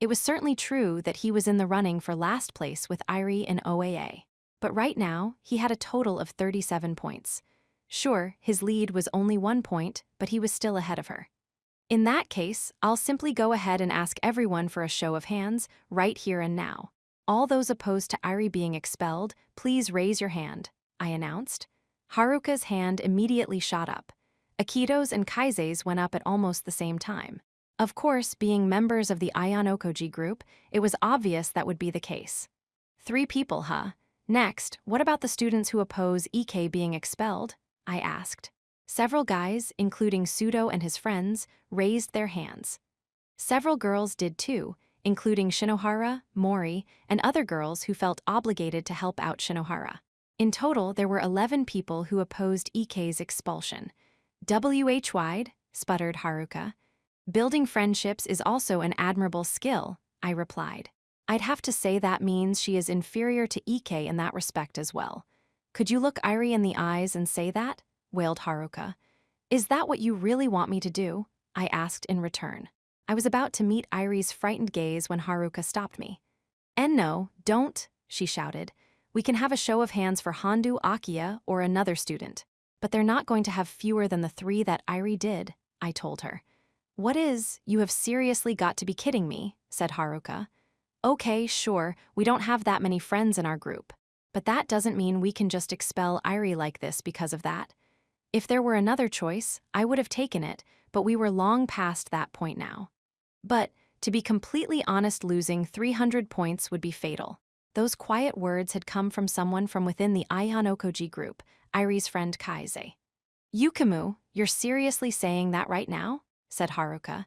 It was certainly true that he was in the running for last place with Irie in OAA. But right now, he had a total of 37 points. Sure, his lead was only 1 point, but he was still ahead of her. In that case, I'll simply go ahead and ask everyone for a show of hands, right here and now. All those opposed to Irie being expelled, please raise your hand, I announced. Haruka's hand immediately shot up. Akito's and Kaise's went up at almost the same time. Of course, being members of the Ayanokoji group, it was obvious that would be the case. 3 people, huh? Next, what about the students who oppose Ike being expelled? I asked. Several guys, including Sudo and his friends, raised their hands. Several girls did too, including Shinohara, Mori, and other girls who felt obligated to help out Shinohara. In total, there were 11 people who opposed Ike's expulsion. Wide, sputtered Haruka. Building friendships is also an admirable skill, I replied. I'd have to say that means she is inferior to Ike in that respect as well. Could you look Irie in the eyes and say that? Wailed Haruka. Is that what you really want me to do? I asked in return. I was about to meet Irie's frightened gaze when Haruka stopped me. And no, don't, she shouted. We can have a show of hands for Hondu Akiya or another student. But they're not going to have fewer than the 3 that Irie did, I told her. You have seriously got to be kidding me, said Haruka. Okay, sure, we don't have that many friends in our group. But that doesn't mean we can just expel Irie like this because of that. If there were another choice, I would have taken it, but we were long past that point now. But, to be completely honest, losing 300 points would be fatal. Those quiet words had come from someone from within the Ayanokoji group, Irie's friend Kaise. Yukimu, you're seriously saying that right now? Said Haruka.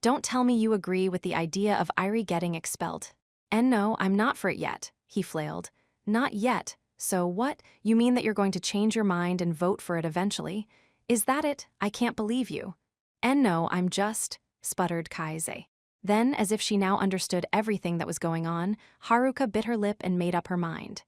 Don't tell me you agree with the idea of Irie getting expelled. And no, I'm not for it yet, he flailed. Not yet. So what? You mean that you're going to change your mind and vote for it eventually? Is that it? I can't believe you. And no, I'm just, sputtered Kaise. Then, as if she now understood everything that was going on, Haruka bit her lip and made up her mind.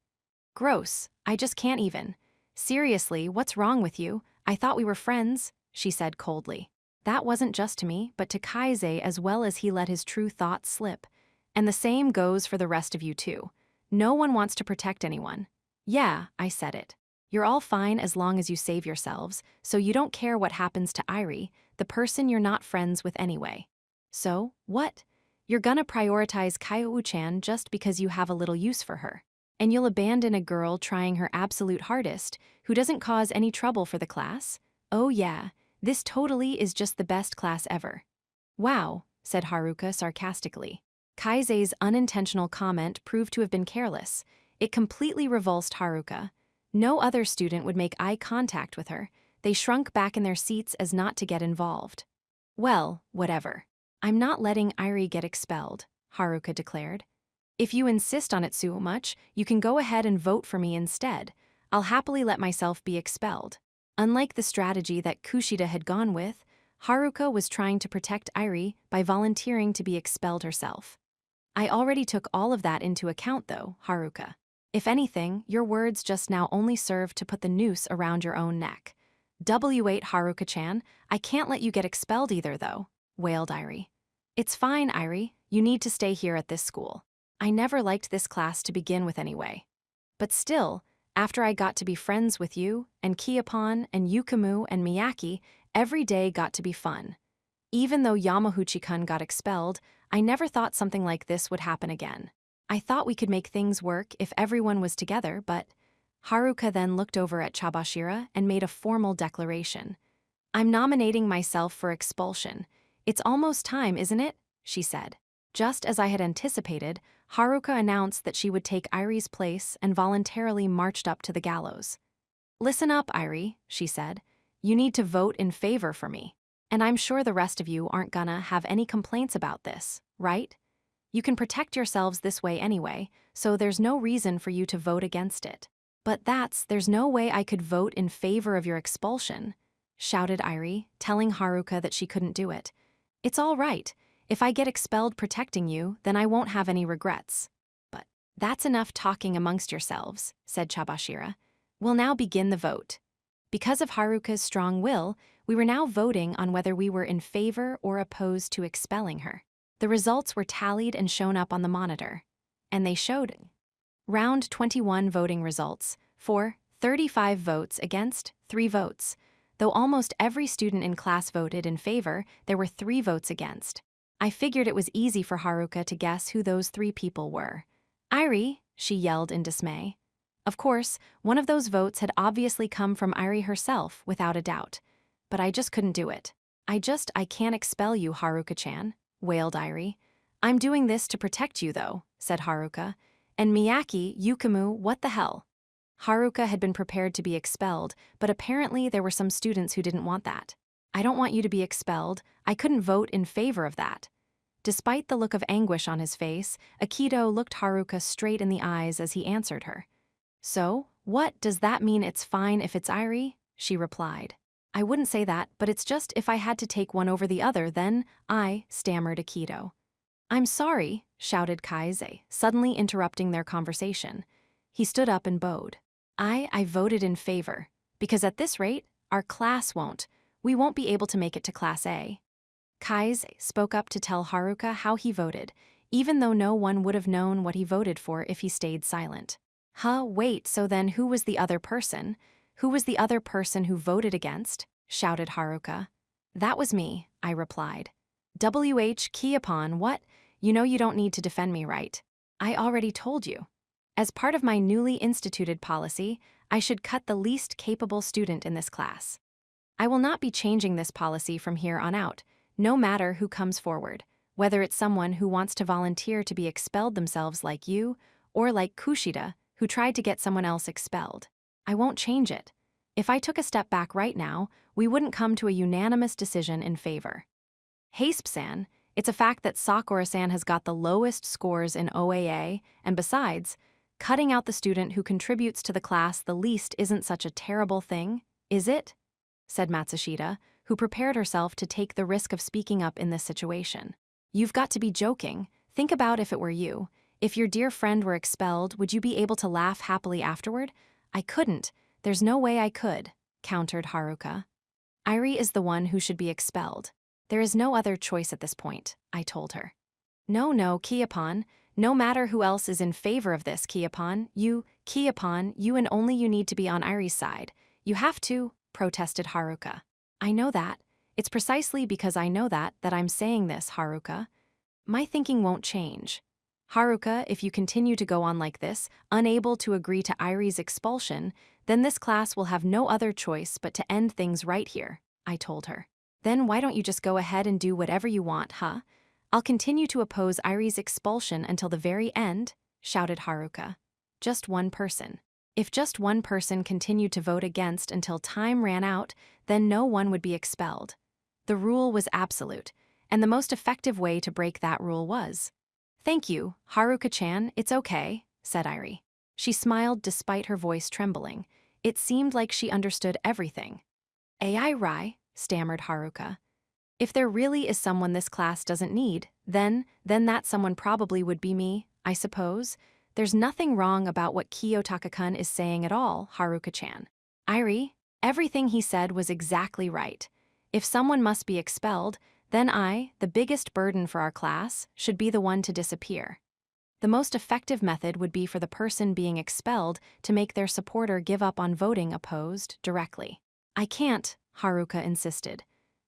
Gross, I just can't even. Seriously, what's wrong with you? I thought we were friends, she said coldly. That wasn't just to me, but to Kaise as well, as he let his true thoughts slip. And the same goes for the rest of you too. No one wants to protect anyone. Yeah, I said it. You're all fine as long as you save yourselves, so you don't care what happens to Irie, the person you're not friends with anyway. So, what? You're gonna prioritize Kyowu-chan just because you have a little use for her. And you'll abandon a girl trying her absolute hardest, who doesn't cause any trouble for the class? Oh yeah, this totally is just the best class ever. Wow, said Haruka sarcastically. Kaise's unintentional comment proved to have been careless. It completely revulsed Haruka. No other student would make eye contact with her. They shrunk back in their seats as not to get involved. Well, whatever. I'm not letting Airi get expelled, Haruka declared. If you insist on it so much, you can go ahead and vote for me instead. I'll happily let myself be expelled. Unlike the strategy that Kushida had gone with, Haruka was trying to protect Airi by volunteering to be expelled herself. I already took all of that into account though, Haruka. If anything, your words just now only serve to put the noose around your own neck. W8 Haruka-chan, I can't let you get expelled either though, wailed Airi. It's fine, Airi, you need to stay here at this school. I never liked this class to begin with anyway. But still, after I got to be friends with you, and Kiyopon, and Yukumu, and Miyaki, every day got to be fun. Even though Yamahuchi-kun got expelled, I never thought something like this would happen again. I thought we could make things work if everyone was together, but... Haruka then looked over at Chabashira and made a formal declaration. I'm nominating myself for expulsion. It's almost time, isn't it? She said. Just as I had anticipated, Haruka announced that she would take Airi's place and voluntarily marched up to the gallows. Listen up, Airi, she said. You need to vote in favor for me. And I'm sure the rest of you aren't gonna have any complaints about this, right? You can protect yourselves this way anyway, so there's no reason for you to vote against it. But there's no way I could vote in favor of your expulsion, shouted Airi, telling Haruka that she couldn't do it. It's all right. If I get expelled protecting you, then I won't have any regrets. But that's enough talking amongst yourselves, said Chabashira. We'll now begin the vote. Because of Haruka's strong will, we were now voting on whether we were in favor or opposed to expelling her. The results were tallied and shown up on the monitor. And they showed Round 21 voting results, for 35 votes against 3 votes. Though almost every student in class voted in favor, there were 3 votes against. I figured it was easy for Haruka to guess who those 3 people were. Airi, she yelled in dismay. Of course, one of those votes had obviously come from Airi herself, without a doubt. But I just couldn't do it. I can't expel you, Haruka-chan, wailed Airi. I'm doing this to protect you though, said Haruka. And Miyaki, Yukumu, what the hell? Haruka had been prepared to be expelled, but apparently there were some students who didn't want that. I don't want you to be expelled. I couldn't vote in favor of that. Despite the look of anguish on his face, Akido looked Haruka straight in the eyes as he answered her. So, what, does that mean it's fine if it's Airi? She replied. I wouldn't say that, but it's just if I had to take one over the other, then stammered Akido. I'm sorry, shouted Kaise, suddenly interrupting their conversation. He stood up and bowed. I voted in favor, because at this rate, our class won't. We won't be able to make it to Class A. Kaise spoke up to tell Haruka how he voted, even though no one would have known what he voted for if he stayed silent. Wait, so then who was the other person? Who was the other person who voted against? Shouted Haruka. That was me, I replied. Kiyopon, what? You know you don't need to defend me, right? I already told you. As part of my newly instituted policy, I should cut the least capable student in this class. I will not be changing this policy from here on out, no matter who comes forward, whether it's someone who wants to volunteer to be expelled themselves like you, or like Kushida, who tried to get someone else expelled. I won't change it. If I took a step back right now, we wouldn't come to a unanimous decision in favor. Haspe-san, it's a fact that Sakura-san has got the lowest scores in OAA, and besides, cutting out the student who contributes to the class the least isn't such a terrible thing, is it? Said Matsushita, who prepared herself to take the risk of speaking up in this situation. You've got to be joking. Think about if it were you. If your dear friend were expelled, would you be able to laugh happily afterward? I couldn't. There's no way I could, countered Haruka. Airi is the one who should be expelled. There is no other choice at this point, I told her. No, Kiyopon. No matter who else is in favor of this, Kiyopon, you and only you need to be on Airi's side. You have to, protested Haruka. I know that. It's precisely because I know that I'm saying this, Haruka. My thinking won't change. Haruka, if you continue to go on like this, unable to agree to Airi's expulsion, then this class will have no other choice but to end things right here, I told her. Then why don't you just go ahead and do whatever you want, huh? I'll continue to oppose Airi's expulsion until the very end, shouted Haruka. Just one person. If just one person continued to vote against until time ran out, then no one would be expelled. The rule was absolute, and the most effective way to break that rule was. Thank you, Haruka-chan, it's okay, said Airi. She smiled despite her voice trembling. It seemed like she understood everything. Ai Rai, stammered Haruka. If there really is someone this class doesn't need, then that someone probably would be me, I suppose. There's nothing wrong about what Kiyotaka-kun is saying at all, Haruka-chan. Airi, everything he said was exactly right. If someone must be expelled, then I, the biggest burden for our class, should be the one to disappear. The most effective method would be for the person being expelled to make their supporter give up on voting opposed directly. I can't, Haruka insisted.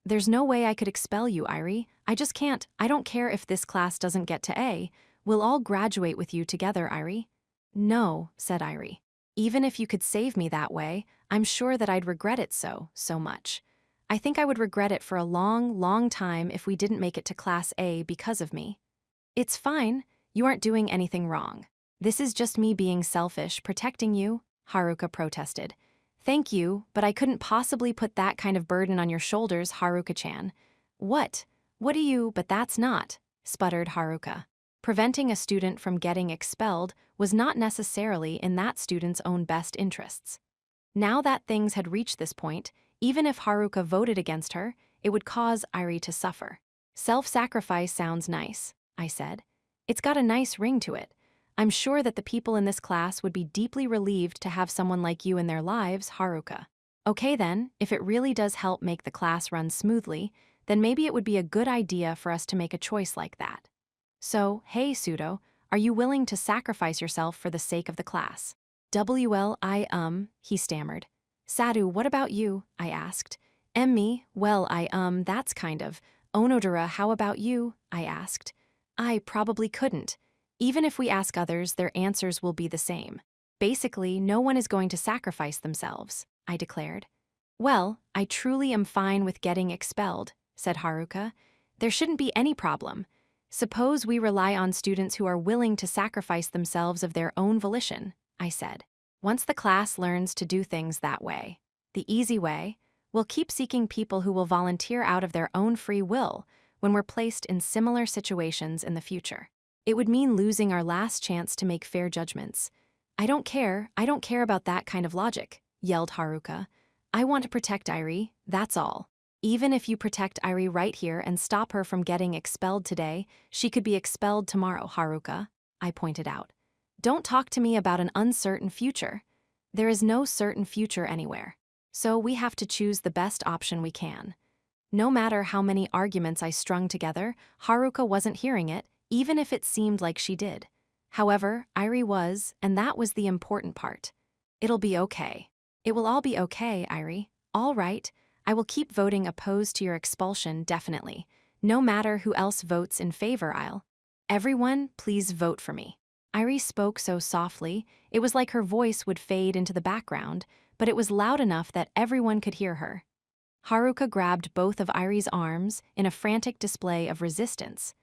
There's no way I could expel you, Airi. I just can't. I don't care if this class doesn't get to A. We'll all graduate with you together, Airi. No, said Airi. Even if you could save me that way, I'm sure that I'd regret it so much. I think I would regret it for a long, long time if we didn't make it to Class A because of me. It's fine. You aren't doing anything wrong. This is just me being selfish, protecting you, Haruka protested. Thank you, but I couldn't possibly put that kind of burden on your shoulders, Haruka-chan. What do you, but that's not, sputtered Haruka. Preventing a student from getting expelled was not necessarily in that student's own best interests. Now that things had reached this point, even if Haruka voted against her, it would cause Airi to suffer. Self-sacrifice sounds nice, I said. It's got a nice ring to it. I'm sure that the people in this class would be deeply relieved to have someone like you in their lives, Haruka. Okay then, if it really does help make the class run smoothly, then maybe it would be a good idea for us to make a choice like that. So, hey Pseudo, are you willing to sacrifice yourself for the sake of the class? He stammered. Sadu, what about you? I asked. Me, well, that's kind of. Onodera, how about you? I asked. I probably couldn't. Even if we ask others, their answers will be the same. Basically, no one is going to sacrifice themselves, I declared. Well, I truly am fine with getting expelled, said Haruka. There shouldn't be any problem. Suppose we rely on students who are willing to sacrifice themselves of their own volition, I said. Once the class learns to do things that way, the easy way, we'll keep seeking people who will volunteer out of their own free will when we're placed in similar situations in the future. It would mean losing our last chance to make fair judgments. I don't care about that kind of logic, yelled Haruka. I want to protect Airi, that's all. Even if you protect Airi right here and stop her from getting expelled today, she could be expelled tomorrow, Haruka, I pointed out. Don't talk to me about an uncertain future. There is no certain future anywhere. So we have to choose the best option we can. No matter how many arguments I strung together, Haruka wasn't hearing it, even if it seemed like she did. However, Airi was, and that was the important part. It'll be okay. It will all be okay, Airi. All right. I will keep voting opposed to your expulsion, definitely. No matter who else votes in favor, Everyone, please vote for me. Airi spoke so softly, it was like her voice would fade into the background, but it was loud enough that everyone could hear her. Haruka grabbed both of Airi's arms in a frantic display of resistance.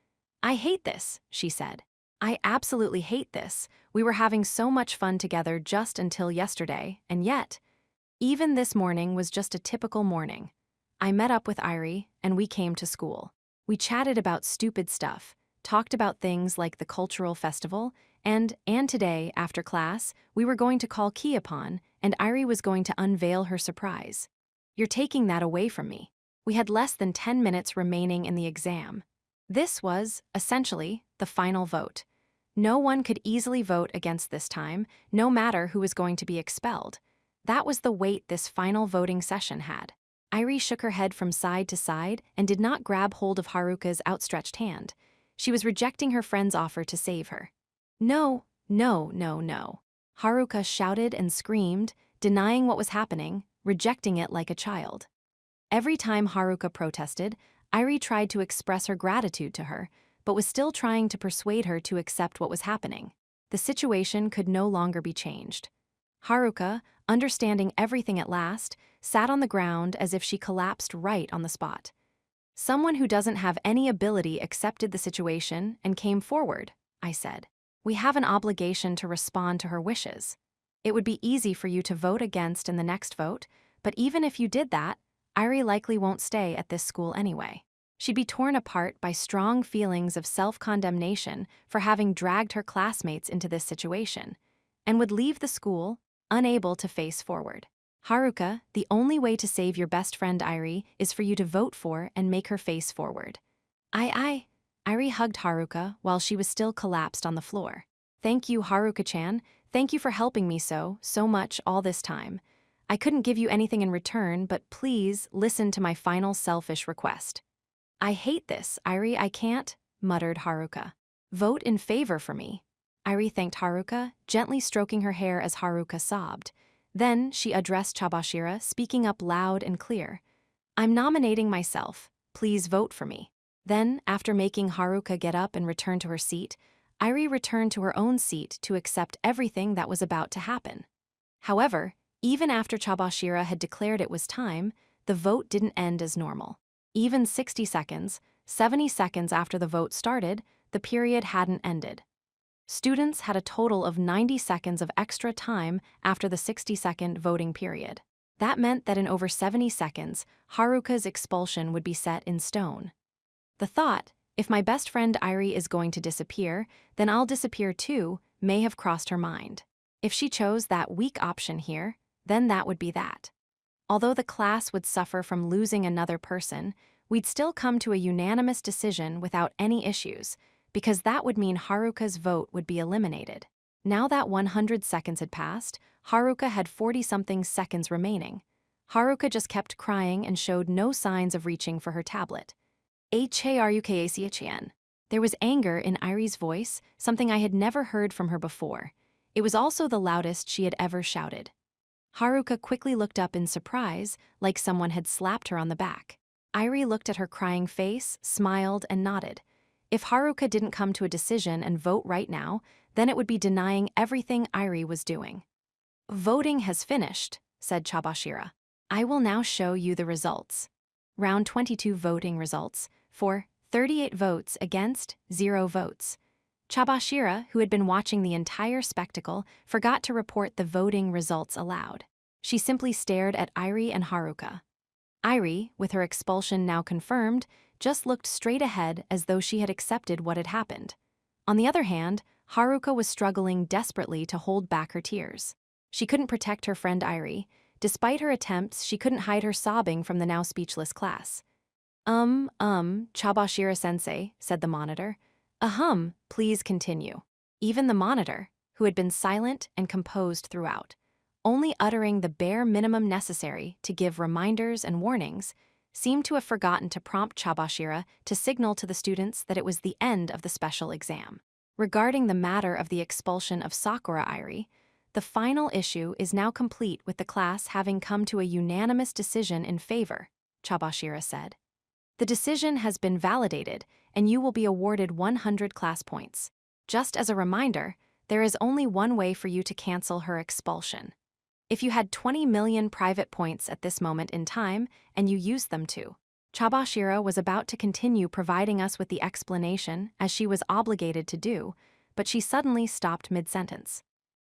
I hate this, she said. I absolutely hate this. We were having so much fun together just until yesterday, and yet, even this morning was just a typical morning. I met up with Airi, and we came to school. We chatted about stupid stuff, talked about things like the cultural festival, and today, after class, we were going to call Key upon, and Airi was going to unveil her surprise. You're taking that away from me. We had less than 10 minutes remaining in the exam. This was, essentially, the final vote. No one could easily vote against this time, no matter who was going to be expelled. That was the weight this final voting session had. Airi shook her head from side to side and did not grab hold of Haruka's outstretched hand. She was rejecting her friend's offer to save her. No, no, no, no. Haruka shouted and screamed, denying what was happening, rejecting it like a child. Every time Haruka protested, Airi tried to express her gratitude to her, but was still trying to persuade her to accept what was happening. The situation could no longer be changed. Haruka, understanding everything at last, sat on the ground as if she collapsed right on the spot. Someone who doesn't have any ability accepted the situation and came forward, I said. We have an obligation to respond to her wishes. It would be easy for you to vote against in the next vote, but even if you did that, Irie likely won't stay at this school anyway. She'd be torn apart by strong feelings of self-condemnation for having dragged her classmates into this situation, and would leave the school unable to face forward. Haruka, the only way to save your best friend Irie is for you to vote for and make her face forward. Irie hugged Haruka while she was still collapsed on the floor. Thank you, Haruka-chan. Thank you for helping me so much all this time. I couldn't give you anything in return, but please listen to my final selfish request. I hate this, Irie, I can't, muttered Haruka. Vote in favor for me. Irie thanked Haruka, gently stroking her hair as Haruka sobbed. Then she addressed Chabashira, speaking up loud and clear. I'm nominating myself. Please vote for me. Then, after making Haruka get up and return to her seat, Irie returned to her own seat to accept everything that was about to happen. However, even after Chabashira had declared it was time, the vote didn't end as normal. Even 60 seconds, 70 seconds after the vote started, the period hadn't ended. Students had a total of 90 seconds of extra time after the 60-second voting period. That meant that in over 70 seconds, Haruka's expulsion would be set in stone. The thought, if my best friend Irie is going to disappear, then I'll disappear too, may have crossed her mind. If she chose that weak option here, then that would be that. Although the class would suffer from losing another person, we'd still come to a unanimous decision without any issues, because that would mean Haruka's vote would be eliminated. Now that 100 seconds had passed, Haruka had 40-something seconds remaining. Haruka just kept crying and showed no signs of reaching for her tablet. Harukachan. There was anger in Irie's voice, something I had never heard from her before. It was also the loudest she had ever shouted. Haruka quickly looked up in surprise, like someone had slapped her on the back. Irie looked at her crying face, smiled, and nodded. If Haruka didn't come to a decision and vote right now, then it would be denying everything Irie was doing. Voting has finished, said Chabashira. I will now show you the results. Round 22 voting results, for 38 votes against 0 votes. Chabashira, who had been watching the entire spectacle, forgot to report the voting results aloud. She simply stared at Irie and Haruka. Irie, with her expulsion now confirmed, just looked straight ahead as though she had accepted what had happened. On the other hand, Haruka was struggling desperately to hold back her tears. She couldn't protect her friend Irie. Despite her attempts, she couldn't hide her sobbing from the now speechless class. Chabashira-sensei, said the monitor. Please continue. Even the monitor, who had been silent and composed throughout, only uttering the bare minimum necessary to give reminders and warnings, seemed to have forgotten to prompt Chabashira to signal to the students that it was the end of the special exam. Regarding the matter of the expulsion of Sakura Irie, the final issue is now complete with the class having come to a unanimous decision in favor, Chabashira said. The decision has been validated, and you will be awarded 100 class points. Just as a reminder, there is only one way for you to cancel her expulsion. If you had 20 million private points at this moment in time, and you used them to. Chabashira was about to continue providing us with the explanation, as she was obligated to do, but she suddenly stopped mid-sentence.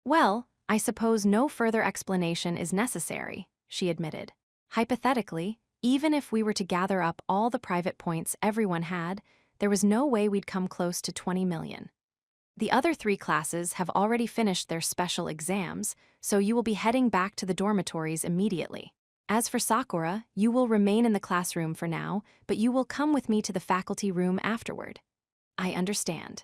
Well, I suppose no further explanation is necessary, she admitted. Hypothetically, even if we were to gather up all the private points everyone had, there was no way we'd come close to 20 million. The other 3 classes have already finished their special exams, so you will be heading back to the dormitories immediately. As for Sakura, you will remain in the classroom for now, but you will come with me to the faculty room afterward. I understand.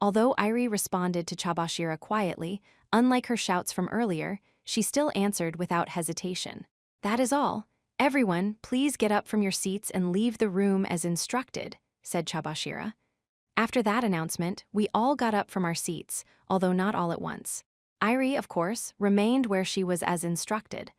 Although Irie responded to Chabashira quietly, unlike her shouts from earlier, she still answered without hesitation. That is all. Everyone, please get up from your seats and leave the room as instructed, said Chabashira. After that announcement, we all got up from our seats, although not all at once. Irie, of course, remained where she was as instructed.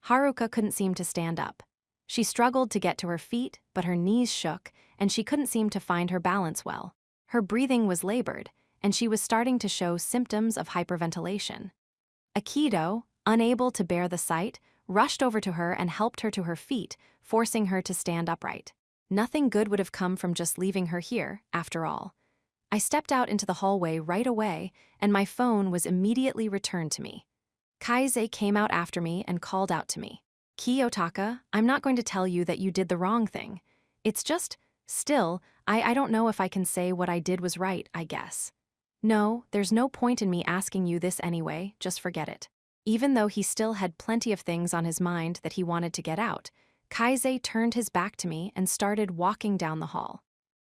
Haruka couldn't seem to stand up. She struggled to get to her feet, but her knees shook, and she couldn't seem to find her balance well. Her breathing was labored, and she was starting to show symptoms of hyperventilation. Aikido, unable to bear the sight, rushed over to her and helped her to her feet, forcing her to stand upright. Nothing good would have come from just leaving her here, after all. I stepped out into the hallway right away, and my phone was immediately returned to me. Kaise came out after me and called out to me. Kiyotaka, I'm not going to tell you that you did the wrong thing. It's just, still, I don't know if I can say what I did was right, I guess. No, there's no point in me asking you this anyway, just forget it. Even though he still had plenty of things on his mind that he wanted to get out, Kaise turned his back to me and started walking down the hall.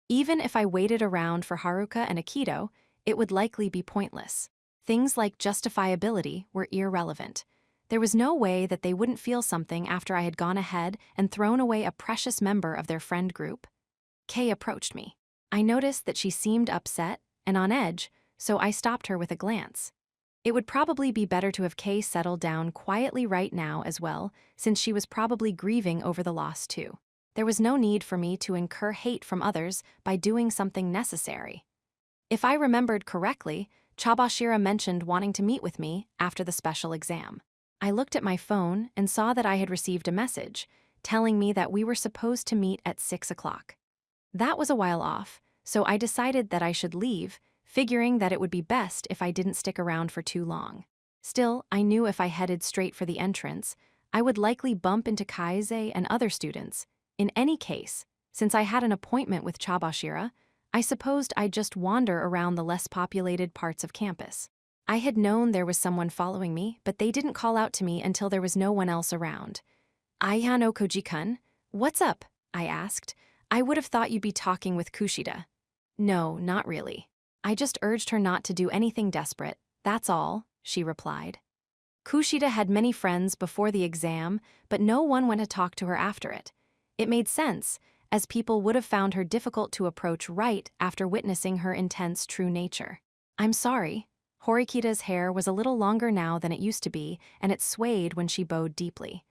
Even if I waited around for Haruka and Akito, it would likely be pointless. Things like justifiability were irrelevant. There was no way that they wouldn't feel something after I had gone ahead and thrown away a precious member of their friend group. Kay approached me. I noticed that she seemed upset and on edge, so I stopped her with a glance. It would probably be better to have Kay settle down quietly right now as well, since she was probably grieving over the loss too. There was no need for me to incur hate from others by doing something necessary. If I remembered correctly, Chabashira mentioned wanting to meet with me after the special exam. I looked at my phone and saw that I had received a message telling me that we were supposed to meet at 6 o'clock. That was a while off, so I decided that I should leave, figuring that it would be best if I didn't stick around for too long. Still, I knew if I headed straight for the entrance, I would likely bump into Kaise and other students. In any case, since I had an appointment with Chabashira, I supposed I'd just wander around the less populated parts of campus. I had known there was someone following me, but they didn't call out to me until there was no one else around. Ayano Koji-kun, what's up? I asked. I would have thought you'd be talking with Kushida. No, not really. I just urged her not to do anything desperate, that's all, she replied. Kushida had many friends before the exam, but no one went to talk to her after it. It made sense, as people would have found her difficult to approach right after witnessing her intense true nature. I'm sorry. Horikita's hair was a little longer now than it used to be, and it swayed when she bowed deeply.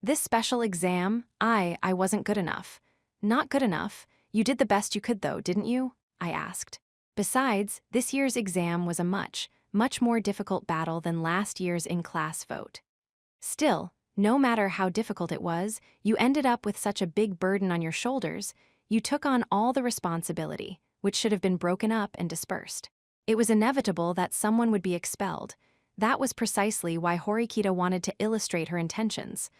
This special exam, I wasn't good enough. Not good enough? You did the best you could though, didn't you? I asked. Besides, this year's exam was a much more difficult battle than last year's in-class vote. Still, no matter how difficult it was, you ended up with such a big burden on your shoulders, you took on all the responsibility, which should have been broken up and dispersed. It was inevitable that someone would be expelled. That was precisely why Horikita wanted to illustrate her intentions.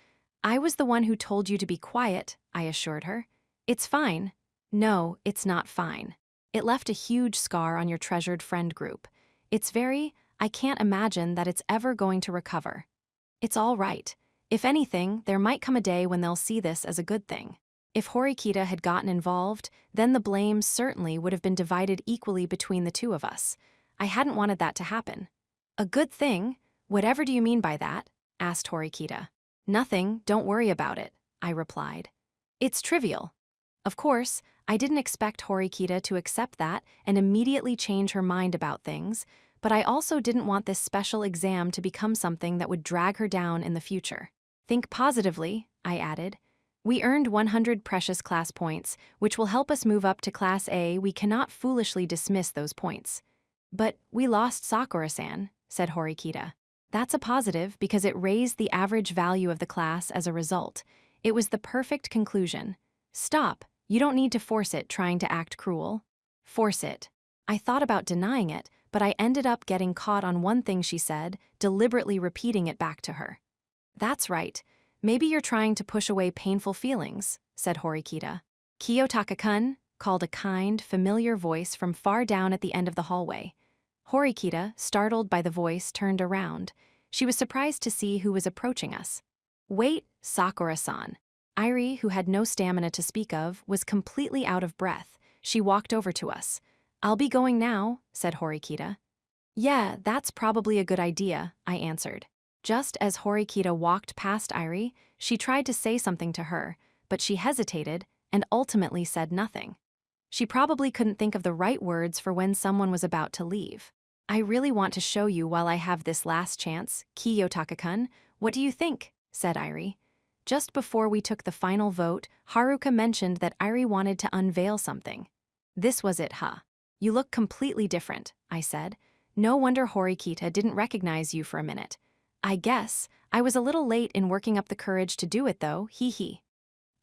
I was the one who told you to be quiet, I assured her. It's fine. No, it's not fine. It left a huge scar on your treasured friend group. I can't imagine that it's ever going to recover. It's all right. If anything, there might come a day when they'll see this as a good thing. If Horikita had gotten involved, then the blame certainly would have been divided equally between the two of us. I hadn't wanted that to happen. A good thing? Whatever do you mean by that? Asked Horikita. Nothing, don't worry about it, I replied. It's trivial. Of course, I didn't expect Horikita to accept that and immediately change her mind about things, but I also didn't want this special exam to become something that would drag her down in the future. Think positively, I added. We earned 100 precious class points, which will help us move up to Class A. We cannot foolishly dismiss those points. But we lost Sakura-san, said Horikita. That's a positive because it raised the average value of the class as a result. It was the perfect conclusion. Stop, you don't need to force it trying to act cruel. Force it. I thought about denying it, but I ended up getting caught on one thing she said, deliberately repeating it back to her. That's right. Maybe you're trying to push away painful feelings, said Horikita. Kiyotaka-kun, called a kind, familiar voice from far down at the end of the hallway. Horikita, startled by the voice, turned around. She was surprised to see who was approaching us. Wait, Sakura-san. Airi, who had no stamina to speak of, was completely out of breath. She walked over to us. I'll be going now, said Horikita. Yeah, that's probably a good idea, I answered. Just as Horikita walked past Airi, she tried to say something to her, but she hesitated and ultimately said nothing. She probably couldn't think of the right words for when someone was about to leave. I really want to show you while I have this last chance, Kiyotaka-kun. What do you think? Said Airi. Just before we took the final vote, Haruka mentioned that Airi wanted to unveil something. This was it, huh? You look completely different, I said. No wonder Horikita didn't recognize you for a minute. I guess I was a little late in working up the courage to do it though, hee hee.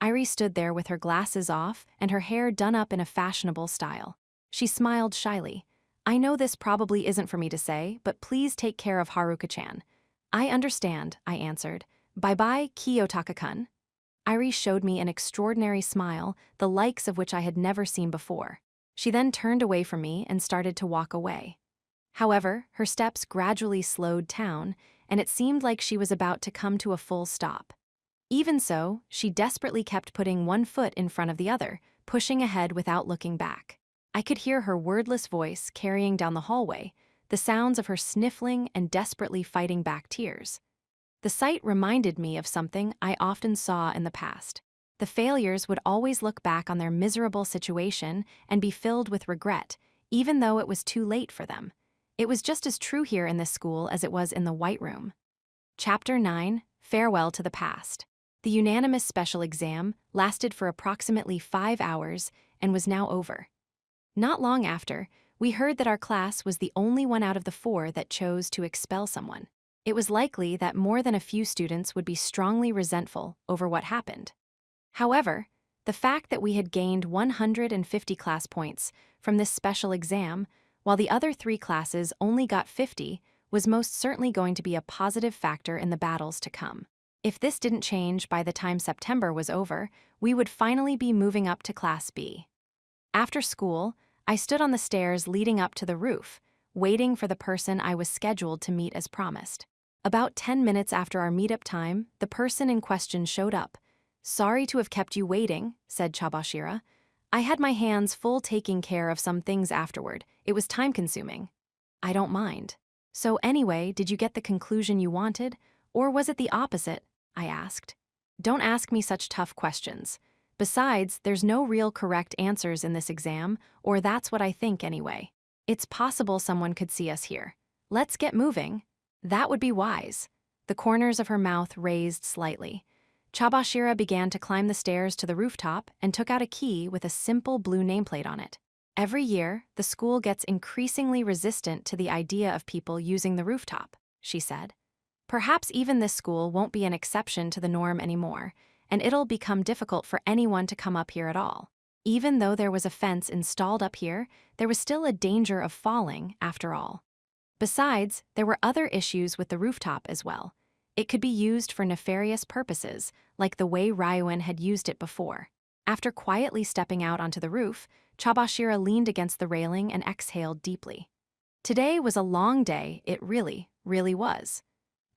Irie stood there with her glasses off and her hair done up in a fashionable style. She smiled shyly. I know this probably isn't for me to say, but please take care of Haruka-chan. I understand, I answered. Bye-bye, Kiyotaka-kun. Irie showed me an extraordinary smile, the likes of which I had never seen before. She then turned away from me and started to walk away. However, her steps gradually slowed down, and it seemed like she was about to come to a full stop. Even so, she desperately kept putting one foot in front of the other, pushing ahead without looking back. I could hear her wordless voice carrying down the hallway, the sounds of her sniffling and desperately fighting back tears. The sight reminded me of something I often saw in the past. The failures would always look back on their miserable situation and be filled with regret, even though it was too late for them. It was just as true here in this school as it was in the White Room. Chapter 9: Farewell to the Past. The unanimous special exam lasted for approximately 5 hours and was now over. Not long after, we heard that our class was the only one out of the 4 that chose to expel someone. It was likely that more than a few students would be strongly resentful over what happened. However, the fact that we had gained 150 class points from this special exam, while the other 3 classes only got 50, was most certainly going to be a positive factor in the battles to come. If this didn't change by the time September was over, we would finally be moving up to Class B. After school, I stood on the stairs leading up to the roof, waiting for the person I was scheduled to meet as promised. About 10 minutes after our meetup time, the person in question showed up. Sorry to have kept you waiting, said Chabashira. I had my hands full taking care of some things afterward. It was time-consuming. I don't mind. So anyway, did you get the conclusion you wanted? Or was it the opposite? I asked. Don't ask me such tough questions. Besides, there's no real correct answers in this exam, or that's what I think anyway. It's possible someone could see us here. Let's get moving. That would be wise. The corners of her mouth raised slightly. Chabashira began to climb the stairs to the rooftop and took out a key with a simple blue nameplate on it. Every year, the school gets increasingly resistant to the idea of people using the rooftop, she said. Perhaps even this school won't be an exception to the norm anymore, and it'll become difficult for anyone to come up here at all. Even though there was a fence installed up here, there was still a danger of falling, after all. Besides, there were other issues with the rooftop as well. It could be used for nefarious purposes, like the way Ryuin had used it before. After quietly stepping out onto the roof, Chabashira leaned against the railing and exhaled deeply. Today was a long day, it really, really was.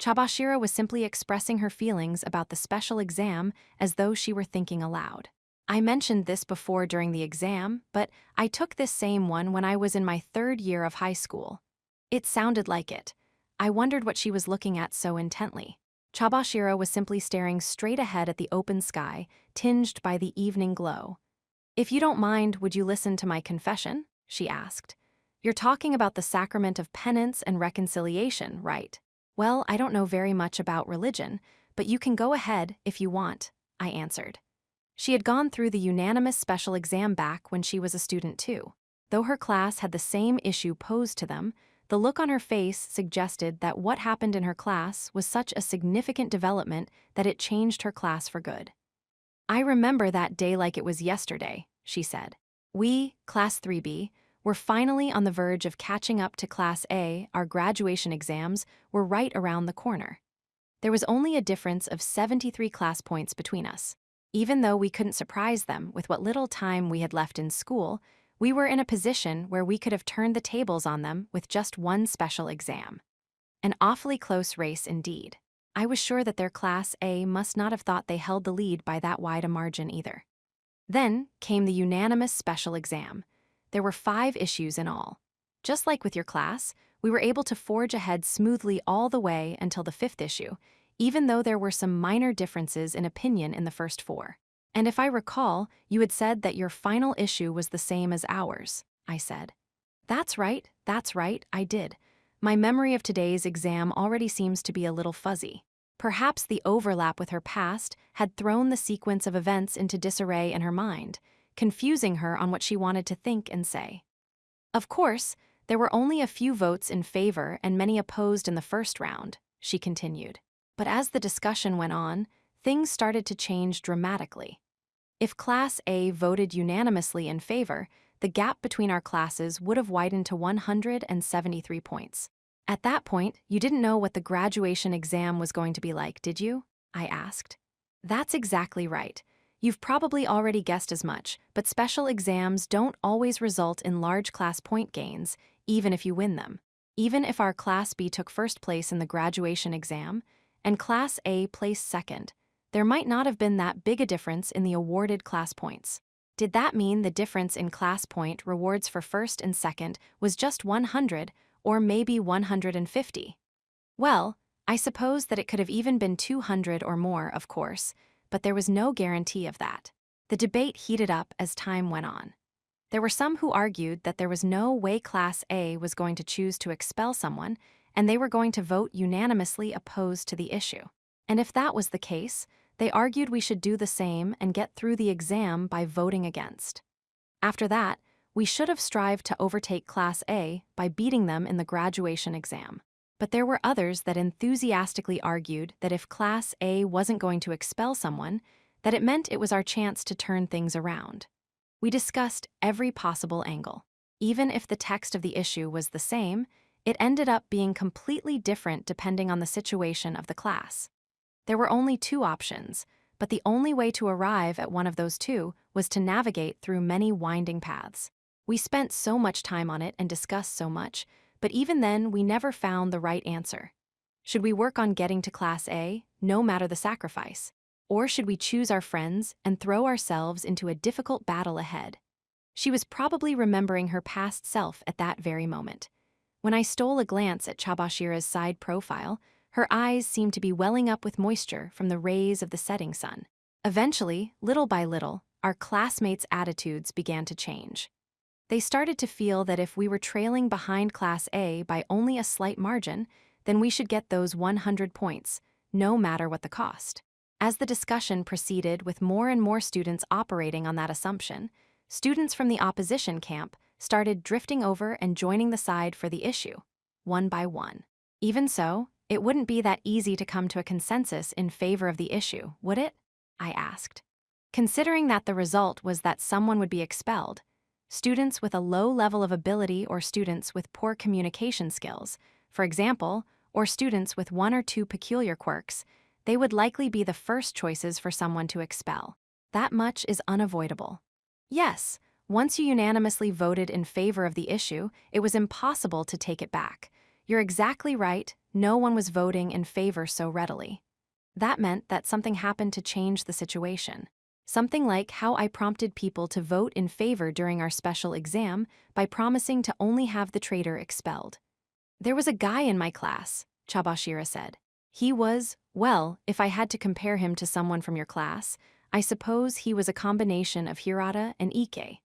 Chabashira was simply expressing her feelings about the special exam as though she were thinking aloud. I mentioned this before during the exam, but I took this same one when I was in my 3rd year of high school. It sounded like it. I wondered what she was looking at so intently. Chabashira was simply staring straight ahead at the open sky, tinged by the evening glow. If you don't mind, would you listen to my confession? She asked. You're talking about the sacrament of penance and reconciliation, right? Well, I don't know very much about religion, but you can go ahead if you want, I answered. She had gone through the unanimous special exam back when she was a student too. Though her class had the same issue posed to them, the look on her face suggested that what happened in her class was such a significant development that it changed her class for good. I remember that day like it was yesterday, she said. We, Class 3B, were finally on the verge of catching up to Class A. Our graduation exams were right around the corner. There was only a difference of 73 class points between us. Even though we couldn't surprise them with what little time we had left in school, we were in a position where we could have turned the tables on them with just one special exam. An awfully close race indeed. I was sure that their Class A must not have thought they held the lead by that wide a margin either. Then came the unanimous special exam. There were 5 issues in all. Just like with your class, we were able to forge ahead smoothly all the way until the 5th issue, even though there were some minor differences in opinion in the first 4. And if I recall, you had said that your final issue was the same as ours, I said. That's right, I did. My memory of today's exam already seems to be a little fuzzy. Perhaps the overlap with her past had thrown the sequence of events into disarray in her mind, confusing her on what she wanted to think and say. Of course, there were only a few votes in favor and many opposed in the first round, she continued. But as the discussion went on, things started to change dramatically. If Class A voted unanimously in favor, the gap between our classes would have widened to 173 points. At that point, you didn't know what the graduation exam was going to be like, did you? I asked. That's exactly right. You've probably already guessed as much, but special exams don't always result in large class point gains, even if you win them. Even if our Class B took first place in the graduation exam, and Class A placed second, there might not have been that big a difference in the awarded class points. Did that mean the difference in class point rewards for first and second was just 100 or maybe 150? Well, I suppose that it could have even been 200 or more, of course, but there was no guarantee of that. The debate heated up as time went on. There were some who argued that there was no way Class A was going to choose to expel someone, and they were going to vote unanimously opposed to the issue. And if that was the case, they argued we should do the same and get through the exam by voting against. After that, we should have strived to overtake Class A by beating them in the graduation exam. But there were others that enthusiastically argued that if Class A wasn't going to expel someone, that it meant it was our chance to turn things around. We discussed every possible angle. Even if the text of the issue was the same, it ended up being completely different depending on the situation of the class. There were only two options, but the only way to arrive at one of those two was to navigate through many winding paths. We spent so much time on it and discussed so much, but even then we never found the right answer. Should we work on getting to Class A, no matter the sacrifice? Or should we choose our friends and throw ourselves into a difficult battle ahead? She was probably remembering her past self at that very moment. When I stole a glance at Chabashira's side profile, her eyes seemed to be welling up with moisture from the rays of the setting sun. Eventually, little by little, our classmates' attitudes began to change. They started to feel that if we were trailing behind Class A by only a slight margin, then we should get those 100 points, no matter what the cost. As the discussion proceeded with more and more students operating on that assumption, students from the opposition camp started drifting over and joining the side for the issue, one by one. Even so, it wouldn't be that easy to come to a consensus in favor of the issue, would it? I asked. Considering that the result was that someone would be expelled, students with a low level of ability or students with poor communication skills, for example, or students with one or two peculiar quirks, they would likely be the first choices for someone to expel. That much is unavoidable. Yes, once you unanimously voted in favor of the issue, it was impossible to take it back. You're exactly right, no one was voting in favor so readily. That meant that something happened to change the situation. Something like how I prompted people to vote in favor during our special exam by promising to only have the traitor expelled. There was a guy in my class, Chabashira said. He was, well, if I had to compare him to someone from your class, I suppose he was a combination of Hirata and Ike.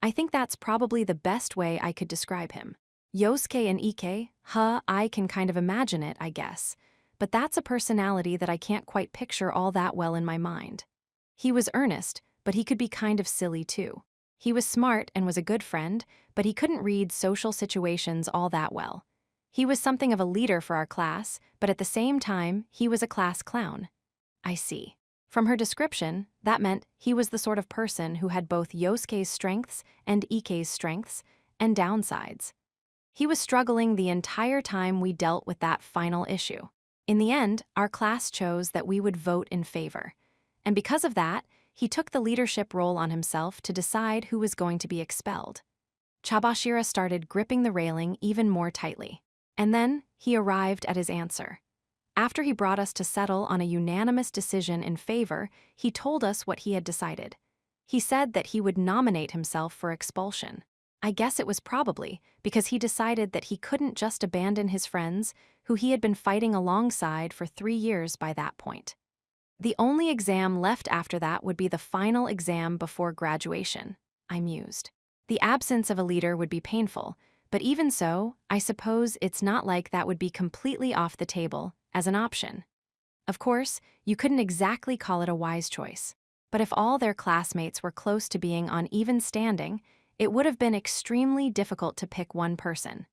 I think that's probably the best way I could describe him. Yosuke and Ike, I can kind of imagine it, I guess. But that's a personality that I can't quite picture all that well in my mind. He was earnest, but he could be kind of silly too. He was smart and was a good friend, but he couldn't read social situations all that well. He was something of a leader for our class, but at the same time, he was a class clown. I see. From her description, that meant he was the sort of person who had both Yosuke's strengths and Ike's strengths and downsides. He was struggling the entire time we dealt with that final issue. In the end, our class chose that we would vote in favor. And because of that, he took the leadership role on himself to decide who was going to be expelled. Chabashira started gripping the railing even more tightly. And then he arrived at his answer. After he brought us to settle on a unanimous decision in favor, he told us what he had decided. He said that he would nominate himself for expulsion. I guess it was probably because he decided that he couldn't just abandon his friends, who he had been fighting alongside for 3 years by that point. The only exam left after that would be the final exam before graduation, I mused. The absence of a leader would be painful, but even so, I suppose it's not like that would be completely off the table as an option. Of course, you couldn't exactly call it a wise choice, but if all their classmates were close to being on even standing, it would have been extremely difficult to pick one person.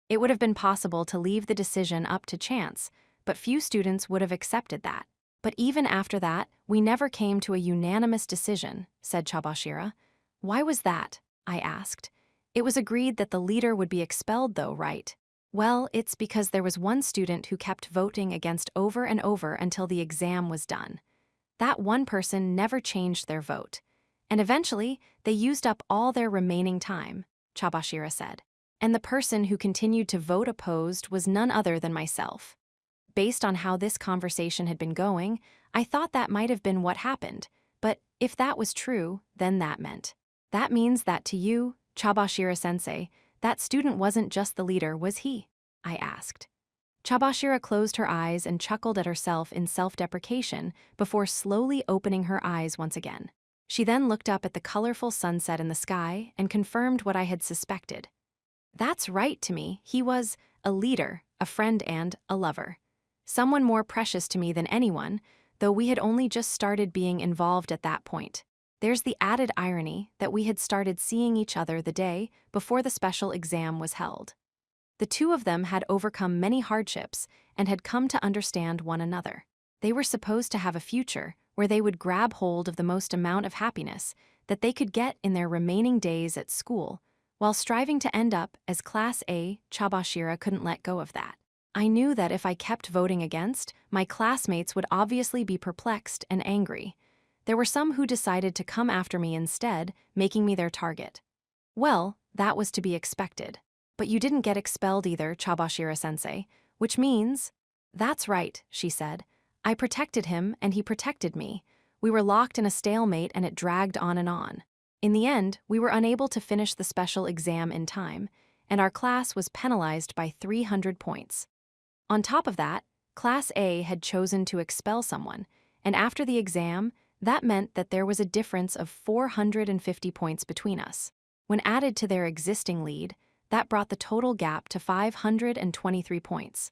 It would have been possible to leave the decision up to chance, but few students would have accepted that. But even after that, we never came to a unanimous decision, said Chabashira. Why was that? I asked. It was agreed that the leader would be expelled though, right? Well, it's because there was one student who kept voting against over and over until the exam was done. That one person never changed their vote. And eventually, they used up all their remaining time, Chabashira said. And the person who continued to vote opposed was none other than myself. Based on how this conversation had been going, I thought that might have been what happened, but if that was true, then that means that to you, Chabashira-sensei, that student wasn't just the leader, was he? I asked. Chabashira closed her eyes and chuckled at herself in self-deprecation before slowly opening her eyes once again. She then looked up at the colorful sunset in the sky and confirmed what I had suspected. That's right to me, he was a leader, a friend and a lover. Someone more precious to me than anyone, though we had only just started being involved at that point. There's the added irony that we had started seeing each other the day before the special exam was held. The two of them had overcome many hardships and had come to understand one another. They were supposed to have a future where they would grab hold of the most amount of happiness that they could get in their remaining days at school, while striving to end up as Class A. Chabashira couldn't let go of that. I knew that if I kept voting against, my classmates would obviously be perplexed and angry. There were some who decided to come after me instead, making me their target. Well, that was to be expected. But you didn't get expelled either, Chabashira-sensei, which means… That's right, she said. I protected him and he protected me. We were locked in a stalemate and it dragged on and on. In the end, we were unable to finish the special exam in time, and our class was penalized by 300 points. On top of that, Class A had chosen to expel someone, and after the exam, that meant that there was a difference of 450 points between us. When added to their existing lead, that brought the total gap to 523 points.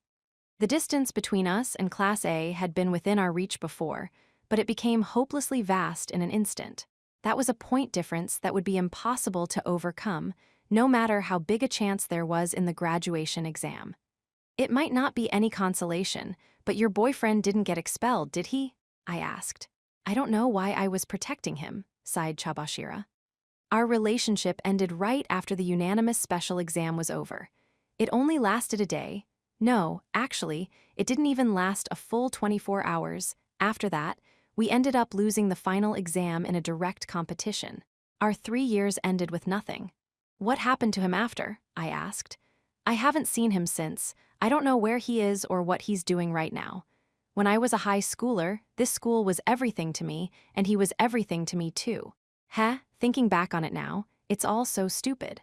The distance between us and Class A had been within our reach before, but it became hopelessly vast in an instant. That was a point difference that would be impossible to overcome, no matter how big a chance there was in the graduation exam. It might not be any consolation, but your boyfriend didn't get expelled, did he? I asked. I don't know why I was protecting him, sighed Chabashira. Our relationship ended right after the unanimous special exam was over. It only lasted a day. No, actually, it didn't even last a full 24 hours. After that, we ended up losing the final exam in a direct competition. Our 3 years ended with nothing. What happened to him after? I asked. I haven't seen him since. I don't know where he is or what he's doing right now. When I was a high schooler, this school was everything to me, and he was everything to me too. Thinking back on it now, it's all so stupid.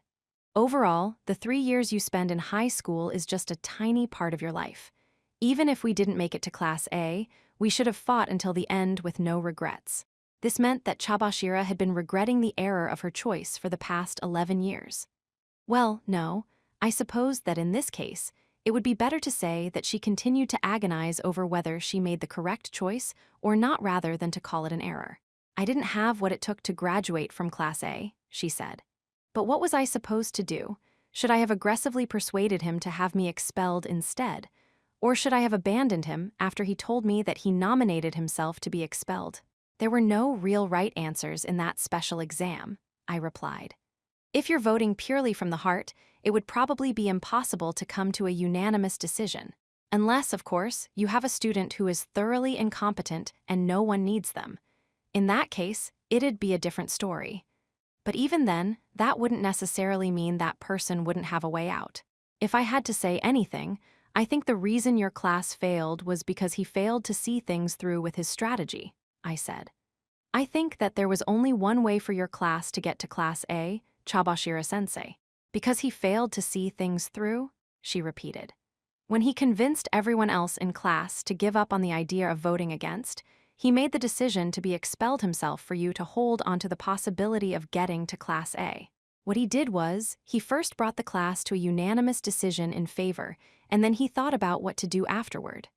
Overall, the 3 years you spend in high school is just a tiny part of your life. Even if we didn't make it to Class A, we should have fought until the end with no regrets. This meant that Chabashira had been regretting the error of her choice for the past 11 years. Well, no, I suppose that in this case, it would be better to say that she continued to agonize over whether she made the correct choice or not rather than to call it an error. I didn't have what it took to graduate from Class A, she said. But what was I supposed to do? Should I have aggressively persuaded him to have me expelled instead? Or should I have abandoned him after he told me that he nominated himself to be expelled? There were no real right answers in that special exam, I replied. If you're voting purely from the heart, it would probably be impossible to come to a unanimous decision. Unless, of course, you have a student who is thoroughly incompetent and no one needs them. In that case, it'd be a different story. But even then, that wouldn't necessarily mean that person wouldn't have a way out. If I had to say anything, I think the reason your class failed was because he failed to see things through with his strategy, I said. I think that there was only one way for your class to get to Class A, Chabashira-sensei. Because he failed to see things through, she repeated. When he convinced everyone else in class to give up on the idea of voting against, he made the decision to be expelled himself for you to hold onto the possibility of getting to Class A. What he did was, he first brought the class to a unanimous decision in favor, and then he thought about what to do afterward.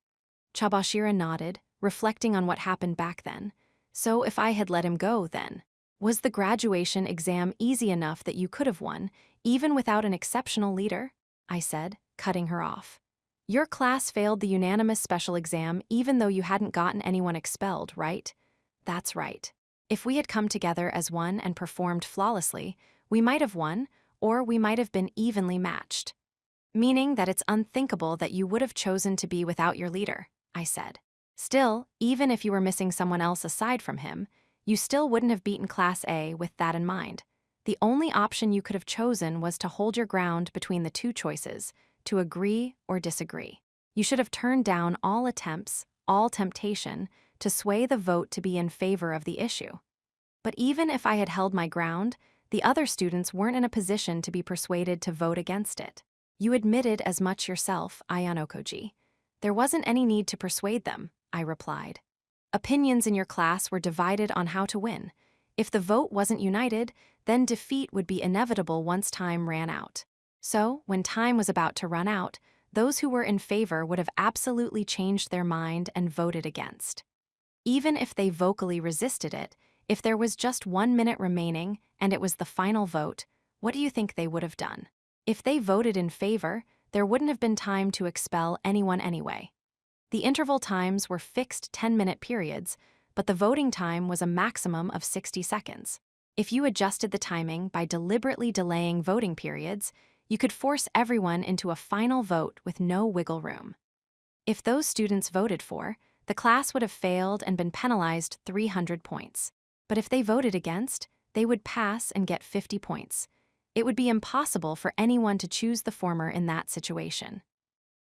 Chabashira nodded, reflecting on what happened back then. So if I had let him go then, was the graduation exam easy enough that you could have won, even without an exceptional leader? I said, cutting her off. Your class failed the unanimous special exam even though you hadn't gotten anyone expelled, right? That's right. If we had come together as one and performed flawlessly, we might have won, or we might have been evenly matched. Meaning that it's unthinkable that you would have chosen to be without your leader, I said. Still, even if you were missing someone else aside from him, you still wouldn't have beaten Class A with that in mind. The only option you could have chosen was to hold your ground between the two choices, to agree or disagree. You should have turned down all attempts, all temptation, to sway the vote to be in favor of the issue. But even if I had held my ground, the other students weren't in a position to be persuaded to vote against it. You admitted as much yourself, Ayanokoji. There wasn't any need to persuade them, I replied. Opinions in your class were divided on how to win. If the vote wasn't united, then defeat would be inevitable once time ran out. So, when time was about to run out, those who were in favor would have absolutely changed their mind and voted against. Even if they vocally resisted it, if there was just 1 minute remaining and it was the final vote, what do you think they would have done? If they voted in favor, there wouldn't have been time to expel anyone anyway. The interval times were fixed 10-minute periods, but the voting time was a maximum of 60 seconds. If you adjusted the timing by deliberately delaying voting periods, you could force everyone into a final vote with no wiggle room. If those students voted for, the class would have failed and been penalized 300 points. But if they voted against, they would pass and get 50 points. It would be impossible for anyone to choose the former in that situation.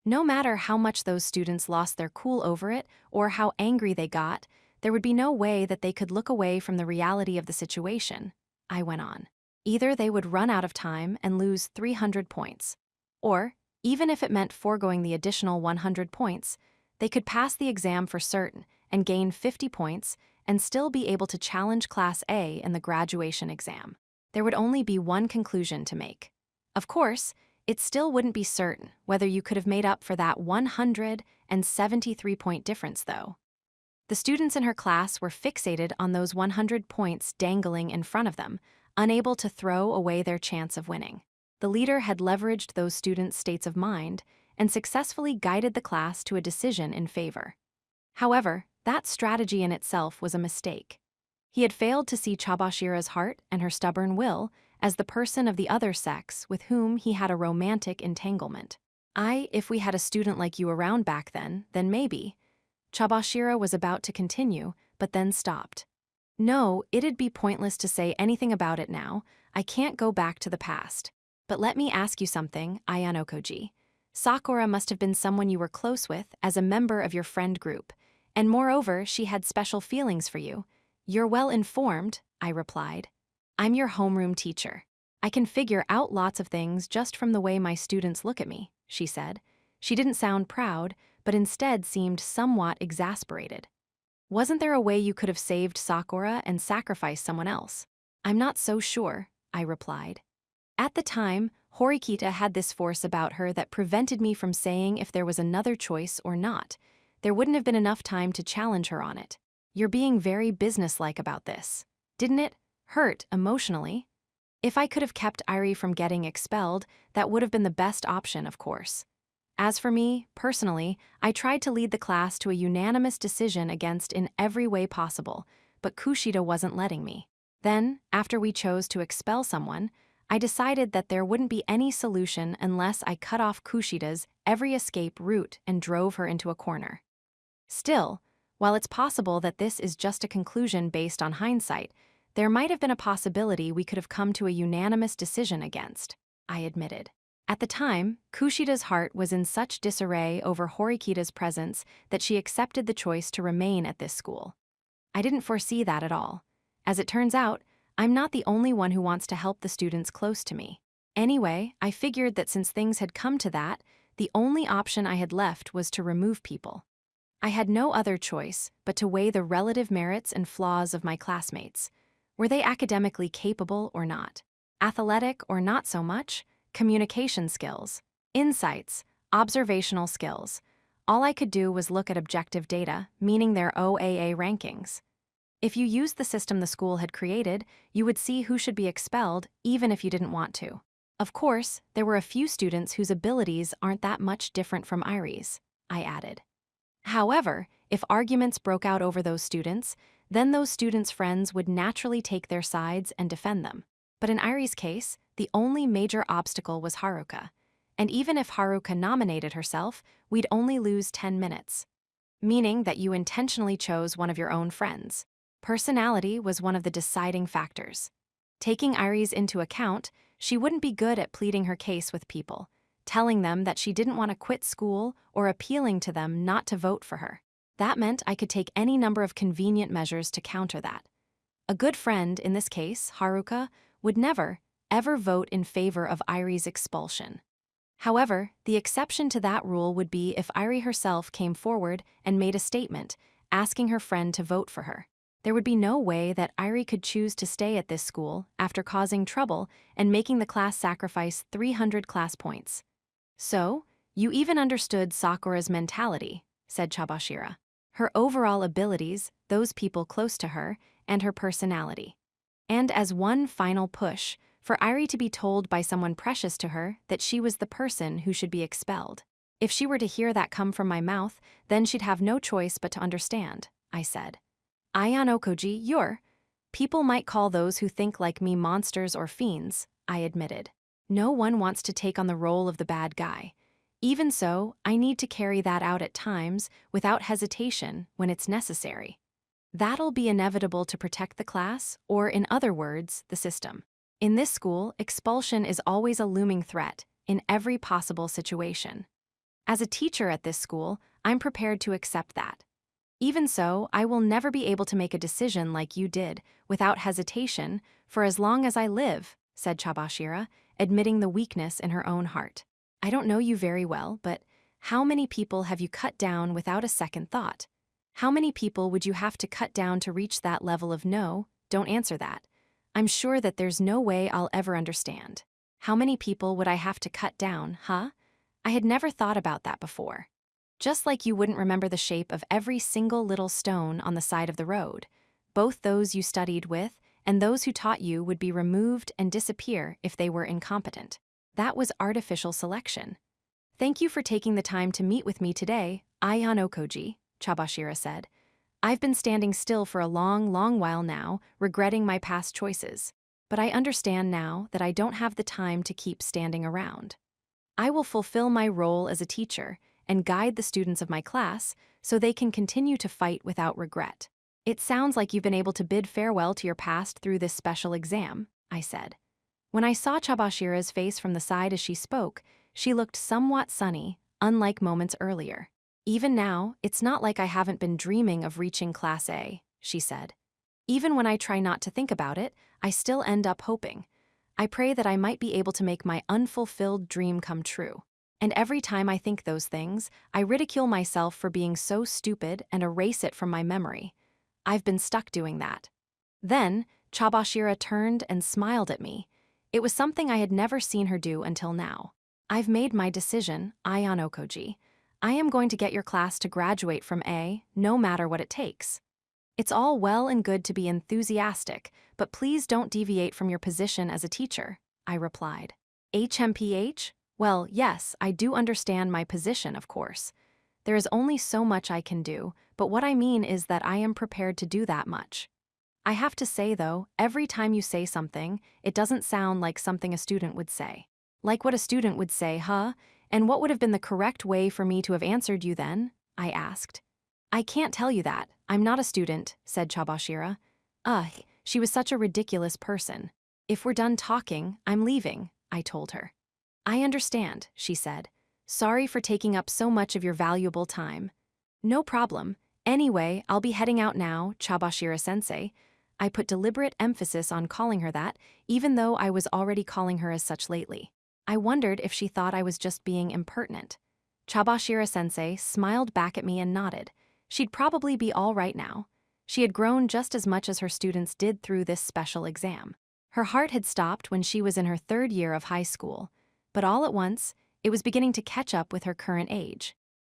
No matter how much those students lost their cool over it or how angry they got, there would be no way that they could look away from the reality of the situation, I went on. Either they would run out of time and lose 300 points, or, even if it meant foregoing the additional 100 points, they could pass the exam for certain and gain 50 points and still be able to challenge Class A in the graduation exam. There would only be one conclusion to make. Of course, it still wouldn't be certain whether you could have made up for that 173-point difference, though. The students in her class were fixated on those 100 points dangling in front of them, unable to throw away their chance of winning. The leader had leveraged those students' states of mind and successfully guided the class to a decision in favor. However, that strategy in itself was a mistake. He had failed to see Chabashira's heart and her stubborn will as the person of the other sex with whom he had a romantic entanglement. If we had a student like you around back then maybe. Chabashira was about to continue, but then stopped. No, it'd be pointless to say anything about it now. I can't go back to the past. But let me ask you something, Ayanokoji. Sakura must have been someone you were close with as a member of your friend group, and moreover, she had special feelings for you. You're well informed, I replied. I'm your homeroom teacher. I can figure out lots of things just from the way my students look at me, she said. She didn't sound proud, but instead seemed somewhat exasperated. Wasn't there a way you could have saved Sakura and sacrificed someone else? I'm not so sure, I replied. At the time, Horikita had this force about her that prevented me from saying if there was another choice or not. There wouldn't have been enough time to challenge her on it. You're being very businesslike about this. Didn't it hurt emotionally? If I could have kept Irie from getting expelled, that would have been the best option, of course. As for me, personally, I tried to lead the class to a unanimous decision against in every way possible, but Kushida wasn't letting me. Then, after we chose to expel someone, I decided that there wouldn't be any solution unless I cut off Kushida's every escape route and drove her into a corner. Still, while it's possible that this is just a conclusion based on hindsight, there might have been a possibility we could have come to a unanimous decision against, I admitted. At the time, Kushida's heart was in such disarray over Horikita's presence that she accepted the choice to remain at this school. I didn't foresee that at all. As it turns out, I'm not the only one who wants to help the students close to me. Anyway, I figured that since things had come to that, the only option I had left was to remove people. I had no other choice but to weigh the relative merits and flaws of my classmates. Were they academically capable or not? Athletic or not so much? Communication skills, insights, observational skills. All I could do was look at objective data, meaning their OAA rankings. If you used the system the school had created, you would see who should be expelled even if you didn't want to. Of course, there were a few students whose abilities aren't that much different from Irie's, I added. However, if arguments broke out over those students, then those students' friends would naturally take their sides and defend them. But in Irie's case, the only major obstacle was Haruka. And even if Haruka nominated herself, we'd only lose 10 minutes. Meaning that you intentionally chose one of your own friends. Personality was one of the deciding factors. Taking Irie's into account, she wouldn't be good at pleading her case with people, telling them that she didn't want to quit school or appealing to them not to vote for her. That meant I could take any number of convenient measures to counter that. A good friend, in this case, Haruka, would never, ever vote in favor of Irie's expulsion. However, the exception to that rule would be if Irie herself came forward and made a statement, asking her friend to vote for her. There would be no way that Irie could choose to stay at this school after causing trouble and making the class sacrifice 300 class points. So, you even understood Sakura's mentality, said Chabashira. Her overall abilities, those people close to her, and her personality. And as one final push, for Irie to be told by someone precious to her that she was the person who should be expelled. If she were to hear that come from my mouth, then she'd have no choice but to understand, I said. Aion Okoji, you're. People might call those who think like me monsters or fiends, I admitted. No one wants to take on the role of the bad guy. Even so, I need to carry that out at times, without hesitation, when it's necessary. That'll be inevitable to protect the class, or in other words, the system. In this school, expulsion is always a looming threat, in every possible situation. As a teacher at this school, I'm prepared to accept that. Even so, I will never be able to make a decision like you did, without hesitation, for as long as I live, said Chabashira, admitting the weakness in her own heart. I don't know you very well, but how many people have you cut down without a second thought? How many people would you have to cut down to reach that level of no, don't answer that? I'm sure that there's no way I'll ever understand. How many people would I have to cut down, huh? I had never thought about that before. Just like you wouldn't remember the shape of every single little stone on the side of the road, both those you studied with and those who taught you would be removed and disappear if they were incompetent. That was artificial selection. Thank you for taking the time to meet with me today, Aion Okoji, Chabashira said. I've been standing still for a long, long while now, regretting my past choices. But I understand now that I don't have the time to keep standing around. I will fulfill my role as a teacher and guide the students of my class so they can continue to fight without regret. It sounds like you've been able to bid farewell to your past through this special exam, I said. When I saw Chabashira's face from the side as she spoke, she looked somewhat sunny, unlike moments earlier. Even now, it's not like I haven't been dreaming of reaching Class A, she said. Even when I try not to think about it, I still end up hoping. I pray that I might be able to make my unfulfilled dream come true. And every time I think those things, I ridicule myself for being so stupid and erase it from my memory. I've been stuck doing that. Then, Chabashira turned and smiled at me. It was something I had never seen her do until now. I've made my decision, Aion Okoji. I am going to get your class to graduate from A, no matter what it takes. It's all well and good to be enthusiastic, but please don't deviate from your position as a teacher, I replied. HMPH? Well, yes, I do understand my position, of course. There is only so much I can do, but what I mean is that I am prepared to do that much. I have to say, though, every time you say something, it doesn't sound like something a student would say. Like what a student would say, huh? And what would have been the correct way for me to have answered you then? I asked. I can't tell you that. I'm not a student, said Chabashira. She was such a ridiculous person. If we're done talking, I'm leaving, I told her. I understand, she said. Sorry for taking up so much of your valuable time. No problem. Anyway, I'll be heading out now, Chabashira-sensei. I put deliberate emphasis on calling her that, even though I was already calling her as such lately. I wondered if she thought I was just being impertinent. Chabashira-sensei smiled back at me and nodded. She'd probably be all right now. She had grown just as much as her students did through this special exam. Her heart had stopped when she was in her 3rd year of high school, but all at once, it was beginning to catch up with her current age.